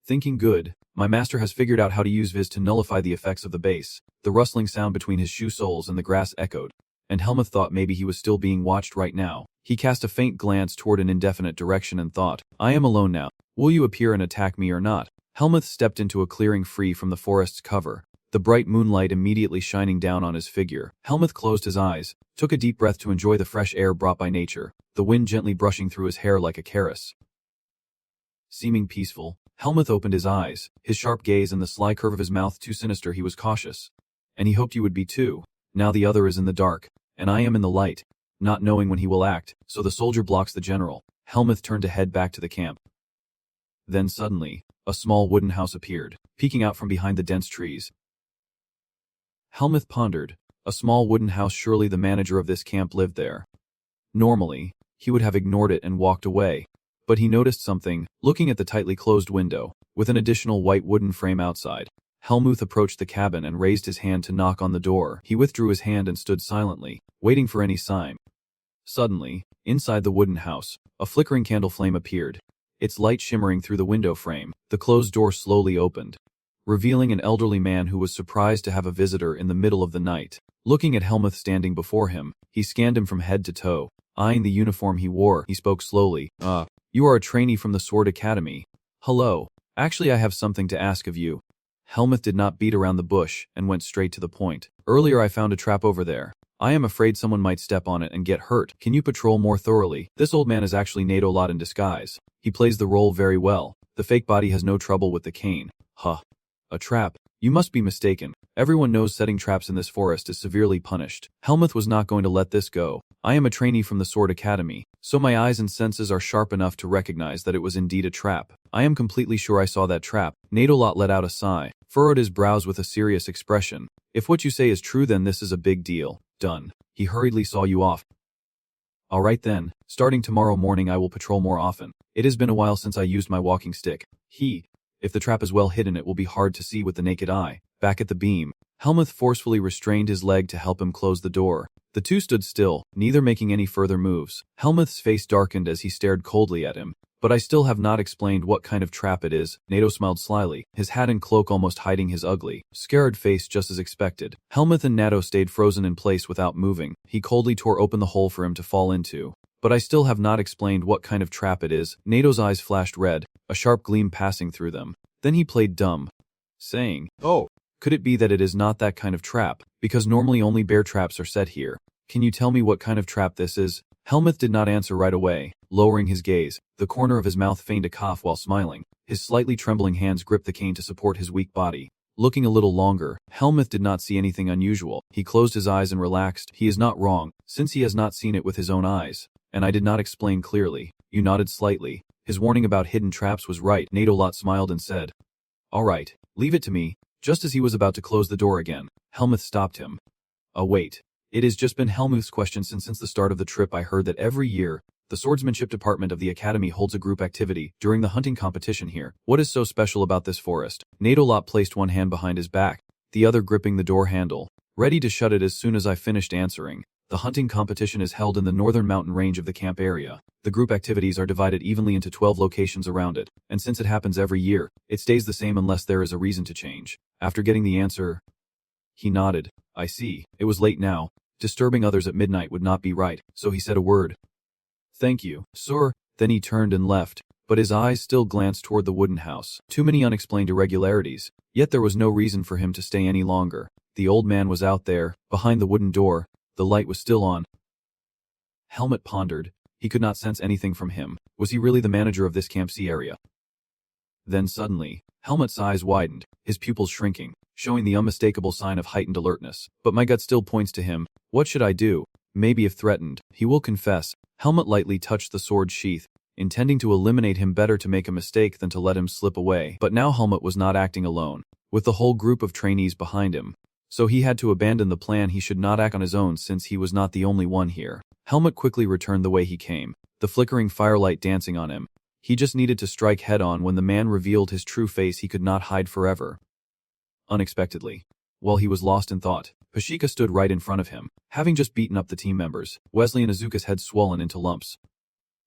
A: thinking, good, my master has figured out how to use Viz to nullify the effects of the base. The rustling sound between his shoe soles and the grass echoed, and Helmuth thought maybe he was still being watched right now. He cast a faint glance toward an indefinite direction and thought, I am alone now. Will you appear and attack me or not? Helmuth stepped into a clearing free from the forest's cover, the bright moonlight immediately shining down on his figure. Helmuth closed his eyes, took a deep breath to enjoy the fresh air brought by nature, the wind gently brushing through his hair like a caress. Seeming peaceful, Helmuth opened his eyes, his sharp gaze and the sly curve of his mouth too sinister. He was cautious. And he hoped you would be too. Now the other is in the dark, and I am in the light, not knowing when he will act, so the soldier blocks the general. Helmuth turned to head back to the camp. Then suddenly, a small wooden house appeared, peeking out from behind the dense trees. Helmuth pondered, a small wooden house, surely the manager of this camp lived there. Normally, he would have ignored it and walked away, but he noticed something, looking at the tightly closed window, with an additional white wooden frame outside. Helmuth approached the cabin and raised his hand to knock on the door. He withdrew his hand and stood silently, waiting for any sign. Suddenly, inside the wooden house, a flickering candle flame appeared. its light shimmering through the window frame. The closed door slowly opened, revealing an elderly man who was surprised to have a visitor in the middle of the night. Looking at Helmuth standing before him, he scanned him from head to toe. Eyeing the uniform he wore, he spoke slowly. You are a trainee from the Sword Academy. Hello. Actually, I have something to ask of you. Helmuth did not beat around the bush and went straight to the point. Earlier I found a trap over there. I am afraid someone might step on it and get hurt. Can you patrol more thoroughly? This old man is actually Nadolot in disguise. He plays the role very well. The fake body has no trouble with the cane. Huh. A trap? You must be mistaken. Everyone knows setting traps in this forest is severely punished. Helmuth was not going to let this go. I am a trainee from the Sword Academy, so my eyes and senses are sharp enough to recognize that it was indeed a trap. I am completely sure I saw that trap. Nadolot let out a sigh, furrowed his brows with a serious expression. If what you say is true, then this is a big deal. Done. He hurriedly saw you off. Alright then, starting tomorrow morning I will patrol more often. It has been a while since I used my walking stick. If the trap is well hidden, it will be hard to see with the naked eye. Back at the beam, Helmuth forcefully restrained his leg to help him close the door. The two stood still, neither making any further moves. Helmuth's face darkened as he stared coldly at him. But I still have not explained what kind of trap it is. Nato smiled slyly, his hat and cloak almost hiding his ugly, scared face just as expected. Helmuth and Nato stayed frozen in place without moving. He coldly tore open the hole for him to fall into. But I still have not explained what kind of trap it is. Nato's eyes flashed red, a sharp gleam passing through them. Then he played dumb, saying, "Oh, could it be that it is not that kind of trap? Because normally only bear traps are set here. Can you tell me what kind of trap this is?" Helmuth did not answer right away, lowering his gaze. The corner of his mouth feigned a cough while smiling. His slightly trembling hands gripped the cane to support his weak body. Looking a little longer, Helmuth did not see anything unusual. He closed his eyes and relaxed. He is not wrong, since he has not seen it with his own eyes. And I did not explain clearly. You nodded slightly. His warning about hidden traps was right. Nadolot smiled and said, "All right, leave it to me." Just as he was about to close the door again, Helmuth stopped him. Wait. It has just been Helmuth's question since the start of the trip. I heard that every year, the swordsmanship department of the academy holds a group activity during the hunting competition here. What is so special about this forest? Nadolot placed one hand behind his back, the other gripping the door handle, ready to shut it as soon as I finished answering. The hunting competition is held in the northern mountain range of the camp area. The group activities are divided evenly into 12 locations around it, and since it happens every year, it stays the same unless there is a reason to change. After getting the answer, he nodded. I see. It was late now. Disturbing others at midnight would not be right, so he said a word. Thank you, sir. Then he turned and left, but his eyes still glanced toward the wooden house. Too many unexplained irregularities, yet there was no reason for him to stay any longer. The old man was out there, behind the wooden door. The light was still on. Helmut pondered. He could not sense anything from him. Was he really the manager of this Camp C area? Then suddenly, Helmut's eyes widened, his pupils shrinking, showing the unmistakable sign of heightened alertness. But my gut still points to him. What should I do? Maybe if threatened, he will confess. Helmut lightly touched the sword sheath, intending to eliminate him. Better to make a mistake than to let him slip away. But now Helmut was not acting alone, with the whole group of trainees behind him. So he had to abandon the plan. He should not act on his own since he was not the only one here. Helmut quickly returned the way he came, the flickering firelight dancing on him. He just needed to strike head-on. When the man revealed his true face, he could not hide forever. Unexpectedly, while he was lost in thought, Pashika stood right in front of him, having just beaten up the team members. Wesley and Azuka's heads swollen into lumps.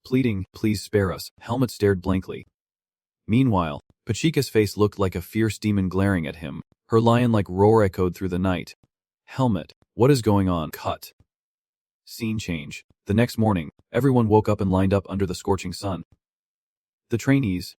A: Pleading, "Please spare us." Helmut stared blankly. Meanwhile, Pachika's face looked like a fierce demon glaring at him. Her lion-like roar echoed through the night. Helmut, what is going on? Cut. Scene change. The next morning, everyone woke up and lined up under the scorching sun. The trainees,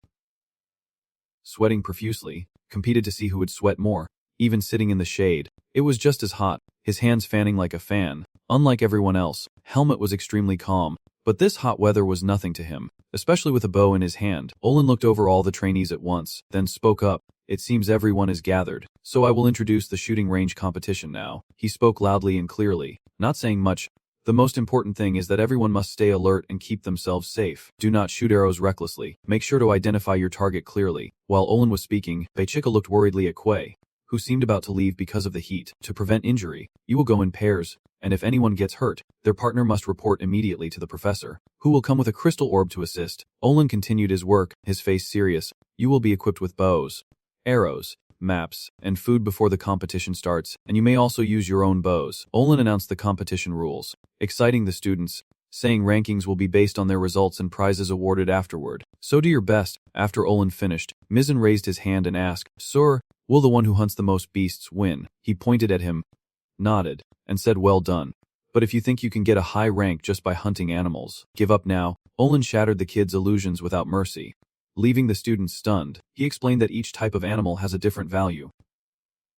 A: sweating profusely, competed to see who would sweat more. Even sitting in the shade, it was just as hot, his hands fanning like a fan. Unlike everyone else, Helmut was extremely calm, but this hot weather was nothing to him, especially with a bow in his hand. Olin looked over all the trainees at once, then spoke up. It seems everyone is gathered, so I will introduce the shooting range competition now. He spoke loudly and clearly, not saying much. The most important thing is that everyone must stay alert and keep themselves safe. Do not shoot arrows recklessly. Make sure to identify your target clearly. While Olin was speaking, Beichika looked worriedly at Quay, who seemed about to leave because of the heat. To prevent injury, you will go in pairs, and if anyone gets hurt, their partner must report immediately to the professor, who will come with a crystal orb to assist. Olin continued his work, his face serious. You will be equipped with bows, arrows, maps, and food before the competition starts, and you may also use your own bows. Olin announced the competition rules, exciting the students. saying rankings will be based on their results and prizes awarded afterward. So do your best. After Olin finished, Mizzen raised his hand and asked, Sir, will the one who hunts the most beasts win? He pointed at him, nodded, and said well done. But if you think you can get a high rank just by hunting animals, give up now. Olin shattered the kid's illusions without mercy. Leaving the students stunned, he explained that each type of animal has a different value.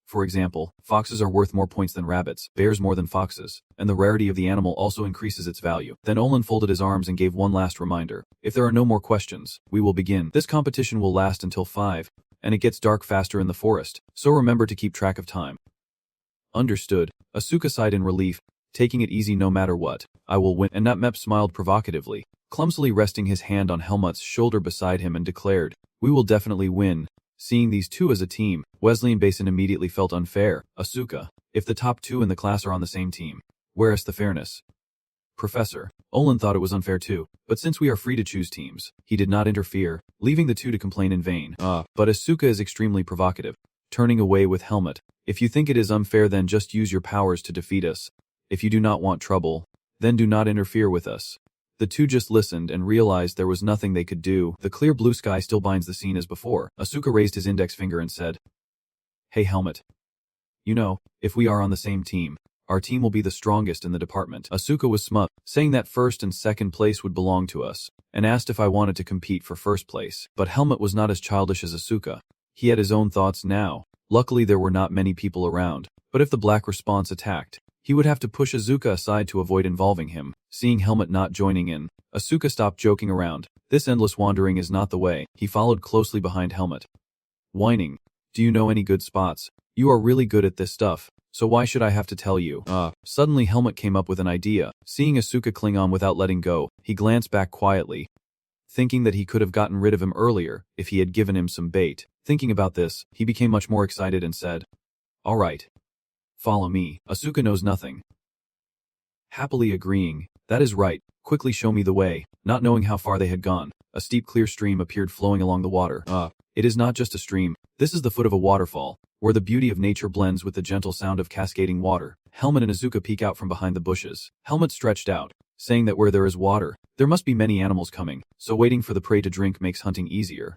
A: For example, foxes are worth more points than rabbits, bears more than foxes, and the rarity of the animal also increases its value. Then Olin folded his arms and gave one last reminder. If there are no more questions, we will begin. This competition will last until 5, and it gets dark faster in the forest, so remember to keep track of time. Understood. Asuka sighed in relief, taking it easy no matter what. I will win. And Natmep smiled provocatively, clumsily resting his hand on Helmut's shoulder beside him and declared, we will definitely win. Seeing these two as a team, Wesley and Basin immediately felt unfair. Asuka, if the top 2 in the class are on the same team, where is the fairness? Professor, Olin thought it was unfair too, but since we are free to choose teams, he did not interfere, leaving the two to complain in vain. But Asuka is extremely provocative, turning away with Helmut. If you think it is unfair, then just use your powers to defeat us. If you do not want trouble, then do not interfere with us. The two just listened and realized there was nothing they could do. The clear blue sky still binds the scene as before. Asuka raised his index finger and said, Hey Helmut. You know, if we are on the same team, our team will be the strongest in the department. Asuka was smug, saying that first and second place would belong to us, and asked if I wanted to compete for first place. But Helmut was not as childish as Asuka. He had his own thoughts now. Luckily there were not many people around, but if the black response attacked, he would have to push Asuka aside to avoid involving him. Seeing Helmut not joining in, Asuka stopped joking around. This endless wandering is not the way. He followed closely behind Helmut, whining, Do you know any good spots? You are really good at this stuff, so why should I have to tell you? Suddenly Helmut came up with an idea. Seeing Asuka cling on without letting go, he glanced back quietly, thinking that he could have gotten rid of him earlier if he had given him some bait. Thinking about this, he became much more excited and said, All right. Follow me. Asuka knows nothing. Happily agreeing, that is right, quickly show me the way. Not knowing how far they had gone, a steep clear stream appeared flowing along the water. It is not just a stream, this is the foot of a waterfall, where the beauty of nature blends with the gentle sound of cascading water. Helmut and Asuka peek out from behind the bushes. Helmut stretched out, saying that where there is water, there must be many animals coming, so waiting for the prey to drink makes hunting easier.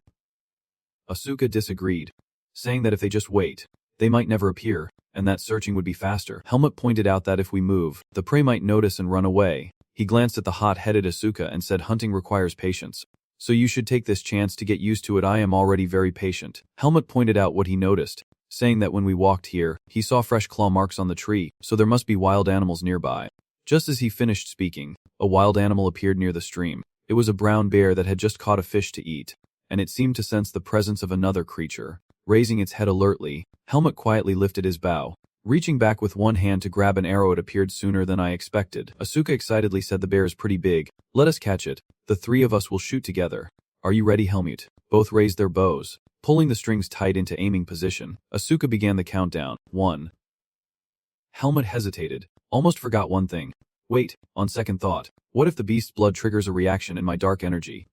A: Asuka disagreed, saying that if they just wait, they might never appear, and that searching would be faster. Helmut pointed out that if we move, the prey might notice and run away. He glanced at the hot-headed Asuka and said hunting requires patience. So you should take this chance to get used to it. I am already very patient. Helmut pointed out what he noticed, saying that when we walked here, he saw fresh claw marks on the tree, so there must be wild animals nearby. Just as he finished speaking, a wild animal appeared near the stream. It was a brown bear that had just caught a fish to eat, and it seemed to sense the presence of another creature. Raising its head alertly, Helmut quietly lifted his bow. Reaching back with one hand to grab an arrow, it appeared sooner than I expected. Asuka excitedly said the bear is pretty big. Let us catch it. The 3 of us will shoot together. Are you ready, Helmut? Both raised their bows, pulling the strings tight into aiming position. Asuka began the countdown. 1. Helmut hesitated, almost forgot one thing. Wait, on second thought, what if the beast's blood triggers a reaction in my dark energy?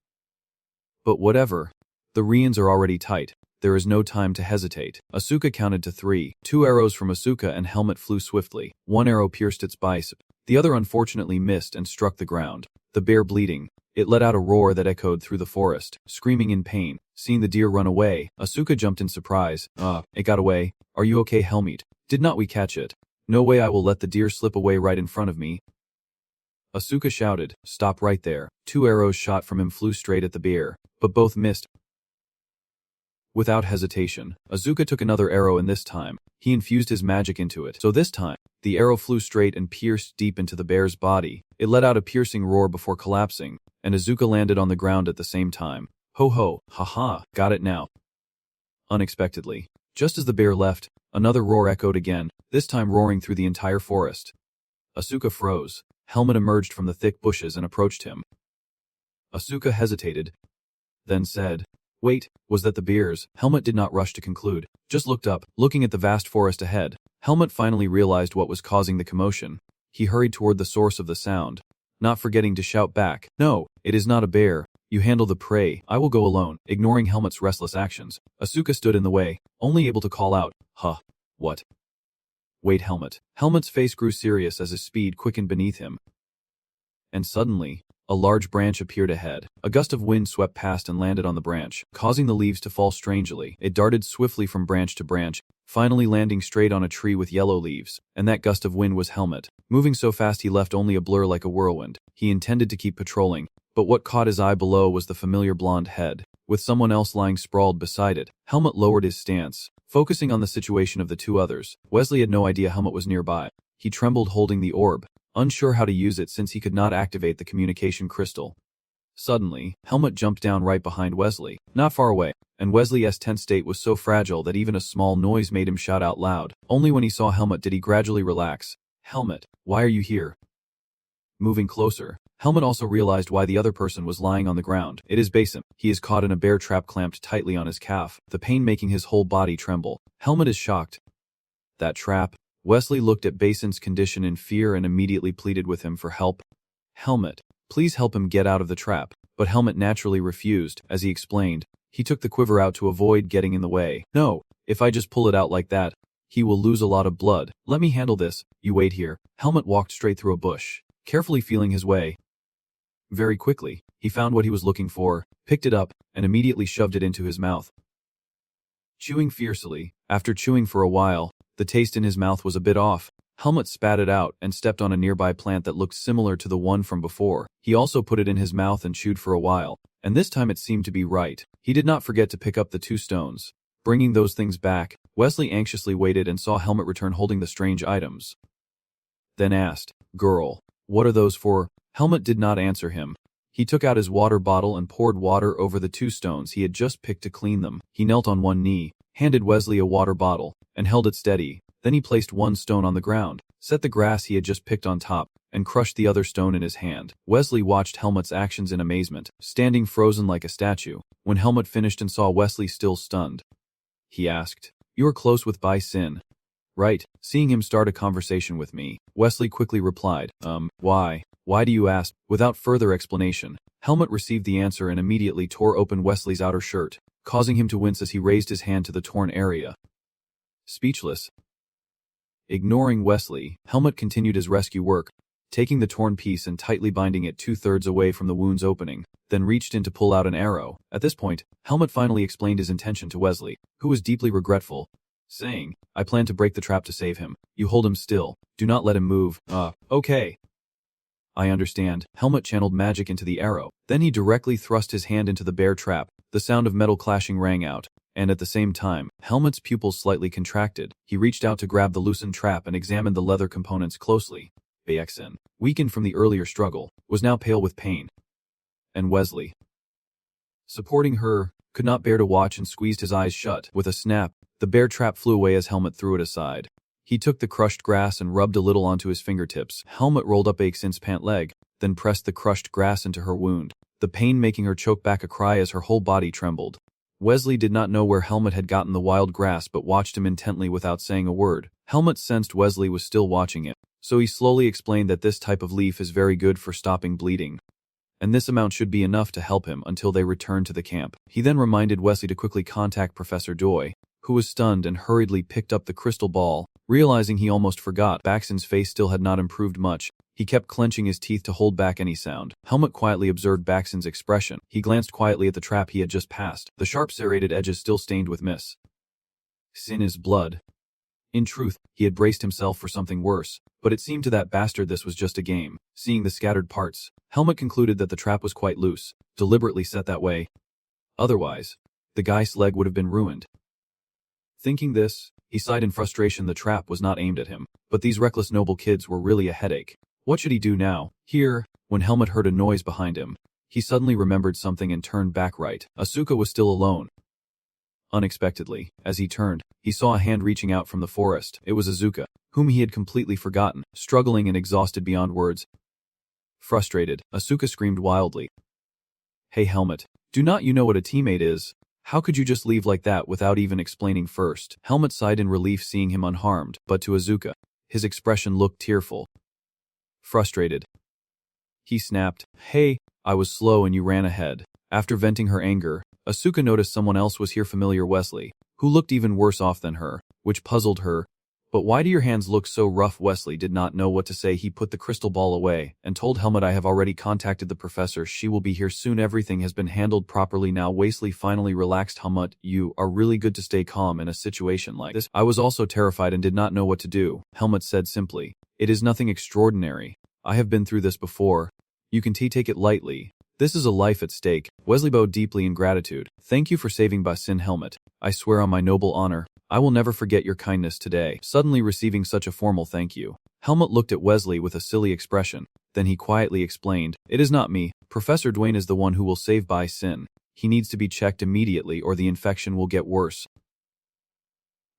A: But whatever. The reins are already tight. There is no time to hesitate. Asuka counted to 3. 2 arrows from Asuka and Helmut flew swiftly. One arrow pierced its bicep. The other unfortunately missed and struck the ground. The bear bleeding, it let out a roar that echoed through the forest, screaming in pain. Seeing the deer run away, Asuka jumped in surprise. It got away. Are you okay, Helmut? Did not we catch it? No way, I will let the deer slip away right in front of me. Asuka shouted, Stop right there. 2 arrows shot from him flew straight at the bear, but both missed. Without hesitation, Asuka took another arrow, and this time, he infused his magic into it. So this time, the arrow flew straight and pierced deep into the bear's body. It let out a piercing roar before collapsing, and Asuka landed on the ground at the same time. Ho ho, haha, got it now. Unexpectedly, just as the bear left, another roar echoed again, this time roaring through the entire forest. Asuka froze. Helmut emerged from the thick bushes and approached him. Asuka hesitated, then said, Wait, was that the bears? Helmut did not rush to conclude, just looked up, looking at the vast forest ahead. Helmut finally realized what was causing the commotion. He hurried toward the source of the sound, not forgetting to shout back, No, it is not a bear. You handle the prey, I will go alone. Ignoring Helmut's restless actions, Asuka stood in the way, only able to call out, What? Wait, Helmut. Helmut's face grew serious as his speed quickened beneath him. And suddenly, a large branch appeared ahead. A gust of wind swept past and landed on the branch, causing the leaves to fall strangely. It darted swiftly from branch to branch, finally landing straight on a tree with yellow leaves. And that gust of wind was Helmet. Moving so fast he left only a blur like a whirlwind. He intended to keep patrolling, but what caught his eye below was the familiar blonde head, with someone else lying sprawled beside it. Helmet lowered his stance, focusing on the situation of the two others. Wesley had no idea Helmet was nearby. He trembled holding the orb, unsure how to use it since he could not activate the communication crystal. Suddenly, Helmet jumped down right behind Wesley, not far away, and Wesley's tense state was so fragile that even a small noise made him shout out loud. Only when he saw Helmet did he gradually relax. "Helmet, why are you here?" Moving closer, Helmet also realized why the other person was lying on the ground. It is Basin. He is caught in a bear trap clamped tightly on his calf, the pain making his whole body tremble. Helmet is shocked. That trap? Wesley looked at Basin's condition in fear and immediately pleaded with him for help. "Helmet, please help him get out of the trap." But Helmet naturally refused. As he explained, he took the quiver out to avoid getting in the way. "No, if I just pull it out like that, he will lose a lot of blood. Let me handle this. You wait here." Helmet walked straight through a bush, carefully feeling his way. Very quickly, he found what he was looking for, picked it up, and immediately shoved it into his mouth. Chewing fiercely, after chewing for a while, the taste in his mouth was a bit off. Helmet spat it out and stepped on a nearby plant that looked similar to the one from before. He also put it in his mouth and chewed for a while, and this time it seemed to be right. He did not forget to pick up the 2 stones. Bringing those things back, Wesley anxiously waited and saw Helmet return holding the strange items. Then asked, "Girl, what are those for?" Helmet did not answer him. He took out his water bottle and poured water over the 2 stones he had just picked to clean them. He knelt on one knee, handed Wesley a water bottle, and held it steady. Then he placed 1 stone on the ground, set the grass he had just picked on top, and crushed the other stone in his hand. Wesley watched Helmet's actions in amazement, standing frozen like a statue. When Helmet finished and saw Wesley still stunned, he asked, "You are close with Bai Sin, right?" Seeing him start a conversation with me, Wesley quickly replied, Why? Why do you ask?" Without further explanation, Helmet received the answer and immediately tore open Wesley's outer shirt, causing him to wince as he raised his hand to the torn area. Speechless. Ignoring Wesley, Helmet continued his rescue work, taking the torn piece and tightly binding it 2/3 away from the wound's opening, then reached in to pull out an arrow. At this point, Helmet finally explained his intention to Wesley, who was deeply regretful, saying, "I plan to break the trap to save him. You hold him still. Do not let him move." Okay. "I understand." Helmet channeled magic into the arrow. Then he directly thrust his hand into the bear trap. The sound of metal clashing rang out, and at the same time, Helmet's pupils slightly contracted. He reached out to grab the loosened trap and examined the leather components closely. Baeksin, weakened from the earlier struggle, was now pale with pain. And Wesley, supporting her, could not bear to watch and squeezed his eyes shut. With a snap, the bear trap flew away as Helmet threw it aside. He took the crushed grass and rubbed a little onto his fingertips. Helmet rolled up Baeksin's pant leg, then pressed the crushed grass into her wound, the pain making her choke back a cry as her whole body trembled. Wesley did not know where Helmet had gotten the wild grass but watched him intently without saying a word. Helmet sensed Wesley was still watching it, so he slowly explained that this type of leaf is very good for stopping bleeding, and this amount should be enough to help him until they return to the camp. He then reminded Wesley to quickly contact Professor Doi, who was stunned and hurriedly picked up the crystal ball. Realizing he almost forgot, Baeksin's face still had not improved much. He kept clenching his teeth to hold back any sound. Helmet quietly observed Baeksin's expression. He glanced quietly at the trap he had just passed, the sharp serrated edges still stained with Sin's blood. In truth, he had braced himself for something worse, but it seemed to that bastard this was just a game. Seeing the scattered parts, Helmet concluded that the trap was quite loose, deliberately set that way. Otherwise, the guy's leg would have been ruined. Thinking this, he sighed in frustration. The trap was not aimed at him, but these reckless noble kids were really a headache. What should he do now? Here, when Helmet heard a noise behind him, he suddenly remembered something and turned back right. Asuka was still alone. Unexpectedly, as he turned, he saw a hand reaching out from the forest. It was Asuka, whom he had completely forgotten, struggling and exhausted beyond words. Frustrated, Asuka screamed wildly. "Hey Helmet, do not you know what a teammate is? How could you just leave like that without even explaining first?" Helmet sighed in relief seeing him unharmed, but to Asuka, his expression looked tearful. Frustrated, he snapped, "Hey, I was slow and you ran ahead." After venting her anger, Asuka noticed someone else was here, familiar Wesley, who looked even worse off than her, which puzzled her. But why do your hands look so rough? Wesley did not know what to say. He put the crystal ball away and told Helmut, I have already contacted the professor. She will be here soon. Everything has been handled properly now. Wesley finally relaxed. Helmut, you are really good to stay calm in a situation like this. I was also terrified and did not know what to do. Helmut said simply, it is nothing extraordinary. I have been through this before. You can take it lightly. This is a life at stake. Wesley bowed deeply in gratitude. Thank you for saving Basin. Helmut. I swear on my noble honor, I will never forget your kindness today. Suddenly receiving such a formal thank you. Helmut looked at Wesley with a silly expression. Then he quietly explained, it is not me. Professor Duane is the one who will save Basin. He needs to be checked immediately or the infection will get worse.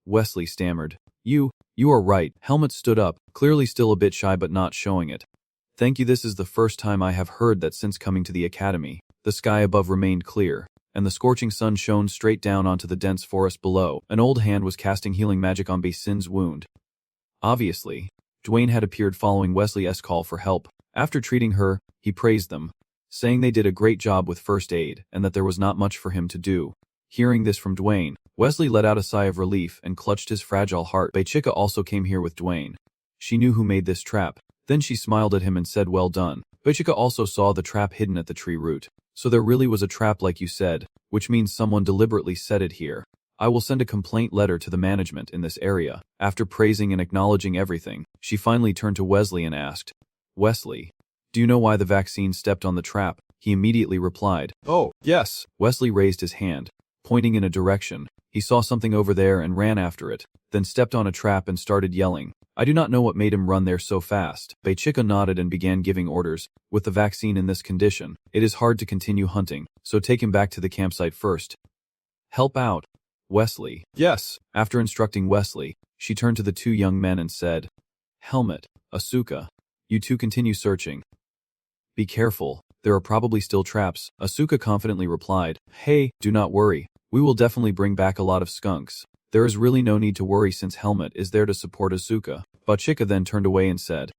A: Wesley stammered. You are right. Helmut stood up, clearly still a bit shy but not showing it. Thank you. This is the first time I have heard that since coming to the academy. The sky above remained clear, and the scorching sun shone straight down onto the dense forest below. An old hand was casting healing magic on Basin's wound. Obviously, Duane had appeared following Wesley's call for help. After treating her, he praised them, saying they did a great job with first aid and that there was not much for him to do. Hearing this from Duane, Wesley let out a sigh of relief and clutched his fragile heart. Bechika also came here with Duane. She knew who made this trap. Then she smiled at him and said, well done. Bechika also saw the trap hidden at the tree root. So there really was a trap like you said, which means someone deliberately set it here. I will send a complaint letter to the management in this area. After praising and acknowledging everything, she finally turned to Wesley and asked, Wesley, do you know why the vaccine stepped on the trap? He immediately replied, oh, yes. Wesley raised his hand, pointing in a direction. He saw something over there and ran after it, then stepped on a trap and started yelling. I do not know what made him run there so fast. Bechika nodded and began giving orders. With the vaccine in this condition, it is hard to continue hunting, so take him back to the campsite first. Help out. Wesley. Yes. After instructing Wesley, she turned to the two young men and said, Helmut, Asuka, you two continue searching. Be careful, there are probably still traps. Asuka confidently replied, hey, do not worry. We will definitely bring back a lot of skunks. There is really no need to worry since Helmut is there to support Asuka. Bechika then turned away and said,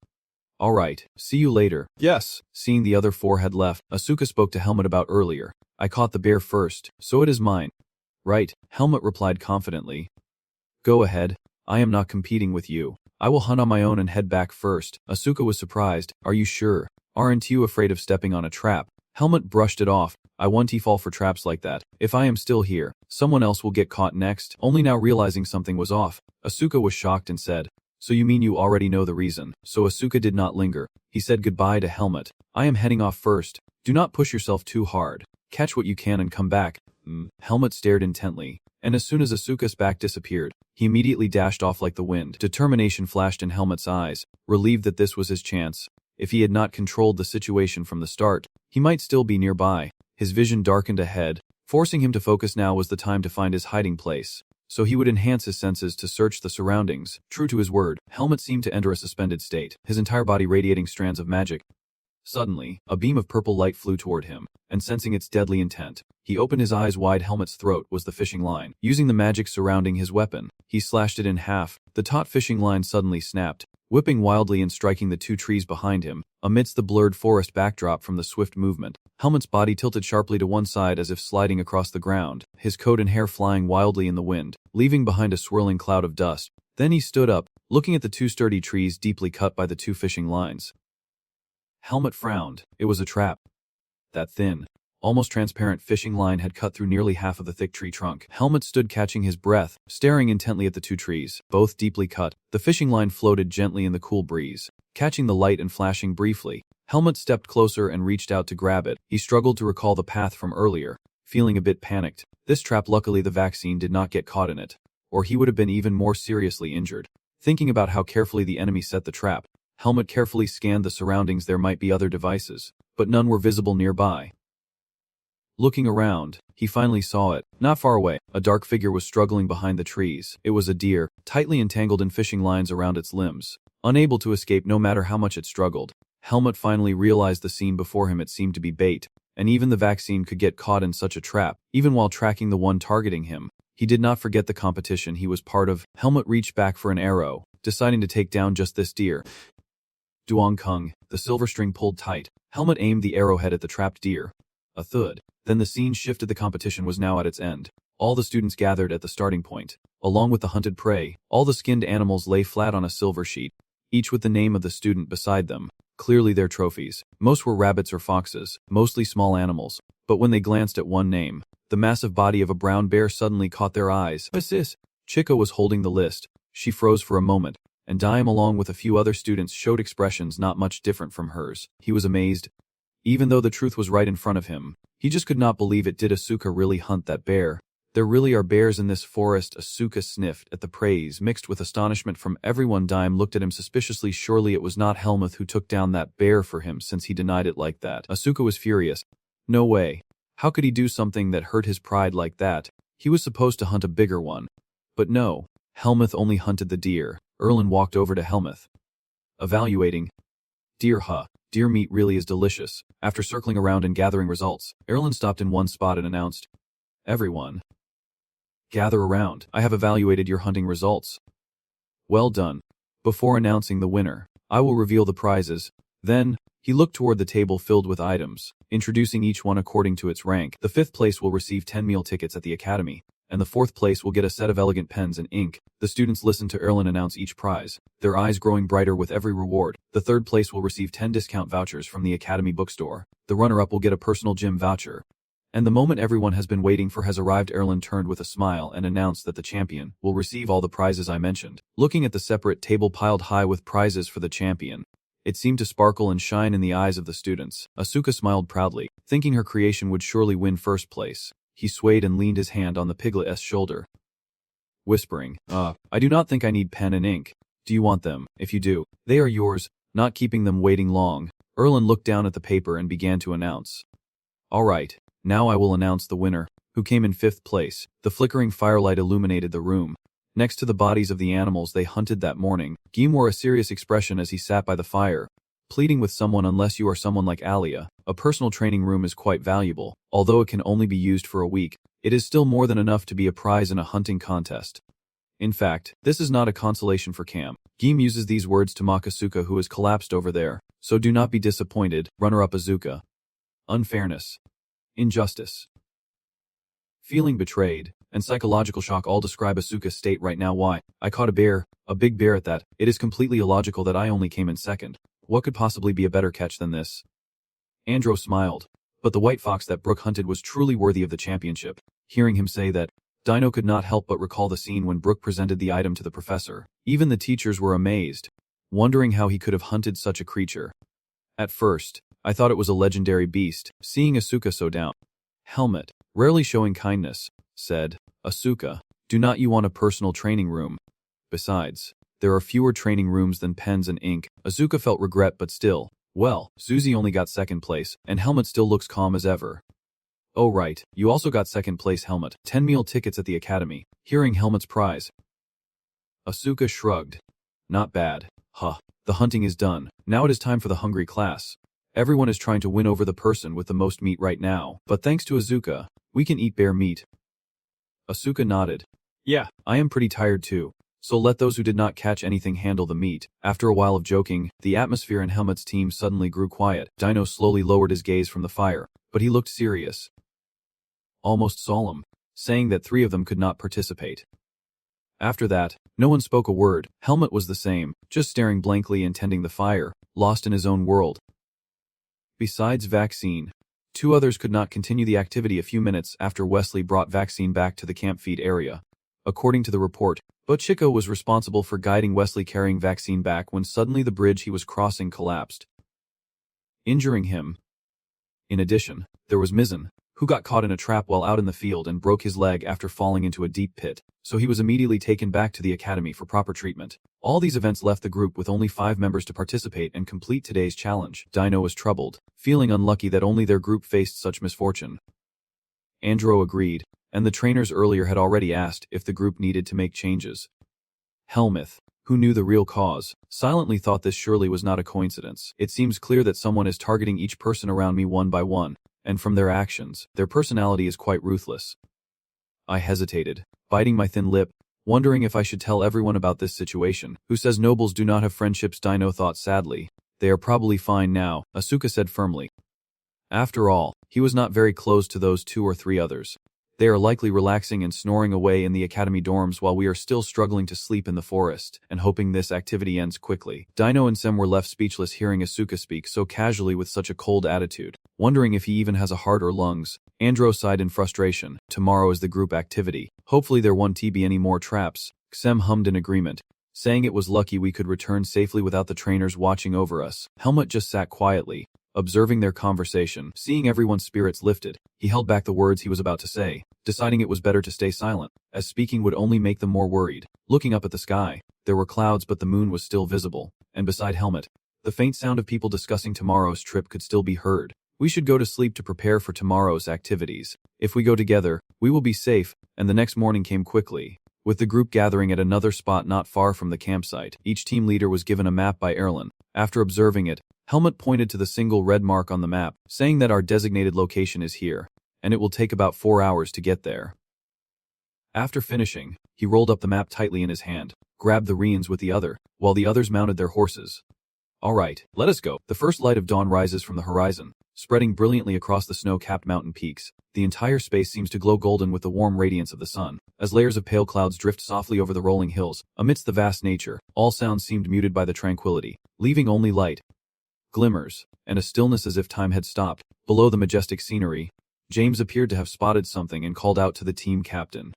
A: all right, see you later. Yes. Seeing the other four had left, Asuka spoke to Helmut about earlier. I caught the bear first, so it is mine. Right, Helmut replied confidently. Go ahead, I am not competing with you. I will hunt on my own and head back first. Asuka was surprised. Are you sure? Aren't you afraid of stepping on a trap? Helmut brushed it off. I won't fall for traps like that. If I am still here, someone else will get caught next. Only now realizing something was off, Asuka was shocked and said, so you mean you already know the reason? So Asuka did not linger. He said goodbye to Helmut. I am heading off first. Do not push yourself too hard. Catch what you can and come back. Helmut stared intently, and as soon as Asuka's back disappeared, he immediately dashed off like the wind. Determination flashed in Helmut's eyes, relieved that this was his chance. If he had not controlled the situation from the start, he might still be nearby. His vision darkened ahead, forcing him to focus. Now was the time to find his hiding place, so he would enhance his senses to search the surroundings. True to his word, Helmut seemed to enter a suspended state, his entire body radiating strands of magic. Suddenly, a beam of purple light flew toward him, and sensing its deadly intent, he opened his eyes wide. Helmut's throat was the fishing line. Using the magic surrounding his weapon, he slashed it in half. The taut fishing line suddenly snapped, whipping wildly and striking the two trees behind him. Amidst the blurred forest backdrop from the swift movement, Helmut's body tilted sharply to one side as if sliding across the ground, his coat and hair flying wildly in the wind, leaving behind a swirling cloud of dust. Then he stood up, looking at the two sturdy trees deeply cut by the two fishing lines. Helmut frowned. It was a trap. That thin, almost transparent fishing line had cut through nearly half of the thick tree trunk. Helmut stood catching his breath, staring intently at the two trees, both deeply cut. The fishing line floated gently in the cool breeze, catching the light and flashing briefly. Helmut stepped closer and reached out to grab it. He struggled to recall the path from earlier, feeling a bit panicked. This trap, luckily the vaccine did not get caught in it, or he would have been even more seriously injured. Thinking about how carefully the enemy set the trap, Helmut carefully scanned the surroundings. There might be other devices, but none were visible nearby. Looking around, he finally saw it. Not far away, a dark figure was struggling behind the trees. It was a deer, tightly entangled in fishing lines around its limbs, unable to escape no matter how much it struggled. Helmut finally realized the scene before him. It seemed to be bait, and even the vaccine could get caught in such a trap. Even while tracking the one targeting him, he did not forget the competition he was part of. Helmut reached back for an arrow, deciding to take down just this deer. Duong Kung, the silver string pulled tight. Helmut aimed the arrowhead at the trapped deer. A thud. Then the scene shifted. The competition was now at its end. All the students gathered at the starting point. Along with the hunted prey, all the skinned animals lay flat on a silver sheet, each with the name of the student beside them, clearly their trophies. Most were rabbits or foxes, mostly small animals, but when they glanced at one name, the massive body of a brown bear suddenly caught their eyes. What's this? Chica was holding the list. She froze for a moment, and Dime along with a few other students showed expressions not much different from hers. He was amazed. Even though the truth was right in front of him, he just could not believe it. Did Asuka really hunt that bear? There really are bears in this forest. Asuka sniffed at the praise mixed with astonishment from everyone. Dime looked at him suspiciously. Surely it was not Helmuth who took down that bear for him since he denied it like that. Asuka was furious. No way. How could he do something that hurt his pride like that? He was supposed to hunt a bigger one. But no, Helmuth only hunted the deer. Erlen walked over to Helmuth. Evaluating. Deer Deer meat really is delicious. After circling around and gathering results, Erlen stopped in one spot and announced, "Everyone, gather around. I have evaluated your hunting results. Well done. Before announcing the winner, I will reveal the prizes." Then, he looked toward the table filled with items, introducing each one according to its rank. The 5th place will receive 10 meal tickets at the academy, and the 4th place will get a set of elegant pens and ink. The students listened to Erlen announce each prize, their eyes growing brighter with every reward. The 3rd place will receive 10 discount vouchers from the academy bookstore. The runner-up will get a personal gym voucher. And the moment everyone has been waiting for has arrived. Erlen turned with a smile and announced that the champion will receive all the prizes I mentioned. Looking at the separate table piled high with prizes for the champion, it seemed to sparkle and shine in the eyes of the students. Asuka smiled proudly, thinking her creation would surely win 1st place. He swayed and leaned his hand on the piglet's shoulder, whispering, I do not think I need pen and ink. Do you want them? If you do, they are yours." Not keeping them waiting long, Erlen looked down at the paper and began to announce. "All right, now I will announce the winner, who came in 5th place." The flickering firelight illuminated the room. Next to the bodies of the animals they hunted that morning, Guim wore a serious expression as he sat by the fire, pleading with someone. "Unless you are someone like Alia, a personal training room is quite valuable. Although it can only be used for a week, it is still more than enough to be a prize in a hunting contest. In fact, this is not a consolation for Cam." Guim uses these words to mock Asuka, who has collapsed over there, so do not be disappointed. Runner-up Asuka. Unfairness. Injustice. Feeling betrayed, and psychological shock all describe Asuka's state right now. "Why? I caught a bear, a big bear at that. It is completely illogical that I only came in 2nd. What could possibly be a better catch than this?" Andro smiled, but the white fox that Brooke hunted was truly worthy of the championship. Hearing him say that, Dino could not help but recall the scene when Brooke presented the item to the professor. Even the teachers were amazed, wondering how he could have hunted such a creature. "At first, I thought it was a legendary beast." Seeing Asuka so down, Helmet, rarely showing kindness, said, "Asuka, do not you want a personal training room? Besides, there are fewer training rooms than pens and ink." Asuka felt regret, but still, well, Zuzi only got 2nd place, and Helmet still looks calm as ever. "Oh right, you also got 2nd place, Helmet. 10 meal tickets at the academy." Hearing Helmet's prize, Asuka shrugged. "Not bad. The hunting is done. Now it is time for the hungry class. Everyone is trying to win over the person with the most meat right now, but thanks to Asuka, we can eat bear meat." Asuka nodded. "Yeah, I am pretty tired too. So let those who did not catch anything handle the meat." After a while of joking, the atmosphere in Helmet's team suddenly grew quiet. Dino slowly lowered his gaze from the fire, but he looked serious, almost solemn, saying that 3 of them could not participate. After that, no one spoke a word. Helmet was the same, just staring blankly and tending the fire, lost in his own world. Besides Vaccine, 2 others could not continue the activity a few minutes after Wesley brought Vaccine back to the camp feed area. According to the report, Chico was responsible for guiding Wesley carrying Vaccine back when suddenly the bridge he was crossing collapsed, injuring him. In addition, there was Mizzen, who got caught in a trap while out in the field and broke his leg after falling into a deep pit, so he was immediately taken back to the academy for proper treatment. All these events left the group with only 5 members to participate and complete today's challenge. Dino was troubled, feeling unlucky that only their group faced such misfortune. Andro agreed, and the trainers earlier had already asked if the group needed to make changes. Helmuth, who knew the real cause, silently thought this surely was not a coincidence. "It seems clear that someone is targeting each person around me one by one, and from their actions, their personality is quite ruthless." I hesitated, biting my thin lip, wondering if I should tell everyone about this situation. "Who says nobles do not have friendships?" Dino thought sadly. "They are probably fine now," Asuka said firmly. After all, he was not very close to those 2 or 3 others. They are likely relaxing and snoring away in the academy dorms while we are still struggling to sleep in the forest, and hoping this activity ends quickly. Dino and Sem were left speechless hearing Asuka speak so casually with such a cold attitude, wondering if he even has a heart or lungs. Andro sighed in frustration. Tomorrow is the group activity. Hopefully there won't be any more traps. Sem hummed in agreement, saying it was lucky we could return safely without the trainers watching over us. Helmut just sat quietly, observing their conversation. Seeing everyone's spirits lifted, he held back the words he was about to say, deciding it was better to stay silent, as speaking would only make them more worried. Looking up at the sky, there were clouds but the moon was still visible, and beside Helmut, the faint sound of people discussing tomorrow's trip could still be heard. We should go to sleep to prepare for tomorrow's activities. If we go together, we will be safe, and the next morning came quickly. With the group gathering at another spot not far from the campsite, each team leader was given a map by Erlen. After observing it, Helmut pointed to the single red mark on the map, saying that our designated location is here, and it will take about 4 hours to get there. After finishing, he rolled up the map tightly in his hand, grabbed the reins with the other, while the others mounted their horses. All right, let us go. The first light of dawn rises from the horizon, spreading brilliantly across the snow-capped mountain peaks. The entire space seems to glow golden with the warm radiance of the sun, as layers of pale clouds drift softly over the rolling hills. Amidst the vast nature, all sounds seemed muted by the tranquility, leaving only light, glimmers, and a stillness as if time had stopped. Below the majestic scenery, James appeared to have spotted something and called out to the team captain,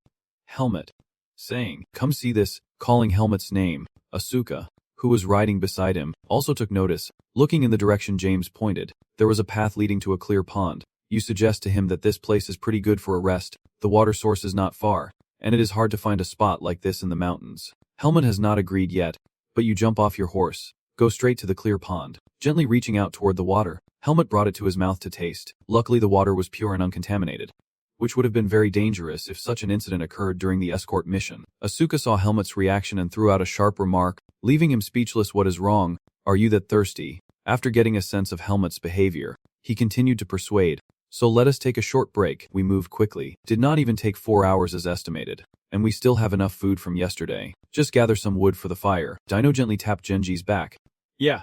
A: Helmut, saying, "Come see this." Calling Helmut's name, Asuka, who was riding beside him, also took notice. Looking in the direction James pointed, there was a path leading to a clear pond. You suggest to him that this place is pretty good for a rest. The water source is not far, and it is hard to find a spot like this in the mountains. Helmut has not agreed yet, but you jump off your horse, go straight to the clear pond. Gently reaching out toward the water, Helmut brought it to his mouth to taste. Luckily the water was pure and uncontaminated, which would have been very dangerous if such an incident occurred during the escort mission. Asuka saw Helmut's reaction and threw out a sharp remark, leaving him speechless. What is wrong? Are you that thirsty? After getting a sense of Helmut's behavior, he continued to persuade, so let us take a short break. We moved quickly. Did not even take 4 hours as estimated, and we still have enough food from yesterday. Just gather some wood for the fire. Dino gently tapped Genji's back. Yeah.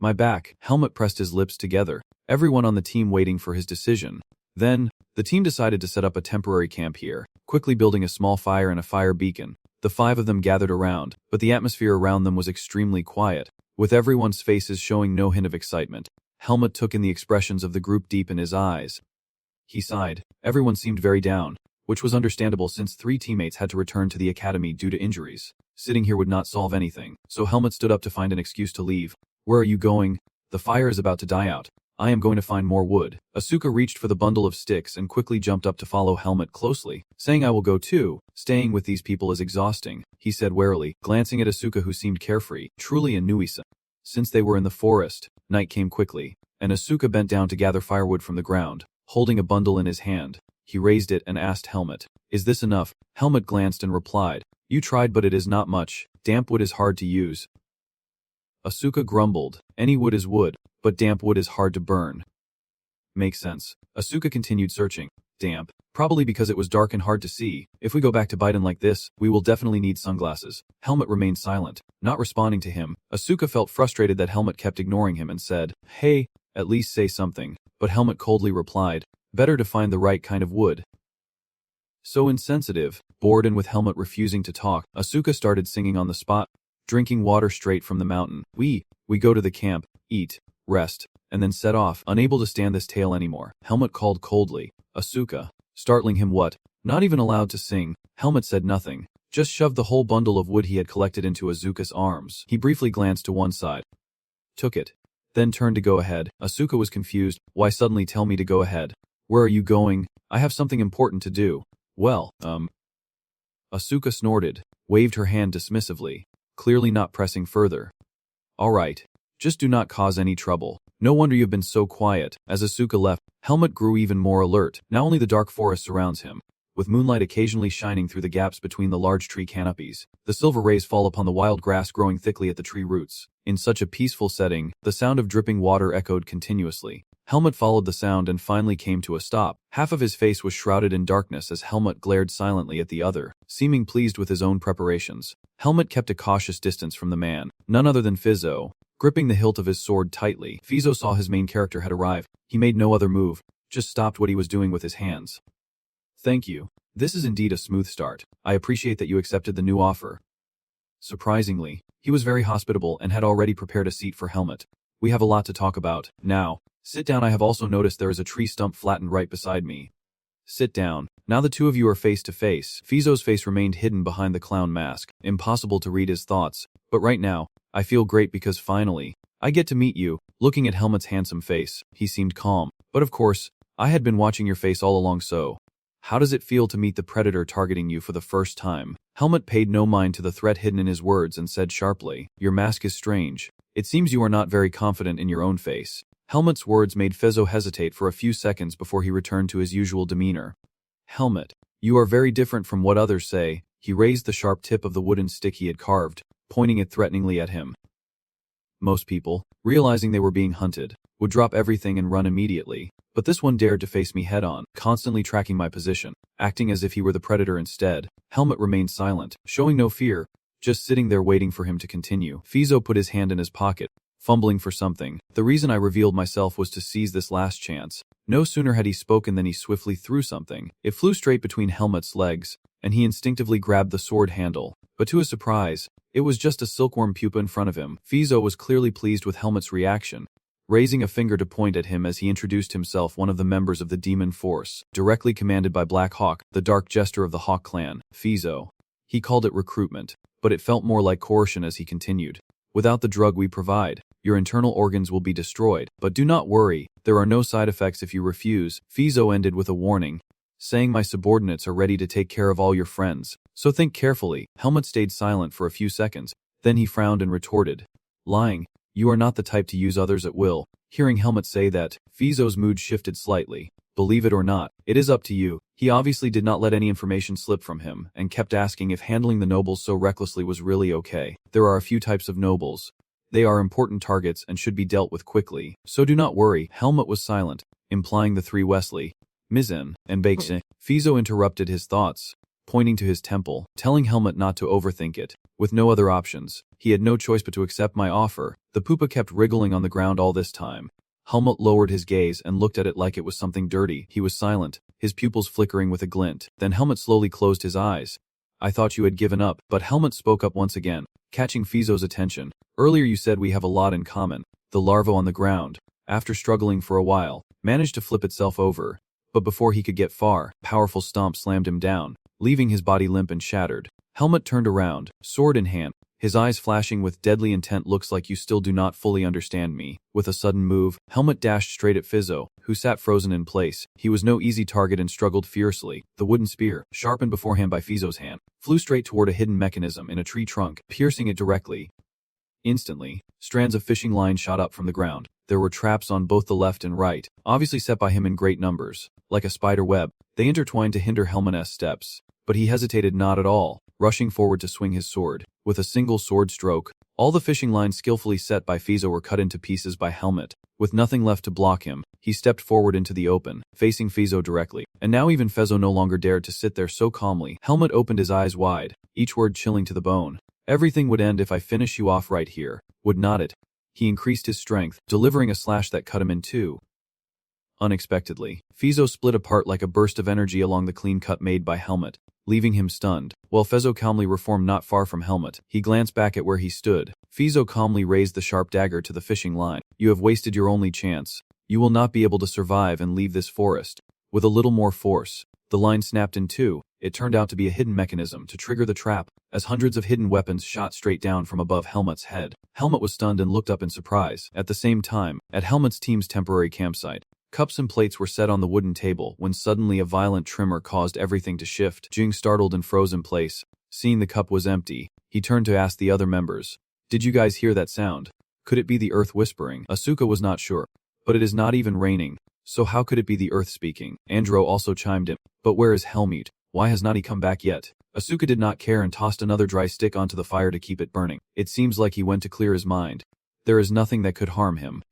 A: My back. Helmut pressed his lips together, everyone on the team waiting for his decision. Then, the team decided to set up a temporary camp here, quickly building a small fire and a fire beacon. The 5 of them gathered around, but the atmosphere around them was extremely quiet, with everyone's faces showing no hint of excitement. Helmut took in the expressions of the group deep in his eyes. He sighed. Everyone seemed very down, which was understandable since 3 teammates had to return to the academy due to injuries. Sitting here would not solve anything, so Helmut stood up to find an excuse to leave. Where are you going? The fire is about to die out. I am going to find more wood. Asuka reached for the bundle of sticks and quickly jumped up to follow Helmut closely, saying I will go too. Staying with these people is exhausting, he said warily, glancing at Asuka who seemed carefree, truly a Nuisa. Since they were in the forest, night came quickly, and Asuka bent down to gather firewood from the ground. Holding a bundle in his hand, he raised it and asked Helmut, "Is this enough?" Helmut glanced and replied, "You tried but it is not much. Damp wood is hard to use." Asuka grumbled, "Any wood is wood, but damp wood is hard to burn." Makes sense. Asuka continued searching. Damp. Probably because it was dark and hard to see. If we go back to Biden like this, we will definitely need sunglasses. Helmut remained silent, not responding to him. Asuka felt frustrated that Helmut kept ignoring him and said, "Hey, at least say something." But Helmut coldly replied, "Better to find the right kind of wood." So insensitive. Bored and with Helmut refusing to talk, Asuka started singing on the spot, drinking water straight from the mountain. We go to the camp, eat, rest, and then set off. Unable to stand this tale anymore, Helmut called coldly, "Asuka," startling him. What? Not even allowed to sing. Helmut said nothing, just shoved the whole bundle of wood he had collected into Asuka's arms. He briefly glanced to one side, took it, then turned to go ahead. Asuka was confused. Why suddenly tell me to go ahead? Where are you going? I have something important to do. Well, Asuka snorted, waved her hand dismissively, clearly not pressing further. All right. Just do not cause any trouble. No wonder you've been so quiet. As Asuka left, Helmut grew even more alert. Now only the dark forest surrounds him, with moonlight occasionally shining through the gaps between the large tree canopies. The silver rays fall upon the wild grass growing thickly at the tree roots. In such a peaceful setting, the sound of dripping water echoed continuously. Helmut followed the sound and finally came to a stop. Half of his face was shrouded in darkness as Helmut glared silently at the other, seeming pleased with his own preparations. Helmut kept a cautious distance from the man, none other than Fizzo, gripping the hilt of his sword tightly. Fizzo saw his main character had arrived. He made no other move, just stopped what he was doing with his hands. Thank you. This is indeed a smooth start. I appreciate that you accepted the new offer. Surprisingly, he was very hospitable and had already prepared a seat for Helmut. We have a lot to talk about. Now, sit down. I have also noticed there is a tree stump flattened right beside me. Sit down. Now the two of you are face to face. Fizo's face remained hidden behind the clown mask. Impossible to read his thoughts. But right now, I feel great because finally, I get to meet you. Looking at Helmut's handsome face, he seemed calm. But of course, I had been watching your face all along, so how does it feel to meet the predator targeting you for the first time? Helmut paid no mind to the threat hidden in his words and said sharply, your mask is strange. It seems you are not very confident in your own face. Helmut's words made Fizo hesitate for a few seconds before he returned to his usual demeanor. Helmut, you are very different from what others say. He raised the sharp tip of the wooden stick he had carved, pointing it threateningly at him. Most people, realizing they were being hunted, would drop everything and run immediately. But this one dared to face me head-on, constantly tracking my position, acting as if he were the predator instead. Helmut remained silent, showing no fear, just sitting there waiting for him to continue. Fizo put his hand in his pocket, fumbling for something. The reason I revealed myself was to seize this last chance. No sooner had he spoken than he swiftly threw something. It flew straight between Helmut's legs, and he instinctively grabbed the sword handle. But to his surprise, it was just a silkworm pupa in front of him. Fizo was clearly pleased with Helmut's reaction, raising a finger to point at him as he introduced himself, one of the members of the demon force, directly commanded by Black Hawk, the dark jester of the Hawk clan. Fizo. He called it recruitment, but it felt more like coercion as he continued. Without the drug we provide, your internal organs will be destroyed, but do not worry, there are no side effects if you refuse. Fizo ended with a warning, saying my subordinates are ready to take care of all your friends, so think carefully. Helmut stayed silent for a few seconds, then he frowned and retorted, lying. You are not the type to use others at will. Hearing Helmut say that, Fizo's mood shifted slightly. Believe it or not, it is up to you. He obviously did not let any information slip from him, and kept asking if handling the nobles so recklessly was really okay. There are a few types of nobles. They are important targets and should be dealt with quickly, so do not worry. Helmut was silent, implying the three Wesley, Mizen, and Baekse. Fizo interrupted his thoughts, pointing to his temple, telling Helmut not to overthink it. With no other options, he had no choice but to accept my offer. The pupa kept wriggling on the ground all this time. Helmut lowered his gaze and looked at it like it was something dirty. He was silent, his pupils flickering with a glint. Then Helmut slowly closed his eyes. I thought you had given up, but Helmut spoke up once again, catching Fizo's attention. Earlier you said we have a lot in common. The larva on the ground, after struggling for a while, managed to flip itself over. But before he could get far, powerful stomp slammed him down, leaving his body limp and shattered. Helmut turned around, sword in hand, his eyes flashing with deadly intent. Looks like you still do not fully understand me. With a sudden move, Helmut dashed straight at Fizo, who sat frozen in place. He was no easy target and struggled fiercely. The wooden spear, sharpened beforehand by Fizo's hand, flew straight toward a hidden mechanism in a tree trunk, piercing it directly. Instantly, strands of fishing line shot up from the ground. There were traps on both the left and right, obviously set by him in great numbers. Like a spider web, they intertwined to hinder Helmut's steps. But he hesitated not at all, rushing forward to swing his sword. With a single sword stroke, all the fishing lines skillfully set by Fizo were cut into pieces by Helmut. With nothing left to block him, he stepped forward into the open, facing Fizo directly. And now even Fizo no longer dared to sit there so calmly. Helmut opened his eyes wide, each word chilling to the bone. Everything would end if I finish you off right here, would not it? He increased his strength, delivering a slash that cut him in two. Unexpectedly, Fizo split apart like a burst of energy along the clean cut made by Helmut, leaving him stunned. While Fizo calmly reformed not far from Helmut, he glanced back at where he stood. Fizo calmly raised the sharp dagger to the fishing line. You have wasted your only chance. You will not be able to survive and leave this forest. With a little more force, the line snapped in two. It turned out to be a hidden mechanism to trigger the trap, as hundreds of hidden weapons shot straight down from above Helmut's head. Helmut was stunned and looked up in surprise. At the same time, at Helmut's team's temporary campsite, cups and plates were set on the wooden table when suddenly a violent tremor caused everything to shift. Jing startled and froze in place. Seeing the cup was empty, he turned to ask the other members, "Did you guys hear that sound? Could it be the earth whispering?" Asuka was not sure. "But it is not even raining, so how could it be the earth speaking?" Andro also chimed in. "But where is Helmut? Why has not he come back yet?" Asuka did not care and tossed another dry stick onto the fire to keep it burning. "It seems like he went to clear his mind. There is nothing that could harm him.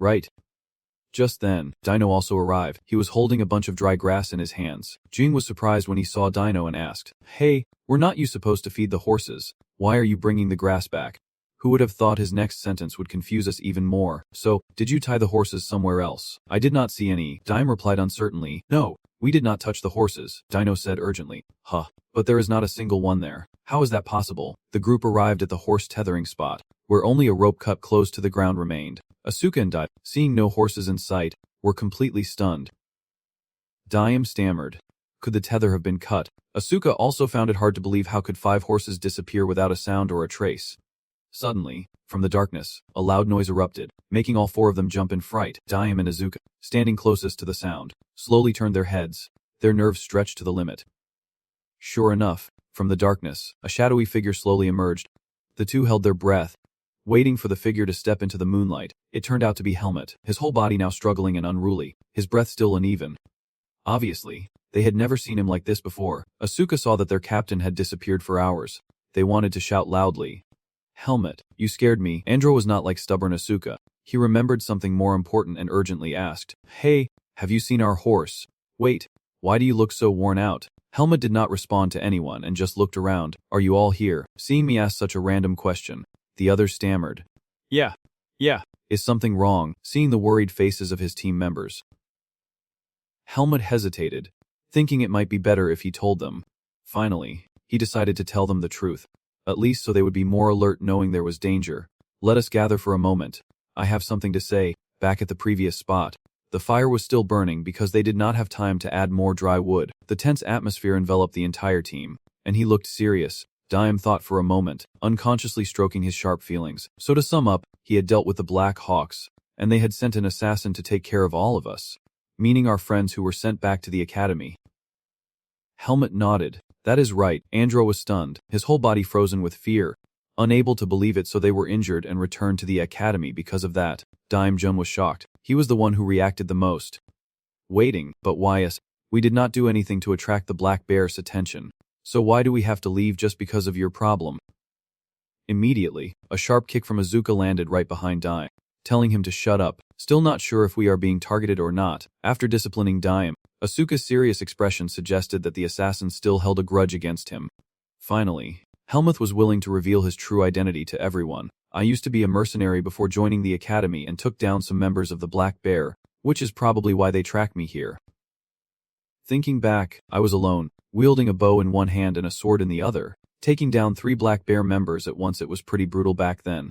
A: Right?" Just then, Dino also arrived. He was holding a bunch of dry grass in his hands. Jing was surprised when he saw Dino and asked, "Hey, were not you supposed to feed the horses? Why are you bringing the grass back?" Who would have thought his next sentence would confuse us even more? "So, did you tie the horses somewhere else?" "I did not see any," Dime replied uncertainly. "No, We did not touch the horses, Dino said urgently. Huh. But there is not a single one there. How is that possible? The group arrived at the horse tethering spot, where only a rope cut close to the ground remained. Asuka and Dai, seeing no horses in sight, were completely stunned. Dime stammered. Could the tether have been cut? Asuka also found it hard to believe how could 5 horses disappear without a sound or a trace. Suddenly, from the darkness, a loud noise erupted, making all 4 of them jump in fright. Dime and Asuka, standing closest to the sound, slowly turned their heads, their nerves stretched to the limit. Sure enough, from the darkness, a shadowy figure slowly emerged. The two held their breath, waiting for the figure to step into the moonlight. It turned out to be Helmut, his whole body now struggling and unruly, his breath still uneven. Obviously, they had never seen him like this before. Asuka saw that their captain had disappeared for hours. They wanted to shout loudly. Helmut, you scared me. Enro was not like stubborn Asuka. He remembered something more important and urgently asked, Hey, have you seen our horse? Wait, why do you look so worn out? Helmut did not respond to anyone and just looked around. Are you all here? Seeing me ask such a random question, the other stammered. Yeah. Is something wrong? Seeing the worried faces of his team members, Helmut hesitated, thinking it might be better if he told them. Finally, he decided to tell them the truth, at least so they would be more alert knowing there was danger. Let us gather for a moment. I have something to say. Back at the previous spot, the fire was still burning because they did not have time to add more dry wood. The tense atmosphere enveloped the entire team, and he looked serious. Dime thought for a moment, unconsciously stroking his sharp feelings. So to sum up, he had dealt with the Black Hawks, and they had sent an assassin to take care of all of us, meaning our friends who were sent back to the academy. Helmut nodded. That is right. Andro was stunned, his whole body frozen with fear, unable to believe it, so they were injured and returned to the academy because of that. Dime Jun was shocked. He was the one who reacted the most. Waiting, but why us? We did not do anything to attract the Black Bear's attention. So why do we have to leave just because of your problem? Immediately, a sharp kick from Asuka landed right behind Dime, telling him to shut up. Still not sure if we are being targeted or not. After disciplining Dime, Asuka's serious expression suggested that the assassin still held a grudge against him. Finally, Helmut was willing to reveal his true identity to everyone. I used to be a mercenary before joining the academy and took down some members of the Black Bear, which is probably why they tracked me here. Thinking back, I was alone, wielding a bow in one hand and a sword in the other, taking down 3 Black Bear members at once. It was pretty brutal back then.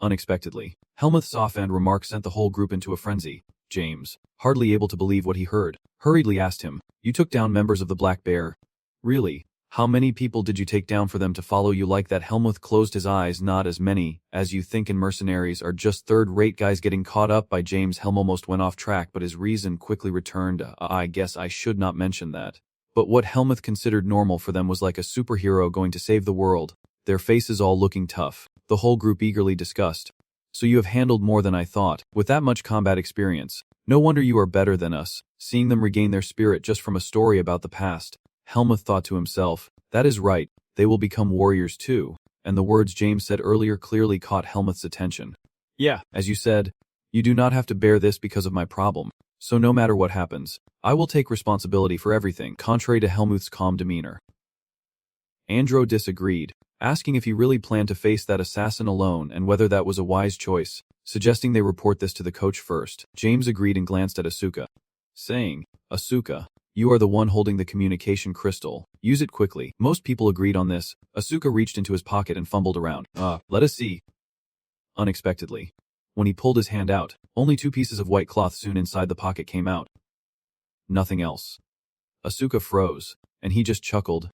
A: Unexpectedly, Helmut's offhand remark sent the whole group into a frenzy. James, hardly able to believe what he heard, hurriedly asked him, You took down members of the Black Bear? Really? How many people did you take down for them to follow you like that? Helmut closed his eyes. Not as many as you think, and mercenaries are just third-rate guys getting caught up by James. Helm almost went off track, but his reason quickly returned. I guess I should not mention that. But what Helmut considered normal for them was like a superhero going to save the world, their faces all looking tough. The whole group eagerly discussed. So you have handled more than I thought. With that much combat experience, no wonder you are better than us. Seeing them regain their spirit just from a story about the past, Helmut thought to himself, that is right, they will become warriors too. And the words James said earlier clearly caught Helmut's attention. Yeah, as you said, you do not have to bear this because of my problem. So no matter what happens, I will take responsibility for everything, contrary to Helmut's calm demeanor. Andro disagreed, asking if he really planned to face that assassin alone and whether that was a wise choice, suggesting they report this to the coach first. James agreed and glanced at Asuka, saying, Asuka, you are the one holding the communication crystal. Use it quickly. Most people agreed on this. Asuka reached into his pocket and fumbled around. Let us see. Unexpectedly, when he pulled his hand out, only 2 pieces of white cloth soon inside the pocket came out. Nothing else. Asuka froze, and he just chuckled.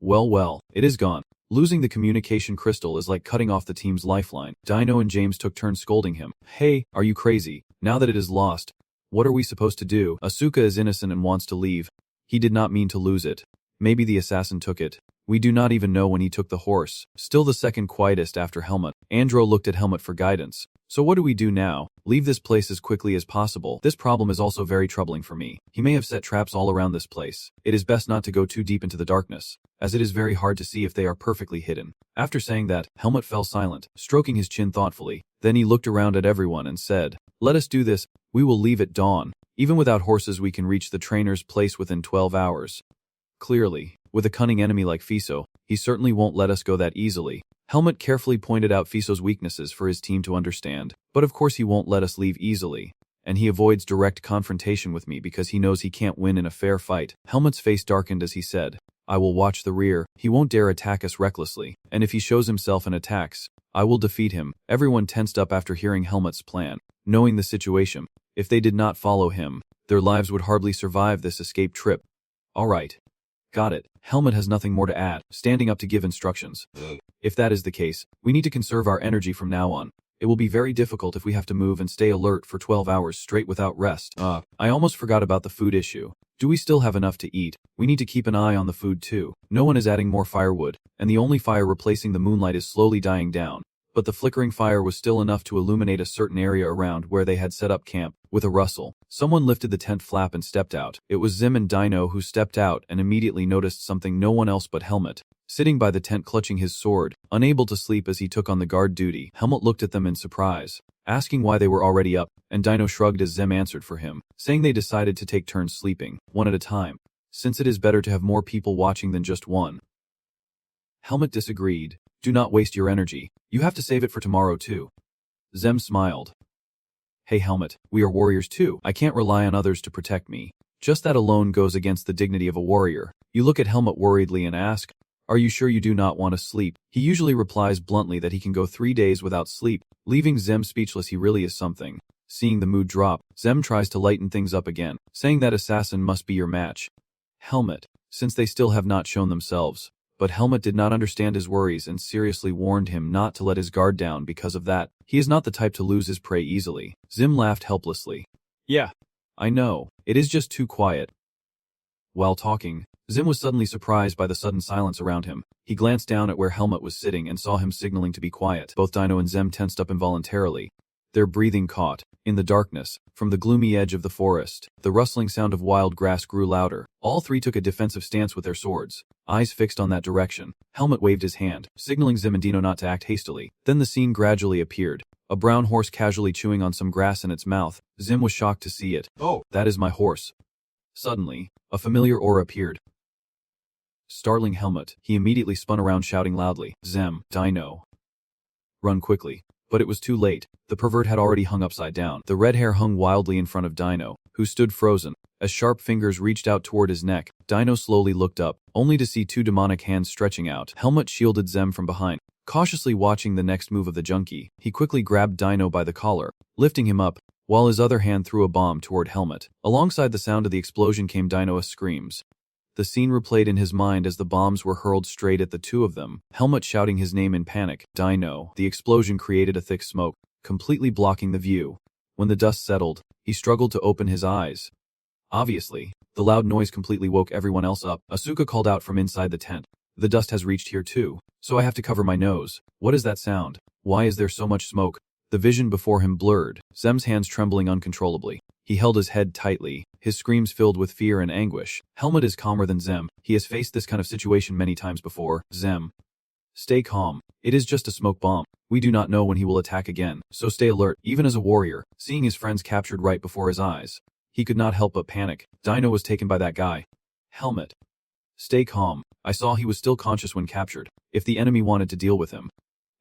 A: Well, it is gone. Losing the communication crystal is like cutting off the team's lifeline. Dino and James took turns scolding him. Hey, are you crazy? Now that it is lost, what are we supposed to do? Asuka is innocent and wants to leave. He did not mean to lose it. Maybe the assassin took it. We do not even know when he took the horse. Still the second quietest after Helmut. Andro looked at Helmut for guidance. So what do we do now? Leave this place as quickly as possible. This problem is also very troubling for me. He may have set traps all around this place. It is best not to go too deep into the darkness, as it is very hard to see if they are perfectly hidden. After saying that, Helmut fell silent, stroking his chin thoughtfully. Then he looked around at everyone and said, Let us do this. We will leave at dawn. Even without horses we can reach the trainer's place within 12 hours. Clearly, with a cunning enemy like Fiso, he certainly won't let us go that easily. Helmut carefully pointed out Fiso's weaknesses for his team to understand, but of course he won't let us leave easily. and he avoids direct confrontation with me because he knows he can't win in a fair fight. Helmet's face darkened as he said, I will watch the rear. He won't dare attack us recklessly, and if he shows himself and attacks, I will defeat him. Everyone tensed up after hearing Helmet's plan. Knowing the situation, if they did not follow him, their lives would hardly survive this escape trip. All right. Got it. Helmet has nothing more to add, standing up to give instructions. If that is the case, we need to conserve our energy from now on. It will be very difficult if we have to move and stay alert for 12 hours straight without rest. I almost forgot about the food issue. Do we still have enough to eat? We need to keep an eye on the food too. No one is adding more firewood, and the only fire replacing the moonlight is slowly dying down. But the flickering fire was still enough to illuminate a certain area around where they had set up camp. With a rustle, someone lifted the tent flap and stepped out. It was Zim and Dino who stepped out and immediately noticed something no one else but Helmet. Sitting by the tent clutching his sword, unable to sleep as he took on the guard duty, Helmet looked at them in surprise, asking why they were already up, and Dino shrugged as Zim answered for him, saying they decided to take turns sleeping, one at a time, since it is better to have more people watching than just one. Helmet disagreed. Do not waste your energy. You have to save it for tomorrow too. Zem smiled. Hey Helmet, we are warriors too. I can't rely on others to protect me. Just that alone goes against the dignity of a warrior. You look at Helmet worriedly and ask, are you sure you do not want to sleep? He usually replies bluntly that he can go 3 days without sleep, leaving Zem speechless. He really is something. Seeing the mood drop, Zem tries to lighten things up again, saying that assassin must be your match. Helmet, since they still have not shown themselves. But Helmet did not understand his worries and seriously warned him not to let his guard down because of that. He is not the type to lose his prey easily. Zim laughed helplessly. Yeah, I know. It is just too quiet. While talking, Zim was suddenly surprised by the sudden silence around him. He glanced down at where Helmet was sitting and saw him signaling to be quiet. Both Dino and Zem tensed up involuntarily. Their breathing caught. In the darkness, from the gloomy edge of the forest, the rustling sound of wild grass grew louder. All three took a defensive stance with their swords, eyes fixed on that direction. Helmet waved his hand, signaling Zim and Dino not to act hastily. Then the scene gradually appeared. A brown horse casually chewing on some grass in its mouth. Zim was shocked to see it. Oh, that is my horse. Suddenly, a familiar aura appeared. Startling Helmet, he immediately spun around shouting loudly, Zem, Dino. Run quickly. But it was too late. The pervert had already hung upside down. The red hair hung wildly in front of Dino, who stood frozen. As sharp fingers reached out toward his neck, Dino slowly looked up, only to see two demonic hands stretching out. Helmet shielded Zem from behind. Cautiously watching the next move of the junkie, he quickly grabbed Dino by the collar, lifting him up, while his other hand threw a bomb toward Helmet. Alongside the sound of the explosion came Dino's screams. The scene replayed in his mind as the bombs were hurled straight at the two of them, Helmet shouting his name in panic, Dino. The explosion created a thick smoke, completely blocking the view. When the dust settled, he struggled to open his eyes. Obviously, the loud noise completely woke everyone else up. Asuka called out from inside the tent. The dust has reached here too, so I have to cover my nose. What is that sound? Why is there so much smoke? The vision before him blurred, Zem's hands trembling uncontrollably. He held his head tightly, his screams filled with fear and anguish. Helmet is calmer than Zem. He has faced this kind of situation many times before. Zem. Stay calm. It is just a smoke bomb. We do not know when he will attack again, so stay alert. Even as a warrior, seeing his friends captured right before his eyes, he could not help but panic. Dino was taken by that guy. Helmet. Stay calm. I saw he was still conscious when captured. If the enemy wanted to deal with him,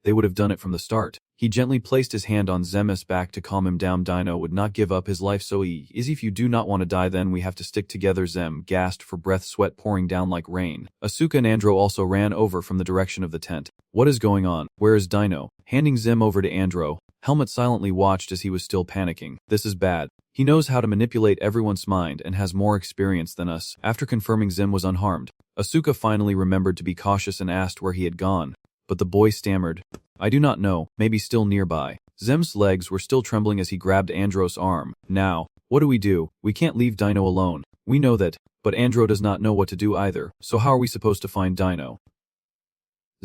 A: they would have done it from the start. He gently placed his hand on Zem's back to calm him down. Dino would not give up his life so easy. If you do not want to die, then we have to stick together. Zem gasped for breath, sweat pouring down like rain. Asuka and Andro also ran over from the direction of the tent. What is going on? Where is Dino? Handing Zem over to Andro, Helmet silently watched as he was still panicking. This is bad. He knows how to manipulate everyone's mind and has more experience than us. After confirming Zem was unharmed, Asuka finally remembered to be cautious and asked where he had gone. But the boy stammered, I do not know, maybe still nearby. Zem's legs were still trembling as he grabbed Andro's arm. Now, what do? We can't leave Dino alone. We know that, but Andro does not know what to do either, so how are we supposed to find Dino?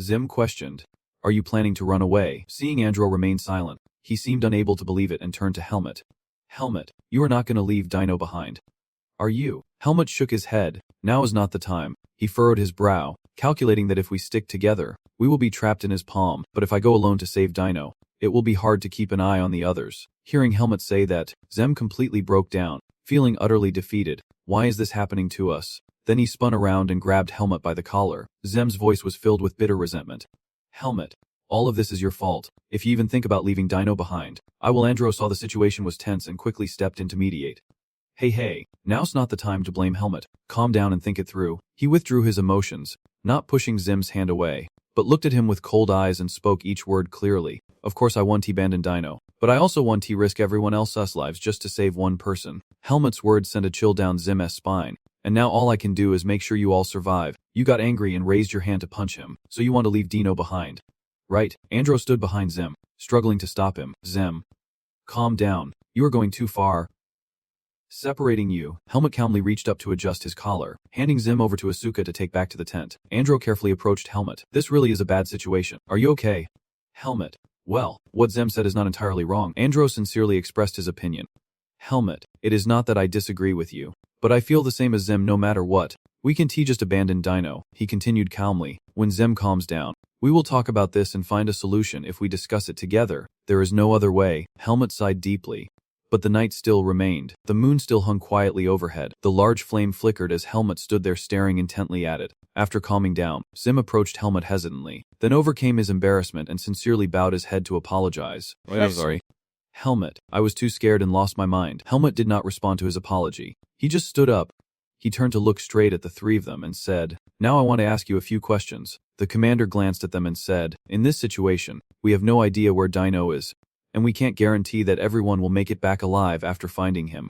A: Zem questioned. Are you planning to run away? Seeing Andro remain silent, he seemed unable to believe it and turned to Helmet. Helmet, you are not going to leave Dino behind. Are you? Helmet shook his head. Now is not the time. He furrowed his brow, calculating that if we stick together, we will be trapped in his palm, but if I go alone to save Dino, it will be hard to keep an eye on the others. Hearing Helmet say that, Zem completely broke down, feeling utterly defeated. Why is this happening to us? Then he spun around and grabbed Helmet by the collar. Zem's voice was filled with bitter resentment. Helmet, All of this is your fault. If you even think about leaving Dino behind, I will. Enro saw the situation was tense and quickly stepped in to mediate. Hey, now's not the time to blame Helmet. Calm down and think it through. He withdrew his emotions, not pushing Zim's hand away, but looked at him with cold eyes and spoke each word clearly. Of course I want to abandon Dino, but I also want to risk everyone else's lives just to save one person. Helmet's words sent a chill down Zim's spine. And now all I can do is make sure you all survive. You got angry and raised your hand to punch him, so you want to leave Dino behind. Right? Andro stood behind Zim, struggling to stop him. Zim. Calm down. You are going too far. Separating you, Helmet calmly reached up to adjust his collar, handing Zim over to Asuka to take back to the tent. Andro carefully approached Helmet. This really is a bad situation. Are you okay? Helmet. Well, what Zim said is not entirely wrong. Andro sincerely expressed his opinion. Helmet, it is not that I disagree with you, but I feel the same as Zim no matter what. We can just abandon Dino, he continued calmly. When Zim calms down, we will talk about this and find a solution if we discuss it together. There is no other way. Helmet sighed deeply. But the night still remained. The moon still hung quietly overhead. The large flame flickered as Helmet stood there staring intently at it. After calming down, Zim approached Helmet hesitantly, then overcame his embarrassment and sincerely bowed his head to apologize. I'm sorry. Helmet, I was too scared and lost my mind. Helmet did not respond to his apology. He just stood up. He turned to look straight at the three of them and said, Now I want to ask you a few questions. The commander glanced at them and said, In this situation, we have no idea where Dino is, and we can't guarantee that everyone will make it back alive after finding him.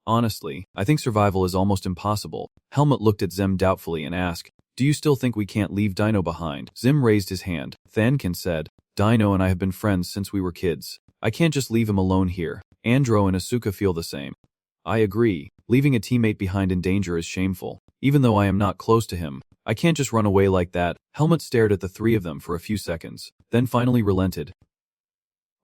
A: Honestly, I think survival is almost impossible. Helmet looked at Zim doubtfully and asked, Do you still think we can't leave Dino behind? Zim raised his hand. Thankin said, Dino and I have been friends since we were kids. I can't just leave him alone here. Andro and Asuka feel the same. I agree. Leaving a teammate behind in danger is shameful. Even though I am not close to him, I can't just run away like that. Helmet stared at the three of them for a few seconds, then finally relented.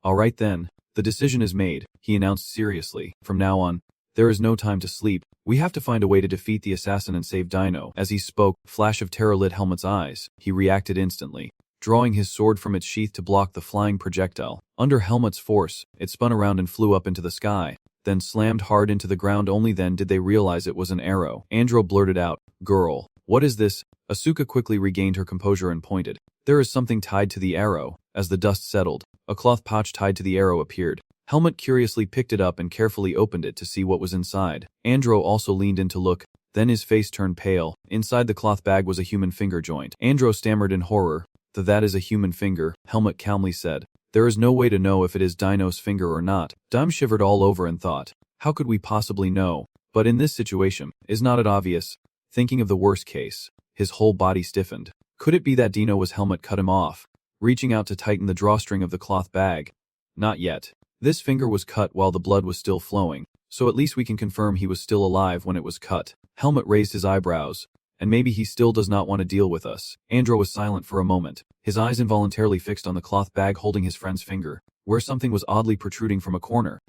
A: All right then, the decision is made, he announced seriously. From now on, there is no time to sleep. We have to find a way to defeat the assassin and save Dino. As he spoke, a flash of terror lit Helmet's eyes. He reacted instantly, drawing his sword from its sheath to block the flying projectile. Under Helmet's force, it spun around and flew up into the sky, then slammed hard into the ground. Only then did they realize it was an arrow. Andro blurted out, Girl, what is this? Asuka quickly regained her composure and pointed. There is something tied to the arrow. As the dust settled, a cloth pouch tied to the arrow appeared. Helmet curiously picked it up and carefully opened it to see what was inside. Andro also leaned in to look, then his face turned pale. Inside the cloth bag was a human finger joint. Andro stammered in horror. That is a human finger, Helmet calmly said. There is no way to know if it is Dino's finger or not. Dime shivered all over and thought, how could we possibly know? But in this situation, is not it obvious? Thinking of the worst case, his whole body stiffened. Could it be that Dino was Helmet cut him off, reaching out to tighten the drawstring of the cloth bag? Not yet. This finger was cut while the blood was still flowing, so at least we can confirm he was still alive when it was cut. Helmet raised his eyebrows. And maybe he still does not want to deal with us. Andro was silent for a moment, his eyes involuntarily fixed on the cloth bag holding his friend's finger, where something was oddly protruding from a corner.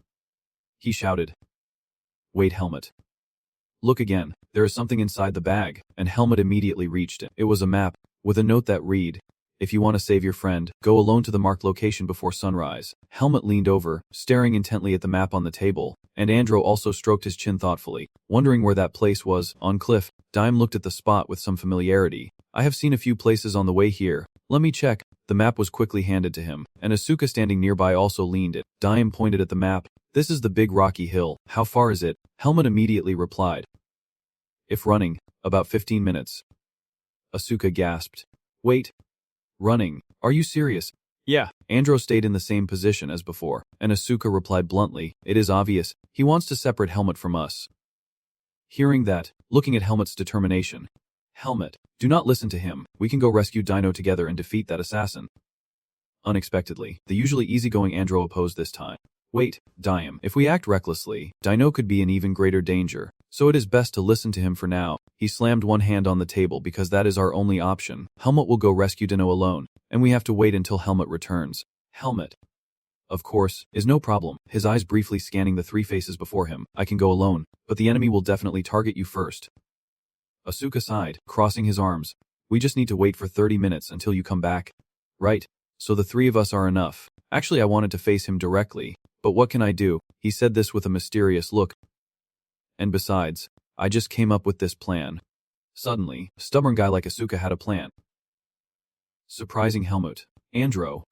A: He shouted, Wait, Helmet. Look again, there is something inside the bag, and Helmet immediately reached it. It was a map, with a note that read, If you want to save your friend, go alone to the marked location before sunrise. Helmet leaned over, staring intently at the map on the table, and Andro also stroked his chin thoughtfully, wondering where that place was. On cliff, Dime looked at the spot with some familiarity. I have seen a few places on the way here. Let me check. The map was quickly handed to him, and Asuka standing nearby also leaned it. Dime pointed at the map. This is the big rocky hill. How far is it? Helmet immediately replied. If running, about 15 minutes. Asuka gasped. Wait. Running? Are you serious? Yeah. Andro stayed in the same position as before, and Asuka replied bluntly, It is obvious. He wants to separate Helmet from us. Hearing that, looking at Helmet's determination. Helmet, do not listen to him. We can go rescue Dino together and defeat that assassin. Unexpectedly, the usually easygoing Andro opposed this time. Wait, Dime, if we act recklessly, Dino could be in even greater danger, so it is best to listen to him for now. He slammed one hand on the table because that is our only option. Helmet will go rescue Dino alone, and we have to wait until Helmet returns. Helmet, of course, is no problem, his eyes briefly scanning the three faces before him. I can go alone, but the enemy will definitely target you first. Asuka sighed, crossing his arms. We just need to wait for 30 minutes until you come back. Right, so the three of us are enough. Actually, I wanted to face him directly, but what can I do? He said this with a mysterious look. And besides, I just came up with this plan. Suddenly, a stubborn guy like Asuka had a plan. Surprising Helmut. Andro.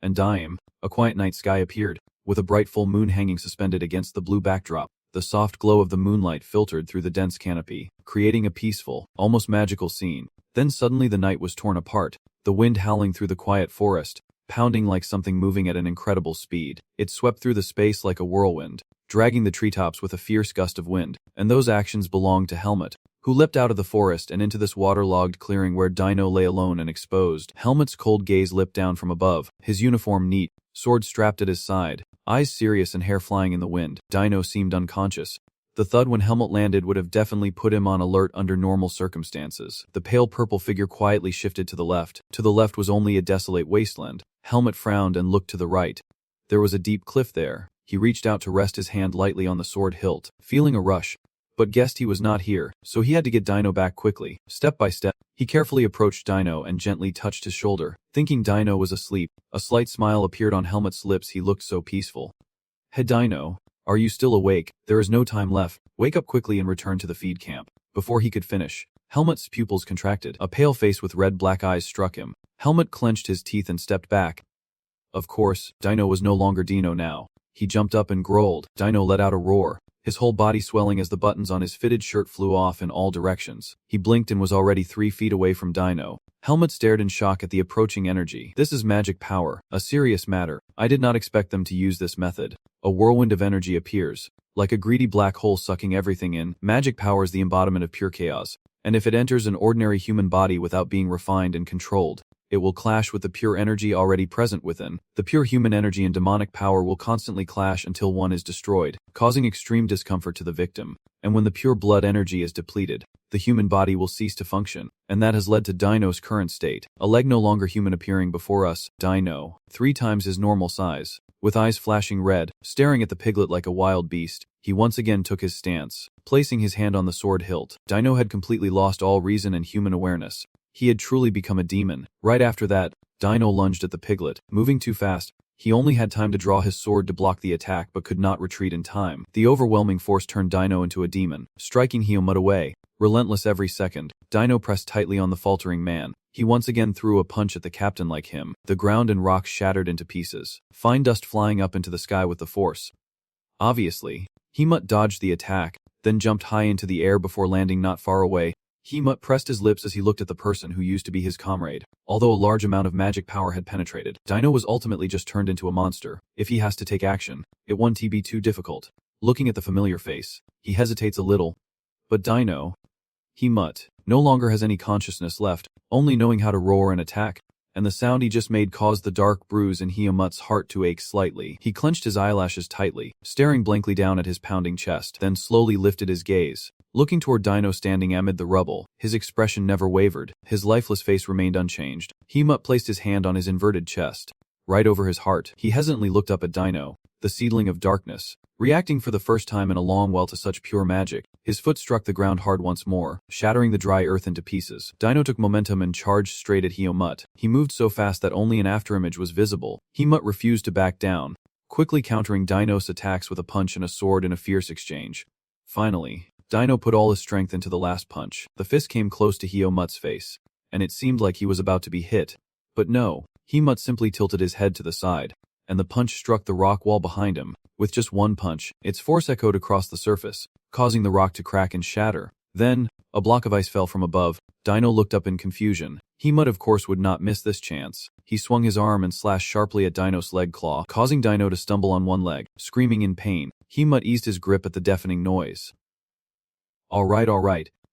A: And Dime, a quiet night sky appeared, with a bright full moon hanging suspended against the blue backdrop. The soft glow of the moonlight filtered through the dense canopy, creating a peaceful, almost magical scene. Then suddenly the night was torn apart, the wind howling through the quiet forest, pounding like something moving at an incredible speed. It swept through the space like a whirlwind, dragging the treetops with a fierce gust of wind. And those actions belonged to Helmut, who leapt out of the forest and into this waterlogged clearing where Dino lay alone and exposed. Helmut's cold gaze lipped down from above, his uniform neat, sword strapped at his side, eyes serious and hair flying in the wind. Dino seemed unconscious. The thud when Helmut landed would have definitely put him on alert under normal circumstances. The pale purple figure quietly shifted to the left. To the left was only a desolate wasteland. Helmut frowned and looked to the right. There was a deep cliff there. He reached out to rest his hand lightly on the sword hilt, feeling a rush, but guessed he was not here, so he had to get Dino back quickly. Step by step, he carefully approached Dino and gently touched his shoulder. Thinking Dino was asleep, a slight smile appeared on Helmut's lips. He looked so peaceful. Hey Dino, are you still awake? There is no time left. Wake up quickly and return to the feed camp. Before he could finish, Helmut's pupils contracted. A pale face with red-black eyes struck him. Helmut clenched his teeth and stepped back. Of course, Dino was no longer Dino now. He jumped up and growled. Dino let out a roar, his whole body swelling as the buttons on his fitted shirt flew off in all directions. He blinked and was already 3 feet away from Dino. Helmut stared in shock at the approaching energy. This is magic power, a serious matter. I did not expect them to use this method. A whirlwind of energy appears, like a greedy black hole sucking everything in. Magic power is the embodiment of pure chaos, and if it enters an ordinary human body without being refined and controlled, it will clash with the pure energy already present within. The pure human energy and demonic power will constantly clash until one is destroyed, causing extreme discomfort to the victim. And when the pure blood energy is depleted, the human body will cease to function. And that has led to Dino's current state. A leg no longer human appearing before us. Dino, 3 times his normal size, with eyes flashing red, staring at the piglet like a wild beast. He once again took his stance, placing his hand on the sword hilt. Dino had completely lost all reason and human awareness. He had truly become a demon. Right after that, Dino lunged at the piglet, moving too fast. He only had time to draw his sword to block the attack but could not retreat in time. The overwhelming force turned Dino into a demon, striking Helmut away. Relentless every second, Dino pressed tightly on the faltering man. He once again threw a punch at the captain like him. The ground and rocks shattered into pieces, fine dust flying up into the sky with the force. Obviously, Helmut dodged the attack, then jumped high into the air before landing not far away. Helmut pressed his lips as he looked at the person who used to be his comrade. Although a large amount of magic power had penetrated, Dino was ultimately just turned into a monster. If he has to take action, it won't be too difficult. Looking at the familiar face, he hesitates a little. But Dino, Helmut, no longer has any consciousness left, only knowing how to roar and attack. And the sound he just made caused the dark bruise in Helmut's heart to ache slightly. He clenched his eyelashes tightly, staring blankly down at his pounding chest, then slowly lifted his gaze, looking toward Dino standing amid the rubble. His expression never wavered. His lifeless face remained unchanged. Helmut placed his hand on his inverted chest, right over his heart. He hesitantly looked up at Dino, the seedling of darkness, reacting for the first time in a long while to such pure magic. His foot struck the ground hard once more, shattering the dry earth into pieces. Dino took momentum and charged straight at Helmut. He moved so fast that only an afterimage was visible. Helmut refused to back down, quickly countering Dino's attacks with a punch and a sword in a fierce exchange. Finally, Dino put all his strength into the last punch. The fist came close to Helmut's face, and it seemed like he was about to be hit. But no, Helmut simply tilted his head to the side, and the punch struck the rock wall behind him. With just one punch, its force echoed across the surface, causing the rock to crack and shatter. Then, a block of ice fell from above. Dino looked up in confusion. Helmut of course would not miss this chance. He swung his arm and slashed sharply at Dino's leg claw, causing Dino to stumble on one leg. Screaming in pain, Helmut eased his grip at the deafening noise. All right,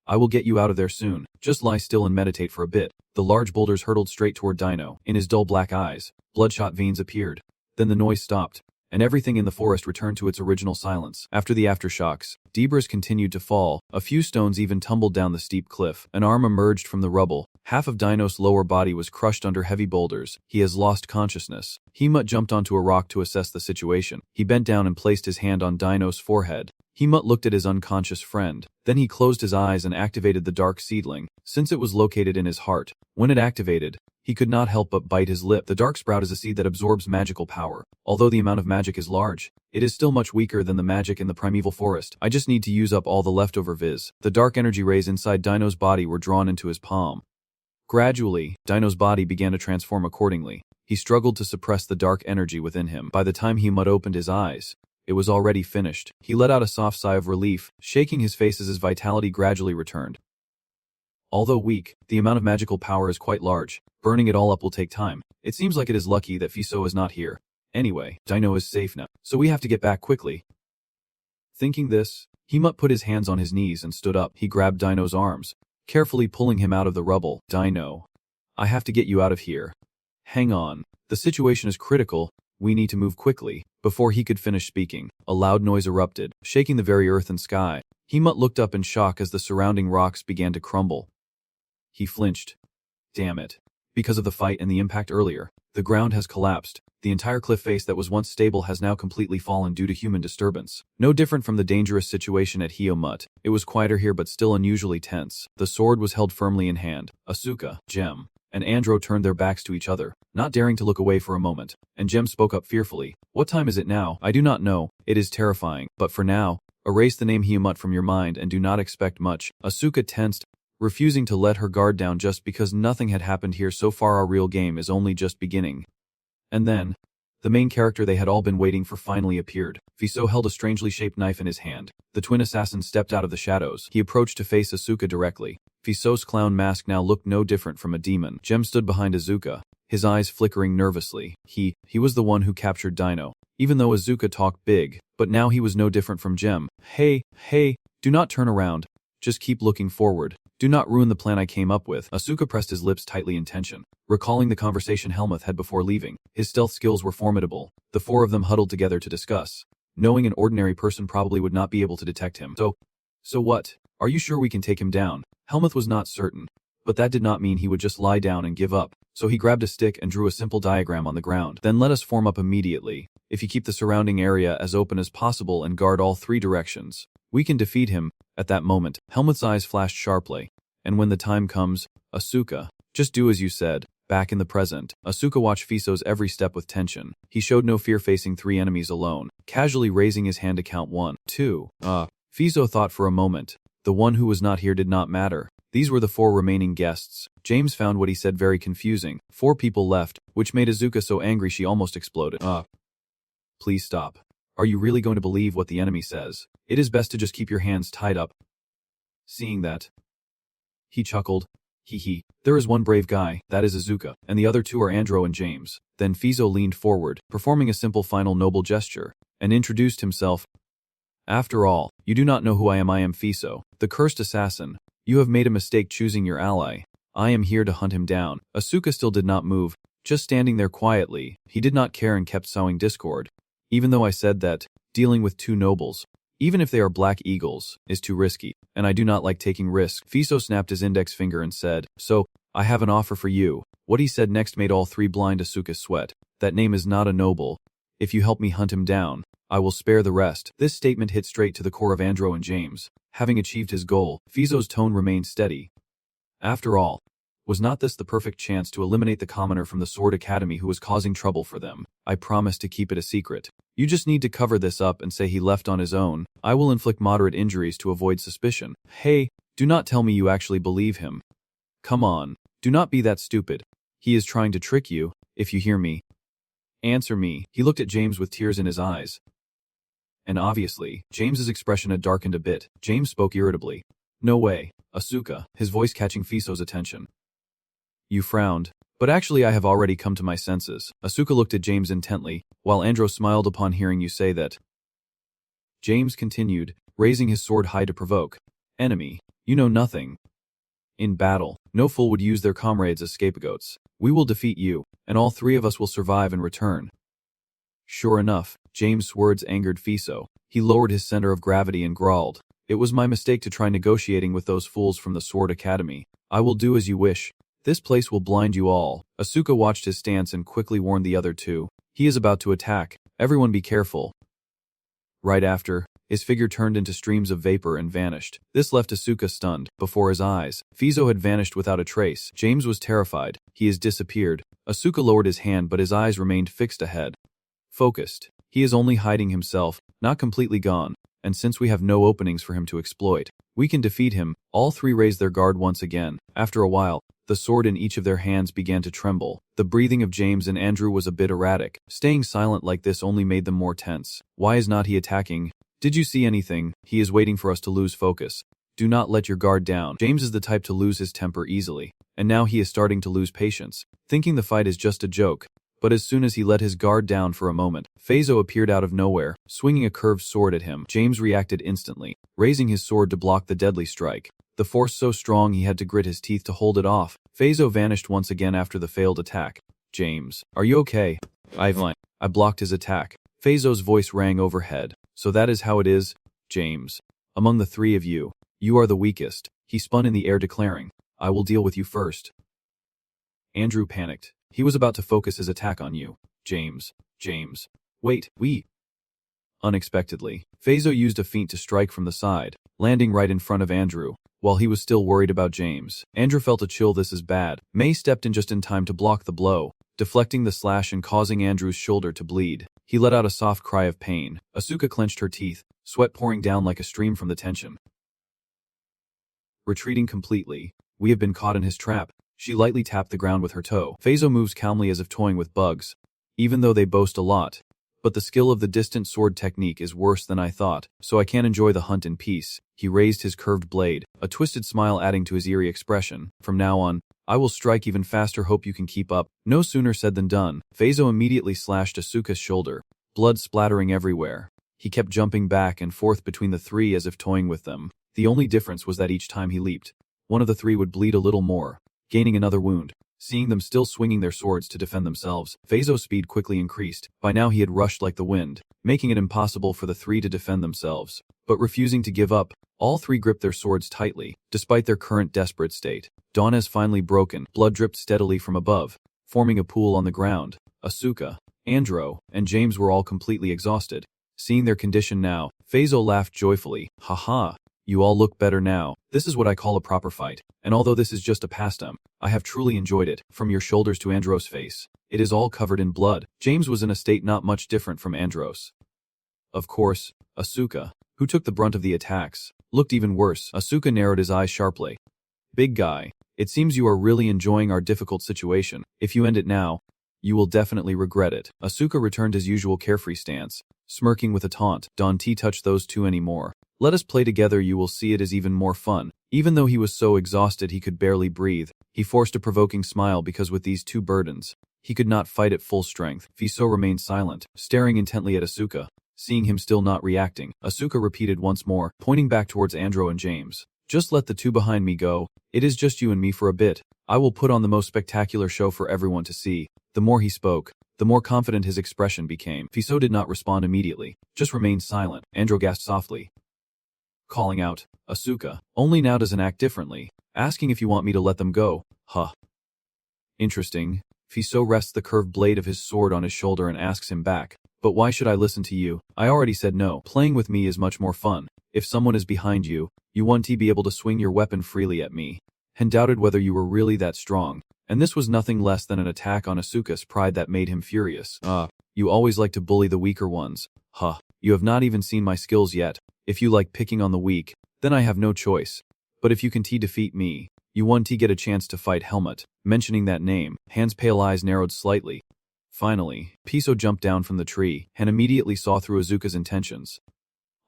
A: I will get you out of there soon. Just lie still and meditate for a bit. The large boulders hurtled straight toward Dino. In his dull black eyes, bloodshot veins appeared. Then the noise stopped, and everything in the forest returned to its original silence. After the aftershocks, debris continued to fall. A few stones even tumbled down the steep cliff. An arm emerged from the rubble. Half of Dino's lower body was crushed under heavy boulders. He has lost consciousness. Helmut jumped onto a rock to assess the situation. He bent down and placed his hand on Dino's forehead. Helmut looked at his unconscious friend. Then he closed his eyes and activated the dark seedling, since it was located in his heart. When it activated, he could not help but bite his lip. The dark sprout is a seed that absorbs magical power. Although the amount of magic is large, it is still much weaker than the magic in the primeval forest. I just need to use up all the leftover viz. The dark energy rays inside Dino's body were drawn into his palm. Gradually, Dino's body began to transform accordingly. He struggled to suppress the dark energy within him. By the time Hyunmut opened his eyes, it was already finished. He let out a soft sigh of relief, shaking his face as his vitality gradually returned. Although weak, the amount of magical power is quite large. Burning it all up will take time. It seems like it is lucky that Fiso is not here. Anyway, Dino is safe now, so we have to get back quickly. Thinking this, Hyunmut put his hands on his knees and stood up. He grabbed Dino's arms, carefully pulling him out of the rubble. Dino, I have to get you out of here. Hang on. The situation is critical. We need to move quickly. Before he could finish speaking, a loud noise erupted, shaking the very earth and sky. Hyunmut looked up in shock as the surrounding rocks began to crumble. He flinched. Damn it. Because of the fight and the impact earlier, the ground has collapsed. The entire cliff face that was once stable has now completely fallen due to human disturbance. No different from the dangerous situation at Hyunmut. It was quieter here but still unusually tense. The sword was held firmly in hand. Asuka, Gem, and Andro turned their backs to each other, not daring to look away for a moment. And Gem spoke up fearfully. What time is it now? I do not know. It is terrifying. But for now, erase the name Hyunmut from your mind and do not expect much. Asuka tensed, refusing to let her guard down just because nothing had happened here so far. Our real game is only just beginning. And then, the main character they had all been waiting for finally appeared. Fiso held a strangely shaped knife in his hand. The twin assassin stepped out of the shadows. He approached to face Asuka directly. Fiso's clown mask now looked no different from a demon. Gem stood behind Asuka, his eyes flickering nervously. He was the one who captured Dino. Even though Asuka talked big, but now he was no different from Gem. Hey, do not turn around. Just keep looking forward. Do not ruin the plan I came up with. Asuka pressed his lips tightly in tension, recalling the conversation Helmuth had before leaving. His stealth skills were formidable. The four of them huddled together to discuss, knowing an ordinary person probably would not be able to detect him. So what? Are you sure we can take him down? Helmuth was not certain, but that did not mean he would just lie down and give up. So he grabbed a stick and drew a simple diagram on the ground. Then let us form up immediately. If you keep the surrounding area as open as possible and guard all three directions, we can defeat him. At that moment, Helmuth's eyes flashed sharply. And when the time comes, Asuka, just do as you said. Back in the present, Asuka watched Fiso's every step with tension. He showed no fear facing three enemies alone, casually raising his hand to count 1, 2. Fiso thought for a moment. The one who was not here did not matter. These were the four remaining guests. James found what he said very confusing. 4 people left, which made Asuka so angry she almost exploded. Please stop. Are you really going to believe what the enemy says? It is best to just keep your hands tied up. Seeing that, he chuckled. There is one brave guy, that is Asuka, and the other 2 are Andro and James. Then Fiso leaned forward, performing a simple final noble gesture, and introduced himself. After all, you do not know who I am. I am Fiso, the cursed assassin. You have made a mistake choosing your ally. I am here to hunt him down. Asuka still did not move, just standing there quietly. He did not care and kept sowing discord. Even though I said that, dealing with 2 nobles, even if they are black eagles, is too risky, and I do not like taking risks. Fiso snapped his index finger and said, So, I have an offer for you. What he said next made all 3 blind Asuka sweat. That name is not a noble. If you help me hunt him down, I will spare the rest. This statement hit straight to the core of Andro and James. Having achieved his goal, Fiso's tone remained steady. After all, was not this the perfect chance to eliminate the commoner from the Sword Academy who was causing trouble for them? I promise to keep it a secret. You just need to cover this up and say he left on his own. I will inflict moderate injuries to avoid suspicion. Hey, do not tell me you actually believe him. Come on, do not be that stupid. He is trying to trick you, if you hear me. Answer me. He looked at James with tears in his eyes. And obviously, James's expression had darkened a bit. James spoke irritably. No way, Asuka, his voice catching Fiso's attention. You frowned. But actually I have already come to my senses. Asuka looked at James intently, while Andro smiled upon hearing you say that. James continued, raising his sword high to provoke. Enemy, you know nothing. In battle, no fool would use their comrades as scapegoats. We will defeat you, and all 3 of us will survive and return. Sure enough, James' words angered Fiso. He lowered his center of gravity and growled. It was my mistake to try negotiating with those fools from the Sword Academy. I will do as you wish. This place will blind you all. Asuka watched his stance and quickly warned the other 2. He is about to attack. Everyone be careful. Right after, his figure turned into streams of vapor and vanished. This left Asuka stunned. Before his eyes, Fiso had vanished without a trace. James was terrified. He has disappeared. Asuka lowered his hand but his eyes remained fixed ahead. Focused. He is only hiding himself, not completely gone. And since we have no openings for him to exploit, we can defeat him. All 3 raised their guard once again. After a while, The sword in each of their hands began to tremble. The breathing of James and Andrew was a bit erratic. Staying silent like this only made them more tense. Why is not he attacking? Did you see anything? He is waiting for us to lose focus. Do not let your guard down. James is the type to lose his temper easily, and now he is starting to lose patience, thinking the fight is just a joke. But as soon as he let his guard down for a moment, Feizo appeared out of nowhere, swinging a curved sword at him. James reacted instantly, raising his sword to block the deadly strike. The force so strong he had to grit his teeth to hold it off. Feizo vanished once again after the failed attack. James, are you okay? I blocked his attack. Feizo's voice rang overhead. So that is how it is, James. Among the three of you, you are the weakest. He spun in the air declaring, I will deal with you first. Andrew panicked. He was about to focus his attack on you. James. Wait, Unexpectedly, Feizo used a feint to strike from the side, landing right in front of Andrew. While he was still worried about James, Andrew felt a chill. This is bad. Mei stepped in just in time to block the blow, deflecting the slash and causing Andrew's shoulder to bleed. He let out a soft cry of pain. Asuka clenched her teeth, sweat pouring down like a stream from the tension. Retreating completely, we have been caught in his trap. She lightly tapped the ground with her toe. Feizo moves calmly as if toying with bugs, even though they boast a lot. But the skill of the distant sword technique is worse than I thought, so I can't enjoy the hunt in peace. He raised his curved blade, a twisted smile adding to his eerie expression. From now on, I will strike even faster. Hope you can keep up. No sooner said than done. Feizo immediately slashed Asuka's shoulder, blood splattering everywhere. He kept jumping back and forth between the three as if toying with them. The only difference was that each time he leaped, one of the three would bleed a little more, gaining another wound. Seeing them still swinging their swords to defend themselves, Feizo's speed quickly increased. By now he had rushed like the wind, making it impossible for the three to defend themselves. But refusing to give up, all three gripped their swords tightly, despite their current desperate state. Dawn has finally broken. Blood dripped steadily from above, forming a pool on the ground. Asuka, Andrew, and James were all completely exhausted. Seeing their condition now, Feizo laughed joyfully. Haha, you all look better now. This is what I call a proper fight. And although this is just a pastime, I have truly enjoyed it. From your shoulders to Andrew's face, it is all covered in blood. James was in a state not much different from Andrew's. Of course, Asuka, who took the brunt of the attacks, looked even worse. Asuka narrowed his eyes sharply. Big guy, it seems you are really enjoying our difficult situation. If you end it now, you will definitely regret it. Asuka returned his usual carefree stance, smirking with a taunt. Don't touch those two anymore. Let us play together. You will see it is even more fun. Even though he was so exhausted he could barely breathe, he forced a provoking smile because with these two burdens, he could not fight at full strength. Feizo remained silent, staring intently at Asuka. Seeing him still not reacting, Asuka repeated once more, pointing back towards Andrew and James. Just let the two behind me go. It is just you and me for a bit. I will put on the most spectacular show for everyone to see. The more he spoke, the more confident his expression became. Feizo did not respond immediately, just remained silent. Andrew gasped softly, calling out, Asuka, only now doesn't act differently, asking if you want me to let them go. Huh. Interesting. Feizo rests the curved blade of his sword on his shoulder and asks him back, but why should I listen to you? I already said no. Playing with me is much more fun. If someone is behind you, you want to be able to swing your weapon freely at me. And doubted whether you were really that strong. And this was nothing less than an attack on Asuka's pride that made him furious. You always like to bully the weaker ones. Huh. You have not even seen my skills yet. If you like picking on the weak, then I have no choice. But if you can defeat me, you want to get a chance to fight Helmut. Mentioning that name, Han's pale eyes narrowed slightly. Finally, Feizo jumped down from the tree and immediately saw through Asuka's intentions.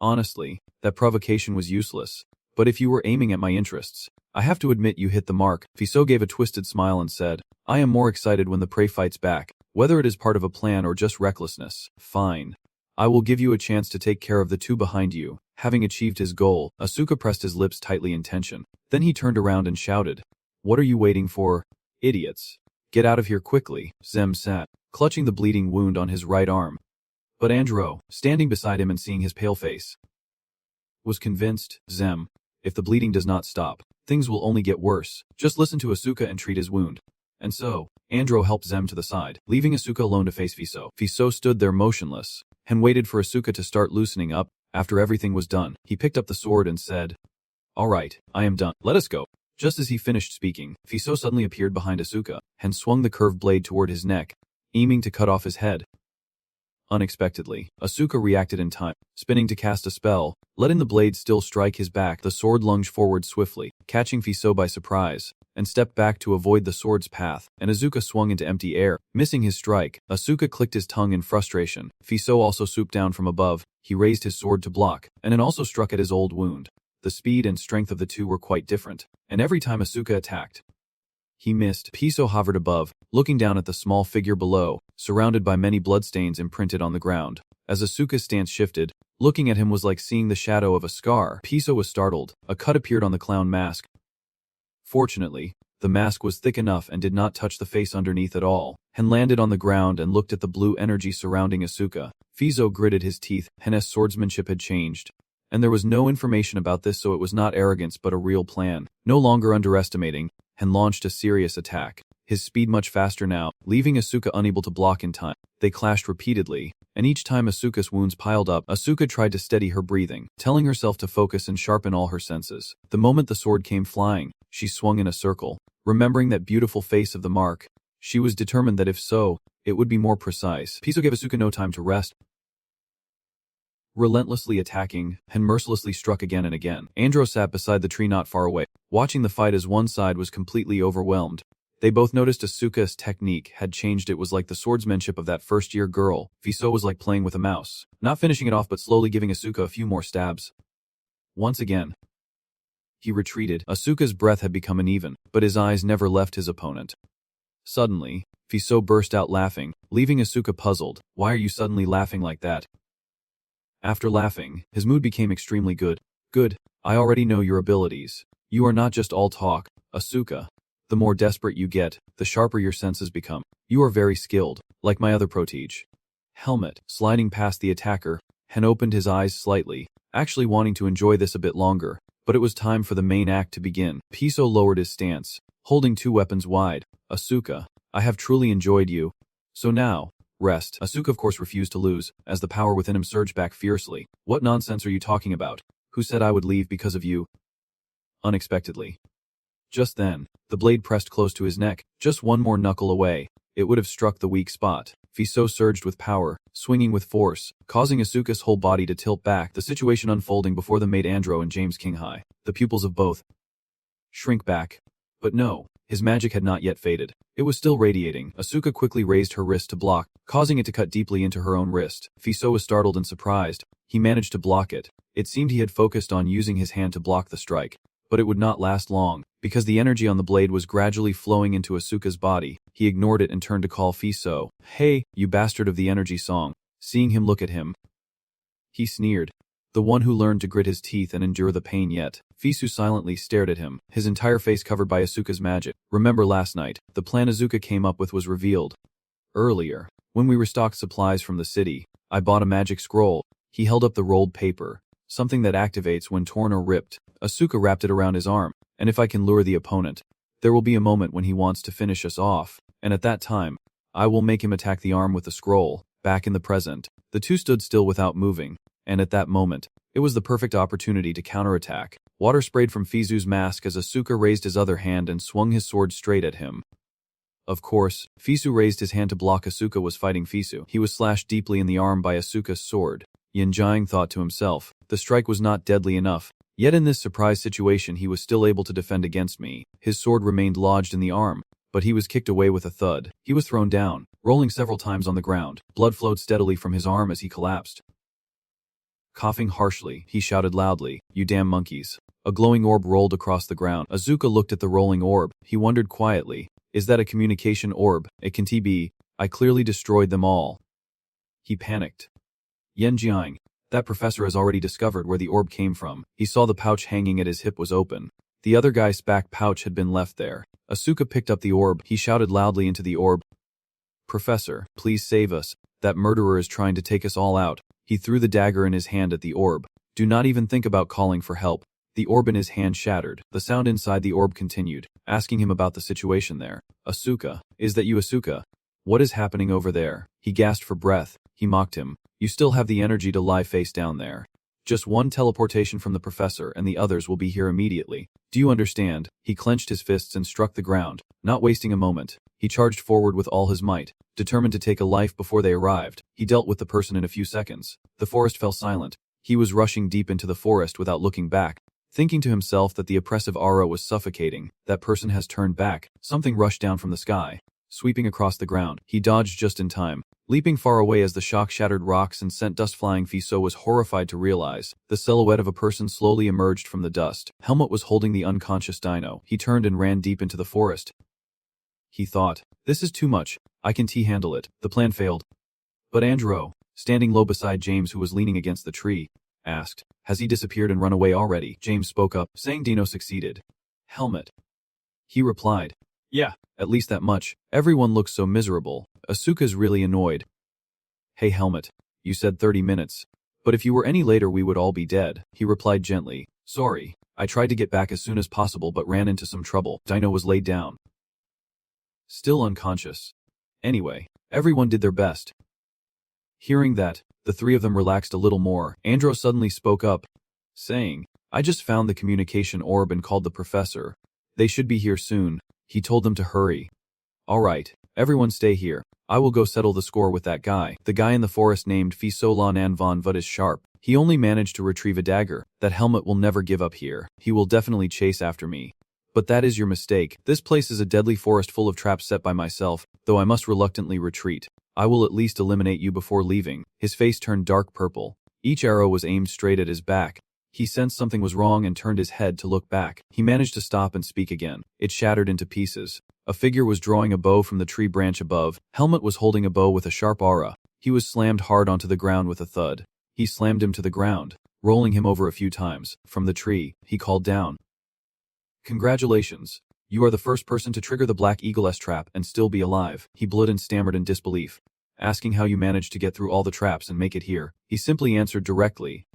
A: Honestly, that provocation was useless. But if you were aiming at my interests, I have to admit you hit the mark. Feizo gave a twisted smile and said, I am more excited when the prey fights back, whether it is part of a plan or just recklessness. Fine. I will give you a chance to take care of the two behind you. Having achieved his goal, Asuka pressed his lips tightly in tension. Then he turned around and shouted, What are you waiting for, idiots? Get out of here quickly. Zem sat, clutching the bleeding wound on his right arm. But Andrew, standing beside him and seeing his pale face, was convinced. Zem, if the bleeding does not stop, things will only get worse. Just listen to Asuka and treat his wound. And so, Andrew helped Zem to the side, leaving Asuka alone to face Feizo. Feizo stood there motionless, and waited for Asuka to start loosening up. After everything was done, he picked up the sword and said, All right, I am done. Let us go. Just as he finished speaking, Feizo suddenly appeared behind Asuka, and swung the curved blade toward his neck, aiming to cut off his head. Unexpectedly, Asuka reacted in time, spinning to cast a spell, letting the blade still strike his back. The sword lunged forward swiftly, catching Feizo by surprise. and stepped back to avoid the sword's path, and Izuka swung into empty air. Missing his strike, Asuka clicked his tongue in frustration. Fiso also swooped down from above. He raised his sword to block, and it also struck at his old wound. The speed and strength of the two were quite different, and every time Asuka attacked, he missed. Piso hovered above, looking down at the small figure below, surrounded by many bloodstains imprinted on the ground. As Asuka's stance shifted, looking at him was like seeing the shadow of a scar. Piso was startled. A cut appeared on the clown mask. Fortunately, the mask was thick enough and did not touch the face underneath at all. Hen landed on the ground and looked at the blue energy surrounding Asuka. Fiso gritted his teeth. Hen's swordsmanship had changed, and there was no information about this, so it was not arrogance but a real plan. No longer underestimating, Hen launched a serious attack. His speed much faster now, leaving Asuka unable to block in time. They clashed repeatedly, and each time Asuka's wounds piled up, Asuka tried to steady her breathing, telling herself to focus and sharpen all her senses. The moment the sword came flying, she swung in a circle. Remembering that beautiful face of the mark, she was determined that if so, it would be more precise. Piso gave Asuka no time to rest. Relentlessly attacking, Hen mercilessly struck again and again. Andro sat beside the tree not far away, watching the fight as one side was completely overwhelmed. They both noticed Asuka's technique had changed. It was like the swordsmanship of that first-year girl. Fiso was like playing with a mouse, not finishing it off but slowly giving Asuka a few more stabs. Once again, he retreated. Asuka's breath had become uneven, but his eyes never left his opponent. Suddenly, Fiso burst out laughing, leaving Asuka puzzled. Why are you suddenly laughing like that? After laughing, his mood became extremely good. Good, I already know your abilities. You are not just all talk, Asuka. The more desperate you get, the sharper your senses become. You are very skilled, like my other protege. Helmet, sliding past the attacker, Hen opened his eyes slightly, actually wanting to enjoy this a bit longer, but it was time for the main act to begin. Piso lowered his stance, holding two weapons wide. Asuka, I have truly enjoyed you. So now, rest. Asuka of course refused to lose, as the power within him surged back fiercely. What nonsense are you talking about? Who said I would leave because of you? Unexpectedly. Just then, the blade pressed close to his neck, just one more knuckle away. It would have struck the weak spot. Fiso surged with power, swinging with force, causing Asuka's whole body to tilt back, the situation unfolding before them made Andro and James King high. The pupils of both shrink back. But no, his magic had not yet faded. It was still radiating. Asuka quickly raised her wrist to block, causing it to cut deeply into her own wrist. Fiso was startled and surprised. He managed to block it. It seemed he had focused on using his hand to block the strike, but it would not last long, because the energy on the blade was gradually flowing into Asuka's body. He ignored it and turned to call Fiso. Hey, you bastard of the energy song. Seeing him look at him, he sneered. The one who learned to grit his teeth and endure the pain yet. Fiso silently stared at him, his entire face covered by Asuka's magic. Remember last night, the plan Asuka came up with was revealed. Earlier, when we restocked supplies from the city, I bought a magic scroll. He held up the rolled paper, something that activates when torn or ripped. Asuka wrapped it around his arm, and if I can lure the opponent, there will be a moment when he wants to finish us off, and at that time, I will make him attack the arm with the scroll. Back in the present, the two stood still without moving, and at that moment, it was the perfect opportunity to counterattack. Water sprayed from Fiso's mask as Asuka raised his other hand and swung his sword straight at him. Of course, Fiso raised his hand to block. Asuka was fighting Fiso. He was slashed deeply in the arm by Asuka's sword. Yanjiang thought to himself, the strike was not deadly enough, yet in this surprise situation he was still able to defend against me. His sword remained lodged in the arm, but he was kicked away with a thud. He was thrown down, rolling several times on the ground. Blood flowed steadily from his arm as he collapsed. Coughing harshly, he shouted loudly, "You damn monkeys." A glowing orb rolled across the ground. Asuka looked at the rolling orb. He wondered quietly, is that a communication orb? It can be. I clearly destroyed them all. He panicked. Yanjiang, that professor has already discovered where the orb came from. He saw the pouch hanging at his hip was open. The other guy's back pouch had been left there. Asuka picked up the orb. He shouted loudly into the orb. Professor, please save us. That murderer is trying to take us all out. He threw the dagger in his hand at the orb. Do not even think about calling for help. The orb in his hand shattered. The sound inside the orb continued, asking him about the situation there. Asuka, is that you, Asuka? What is happening over there? He gasped for breath. He mocked him. You still have the energy to lie face down there. Just one teleportation from the professor and the others will be here immediately. Do you understand? He clenched his fists and struck the ground. Not wasting a moment, he charged forward with all his might, determined to take a life before they arrived. He dealt with the person in a few seconds. The forest fell silent. He was rushing deep into the forest without looking back. Thinking to himself that the oppressive aura was suffocating, that person has turned back. Something rushed down from the sky, sweeping across the ground. He dodged just in time, leaping far away as the shock shattered rocks and sent dust flying. Fiso was horrified to realize the silhouette of a person slowly emerged from the dust. Helmut was holding the unconscious dino. He turned and ran deep into the forest. He thought, this is too much. I can handle it. The plan failed. But Andrew, standing low beside James who was leaning against the tree, asked, has he disappeared and run away already? James spoke up, saying Dino succeeded. Helmut. He replied, yeah, at least that much. Everyone looks so miserable. Asuka's really annoyed. Hey Helmut, you said 30 minutes. But if you were any later we would all be dead. He replied gently, sorry. I tried to get back as soon as possible but ran into some trouble. Dino was laid down, still unconscious. Anyway, everyone did their best. Hearing that, the three of them relaxed a little more. Andrew suddenly spoke up, saying, I just found the communication orb and called the professor. They should be here soon. He told them to hurry. All right, everyone stay here. I will go settle the score with that guy. The guy in the forest named Fisolan von Vud is sharp. He only managed to retrieve a dagger. That Helmut will never give up here. He will definitely chase after me. But that is your mistake. This place is a deadly forest full of traps set by myself, though I must reluctantly retreat. I will at least eliminate you before leaving. His face turned dark purple. Each arrow was aimed straight at his back. He sensed something was wrong and turned his head to look back. He managed to stop and speak again. It shattered into pieces. A figure was drawing a bow from the tree branch above. Helmut was holding a bow with a sharp aura. He was slammed hard onto the ground with a thud. He slammed him to the ground, rolling him over a few times. From the tree, he called down, congratulations. You are the first person to trigger the Black Eagle's trap and still be alive. He blurted and stammered in disbelief, asking how you managed to get through all the traps and make it here. He simply answered directly,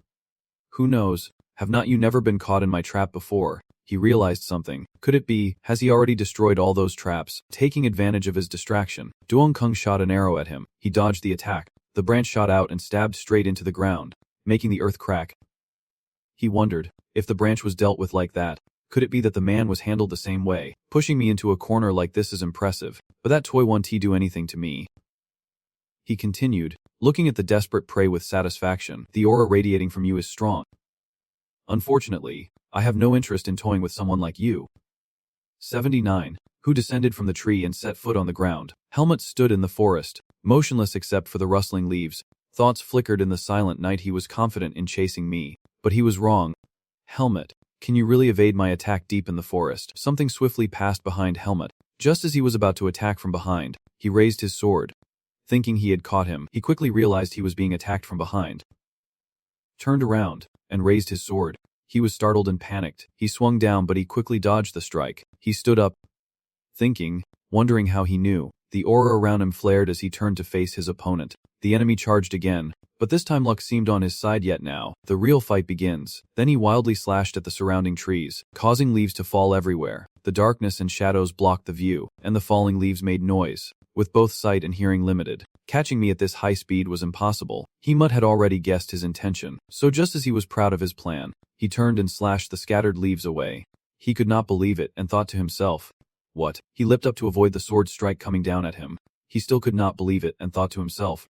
A: who knows? Have not you never been caught in my trap before? He realized something. Could it be, has he already destroyed all those traps? Taking advantage of his distraction, Duong Kung shot an arrow at him. He dodged the attack. The branch shot out and stabbed straight into the ground, making the earth crack. He wondered, if the branch was dealt with like that, could it be that the man was handled the same way? Pushing me into a corner like this is impressive, but that toy won't do anything to me. He continued, looking at the desperate prey with satisfaction. The aura radiating from you is strong. Unfortunately, I have no interest in toying with someone like you. 79. Who descended from the tree and set foot on the ground. Helmut stood in the forest, motionless except for the rustling leaves. Thoughts flickered in the silent night. He was confident in chasing me, but he was wrong. Helmut, can you really evade my attack deep in the forest? Something swiftly passed behind Helmut. Just as he was about to attack from behind, he raised his sword. Thinking he had caught him, he quickly realized he was being attacked from behind. Turned around, and raised his sword. He was startled and panicked. He swung down but he quickly dodged the strike. He stood up, thinking, wondering how he knew. The aura around him flared as he turned to face his opponent. The enemy charged again, but this time luck seemed on his side. Yet now, the real fight begins. Then he wildly slashed at the surrounding trees, causing leaves to fall everywhere. The darkness and shadows blocked the view, and the falling leaves made noise, with both sight and hearing limited. Catching me at this high speed was impossible. Helmut had already guessed his intention, so just as he was proud of his plan, he turned and slashed the scattered leaves away. He could not believe it and thought to himself, what? He leapt up to avoid the sword strike coming down at him. He still could not believe it and thought to himself,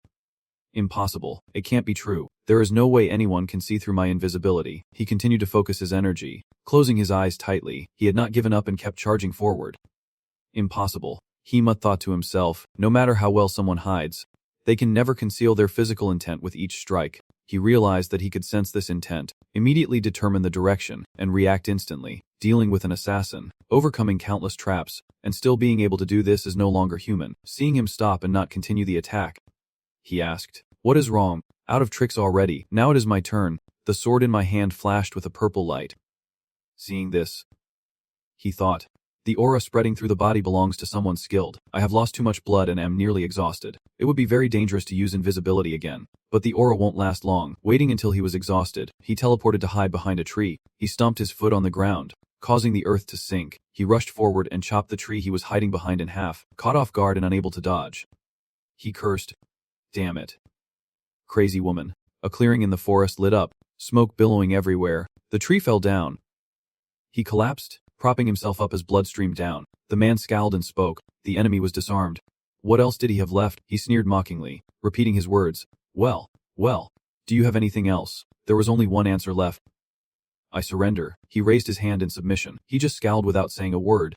A: impossible. It can't be true. There is no way anyone can see through my invisibility. He continued to focus his energy, closing his eyes tightly. He had not given up and kept charging forward. Impossible. Helmut thought to himself, no matter how well someone hides, they can never conceal their physical intent with each strike. He realized that he could sense this intent, immediately determine the direction, and react instantly. Dealing with an assassin, overcoming countless traps, and still being able to do this is no longer human. Seeing him stop and not continue the attack, he asked, what is wrong? Out of tricks already. Now it is my turn. The sword in my hand flashed with a purple light. Seeing this, he thought, the aura spreading through the body belongs to someone skilled. I have lost too much blood and am nearly exhausted. It would be very dangerous to use invisibility again. But the aura won't last long. Waiting until he was exhausted, he teleported to hide behind a tree. He stomped his foot on the ground, causing the earth to sink. He rushed forward and chopped the tree he was hiding behind in half, caught off guard and unable to dodge. He cursed, damn it. Crazy woman. A clearing in the forest lit up, smoke billowing everywhere. The tree fell down. He collapsed, propping himself up as blood streamed down. The man scowled and spoke. The enemy was disarmed. What else did he have left? He sneered mockingly, repeating his words. Well, do you have anything else? There was only one answer left. I surrender. He raised his hand in submission. He just scowled without saying a word.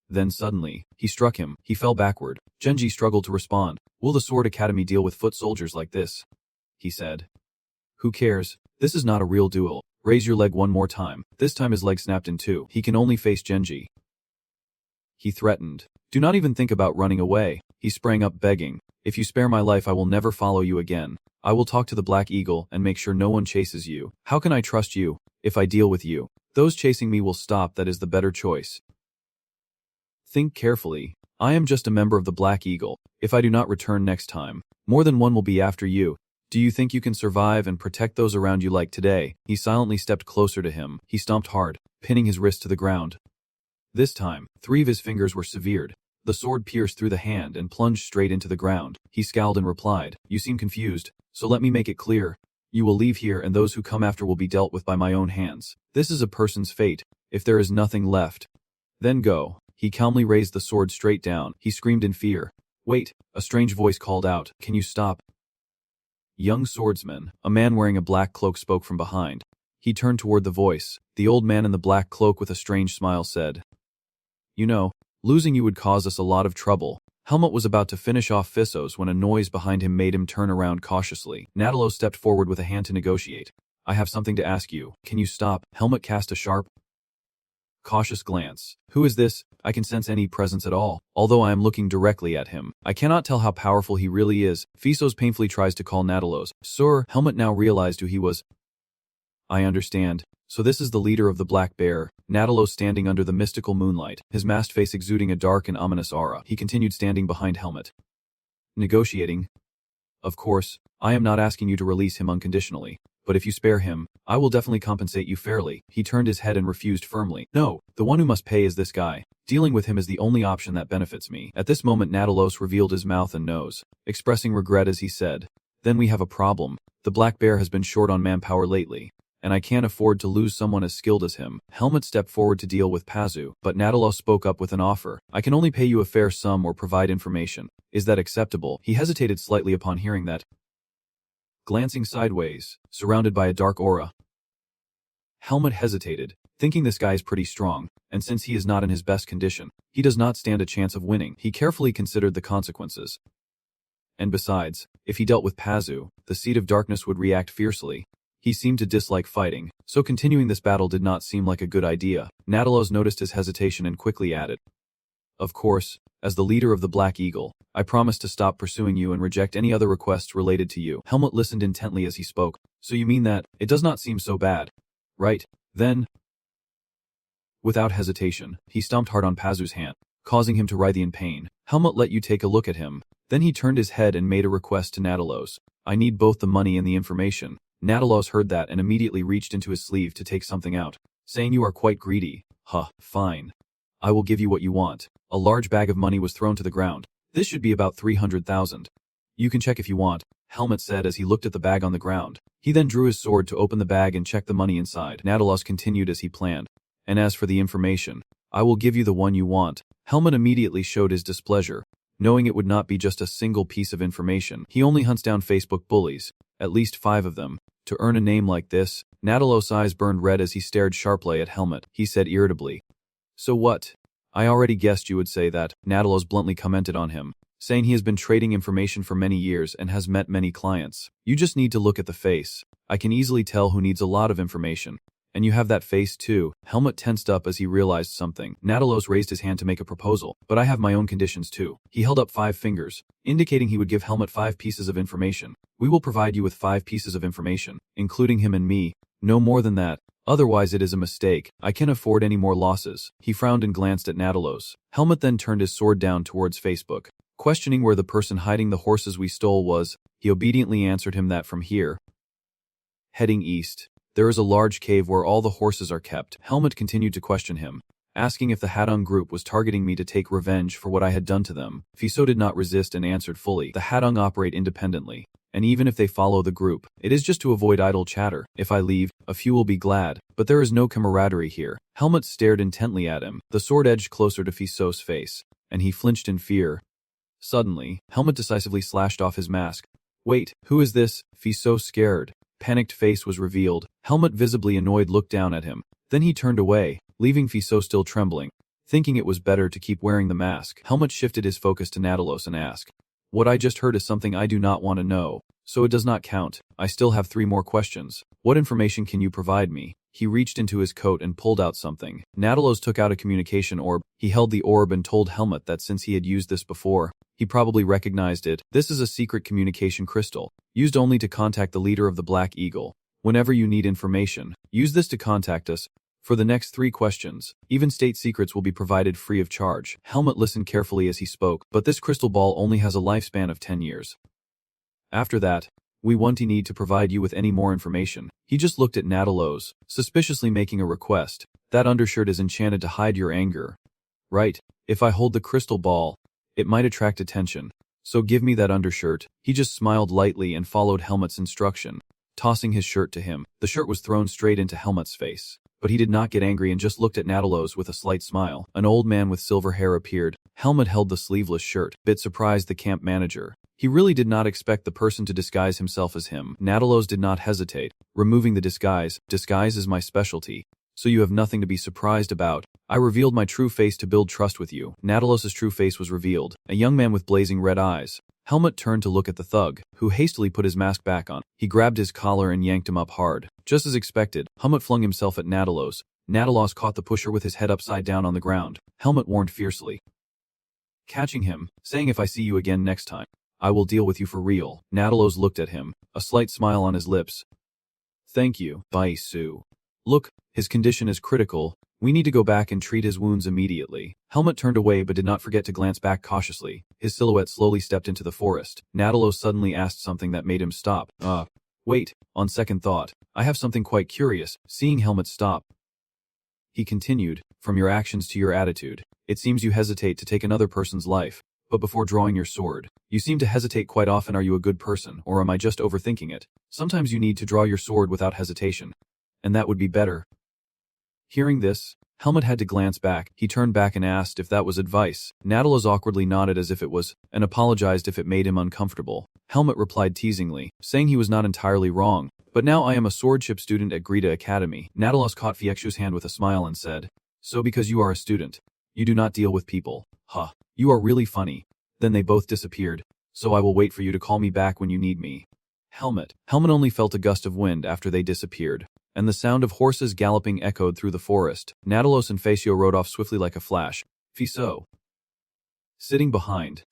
A: Then suddenly, he struck him. He fell backward. Genji struggled to respond. Will the Sword Academy deal with foot soldiers like this? He said. Who cares? This is not a real duel. Raise your leg one more time. This time his leg snapped in two. He can only face Genji. He threatened. Do not even think about running away. He sprang up begging. If you spare my life I will never follow you again. I will talk to the Black Eagle and make sure no one chases you. How can I trust you? If I deal with you, those chasing me will stop. That is the better choice. Think carefully. I am just a member of the Black Eagle. If I do not return next time, more than one will be after you. Do you think you can survive and protect those around you like today? He silently stepped closer to him. He stomped hard, pinning his wrist to the ground. This time, 3 of his fingers were severed. The sword pierced through the hand and plunged straight into the ground. He scowled and replied, You seem confused, so let me make it clear. You will leave here and those who come after will be dealt with by my own hands. This is a person's fate, if there is nothing left. Then go. He calmly raised the sword straight down. He screamed in fear. Wait, a strange voice called out, Can you stop? Young swordsman, a man wearing a black cloak spoke from behind. He turned toward the voice. The old man in the black cloak with a strange smile said, You know, losing you would cause us a lot of trouble. Helmut was about to finish off Fissos when a noise behind him made him turn around cautiously. Natalo stepped forward with a hand to negotiate. I have something to ask you. Can you stop? Helmut cast a sharp, cautious glance. Who is this? I can sense any presence at all. Although I am looking directly at him, I cannot tell how powerful he really is. Fissos painfully tries to call Natalos. Sir, Helmut now realized who he was. I understand. So this is the leader of the Black Bear, Natalos standing under the mystical moonlight, his masked face exuding a dark and ominous aura. He continued standing behind Helmut. Negotiating? Of course, I am not asking you to release him unconditionally, but if you spare him, I will definitely compensate you fairly. He turned his head and refused firmly. No, the one who must pay is this guy. Dealing with him is the only option that benefits me. At this moment Natalos revealed his mouth and nose, expressing regret as he said, Then we have a problem. The Black Bear has been short on manpower lately, and I can't afford to lose someone as skilled as him. Helmut stepped forward to deal with Pazu, but Natalos spoke up with an offer. I can only pay you a fair sum or provide information. Is that acceptable? He hesitated slightly upon hearing that. Glancing sideways, surrounded by a dark aura, Helmut hesitated, thinking this guy is pretty strong, and since he is not in his best condition, he does not stand a chance of winning. He carefully considered the consequences. And besides, if he dealt with Pazu, the Seed of Darkness would react fiercely. He seemed to dislike fighting, so continuing this battle did not seem like a good idea. Natalos noticed his hesitation and quickly added, Of course, as the leader of the Black Eagle, I promise to stop pursuing you and reject any other requests related to you. Helmut listened intently as he spoke. So you mean that, it does not seem so bad. Right, then. Without hesitation, he stomped hard on Pazu's hand, causing him to writhe in pain. Helmut let you take a look at him. Then he turned his head and made a request to Natalos. I need both the money and the information. Natalos heard that and immediately reached into his sleeve to take something out, saying you are quite greedy. Huh, fine. I will give you what you want. A large bag of money was thrown to the ground. This should be about 300,000. You can check if you want, Helmut said as he looked at the bag on the ground. He then drew his sword to open the bag and check the money inside. Natalos continued as he planned. And as for the information, I will give you the one you want. Helmut immediately showed his displeasure, knowing it would not be just a single piece of information. He only hunts down Facebook bullies, at least 5 of them. To earn a name like this, Natalos' eyes burned red as he stared sharply at Helmut. He said irritably, So what? I already guessed you would say that. Natalos bluntly commented on him, saying he has been trading information for many years and has met many clients. You just need to look at the face. I can easily tell who needs a lot of information. And you have that face too. Helmut tensed up as he realized something. Natalos raised his hand to make a proposal, but I have my own conditions too. He held up 5 fingers, indicating he would give Helmut 5 pieces of information. We will provide you with 5 pieces of information, including him and me. No more than that. Otherwise it is a mistake. I can't afford any more losses. He frowned and glanced at Natalos. Helmut then turned his sword down towards Facebook, questioning where the person hiding the horses we stole was. He obediently answered him that from here, heading east, there is a large cave where all the horses are kept. Helmut continued to question him, asking if the Hadong group was targeting me to take revenge for what I had done to them. Fiso did not resist and answered fully. The Hadong operate independently, and even if they follow the group, it is just to avoid idle chatter. If I leave, a few will be glad, but there is no camaraderie here. Helmut stared intently at him. The sword edged closer to Fiso's face, and he flinched in fear. Suddenly, Helmut decisively slashed off his mask. Wait, who is this? Fiso scared, panicked face was revealed. Helmut, visibly annoyed, looked down at him. Then he turned away, leaving Fiso still trembling. Thinking it was better to keep wearing the mask, Helmut shifted his focus to Natalos and asked, "What I just heard is something I do not want to know, so it does not count. I still have 3 more questions. What information can you provide me?" He reached into his coat and pulled out something. Natalos took out a communication orb. He held the orb and told Helmut that since he had used this before, he probably recognized it. "This is a secret communication crystal, used only to contact the leader of the Black Eagle. Whenever you need information, use this to contact us. For the next 3 questions, even state secrets will be provided free of charge." Helmut listened carefully as he spoke, "But this crystal ball only has a lifespan of 10 years. After that, we won't need to provide you with any more information." He just looked at Natalos, suspiciously making a request. "That undershirt is enchanted to hide your anger, right? If I hold the crystal ball, it might attract attention. So give me that undershirt." He just smiled lightly and followed Helmut's instruction, tossing his shirt to him. The shirt was thrown straight into Helmut's face, but he did not get angry and just looked at Natalos with a slight smile. An old man with silver hair appeared. Helmut held the sleeveless shirt, bit surprised the camp manager. He really did not expect the person to disguise himself as him. Natalos did not hesitate, removing the disguise. "Disguise is my specialty, so you have nothing to be surprised about. I revealed my true face to build trust with you." Natalos's true face was revealed, a young man with blazing red eyes. Helmut turned to look at the thug, who hastily put his mask back on. He grabbed his collar and yanked him up hard. Just as expected, Helmut flung himself at Natalos. Natalos caught the pusher with his head upside down on the ground. Helmut warned fiercely, catching him, saying, "If I see you again next time, I will deal with you for real." Natalos looked at him, a slight smile on his lips. "Thank you, Bai Su. Look, his condition is critical. We need to go back and treat his wounds immediately." Helmut turned away but did not forget to glance back cautiously. His silhouette slowly stepped into the forest. Natalos suddenly asked something that made him stop. Wait, on second thought, I have something quite curious." Seeing Helmut stop, he continued, "From your actions to your attitude, it seems you hesitate to take another person's life. But before drawing your sword, you seem to hesitate quite often. Are you a good person, or am I just overthinking it? Sometimes you need to draw your sword without hesitation, and that would be better." Hearing this, Helmut had to glance back. He turned back and asked if that was advice. Natalos awkwardly nodded as if it was, and apologized if it made him uncomfortable. Helmut replied teasingly, saying he was not entirely wrong. "But now I am a swordship student at Greta Academy." Natalos caught Fiexu's hand with a smile and said, "So because you are a student, you do not deal with people? Huh. You are really funny." Then they both disappeared. "So I will wait for you to call me back when you need me." Helmut only felt a gust of wind after they disappeared, and the sound of horses galloping echoed through the forest. Natalos and Facio rode off swiftly like a flash. Fiso, sitting behind,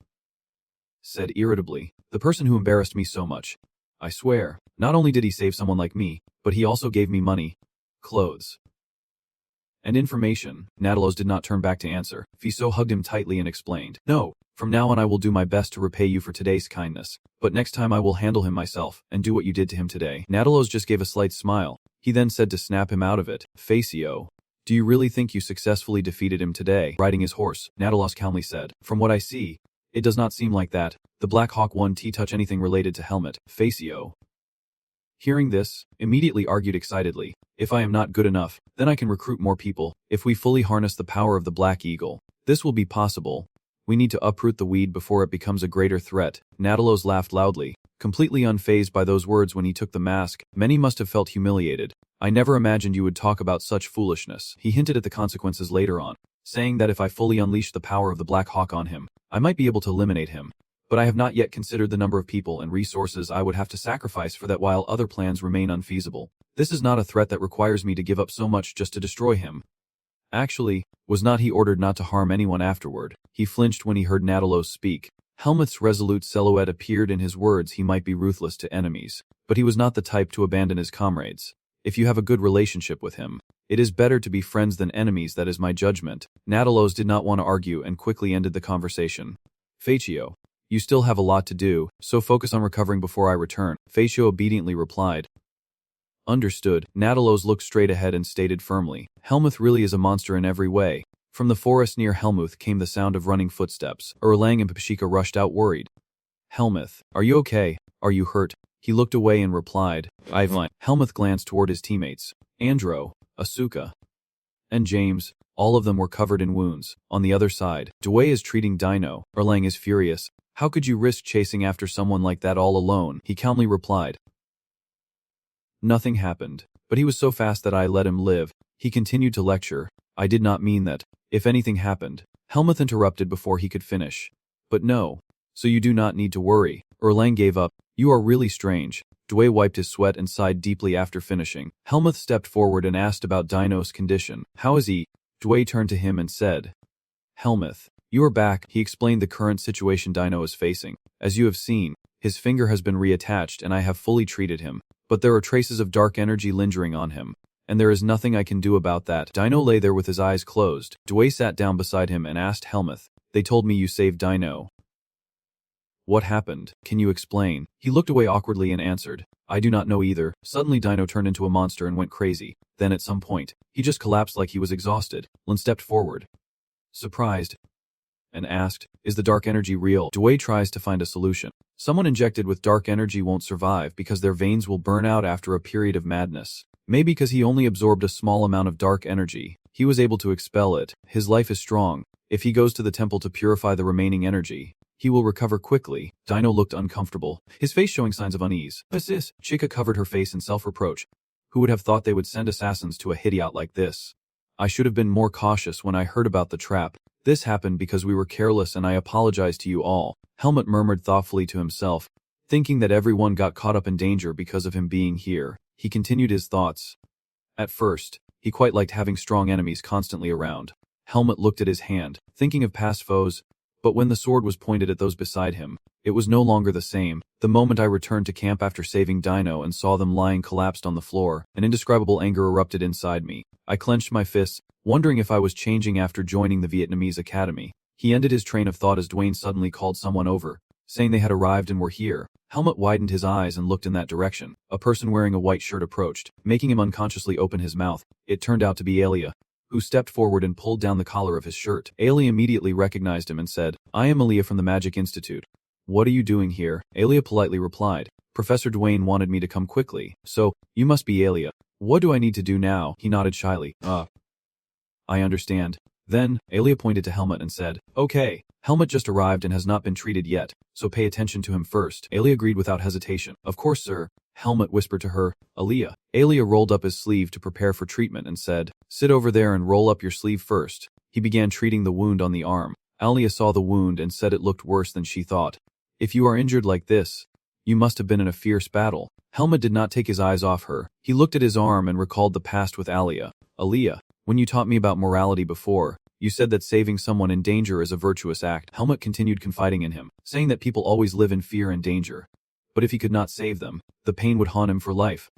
A: said irritably, "The person who embarrassed me so much. I swear, not only did he save someone like me, but he also gave me money, clothes, and information." Natalos did not turn back to answer. Fiso hugged him tightly and explained, "No, from now on I will do my best to repay you for today's kindness, but next time I will handle him myself and do what you did to him today." Natalos just gave a slight smile. He then said to snap him out of it, "Facio, do you really think you successfully defeated him today?" Riding his horse, Natalos calmly said, "From what I see, it does not seem like that. The Black Hawk won't touch anything related to Helmut." Facio, hearing this, immediately argued excitedly, "If I am not good enough, then I can recruit more people. If we fully harness the power of the Black Eagle, this will be possible. We need to uproot the weed before it becomes a greater threat." Natalos laughed loudly, completely unfazed by those words. When he took the mask, many must have felt humiliated. "I never imagined you would talk about such foolishness." He hinted at the consequences later on, saying that if I fully unleashed the power of the Black Hawk on him, I might be able to eliminate him. But I have not yet considered the number of people and resources I would have to sacrifice for that, while other plans remain unfeasible. This is not a threat that requires me to give up so much just to destroy him. Actually, was not he ordered not to harm anyone afterward? He flinched when he heard Natalos speak. Helmut's resolute silhouette appeared in his words. He might be ruthless to enemies, but he was not the type to abandon his comrades. If you have a good relationship with him, it is better to be friends than enemies. That is my judgment. Natalos did not want to argue and quickly ended the conversation. "Facio, you still have a lot to do, so focus on recovering before I return." Facio obediently replied, "Understood." Natalos looked straight ahead and stated firmly, "Helmut really is a monster in every way." From the forest near Helmut came the sound of running footsteps. Erlang and Papashika rushed out worried. "Helmut, are you okay? Are you hurt?" He looked away and replied, "I'm fine." Helmut glanced toward his teammates. Andro, Asuka, and James, all of them were covered in wounds. On the other side, Dway is treating Dino. Erlang is furious. "How could you risk chasing after someone like that all alone?" He calmly replied, Nothing happened, but he was so fast that I let him live. He continued to lecture. I did not mean that. If anything happened. Helmuth interrupted before he could finish. But no. So you do not need to worry. Erlang gave up. You are really strange. Dway wiped his sweat and sighed deeply after finishing. Helmuth stepped forward and asked about Dino's condition. How is he? Dway turned to him and said, Helmuth, you are back. He explained the current situation Dino is facing. As you have seen, his finger has been reattached and I have fully treated him. But there are traces of dark energy lingering on him. And there is nothing I can do about that. Dino lay there with his eyes closed. Dway sat down beside him and asked Helmuth, They told me you saved Dino. What happened? Can you explain? He looked away awkwardly and answered, I do not know either. Suddenly Dino turned into a monster and went crazy. Then at some point, he just collapsed like he was exhausted. Lin stepped forward, surprised, and asked, Is the dark energy real? Dway tries to find a solution. Someone injected with dark energy won't survive because their veins will burn out after a period of madness. Maybe because he only absorbed a small amount of dark energy, he was able to expel it. His life is strong. If he goes to the temple to purify the remaining energy, he will recover quickly. Dino looked uncomfortable, his face showing signs of unease. Sis, Chica covered her face in self-reproach. Who would have thought they would send assassins to a hideout like this? I should have been more cautious when I heard about the trap. This happened because we were careless and I apologize to you all. Helmut murmured thoughtfully to himself, thinking that everyone got caught up in danger because of him being here. He continued his thoughts. At first, he quite liked having strong enemies constantly around. Helmut looked at his hand, thinking of past foes, but when the sword was pointed at those beside him, it was no longer the same. The moment I returned to camp after saving Dino and saw them lying collapsed on the floor, an indescribable anger erupted inside me. I clenched my fists, wondering if I was changing after joining the Vietnamese academy. He ended his train of thought as Dwayne suddenly called someone over, saying they had arrived and were here. Helmut widened his eyes and looked in that direction. A person wearing a white shirt approached, making him unconsciously open his mouth. It turned out to be Alia, who stepped forward and pulled down the collar of his shirt. Alia immediately recognized him and said, I am Alia from the Magic Institute. What are you doing here? Alia politely replied, Professor Dwayne wanted me to come quickly, so, you must be Alia. What do I need to do now? He nodded shyly. I understand. Then, Alia pointed to Helmut and said, Okay, Helmut just arrived and has not been treated yet, so pay attention to him first. Alia agreed without hesitation. Of course, sir. Helmut whispered to her, Alia. Alia rolled up his sleeve to prepare for treatment and said, Sit over there and roll up your sleeve first. He began treating the wound on the arm. Alia saw the wound and said it looked worse than she thought. If you are injured like this, you must have been in a fierce battle. Helmut did not take his eyes off her. He looked at his arm and recalled the past with Alia. Alia, when you taught me about morality before, you said that saving someone in danger is a virtuous act. Helmut continued confiding in him, saying that people always live in fear and danger. But if he could not save them, the pain would haunt him for life.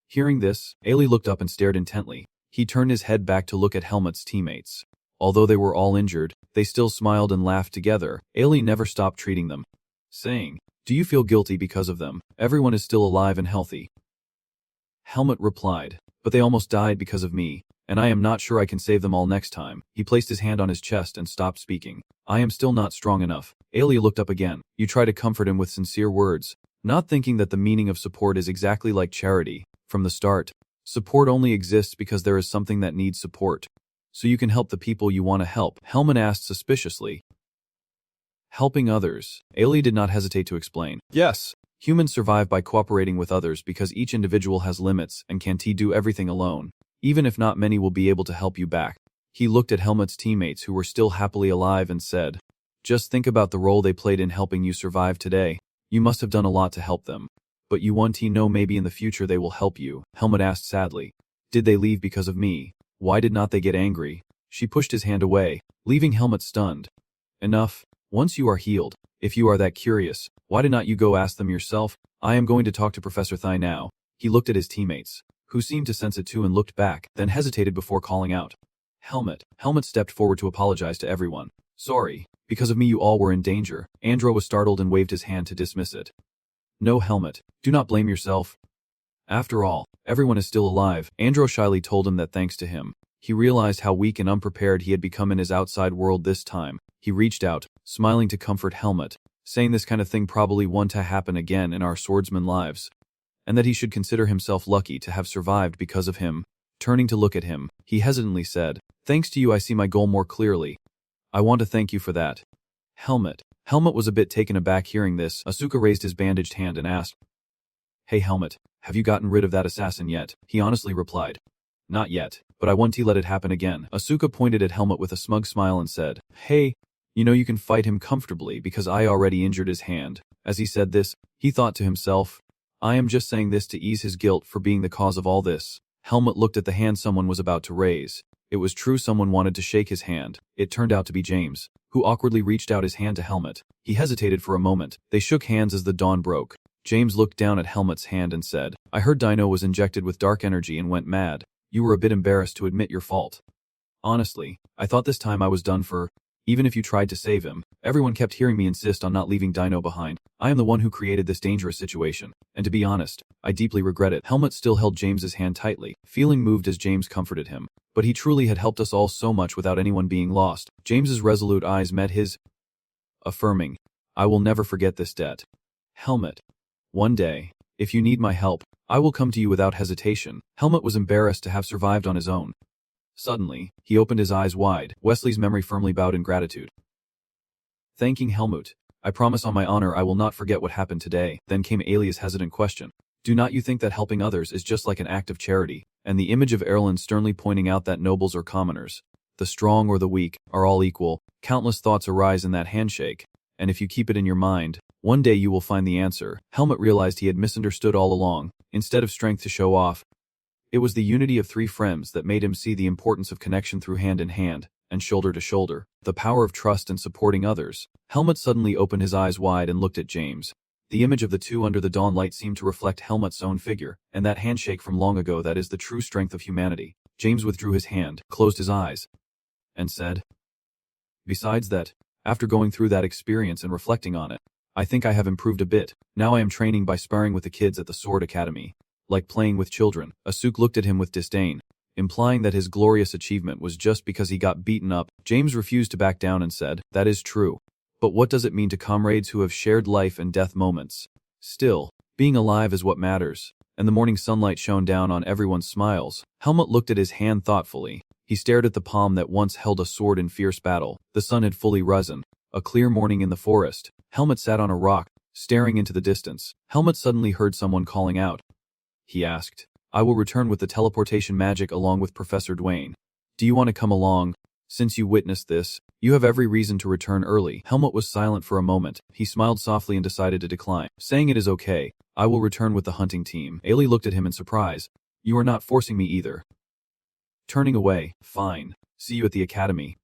A: Hearing this, Ailey looked up and stared intently. He turned his head back to look at Helmut's teammates. Although they were all injured, they still smiled and laughed together. Ailey never stopped treating them, saying, Do you feel guilty because of them? Everyone is still alive and healthy. Helmut replied, But they almost died because of me, and I am not sure I can save them all next time. He placed his hand on his chest and stopped speaking. I am still not strong enough. Ailey looked up again. You try to comfort him with sincere words, not thinking that the meaning of support is exactly like charity. From the start, support only exists because there is something that needs support. So you can help the people you want to help. Helmut asked suspiciously. Helping others. Ailey did not hesitate to explain. Yes. Humans survive by cooperating with others because each individual has limits and can't do everything alone. Even if not many will be able to help you back. He looked at Helmut's teammates who were still happily alive and said, Just think about the role they played in helping you survive today. You must have done a lot to help them. But you want to know maybe in the future they will help you. Helmut asked sadly. Did they leave because of me? Why did not they get angry? She pushed his hand away, leaving Helmut stunned. Enough. Once you are healed, if you are that curious, why did not you go ask them yourself? I am going to talk to Professor Thai now. He looked at his teammates, who seemed to sense it too and looked back, then hesitated before calling out. Helmut. Helmut stepped forward to apologize to everyone. Sorry. Because of me you all were in danger. Andro was startled and waved his hand to dismiss it. No, Helmut. Do not blame yourself. After all, everyone is still alive. Andro shyly told him that thanks to him, he realized how weak and unprepared he had become in his outside world this time. He reached out, smiling to comfort Helmut, saying this kind of thing probably won't happen again in our swordsman lives, and that he should consider himself lucky to have survived because of him. Turning to look at him, he hesitantly said, Thanks to you I see my goal more clearly. I want to thank you for that. Helmut. Helmut was a bit taken aback hearing this. Asuka raised his bandaged hand and asked, "Hey Helmet, have you gotten rid of that assassin yet?" He honestly replied, "Not yet, but I won't let it happen again." Asuka pointed at Helmet with a smug smile and said, "Hey, you can fight him comfortably because I already injured his hand." As he said this, he thought to himself, "I am just saying this to ease his guilt for being the cause of all this." Helmet looked at the hand someone was about to raise. It was true someone wanted to shake his hand. It turned out to be James, who awkwardly reached out his hand to Helmet. He hesitated for a moment. They shook hands as the dawn broke. James looked down at Helmet's hand and said, "I heard Dino was injected with dark energy and went mad. You were a bit embarrassed to admit your fault." "Honestly, I thought this time I was done for. Even if you tried to save him, everyone kept hearing me insist on not leaving Dino behind. I am the one who created this dangerous situation, and to be honest, I deeply regret it." Helmet still held James's hand tightly, feeling moved as James comforted him. But he truly had helped us all so much without anyone being lost. James's resolute eyes met his, affirming, "I will never forget this debt. Helmet, one day, if you need my help, I will come to you without hesitation." Helmet was embarrassed to have survived on his own. Suddenly, he opened his eyes wide. Wesley's memory firmly bowed in gratitude. Thanking Helmut, "I promise on my honor I will not forget what happened today." Then came Alia's hesitant question. "Do not you think that helping others is just like an act of charity?" And the image of Erlen sternly pointing out that nobles or commoners, the strong or the weak, are all equal. Countless thoughts arise in that handshake, and if you keep it in your mind, one day you will find the answer. Helmut realized he had misunderstood all along. Instead of strength to show off, it was the unity of three friends that made him see the importance of connection through hand in hand and shoulder to shoulder, the power of trust and supporting others. Helmut suddenly opened his eyes wide and looked at James. The image of the two under the dawn light seemed to reflect Helmut's own figure, and that handshake from long ago that is the true strength of humanity. James withdrew his hand, closed his eyes, and said, "Besides that, after going through that experience and reflecting on it, I think I have improved a bit. Now I am training by sparring with the kids at the Sword Academy. Like playing with children." Asuk looked at him with disdain, implying that his glorious achievement was just because he got beaten up. James refused to back down and said, "That is true. But what does it mean to comrades who have shared life and death moments? Still, being alive is what matters." And the morning sunlight shone down on everyone's smiles. Helmut looked at his hand thoughtfully. He stared at the palm that once held a sword in fierce battle. The sun had fully risen. A clear morning in the forest. Helmut sat on a rock, staring into the distance. Helmut suddenly heard someone calling out. He asked, "I will return with the teleportation magic along with Professor Dwayne. Do you want to come along? Since you witnessed this, you have every reason to return early." Helmut was silent for a moment. He smiled softly and decided to decline, saying, "It is okay. I will return with the hunting team." Ailey looked at him in surprise. "You are not forcing me either." Turning away, "Fine. See you at the academy."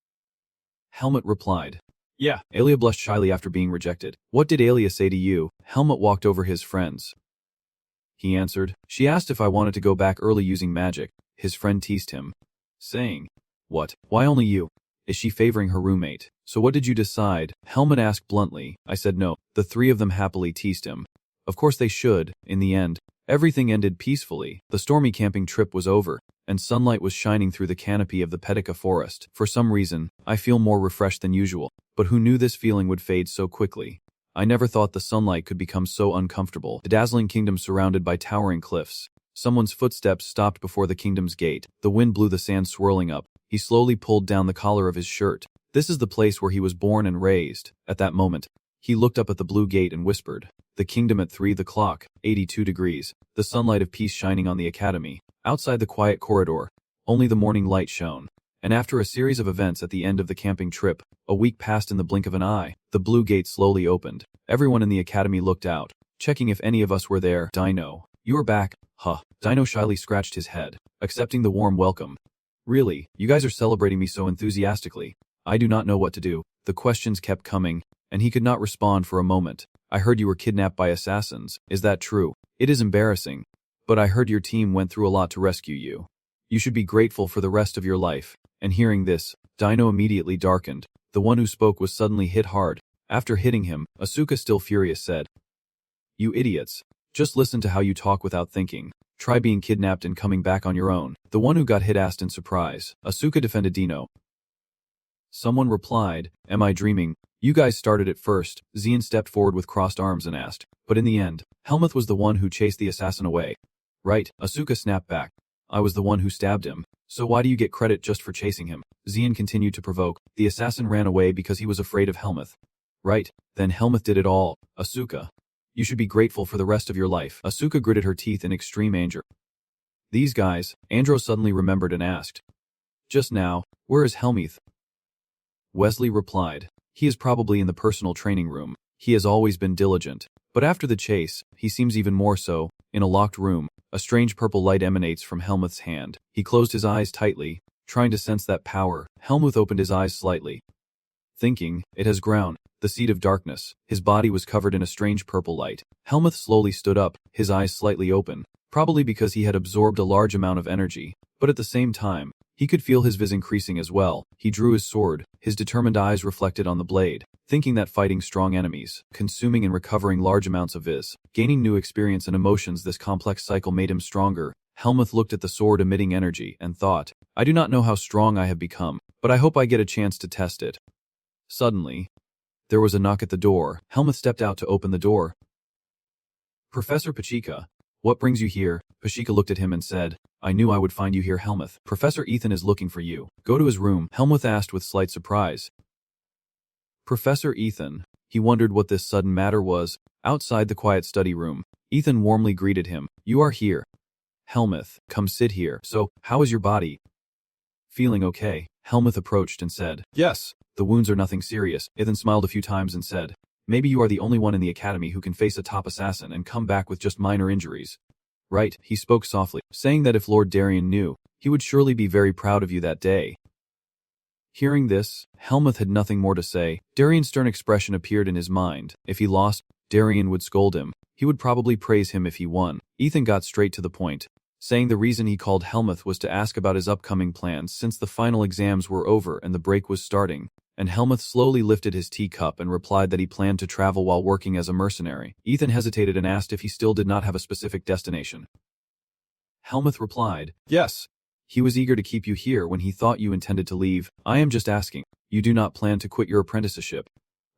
A: Helmut replied. "Yeah." Aelia blushed shyly after being rejected. "What did Aelia say to you?" Helmut walked over his friends. He answered, "She asked if I wanted to go back early using magic." His friend teased him, saying, "What? Why only you? Is she favoring her roommate? So what did you decide?" Helmut asked bluntly. "I said no." The three of them happily teased him. Of course they should. In the end, everything ended peacefully. The stormy camping trip was over, and sunlight was shining through the canopy of the Petica forest. For some reason, I feel more refreshed than usual, but who knew this feeling would fade so quickly? I never thought the sunlight could become so uncomfortable. The dazzling kingdom surrounded by towering cliffs. Someone's footsteps stopped before the kingdom's gate. The wind blew the sand swirling up. He slowly pulled down the collar of his shirt. This is the place where he was born and raised. At that moment, he looked up at the blue gate and whispered, "The kingdom at 3 the clock, 82 degrees, the sunlight of peace shining on the academy." Outside the quiet corridor, only the morning light shone. And after a series of events at the end of the camping trip, a week passed in the blink of an eye. The blue gate slowly opened. Everyone in the academy looked out, checking if any of us were there. "Dino, you are back, huh?" Dino shyly scratched his head, accepting the warm welcome. "Really, you guys are celebrating me so enthusiastically. I do not know what to do." The questions kept coming, and he could not respond for a moment. "I heard you were kidnapped by assassins. Is that true?" "It is embarrassing, but I heard your team went through a lot to rescue you. You should be grateful for the rest of your life." And hearing this, Dino immediately darkened. The one who spoke was suddenly hit hard. After hitting him, Asuka, still furious, said, "You idiots. Just listen to how you talk without thinking. Try being kidnapped and coming back on your own." The one who got hit asked in surprise. Asuka defended Dino. Someone replied, "Am I dreaming? You guys started it first." Zian stepped forward with crossed arms and asked, "But in the end, Helmuth was the one who chased the assassin away." "Right," Asuka snapped back. "I was the one who stabbed him. So why do you get credit just for chasing him?" Zian continued to provoke. "The assassin ran away because he was afraid of Helmuth." "Right, then Helmuth did it all." "Asuka, You should be grateful for the rest of your life. Asuka gritted her teeth in extreme anger. These guys, Andro suddenly remembered and asked. Just now, where is Helmuth? Wesley replied. He is probably in the personal training room. He has always been diligent. But after the chase, he seems even more so. In a locked room, a strange purple light emanates from Helmuth's hand. He closed his eyes tightly, trying to sense that power. Helmuth opened his eyes slightly. Thinking, it has ground, the seed of darkness. His body was covered in a strange purple light. Helmuth slowly stood up, his eyes slightly open, probably because he had absorbed a large amount of energy. But at the same time, he could feel his viz increasing as well. He drew his sword, his determined eyes reflected on the blade, thinking that fighting strong enemies, consuming and recovering large amounts of viz, gaining new experience and emotions. This complex cycle made him stronger. Helmuth looked at the sword emitting energy and thought, I do not know how strong I have become, but I hope I get a chance to test it. Suddenly, there was a knock at the door. Helmuth stepped out to open the door. Professor Pachika, what brings you here? Pachika looked at him and said, I knew I would find you here, Helmuth. Professor Ethan is looking for you. Go to his room, Helmuth asked with slight surprise. Professor Ethan. He wondered what this sudden matter was. Outside the quiet study room, Ethan warmly greeted him. You are here. Helmuth, come sit here. So, how is your body? Feeling okay, Helmuth approached and said, Yes. The wounds are nothing serious. Ethan smiled a few times and said, Maybe you are the only one in the academy who can face a top assassin and come back with just minor injuries. Right, he spoke softly, saying that if Lord Darien knew, he would surely be very proud of you that day. Hearing this, Helmuth had nothing more to say. Darien's stern expression appeared in his mind. If he lost, Darien would scold him. He would probably praise him if he won. Ethan got straight to the point, saying the reason he called Helmuth was to ask about his upcoming plans since the final exams were over and the break was starting. And Helmuth slowly lifted his teacup and replied that he planned to travel while working as a mercenary. Ethan hesitated and asked if he still did not have a specific destination. Helmuth replied, Yes. He was eager to keep you here when he thought you intended to leave. I am just asking, you do not plan to quit your apprenticeship?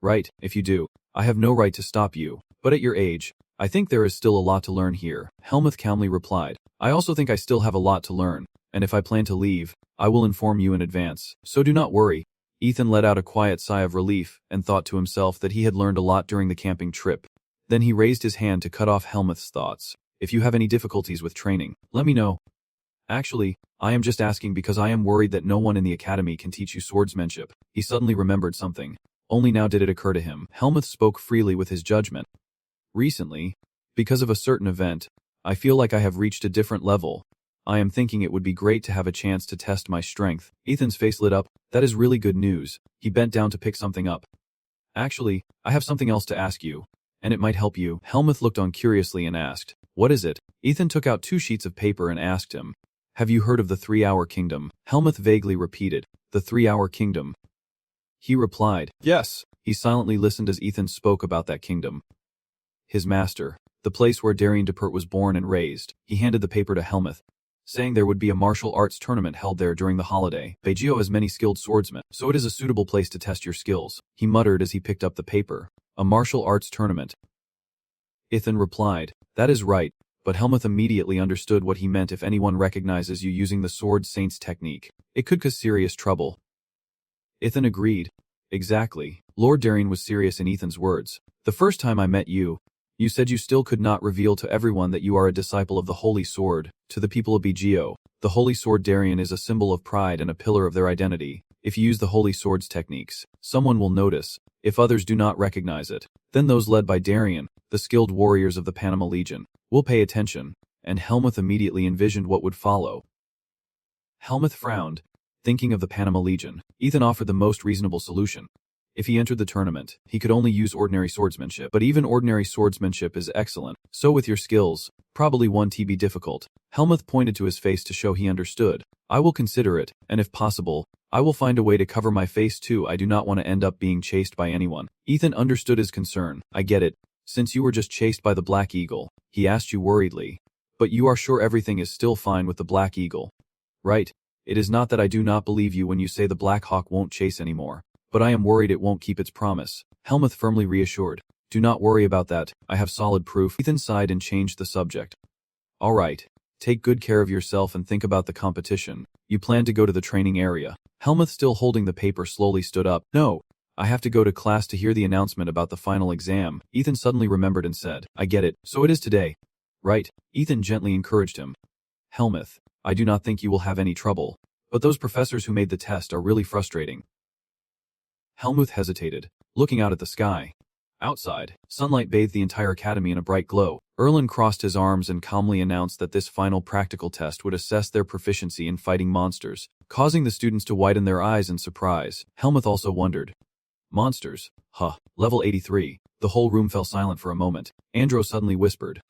A: Right, if you do, I have no right to stop you. But at your age, I think there is still a lot to learn here. Helmuth calmly replied, I also think I still have a lot to learn, and if I plan to leave, I will inform you in advance, so do not worry. Ethan let out a quiet sigh of relief and thought to himself that he had learned a lot during the camping trip. Then he raised his hand to cut off Helmuth's thoughts. If you have any difficulties with training, let me know. Actually, I am just asking because I am worried that no one in the academy can teach you swordsmanship. He suddenly remembered something. Only now did it occur to him. Helmuth spoke freely with his judgment. Recently, because of a certain event, I feel like I have reached a different level. I am thinking it would be great to have a chance to test my strength. Ethan's face lit up. That is really good news. He bent down to pick something up. Actually, I have something else to ask you, and it might help you. Helmuth looked on curiously and asked, What is it? Ethan took out 2 sheets of paper and asked him, Have you heard of the 3-Hour Kingdom? Helmuth vaguely repeated, The 3-Hour Kingdom. He replied, Yes. He silently listened as Ethan spoke about that kingdom. His master, the place where Darien Depert was born and raised. He handed the paper to Helmuth, saying there would be a martial arts tournament held there during the holiday. Beijio has many skilled swordsmen, so it is a suitable place to test your skills, he muttered as he picked up the paper. A martial arts tournament. Ethan replied, That is right, but Helmuth immediately understood what he meant. If anyone recognizes you using the Sword Saint's technique, it could cause serious trouble. Ethan agreed. Exactly. Lord Darien was serious in Ethan's words. The first time I met you, you said you still could not reveal to everyone that you are a disciple of the Holy Sword. To the people of Beijio, the Holy Sword Darien is a symbol of pride and a pillar of their identity. If you use the Holy Sword's techniques, someone will notice. If others do not recognize it, then those led by Darien, the skilled warriors of the Panama Legion, will pay attention, and Helmuth immediately envisioned what would follow. Helmuth frowned, thinking of the Panama Legion. Ethan offered the most reasonable solution. If he entered the tournament, he could only use ordinary swordsmanship, but even ordinary swordsmanship is excellent. So with your skills, probably one to be difficult. Helmuth pointed to his face to show he understood. I will consider it, and if possible, I will find a way to cover my face too. I do not want to end up being chased by anyone. Ethan understood his concern. I get it. Since you were just chased by the Black Eagle, he asked you worriedly. But you are sure everything is still fine with the Black Eagle? Right. It is not that I do not believe you when you say the Black Hawk won't chase anymore. But I am worried it won't keep its promise. Helmuth firmly reassured. Do not worry about that. I have solid proof. Ethan sighed and changed the subject. All right. Take good care of yourself and think about the competition. You plan to go to the training area. Helmuth, still holding the paper, slowly stood up. No, I have to go to class to hear the announcement about the final exam. Ethan suddenly remembered and said, I get it, so it is today. Right, Ethan gently encouraged him. Helmuth, I do not think you will have any trouble, but those professors who made the test are really frustrating. Helmuth hesitated, looking out at the sky. Outside, sunlight bathed the entire academy in a bright glow. Erlen crossed his arms and calmly announced that this final practical test would assess their proficiency in fighting monsters, causing the students to widen their eyes in surprise. Helmuth also wondered. Monsters? Huh. Level 83. The whole room fell silent for a moment. Andro suddenly whispered.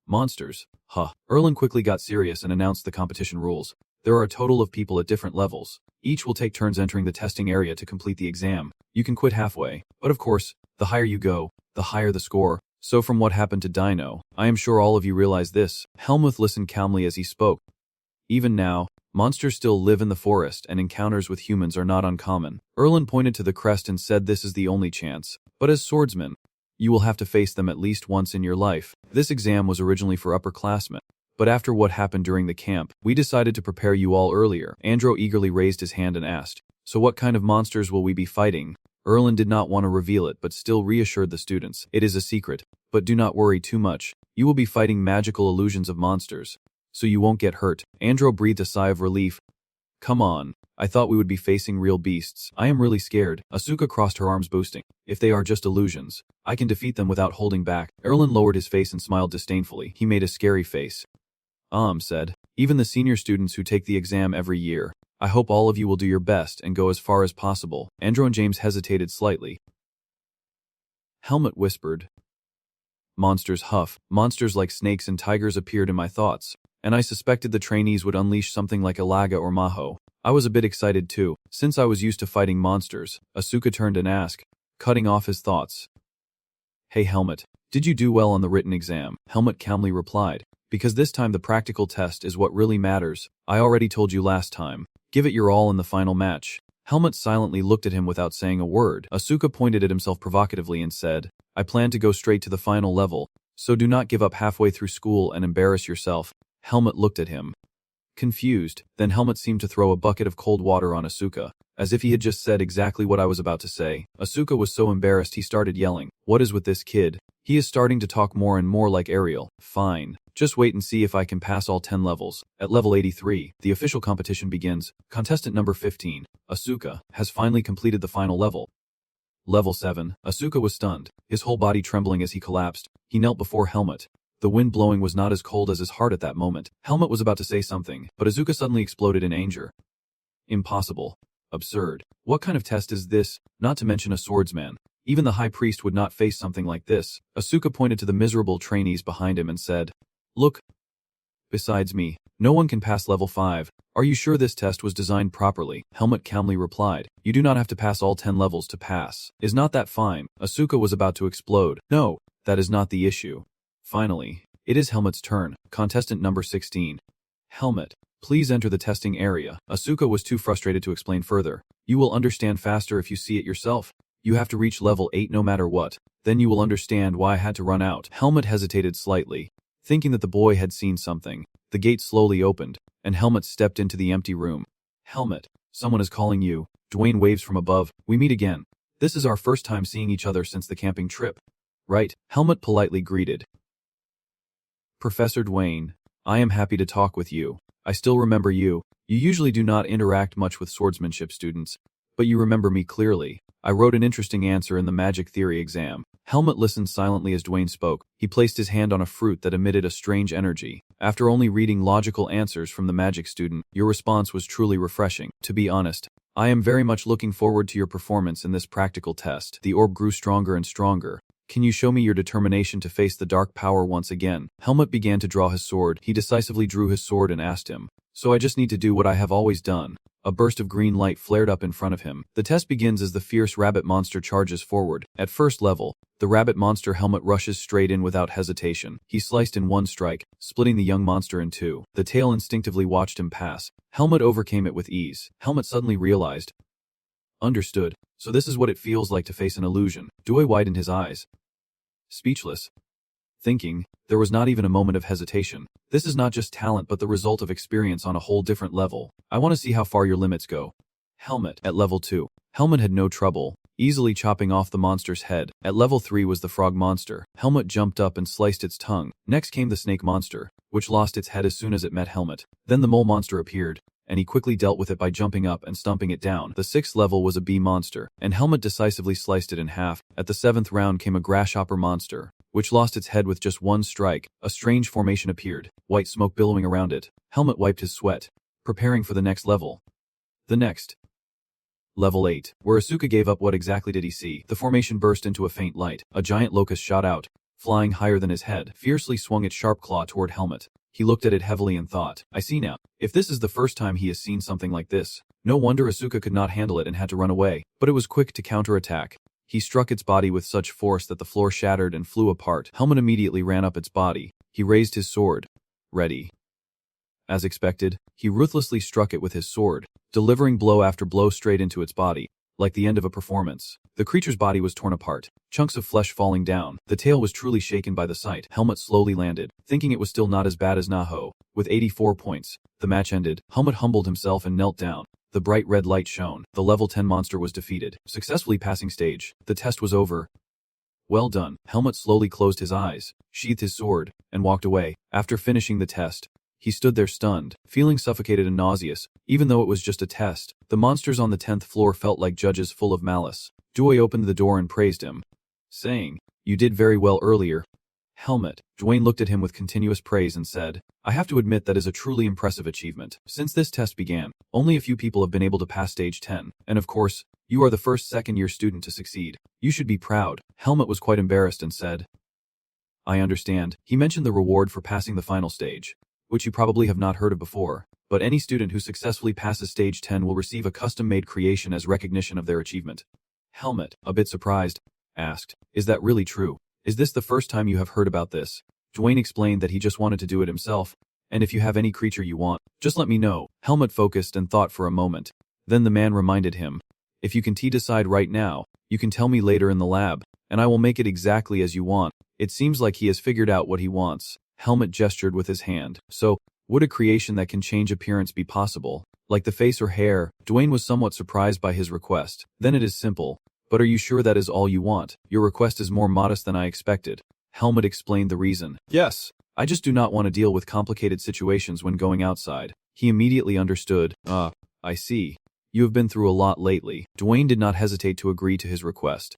A: Monsters? Huh. Erlen quickly got serious and announced the competition rules. There are a total of people at different levels. Each will take turns entering the testing area to complete the exam. You can quit halfway, but of course, the higher you go, the higher the score. So from what happened to Dino, I am sure all of you realize this. Helmuth listened calmly as he spoke. Even now, monsters still live in the forest and encounters with humans are not uncommon. Erlen pointed to the crest and said this is the only chance. But as swordsmen, you will have to face them at least once in your life. This exam was originally for upperclassmen. But after what happened during the camp, we decided to prepare you all earlier. Andro eagerly raised his hand and asked, so what kind of monsters will we be fighting? Erlen did not want to reveal it but still reassured the students. It is a secret, but do not worry too much. You will be fighting magical illusions of monsters, so you won't get hurt. Andro breathed a sigh of relief. Come on, I thought we would be facing real beasts. I am really scared. Asuka crossed her arms boasting. If they are just illusions, I can defeat them without holding back. Erlen lowered his face and smiled disdainfully. He made a scary face. Said, even the senior students who take the exam every year. I hope all of you will do your best and go as far as possible. Andro and James hesitated slightly. Helmut whispered. Monsters huff. Monsters like snakes and tigers appeared in my thoughts, and I suspected the trainees would unleash something like Alaga or Maho. I was a bit excited too, since I was used to fighting monsters. Asuka turned and asked, cutting off his thoughts. Hey Helmut, did you do well on the written exam? Helmut calmly replied. Because this time the practical test is what really matters. I already told you last time. Give it your all in the final match. Helmut silently looked at him without saying a word. Asuka pointed at himself provocatively and said, I plan to go straight to the final level, so do not give up halfway through school and embarrass yourself. Helmut looked at him, confused. Then Helmut seemed to throw a bucket of cold water on Asuka, as if he had just said exactly what I was about to say. Asuka was so embarrassed he started yelling, what is with this kid? He is starting to talk more and more like Ariel. Fine. Just wait and see if I can pass all 10 levels. At level 83, the official competition begins. Contestant number 15, Asuka, has finally completed the final level. Level 7, Asuka was stunned, his whole body trembling as he collapsed. He knelt before Helmut. The wind blowing was not as cold as his heart at that moment. Helmut was about to say something, but Asuka suddenly exploded in anger. Impossible. Absurd. What kind of test is this? Not to mention a swordsman. Even the high priest would not face something like this. Asuka pointed to the miserable trainees behind him and said, Look. Besides me, no one can pass level 5. Are you sure this test was designed properly? Helmut calmly replied. You do not have to pass all 10 levels to pass. Is not that fine? Asuka was about to explode. No, that is not the issue. Finally, it is Helmut's turn. Contestant number 16. Helmut, please enter the testing area. Asuka was too frustrated to explain further. You will understand faster if you see it yourself. You have to reach level 8 no matter what. Then you will understand why I had to run out. Helmut hesitated slightly, thinking that the boy had seen something. The gate slowly opened, and Helmut stepped into the empty room. Helmut, someone is calling you. Dwayne waves from above. We meet again. This is our first time seeing each other since the camping trip. Right, Helmut politely greeted. Professor Dwayne, I am happy to talk with you. I still remember you. You usually do not interact much with swordsmanship students, but you remember me clearly. I wrote an interesting answer in the magic theory exam. Helmut listened silently as Dwayne spoke. He placed his hand on a fruit that emitted a strange energy. After only reading logical answers from the magic student, your response was truly refreshing. To be honest, I am very much looking forward to your performance in this practical test. The orb grew stronger and stronger. Can you show me your determination to face the dark power once again? Helmut began to draw his sword. He decisively drew his sword and asked him, so I just need to do what I have always done. A burst of green light flared up in front of him. The test begins as the fierce rabbit monster charges forward. At first level, the rabbit monster Helmut rushes straight in without hesitation. He sliced in one strike, splitting the young monster in two. The tail instinctively watched him pass. Helmut overcame it with ease. Helmut suddenly realized. Understood. So this is what it feels like to face an illusion. Dewey widened his eyes. Speechless. Thinking, there was not even a moment of hesitation. This is not just talent but the result of experience on a whole different level. I want to see how far your limits go. Helmut, at level 2. Helmut had no trouble. easily chopping off the monster's head. At level 3 was the frog monster. Helmet jumped up and sliced its tongue. Next came the snake monster, which lost its head as soon as it met Helmet. Then the mole monster appeared, and he quickly dealt with it by jumping up and stomping it down. The 6th level was a bee monster, and Helmet decisively sliced it in half. At the 7th round came a grasshopper monster, which lost its head with just one strike. A strange formation appeared, white smoke billowing around it. Helmet wiped his sweat, preparing for the next level. The next. Level 8, where Asuka gave up. What exactly did he see? The formation burst into a faint light. A giant locust shot out, flying higher than his head, fiercely swung its sharp claw toward Helmet. He looked at it heavily and thought, I see now. If this is the first time he has seen something like this, no wonder Asuka could not handle it and had to run away. But it was quick to counterattack. He struck its body with such force that the floor shattered and flew apart. Helmet immediately ran up its body. He raised his sword. Ready. As expected, he ruthlessly struck it with his sword, delivering blow after blow straight into its body, like the end of a performance. The creature's body was torn apart, chunks of flesh falling down. The tail was truly shaken by the sight. Helmet slowly landed, thinking it was still not as bad as Nahu. With 84 points, the match ended. Helmet humbled himself and knelt down. The bright red light shone. The level 10 monster was defeated, successfully passing stage. The test was over. Well done. Helmet slowly closed his eyes, sheathed his sword, and walked away. After finishing the test, he stood there stunned, feeling suffocated and nauseous. Even though it was just a test, the monsters on the 10th floor felt like judges full of malice. Joy opened the door and praised him, saying, You did very well earlier. Helmet. Dwayne looked at him with continuous praise and said, I have to admit that is a truly impressive achievement. Since this test began, only a few people have been able to pass stage 10, and of course, you are the first second-year student to succeed. You should be proud. Helmet was quite embarrassed and said, I understand. He mentioned the reward for passing the final stage, which you probably have not heard of before, but any student who successfully passes stage 10 will receive a custom-made creation as recognition of their achievement. Helmet, a bit surprised, asked, Is that really true? Is this the first time you have heard about this? Dwayne explained that he just wanted to do it himself, and if you have any creature you want, just let me know. Helmet focused and thought for a moment. Then the man reminded him, If you can decide right now, you can tell me later in the lab, and I will make it exactly as you want. It seems like he has figured out what he wants. Helmet gestured with his hand. So, would a creation that can change appearance be possible? Like the face or hair? Dwayne was somewhat surprised by his request. Then it is simple. But are you sure that is all you want? Your request is more modest than I expected. Helmet explained the reason. Yes. I just do not want to deal with complicated situations when going outside. He immediately understood. I see. You have been through a lot lately. Dwayne did not hesitate to agree to his request.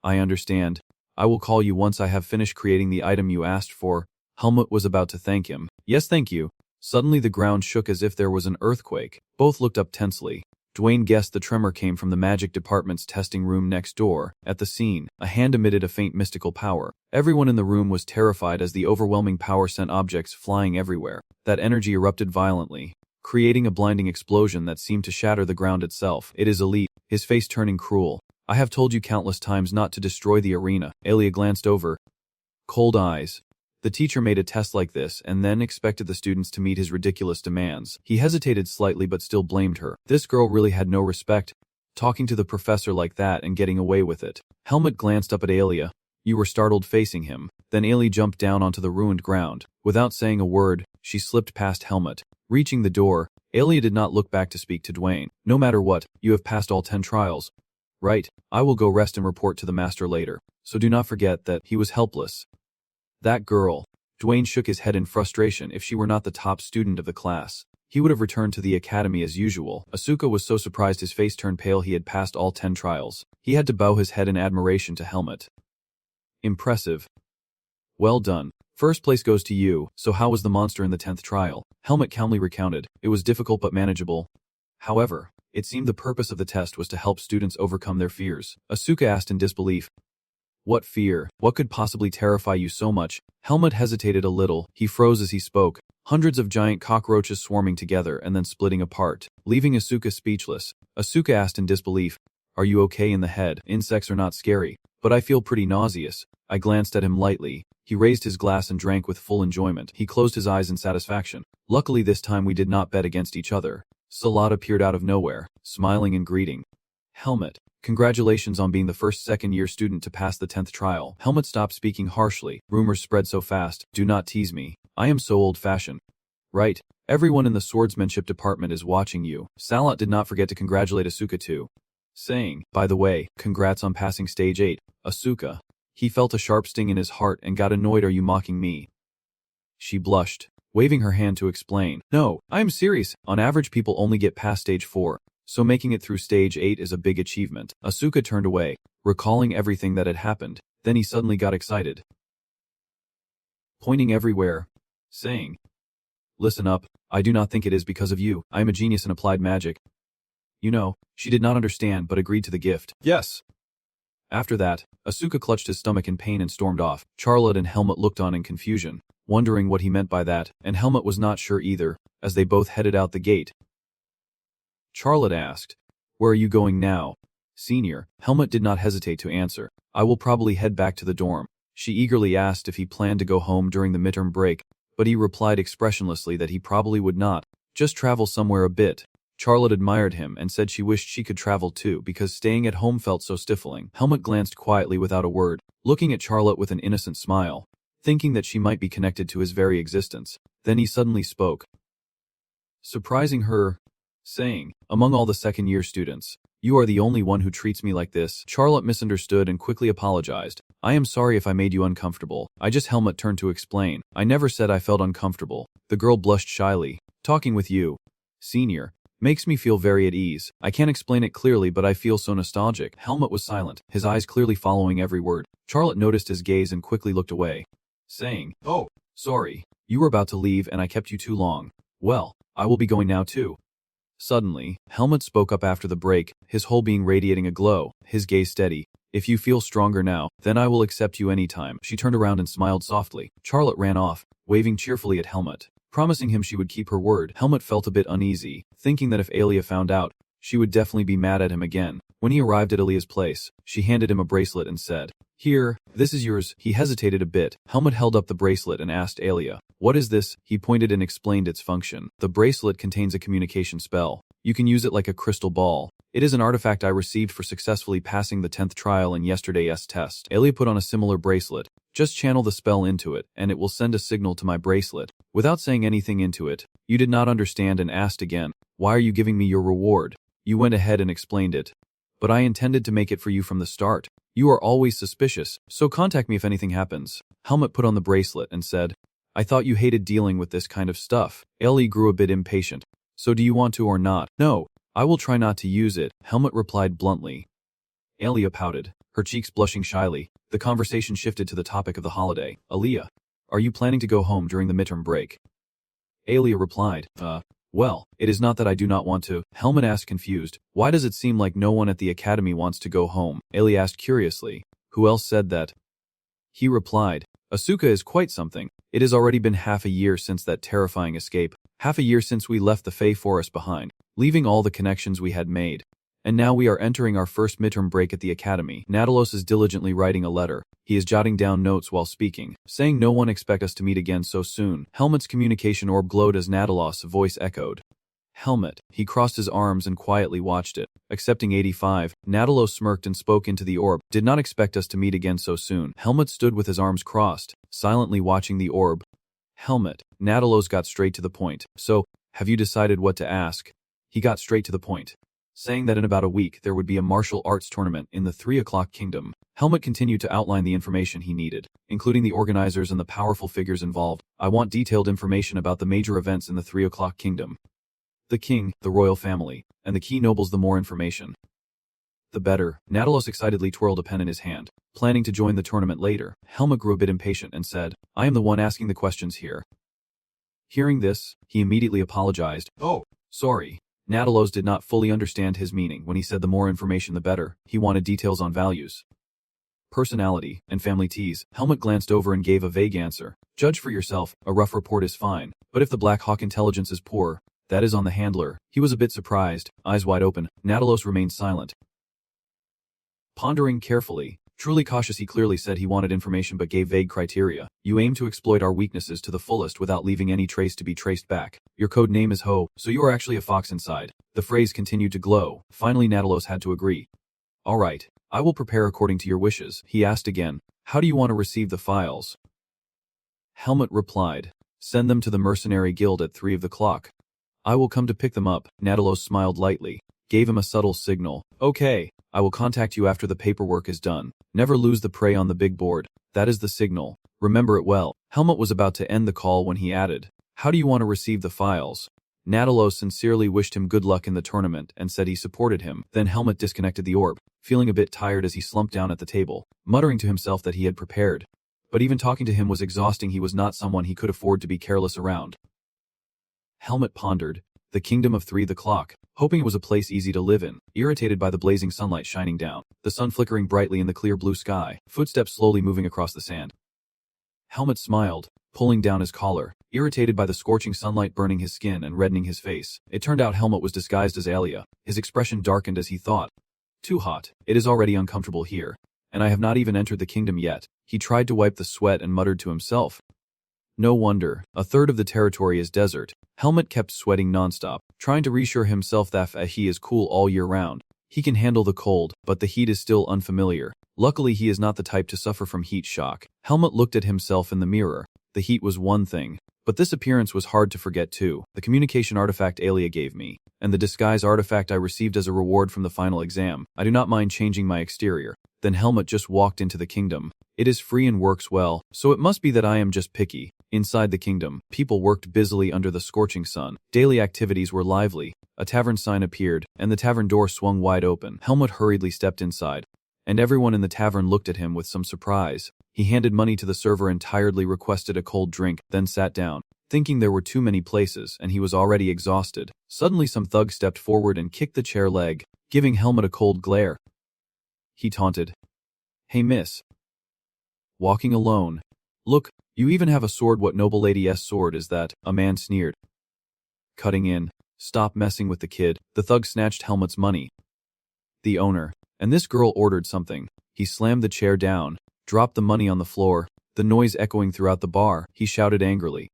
A: I understand. I will call you once I have finished creating the item you asked for. Helmet was about to thank him. Yes, thank you. Suddenly the ground shook as if there was an earthquake. Both looked up tensely. Dwayne guessed the tremor came from the magic department's testing room next door. At the scene, a hand emitted a faint mystical power. Everyone in the room was terrified as the overwhelming power sent objects flying everywhere. That energy erupted violently, creating a blinding explosion that seemed to shatter the ground itself. It is elite, his face turning cruel. I have told you countless times not to destroy the arena. Alia glanced over. Cold eyes. The teacher made a test like this and then expected the students to meet his ridiculous demands. He hesitated slightly but still blamed her. This girl really had no respect, talking to the professor like that and getting away with it. Helmet glanced up at Alia. You were startled facing him. Then Alia jumped down onto the ruined ground. Without saying a word, she slipped past Helmet. Reaching the door, Alia did not look back to speak to Dwayne. No matter what, you have passed all 10 trials. Right, I will go rest and report to the master later. So do not forget that he was helpless. That girl. Dwayne shook his head in frustration. If she were not the top student of the class, he would have returned to the academy as usual. Asuka was so surprised his face turned pale. He had passed all 10 trials. He had to bow his head in admiration to Helmet. Impressive. Well done. First place goes to you. So how was the monster in the 10th trial? Helmet calmly recounted. It was difficult but manageable. However, it seemed the purpose of the test was to help students overcome their fears. Asuka asked in disbelief. What fear? What could possibly terrify you so much? Helmet hesitated a little. He froze as he spoke. Hundreds of giant cockroaches swarming together and then splitting apart, leaving Asuka speechless. Asuka asked in disbelief. Are you okay in the head? Insects are not scary, but I feel pretty nauseous. I glanced at him lightly. He raised his glass and drank with full enjoyment. He closed his eyes in satisfaction. Luckily this time we did not bet against each other. Salat appeared out of nowhere, smiling and greeting. Helmet. Congratulations on being the first second-year student to pass the 10th trial. Helmet stopped speaking harshly. Rumors spread so fast. Do not tease me. I am so old-fashioned. Right. Everyone in the swordsmanship department is watching you. Salat did not forget to congratulate Asuka too. saying, "By the way, congrats on passing stage 8, Asuka." He felt a sharp sting in his heart and got annoyed. "Are you mocking me?" She blushed, waving her hand to explain. "No, I am serious. On average people only get past stage 4, so making it through stage 8 is a big achievement." Asuka turned away, recalling everything that had happened. Then he suddenly got excited, pointing everywhere, saying, "Listen up, I do not think it is because of you. I am a genius in applied magic." You know, she did not understand but agreed to the gift. "Yes." After that, Asuka clutched his stomach in pain and stormed off. Charlotte and Helmut looked on in confusion, wondering what he meant by that, and Helmut was not sure either, as they both headed out the gate. Charlotte asked, "Where are you going now, Senior?" Helmut did not hesitate to answer, "I will probably head back to the dorm." She eagerly asked if he planned to go home during the midterm break, but he replied expressionlessly that he probably would not, just travel somewhere a bit. Charlotte admired him and said she wished she could travel too because staying at home felt so stifling. Helmut glanced quietly without a word, looking at Charlotte with an innocent smile, thinking that she might be connected to his very existence. Then he suddenly spoke, surprising her, saying, "Among all the second-year students, you are the only one who treats me like this." Charlotte misunderstood and quickly apologized. "I am sorry if I made you uncomfortable. Helmut turned to explain. "I never said I felt uncomfortable." The girl blushed shyly. "Talking with you, Senior, makes me feel very at ease. I can't explain it clearly but I feel so nostalgic." Helmut was silent, his eyes clearly following every word. Charlotte noticed his gaze and quickly looked away, saying, "Oh, sorry. You were about to leave and I kept you too long. Well, I will be going now too." Suddenly, Helmut spoke up after the break, his whole being radiating a glow, his gaze steady. "If you feel stronger now, then I will accept you anytime." She turned around and smiled softly. Charlotte ran off, waving cheerfully at Helmut, promising him she would keep her word. Helmut felt a bit uneasy, thinking that if Alia found out, she would definitely be mad at him again. When he arrived at Alia's place, she handed him a bracelet and said, "Here, this is yours." He hesitated a bit. Helmut held up the bracelet and asked Alia, "What is this?" He pointed and explained its function. "The bracelet contains a communication spell. You can use it like a crystal ball. It is an artifact I received for successfully passing the 10th trial in yesterday's test." Alia put on a similar bracelet. "Just channel the spell into it, and it will send a signal to my bracelet." Without saying anything into it, "You did not understand and asked again, 'Why are you giving me your reward?' You went ahead and explained it. But I intended to make it for you from the start. You are always suspicious, so contact me if anything happens." Helmut put on the bracelet and said, "I thought you hated dealing with this kind of stuff." Ellie grew a bit impatient. "So do you want to or not?" "No, I will try not to use it," Helmut replied bluntly. Alia pouted, her cheeks blushing shyly. The conversation shifted to the topic of the holiday. "Alia, are you planning to go home during the midterm break?" Alia replied, Well, it is not that I do not want to." Helmut asked confused, "Why does it seem like no one at the academy wants to go home?" Alia asked curiously, "Who else said that?" He replied, "Asuka is quite something. It has already been half a year since that terrifying escape, half a year since we left the Fey Forest behind, leaving all the connections we had made. And now we are entering our first midterm break at the academy." Natalos is diligently writing a letter. He is jotting down notes while speaking, saying no one expect us to meet again so soon. Helmut's communication orb glowed as Natalos' voice echoed. "Helmut." He crossed his arms and quietly watched it. Accepting 85, Natalos smirked and spoke into the orb. "Did not expect us to meet again so soon." Helmut stood with his arms crossed, silently watching the orb. "Helmut." Natalos got straight to the point. "So, have you decided what to ask?" He got straight to the point, saying that in about a week there would be a martial arts tournament in the 3 o'clock kingdom. Helmut continued to outline the information he needed, including the organizers and the powerful figures involved. "I want detailed information about the major events in the 3 o'clock kingdom. The king, the royal family, and the key nobles. The more information, the better." Natalos excitedly twirled a pen in his hand, planning to join the tournament later. Helmut grew a bit impatient and said, "I am the one asking the questions here." Hearing this, he immediately apologized. "Oh, sorry." Natalos did not fully understand his meaning when he said the more information the better. He wanted details on values, personality, and family ties. Helmut glanced over and gave a vague answer. "Judge for yourself, a rough report is fine, but if the Black Hawk intelligence is poor, that is on the handler." He was a bit surprised, eyes wide open. Natalos remained silent, pondering carefully. Truly cautious, he clearly said he wanted information but gave vague criteria. "You aim to exploit our weaknesses to the fullest without leaving any trace to be traced back. Your code name is Ho, so you are actually a fox inside." The phrase continued to glow. Finally Natalos had to agree. "All right, I will prepare according to your wishes." He asked again, "How do you want to receive the files?" Helmut replied, "Send them to the mercenary guild at 3 o'clock. I will come to pick them up." Natalos smiled lightly, gave him a subtle signal, Okay, I will contact you after the paperwork is done. Never lose the prey on the big board. That is the signal. Remember it well. Helmut was about to end the call when he added, how do you want to receive the files? Natalo sincerely wished him good luck in the tournament and said he supported him. Then Helmut disconnected the orb, feeling a bit tired as he slumped down at the table, muttering to himself that he had prepared. But even talking to him was exhausting. He was not someone he could afford to be careless around. Helmut pondered. The kingdom of 3 o'clock, hoping it was a place easy to live in, irritated by the blazing sunlight shining down, the sun flickering brightly in the clear blue sky, footsteps slowly moving across the sand. Helmut smiled, pulling down his collar, irritated by the scorching sunlight burning his skin and reddening his face. It turned out Helmut was disguised as Alia. His expression darkened as he thought. Too hot. It is already uncomfortable here. And I have not even entered the kingdom yet. He tried to wipe the sweat and muttered to himself. No wonder, a third of the territory is desert. Helmut kept sweating nonstop, trying to reassure himself that he is cool all year round. He can handle the cold, but the heat is still unfamiliar. Luckily he is not the type to suffer from heat shock. Helmut looked at himself in the mirror. The heat was one thing, but this appearance was hard to forget too. The communication artifact Alia gave me, and the disguise artifact I received as a reward from the final exam. I do not mind changing my exterior. Then Helmut just walked into the kingdom. It is free and works well, so it must be that I am just picky. Inside the kingdom, people worked busily under the scorching sun. Daily activities were lively. A tavern sign appeared, and the tavern door swung wide open. Helmut hurriedly stepped inside, and everyone in the tavern looked at him with some surprise. He handed money to the server and tiredly requested a cold drink, then sat down, thinking there were too many places and he was already exhausted. Suddenly some thug stepped forward and kicked the chair leg, giving Helmut a cold glare. He taunted. Hey miss. Walking alone. Look, you even have a sword. What noble lady's sword is that? A man sneered. Cutting in. Stop messing with the kid. The thug snatched Helmut's money. The owner. And this girl ordered something. He slammed the chair down, dropped the money on the floor, the noise echoing throughout the bar. He shouted angrily.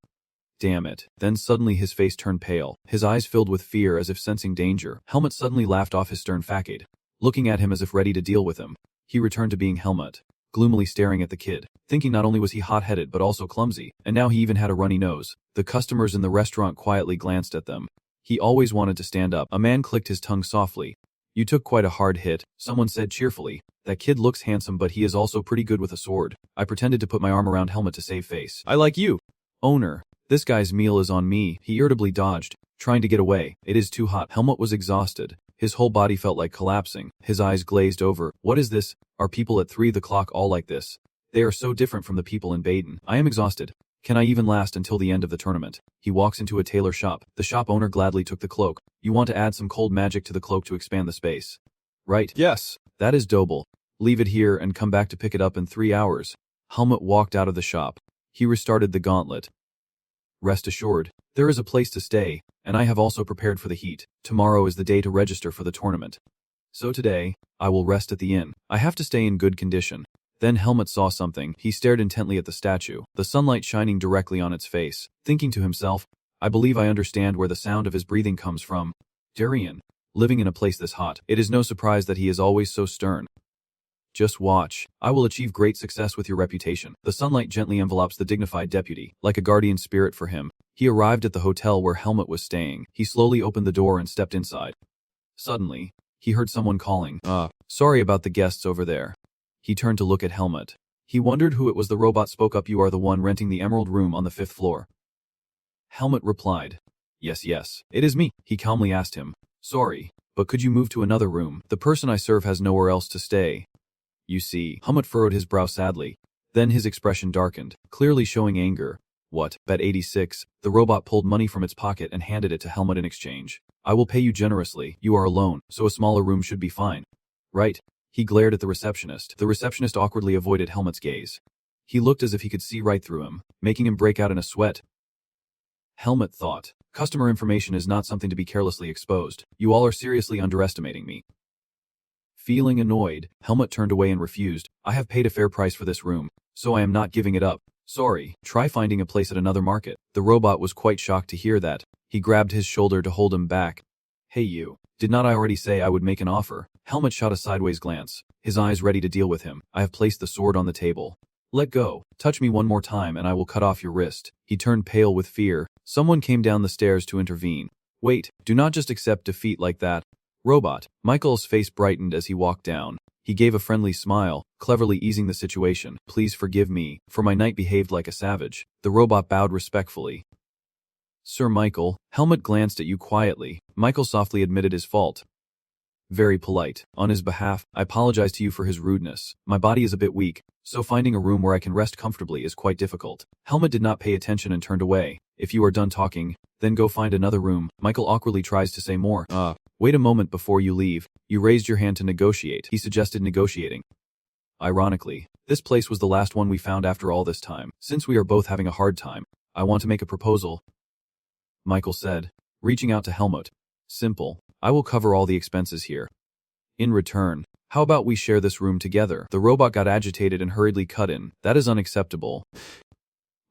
A: Damn it. Then suddenly his face turned pale, his eyes filled with fear as if sensing danger. Helmut suddenly laughed off his stern facade, looking at him as if ready to deal with him. He returned to being Helmut, gloomily staring at the kid, thinking not only was he hot-headed but also clumsy, and now he even had a runny nose. The customers in the restaurant quietly glanced at them. He always wanted to stand up. A man clicked his tongue softly. You took quite a hard hit, someone said cheerfully. That kid looks handsome but he is also pretty good with a sword. I pretended to put my arm around Helmut to save face. I like you. Owner. This guy's meal is on me. He irritably dodged, trying to get away. It is too hot. Helmut was exhausted. His whole body felt like collapsing. His eyes glazed over. What is this? Are people at 3 o'clock all like this? They are so different from the people in Baden. I am exhausted. Can I even last until the end of the tournament? He walks into a tailor shop. The shop owner gladly took the cloak. You want to add some cold magic to the cloak to expand the space? Right. Yes. That is doable. Leave it here and come back to pick it up in 3 hours. Helmut walked out of the shop. He restarted the gauntlet. Rest assured, there is a place to stay, and I have also prepared for the heat. Tomorrow is the day to register for the tournament. So today, I will rest at the inn. I have to stay in good condition. Then Helmut saw something. He stared intently at the statue, the sunlight shining directly on its face, thinking to himself, I believe I understand where the sound of his breathing comes from. Darien. Living in a place this hot, it is no surprise that he is always so stern. Just watch. I will achieve great success with your reputation. The sunlight gently envelopes the dignified deputy, like a guardian spirit for him. He arrived at the hotel where Helmut was staying. He slowly opened the door and stepped inside. Suddenly, he heard someone calling, sorry about the guests over there. He turned to look at Helmut. He wondered who it was. The robot spoke up. You are the one renting the emerald room on the 5th floor. Helmut replied, Yes, it is me. He calmly asked him, Sorry, but could you move to another room? The person I serve has nowhere else to stay. You see. Helmut furrowed his brow sadly. Then his expression darkened, clearly showing anger. What? Bet 86. The robot pulled money from its pocket and handed it to Helmut in exchange. I will pay you generously. You are alone, so a smaller room should be fine. Right? He glared at the receptionist. The receptionist awkwardly avoided Helmut's gaze. He looked as if he could see right through him, making him break out in a sweat. Helmut thought, customer information is not something to be carelessly exposed. You all are seriously underestimating me. Feeling annoyed, Helmut turned away and refused. I have paid a fair price for this room, so I am not giving it up. Sorry, try finding a place at another market. The robot was quite shocked to hear that. He grabbed his shoulder to hold him back. Hey you, did not I already say I would make an offer? Helmut shot a sideways glance, his eyes ready to deal with him. I have placed the sword on the table. Let go. Touch me one more time and I will cut off your wrist. He turned pale with fear. Someone came down the stairs to intervene. Wait, do not just accept defeat like that. Robot. Michael's face brightened as he walked down. He gave a friendly smile, cleverly easing the situation. Please forgive me, for my knight behaved like a savage. The robot bowed respectfully. Sir Michael, Helmut glanced at you quietly. Michael softly admitted his fault. Very polite. On his behalf, I apologize to you for his rudeness. My body is a bit weak, so finding a room where I can rest comfortably is quite difficult. Helmut did not pay attention and turned away. If you are done talking, then go find another room. Michael awkwardly tries to say more. Wait a moment before you leave. You raised your hand to negotiate. He suggested negotiating. Ironically, this place was the last one we found after all this time. Since we are both having a hard time, I want to make a proposal. Michael said, reaching out to Helmut. Simple. I will cover all the expenses here. In return, how about we share this room together? The robot got agitated and hurriedly cut in. That is unacceptable.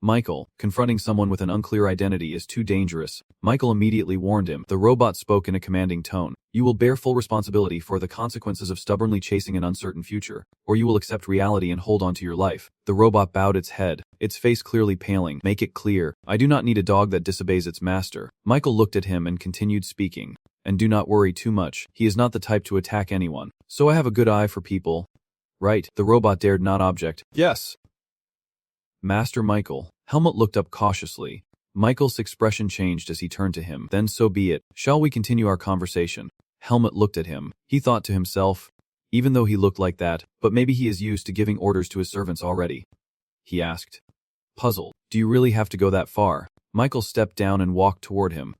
A: Michael, confronting someone with an unclear identity is too dangerous. Michael immediately warned him. The robot spoke in a commanding tone. You will bear full responsibility for the consequences of stubbornly chasing an uncertain future, or you will accept reality and hold on to your life. The robot bowed its head, its face clearly paling. Make it clear. I do not need a dog that disobeys its master. Michael looked at him and continued speaking. And do not worry too much. He is not the type to attack anyone. So I have a good eye for people. Right? The robot dared not object. Yes. Master Michael. Helmut looked up cautiously. Michael's expression changed as he turned to him. Then so be it. Shall we continue our conversation? Helmut looked at him. He thought to himself, even though he looked like that, but maybe he is used to giving orders to his servants already. He asked. Puzzled. Do you really have to go that far? Michael stepped down and walked toward him.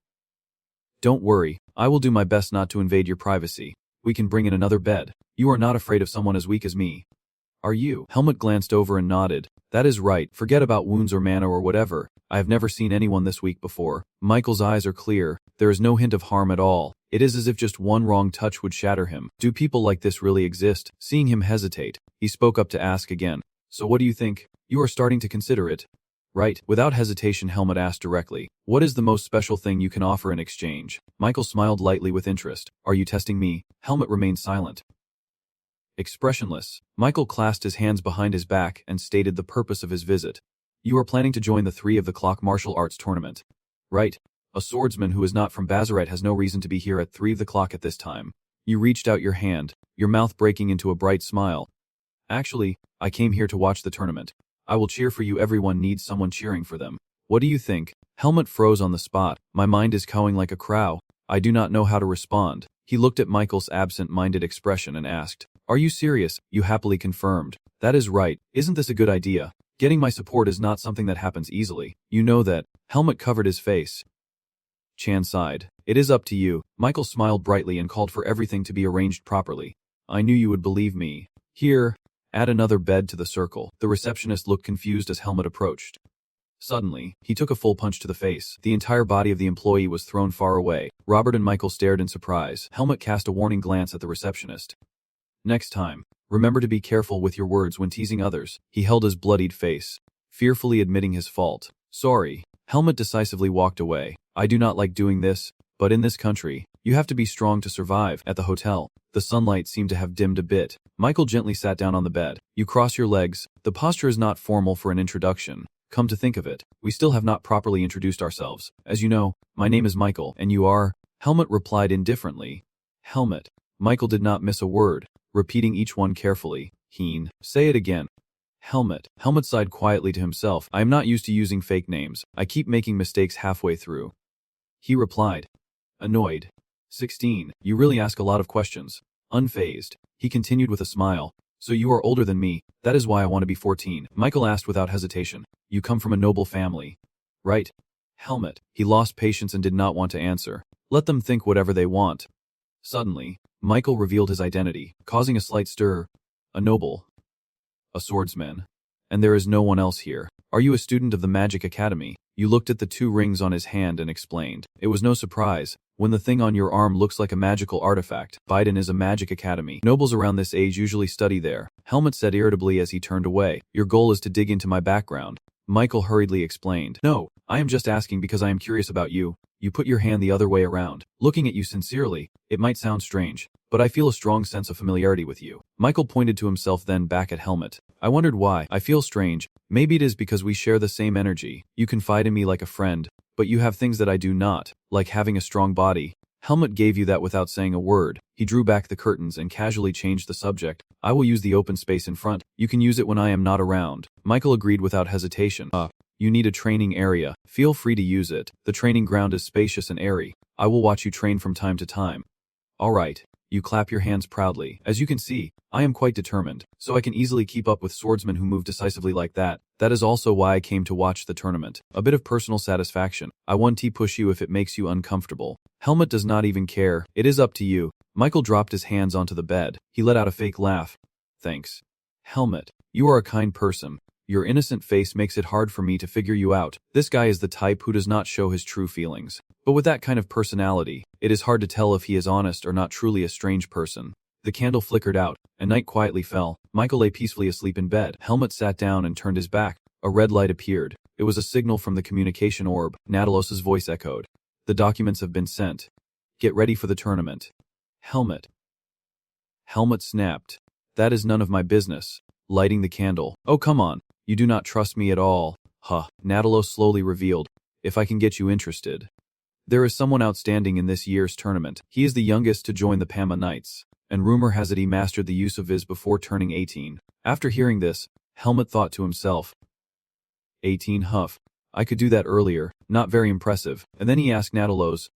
A: Don't worry. I will do my best not to invade your privacy. We can bring in another bed. You are not afraid of someone as weak as me. Are you? Helmut glanced over and nodded. That is right. Forget about wounds or mana or whatever. I have never seen anyone this weak before. Michael's eyes are clear. There is no hint of harm at all. It is as if just one wrong touch would shatter him. Do people like this really exist? Seeing him hesitate, he spoke up to ask again. So what do you think? You are starting to consider it. Right. Without hesitation, Helmut asked directly. What is the most special thing you can offer in exchange? Michael smiled lightly with interest. Are you testing me? Helmut remained silent. Expressionless, Michael clasped his hands behind his back and stated the purpose of his visit. You are planning to join the 3 of the clock martial arts tournament. Right. A swordsman who is not from Bazaret has no reason to be here at 3 of the clock at this time. You reached out your hand, your mouth breaking into a bright smile. Actually, I came here to watch the tournament. I will cheer for you. Everyone needs someone cheering for them. What do you think? Helmut froze on the spot. My mind is cowing like a crow. I do not know how to respond. He looked at Michael's absent-minded expression and asked, Are you serious? You happily confirmed. That is right. Isn't this a good idea? Getting my support is not something that happens easily. You know that. Helmut covered his face. Chan sighed. It is up to you. Michael smiled brightly and called for everything to be arranged properly. I knew you would believe me. Here, add another bed to the circle. The receptionist looked confused as Helmut approached. Suddenly, he took a full punch to the face. The entire body of the employee was thrown far away. Robert and Michael stared in surprise. Helmut cast a warning glance at the receptionist. Next time, remember to be careful with your words when teasing others. He held his bloodied face, fearfully admitting his fault. Sorry. Helmut decisively walked away. I do not like doing this, but in this country, you have to be strong to survive. At the hotel, the sunlight seemed to have dimmed a bit. Michael gently sat down on the bed. You cross your legs. The posture is not formal for an introduction. Come to think of it, we still have not properly introduced ourselves. As you know, my name is Michael, and you are? Helmut replied indifferently. Helmut. Michael did not miss a word, repeating each one carefully. Heen. Say it again. Helmut. Helmut sighed quietly to himself. I am not used to using fake names. I keep making mistakes halfway through. He replied. Annoyed. 16. You really ask a lot of questions. Unfazed. He continued with a smile. So you are older than me. That is why I want to be 14. Michael asked without hesitation. You come from a noble family. Right? Helmut. He lost patience and did not want to answer. Let them think whatever they want. Suddenly, Michael revealed his identity, causing a slight stir. A noble. A swordsman. And there is no one else here. Are you a student of the Magic Academy? You looked at the 2 rings on his hand and explained. It was no surprise. When the thing on your arm looks like a magical artifact, Biden is a Magic Academy. Nobles around this age usually study there. Helmut said irritably as he turned away. Your goal is to dig into my background. Michael hurriedly explained. No, I am just asking because I am curious about you. You put your hand the other way around. Looking at you sincerely, it might sound strange, but I feel a strong sense of familiarity with you. Michael pointed to himself, then back at Helmut. I wondered why. I feel strange. Maybe it is because we share the same energy. You confide in me like a friend, but you have things that I do not, like having a strong body. Helmut gave you that without saying a word. He drew back the curtains and casually changed the subject. I will use the open space in front. You can use it when I am not around. Michael agreed without hesitation. You need a training area. Feel free to use it. The training ground is spacious and airy. I will watch you train from time to time. All right. You clap your hands proudly. As you can see, I am quite determined, so I can easily keep up with swordsmen who move decisively like that. That is also why I came to watch the tournament. A bit of personal satisfaction. I won't push you if it makes you uncomfortable. Helmut does not even care. It is up to you. Michael dropped his hands onto the bed. He let out a fake laugh. Thanks. Helmut, you are a kind person. Your innocent face makes it hard for me to figure you out. This guy is the type who does not show his true feelings. But with that kind of personality, it is hard to tell if he is honest or not truly a strange person. The candle flickered out, and night quietly fell. Michael lay peacefully asleep in bed. Helmut sat down and turned his back. A red light appeared. It was a signal from the communication orb. Nadalos's voice echoed. The documents have been sent. Get ready for the tournament. Helmut. Helmut snapped. That is none of my business. Lighting the candle. Oh, come on. You do not trust me at all. Huh. Nadalos slowly revealed. If I can get you interested. There is someone outstanding in this year's tournament. He is the youngest to join the Pama Knights, and rumor has it he mastered the use of Viz before turning 18. After hearing this, Helmut thought to himself, 18 huff. I could do that earlier, not very impressive. And then he asked Nadalos,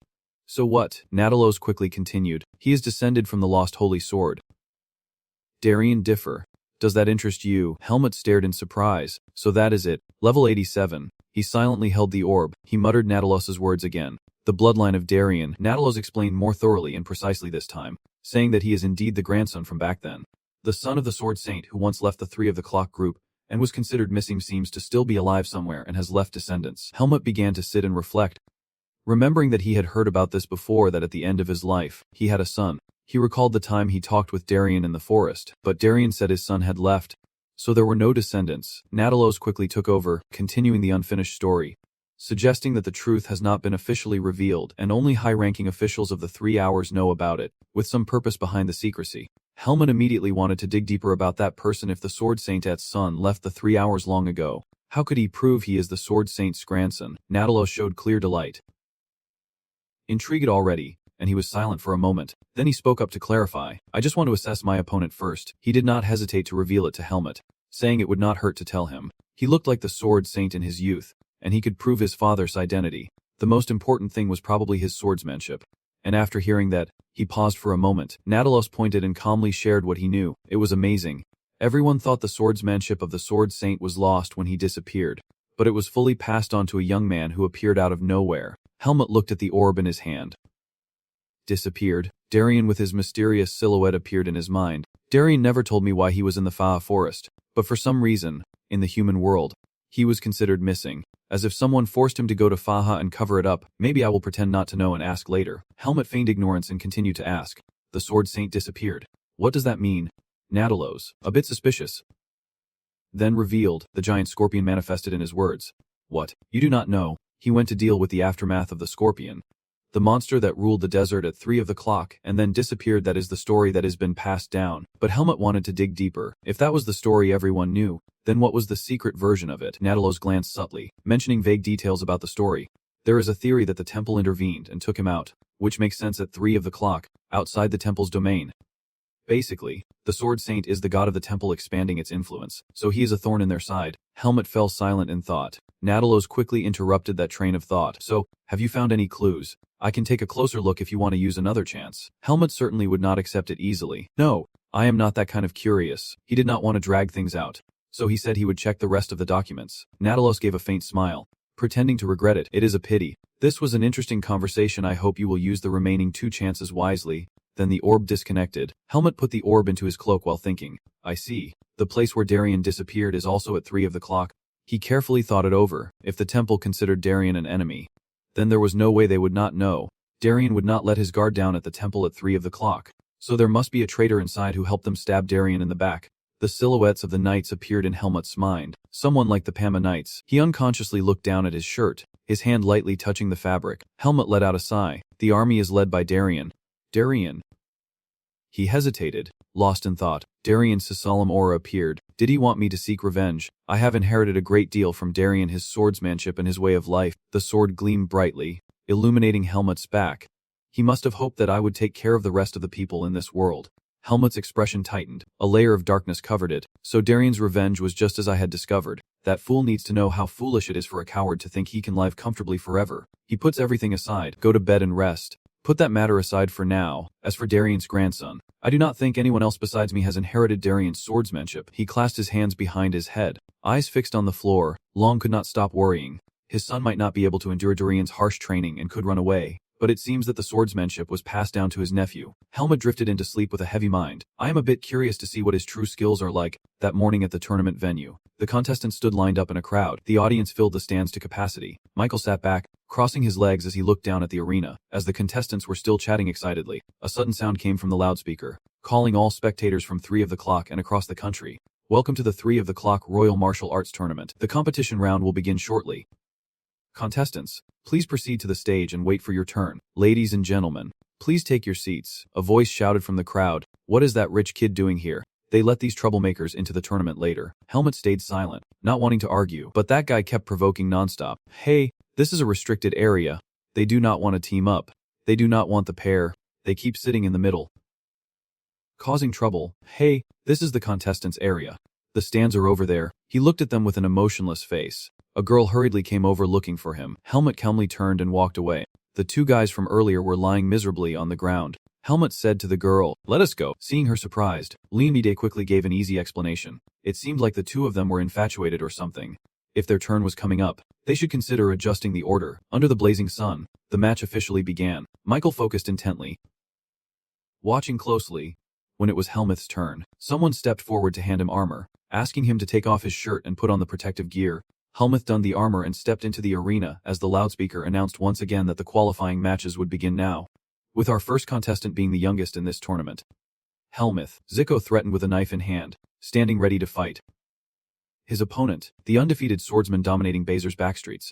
A: so what? Nadalos quickly continued, he is descended from the lost holy sword. Darien differ. Does that interest you? Helmut stared in surprise. So that is it. Level 87. He silently held the orb. He muttered Nadalos's words again. The bloodline of Darien. Nadalos explained more thoroughly and precisely this time, saying that he is indeed the grandson from back then. The son of the Sword Saint who once left the 3 of the Clock group and was considered missing seems to still be alive somewhere and has left descendants. Helmut began to sit and reflect, remembering that he had heard about this before, that at the end of his life, he had a son. He recalled the time he talked with Darien in the forest, but Darien said his son had left, so there were no descendants. Nadalos quickly took over, continuing the unfinished story, suggesting that the truth has not been officially revealed and only high-ranking officials of the 3 hours know about it, with some purpose behind the secrecy. Helmut immediately wanted to dig deeper about that person. If the Sword Saint's son left the 3 hours long ago, how could he prove he is the Sword Saint's grandson? Nadalos showed clear delight. Intrigued already, and he was silent for a moment. Then he spoke up to clarify. I just want to assess my opponent first. He did not hesitate to reveal it to Helmut, saying it would not hurt to tell him. He looked like the Sword Saint in his youth, and he could prove his father's identity. The most important thing was probably his swordsmanship. And after hearing that, he paused for a moment. Nadalos pointed and calmly shared what he knew. It was amazing. Everyone thought the swordsmanship of the Sword Saint was lost when he disappeared, but it was fully passed on to a young man who appeared out of nowhere. Helmut looked at the orb in his hand. Disappeared. Darien with his mysterious silhouette appeared in his mind. Darien never told me why he was in the Faha forest, but for some reason, in the human world, he was considered missing, as if someone forced him to go to Faha and cover it up. Maybe I will pretend not to know and ask later. Helmut feigned ignorance and continued to ask. The Sword Saint disappeared. What does that mean? Nadalos, a bit suspicious. Then revealed, the giant scorpion manifested in his words. What? You do not know. He went to deal with the aftermath of the scorpion, the monster that ruled the desert at 3 of the clock and then disappeared. That is the story that has been passed down. But Helmut wanted to dig deeper. If that was the story everyone knew, then what was the secret version of it? Nadalos glanced subtly, mentioning vague details about the story. There is a theory that the temple intervened and took him out, which makes sense at 3 of the clock, outside the temple's domain. Basically, the Sword Saint is the god of the temple expanding its influence, so he is a thorn in their side. Helmut fell silent in thought. Nadalos quickly interrupted that train of thought. So, have you found any clues? I can take a closer look if you want to use another chance. Helmut certainly would not accept it easily. No, I am not that kind of curious. He did not want to drag things out, so he said he would check the rest of the documents. Nadalos gave a faint smile, pretending to regret it. It is a pity. This was an interesting conversation. I hope you will use the remaining 2 chances wisely. Then the orb disconnected. Helmut put the orb into his cloak while thinking. I see. The place where Darien disappeared is also at 3 of the clock. He carefully thought it over. If the temple considered Darien an enemy, then there was no way they would not know. Darien would not let his guard down at the temple at 3 of the clock. So there must be a traitor inside who helped them stab Darien in the back. The silhouettes of the knights appeared in Helmut's mind. Someone like the Pama Knights. He unconsciously looked down at his shirt, his hand lightly touching the fabric. Helmut let out a sigh. The army is led by Darien. Darien. He hesitated, lost in thought. Darien's solemn aura appeared. Did he want me to seek revenge? I have inherited a great deal from Darien, his swordsmanship and his way of life. The sword gleamed brightly, illuminating Helmut's back. He must have hoped that I would take care of the rest of the people in this world. Helmut's expression tightened. A layer of darkness covered it. So Darien's revenge was just as I had discovered. That fool needs to know how foolish it is for a coward to think he can live comfortably forever. He puts everything aside. Go to bed and rest. Put that matter aside for now. As for Darien's grandson, I do not think anyone else besides me has inherited Darien's swordsmanship. He clasped his hands behind his head, eyes fixed on the floor. Long could not stop worrying. His son might not be able to endure Darien's harsh training and could run away. But it seems that the swordsmanship was passed down to his nephew. Helmut drifted into sleep with a heavy mind. I am a bit curious to see what his true skills are like. That morning at the tournament venue, the contestants stood lined up in a crowd. The audience filled the stands to capacity. Michael sat back, crossing his legs as he looked down at the arena. As the contestants were still chatting excitedly, a sudden sound came from the loudspeaker, calling all spectators from 3 o'clock and across the country. Welcome to the 3 o'clock Royal Martial Arts Tournament. The competition round will begin shortly. Contestants, please proceed to the stage and wait for your turn. Ladies and gentlemen, please take your seats. A voice shouted from the crowd. What is that rich kid doing here? They let these troublemakers into the tournament later. Helmut stayed silent, not wanting to argue, but that guy kept provoking nonstop. Hey, this is a restricted area. They do not want to team up. They do not want the pair. They keep sitting in the middle, causing trouble. Hey, this is the contestants' area. The stands are over there. He looked at them with an emotionless face. A girl hurriedly came over looking for him. Helmut calmly turned and walked away. The 2 guys from earlier were lying miserably on the ground. Helmut said to the girl, "Let us go." Seeing her surprised, Leonide quickly gave an easy explanation. It seemed like the 2 of them were infatuated or something. If their turn was coming up, they should consider adjusting the order. Under the blazing sun, the match officially began. Michael focused intently, watching closely. When it was Helmut's turn, someone stepped forward to hand him armor, asking him to take off his shirt and put on the protective gear. Helmut donned the armor and stepped into the arena as the loudspeaker announced once again that the qualifying matches would begin now, with our first contestant being the youngest in this tournament. Helmut, Zico threatened with a knife in hand, standing ready to fight. His opponent, the undefeated swordsman dominating Bazer's backstreets,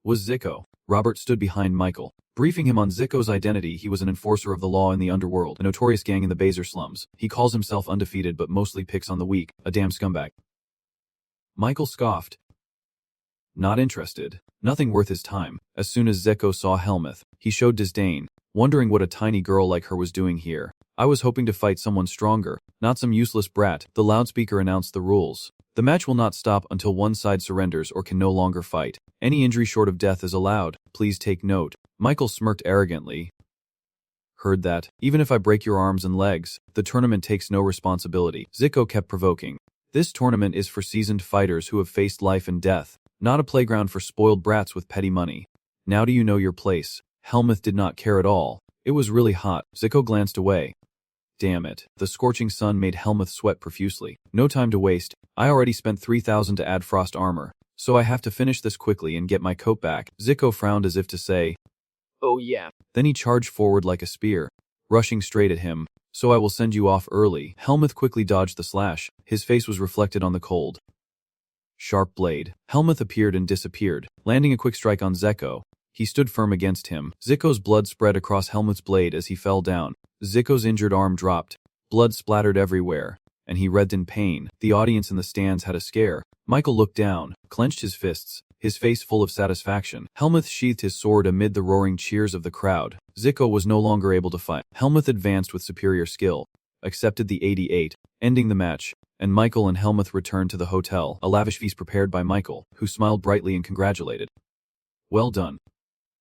A: was Zico. Robert stood behind Michael, briefing him on Zico's identity. He was an enforcer of the law in the underworld, a notorious gang in the Bazer slums. He calls himself undefeated but mostly picks on the weak, a damn scumbag. Michael scoffed. Not interested. Nothing worth his time. As soon as Zico saw Helmut, he showed disdain, wondering what a tiny girl like her was doing here. I was hoping to fight someone stronger, not some useless brat. The loudspeaker announced the rules. The match will not stop until one side surrenders or can no longer fight. Any injury short of death is allowed. Please take note. Michael smirked arrogantly. Heard that. Even if I break your arms and legs, the tournament takes no responsibility. Zico kept provoking. This tournament is for seasoned fighters who have faced life and death, not a playground for spoiled brats with petty money. Now do you know your place? Helmut did not care at all. It was really hot. Zico glanced away. Damn it. The scorching sun made Helmut sweat profusely. No time to waste. I already spent 3,000 to add frost armor, so I have to finish this quickly and get my coat back. Zico frowned as if to say, "Oh yeah." Then he charged forward like a spear, rushing straight at him. So I will send you off early. Helmut quickly dodged the slash. His face was reflected on the cold, sharp blade. Helmut appeared and disappeared, landing a quick strike on Zico. He stood firm against him. Zico's blood spread across Helmut's blade as he fell down. Zico's injured arm dropped. Blood splattered everywhere, and he writhed in pain. The audience in the stands had a scare. Michael looked down, clenched his fists, his face full of satisfaction. Helmut sheathed his sword amid the roaring cheers of the crowd. Zico was no longer able to fight. Helmut advanced with superior skill, accepted the 88, ending the match, and Michael and Helmut returned to the hotel, a lavish feast prepared by Michael, who smiled brightly and congratulated. Well done,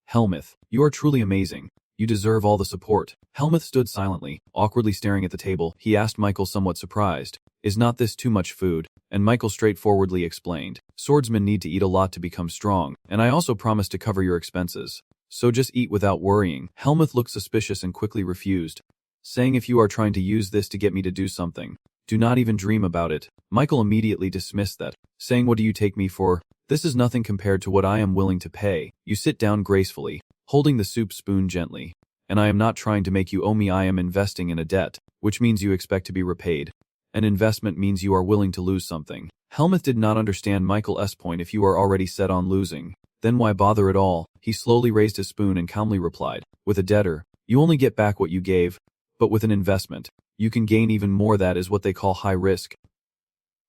A: Helmut. You are truly amazing. You deserve all the support. Helmut stood silently, awkwardly staring at the table. He asked Michael, somewhat surprised, "Is not this too much food?" And Michael straightforwardly explained, "Swordsmen need to eat a lot to become strong, and I also promised to cover your expenses. So just eat without worrying." Helmut looked suspicious and quickly refused, saying, "If you are trying to use this to get me to do something, do not even dream about it." Michael immediately dismissed that, saying, "What do you take me for? This is nothing compared to what I am willing to pay." You sit down gracefully, holding the soup spoon gently. "And I am not trying to make you owe me. I am investing in a debt, which means you expect to be repaid. An investment means you are willing to lose something." Helmut did not understand Michael's point. If you are already set on losing, then why bother at all? He slowly raised his spoon and calmly replied, "With a debtor, you only get back what you gave, but with an investment, you can gain even more. That is what they call high risk,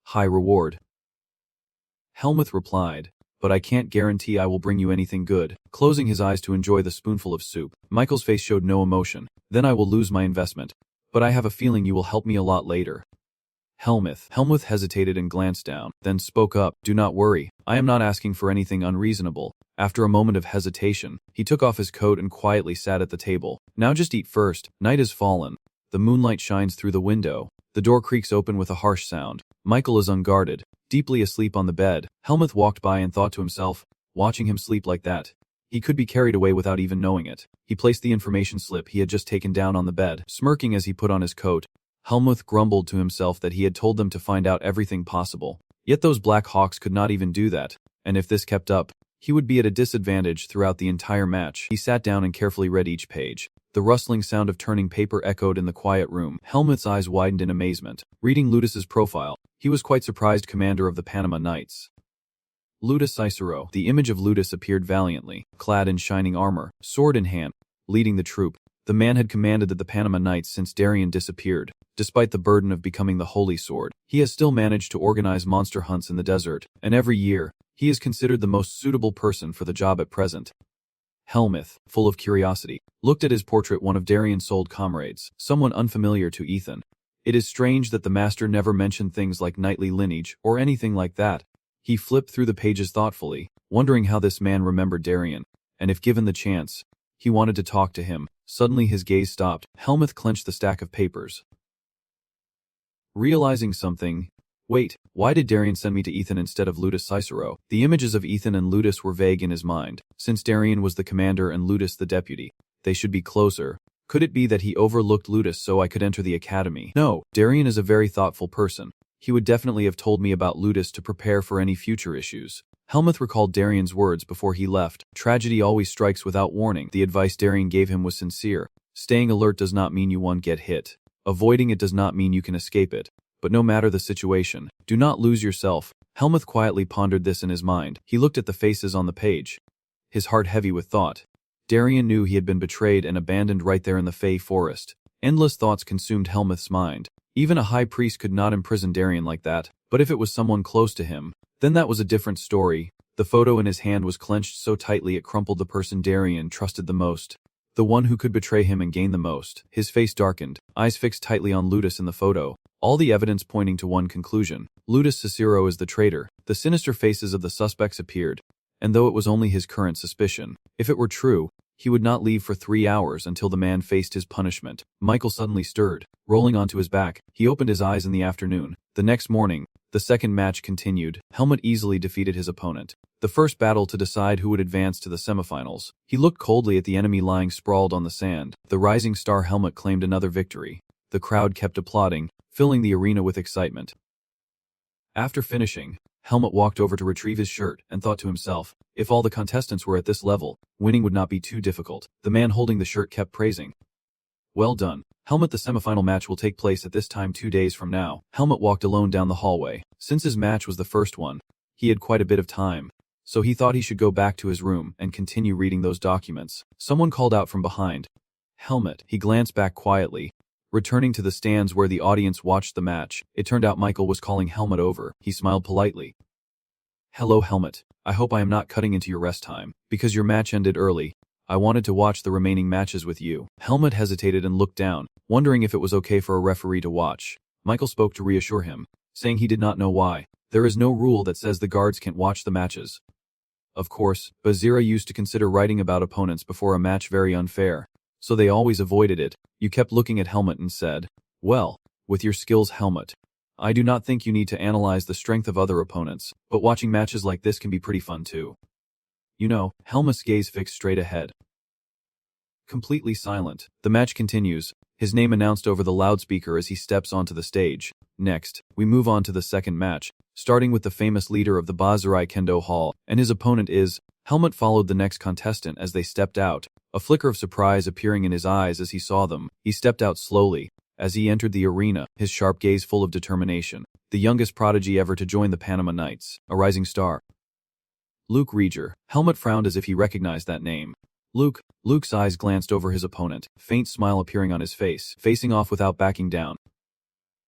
A: high reward." Helmut replied, but I can't guarantee I will bring you anything good. Closing his eyes to enjoy the spoonful of soup, Michael's face showed no emotion. Then I will lose my investment. But I have a feeling you will help me a lot later. Helmuth hesitated and glanced down, then spoke up. Do not worry, I am not asking for anything unreasonable. After a moment of hesitation, he took off his coat and quietly sat at the table. Now just eat first, night has fallen. The moonlight shines through the window. The door creaks open with a harsh sound. Michael is unguarded, deeply asleep on the bed. Helmuth walked by and thought to himself, watching him sleep like that, he could be carried away without even knowing it. He placed the information slip he had just taken down on the bed, smirking as he put on his coat. Helmuth grumbled to himself that he had told them to find out everything possible. Yet those Black Hawks could not even do that, and if this kept up, he would be at a disadvantage throughout the entire match. He sat down and carefully read each page. The rustling sound of turning paper echoed in the quiet room. Helmuth's eyes widened in amazement. Reading Ludus's profile, he was quite surprised. Commander of the Panama Knights. Ludus Cicero. The image of Ludus appeared valiantly, clad in shining armor, sword in hand, leading the troop. The man had commanded the Panama Knights since Darien disappeared. Despite the burden of becoming the Holy Sword, he has still managed to organize monster hunts in the desert, and every year, he is considered the most suitable person for the job at present. Helmuth, full of curiosity, looked at his portrait. One of Darien's old comrades, someone unfamiliar to Ethan. It is strange that the master never mentioned things like knightly lineage or anything like that. He flipped through the pages thoughtfully, wondering how this man remembered Darien, and if given the chance, he wanted to talk to him. Suddenly his gaze stopped. Helmuth clenched the stack of papers. Realizing something, wait, why did Darien send me to Ethan instead of Ludus Cicero? The images of Ethan and Ludus were vague in his mind. Since Darien was the commander and Ludus the deputy, they should be closer. Could it be that he overlooked Ludus so I could enter the academy? No, Darien is a very thoughtful person. He would definitely have told me about Ludus to prepare for any future issues. Helmuth recalled Darien's words before he left. Tragedy always strikes without warning. The advice Darien gave him was sincere. Staying alert does not mean you won't get hit. Avoiding it does not mean you can escape it. But no matter the situation, do not lose yourself. Helmuth quietly pondered this in his mind. He looked at the faces on the page, his heart heavy with thought. Darien knew he had been betrayed and abandoned right there in the Fey forest. Endless thoughts consumed Helmuth's mind. Even a high priest could not imprison Darien like that, but if it was someone close to him, then that was a different story. The photo in his hand was clenched so tightly it crumpled. The person Darien trusted the most. The one who could betray him and gain the most. His face darkened, eyes fixed tightly on Ludus in the photo. All the evidence pointing to one conclusion. Ludus Cicero is the traitor. The sinister faces of the suspects appeared, and though it was only his current suspicion, if it were true, he would not leave for 3 hours until the man faced his punishment. Michael suddenly stirred. Rolling onto his back, he opened his eyes in the afternoon. The next morning, the second match continued. Helmuth easily defeated his opponent. The first battle to decide who would advance to the semifinals. He looked coldly at the enemy lying sprawled on the sand. The rising star Helmuth claimed another victory. The crowd kept applauding, filling the arena with excitement. After finishing, Helmuth walked over to retrieve his shirt and thought to himself, if all the contestants were at this level, winning would not be too difficult. The man holding the shirt kept praising. Well done, Helmuth. The semifinal match will take place at this time 2 days from now. Helmuth walked alone down the hallway. Since his match was the first one, he had quite a bit of time, so he thought he should go back to his room and continue reading those documents. Someone called out from behind. Helmuth. He glanced back quietly, returning to the stands where the audience watched the match. It turned out Michael was calling Helmuth over. He smiled politely. Hello Helmuth, I hope I am not cutting into your rest time. Because your match ended early, I wanted to watch the remaining matches with you. Helmuth hesitated and looked down, wondering if it was okay for a referee to watch. Michael spoke to reassure him, saying he did not know why. There is no rule that says the guards can't watch the matches. Of course, Bazira used to consider writing about opponents before a match very unfair, so they always avoided it. You kept looking at Helmuth and said, well, with your skills Helmuth, I do not think you need to analyze the strength of other opponents, but watching matches like this can be pretty fun too. You know, Helmuth's gaze fixed straight ahead. Completely silent, the match continues, his name announced over the loudspeaker as he steps onto the stage. Next, we move on to the second match, starting with the famous leader of the Bazarai Kendo Hall, and his opponent is. Helmuth followed the next contestant as they stepped out, a flicker of surprise appearing in his eyes as he saw them. He stepped out slowly. As he entered the arena, his sharp gaze full of determination. The youngest prodigy ever to join the Panama Knights, a rising star. Luke Rieger. Helmuth frowned as if he recognized that name. Luke's eyes glanced over his opponent, faint smile appearing on his face, facing off without backing down.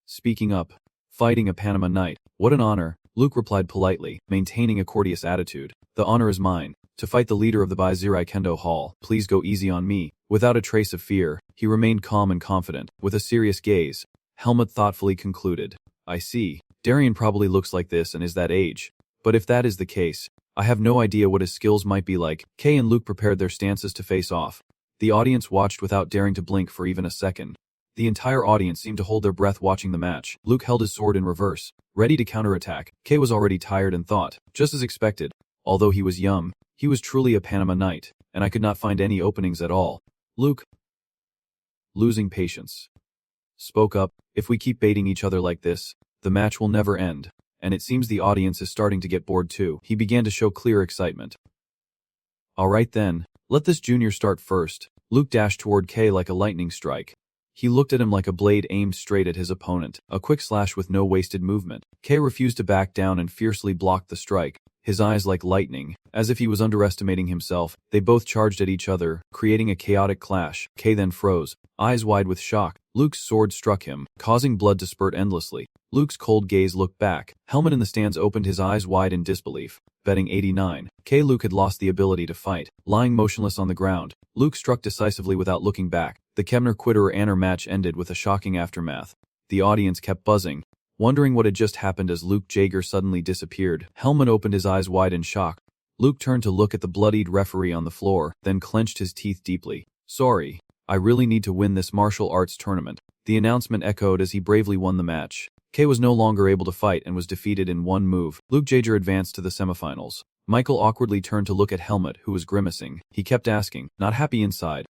A: Speaking up. Fighting a Panama Knight. What an honor. Luke replied politely, maintaining a courteous attitude. The honor is mine. To fight the leader of the Baizirai Kendo Hall, please go easy on me. Without a trace of fear, he remained calm and confident. With a serious gaze, Helmut thoughtfully concluded. I see. Darien probably looks like this and is that age. But if that is the case, I have no idea what his skills might be like. Kay and Luke prepared their stances to face off. The audience watched without daring to blink for even a second. The entire audience seemed to hold their breath watching the match. Luke held his sword in reverse, ready to counterattack. Kay was already tired and thought, just as expected. Although he was young, he was truly a Panama Knight, and I could not find any openings at all. Luke, losing patience, spoke up, if we keep baiting each other like this, the match will never end. And it seems the audience is starting to get bored too. He began to show clear excitement. Alright then, let this junior start first. Luke dashed toward Kay like a lightning strike. He looked at him like a blade aimed straight at his opponent, a quick slash with no wasted movement. Kay refused to back down and fiercely blocked the strike, his eyes like lightning, as if he was underestimating himself. They both charged at each other, creating a chaotic clash. Kay then froze, eyes wide with shock. Luke's sword struck him, causing blood to spurt endlessly. Luke's cold gaze looked back. Helmut in the stands opened his eyes wide in disbelief. Betting 89. Luke had lost the ability to fight. Lying motionless on the ground, Luke struck decisively without looking back. The Kemner Quitterer Anner match ended with a shocking aftermath. The audience kept buzzing, wondering what had just happened as Luke Jaeger suddenly disappeared. Helmut opened his eyes wide in shock. Luke turned to look at the bloodied referee on the floor, then clenched his teeth deeply. Sorry, I really need to win this martial arts tournament. The announcement echoed as he bravely won the match. Kay was no longer able to fight and was defeated in one move. Luke Jaeger advanced to the semifinals. Michael awkwardly turned to look at Helmut, who was grimacing. He kept asking, not happy inside.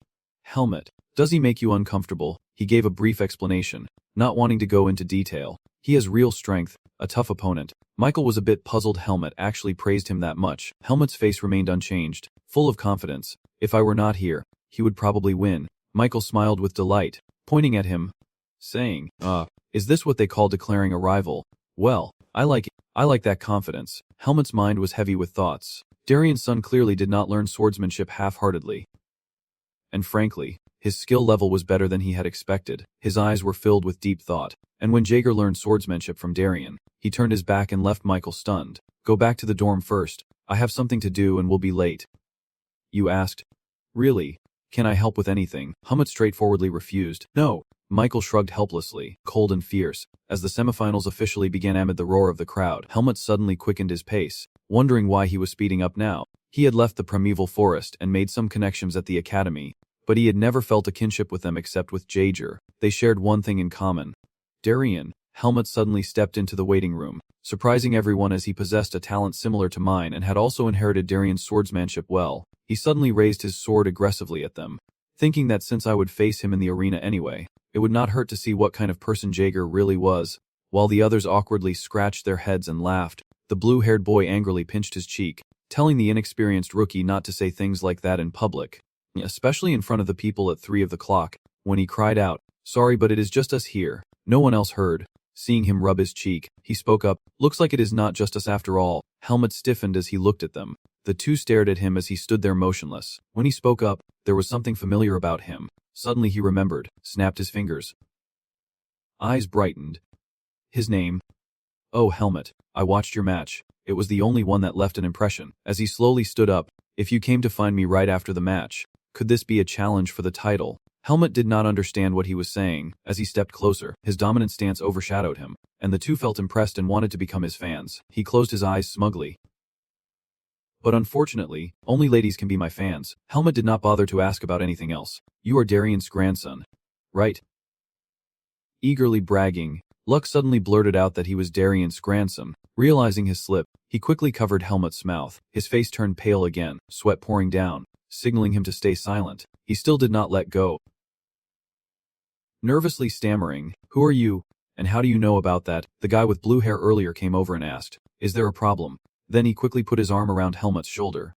A: Helmut, does he make you uncomfortable? He gave a brief explanation, not wanting to go into detail. He has real strength, a tough opponent. Michael was a bit puzzled Helmut actually praised him that much. Helmut's face remained unchanged, full of confidence. If I were not here, he would probably win. Michael smiled with delight, pointing at him, saying, is this what they call declaring a rival? Well, I like it. I like that confidence. Helmut's mind was heavy with thoughts. Darien's son clearly did not learn swordsmanship half-heartedly. And frankly, his skill level was better than he had expected. His eyes were filled with deep thought. And when Jaeger learned swordsmanship from Darien, he turned his back and left Michael stunned. Go back to the dorm first. I have something to do and will be late. You asked? Really? Can I help with anything? Helmut straightforwardly refused. No. Michael shrugged helplessly, cold and fierce. As the semifinals officially began amid the roar of the crowd, Helmut suddenly quickened his pace, wondering why he was speeding up now. He had left the primeval forest and made some connections at the academy, but he had never felt a kinship with them except with Jaeger. They shared one thing in common. Darien. Helmut suddenly stepped into the waiting room, surprising everyone as he possessed a talent similar to mine and had also inherited Darien's swordsmanship well. He suddenly raised his sword aggressively at them, thinking that since I would face him in the arena anyway, it would not hurt to see what kind of person Jaeger really was. While the others awkwardly scratched their heads and laughed, the blue-haired boy angrily pinched his cheek, telling the inexperienced rookie not to say things like that in public, especially in front of the people at 3 o'clock. When he cried out, "Sorry, but it is just us here," no one else heard. Seeing him rub his cheek, he spoke up, "Looks like it is not just us after all." Helmut stiffened as he looked at them. The two stared at him as he stood there motionless. When he spoke up, there was something familiar about him. Suddenly he remembered, snapped his fingers. Eyes brightened. His name? Oh, Helmut, I watched your match. It was the only one that left an impression. As he slowly stood up, if you came to find me right after the match, could this be a challenge for the title? Helmut did not understand what he was saying. As he stepped closer, his dominant stance overshadowed him, and the two felt impressed and wanted to become his fans. He closed his eyes smugly. But unfortunately, only ladies can be my fans. Helmut did not bother to ask about anything else. You are Darien's grandson, right? Eagerly bragging, Luck suddenly blurted out that he was Darien's grandson. Realizing his slip, he quickly covered Helmut's mouth. His face turned pale again, sweat pouring down, signaling him to stay silent. He still did not let go. Nervously stammering, "Who are you, and how do you know about that?" The guy with blue hair earlier came over and asked, "Is there a problem?" Then he quickly put his arm around Helmut's shoulder.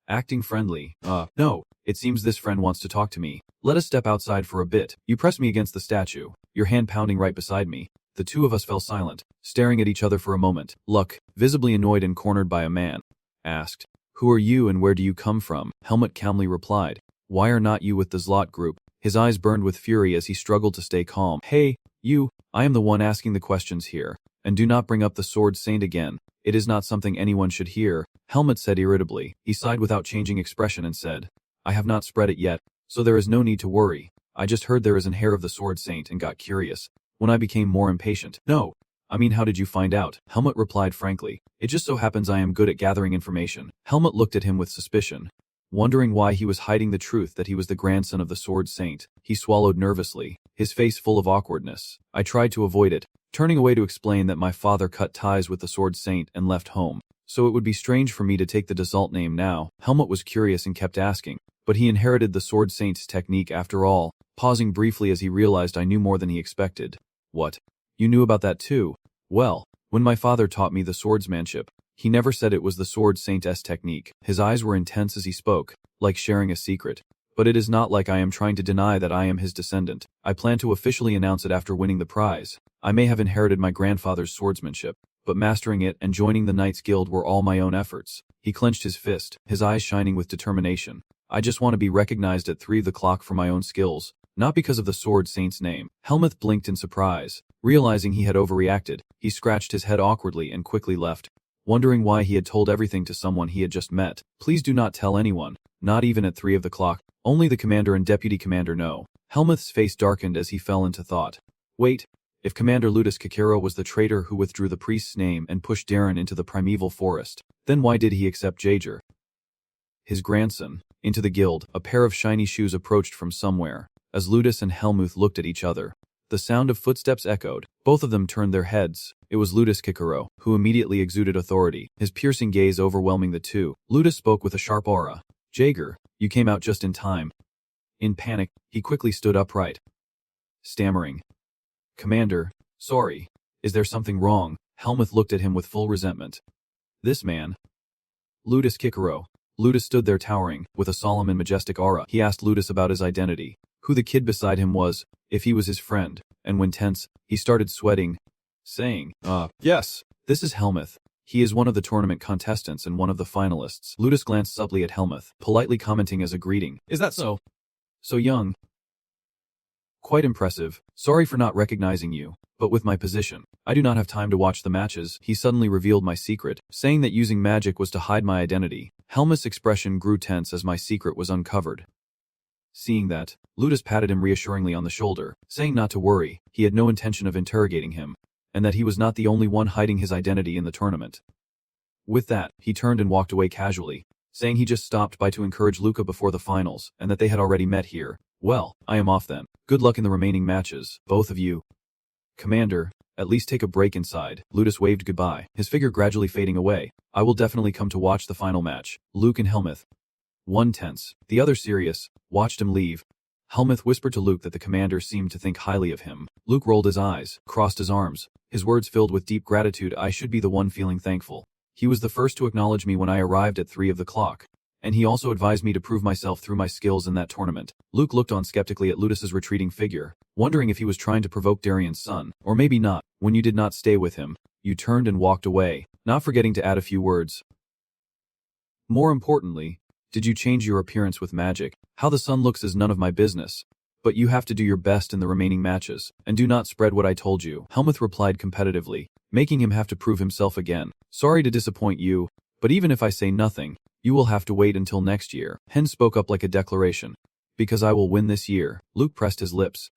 A: Acting friendly, no, it seems this friend wants to talk to me. Let us step outside for a bit. You pressed me against the statue, your hand pounding right beside me. The two of us fell silent, staring at each other for a moment. Luck, visibly annoyed and cornered by a man, asked, "Who are you and where do you come from?" Helmut calmly replied, "Why are not you with the Zlot group?" His eyes burned with fury as he struggled to stay calm. "Hey, you, I am the one asking the questions here, and do not bring up the sword saint again. It is not something anyone should hear, Helmut said irritably. He sighed without changing expression and said, I have not spread it yet, so there is no need to worry. I just heard there is an heir of the sword saint and got curious. When I became more impatient. No. I mean, how did you find out? Helmut replied frankly. It just so happens I am good at gathering information. Helmut looked at him with suspicion, wondering why he was hiding the truth that he was the grandson of the sword saint. He swallowed nervously, his face full of awkwardness. I tried to avoid it, turning away to explain that my father cut ties with the sword saint and left home, so it would be strange for me to take the default name now. Helmut was curious and kept asking, but he inherited the sword saint's technique after all, pausing briefly as he realized I knew more than he expected. What? You knew about that too? Well, when my father taught me the swordsmanship, he never said it was the sword saint's technique. His eyes were intense as he spoke, like sharing a secret. But it is not like I am trying to deny that I am his descendant. I plan to officially announce it after winning the prize. I may have inherited my grandfather's swordsmanship, but mastering it and joining the Knights Guild were all my own efforts. He clenched his fist, his eyes shining with determination. I just want to be recognized at 3 o'clock for my own skills, not because of the sword saint's name. Helmut blinked in surprise. Realizing he had overreacted, he scratched his head awkwardly and quickly left, wondering why he had told everything to someone he had just met. Please do not tell anyone, not even at 3 o'clock. Only the commander and deputy commander know. Helmut's face darkened as he fell into thought. Wait, if Commander Ludus Kikero was the traitor who withdrew the priest's name and pushed Darien into the primeval forest, then why did he accept Jaeger, his grandson, into the guild? A pair of shiny shoes approached from somewhere. As Ludus and Helmut looked at each other, the sound of footsteps echoed. Both of them turned their heads. It was Ludus Kikero, who immediately exuded authority, his piercing gaze overwhelming the two. Ludus spoke with a sharp aura. Jaeger, you came out just in time. In panic, he quickly stood upright, stammering, Commander, sorry. Is there something wrong? Helmut looked at him with full resentment. This man. Ludus Kikero. Ludus stood there towering, with a solemn and majestic aura. He asked Ludus about his identity, who the kid beside him was, if he was his friend, and when tense, he started sweating, saying, yes, this is Helmut. He is one of the tournament contestants and one of the finalists. Ludus glanced subtly at Helmut, politely commenting as a greeting. Is that so? So young. Quite impressive. Sorry for not recognizing you, but with my position, I do not have time to watch the matches. He suddenly revealed my secret, saying that using magic was to hide my identity. Helmut's expression grew tense as my secret was uncovered. Seeing that, Ludus patted him reassuringly on the shoulder, saying not to worry, he had no intention of interrogating him, and that he was not the only one hiding his identity in the tournament. With that, he turned and walked away casually, saying he just stopped by to encourage Luca before the finals, and that they had already met here. Well, I am off then. Good luck in the remaining matches, both of you. Commander, at least take a break inside. Ludus waved goodbye, his figure gradually fading away. I will definitely come to watch the final match. Luke and Helmut, one tense, the other serious, watched him leave. Helmut whispered to Luke that the commander seemed to think highly of him. Luke rolled his eyes, crossed his arms, his words filled with deep gratitude. I should be the one feeling thankful. He was the first to acknowledge me when I arrived at 3 o'clock, and he also advised me to prove myself through my skills in that tournament. Luke looked on skeptically at Ludus's retreating figure, wondering if he was trying to provoke Darien's son, or maybe not. When you did not stay with him, you turned and walked away, not forgetting to add a few words. More importantly, did you change your appearance with magic? How the sun looks is none of my business, but you have to do your best in the remaining matches, and do not spread what I told you. Helmut replied competitively, making him have to prove himself again. Sorry to disappoint you, but even if I say nothing, you will have to wait until next year. Hen spoke up like a declaration. Because I will win this year. Luke pressed his lips,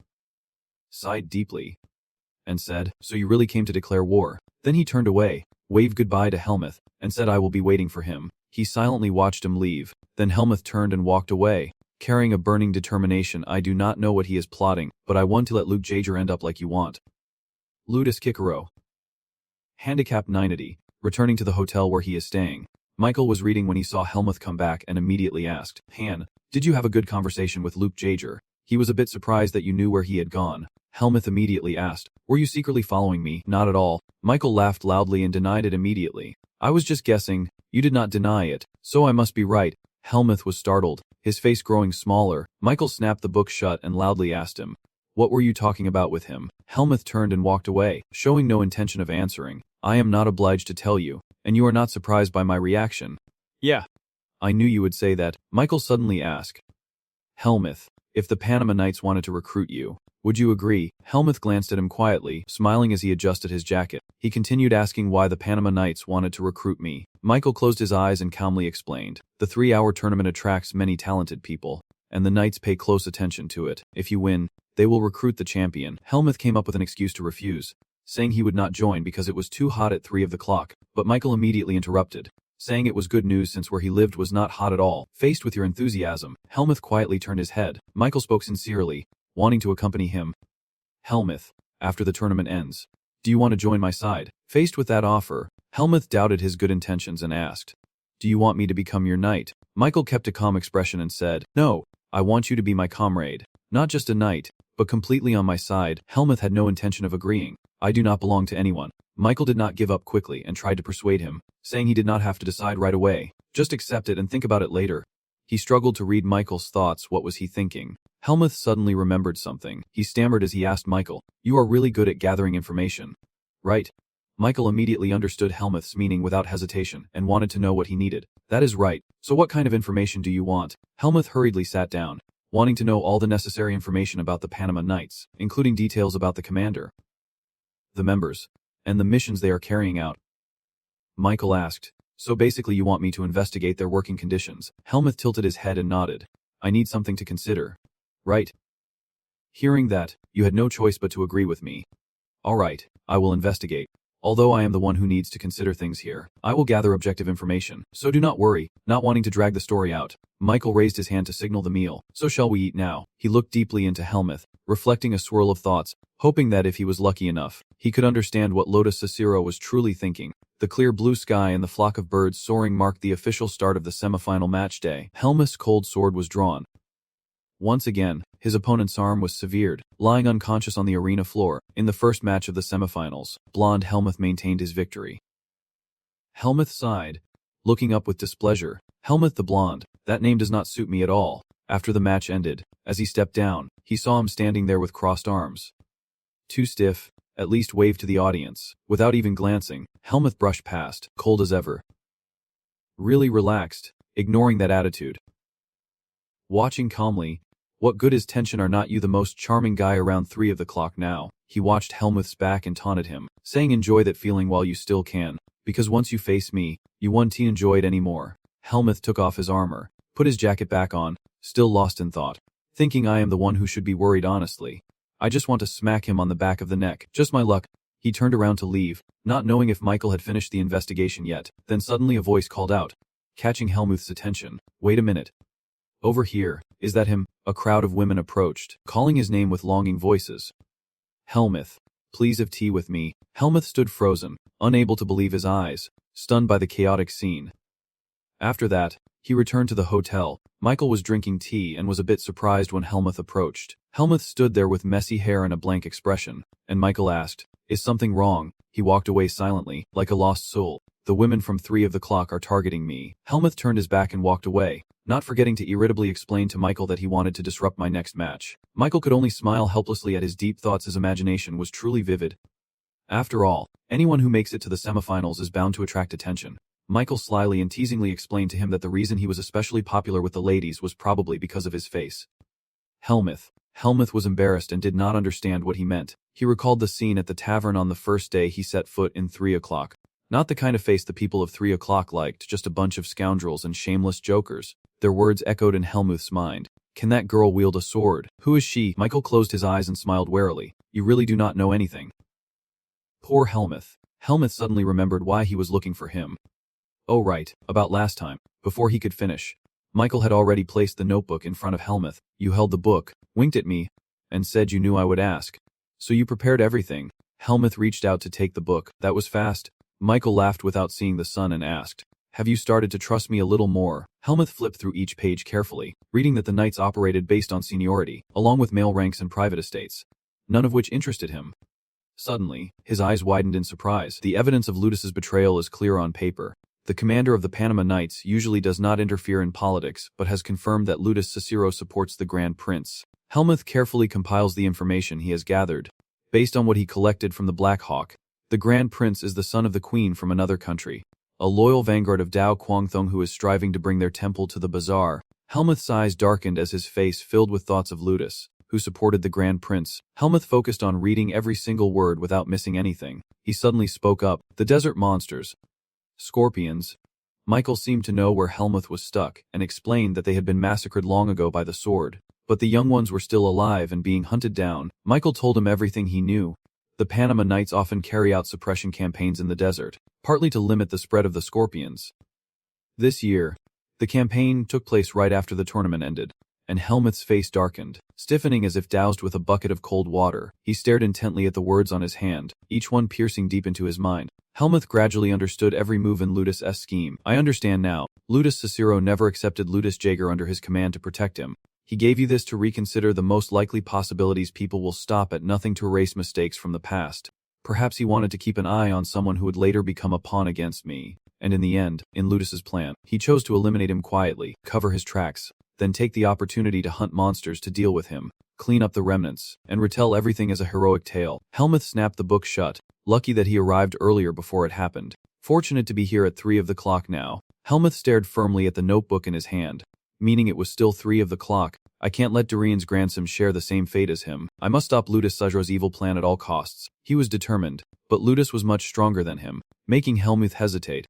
A: sighed deeply, and said, so you really came to declare war? Then he turned away, waved goodbye to Helmut, and said I will be waiting for him. He silently watched him leave. Then Helmut turned and walked away, carrying a burning determination. I do not know what he is plotting, but I want to let Luke Jaeger end up like you want. Ludus Kikero. Handicap 90, returning to the hotel where he is staying. Michael was reading when he saw Helmut come back and immediately asked, Han, did you have a good conversation with Luke Jaeger? He was a bit surprised that you knew where he had gone. Helmut immediately asked, were you secretly following me? Not at all. Michael laughed loudly and denied it immediately. I was just guessing. You did not deny it, so I must be right. Helmut was startled, his face growing smaller. Michael snapped the book shut and loudly asked him, what were you talking about with him? Helmut turned and walked away, showing no intention of answering. I am not obliged to tell you, and you are not surprised by my reaction. Yeah. I knew you would say that. Michael suddenly asked, Helmut, if the Panama Knights wanted to recruit you, Would you agree? Helmuth glanced at him quietly, smiling as he adjusted his jacket. He continued asking why the Panama Knights wanted to recruit me. Michael closed his eyes and calmly explained. The 3-hour tournament attracts many talented people, and the Knights pay close attention to it. If you win, they will recruit the champion. Helmuth came up with an excuse to refuse, saying he would not join because it was too hot at 3 o'clock, but Michael immediately interrupted, saying it was good news since where he lived was not hot at all. Faced with your enthusiasm, Helmuth quietly turned his head. Michael spoke sincerely, wanting to accompany him. Helmuth, after the tournament ends, do you want to join my side? Faced with that offer, Helmuth doubted his good intentions and asked, do you want me to become your knight? Michael kept a calm expression and said, no, I want you to be my comrade. Not just a knight, but completely on my side. Helmuth had no intention of agreeing. I do not belong to anyone. Michael did not give up quickly and tried to persuade him, saying he did not have to decide right away. Just accept it and think about it later. He struggled to read Michael's thoughts. What was he thinking? Helmuth suddenly remembered something. He stammered as he asked Michael, you are really good at gathering information, right? Michael immediately understood Helmuth's meaning without hesitation and wanted to know what he needed. That is right. So what kind of information do you want? Helmuth hurriedly sat down, wanting to know all the necessary information about the Panama Knights, including details about the commander, the members, and the missions they are carrying out. Michael asked, so basically you want me to investigate their working conditions? Helmuth tilted his head and nodded. I need something to consider. Right? Hearing that, you had no choice but to agree with me. All right, I will investigate. Although I am the one who needs to consider things here, I will gather objective information, so do not worry. Not wanting to drag the story out, Michael raised his hand to signal the meal. So shall we eat now? He looked deeply into Helmuth, reflecting a swirl of thoughts, hoping that if he was lucky enough, he could understand what Lotus Cicero was truly thinking. The clear blue sky and the flock of birds soaring marked the official start of the semifinal match day. Helmuth's cold sword was drawn. Once again, his opponent's arm was severed, lying unconscious on the arena floor. In the first match of the semifinals, blonde Helmuth maintained his victory. Helmuth sighed, looking up with displeasure. Helmuth the blonde, that name does not suit me at all. After the match ended, as he stepped down, he saw him standing there with crossed arms. Too stiff, at least waved to the audience. Without even glancing, Helmuth brushed past, cold as ever. Really relaxed, ignoring that attitude. Watching calmly, what good is tension? Are not you the most charming guy around 3 o'clock now? He watched Helmuth's back and taunted him, saying enjoy that feeling while you still can, because once you face me, you won't enjoy it anymore. Helmuth took off his armor, put his jacket back on, still lost in thought, thinking I am the one who should be worried honestly. I just want to smack him on the back of the neck. Just my luck. He turned around to leave, not knowing if Michael had finished the investigation yet. Then suddenly a voice called out, catching Helmuth's attention. Wait a minute. Over here, is that him? A crowd of women approached, calling his name with longing voices. Helmuth, please have tea with me. Helmuth stood frozen, unable to believe his eyes, stunned by the chaotic scene. After that, he returned to the hotel. Michael was drinking tea and was a bit surprised when Helmuth approached. Helmuth stood there with messy hair and a blank expression, and Michael asked, is something wrong? He walked away silently, like a lost soul. The women from 3 o'clock are targeting me. Helmuth turned his back and walked away, not forgetting to irritably explain to Michael that he wanted to disrupt my next match. Michael could only smile helplessly at his deep thoughts. His imagination was truly vivid. After all, anyone who makes it to the semifinals is bound to attract attention. Michael slyly and teasingly explained to him that the reason he was especially popular with the ladies was probably because of his face. Helmuth was embarrassed and did not understand what he meant. He recalled the scene at the tavern on the first day he set foot in 3 o'clock. Not the kind of face the people of 3 o'clock liked, just a bunch of scoundrels and shameless jokers. Their words echoed in Helmuth's mind. Can that girl wield a sword? Who is she? Michael closed his eyes and smiled warily. You really do not know anything. Poor Helmuth. Helmuth suddenly remembered why he was looking for him. Oh right, about last time. Before he could finish, Michael had already placed the notebook in front of Helmuth. You held the book, winked at me, and said you knew I would ask. So you prepared everything. Helmuth reached out to take the book. That was fast. Michael laughed without seeing the sun and asked, have you started to trust me a little more? Helmuth flipped through each page carefully, reading that the knights operated based on seniority, along with male ranks and private estates, none of which interested him. Suddenly, his eyes widened in surprise. The evidence of Ludus's betrayal is clear on paper. The commander of the Panama Knights usually does not interfere in politics, but has confirmed that Ludus Cicero supports the Grand Prince. Helmuth carefully compiles the information he has gathered, based on what he collected from the Black Hawk. The Grand Prince is the son of the Queen from another country, a loyal vanguard of Dao Quangthong who is striving to bring their temple to the bazaar. Helmuth's eyes darkened as his face filled with thoughts of Ludus. who supported the Grand Prince. Helmuth focused on reading every single word without missing anything. He suddenly spoke up. The desert monsters. Scorpions. Michael seemed to know where Helmuth was stuck, and explained that they had been massacred long ago by the sword. But the young ones were still alive and being hunted down. Michael told him everything he knew. The Panama Knights often carry out suppression campaigns in the desert, partly to limit the spread of the scorpions. This year, the campaign took place right after the tournament ended, and Helmuth's face darkened, stiffening as if doused with a bucket of cold water. He stared intently at the words on his hand, each one piercing deep into his mind. Helmuth gradually understood every move in Ludus' scheme. I understand now. Ludus Cicero never accepted Ludus Jaeger under his command to protect him. He gave you this to reconsider the most likely possibilities. People will stop at nothing to erase mistakes from the past. Perhaps he wanted to keep an eye on someone who would later become a pawn against me. And in the end, in Ludus's plan, he chose to eliminate him quietly, cover his tracks, then take the opportunity to hunt monsters to deal with him, clean up the remnants, and retell everything as a heroic tale. Helmuth snapped the book shut, lucky that he arrived earlier before it happened. Fortunate to be here at 3 of the clock now. Helmuth stared firmly at the notebook in his hand, meaning it was still 3 of the clock. I can't let Darien's grandson share the same fate as him. I must stop Ludus Cicéro's evil plan at all costs. He was determined, but Ludus was much stronger than him, making Helmuth hesitate.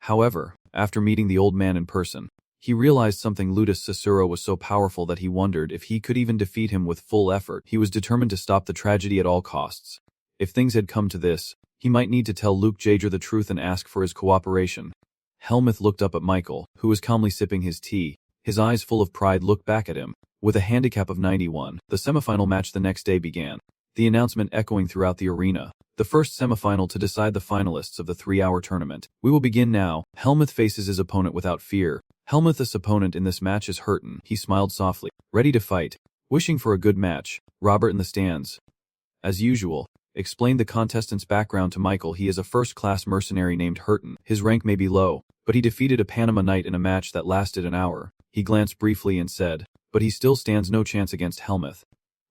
A: However, after meeting the old man in person, he realized something. Ludus Cicero was so powerful that he wondered if he could even defeat him with full effort. He was determined to stop the tragedy at all costs. If things had come to this, he might need to tell Luke Jaeger the truth and ask for his cooperation. Helmuth looked up at Michael, who was calmly sipping his tea. His eyes full of pride looked back at him. With a handicap of 91, the semifinal match the next day began, the announcement echoing throughout the arena. The first semifinal to decide the finalists of the 3-hour tournament. We will begin now. Helmuth faces his opponent without fear. Helmuth's opponent in this match is Hurton. He smiled softly, ready to fight, wishing for a good match. Robert in the stands, as usual, explained the contestant's background to Michael. He is a first-class mercenary named Hurton. His rank may be low, but he defeated a Panama Knight in a match that lasted an hour. He glanced briefly and said, but he still stands no chance against Helmuth.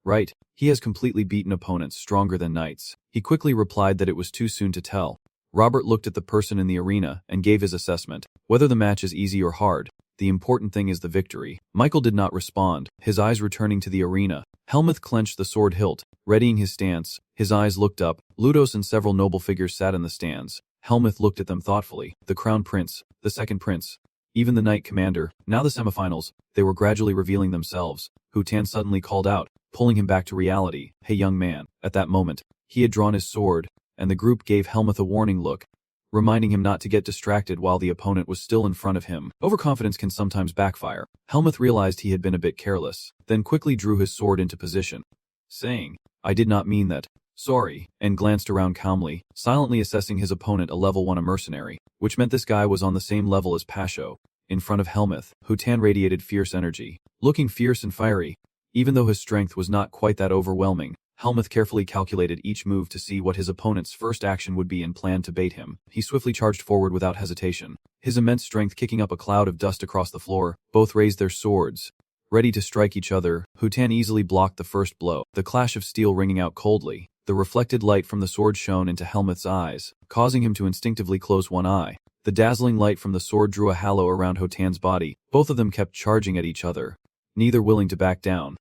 A: Right, he has completely beaten opponents stronger than knights. He quickly replied that it was too soon to tell. Robert looked at the person in the arena and gave his assessment. Whether the match is easy or hard, the important thing is the victory. Michael did not respond, his eyes returning to the arena. Helmuth clenched the sword hilt, readying his stance. His eyes looked up. Ludos and several noble figures sat in the stands. Helmuth looked at them thoughtfully. The crown prince, the second prince, even the knight commander. Now the semifinals. They were gradually revealing themselves. Hutan suddenly called out, pulling him back to reality. Hey young man. At that moment, he had drawn his sword, and the group gave Helmuth a warning look, reminding him not to get distracted while the opponent was still in front of him. Overconfidence can sometimes backfire. Helmuth realized he had been a bit careless, then quickly drew his sword into position, saying, I did not mean that. Sorry, and glanced around calmly, silently assessing his opponent, a level 1 mercenary, which meant this guy was on the same level as Pasho. In front of Helmuth, Hutan radiated fierce energy, looking fierce and fiery. Even though his strength was not quite that overwhelming, Helmuth carefully calculated each move to see what his opponent's first action would be and planned to bait him. He swiftly charged forward without hesitation, his immense strength kicking up a cloud of dust across the floor. Both raised their swords, ready to strike each other. Hutan easily blocked the first blow, the clash of steel ringing out coldly. The reflected light from the sword shone into Helmuth's eyes, causing him to instinctively close one eye. The dazzling light from the sword drew a halo around Hutan's body. Both of them kept charging at each other, neither willing to back down.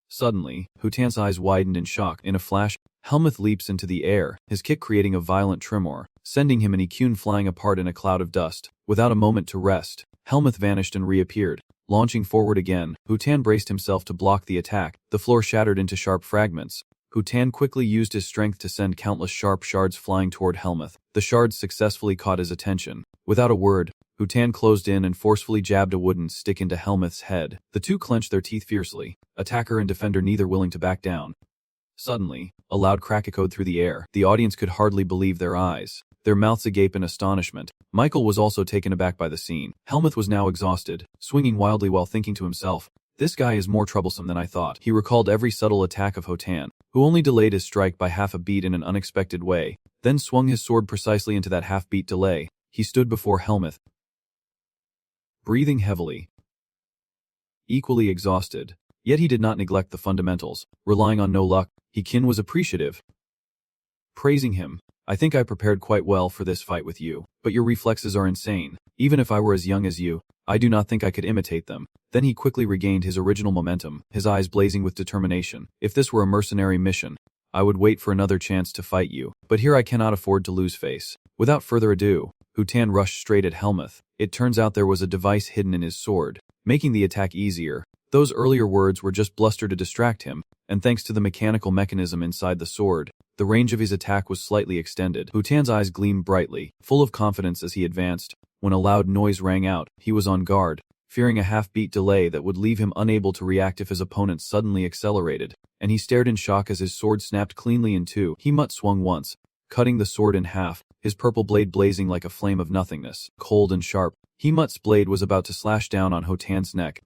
A: Suddenly, Hutan's eyes widened in shock. In a flash, Helmuth leaps into the air, his kick creating a violent tremor, sending him and Ikun flying apart in a cloud of dust. Without a moment to rest, Helmuth vanished and reappeared. Launching forward again, Hutan braced himself to block the attack. The floor shattered into sharp fragments. Hutan quickly used his strength to send countless sharp shards flying toward Helmuth. The shards successfully caught his attention. Without a word, Hutan closed in and forcefully jabbed a wooden stick into Helmuth's head. The two clenched their teeth fiercely, attacker and defender neither willing to back down. Suddenly, a loud crack echoed through the air. The audience could hardly believe their eyes, their mouths agape in astonishment. Michael was also taken aback by the scene. Helmuth was now exhausted, swinging wildly while thinking to himself, this guy is more troublesome than I thought. He recalled every subtle attack of Hutan, who only delayed his strike by half a beat in an unexpected way, then swung his sword precisely into that half-beat delay. He stood before Helmuth, breathing heavily, equally exhausted. Yet he did not neglect the fundamentals, relying on no luck. Ikun was appreciative, praising him. I think I prepared quite well for this fight with you, but your reflexes are insane. Even if I were as young as you, I do not think I could imitate them. Then he quickly regained his original momentum, his eyes blazing with determination. If this were a mercenary mission, I would wait for another chance to fight you, but here I cannot afford to lose face. Without further ado, Hutan rushed straight at Helmuth. It turns out there was a device hidden in his sword, making the attack easier. Those earlier words were just bluster to distract him, and thanks to the mechanical mechanism inside the sword, the range of his attack was slightly extended. Hutan's eyes gleamed brightly, full of confidence as he advanced. When a loud noise rang out, he was on guard, fearing a half-beat delay that would leave him unable to react if his opponent suddenly accelerated, and he stared in shock as his sword snapped cleanly in two. Helmuth swung once, cutting the sword in half, his purple blade blazing like a flame of nothingness. Cold and sharp, Helmuth's blade was about to slash down on Hutan's neck.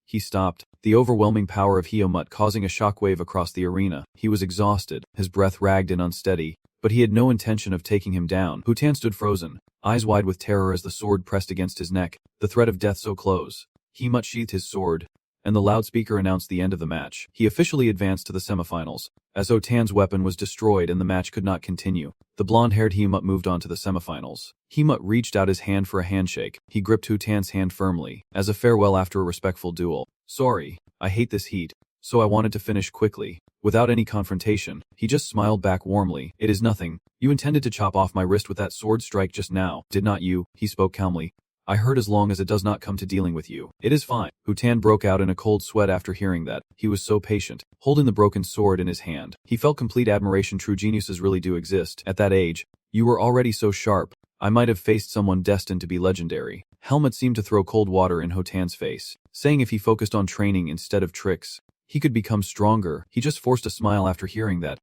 A: He stopped, the overwhelming power of Helmuth causing a shockwave across the arena. He was exhausted, his breath ragged and unsteady, but he had no intention of taking him down. Hutan stood frozen, eyes wide with terror as the sword pressed against his neck, the threat of death so close. Helmuth sheathed his sword, and the loudspeaker announced the end of the match. He officially advanced to the semifinals. As Hutan's weapon was destroyed and the match could not continue, the blonde-haired Helmuth moved on to the semifinals. Helmuth reached out his hand for a handshake. He gripped Hutan's hand firmly, as a farewell after a respectful duel. Sorry, I hate this heat, so I wanted to finish quickly. Without any confrontation, he just smiled back warmly. It is nothing. You intended to chop off my wrist with that sword strike just now, did not you? He spoke calmly. I heard as long as it does not come to dealing with you. It is fine. Hutan broke out in a cold sweat after hearing that. He was so patient, holding the broken sword in his hand. He felt complete admiration. True geniuses really do exist. At that age, you were already so sharp. I might have faced someone destined to be legendary. Helmuth seemed to throw cold water in Hutan's face, saying if he focused on training instead of tricks, he could become stronger. He just forced a smile after hearing that.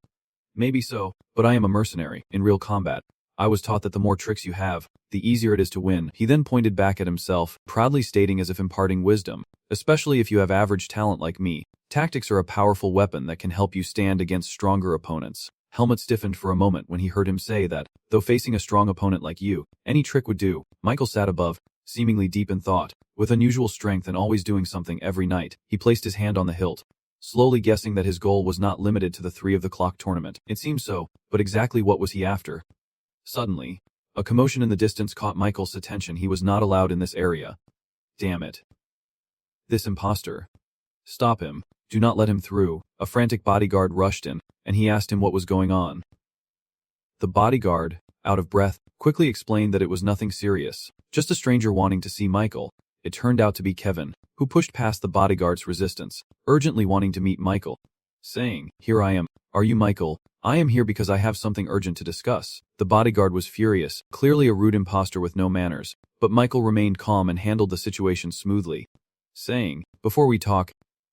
A: Maybe so, but I am a mercenary. In real combat, I was taught that the more tricks you have, the easier it is to win. He then pointed back at himself, proudly stating as if imparting wisdom, especially if you have average talent like me, tactics are a powerful weapon that can help you stand against stronger opponents. Helmuth stiffened for a moment when he heard him say that, though facing a strong opponent like you, any trick would do. Michael sat above, seemingly deep in thought. With unusual strength and always doing something every night, he placed his hand on the hilt, slowly guessing that his goal was not limited to the 3 of the clock tournament. It seemed so, but exactly what was he after? Suddenly, a commotion in the distance caught Michael's attention. He was not allowed in this area. Damn it. This imposter. Stop him. Do not let him through. A frantic bodyguard rushed in, and he asked him what was going on. The bodyguard, out of breath, quickly explained that it was nothing serious, just a stranger wanting to see Michael. It turned out to be Kevin, who pushed past the bodyguard's resistance, urgently wanting to meet Michael, saying, "Here I am. Are you Michael? I am here because I have something urgent to discuss." The bodyguard was furious, clearly a rude imposter with no manners, but Michael remained calm and handled the situation smoothly, saying, "Before we talk,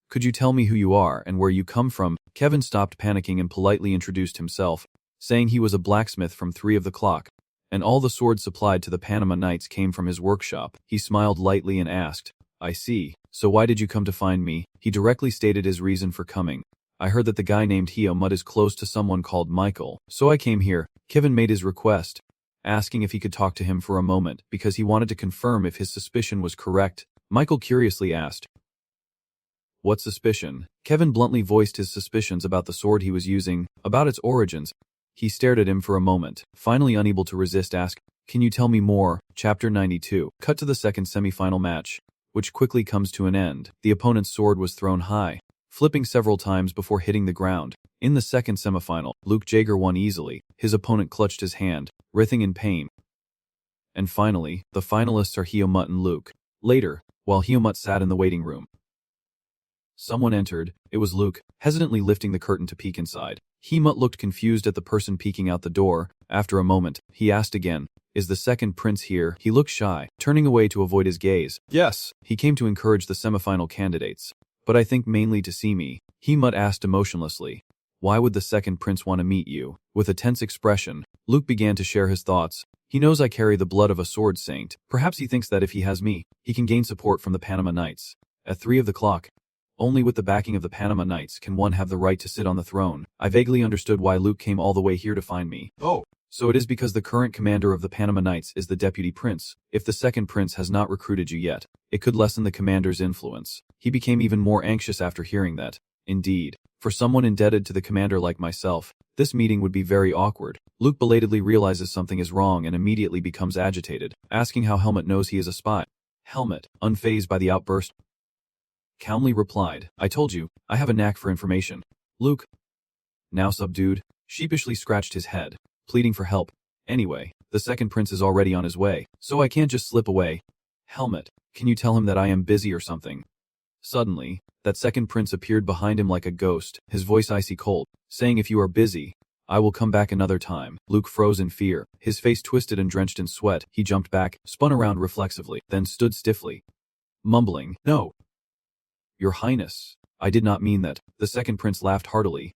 A: could you tell me who you are and where you come from?" Kevin stopped panicking and politely introduced himself, saying he was a blacksmith from 3 of the clock, and all the swords supplied to the Panama Knights came from his workshop. He smiled lightly and asked, "I see. So why did you come to find me?" He directly stated his reason for coming. "I heard that the guy named Helmuth is close to someone called Michael, so I came here." Kevin made his request, asking if he could talk to him for a moment because he wanted to confirm if his suspicion was correct. Michael curiously asked, "What suspicion?" Kevin bluntly voiced his suspicions about the sword he was using, about its origins. He stared at him for a moment, finally unable to resist, asked, "Can you tell me more?" Chapter 92. Cut to the second semi-final match, which quickly comes to an end. The opponent's sword was thrown high, flipping several times before hitting the ground. In the second semifinal, Luke Jaeger won easily. His opponent clutched his hand, writhing in pain. And finally, the finalists are Helmuth and Luke. Later, while Helmuth sat in the waiting room, someone entered. It was Luke, hesitantly lifting the curtain to peek inside. Helmuth looked confused at the person peeking out the door. After a moment, he asked again, "Is the second prince here?" He looked shy, turning away to avoid his gaze. "Yes." He came to encourage the semifinal candidates. "But I think mainly to see me." Helmuth asked emotionlessly, "Why would the second prince want to meet you?" With a tense expression, Luke began to share his thoughts. "He knows I carry the blood of a sword saint. Perhaps he thinks that if he has me, he can gain support from the Panama Knights. At 3 of the clock, only with the backing of the Panama Knights can one have the right to sit on the throne." I vaguely understood why Luke came all the way here to find me. "Oh, so it is because the current commander of the Panama Knights is the deputy prince. If the second prince has not recruited you yet, it could lessen the commander's influence." He became even more anxious after hearing that. Indeed, For someone indebted to the commander like myself, this meeting would be very awkward. Luke belatedly realizes something is wrong and immediately becomes agitated, asking how Helmut knows he is a spy. Helmut, unfazed by the outburst, calmly replied, I told you, I have a knack for information. Luke, now subdued, sheepishly scratched his head, pleading for help. Anyway, the second prince is already on his way, so I can't just slip away. Helmut, can you tell him that I am busy or something? Suddenly, that second prince appeared behind him like a ghost, his voice icy cold, saying if you are busy, I will come back another time. Luke froze in fear, his face twisted and drenched in sweat. He jumped back, spun around reflexively, then stood stiffly, mumbling, No, Your Highness, I did not mean that. The second prince laughed heartily.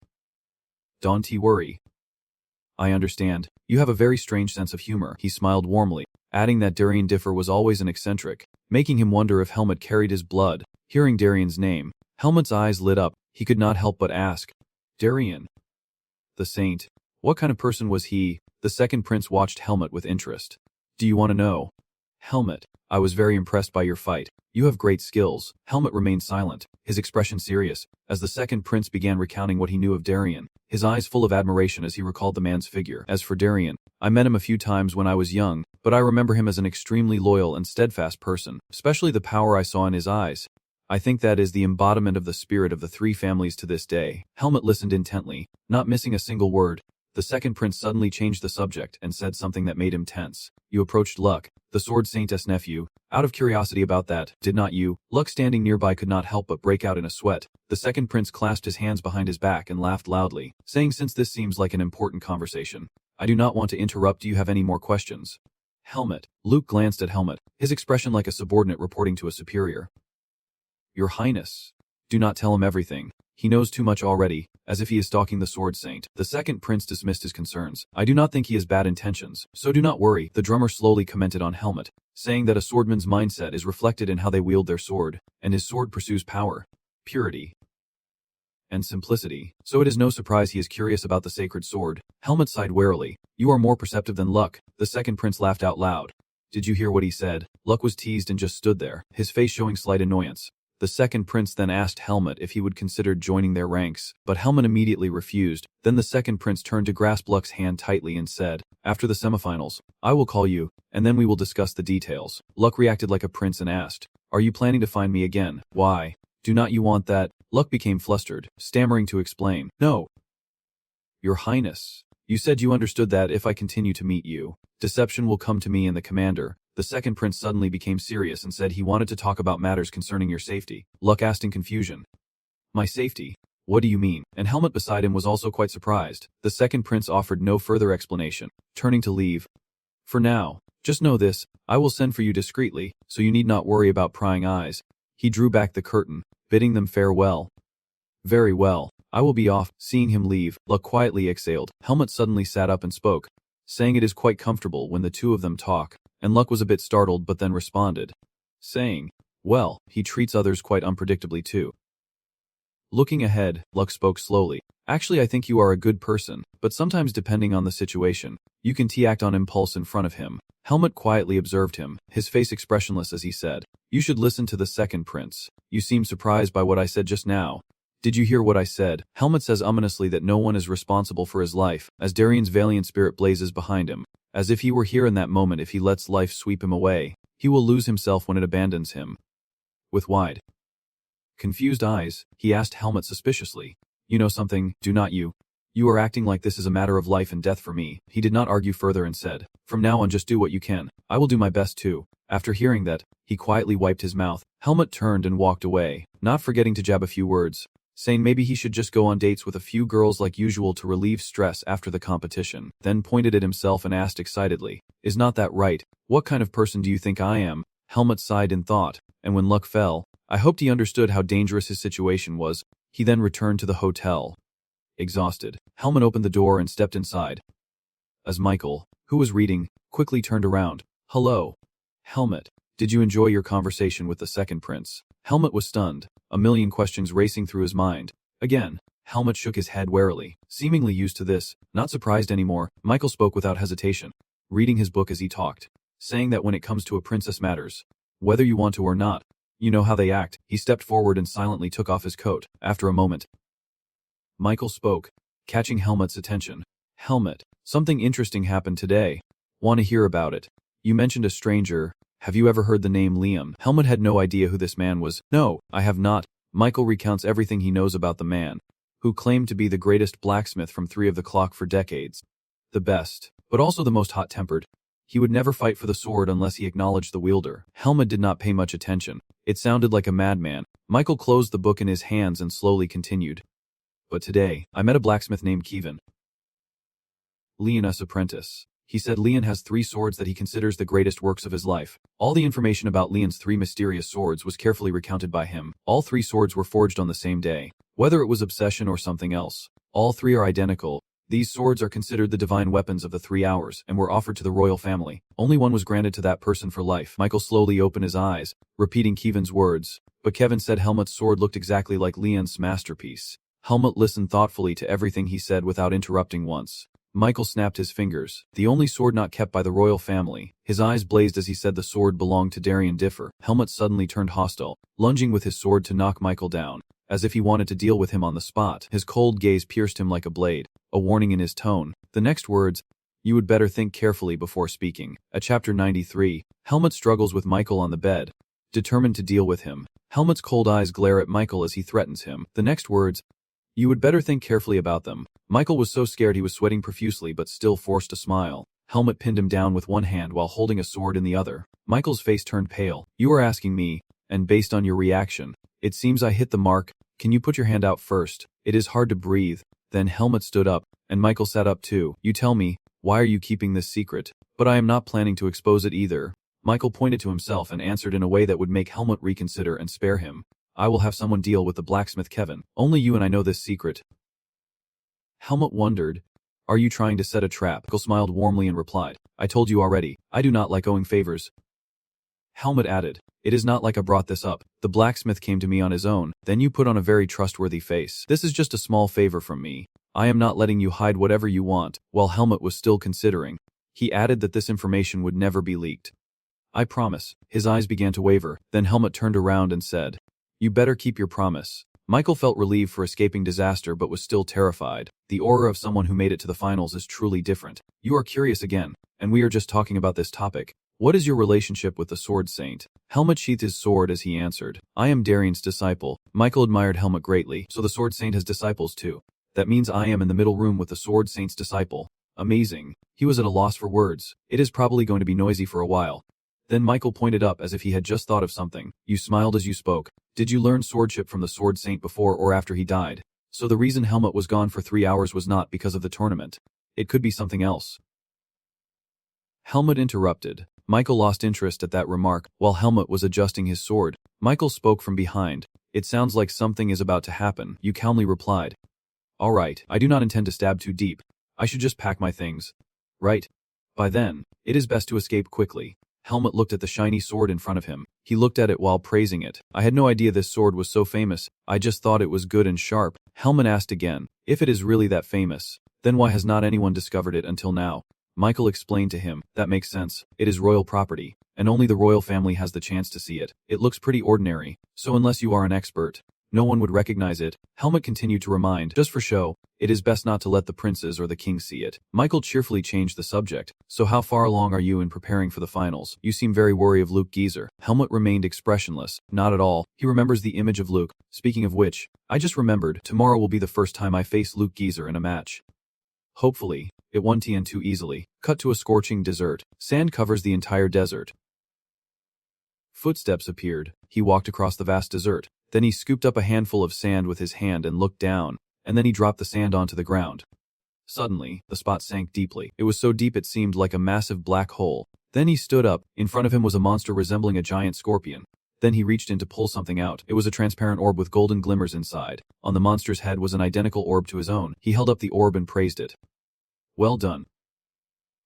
A: Don't worry. I understand. You have a very strange sense of humor. He smiled warmly, adding that Darien Differ was always an eccentric, making him wonder if Helmut carried his blood. Hearing Darien's name, Helmut's eyes lit up. He could not help but ask, Darien, the saint, what kind of person was he? The second prince watched Helmut with interest. Do you want to know? Helmut, I was very impressed by your fight. You have great skills. Helmut remained silent, his expression serious, as the second prince began recounting what he knew of Darien, his eyes full of admiration as he recalled the man's figure. As for Darien, I met him a few times when I was young, but I remember him as an extremely loyal and steadfast person, especially the power I saw in his eyes. I think that is the embodiment of the spirit of the three families to this day. Helmut listened intently, not missing a single word. The second prince suddenly changed the subject and said something that made him tense. You approached Luck, the sword saint's nephew, out of curiosity about that, did not you? Luck, standing nearby, could not help but break out in a sweat. The second prince clasped his hands behind his back and laughed loudly, saying, since this seems like an important conversation, I do not want to interrupt. Do you have any more questions? Helmut. Luke glanced at Helmut, his expression like a subordinate reporting to a superior. Your Highness, do not tell him everything. He knows too much already, as if he is stalking the sword saint. The second prince dismissed his concerns. I do not think he has bad intentions, so do not worry. The drummer slowly commented on Helmut, saying that a swordman's mindset is reflected in how they wield their sword, and his sword pursues power, purity, and simplicity, so it is no surprise he is curious about the sacred sword. Helmut sighed warily. You are more perceptive than Luck. The second prince laughed out loud. Did you hear what he said? Luck was teased and just stood there, his face showing slight annoyance. The second prince then asked Helmut if he would consider joining their ranks, but Helmut immediately refused. Then the second prince turned to grasp Luck's hand tightly and said, after the semifinals, I will call you, and then we will discuss the details. Luck reacted like a prince and asked, are you planning to find me again? Why? Do not you want that? Luck became flustered, stammering to explain. No. Your Highness, you said you understood that if I continue to meet you, deception will come to me and the commander. The second prince suddenly became serious and said he wanted to talk about matters concerning your safety. Luck asked in confusion. My safety? What do you mean? And Helmut beside him was also quite surprised. The second prince offered no further explanation, turning to leave. For now, just know this, I will send for you discreetly, so you need not worry about prying eyes. He drew back the curtain, bidding them farewell. Very well, I will be off. Seeing him leave, Luck quietly exhaled. Helmut suddenly sat up and spoke, saying it is quite comfortable when the two of them talk. And Luck was a bit startled but then responded, saying, well, he treats others quite unpredictably too. Looking ahead, Luck spoke slowly. Actually, I think you are a good person, but sometimes depending on the situation, you can act on impulse in front of him. Helmut quietly observed him, his face expressionless as he said, you should listen to the second prince. You seem surprised by what I said just now. Did you hear what I said? Helmut says ominously that no one is responsible for his life, as Darien's valiant spirit blazes behind him. As if he were here in that moment. If he lets life sweep him away, he will lose himself when it abandons him. With wide, confused eyes, he asked Helmut suspiciously, you know something, do not you? You are acting like this is a matter of life and death for me. He did not argue further and said, from now on just do what you can. I will do my best too. After hearing that, he quietly wiped his mouth. Helmut turned and walked away, not forgetting to jab a few words, saying maybe he should just go on dates with a few girls like usual to relieve stress after the competition, then pointed at himself and asked excitedly, is not that right? What kind of person do you think I am? Helmut sighed in thought, and when Luck fell, I hoped he understood how dangerous his situation was. He then returned to the hotel. Exhausted, Helmut opened the door and stepped inside. As Michael, who was reading, quickly turned around. Hello. Helmut, did you enjoy your conversation with the second prince? Helmut was stunned, a million questions racing through his mind. Again, Helmut shook his head warily, seemingly used to this, not surprised anymore. Michael spoke without hesitation, reading his book as he talked, saying that when it comes to a princess matters, whether you want to or not, you know how they act. He stepped forward and silently took off his coat. After a moment, Michael spoke, catching Helmut's attention. Helmut, something interesting happened today. Want to hear about it? You mentioned a stranger. Have you ever heard the name Liam? Helmut had no idea who this man was. No, I have not. Michael recounts everything he knows about the man, who claimed to be the greatest blacksmith from 3 of the clock for decades. The best, but also the most hot-tempered. He would never fight for the sword unless he acknowledged the wielder. Helmut did not pay much attention. It sounded like a madman. Michael closed the book in his hands and slowly continued. But today, I met a blacksmith named Kevin. Leon's apprentice. He said Leon has 3 swords that he considers the greatest works of his life. All the information about Leon's 3 mysterious swords was carefully recounted by him. All 3 swords were forged on the same day. Whether it was obsession or something else, all 3 are identical. These swords are considered the divine weapons of the 3 hours and were offered to the royal family. Only one was granted to that person for life. Michael slowly opened his eyes, repeating Kevin's words, but Kevin said Helmut's sword looked exactly like Leon's masterpiece. Helmut listened thoughtfully to everything he said without interrupting once. Michael snapped his fingers. The only sword not kept by the royal family. His eyes blazed as he said the sword belonged to Darien. Helmut suddenly turned hostile, lunging with his sword to knock Michael down, as if he wanted to deal with him on the spot. His cold gaze pierced him like a blade, a warning in his tone. The next words, "You would better think carefully before speaking." At chapter 93, Helmut struggles with Michael on the bed, determined to deal with him. Helmut's cold eyes glare at Michael as he threatens him. The next words, "You would better think carefully about them." Michael was so scared he was sweating profusely but still forced a smile. Helmut pinned him down with one hand while holding a sword in the other. Michael's face turned pale. "You are asking me, and based on your reaction, it seems I hit the mark. Can you put your hand out first? It is hard to breathe." Then Helmut stood up, and Michael sat up too. "You tell me, why are you keeping this secret? But I am not planning to expose it either." Michael pointed to himself and answered in a way that would make Helmut reconsider and spare him. "I will have someone deal with the blacksmith Kevin. Only you and I know this secret." Helmut wondered, "Are you trying to set a trap?" Michael smiled warmly and replied, "I told you already, I do not like owing favors." Helmut added, "It is not like I brought this up. The blacksmith came to me on his own." Then you put on a very trustworthy face. "This is just a small favor from me. I am not letting you hide whatever you want." While Helmut was still considering, he added that this information would never be leaked. "I promise." His eyes began to waver. Then Helmut turned around and said, "You better keep your promise." Michael felt relieved for escaping disaster but was still terrified. The aura of someone who made it to the finals is truly different. "You are curious again, and we are just talking about this topic. What is your relationship with the Sword Saint?" Helmut sheathed his sword as he answered, "I am Darien's disciple." Michael admired Helmut greatly. "So the Sword Saint has disciples too. That means I am in the middle room with the Sword Saint's disciple. Amazing." He was at a loss for words. "It is probably going to be noisy for a while." Then Michael pointed up as if he had just thought of something. "You smiled as you spoke. Did you learn swordship from the Sword Saint before or after he died?" So the reason Helmut was gone for 3 hours was not because of the tournament. It could be something else. Helmut interrupted. Michael lost interest at that remark. While Helmut was adjusting his sword, Michael spoke from behind. "It sounds like something is about to happen." You calmly replied, "All right, I do not intend to stab too deep. I should just pack my things. Right? By then, it is best to escape quickly." Helmut looked at the shiny sword in front of him. He looked at it while praising it. "I had no idea this sword was so famous. I just thought it was good and sharp." Helmut asked again, "If it is really that famous, then why has not anyone discovered it until now?" Michael explained to him, "That makes sense. It is royal property, and only the royal family has the chance to see it. It looks pretty ordinary, so unless you are an expert, no one would recognize it." Helmut continued to remind, "Just for show, it is best not to let the princes or the king see it." Michael cheerfully changed the subject. "So how far along are you in preparing for the finals? You seem very worried of Luke Geezer." Helmut remained expressionless. "Not at all. He remembers the image of Luke. Speaking of which, I just remembered, tomorrow will be the first time I face Luke Geezer in a match. Hopefully, it won't TN too easily." Cut to a scorching desert. Sand covers the entire desert. Footsteps appeared. He walked across the vast desert. Then he scooped up a handful of sand with his hand and looked down, and then he dropped the sand onto the ground. Suddenly, the spot sank deeply. It was so deep it seemed like a massive black hole. Then he stood up. In front of him was a monster resembling a giant scorpion. Then he reached in to pull something out. It was a transparent orb with golden glimmers inside. On the monster's head was an identical orb to his own. He held up the orb and praised it. "Well done.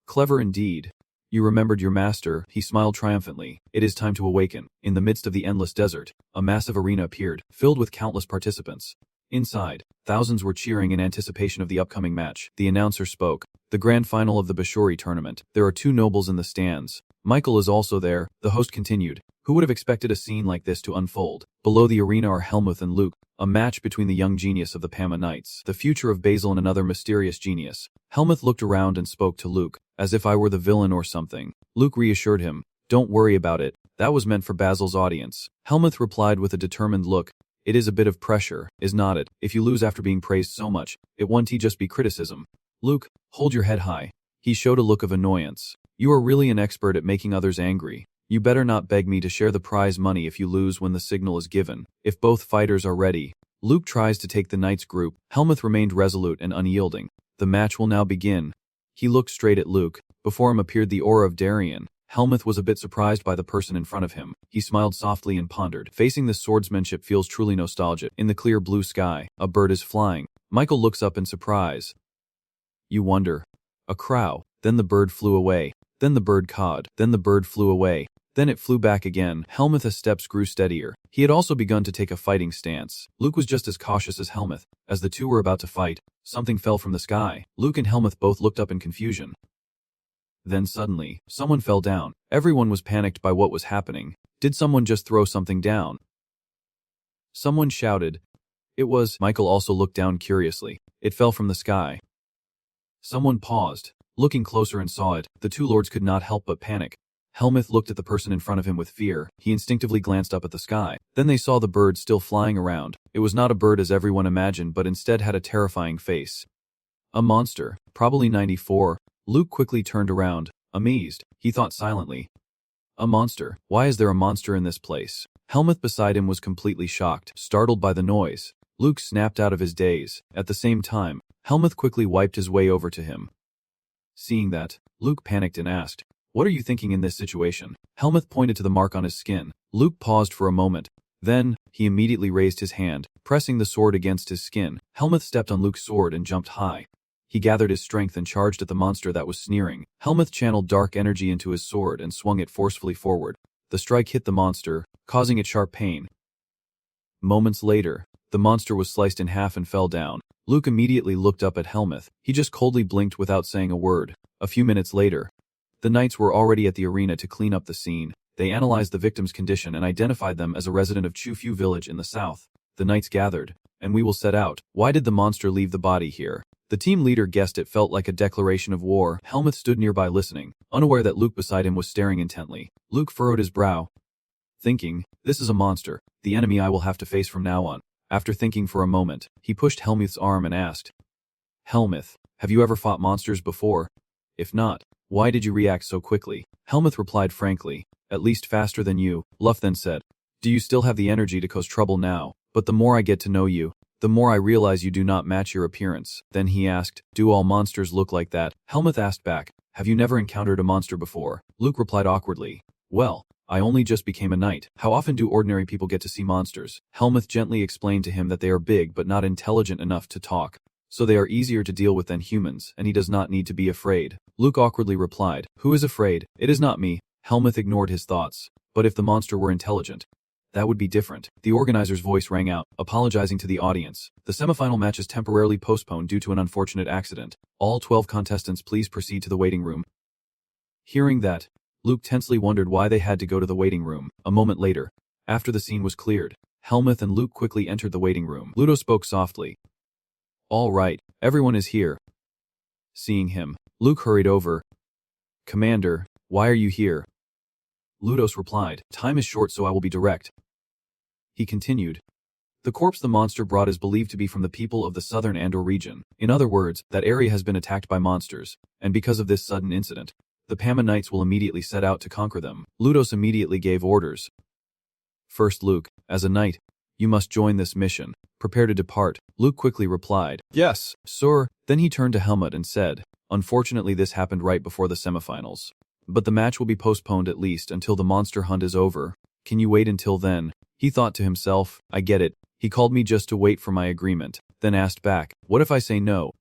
A: Clever indeed. You remembered your master." He smiled triumphantly. "It is time to awaken." In the midst of the endless desert, a massive arena appeared, filled with countless participants. Inside, thousands were cheering in anticipation of the upcoming match. The announcer spoke. "The grand final of the Bashori tournament. There are 2 nobles in the stands. Michael is also there, the host continued. Who would have expected a scene like this to unfold? Below the arena are Helmuth and Luke, a match between the young genius of the Pama Knights, the future of Basil and another mysterious genius. Helmuth looked around and spoke to Luke, as if I were the villain or something. Luke reassured him, don't worry about it, that was meant for Basil's audience. Helmuth replied with a determined look, it is a bit of pressure, is not it? If you lose after being praised so much, it won't just be criticism. Luke, hold your head high. He showed a look of annoyance. You are really an expert at making others angry. You better not beg me to share the prize money if you lose when the signal is given. If both fighters are ready. Luke tries to take the knight's group. Helmuth remained resolute and unyielding. The match will now begin. He looked straight at Luke. Before him appeared the aura of Darien. Helmuth was a bit surprised by the person in front of him. He smiled softly and pondered. Facing this swordsmanship feels truly nostalgic. In the clear blue sky, a bird is flying. Michael looks up in surprise. You wonder. A crow. Then the bird flew away. Then the bird cawed. Then the bird flew away. Then it flew back again. Helmuth's steps grew steadier. He had also begun to take a fighting stance. Luke was just as cautious as Helmuth. As the two were about to fight, something fell from the sky. Luke and Helmuth both looked up in confusion. Then suddenly, someone fell down. Everyone was panicked by what was happening. Did someone just throw something down? Someone shouted. It was. Michael also looked down curiously. It fell from the sky. Someone paused. Looking closer and saw it, the two lords could not help but panic. Helmuth looked at the person in front of him with fear. He instinctively glanced up at the sky. Then they saw the bird still flying around. It was not a bird as everyone imagined, but instead had a terrifying face. A monster, probably 94. Luke quickly turned around, amazed. He thought silently. A monster. Why is there a monster in this place? Helmuth beside him was completely shocked, startled by the noise. Luke snapped out of his daze. At the same time, Helmuth quickly wiped his way over to him. Seeing that, Luke panicked and asked, what are you thinking in this situation? Helmuth pointed to the mark on his skin. Luke paused for a moment. Then, he immediately raised his hand, pressing the sword against his skin. Helmuth stepped on Luke's sword and jumped high. He gathered his strength and charged at the monster that was sneering. Helmuth channeled dark energy into his sword and swung it forcefully forward. The strike hit the monster, causing it sharp pain. Moments later, the monster was sliced in half and fell down. Luke immediately looked up at Helmuth. He just coldly blinked without saying a word. A few minutes later, the knights were already at the arena to clean up the scene. They analyzed the victim's condition and identified them as a resident of Chufu village in the south. The knights gathered, and we will set out. Why did the monster leave the body here? The team leader guessed it felt like a declaration of war. Helmuth stood nearby listening, unaware that Luke beside him was staring intently. Luke furrowed his brow, thinking, this is a monster, the enemy I will have to face from now on. After thinking for a moment, he pushed Helmuth's arm and asked, Helmuth, have you ever fought monsters before? If not, why did you react so quickly? Helmuth replied frankly, at least faster than you. Luff then said, do you still have the energy to cause trouble now? But the more I get to know you, the more I realize you do not match your appearance. Then he asked, do all monsters look like that? Helmuth asked back, have you never encountered a monster before? Luke replied awkwardly, well, I only just became a knight. How often do ordinary people get to see monsters? Helmuth gently explained to him that they are big but not intelligent enough to talk. So they are easier to deal with than humans, and he does not need to be afraid. Luke awkwardly replied, who is afraid? It is not me. Helmuth ignored his thoughts. But if the monster were intelligent, that would be different. The organizer's voice rang out, apologizing to the audience. The semifinal match is temporarily postponed due to an unfortunate accident. All 12 contestants please proceed to the waiting room. Hearing that, Luke tensely wondered why they had to go to the waiting room. A moment later, after the scene was cleared, Helmuth and Luke quickly entered the waiting room. Ludo spoke softly. All right, everyone is here. Seeing him, Luke hurried over. Commander, why are you here? Ludos replied, time is short so I will be direct. He continued. The corpse the monster brought is believed to be from the people of the southern Andor region. In other words, that area has been attacked by monsters, and because of this sudden incident, the Pama Knights will immediately set out to conquer them. Ludos immediately gave orders. First Luke, as a knight, you must join this mission. Prepare to depart. Luke quickly replied, yes, sir. Then he turned to Helmut and said, unfortunately this happened right before the semifinals. But the match will be postponed at least until the monster hunt is over. Can you wait until then? He thought to himself, I get it. He called me just to wait for my agreement. Then asked back, what if I say no?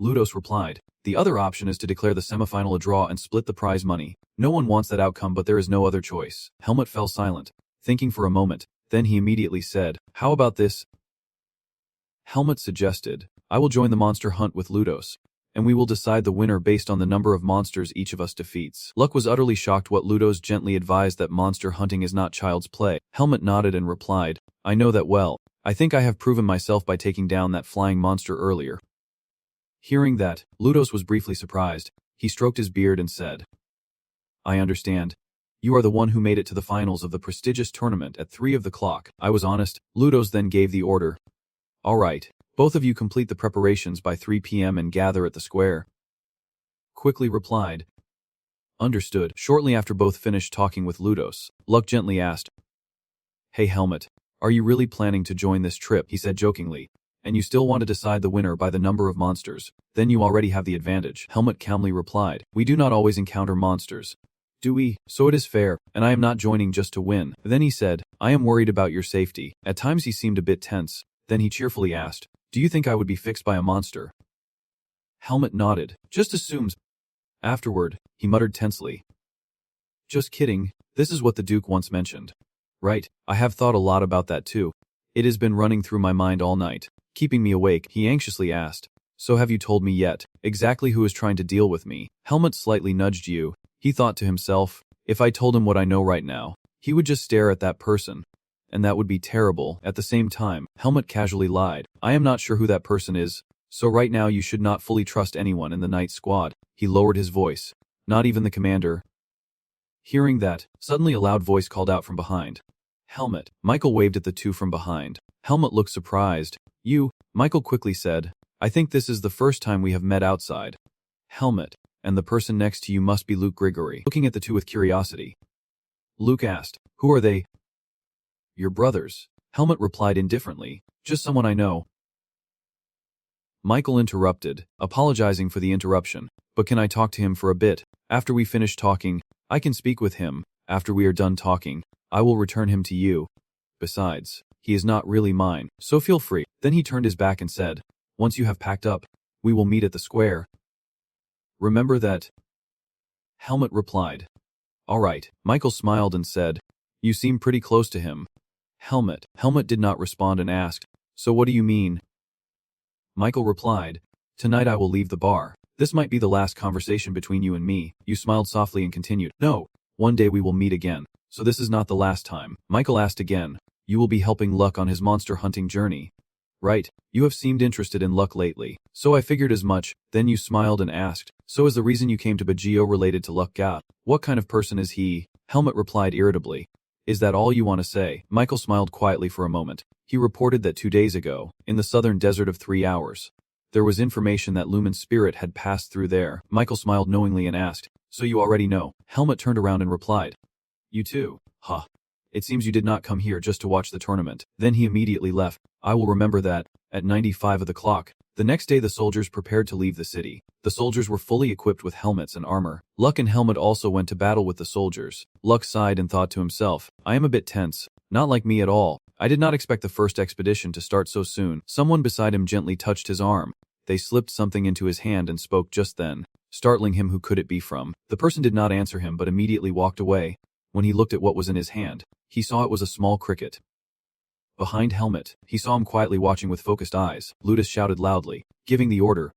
A: Ludos replied, the other option is to declare the semifinal a draw and split the prize money. No one wants that outcome, but there is no other choice. Helmut fell silent, thinking for a moment. Then he immediately said, how about this? Helmut suggested, I will join the monster hunt with Ludos. and we will decide the winner based on the number of monsters each of us defeats. Luck was utterly shocked what Ludos gently advised that monster hunting is not child's play. Helmet nodded and replied, I know that well. I think I have proven myself by taking down that flying monster earlier. Hearing that, Ludos was briefly surprised. He stroked his beard and said, I understand. You are the one who made it to the finals of the prestigious tournament at 3 o'clock. I was honest. Ludos then gave the order. All right. Both of you complete the preparations by 3 p.m. and gather at the square. Quickly replied. Understood. Shortly after both finished talking with Ludos, Luck gently asked, Hey Helmet, are you really planning to join this trip? He said jokingly. And you still want to decide the winner by the number of monsters? Then you already have the advantage. Helmet calmly replied, We do not always encounter monsters. Do we? So it is fair, and I am not joining just to win. Then he said, I am worried about your safety. At times he seemed a bit tense. Then he cheerfully asked, Do you think I would be fixed by a monster? Helmet nodded. Just assumes. Afterward, he muttered tensely. Just kidding. This is what the Duke once mentioned. Right, I have thought a lot about that too. It has been running through my mind all night, keeping me awake. He anxiously asked, So have you told me yet, exactly who is trying to deal with me? Helmet slightly nudged you. He thought to himself, if I told him what I know right now, he would just stare at that person. And that would be terrible. At the same time, Helmet casually lied. I am not sure who that person is, so right now you should not fully trust anyone in the night squad. He lowered his voice. Not even the commander. Hearing that, suddenly a loud voice called out from behind. Helmet. Michael waved at the two from behind. Helmet looked surprised. You, Michael quickly said, I think this is the first time we have met outside. Helmet. And the person next to you must be Luke Grigory. Looking at the two with curiosity, Luke asked, Who are they? Your brothers. Helmet replied indifferently, Just someone I know. Michael interrupted, apologizing for the interruption, but can I talk to him for a bit? After we finish talking, I can speak with him. After we are done talking, I will return him to you. Besides, he is not really mine, so feel free. Then he turned his back and said, Once you have packed up, we will meet at the square. Remember that? Helmet replied. All right. Michael smiled and said, You seem pretty close to him. Helmet did not respond and asked, So what do you mean? Michael replied, Tonight I will leave the bar. This might be the last conversation between you and me. You smiled softly and continued, No, one day we will meet again. So this is not the last time. Michael asked again, You will be helping Luck on his monster hunting journey. Right, you have seemed interested in Luck lately, so I figured as much. Then you smiled and asked, So is the reason you came to Baguio related to Luck Ga? What kind of person is he? Helmet replied irritably. Is that all you want to say? Michael smiled quietly for a moment. He reported that 2 days ago, in the southern desert of 3 hours, there was information that Lumen's spirit had passed through there. Michael smiled knowingly and asked, So you already know? Helmet turned around and replied, You too? Huh. It seems you did not come here just to watch the tournament. Then he immediately left. I will remember that. At 95 o'clock, the next day the soldiers prepared to leave the city. The soldiers were fully equipped with helmets and armor. Luck and Helmet also went to battle with the soldiers. Luck sighed and thought to himself, I am a bit tense. Not like me at all. I did not expect the first expedition to start so soon. Someone beside him gently touched his arm. They slipped something into his hand and spoke just then, startling him. Who could it be from? The person did not answer him but immediately walked away. When he looked at what was in his hand, he saw it was a small cricket. Behind Helmet, he saw him quietly watching with focused eyes. Ludus shouted loudly, giving the order.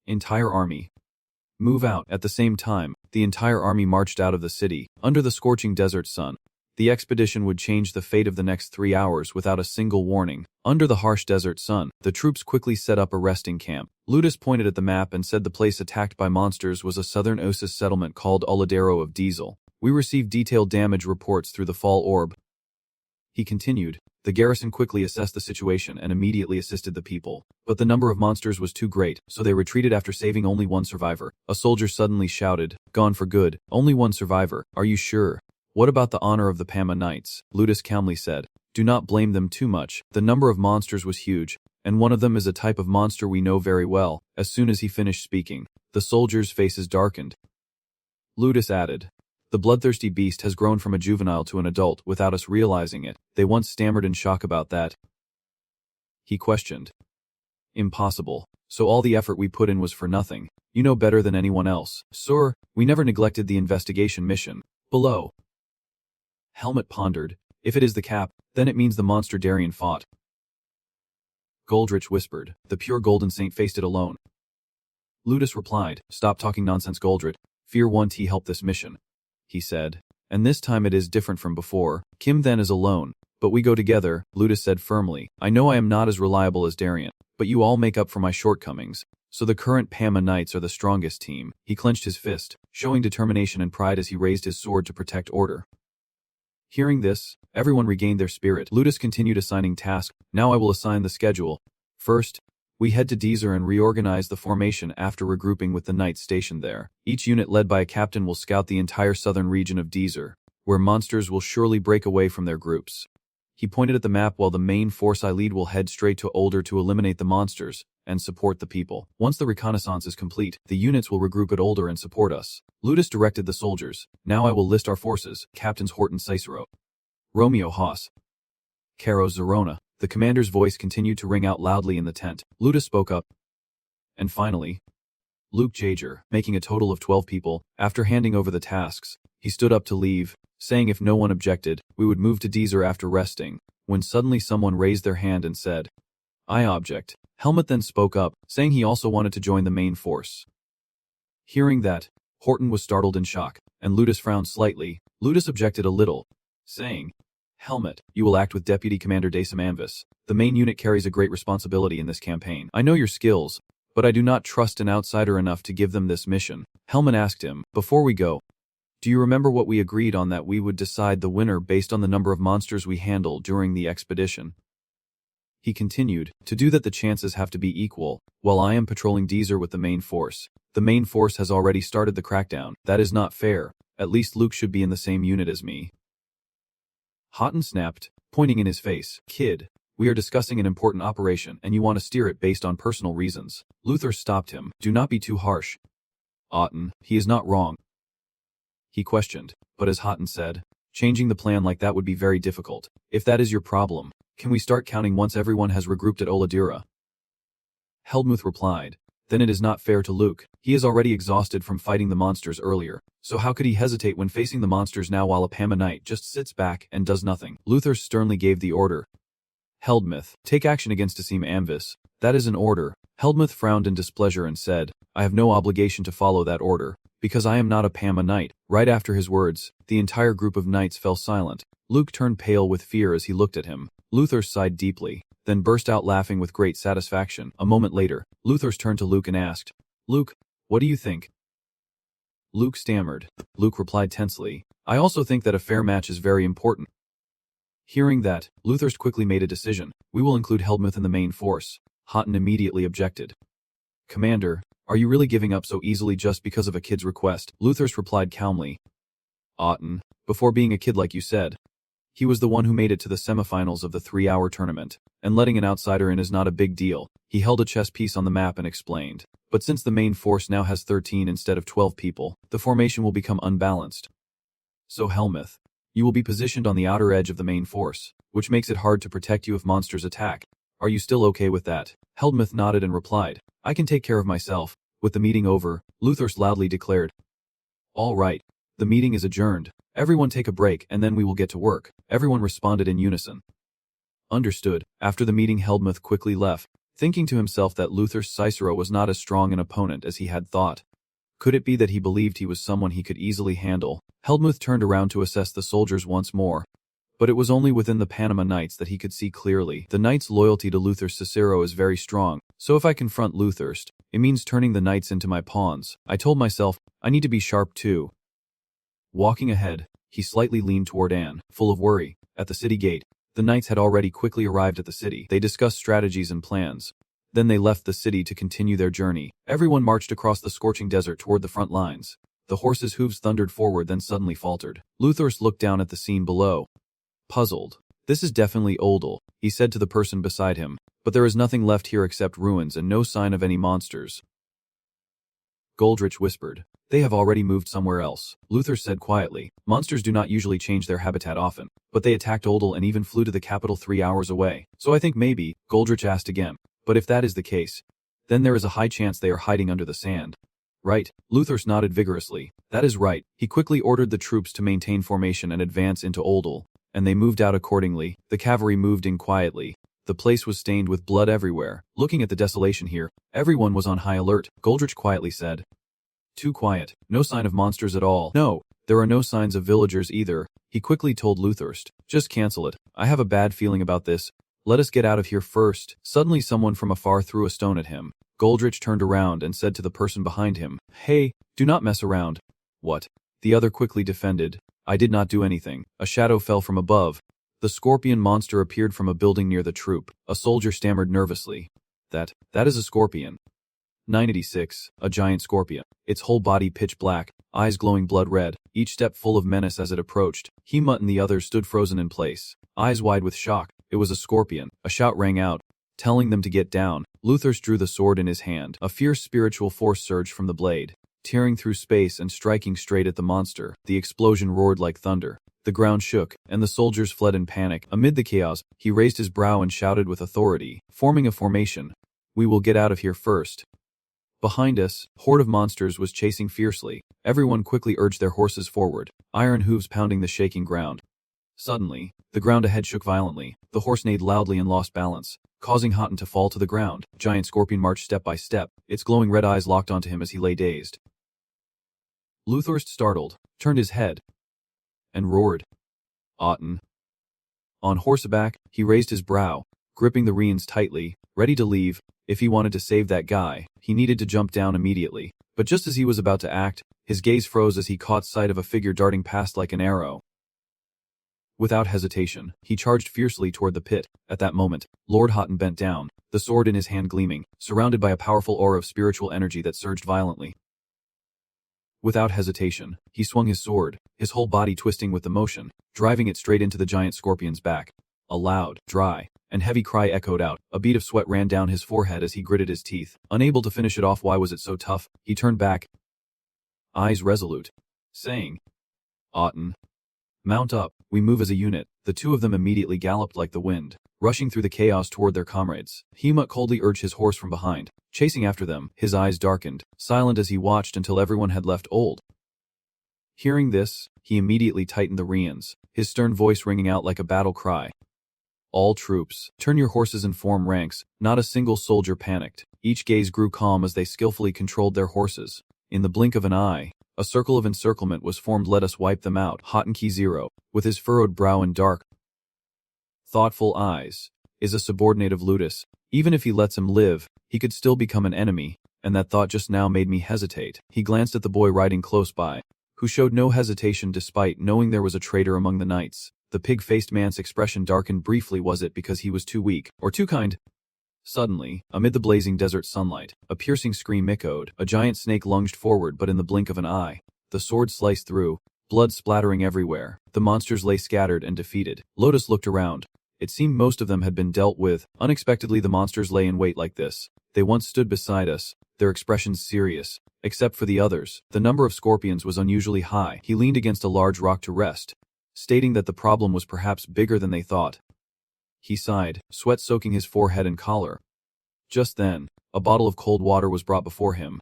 A: Entire army. Move out. At the same time, the entire army marched out of the city, under the scorching desert sun. The expedition would change the fate of the next 3 hours without a single warning. Under the harsh desert sun, the troops quickly set up a resting camp. Ludus pointed at the map and said the place attacked by monsters was a southern Oasis settlement called Oladero of Diesel. We received detailed damage reports through the fall orb. He continued. The garrison quickly assessed the situation and immediately assisted the people. But the number of monsters was too great, so they retreated after saving only one survivor. A soldier suddenly shouted, Gone for good. Only one survivor. Are you sure? What about the honor of the Pama Knights? Ludus calmly said. Do not blame them too much. The number of monsters was huge, and one of them is a type of monster we know very well. As soon as he finished speaking, the soldiers' faces darkened. Ludus added, The bloodthirsty beast has grown from a juvenile to an adult without us realizing it. They once stammered in shock about that. He questioned. Impossible. So all the effort we put in was for nothing. You know better than anyone else. Sir, we never neglected the investigation mission. Below. Helmet pondered. If it is the cap, then it means the monster Darien fought. Goldrich whispered. The pure golden saint faced it alone. Ludus replied, "Stop talking nonsense, Goldrit. Fear won't help this mission," he said. "And this time it is different from before. Kim then is alone, but we go together," Ludus said firmly. "I know I am not as reliable as Darien, but you all make up for my shortcomings. So the current Pama Knights are the strongest team." He clenched his fist, showing determination and pride as he raised his sword to protect order. Hearing this, everyone regained their spirit. Ludus continued assigning tasks. "Now I will assign the schedule. First, we head to Deezer and reorganize the formation after regrouping with the knights stationed there. Each unit led by a captain will scout the entire southern region of Deezer, where monsters will surely break away from their groups." He pointed at the map while the main force I lead will head straight to Older to eliminate the monsters and support the people. Once the reconnaissance is complete, the units will regroup at Older and support us. Ludus directed the soldiers. "Now I will list our forces." Captains Horton Cicero, Romeo Haas, Caro Zerona. The commander's voice continued to ring out loudly in the tent. Ludus spoke up. "And finally, Luke Jager," making a total of 12 people. After handing over the tasks, he stood up to leave, saying if no one objected, we would move to Deezer after resting, when suddenly someone raised their hand and said, "I object." Helmut then spoke up, saying he also wanted to join the main force. Hearing that, Horton was startled in shock, and Ludus frowned slightly. Ludus objected a little, saying, "Helmut, you will act with Deputy Commander Dasim Anvis. The main unit carries a great responsibility in this campaign. I know your skills, but I do not trust an outsider enough to give them this mission." Helmut asked him, "Before we go, do you remember what we agreed on, that we would decide the winner based on the number of monsters we handle during the expedition?" He continued, "To do that the chances have to be equal. While I am patrolling Deezer with the main force, the main force has already started the crackdown. That is not fair. At least Luke should be in the same unit as me." Houghton snapped, pointing in his face, "Kid, we are discussing an important operation and you want to steer it based on personal reasons." Luther stopped him. "Do not be too harsh. Otten, he is not wrong." He questioned, but as Houghton said, "Changing the plan like that would be very difficult. If that is your problem, can we start counting once everyone has regrouped at Oladira?" Helmuth replied, "Then it is not fair to Luke. He is already exhausted from fighting the monsters earlier, so how could he hesitate when facing the monsters now while a Pama Knight just sits back and does nothing?" Luther sternly gave the order. "Helmuth, take action against Dasim Anvis. That is an order." Helmuth frowned in displeasure and said, "I have no obligation to follow that order, because I am not a Pama Knight." Right after his words, the entire group of knights fell silent. Luke turned pale with fear as he looked at him. Luther sighed deeply, then burst out laughing with great satisfaction. A moment later, Luther turned to Luke and asked, "Luke, what do you think?" Luke stammered. Luke replied tensely, "I also think that a fair match is very important." Hearing that, Luther quickly made a decision. "We will include Helmuth in the main force." Houghton immediately objected. "Commander, are you really giving up so easily just because of a kid's request?" Luther replied calmly. "Otten, before being a kid like you said, he was the one who made it to the semifinals of the 3-hour tournament, and letting an outsider in is not a big deal." He held a chess piece on the map and explained, "But since the main force now has 13 instead of 12 people, the formation will become unbalanced. So Helmuth, you will be positioned on the outer edge of the main force, which makes it hard to protect you if monsters attack. Are you still okay with that?" Helmuth nodded and replied, "I can take care of myself." With the meeting over, Luther loudly declared, "All right, the meeting is adjourned. Everyone take a break and then we will get to work." Everyone responded in unison. Understood. After the meeting, Helmuth quickly left, thinking to himself that Luther Cicero was not as strong an opponent as he had thought. Could it be that he believed he was someone he could easily handle? Helmuth turned around to assess the soldiers once more, but it was only within the Panama Knights that he could see clearly. The Knights' loyalty to Luther Cicero is very strong, so if I confront Lutherst, it means turning the Knights into my pawns. I told myself, I need to be sharp too. Walking ahead, he slightly leaned toward Anne, full of worry. At the city gate, the Knights had already quickly arrived at the city. They discussed strategies and plans. Then they left the city to continue their journey. Everyone marched across the scorching desert toward the front lines. The horses' hooves thundered forward, then suddenly faltered. Lutherus looked down at the scene below. Puzzled. "This is definitely Oldal," he said to the person beside him, "but there is nothing left here except ruins and no sign of any monsters." Goldrich whispered, "They have already moved somewhere else." Luther said quietly, "Monsters do not usually change their habitat often, but they attacked Oldal and even flew to the capital 3 hours away. So I think maybe," Goldrich asked again, "but if that is the case, then there is a high chance they are hiding under the sand." "Right," Luthers nodded vigorously. "That is right." He quickly ordered the troops to maintain formation and advance into Oldal, and they moved out accordingly. The cavalry moved in quietly. The place was stained with blood everywhere. Looking at the desolation here, everyone was on high alert. Goldrich quietly said. Too quiet. No sign of monsters at all. No, there are no signs of villagers either. He quickly told Luthorst. Just cancel it. I have a bad feeling about this. Let us get out of here first. Suddenly someone from afar threw a stone at him. Goldrich turned around and said to the person behind him, Hey, do not mess around. What? The other quickly defended. I did not do anything. A shadow fell from above. The scorpion monster appeared from a building near the troop. A soldier stammered nervously. That is a scorpion. 986, a giant scorpion. Its whole body pitch black, eyes glowing blood red, each step full of menace as it approached. Hemut and the others stood frozen in place, eyes wide with shock. It was a scorpion. A shout rang out, telling them to get down. Luthorst drew the sword in his hand. A fierce spiritual force surged from the blade, tearing through space and striking straight at the monster. The explosion roared like thunder. The ground shook, and the soldiers fled in panic. Amid the chaos, he raised his brow and shouted with authority, forming a formation. We will get out of here first. Behind us, horde of monsters was chasing fiercely. Everyone quickly urged their horses forward, iron hooves pounding the shaking ground. Suddenly, the ground ahead shook violently. The horse neighed loudly and lost balance, causing Houghton to fall to the ground. Giant Scorpion marched step by step, its glowing red eyes locked onto him as he lay dazed. Luthorst, startled, turned his head and roared. Houghton. On horseback, he raised his brow, gripping the reins tightly, ready to leave. If he wanted to save that guy, he needed to jump down immediately. But just as he was about to act, his gaze froze as he caught sight of a figure darting past like an arrow. Without hesitation, he charged fiercely toward the pit. At that moment, Lord Houghton bent down, the sword in his hand gleaming, surrounded by a powerful aura of spiritual energy that surged violently. Without hesitation, he swung his sword, his whole body twisting with the motion, driving it straight into the giant scorpion's back. A loud, dry, and heavy cry echoed out. A bead of sweat ran down his forehead as he gritted his teeth. Unable to finish it off, why was it so tough? He turned back, eyes resolute, saying, Houghton, mount up, we move as a unit. The two of them immediately galloped like the wind, rushing through the chaos toward their comrades. Hemut coldly urged his horse from behind, chasing after them. His eyes darkened, silent as he watched until everyone had left old. Hearing this, he immediately tightened the reins, his stern voice ringing out like a battle cry. All troops, turn your horses and form ranks. Not a single soldier panicked. Each gaze grew calm as they skillfully controlled their horses. In the blink of an eye, a circle of encirclement was formed. Let us wipe them out. Houghton Key Zero, with his furrowed brow and dark, thoughtful eyes, is a subordinate of Ludus. Even if he lets him live, he could still become an enemy, and that thought just now made me hesitate. He glanced at the boy riding close by, who showed no hesitation despite knowing there was a traitor among the knights. The pig-faced man's expression darkened briefly. Was it because he was too weak, or too kind? Suddenly, amid the blazing desert sunlight, a piercing scream echoed. A giant snake lunged forward, but in the blink of an eye, the sword sliced through, blood splattering everywhere. The monsters lay scattered and defeated. Lotus looked around. It seemed most of them had been dealt with. Unexpectedly, the monsters lay in wait like this. They once stood beside us, their expressions serious. Except for the others, the number of scorpions was unusually high. He leaned against a large rock to rest, stating that the problem was perhaps bigger than they thought. He sighed, sweat soaking his forehead and collar. Just then, a bottle of cold water was brought before him.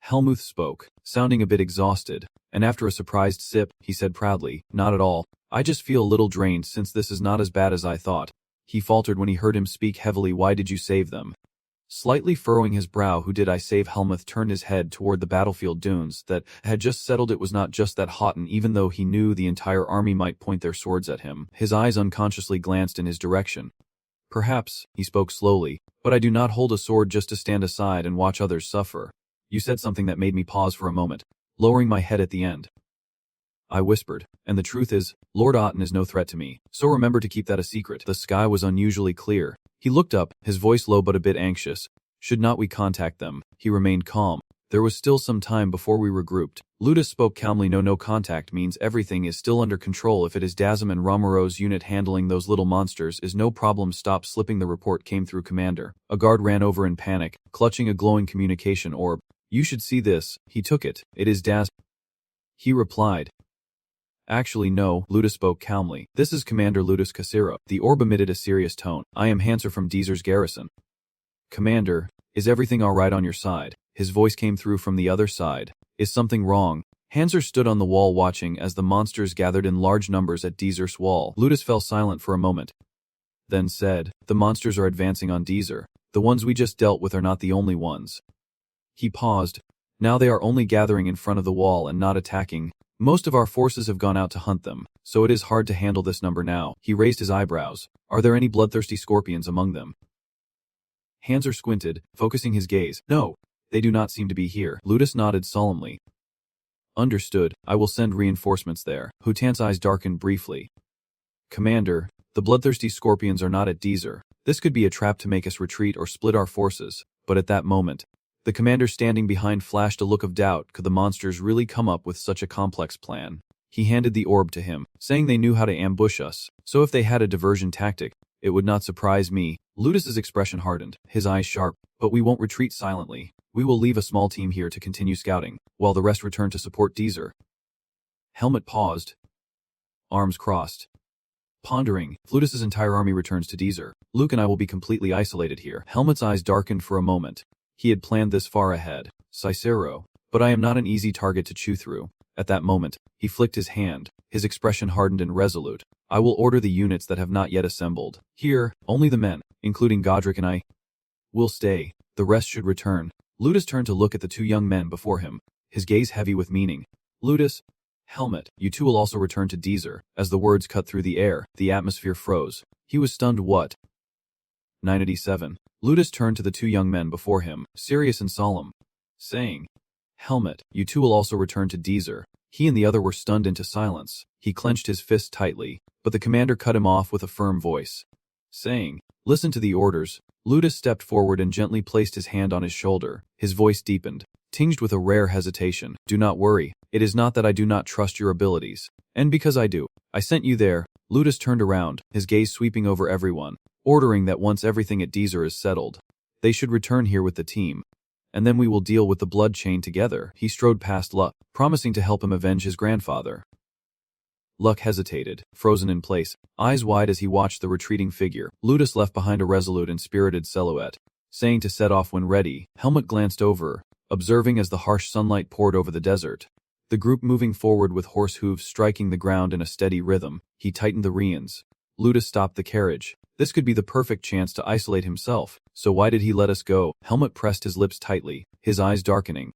A: Helmuth spoke, sounding a bit exhausted, and after a surprised sip, he said proudly, Not at all. I just feel a little drained since this is not as bad as I thought. He faltered when he heard him speak heavily. Why did you save them? Slightly furrowing his brow, who did I save? Helmuth turned his head toward the battlefield dunes that had just settled. It was not just that Houghton, even though he knew the entire army might point their swords at him. His eyes unconsciously glanced in his direction. Perhaps, he spoke slowly, but I do not hold a sword just to stand aside and watch others suffer. You said something that made me pause for a moment, lowering my head at the end. I whispered, and the truth is, Lord Houghton is no threat to me, so remember to keep that a secret. The sky was unusually clear. He looked up, his voice low but a bit anxious. Should not we contact them? He remained calm. There was still some time before we regrouped. Ludus spoke calmly. No contact means everything is still under control. If it is Dazim and Romero's unit handling those little monsters, is no problem. Stop slipping. The report came through, Commander. A guard ran over in panic, clutching a glowing communication orb. You should see this. He took it. It is Daz. He replied. Actually no, Ludus spoke calmly. This is Commander Ludus Casero. The orb emitted a serious tone. I am Hanser from Deezer's garrison. Commander, is everything alright on your side? His voice came through from the other side. Is something wrong? Hanser stood on the wall watching as the monsters gathered in large numbers at Deezer's wall. Ludus fell silent for a moment. then said, "The monsters are advancing on Deezer. The ones we just dealt with are not the only ones." He paused. "Now they are only gathering in front of the wall and not attacking. Most of our forces have gone out to hunt them, so it is hard to handle this number now." He raised his eyebrows. "Are there any bloodthirsty scorpions among them?" Hanser squinted, focusing his gaze. "No, they do not seem to be here." Ludus nodded solemnly. "Understood. I will send reinforcements there." Hutan's eyes darkened briefly. "Commander, the bloodthirsty scorpions are not at Deezer. This could be a trap to make us retreat or split our forces." But at that moment, the commander standing behind flashed a look of doubt. Could the monsters really come up with such a complex plan? He handed the orb to him, saying they knew how to ambush us, so if they had a diversion tactic, it would not surprise me. Ludus's expression hardened, his eyes sharp. "But we won't retreat silently. We will leave a small team here to continue scouting, while the rest return to support Deezer." Helmet paused, arms crossed. Pondering, Ludus's entire army returns to Deezer. "Luke and I will be completely isolated here." Helmet's eyes darkened for a moment. He had planned this far ahead. Cicero, but I am not an easy target to chew through. At that moment, he flicked his hand, his expression hardened and resolute. "I will order the units that have not yet assembled. Here, only the men, including Godric and I, will stay. The rest should return." Ludus turned to look at the two young men before him, his gaze heavy with meaning. "Ludus, Helmet, you two will also return to Deezer." As the words cut through the air, the atmosphere froze. He was stunned. "What?" 987. Ludus turned to the two young men before him, serious and solemn, saying, "Helmet, you two will also return to Deezer." He and the other were stunned into silence. He clenched his fist tightly, but the commander cut him off with a firm voice, saying, "Listen to the orders." Ludus stepped forward and gently placed his hand on his shoulder. His voice deepened, tinged with a rare hesitation. "Do not worry. It is not that I do not trust your abilities. And because I do, I sent you there." Ludus turned around, his gaze sweeping over everyone, ordering that once everything at Deezer is settled, they should return here with the team. "And then we will deal with the blood chain together." He strode past Luck, promising to help him avenge his grandfather. Luck hesitated, frozen in place, eyes wide as he watched the retreating figure. Ludus left behind a resolute and spirited silhouette, saying to set off when ready. Helmet glanced over, observing as the harsh sunlight poured over the desert. The group moving forward with horse hooves striking the ground in a steady rhythm. He tightened the reins. Ludus stopped the carriage. This could be the perfect chance to isolate himself, so why did he let us go? Helmet pressed his lips tightly, his eyes darkening.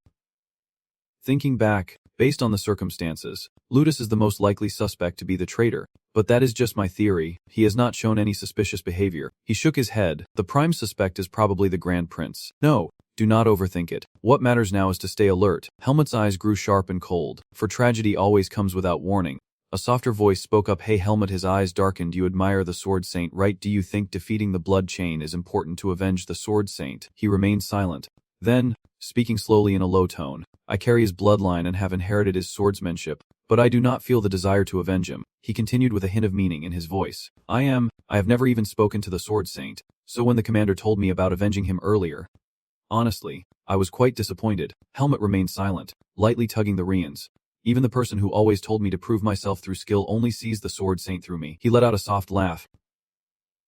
A: Thinking back, based on the circumstances, Ludus is the most likely suspect to be the traitor. But that is just my theory. He has not shown any suspicious behavior. He shook his head. The prime suspect is probably the Grand Prince. No, do not overthink it. What matters now is to stay alert. Helmet's eyes grew sharp and cold, for tragedy always comes without warning. A softer voice spoke up. "Hey Helmet," his eyes darkened. "You admire the Sword Saint, right? Do you think defeating the blood chain is important to avenge the Sword Saint?" He remained silent. Then, speaking slowly in a low tone, "I carry his bloodline and have inherited his swordsmanship, but I do not feel the desire to avenge him." He continued with a hint of meaning in his voice. I have never even spoken to the Sword Saint, so when the commander told me about avenging him earlier, honestly, I was quite disappointed." Helmet remained silent, lightly tugging the reins. "Even the person who always told me to prove myself through skill only sees the Sword Saint through me." He let out a soft laugh.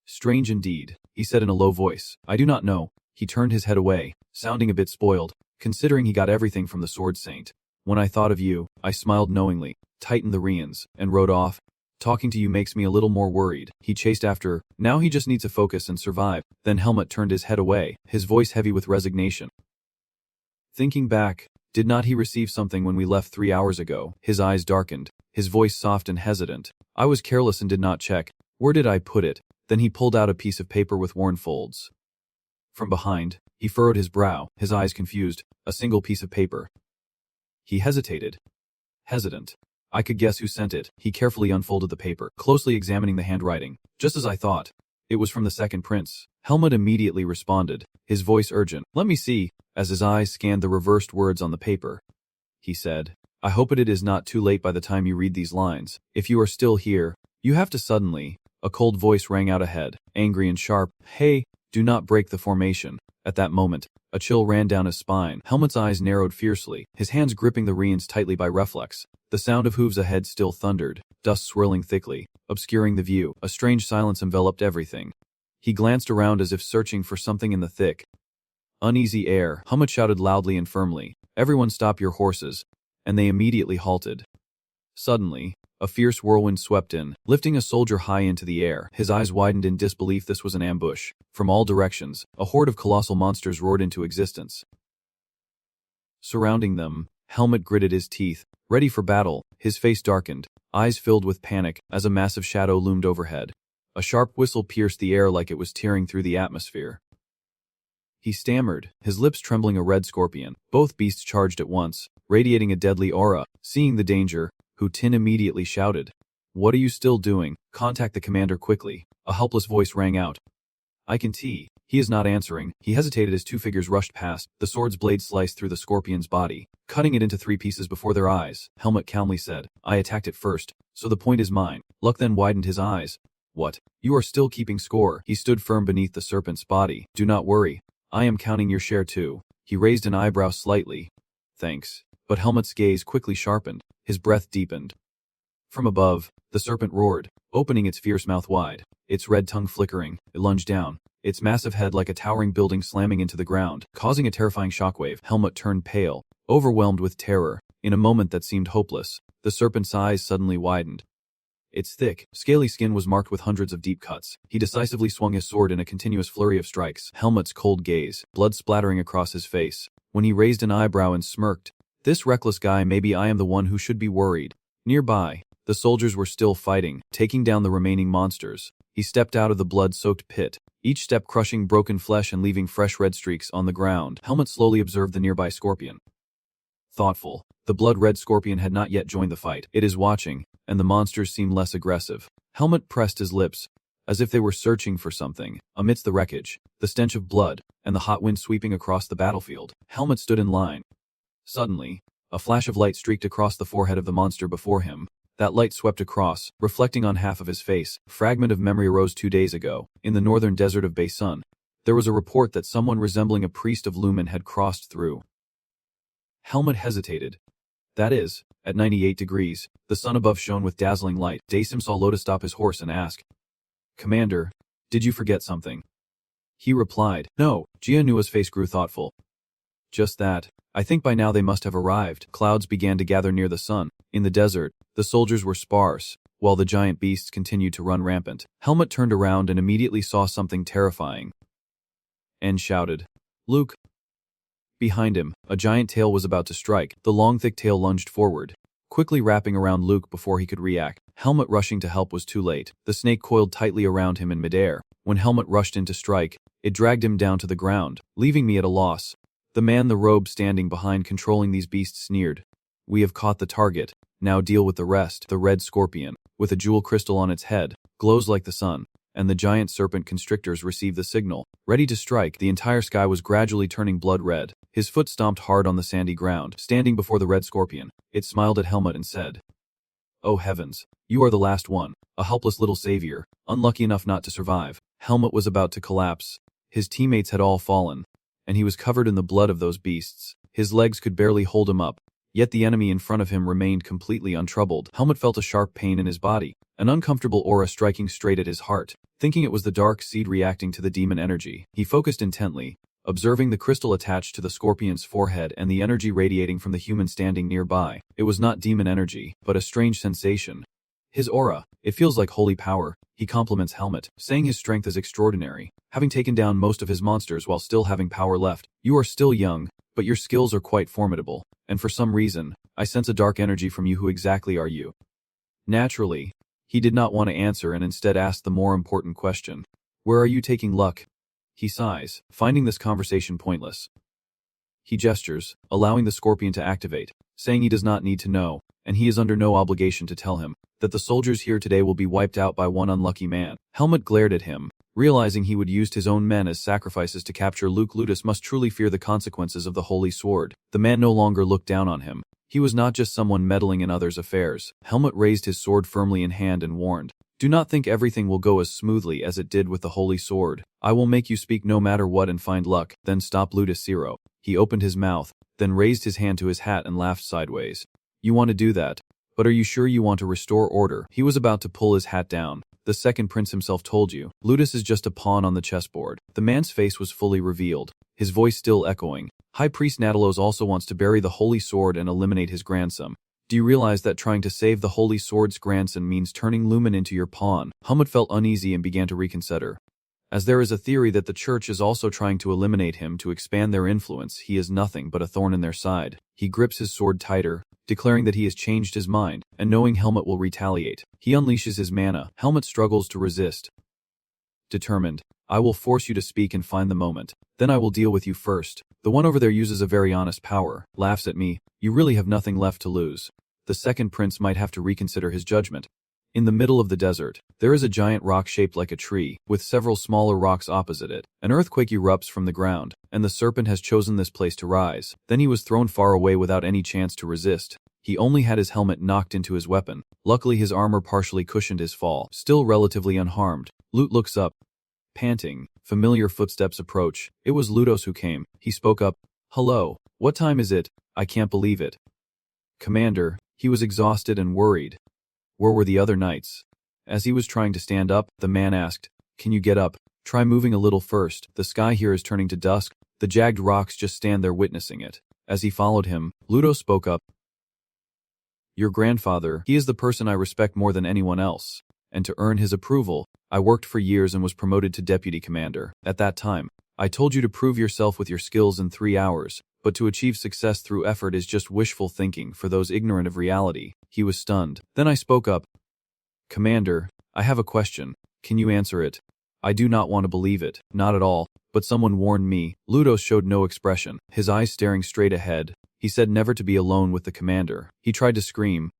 A: "Strange indeed," he said in a low voice. "I do not know." He turned his head away, sounding a bit spoiled, considering he got everything from the Sword Saint. "When I thought of you, I smiled knowingly, tightened the reins, and rode off. Talking to you makes me a little more worried." He chased after. Now he just needs to focus and survive. Then Helmet turned his head away, his voice heavy with resignation. Thinking back, did not he receive something when we left 3 hours ago? His eyes darkened, his voice soft and hesitant. "I was careless and did not check. Where did I put it?" Then he pulled out a piece of paper with worn folds. From behind, he furrowed his brow, his eyes confused. A single piece of paper. He hesitated. Hesitant. "I could guess who sent it." He carefully unfolded the paper, closely examining the handwriting. "Just as I thought. It was from the second prince." Helmet immediately responded, his voice urgent. "Let me see." As his eyes scanned the reversed words on the paper, he said, "I hope it is not too late by the time you read these lines. If you are still here, you have to suddenly." A cold voice rang out ahead, angry and sharp. "Hey, do not break the formation." At that moment, a chill ran down his spine. Helmet's eyes narrowed fiercely, his hands gripping the reins tightly by reflex. The sound of hooves ahead still thundered, dust swirling thickly, obscuring the view. A strange silence enveloped everything. He glanced around as if searching for something in the thick, uneasy air. Helmet shouted loudly and firmly, "Everyone stop your horses," and they immediately halted. Suddenly, A fierce whirlwind swept in, lifting a soldier high into the air. His eyes widened in disbelief. This was an ambush. From all directions, a horde of colossal monsters roared into existence. Surrounding them, Helmut gritted his teeth, ready for battle. His face darkened, eyes filled with panic, as a massive shadow loomed overhead. A sharp whistle pierced the air like it was tearing through the atmosphere. He stammered, his lips trembling. A red scorpion. Both beasts charged at once, radiating a deadly aura. Seeing the danger, Tin immediately shouted, "What are you still doing? Contact the commander quickly." A helpless voice rang out. "I can tell." He is not answering. He hesitated as two figures rushed past. The sword's blade sliced through the scorpion's body, cutting it into 3 pieces before their eyes. Helmut calmly said, "I attacked it first, so the point is mine." Luck then widened his eyes. "What? You are still keeping score?" He stood firm beneath the serpent's body. "Do not worry. I am counting your share too." He raised an eyebrow slightly. "Thanks." But Helmut's gaze quickly sharpened. His breath deepened. From above, the serpent roared, opening its fierce mouth wide, its red tongue flickering. It lunged down, its massive head like a towering building slamming into the ground, causing a terrifying shockwave. Helmut turned pale, overwhelmed with terror. In a moment that seemed hopeless, the serpent's eyes suddenly widened. Its thick, scaly skin was marked with hundreds of deep cuts. He decisively swung his sword in a continuous flurry of strikes. Helmut's cold gaze, blood splattering across his face. When he raised an eyebrow and smirked, "This reckless guy, maybe I am the one who should be worried." Nearby, the soldiers were still fighting, taking down the remaining monsters. He stepped out of the blood-soaked pit, each step crushing broken flesh and leaving fresh red streaks on the ground. Helmut slowly observed the nearby scorpion. Thoughtful, the blood-red scorpion had not yet joined the fight. It is watching, and the monsters seemed less aggressive. Helmut pressed his lips, as if they were searching for something. Amidst the wreckage, the stench of blood, and the hot wind sweeping across the battlefield, Helmut stood in line. Suddenly, a flash of light streaked across the forehead of the monster before him. That light swept across, reflecting on half of his face. A fragment of memory arose 2 days ago, in the northern desert of Baysun. There was a report that someone resembling a priest of Lumen had crossed through. Helmut hesitated. That is, at 98 degrees, the sun above shone with dazzling light. Dasim saw Lotus stop his horse and ask, "Commander, did you forget something?" He replied, "No." Jianua's face grew thoughtful. "Just that. I think by now they must have arrived." Clouds began to gather near the sun. In the desert, the soldiers were sparse, while the giant beasts continued to run rampant. Helmut turned around and immediately saw something terrifying. And shouted, "Luke!" Behind him, a giant tail was about to strike. The long thick tail lunged forward, quickly wrapping around Luke before he could react. Helmut rushing to help was too late. The snake coiled tightly around him in midair. When Helmut rushed in to strike, it dragged him down to the ground, leaving me at a loss. The man in the robe standing behind controlling these beasts sneered. "We have caught the target, now deal with the rest." The red scorpion, with a jewel crystal on its head, glows like the sun, and the giant serpent constrictors receive the signal, ready to strike. The entire sky was gradually turning blood red. His foot stomped hard on the sandy ground. Standing before the red scorpion, it smiled at Helmut and said, "Oh heavens, you are the last one, a helpless little savior, unlucky enough not to survive." Helmut was about to collapse. His teammates had all fallen, and he was covered in the blood of those beasts. His legs could barely hold him up, yet the enemy in front of him remained completely untroubled. Helmut felt a sharp pain in his body, an uncomfortable aura striking straight at his heart. Thinking it was the dark seed reacting to the demon energy, he focused intently, observing the crystal attached to the scorpion's forehead and the energy radiating from the human standing nearby. It was not demon energy, but a strange sensation. His aura, "It feels like holy power." He compliments Helmut, saying his strength is extraordinary, having taken down most of his monsters while still having power left. "You are still young, but your skills are quite formidable, and for some reason, I sense a dark energy from you. Who exactly are you?" Naturally, he did not want to answer and instead asked the more important question. "Where are you taking luck?" He sighs, finding this conversation pointless. He gestures, allowing the scorpion to activate, saying he does not need to know, and he is under no obligation to tell him, that the soldiers here today will be wiped out by one unlucky man. Helmut glared at him, realizing he would used his own men as sacrifices to capture Luke. Ludus must truly fear the consequences of the holy sword. The man no longer looked down on him. He was not just someone meddling in others' affairs. Helmut raised his sword firmly in hand and warned, "Do not think everything will go as smoothly as it did with the holy sword. I will make you speak no matter what and find luck." Then stop Ludus Zero. He opened his mouth, then raised his hand to his hat and laughed sideways. "You want to do that? But are you sure you want to restore order?" He was about to pull his hat down. "The second prince himself told you. Ludus is just a pawn on the chessboard." The man's face was fully revealed, his voice still echoing. "High Priest Natalos also wants to bury the holy sword and eliminate his grandson. Do you realize that trying to save the Holy Sword's grandson means turning Lumen into your pawn? Helmut felt uneasy and began to reconsider. As there is a theory that the church is also trying to eliminate him to expand their influence, he is nothing but a thorn in their side. He grips his sword tighter, declaring that he has changed his mind, and knowing Helmut will retaliate. He unleashes his mana. Helmut struggles to resist. Determined, I will force you to speak and find the moment. Then I will deal with you first. The one over there uses a very honest power, laughs at me. You really have nothing left to lose. The second prince might have to reconsider his judgment. In the middle of the desert, there is a giant rock shaped like a tree, with several smaller rocks opposite it. An earthquake erupts from the ground, and the serpent has chosen this place to rise. Then he was thrown far away without any chance to resist. He only had his helmet knocked into his weapon. Luckily his armor partially cushioned his fall, still relatively unharmed. Lut looks up. Panting, familiar footsteps approach. It was Ludos who came. He spoke up. Hello, what time is it? I can't believe it. Commander, he was exhausted and worried. Where were the other knights? As he was trying to stand up, the man asked, Can you get up? Try moving a little first. The sky here is turning to dusk. The jagged rocks just stand there witnessing it. As he followed him, Ludo spoke up. Your grandfather, he is the person I respect more than anyone else. And to earn his approval, I worked for years and was promoted to deputy commander. At that time, I told you to prove yourself with your skills in 3 hours, but to achieve success through effort is just wishful thinking for those ignorant of reality. He was stunned. Then I spoke up. Commander, I have a question. Can you answer it? I do not want to believe it. Not at all. But someone warned me. Ludos showed no expression, his eyes staring straight ahead. He said never to be alone with the commander. He tried to scream.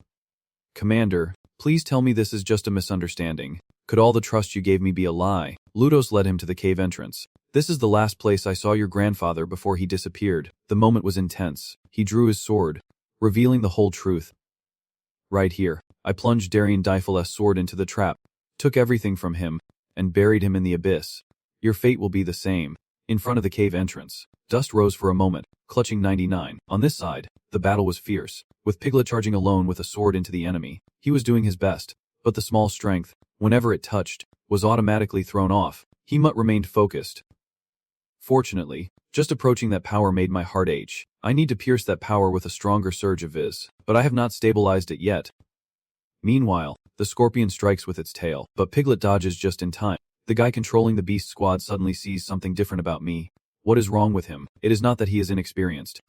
A: Commander, please tell me this is just a misunderstanding. Could all the trust you gave me be a lie? Ludos led him to the cave entrance. This is the last place I saw your grandfather before he disappeared. The moment was intense. He drew his sword, revealing the whole truth. Right here, I plunged Darien Difil's sword into the trap, took everything from him, and buried him in the abyss. Your fate will be the same. In front of the cave entrance, dust rose for a moment, clutching 99. On this side, the battle was fierce, with Piglet charging alone with a sword into the enemy. He was doing his best, but the small strength, whenever it touched, was automatically thrown off. Helmut remained focused. Fortunately, just approaching that power made my heart ache. I need to pierce that power with a stronger surge of viz, but I have not stabilized it yet. Meanwhile, the scorpion strikes with its tail, but Piglet dodges just in time. The guy controlling the beast squad suddenly sees something different about me. What is wrong with him? It is not that he is inexperienced.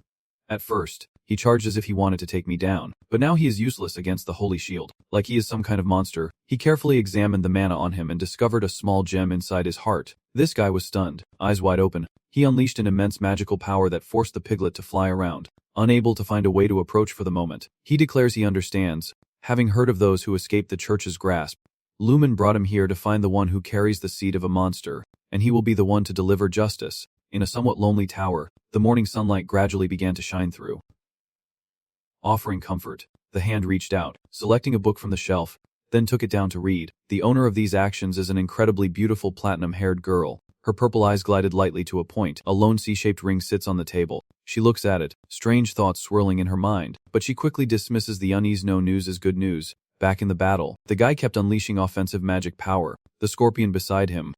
A: At first, he charged as if he wanted to take me down, but now he is useless against the holy shield, like he is some kind of monster. He carefully examined the mana on him and discovered a small gem inside his heart. This guy was stunned, eyes wide open. He unleashed an immense magical power that forced the piglet to fly around, unable to find a way to approach for the moment. He declares he understands, having heard of those who escaped the church's grasp. Lumen brought him here to find the one who carries the seed of a monster, and he will be the one to deliver justice. In a somewhat lonely tower, the morning sunlight gradually began to shine through. Offering comfort, the hand reached out, selecting a book from the shelf, then took it down to read. The owner of these actions is an incredibly beautiful platinum-haired girl. Her purple eyes glided lightly to a point. A lone C-shaped ring sits on the table. She looks at it, strange thoughts swirling in her mind, but she quickly dismisses the unease. No news is good news. Back in the battle, the guy kept unleashing offensive magic power, the scorpion beside him.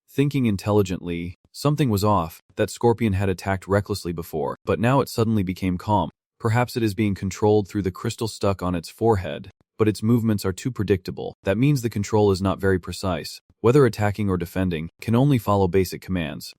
A: Thinking intelligently, something was off. That scorpion had attacked recklessly before, but now it suddenly became calm. Perhaps it is being controlled through the crystal stuck on its forehead, but its movements are too predictable. That means the control is not very precise. Whether attacking or defending, can only follow basic commands.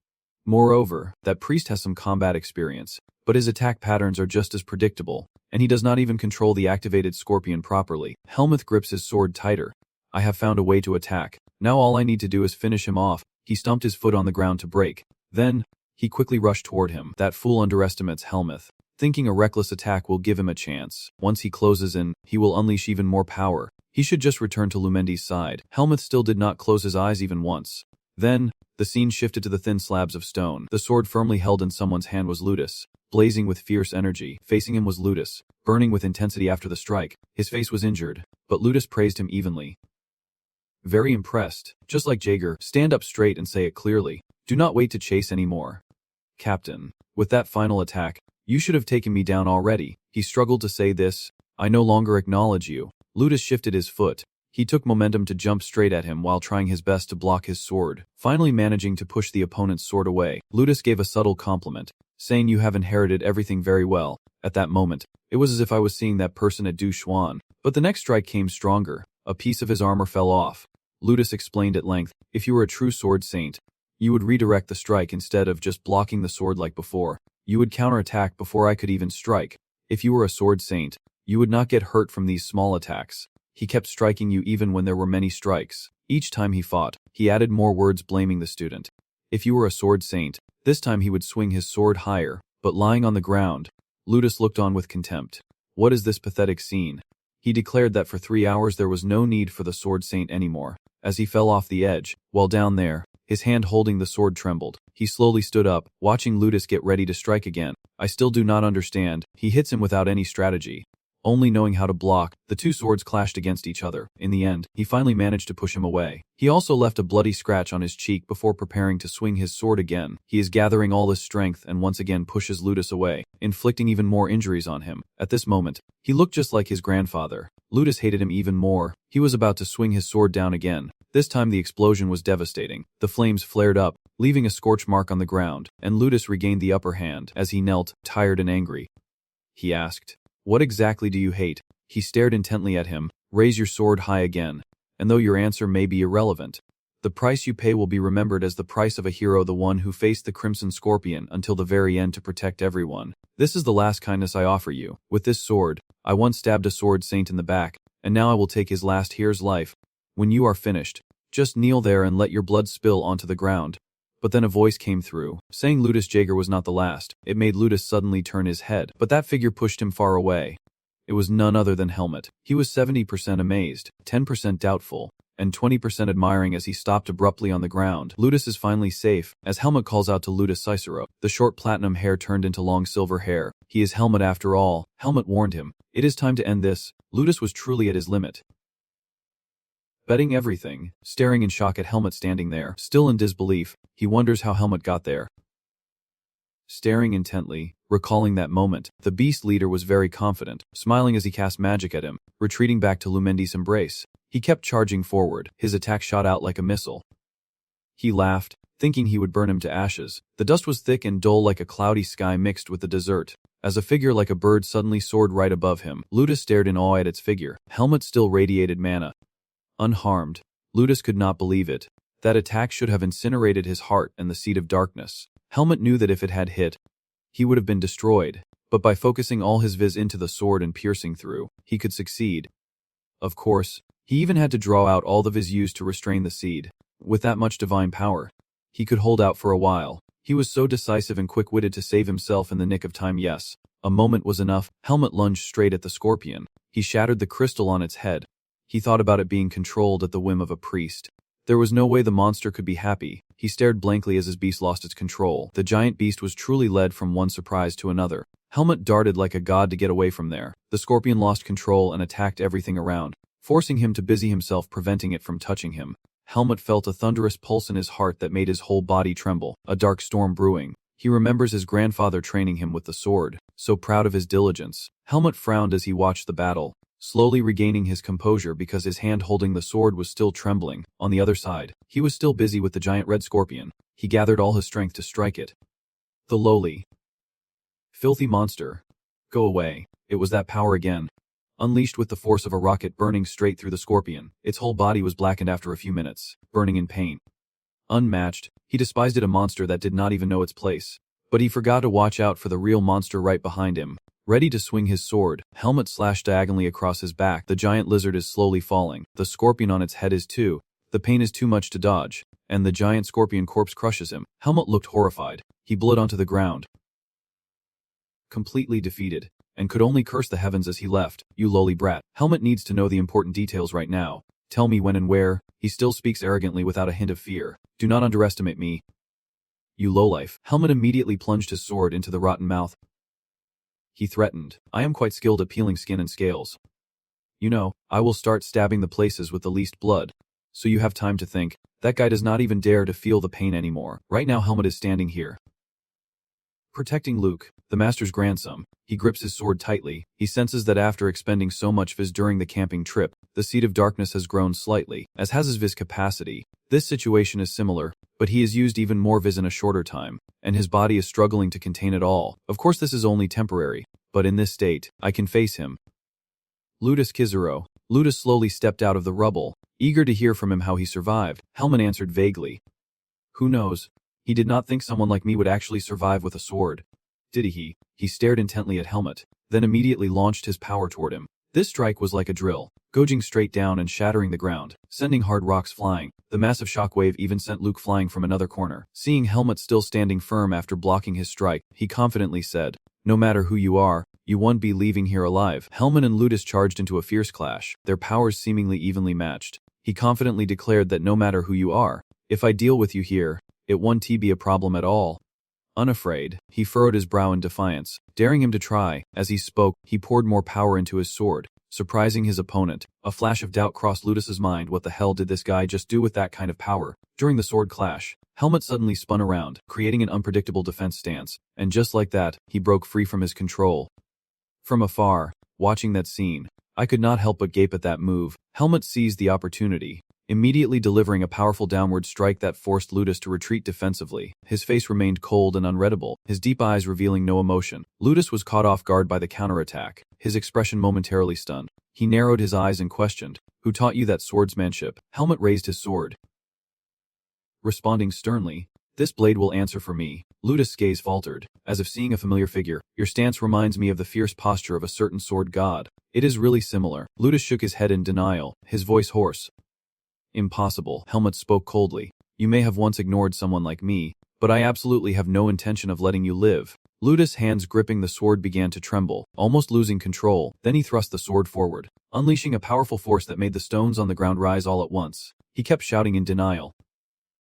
A: Moreover, that priest has some combat experience, but his attack patterns are just as predictable, and he does not even control the activated scorpion properly. Helmut grips his sword tighter. I have found a way to attack. Now all I need to do is finish him off. He stomped his foot on the ground to break. Then, he quickly rushed toward him. That fool underestimates Helmut, thinking a reckless attack will give him a chance. Once he closes in, he will unleash even more power. He should just return to Lumendi's side. Helmut still did not close his eyes even once. Then, the scene shifted to the thin slabs of stone. The sword firmly held in someone's hand was Ludus, blazing with fierce energy. Facing him was Ludus, burning with intensity after the strike. His face was injured, but Ludus praised him evenly. Very impressed. Just like Jaeger, stand up straight and say it clearly. Do not wait to chase anymore. Captain, with that final attack, you should have taken me down already. He struggled to say this. I no longer acknowledge you. Ludus shifted his foot. He took momentum to jump straight at him while trying his best to block his sword, finally managing to push the opponent's sword away. Ludus gave a subtle compliment, saying you have inherited everything very well. At that moment, it was as if I was seeing that person at Du Xuan. But the next strike came stronger. A piece of his armor fell off. Ludus explained at length, if you were a true sword saint, you would redirect the strike instead of just blocking the sword like before. You would counterattack before I could even strike. If you were a sword saint, you would not get hurt from these small attacks. He kept striking you even when there were many strikes. Each time he fought, he added more words blaming the student. If you were a sword saint, this time he would swing his sword higher, but lying on the ground. Ludus looked on with contempt. What is this pathetic scene? He declared that for 3 hours there was no need for the sword saint anymore. As he fell off the edge, while down there, his hand holding the sword trembled. He slowly stood up, watching Ludus get ready to strike again. I still do not understand. He hits him without any strategy. Only knowing how to block, the two swords clashed against each other. In the end, he finally managed to push him away. He also left a bloody scratch on his cheek before preparing to swing his sword again. He is gathering all his strength and once again pushes Ludus away, inflicting even more injuries on him. At this moment, he looked just like his grandfather. Ludus hated him even more. He was about to swing his sword down again. This time the explosion was devastating. The flames flared up, leaving a scorch mark on the ground, and Ludus regained the upper hand. As he knelt, tired and angry, he asked, "What exactly do you hate?" He stared intently at him. "Raise your sword high again. And though your answer may be irrelevant, the price you pay will be remembered as the price of a hero, the one who faced the Crimson Scorpion until the very end to protect everyone. This is the last kindness I offer you. With this sword, I once stabbed a sword saint in the back, and now I will take his last here's life. When you are finished, just kneel there and let your blood spill onto the ground." But then a voice came through, saying Ludus Jaeger was not the last. It made Ludus suddenly turn his head, but that figure pushed him far away. It was none other than Helmut. He was 70% amazed, 10% doubtful, and 20% admiring as he stopped abruptly on the ground. Ludus is finally safe, as Helmut calls out to Ludus Cicero. The short platinum hair turned into long silver hair. He is Helmut after all. Helmut warned him. It is time to end this. Ludus was truly at his limit. Betting everything, staring in shock at Helmut standing there, still in disbelief, he wonders how Helmut got there. Staring intently, recalling that moment, the beast leader was very confident, smiling as he cast magic at him, retreating back to Lumendi's embrace. He kept charging forward, his attack shot out like a missile. He laughed, thinking he would burn him to ashes. The dust was thick and dull like a cloudy sky mixed with the desert. As a figure like a bird suddenly soared right above him, Ludus stared in awe at its figure. Helmut still radiated mana. Unharmed, Ludus could not believe it. That attack should have incinerated his heart and the seed of darkness. Helmut knew that if it had hit, he would have been destroyed, but by focusing all his viz into the sword and piercing through, he could succeed. Of course, he even had to draw out all the viz used to restrain the seed. With that much divine power, he could hold out for a while. He was so decisive and quick-witted to save himself in the nick of time. Yes, a moment was enough. Helmut lunged straight at the scorpion. He shattered the crystal on its head. He thought about it being controlled at the whim of a priest. There was no way the monster could be happy. He stared blankly as his beast lost its control. The giant beast was truly led from one surprise to another. Helmut darted like a god to get away from there. The scorpion lost control and attacked everything around, forcing him to busy himself preventing it from touching him. Helmut felt a thunderous pulse in his heart that made his whole body tremble. A dark storm brewing. He remembers his grandfather training him with the sword. So proud of his diligence. Helmut frowned as he watched the battle, slowly regaining his composure because his hand holding the sword was still trembling. On the other side, he was still busy with the giant red scorpion. He gathered all his strength to strike it. The lowly, filthy monster. Go away. It was that power again. Unleashed with the force of a rocket burning straight through the scorpion. Its whole body was blackened after a few minutes, burning in pain. Unmatched, he despised it, a monster that did not even know its place. But he forgot to watch out for the real monster right behind him. Ready to swing his sword, Helmut slashed diagonally across his back. The giant lizard is slowly falling. The scorpion on its head is too. The pain is too much to dodge, and the giant scorpion corpse crushes him. Helmut looked horrified. He bled onto the ground, completely defeated, and could only curse the heavens as he left. You lowly brat. Helmut needs to know the important details right now. Tell me when and where. He still speaks arrogantly without a hint of fear. Do not underestimate me. You lowlife. Helmut immediately plunged his sword into the rotten mouth. He threatened. I am quite skilled at peeling skin and scales. You know, I will start stabbing the places with the least blood. So you have time to think. That guy does not even dare to feel the pain anymore. Right now Helmut is standing here, protecting Luke, the master's grandson. He grips his sword tightly. He senses that after expending so much viz during the camping trip, the seed of darkness has grown slightly, as has his viz capacity. This situation is similar, but he has used even more viz in a shorter time, and his body is struggling to contain it all. Of course this is only temporary, but in this state, I can face him. Ludus Kizuro. Ludus slowly stepped out of the rubble, eager to hear from him how he survived. Helmet answered vaguely. Who knows? He did not think someone like me would actually survive with a sword. Did he? He stared intently at Helmet, then immediately launched his power toward him. This strike was like a drill, gouging straight down and shattering the ground, sending hard rocks flying. The massive shockwave even sent Luke flying from another corner. Seeing Helmet still standing firm after blocking his strike, he confidently said, "No matter who you are, you won't be leaving here alive." Helmet and Ludus charged into a fierce clash, their powers seemingly evenly matched. He confidently declared that no matter who you are, if I deal with you here, it won't be a problem at all. Unafraid, he furrowed his brow in defiance, daring him to try. As he spoke, he poured more power into his sword, surprising his opponent. A flash of doubt crossed Ludus's mind. What the hell did this guy just do with that kind of power? During the sword clash, Helmet suddenly spun around, creating an unpredictable defense stance, and just like that, he broke free from his control. From afar, watching that scene, I could not help but gape at that move. Helmet seized the opportunity, immediately delivering a powerful downward strike that forced Ludus to retreat defensively. His face remained cold and unreadable, his deep eyes revealing no emotion. Ludus was caught off guard by the counterattack, his expression momentarily stunned. He narrowed his eyes and questioned, "Who taught you that swordsmanship?" Helmet raised his sword, responding sternly, "This blade will answer for me." Ludus' gaze faltered, as if seeing a familiar figure. "Your stance reminds me of the fierce posture of a certain sword god." "It is really similar." Ludus shook his head in denial, his voice hoarse. "Impossible." Helmet spoke coldly. "You may have once ignored someone like me, but I absolutely have no intention of letting you live." Ludus' hands gripping the sword began to tremble, almost losing control. Then he thrust the sword forward, unleashing a powerful force that made the stones on the ground rise all at once. He kept shouting in denial.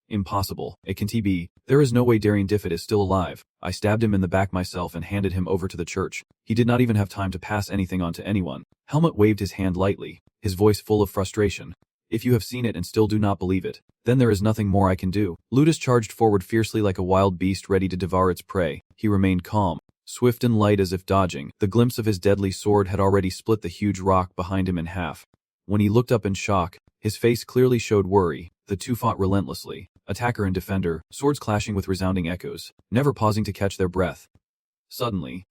A: "Impossible. It can't be. There is no way Darien Diffit is still alive. I stabbed him in the back myself and handed him over to the church. He did not even have time to pass anything on to anyone." Helmet waved his hand lightly, his voice full of frustration. "If you have seen it and still do not believe it, then there is nothing more I can do." Ludus charged forward fiercely like a wild beast ready to devour its prey. He remained calm, swift and light as if dodging. The glimpse of his deadly sword had already split the huge rock behind him in half. When he looked up in shock, his face clearly showed worry. The two fought relentlessly, attacker and defender, swords clashing with resounding echoes, never pausing to catch their breath. Suddenly,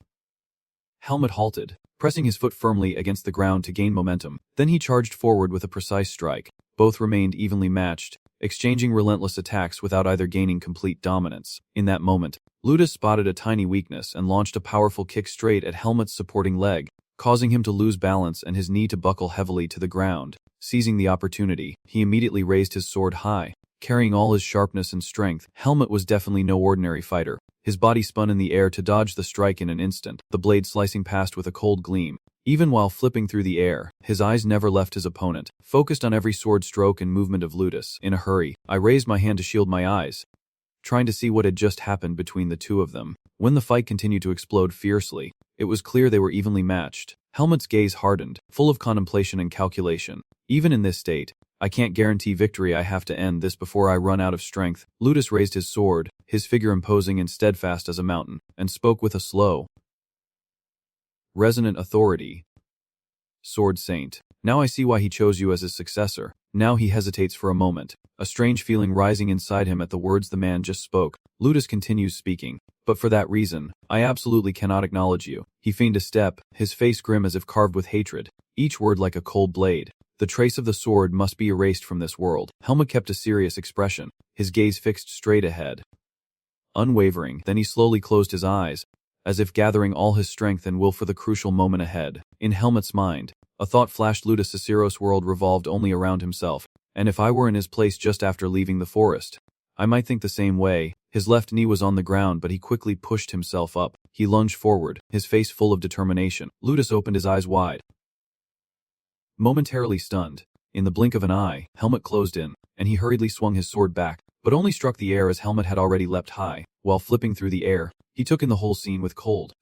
A: Helmet halted, pressing his foot firmly against the ground to gain momentum. Then he charged forward with a precise strike. Both remained evenly matched, exchanging relentless attacks without either gaining complete dominance. In that moment, Ludus spotted a tiny weakness and launched a powerful kick straight at Helmet's supporting leg, causing him to lose balance and his knee to buckle heavily to the ground. Seizing the opportunity, he immediately raised his sword high, carrying all his sharpness and strength. Helmet was definitely no ordinary fighter. His body spun in the air to dodge the strike in an instant, the blade slicing past with a cold gleam. Even while flipping through the air, his eyes never left his opponent, focused on every sword stroke and movement of Ludus. In a hurry, I raised my hand to shield my eyes, trying to see what had just happened between the two of them. When the fight continued to explode fiercely, it was clear they were evenly matched. Helmet's gaze hardened, full of contemplation and calculation. "Even in this state, I can't guarantee victory. I have to end this before I run out of strength." Ludus raised his sword, his figure imposing and steadfast as a mountain, and spoke with a slow, resonant authority. "Sword Saint, now I see why he chose you as his successor." Now he hesitates for a moment, a strange feeling rising inside him at the words the man just spoke. Ludus continues speaking. "But for that reason, I absolutely cannot acknowledge you." He feigned a step, his face grim as if carved with hatred, each word like a cold blade. "The trace of the sword must be erased from this world." Helmet kept a serious expression, his gaze fixed straight ahead, unwavering. Then he slowly closed his eyes, as if gathering all his strength and will for the crucial moment ahead. In Helmet's mind, a thought flashed. Ludus Cicero's world revolved only around himself, and if I were in his place just after leaving the forest, I might think the same way. His left knee was on the ground, but he quickly pushed himself up. He lunged forward, his face full of determination. Ludus opened his eyes wide, momentarily stunned. In the blink of an eye, Helmet closed in, and he hurriedly swung his sword back, but only struck the air as Helmet had already leapt high. While flipping through the air, he took in the whole scene with cold,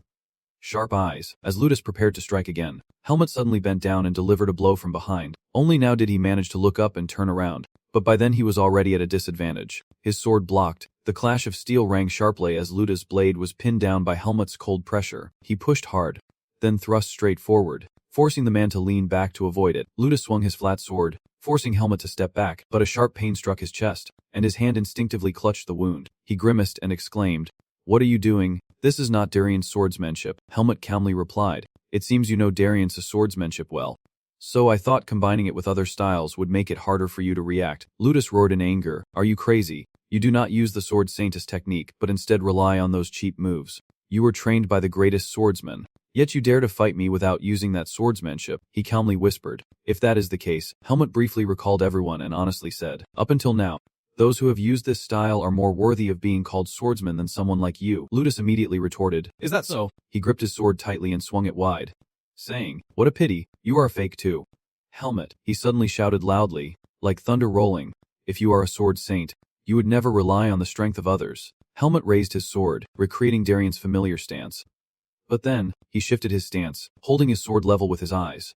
A: sharp eyes. As Ludus prepared to strike again, Helmet suddenly bent down and delivered a blow from behind. Only now did he manage to look up and turn around, but by then he was already at a disadvantage. His sword blocked. The clash of steel rang sharply as Ludus' blade was pinned down by Helmet's cold pressure. He pushed hard, then thrust straight forward, forcing the man to lean back to avoid it. Ludus swung his flat sword, forcing Helmet to step back, but a sharp pain struck his chest, and his hand instinctively clutched the wound. He grimaced and exclaimed, "What are you doing?" This is not Darien's swordsmanship, Helmut calmly replied. It seems you know Darien's swordsmanship well. So I thought combining it with other styles would make it harder for you to react. Ludus roared in anger. Are you crazy? You do not use the sword saintess technique, but instead rely on those cheap moves. You were trained by the greatest swordsman. Yet you dare to fight me without using that swordsmanship, he calmly whispered. If that is the case, Helmut briefly recalled everyone and honestly said, up until now, those who have used this style are more worthy of being called swordsmen than someone like you. Ludus immediately retorted, is that so? He gripped his sword tightly and swung it wide, saying, what a pity, you are a fake too. Helmut, he suddenly shouted loudly, like thunder rolling, if you are a sword saint, you would never rely on the strength of others. Helmut raised his sword, recreating Darien's familiar stance. But then, he shifted his stance, holding his sword level with his eyes,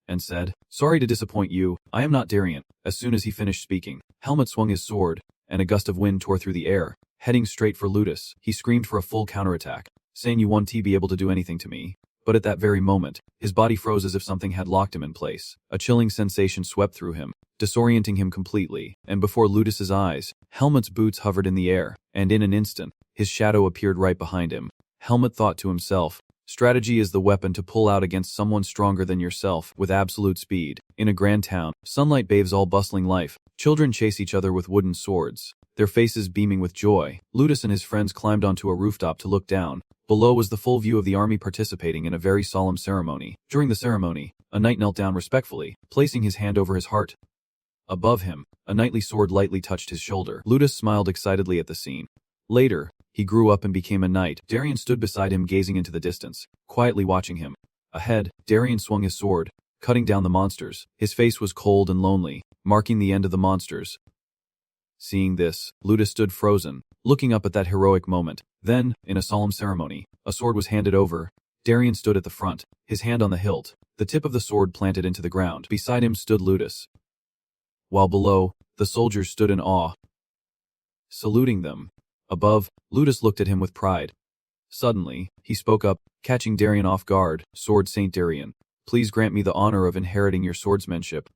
A: and said, sorry to disappoint you, I am not Darien. As soon as he finished speaking, Helmut swung his sword, and a gust of wind tore through the air, heading straight for Ludus. He screamed for a full counterattack, saying you won't be able to do anything to me. But at that very moment, his body froze as if something had locked him in place. A chilling sensation swept through him, disorienting him completely, and before Ludus's eyes, Helmut's boots hovered in the air, and in an instant, his shadow appeared right behind him. Helmut thought to himself, strategy is the weapon to pull out against someone stronger than yourself with absolute speed. In a grand town, sunlight bathes all bustling life. Children chase each other with wooden swords, their faces beaming with joy. Ludus and his friends climbed onto a rooftop to look down. Below was the full view of the army participating in a very solemn ceremony. During the ceremony, a knight knelt down respectfully, placing his hand over his heart. Above him, a knightly sword lightly touched his shoulder. Ludus smiled excitedly at the scene. Later, he grew up and became a knight. Darien stood beside him gazing into the distance, quietly watching him. Ahead, Darien swung his sword, cutting down the monsters. His face was cold and lonely, marking the end of the monsters. Seeing this, Ludus stood frozen, looking up at that heroic moment. Then, in a solemn ceremony, a sword was handed over. Darien stood at the front, his hand on the hilt, the tip of the sword planted into the ground. Beside him stood Ludus, while below, the soldiers stood in awe, saluting them. Above, Ludus looked at him with pride. Suddenly, he spoke up, catching Darien off guard. Sword Saint Darien, please grant me the honor of inheriting your swordsmanship.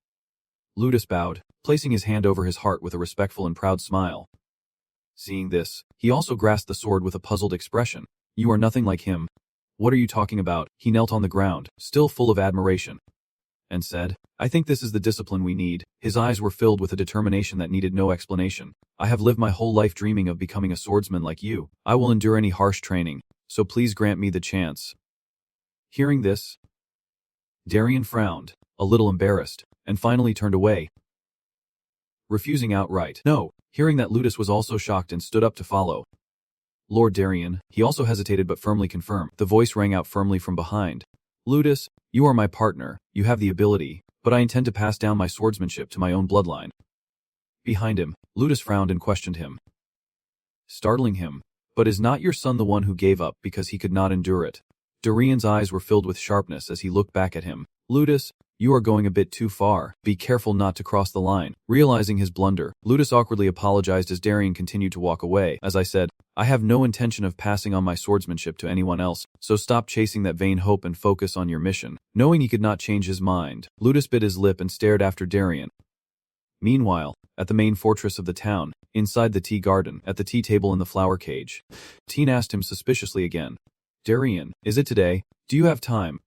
A: Ludus bowed, placing his hand over his heart with a respectful and proud smile. Seeing this, he also grasped the sword with a puzzled expression. You are nothing like him. What are you talking about? He knelt on the ground, still full of admiration, and said, I think this is the discipline we need. His eyes were filled with a determination that needed no explanation. I have lived my whole life dreaming of becoming a swordsman like you. I will endure any harsh training, so please grant me the chance. Hearing this, Darien frowned, a little embarrassed, and finally turned away, refusing outright. No. Hearing that, Ludus was also shocked and stood up to follow. Lord Darien, he also hesitated but firmly confirmed. The voice rang out firmly from behind. Ludus, you are my partner, you have the ability, but I intend to pass down my swordsmanship to my own bloodline. Behind him, Ludus frowned and questioned him, startling him. But is not your son the one who gave up because he could not endure it? Darien's eyes were filled with sharpness as he looked back at him. Ludus, you are going a bit too far. Be careful not to cross the line. Realizing his blunder, Ludus awkwardly apologized as Darien continued to walk away. As I said, I have no intention of passing on my swordsmanship to anyone else, so stop chasing that vain hope and focus on your mission. Knowing he could not change his mind, Ludus bit his lip and stared after Darien. Meanwhile, at the main fortress of the town, inside the tea garden, at the tea table in the flower cage, Teen asked him suspiciously again, Darien, is it today? Do you have time?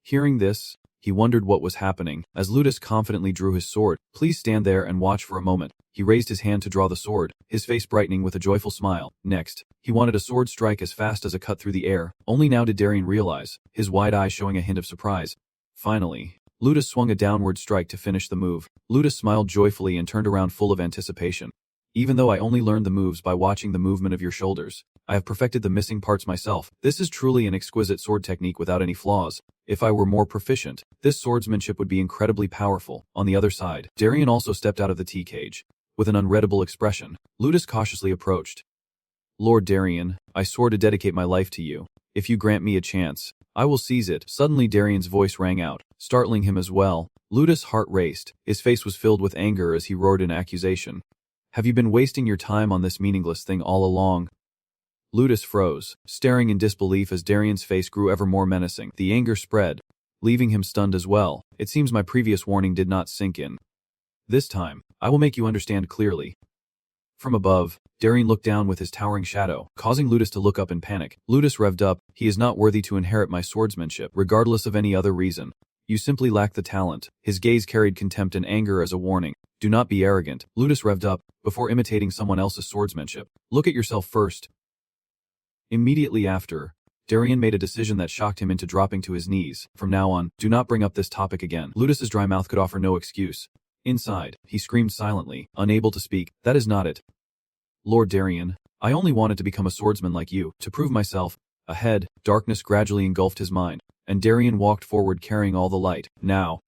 A: Hearing this, he wondered what was happening, as Ludus confidently drew his sword. Please stand there and watch for a moment. He raised his hand to draw the sword, his face brightening with a joyful smile. Next, he wanted a sword strike as fast as a cut through the air. Only now did Darien realize, his wide eyes showing a hint of surprise. Finally, Ludus swung a downward strike to finish the move. Ludus smiled joyfully and turned around full of anticipation. Even though I only learned the moves by watching the movement of your shoulders, I have perfected the missing parts myself. This is truly an exquisite sword technique without any flaws. If I were more proficient, this swordsmanship would be incredibly powerful. On the other side, Darien also stepped out of the tea cage. With an unreadable expression, Ludus cautiously approached. Lord Darien, I swore to dedicate my life to you. If you grant me a chance, I will seize it. Suddenly Darien's voice rang out, startling him as well. Ludus' heart raced. His face was filled with anger as he roared in accusation. Have you been wasting your time on this meaningless thing all along? Ludus froze, staring in disbelief as Darien's face grew ever more menacing. The anger spread, leaving him stunned as well. It seems my previous warning did not sink in. This time, I will make you understand clearly. From above, Darien looked down with his towering shadow, causing Ludus to look up in panic. Ludus revved up, "He is not worthy to inherit my swordsmanship, regardless of any other reason. You simply lack the talent." His gaze carried contempt and anger as a warning. "Do not be arrogant." Ludus revved up, "Before imitating someone else's swordsmanship, look at yourself first." Immediately after, Darien made a decision that shocked him into dropping to his knees. "From now on, do not bring up this topic again." Ludus's dry mouth could offer no excuse. Inside, he screamed silently, unable to speak. "That is not it. Lord Darien, I only wanted to become a swordsman like you, to prove myself." Ahead, darkness gradually engulfed his mind, and Darien walked forward carrying all the light. Now,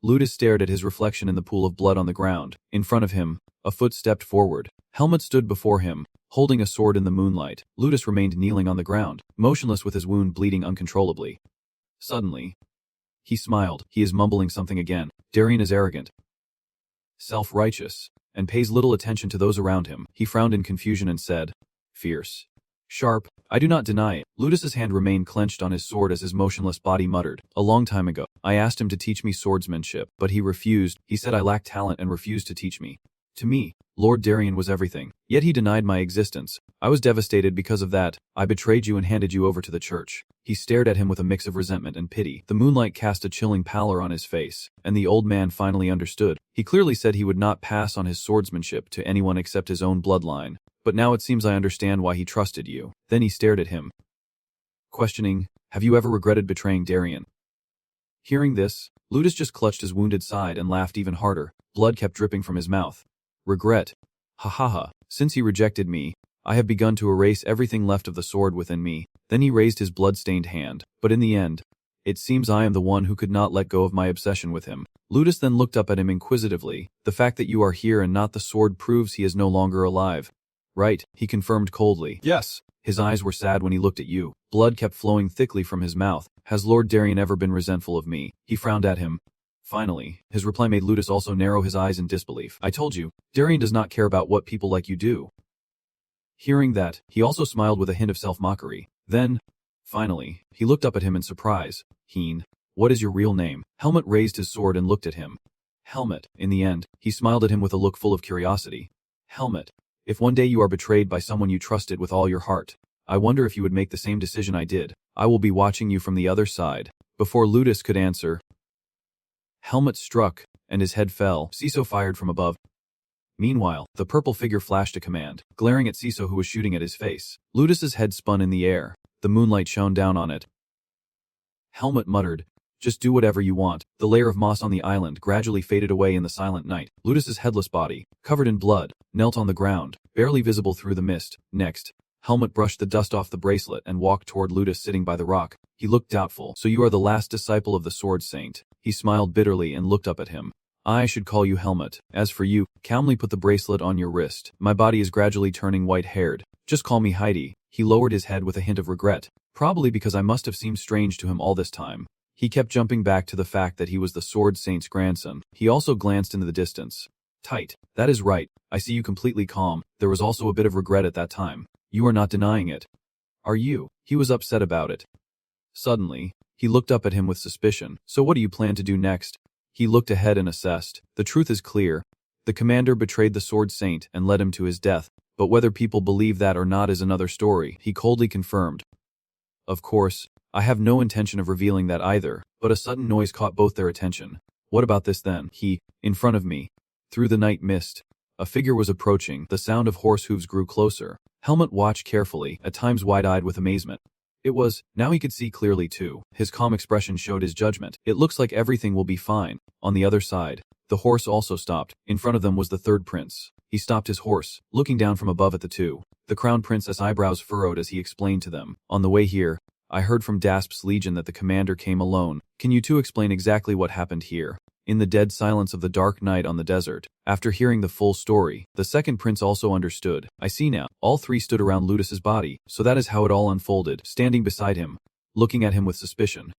A: Ludus stared at his reflection in the pool of blood on the ground. In front of him, a foot stepped forward. Helmut stood before him, holding a sword in the moonlight. Ludus remained kneeling on the ground, motionless with his wound bleeding uncontrollably. Suddenly, he smiled. He is mumbling something again. Darien is arrogant, self-righteous, and pays little attention to those around him. He frowned in confusion and said, "Fierce. Sharp. I do not deny it." Ludus's hand remained clenched on his sword as his motionless body muttered, "A long time ago, I asked him to teach me swordsmanship, but he refused. He said I lacked talent and refused to teach me. To me, Lord Darien was everything. Yet he denied my existence. I was devastated because of that. I betrayed you and handed you over to the church." He stared at him with a mix of resentment and pity. The moonlight cast a chilling pallor on his face, and the old man finally understood. He clearly said he would not pass on his swordsmanship to anyone except his own bloodline. "But now it seems I understand why he trusted you." Then he stared at him, questioning, "Have you ever regretted betraying Darien?" Hearing this, Ludus just clutched his wounded side and laughed even harder. Blood kept dripping from his mouth. "Regret? Ha ha ha. Since he rejected me, I have begun to erase everything left of the sword within me." Then he raised his blood-stained hand. "But in the end, it seems I am the one who could not let go of my obsession with him." Ludus then looked up at him inquisitively. "The fact that you are here and not the sword proves he is no longer alive, right?" he confirmed coldly. "Yes." His eyes were sad when he looked at you. Blood kept flowing thickly from his mouth. "Has Lord Darien ever been resentful of me?" He frowned at him. Finally, his reply made Ludus also narrow his eyes in disbelief. "I told you, Darien does not care about what people like you do." Hearing that, he also smiled with a hint of self-mockery. Then, finally, he looked up at him in surprise. "Heen, what is your real name?" Helmut raised his sword and looked at him. "Helmut." In the end, he smiled at him with a look full of curiosity. "Helmut, if one day you are betrayed by someone you trusted with all your heart, I wonder if you would make the same decision I did. I will be watching you from the other side." Before Ludus could answer, Helmut struck, and his head fell. Ciso fired from above. Meanwhile, the purple figure flashed a command, glaring at Ciso who was shooting at his face. Ludus's head spun in the air. The moonlight shone down on it. Helmut muttered, "Just do whatever you want." The layer of moss on the island gradually faded away in the silent night. Ludus's headless body, covered in blood, knelt on the ground, barely visible through the mist. Next, Helmut brushed the dust off the bracelet and walked toward Ludus sitting by the rock. He looked doubtful. "So you are the last disciple of the Sword Saint." He smiled bitterly and looked up at him. "I should call you Helmut. As for you, calmly put the bracelet on your wrist. My body is gradually turning white-haired. Just call me Heidi." He lowered his head with a hint of regret, probably because I must have seemed strange to him all this time. He kept jumping back to the fact that he was the Sword Saint's grandson. He also glanced into the distance. "Tight. That is right. I see you completely calm." There was also a bit of regret at that time. "You are not denying it, are you?" He was upset about it. Suddenly, he looked up at him with suspicion. "So what do you plan to do next?" He looked ahead and assessed. "The truth is clear. The commander betrayed the Sword Saint and led him to his death. But whether people believe that or not is another story," he coldly confirmed. "Of course, I have no intention of revealing that either." But a sudden noise caught both their attention. "What about this then?" In front of me, through the night mist, a figure was approaching. The sound of horse hooves grew closer. Helmut watched carefully, at times wide-eyed with amazement. Now he could see clearly too. His calm expression showed his judgment. "It looks like everything will be fine." On the other side, the horse also stopped. In front of them was the third prince. He stopped his horse, looking down from above at the two. The crown princess' eyebrows furrowed as he explained to them. "On the way here, I heard from Dasp's legion that the commander came alone. Can you two explain exactly what happened here?" In the dead silence of the dark night on the desert, after hearing the full story, the second prince also understood. "I see now." All three stood around Ludus's body, so that is how it all unfolded, standing beside him, looking at him with suspicion.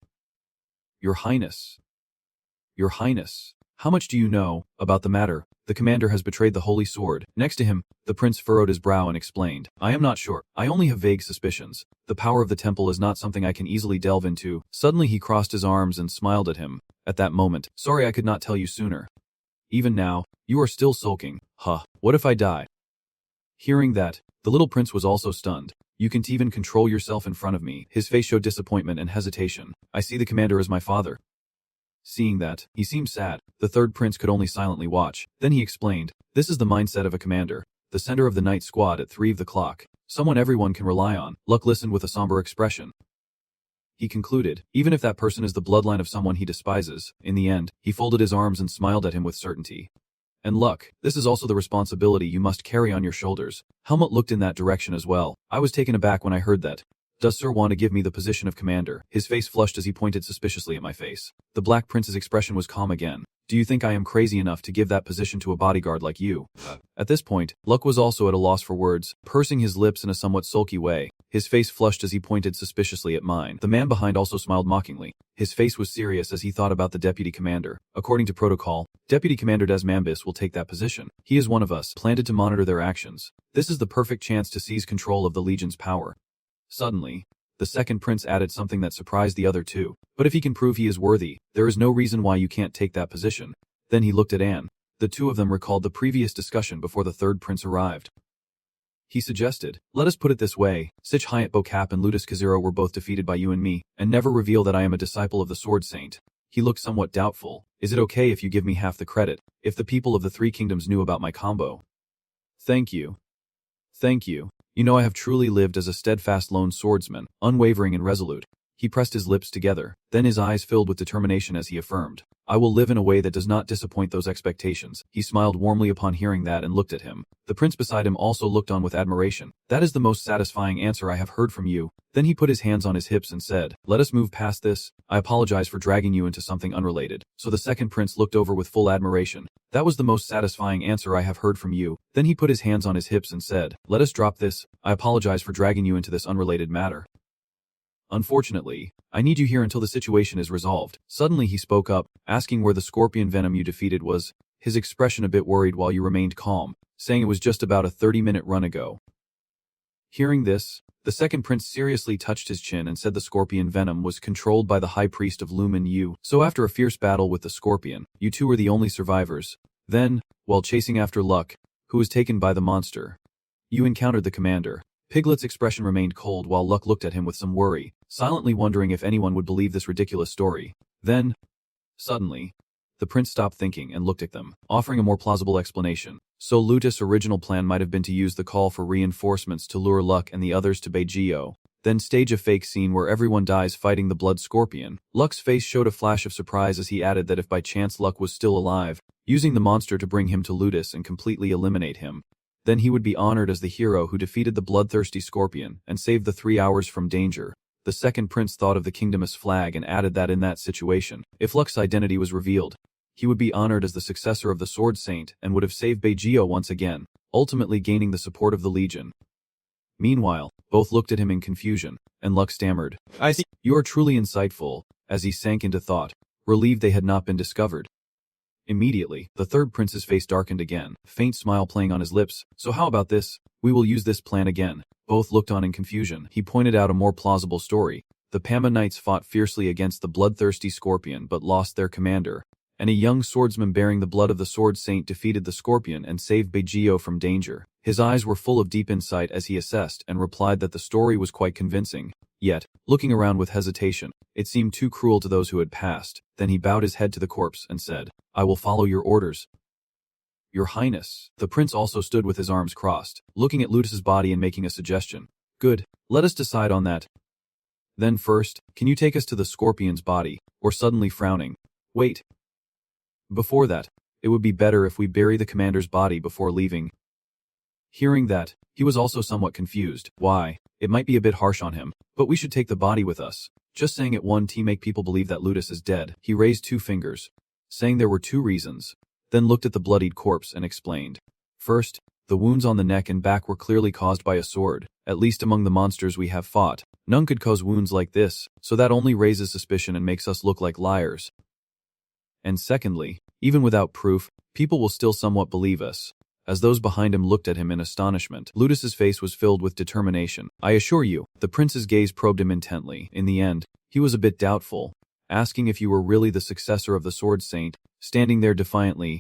A: Your Highness, how much do you know about the matter?" "The commander has betrayed the holy sword." Next to him, the prince furrowed his brow and explained, "I am not sure. I only have vague suspicions. The power of the temple is not something I can easily delve into." Suddenly he crossed his arms and smiled at him. At that moment, "Sorry I could not tell you sooner. Even now, you are still sulking. Huh, what if I die?" Hearing that, the little prince was also stunned. You can't even control yourself in front of me. His face showed disappointment and hesitation. I see the commander as my father. Seeing that, he seemed sad. The third prince could only silently watch. Then he explained, this is the mindset of a commander. The center of the night squad at 3 of the clock. Someone everyone can rely on. Luck listened with a somber expression. He concluded, even if that person is the bloodline of someone he despises, in the end, he folded his arms and smiled at him with certainty. And Luck, this is also the responsibility you must carry on your shoulders. Helmut looked in that direction as well. I was taken aback when I heard that. Does Sir want to give me the position of commander? His face flushed as he pointed suspiciously at my face. The Black Prince's expression was calm again. Do you think I am crazy enough to give that position to a bodyguard like you? At this point, Luck was also at a loss for words, pursing his lips in a somewhat sulky way. His face flushed as he pointed suspiciously at mine. The man behind also smiled mockingly. His face was serious as he thought about the deputy commander. According to protocol, Deputy Commander Desmambis will take that position. He is one of us, planted to monitor their actions. This is the perfect chance to seize control of the Legion's power. Suddenly, the second prince added something that surprised the other two. But if he can prove he is worthy, there is no reason why you can't take that position. Then he looked at Anne. The two of them recalled the previous discussion before the third prince arrived. He suggested, let us put it this way, Sich Hyatt Bocap and Ludus Kaziro were both defeated by you and me, and never reveal that I am a disciple of the Sword Saint. He looked somewhat doubtful. Is it okay if you give me half the credit, if the people of the Three Kingdoms knew about my combo? Thank you. Thank you. You know I have truly lived as a steadfast lone swordsman, unwavering and resolute. He pressed his lips together, then his eyes filled with determination as he affirmed, I will live in a way that does not disappoint those expectations. He smiled warmly upon hearing that and looked at him. The prince beside him also looked on with admiration. That is the most satisfying answer I have heard from you. Then he put his hands on his hips and said, let us move past this. I apologize for dragging you into something unrelated. So the second prince looked over with full admiration. That was the most satisfying answer I have heard from you. Then he put his hands on his hips and said, let us drop this. I apologize for dragging you into this unrelated matter. Unfortunately, I need you here until the situation is resolved. Suddenly he spoke up, asking where the scorpion venom you defeated was, his expression a bit worried while you remained calm, saying it was just about a 30-minute run ago. Hearing this, the second prince seriously touched his chin and said the scorpion venom was controlled by the high priest of Lumen Yu. So after a fierce battle with the scorpion, you two were the only survivors. Then, while chasing after Luck, who was taken by the monster, you encountered the commander. Piglet's expression remained cold while Luck looked at him with some worry, silently wondering if anyone would believe this ridiculous story. Then, suddenly, the prince stopped thinking and looked at them, offering a more plausible explanation. So Lutus' original plan might have been to use the call for reinforcements to lure Luck and the others to Beijio, then stage a fake scene where everyone dies fighting the blood scorpion. Luck's face showed a flash of surprise as he added that if by chance Luck was still alive, using the monster to bring him to Lutus and completely eliminate him, then he would be honored as the hero who defeated the bloodthirsty scorpion and saved the 3 hours from danger. The second prince thought of the kingdom's flag and added that in that situation, if Luck's identity was revealed, he would be honored as the successor of the Sword Saint and would have saved Beijio once again, ultimately gaining the support of the Legion. Meanwhile, both looked at him in confusion, and Luck stammered, I see. You are truly insightful, as he sank into thought, relieved they had not been discovered. Immediately, the third prince's face darkened again, faint smile playing on his lips. So how about this? We will use this plan again. Both looked on in confusion. He pointed out a more plausible story. The Pama Knights fought fiercely against the bloodthirsty scorpion but lost their commander, and a young swordsman bearing the blood of the Sword Saint defeated the scorpion and saved Beijio from danger. His eyes were full of deep insight as he assessed and replied that the story was quite convincing. Yet, looking around with hesitation, it seemed too cruel to those who had passed. Then he bowed his head to the corpse and said, I will follow your orders. Your Highness. The prince also stood with his arms crossed, looking at Lutus's body and making a suggestion. Good, let us decide on that. Then first, can you take us to the scorpion's body? Or suddenly frowning. Wait. Before that, it would be better if we bury the commander's body before leaving. Hearing that, he was also somewhat confused. Why? It might be a bit harsh on him, but we should take the body with us. Just saying it won't make people believe that Lutus is dead. He raised 2 fingers, saying there were 2 reasons, then looked at the bloodied corpse and explained. First, the wounds on the neck and back were clearly caused by a sword. At least among the monsters we have fought, none could cause wounds like this, so that only raises suspicion and makes us look like liars. And secondly, even without proof, people will still somewhat believe us. As those behind him looked at him in astonishment, Lutus's face was filled with determination. I assure you, the prince's gaze probed him intently. In the end, he was a bit doubtful, asking if you were really the successor of the Sword Saint, standing there defiantly.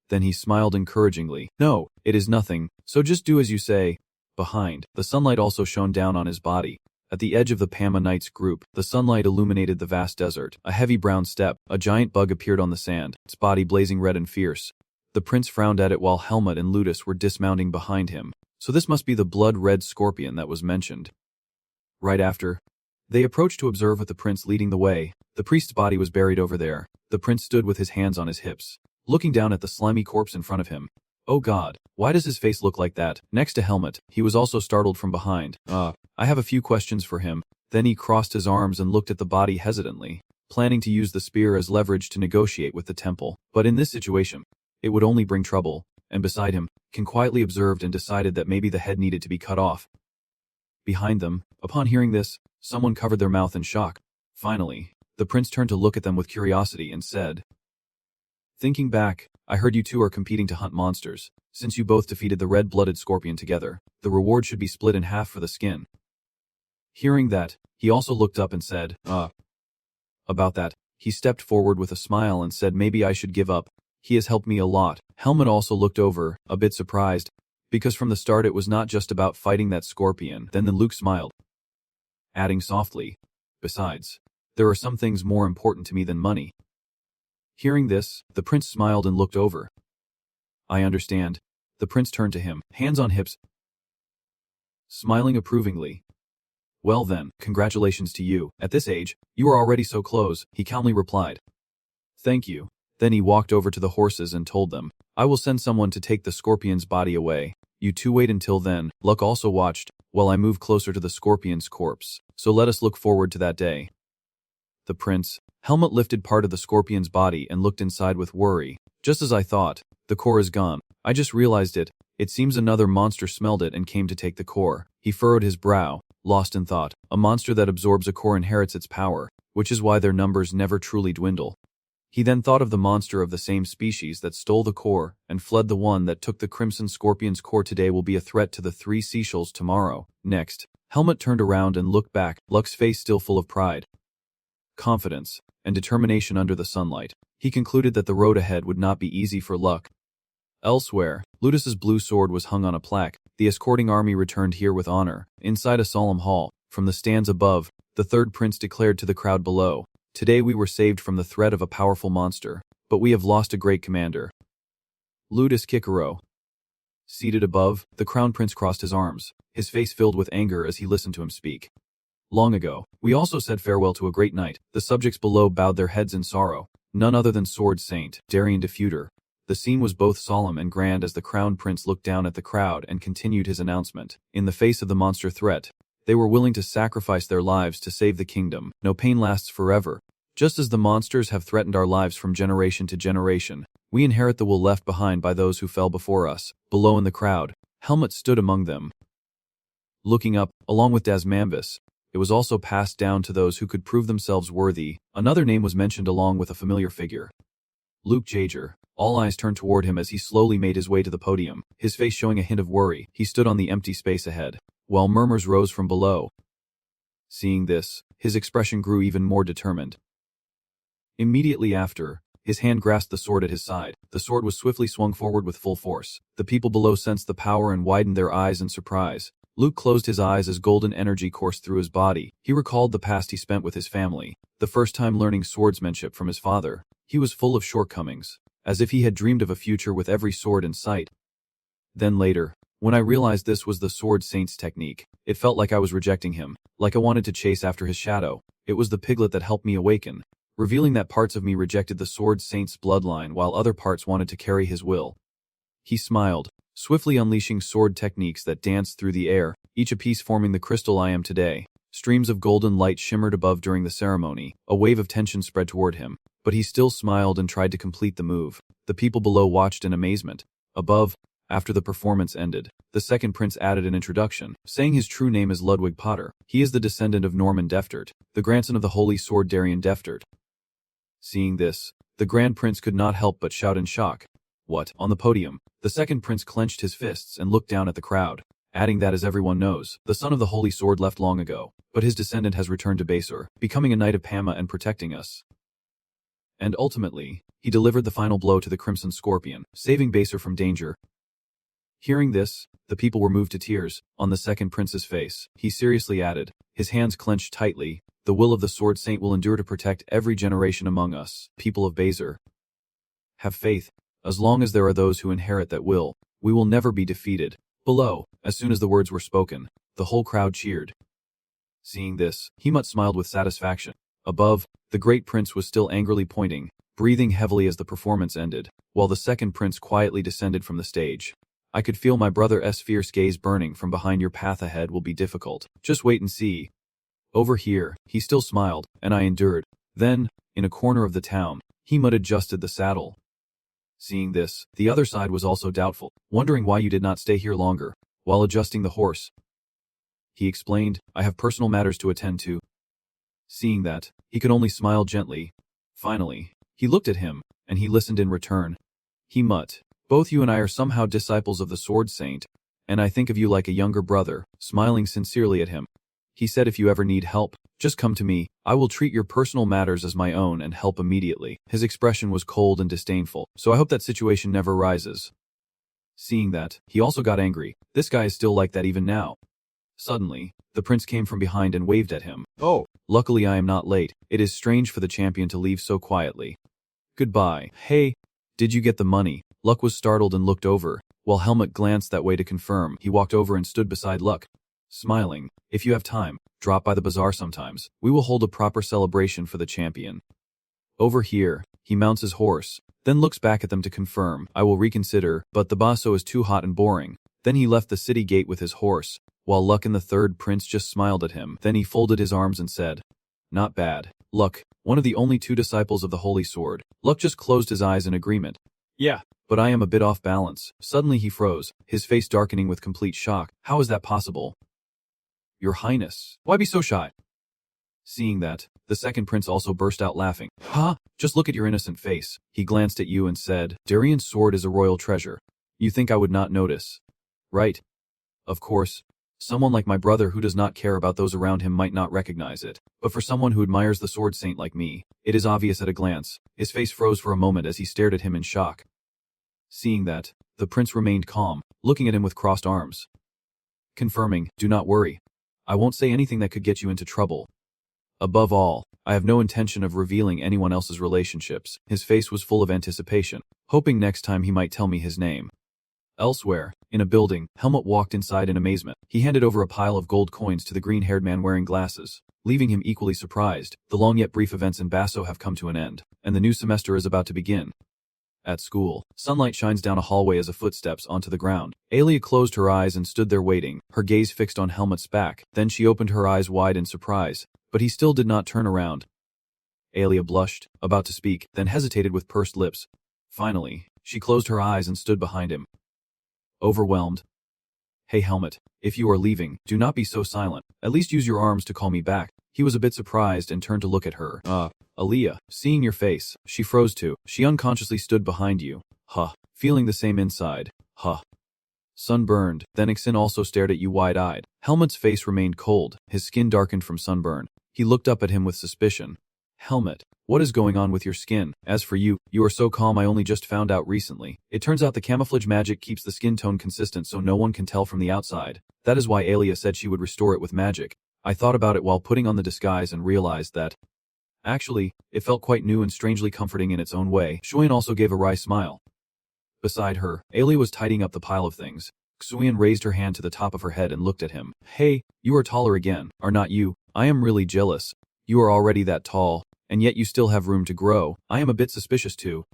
A: Then he smiled encouragingly. No, it is nothing, so just do as you say. Behind, the sunlight also shone down on his body. At the edge of the Pama Knights group, the sunlight illuminated the vast desert. A heavy brown steppe, a giant bug appeared on the sand, its body blazing red and fierce. The prince frowned at it while Helmut and Ludus were dismounting behind him. So this must be the blood-red scorpion that was mentioned. Right after, they approached to observe with the prince leading the way. The priest's body was buried over there. The prince stood with his hands on his hips, looking down at the slimy corpse in front of him. Oh God, why does his face look like that? Next to Helmut, he was also startled from behind. I have a few questions for him. Then he crossed his arms and looked at the body hesitantly, planning to use the spear as leverage to negotiate with the temple. But in this situation, it would only bring trouble, and beside him, Ken quietly observed and decided that maybe the head needed to be cut off. Behind them, upon hearing this, someone covered their mouth in shock. Finally, the prince turned to look at them with curiosity and said, "Thinking back, I heard you two are competing to hunt monsters. Since you both defeated the red-blooded scorpion together, the reward should be split in half for the skin." Hearing that, he also looked up and said, About that, he stepped forward with a smile and said maybe I should give up. He has helped me a lot. Helmut also looked over, a bit surprised, because from the start it was not just about fighting that scorpion. Then Luke smiled, adding softly, "Besides, there are some things more important to me than money." Hearing this, the prince smiled and looked over. "I understand." The prince turned to him, hands on hips, smiling approvingly. "Well then, congratulations to you. At this age, you are already so close," he calmly replied. "Thank you." Then he walked over to the horses and told them, "I will send someone to take the scorpion's body away. You two wait until then." Luck also watched, while I moved closer to the scorpion's corpse. So let us look forward to that day. The prince, Helmut lifted part of the scorpion's body and looked inside with worry. "Just as I thought, the core is gone. I just realized it. It seems another monster smelled it and came to take the core." He furrowed his brow, lost in thought. A monster that absorbs a core inherits its power, which is why their numbers never truly dwindle. He then thought of the monster of the same species that stole the core and fled. The one that took the crimson scorpion's core today will be a threat to the three seashells tomorrow. Next, Helmut turned around and looked back, Luck's face still full of pride, confidence, and determination under the sunlight. He concluded that the road ahead would not be easy for Luck. Elsewhere, Ludus's blue sword was hung on a plaque. The escorting army returned here with honor. Inside a solemn hall, from the stands above, the third prince declared to the crowd below, "Today we were saved from the threat of a powerful monster, but we have lost a great commander, Ludus Kikero." Seated above, the crown prince crossed his arms, his face filled with anger as he listened to him speak. "Long ago, we also said farewell to a great knight." The subjects below bowed their heads in sorrow. None other than Sword Saint, Darien Diffuter. The scene was both solemn and grand as the crown prince looked down at the crowd and continued his announcement. In the face of the monster threat, they were willing to sacrifice their lives to save the kingdom. No pain lasts forever. Just as the monsters have threatened our lives from generation to generation, we inherit the will left behind by those who fell before us. Below in the crowd, Helmut stood among them. Looking up, along with Dasmambus, it was also passed down to those who could prove themselves worthy. Another name was mentioned along with a familiar figure, Luke Jaeger. All eyes turned toward him as he slowly made his way to the podium, his face showing a hint of worry. He stood on the empty space ahead, while murmurs rose from below. Seeing this, his expression grew even more determined. Immediately after, his hand grasped the sword at his side. The sword was swiftly swung forward with full force. The people below sensed the power and widened their eyes in surprise. Luke closed his eyes as golden energy coursed through his body. He recalled the past he spent with his family, the first time learning swordsmanship from his father. He was full of shortcomings, as if he had dreamed of a future with every sword in sight. Then later, when I realized this was the Sword Saint's technique, it felt like I was rejecting him, like I wanted to chase after his shadow. It was the piglet that helped me awaken, revealing that parts of me rejected the Sword Saint's bloodline while other parts wanted to carry his will. He smiled, swiftly unleashing sword techniques that danced through the air, each a piece forming the crystal I am today. Streams of golden light shimmered above during the ceremony. A wave of tension spread toward him, but he still smiled and tried to complete the move. The people below watched in amazement. Above, after the performance ended, the second prince added an introduction, saying his true name is Ludwig Potter. He is the descendant of Norman Deftert, the grandson of the holy sword Darien Deftert. Seeing this, the grand prince could not help but shout in shock. "What?" On the podium, the second prince clenched his fists and looked down at the crowd, adding that as everyone knows, the son of the holy sword left long ago, but his descendant has returned to Basur, becoming a knight of Pama and protecting us. And ultimately, he delivered the final blow to the Crimson Scorpion, saving Baser from danger. Hearing this, the people were moved to tears. On the second prince's face, he seriously added, his hands clenched tightly, the will of the Sword Saint will endure to protect every generation among us, people of Baser. Have faith. As long as there are those who inherit that will, we will never be defeated. Below, as soon as the words were spoken, the whole crowd cheered. Seeing this, Hemut smiled with satisfaction. Above, the great prince was still angrily pointing, breathing heavily as the performance ended, while the second prince quietly descended from the stage. I could feel my brother's fierce gaze burning from behind. Your path ahead will be difficult. Just wait and see. Over here, he still smiled, and I endured. Then, in a corner of the town, Hemut adjusted the saddle. Seeing this, the other side was also doubtful, wondering why you did not stay here longer. While adjusting the horse, he explained, I have personal matters to attend to. Seeing that, he could only smile gently. Finally, he looked at him, and he listened in return. Hemut, both you and I are somehow disciples of the Sword Saint, and I think of you like a younger brother, smiling sincerely at him. He said if you ever need help, just come to me. I will treat your personal matters as my own and help immediately. His expression was cold and disdainful, so I hope that situation never rises. Seeing that, he also got angry. This guy is still like that even now. Suddenly, the prince came from behind and waved at him. Oh, luckily I am not late. It is strange for the champion to leave so quietly. Goodbye. Hey, did you get the money? Luck was startled and looked over. While Helmut glanced that way to confirm, he walked over and stood beside Luck. Smiling, if you have time, drop by the bazaar sometimes. We will hold a proper celebration for the champion. Over here, he mounts his horse, then looks back at them to confirm, I will reconsider, but the basso is too hot and boring. Then he left the city gate with his horse, while Luck and the third prince just smiled at him. Then he folded his arms and said, not bad. Luck, one of the only two disciples of the Holy Sword. Luck just closed his eyes in agreement. Yeah, but I am a bit off balance. Suddenly he froze, his face darkening with complete shock. How is that possible? Your Highness, why be so shy? Seeing that, the second prince also burst out laughing. Huh? Just look at your innocent face. He glanced at you and said, Darien's sword is a royal treasure. You think I would not notice? Right? Of course. Someone like my brother who does not care about those around him might not recognize it. But for someone who admires the Sword Saint like me, it is obvious at a glance. His face froze for a moment as he stared at him in shock. Seeing that, the prince remained calm, looking at him with crossed arms. Confirming, do not worry. I won't say anything that could get you into trouble. Above all, I have no intention of revealing anyone else's relationships. His face was full of anticipation, hoping next time he might tell me his name. Elsewhere, in a building, Helmut walked inside in amazement. He handed over a pile of gold coins to the green-haired man wearing glasses, leaving him equally surprised. The long yet brief events in Basso have come to an end, and the new semester is about to begin. At school, sunlight shines down a hallway as a footsteps onto the ground. Alia closed her eyes and stood there waiting, her gaze fixed on Helmut's back. Then she opened her eyes wide in surprise, but he still did not turn around. Alia blushed, about to speak, then hesitated with pursed lips. Finally, she closed her eyes and stood behind him. Overwhelmed. Hey Helmut, if you are leaving, do not be so silent. At least use your arms to call me back. He was a bit surprised and turned to look at her. Alia, seeing your face, she froze too. She unconsciously stood behind you. Huh. Feeling the same inside. Huh. Sunburned, then Ixin also stared at you wide-eyed. Helmut's face remained cold, his skin darkened from sunburn. He looked up at him with suspicion. Helmut, what is going on with your skin? As for you, you are so calm I only just found out recently. It turns out the camouflage magic keeps the skin tone consistent so no one can tell from the outside. That is why Alia said she would restore it with magic. I thought about it while putting on the disguise and realized that actually, it felt quite new and strangely comforting in its own way. Xuan also gave a wry smile. Beside her, Alia was tidying up the pile of things. Xuan raised her hand to the top of her head and looked at him. Hey, you are taller again, are not you? I am really jealous. You are already that tall, and yet you still have room to grow. I am a bit suspicious too.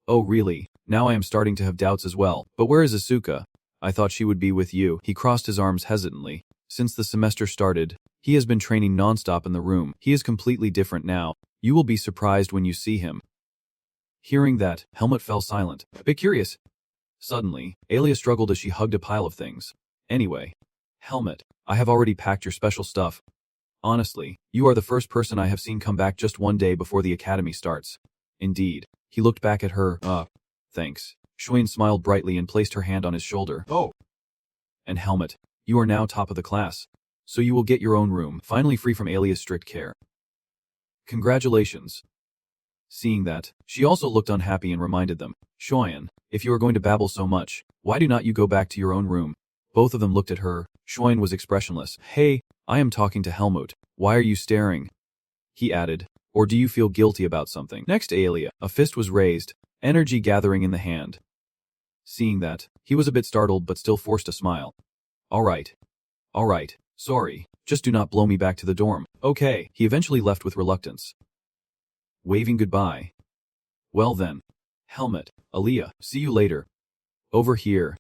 A: Oh really? Now I am starting to have doubts as well. But where is Asuka? I thought she would be with you. He crossed his arms hesitantly. Since the semester started, he has been training non-stop in the room. He is completely different now. You will be surprised when you see him. Hearing that, Helmut fell silent, a bit curious. Suddenly, Alia struggled as she hugged a pile of things. Anyway, Helmut, I have already packed your special stuff. Honestly, you are the first person I have seen come back just one day before the academy starts. Indeed. He looked back at her. Thanks. Xuan smiled brightly and placed her hand on his shoulder. Oh. And Helmut, you are now top of the class. So you will get your own room, finally free from Alia's strict care. Congratulations. Seeing that, she also looked unhappy and reminded them, Shoyan, if you are going to babble so much, why do not you go back to your own room? Both of them looked at her. Shoyan was expressionless. Hey, I am talking to Helmut. Why are you staring? He added. Or do you feel guilty about something? Next Aelia, a fist was raised, energy gathering in the hand. Seeing that, he was a bit startled but still forced a smile. Alright, sorry, just do not blow me back to the dorm. Okay, he eventually left with reluctance, waving goodbye. Well then, Helmut, Aaliyah, see you later. Over here.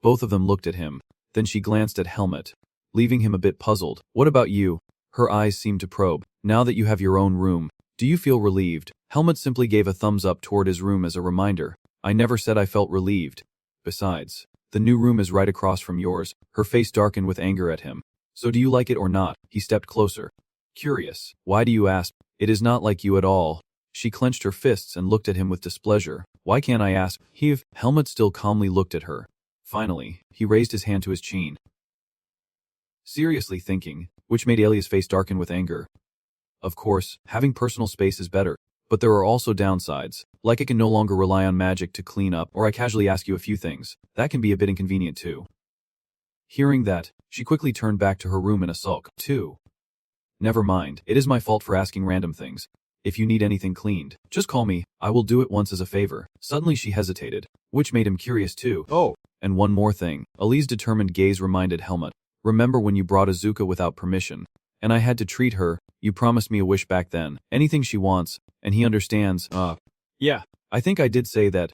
A: Both of them looked at him, then she glanced at Helmut, leaving him a bit puzzled. What about you? Her eyes seemed to probe. Now that you have your own room, do you feel relieved? Helmut simply gave a thumbs up toward his room as a reminder. I never said I felt relieved. Besides, the new room is right across from yours. Her face darkened with anger at him. So do you like it or not? He stepped closer. Curious. Why do you ask? It is not like you at all. She clenched her fists and looked at him with displeasure. Why can't I ask? Helmut still calmly looked at her. Finally, he raised his hand to his chin, seriously thinking, which made Alia's face darken with anger. Of course, having personal space is better, but there are also downsides, like I can no longer rely on magic to clean up or I casually ask you a few things. That can be a bit inconvenient too. Hearing that, she quickly turned back to her room in a sulk. Never mind, it is my fault for asking random things. If you need anything cleaned, just call me, I will do it once as a favor. Suddenly she hesitated, which made him curious too. Oh, and one more thing. Ali's determined gaze reminded Helmut. Remember when you brought Azuka without permission, and I had to treat her? You promised me a wish back then. Anything she wants, and he understands. Yeah, I think I did say that.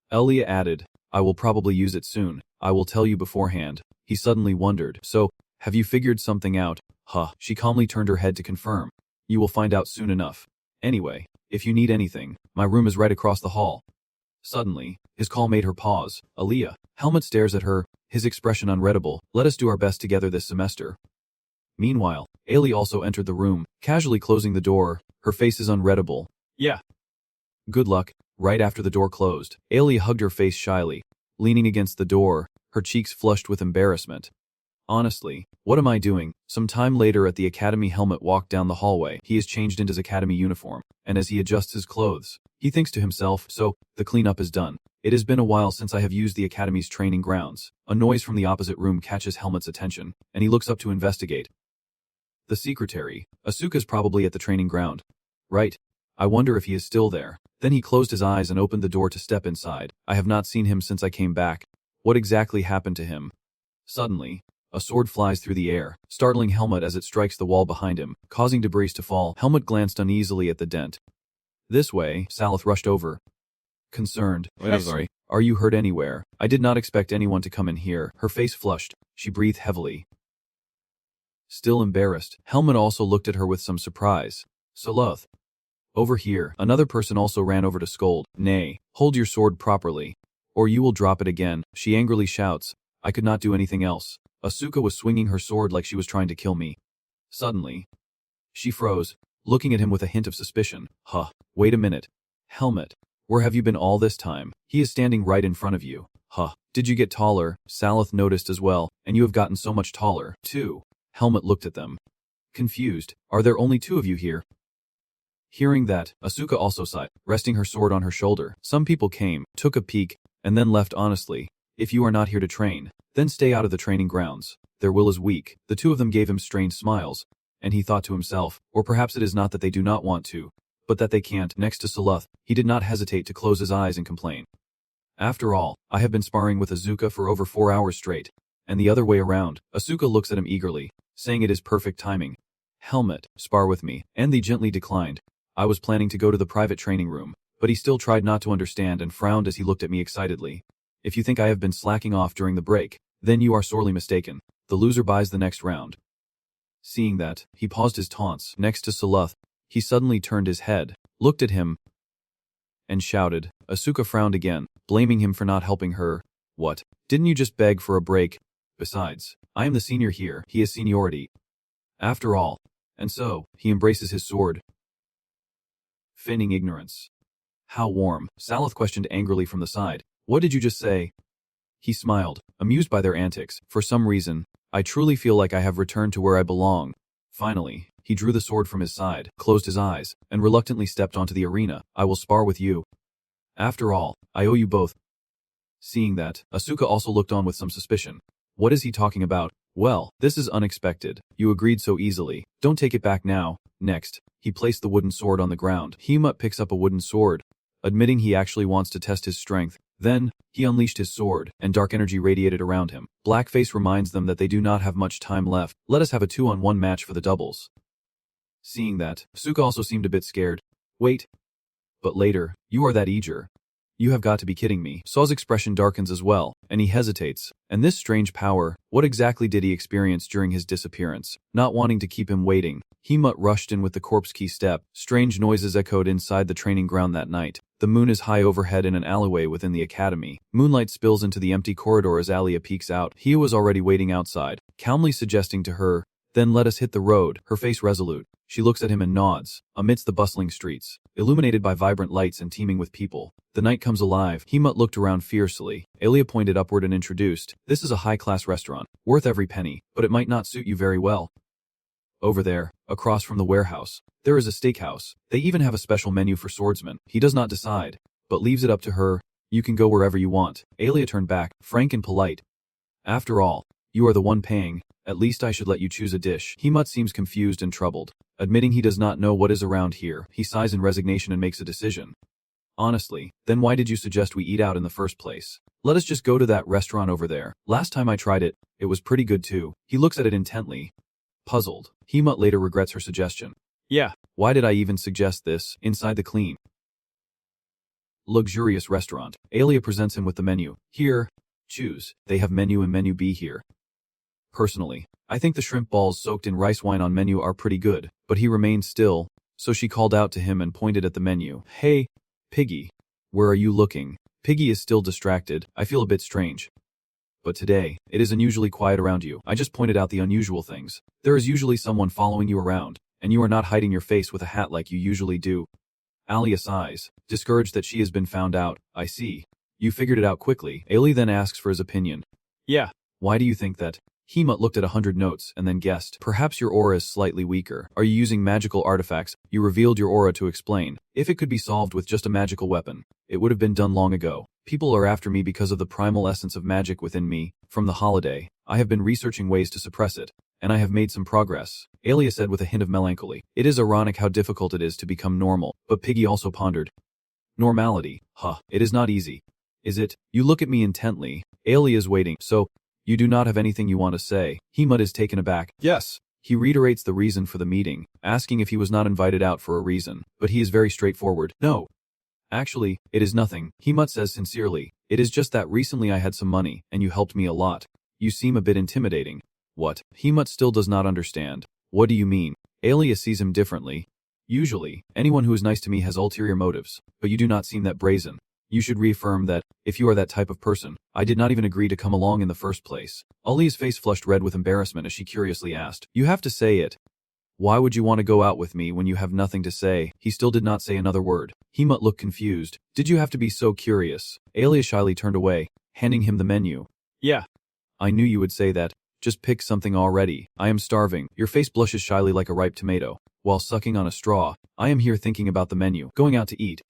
A: Elia added, I will probably use it soon. I will tell you beforehand. He suddenly wondered. So, have you figured something out? She calmly turned her head to confirm. You will find out soon enough. Anyway, if you need anything, my room is right across the hall. Suddenly, his call made her pause. Aaliyah. Helmut stares at her, his expression unreadable. Let us do our best together this semester. Meanwhile, Ailey also entered the room, casually closing the door. Her face is unreadable. Yeah. Good luck. Right after the door closed, Ailey hugged her face shyly, leaning against the door, her cheeks flushed with embarrassment. Honestly, what am I doing? Some time later at the academy, Helmut walked down the hallway. He is changed into his academy uniform, and as he adjusts his clothes, he thinks to himself, so, the cleanup is done. It has been a while since I have used the academy's training grounds. A noise from the opposite room catches Helmut's attention, and he looks up to investigate. The secretary, Asuka's probably at the training ground. Right. I wonder if he is still there. Then he closed his eyes and opened the door to step inside. I have not seen him since I came back. What exactly happened to him? Suddenly, a sword flies through the air, startling Helmut as it strikes the wall behind him, causing debris to fall. Helmut glanced uneasily at the dent. This way, Salith rushed over. Concerned. Wait, I'm sorry. Are you hurt anywhere? I did not expect anyone to come in here. Her face flushed. She breathed heavily. Still embarrassed, Helmut also looked at her with some surprise. Salith. Over here, another person also ran over to scold. Nay, hold your sword properly, or you will drop it again. She angrily shouts. I could not do anything else. Asuka was swinging her sword like she was trying to kill me. Suddenly, she froze, looking at him with a hint of suspicion. Wait a minute. Helmut, where have you been all this time? He is standing right in front of you. Did you get taller? Salith noticed as well, and you have gotten so much taller, too. Helmut looked at them. Confused. Are there only two of you here? Hearing that, Asuka also sighed, resting her sword on her shoulder. Some people came, took a peek, and then left honestly. If you are not here to train, then stay out of the training grounds. Their will is weak. The two of them gave him strange smiles, and he thought to himself, or perhaps it is not that they do not want to, but that they can't. Next to Salith, he did not hesitate to close his eyes and complain. After all, I have been sparring with Asuka for over 4 hours straight, and the other way around. Asuka looks at him eagerly, saying it is perfect timing. Helmut, spar with me. Andy gently declined. I was planning to go to the private training room, but he still tried not to understand and frowned as he looked at me excitedly. If you think I have been slacking off during the break, then you are sorely mistaken. The loser buys the next round. Seeing that, he paused his taunts. Next to Salith, he suddenly turned his head, looked at him, and shouted. Asuka frowned again, blaming him for not helping her. What? Didn't you just beg for a break? Besides, I am the senior here. He has seniority. After all. And so, he embraces his sword. Feigning ignorance. How warm? Salith questioned angrily from the side. What did you just say? He smiled, amused by their antics. For some reason, I truly feel like I have returned to where I belong. Finally, he drew the sword from his side, closed his eyes, and reluctantly stepped onto the arena. I will spar with you. After all, I owe you both. Seeing that, Asuka also looked on with some suspicion. What is he talking about? Well, this is unexpected. You agreed so easily. Don't take it back now. Next, he placed the wooden sword on the ground. Himut picks up a wooden sword, admitting he actually wants to test his strength. Then, he unleashed his sword, and dark energy radiated around him. Blackface reminds them that they do not have much time left. Let us have a 2-on-1 match for the doubles. Seeing that, Asuka also seemed a bit scared. Wait. But later, you are that eager. You have got to be kidding me. Saw's expression darkens as well, and he hesitates. And this strange power, what exactly did he experience during his disappearance? Not wanting to keep him waiting, Himut rushed in with the corpse key step. Strange noises echoed inside the training ground that night. The moon is high overhead in an alleyway within the academy. Moonlight spills into the empty corridor as Alia peeks out. Hia was already waiting outside, calmly suggesting to her, "Then let us hit the road," her face resolute. She looks at him and nods. Amidst the bustling streets, illuminated by vibrant lights and teeming with people, the night comes alive. Himut looked around fiercely. Alia pointed upward and introduced, "This is a high-class restaurant, worth every penny, but it might not suit you very well. Over there, across from the warehouse, there is a steakhouse. They even have a special menu for swordsmen." He does not decide, but leaves it up to her. "You can go wherever you want." Alia turned back, frank and polite. "After all, you are the one paying. At least I should let you choose a dish." Himut seems confused and troubled. Admitting he does not know what is around here, he sighs in resignation and makes a decision. "Honestly, then why did you suggest we eat out in the first place? Let us just go to that restaurant over there. Last time I tried it, it was pretty good too." He looks at it intently, puzzled. Himut later regrets her suggestion. "Yeah, why did I even suggest this?" Inside the clean, luxurious restaurant, Alia presents him with the menu. "Here, choose. They have menu and menu B here. Personally, I think the shrimp balls soaked in rice wine on menu are pretty good," but he remained still, so she called out to him and pointed at the menu. "Hey, Piggy, where are you looking?" Piggy is still distracted. "I feel a bit strange. But today, it is unusually quiet around you. I just pointed out the unusual things. There is usually someone following you around, and you are not hiding your face with a hat like you usually do." Alia sighs, discouraged that she has been found out. "I see. You figured it out quickly." Alia then asks for his opinion. "Yeah, why do you think that?" Himut looked at 100 notes and then guessed. "Perhaps your aura is slightly weaker. Are you using magical artifacts?" You revealed your aura to explain. "If it could be solved with just a magical weapon, it would have been done long ago. People are after me because of the primal essence of magic within me. From the holiday, I have been researching ways to suppress it, and I have made some progress," Alia said with a hint of melancholy. It is ironic how difficult it is to become normal, but Piggy also pondered. "Normality? It is not easy. Is it?" You look at me intently. Alia is waiting. "So, you do not have anything you want to say?" Himut is taken aback. "Yes." He reiterates the reason for the meeting, asking if he was not invited out for a reason, but he is very straightforward. "No. Actually, it is nothing," Himut says sincerely. "It is just that recently I had some money, and you helped me a lot. You seem a bit intimidating." "What?" Himut still does not understand. "What do you mean?" Alia sees him differently. "Usually, anyone who is nice to me has ulterior motives, but you do not seem that brazen. You should reaffirm that, if you are that type of person, I did not even agree to come along in the first place." Ali's face flushed red with embarrassment as she curiously asked, "You have to say it. Why would you want to go out with me when you have nothing to say?" He still did not say another word. Himut looked confused. "Did you have to be so curious?" Alia shyly turned away, handing him the menu. "Yeah. I knew you would say that. Just pick something already. I am starving." Your face blushes shyly like a ripe tomato, while sucking on a straw. "I am here thinking about the menu. Going out to eat.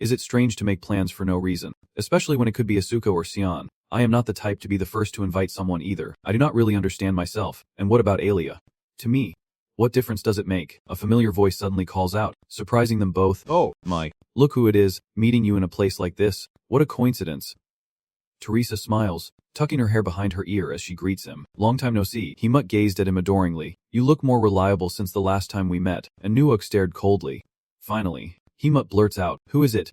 A: Is it strange to make plans for no reason? Especially when it could be Asuka or Sion. I am not the type to be the first to invite someone either. I do not really understand myself. And what about Alia? To me, what difference does it make?" A familiar voice suddenly calls out, surprising them both. "Oh, my. Look who it is, meeting you in a place like this. What a coincidence." Teresa smiles, tucking her hair behind her ear as she greets him. "Long time no see." Himut gazed at him adoringly. "You look more reliable since the last time we met." And Nuuk stared coldly. Finally, Himut blurts out, "Who is it?"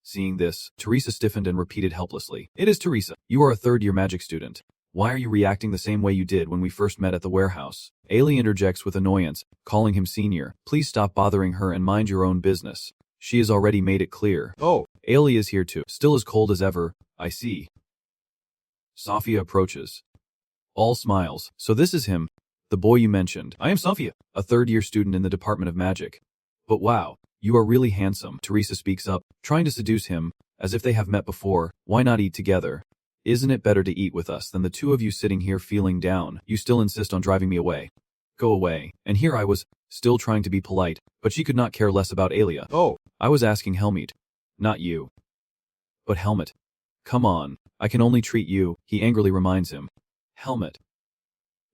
A: Seeing this, Teresa stiffened and repeated helplessly, "It is Teresa. You are a third-year magic student. Why are you reacting the same way you did when we first met at the warehouse?" Ailey interjects with annoyance, calling him senior. "Please stop bothering her and mind your own business. She has already made it clear." "Oh." Ailey is here too, still as cold as ever. "I see." Safia approaches. All smiles. "So this is him, the boy you mentioned." "I am Safia, a third-year student in the Department of Magic." "But wow, you are really handsome." Teresa speaks up, trying to seduce him, as if they have met before. "Why not eat together? Isn't it better to eat with us than the two of you sitting here feeling down? You still insist on driving me away." "Go away." And here I was, still trying to be polite, but she could not care less about Alia. Oh, I was asking Helmut, not you. But Helmut, come on, I can only treat you, he angrily reminds him. Helmut.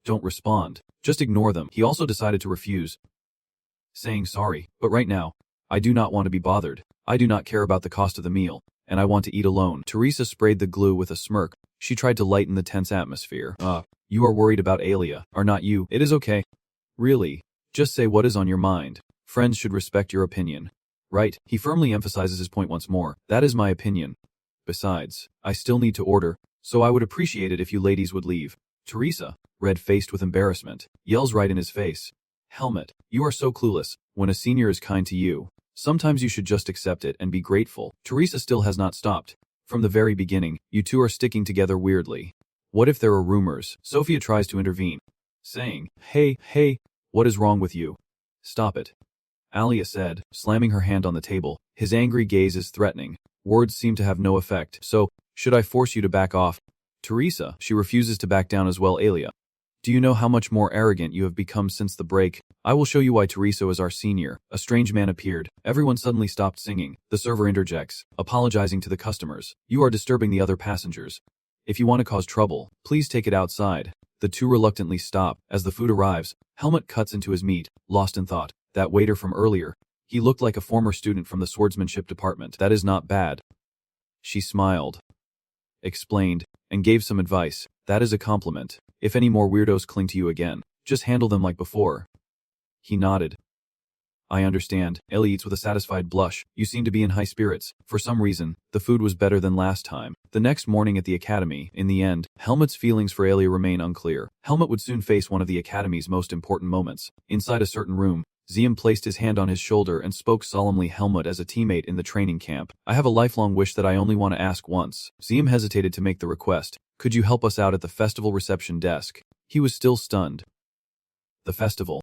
A: Don't respond, just ignore them. He also decided to refuse, saying sorry, but right now, I do not want to be bothered. I do not care about the cost of the meal, and I want to eat alone. Teresa sprayed the glue with a smirk. She tried to lighten the tense atmosphere. You are worried about Alia, are not you? It is okay. Really, just say what is on your mind. Friends should respect your opinion. Right, he firmly emphasizes his point once more. That is my opinion. Besides, I still need to order, so I would appreciate it if you ladies would leave. Teresa, red-faced with embarrassment, yells right in his face. Helmut, you are so clueless. When a senior is kind to you, sometimes you should just accept it and be grateful. Teresa still has not stopped. From the very beginning, you two are sticking together weirdly. What if there are rumors? Sophia tries to intervene, saying, Hey, what is wrong with you? Stop it. Alia said, slamming her hand on the table. His angry gaze is threatening. Words seem to have no effect. So, should I force you to back off? Teresa, she refuses to back down as well. Alia. Do you know how much more arrogant you have become since the break? I will show you why. Teresa is our senior. A strange man appeared. Everyone suddenly stopped singing. The server interjects, apologizing to the customers. You are disturbing the other passengers. If you want to cause trouble, please take it outside. The two reluctantly stop. As the food arrives, Helmut cuts into his meat, lost in thought. That waiter from earlier. He looked like a former student from the swordsmanship department. That is not bad. She smiled, explained, and gave some advice. That is a compliment. If any more weirdos cling to you again, just handle them like before. He nodded. I understand. Ellie eats with a satisfied blush. You seem to be in high spirits. For some reason, the food was better than last time. The next morning at the academy, in the end, Helmut's feelings for Alia remain unclear. Helmut would soon face one of the academy's most important moments. Inside a certain room, Zium placed his hand on his shoulder and spoke solemnly. Helmut, as a teammate in the training camp, I have a lifelong wish that I only want to ask once. Zium hesitated to make the request. Could you help us out at the festival reception desk? He was still stunned. The festival.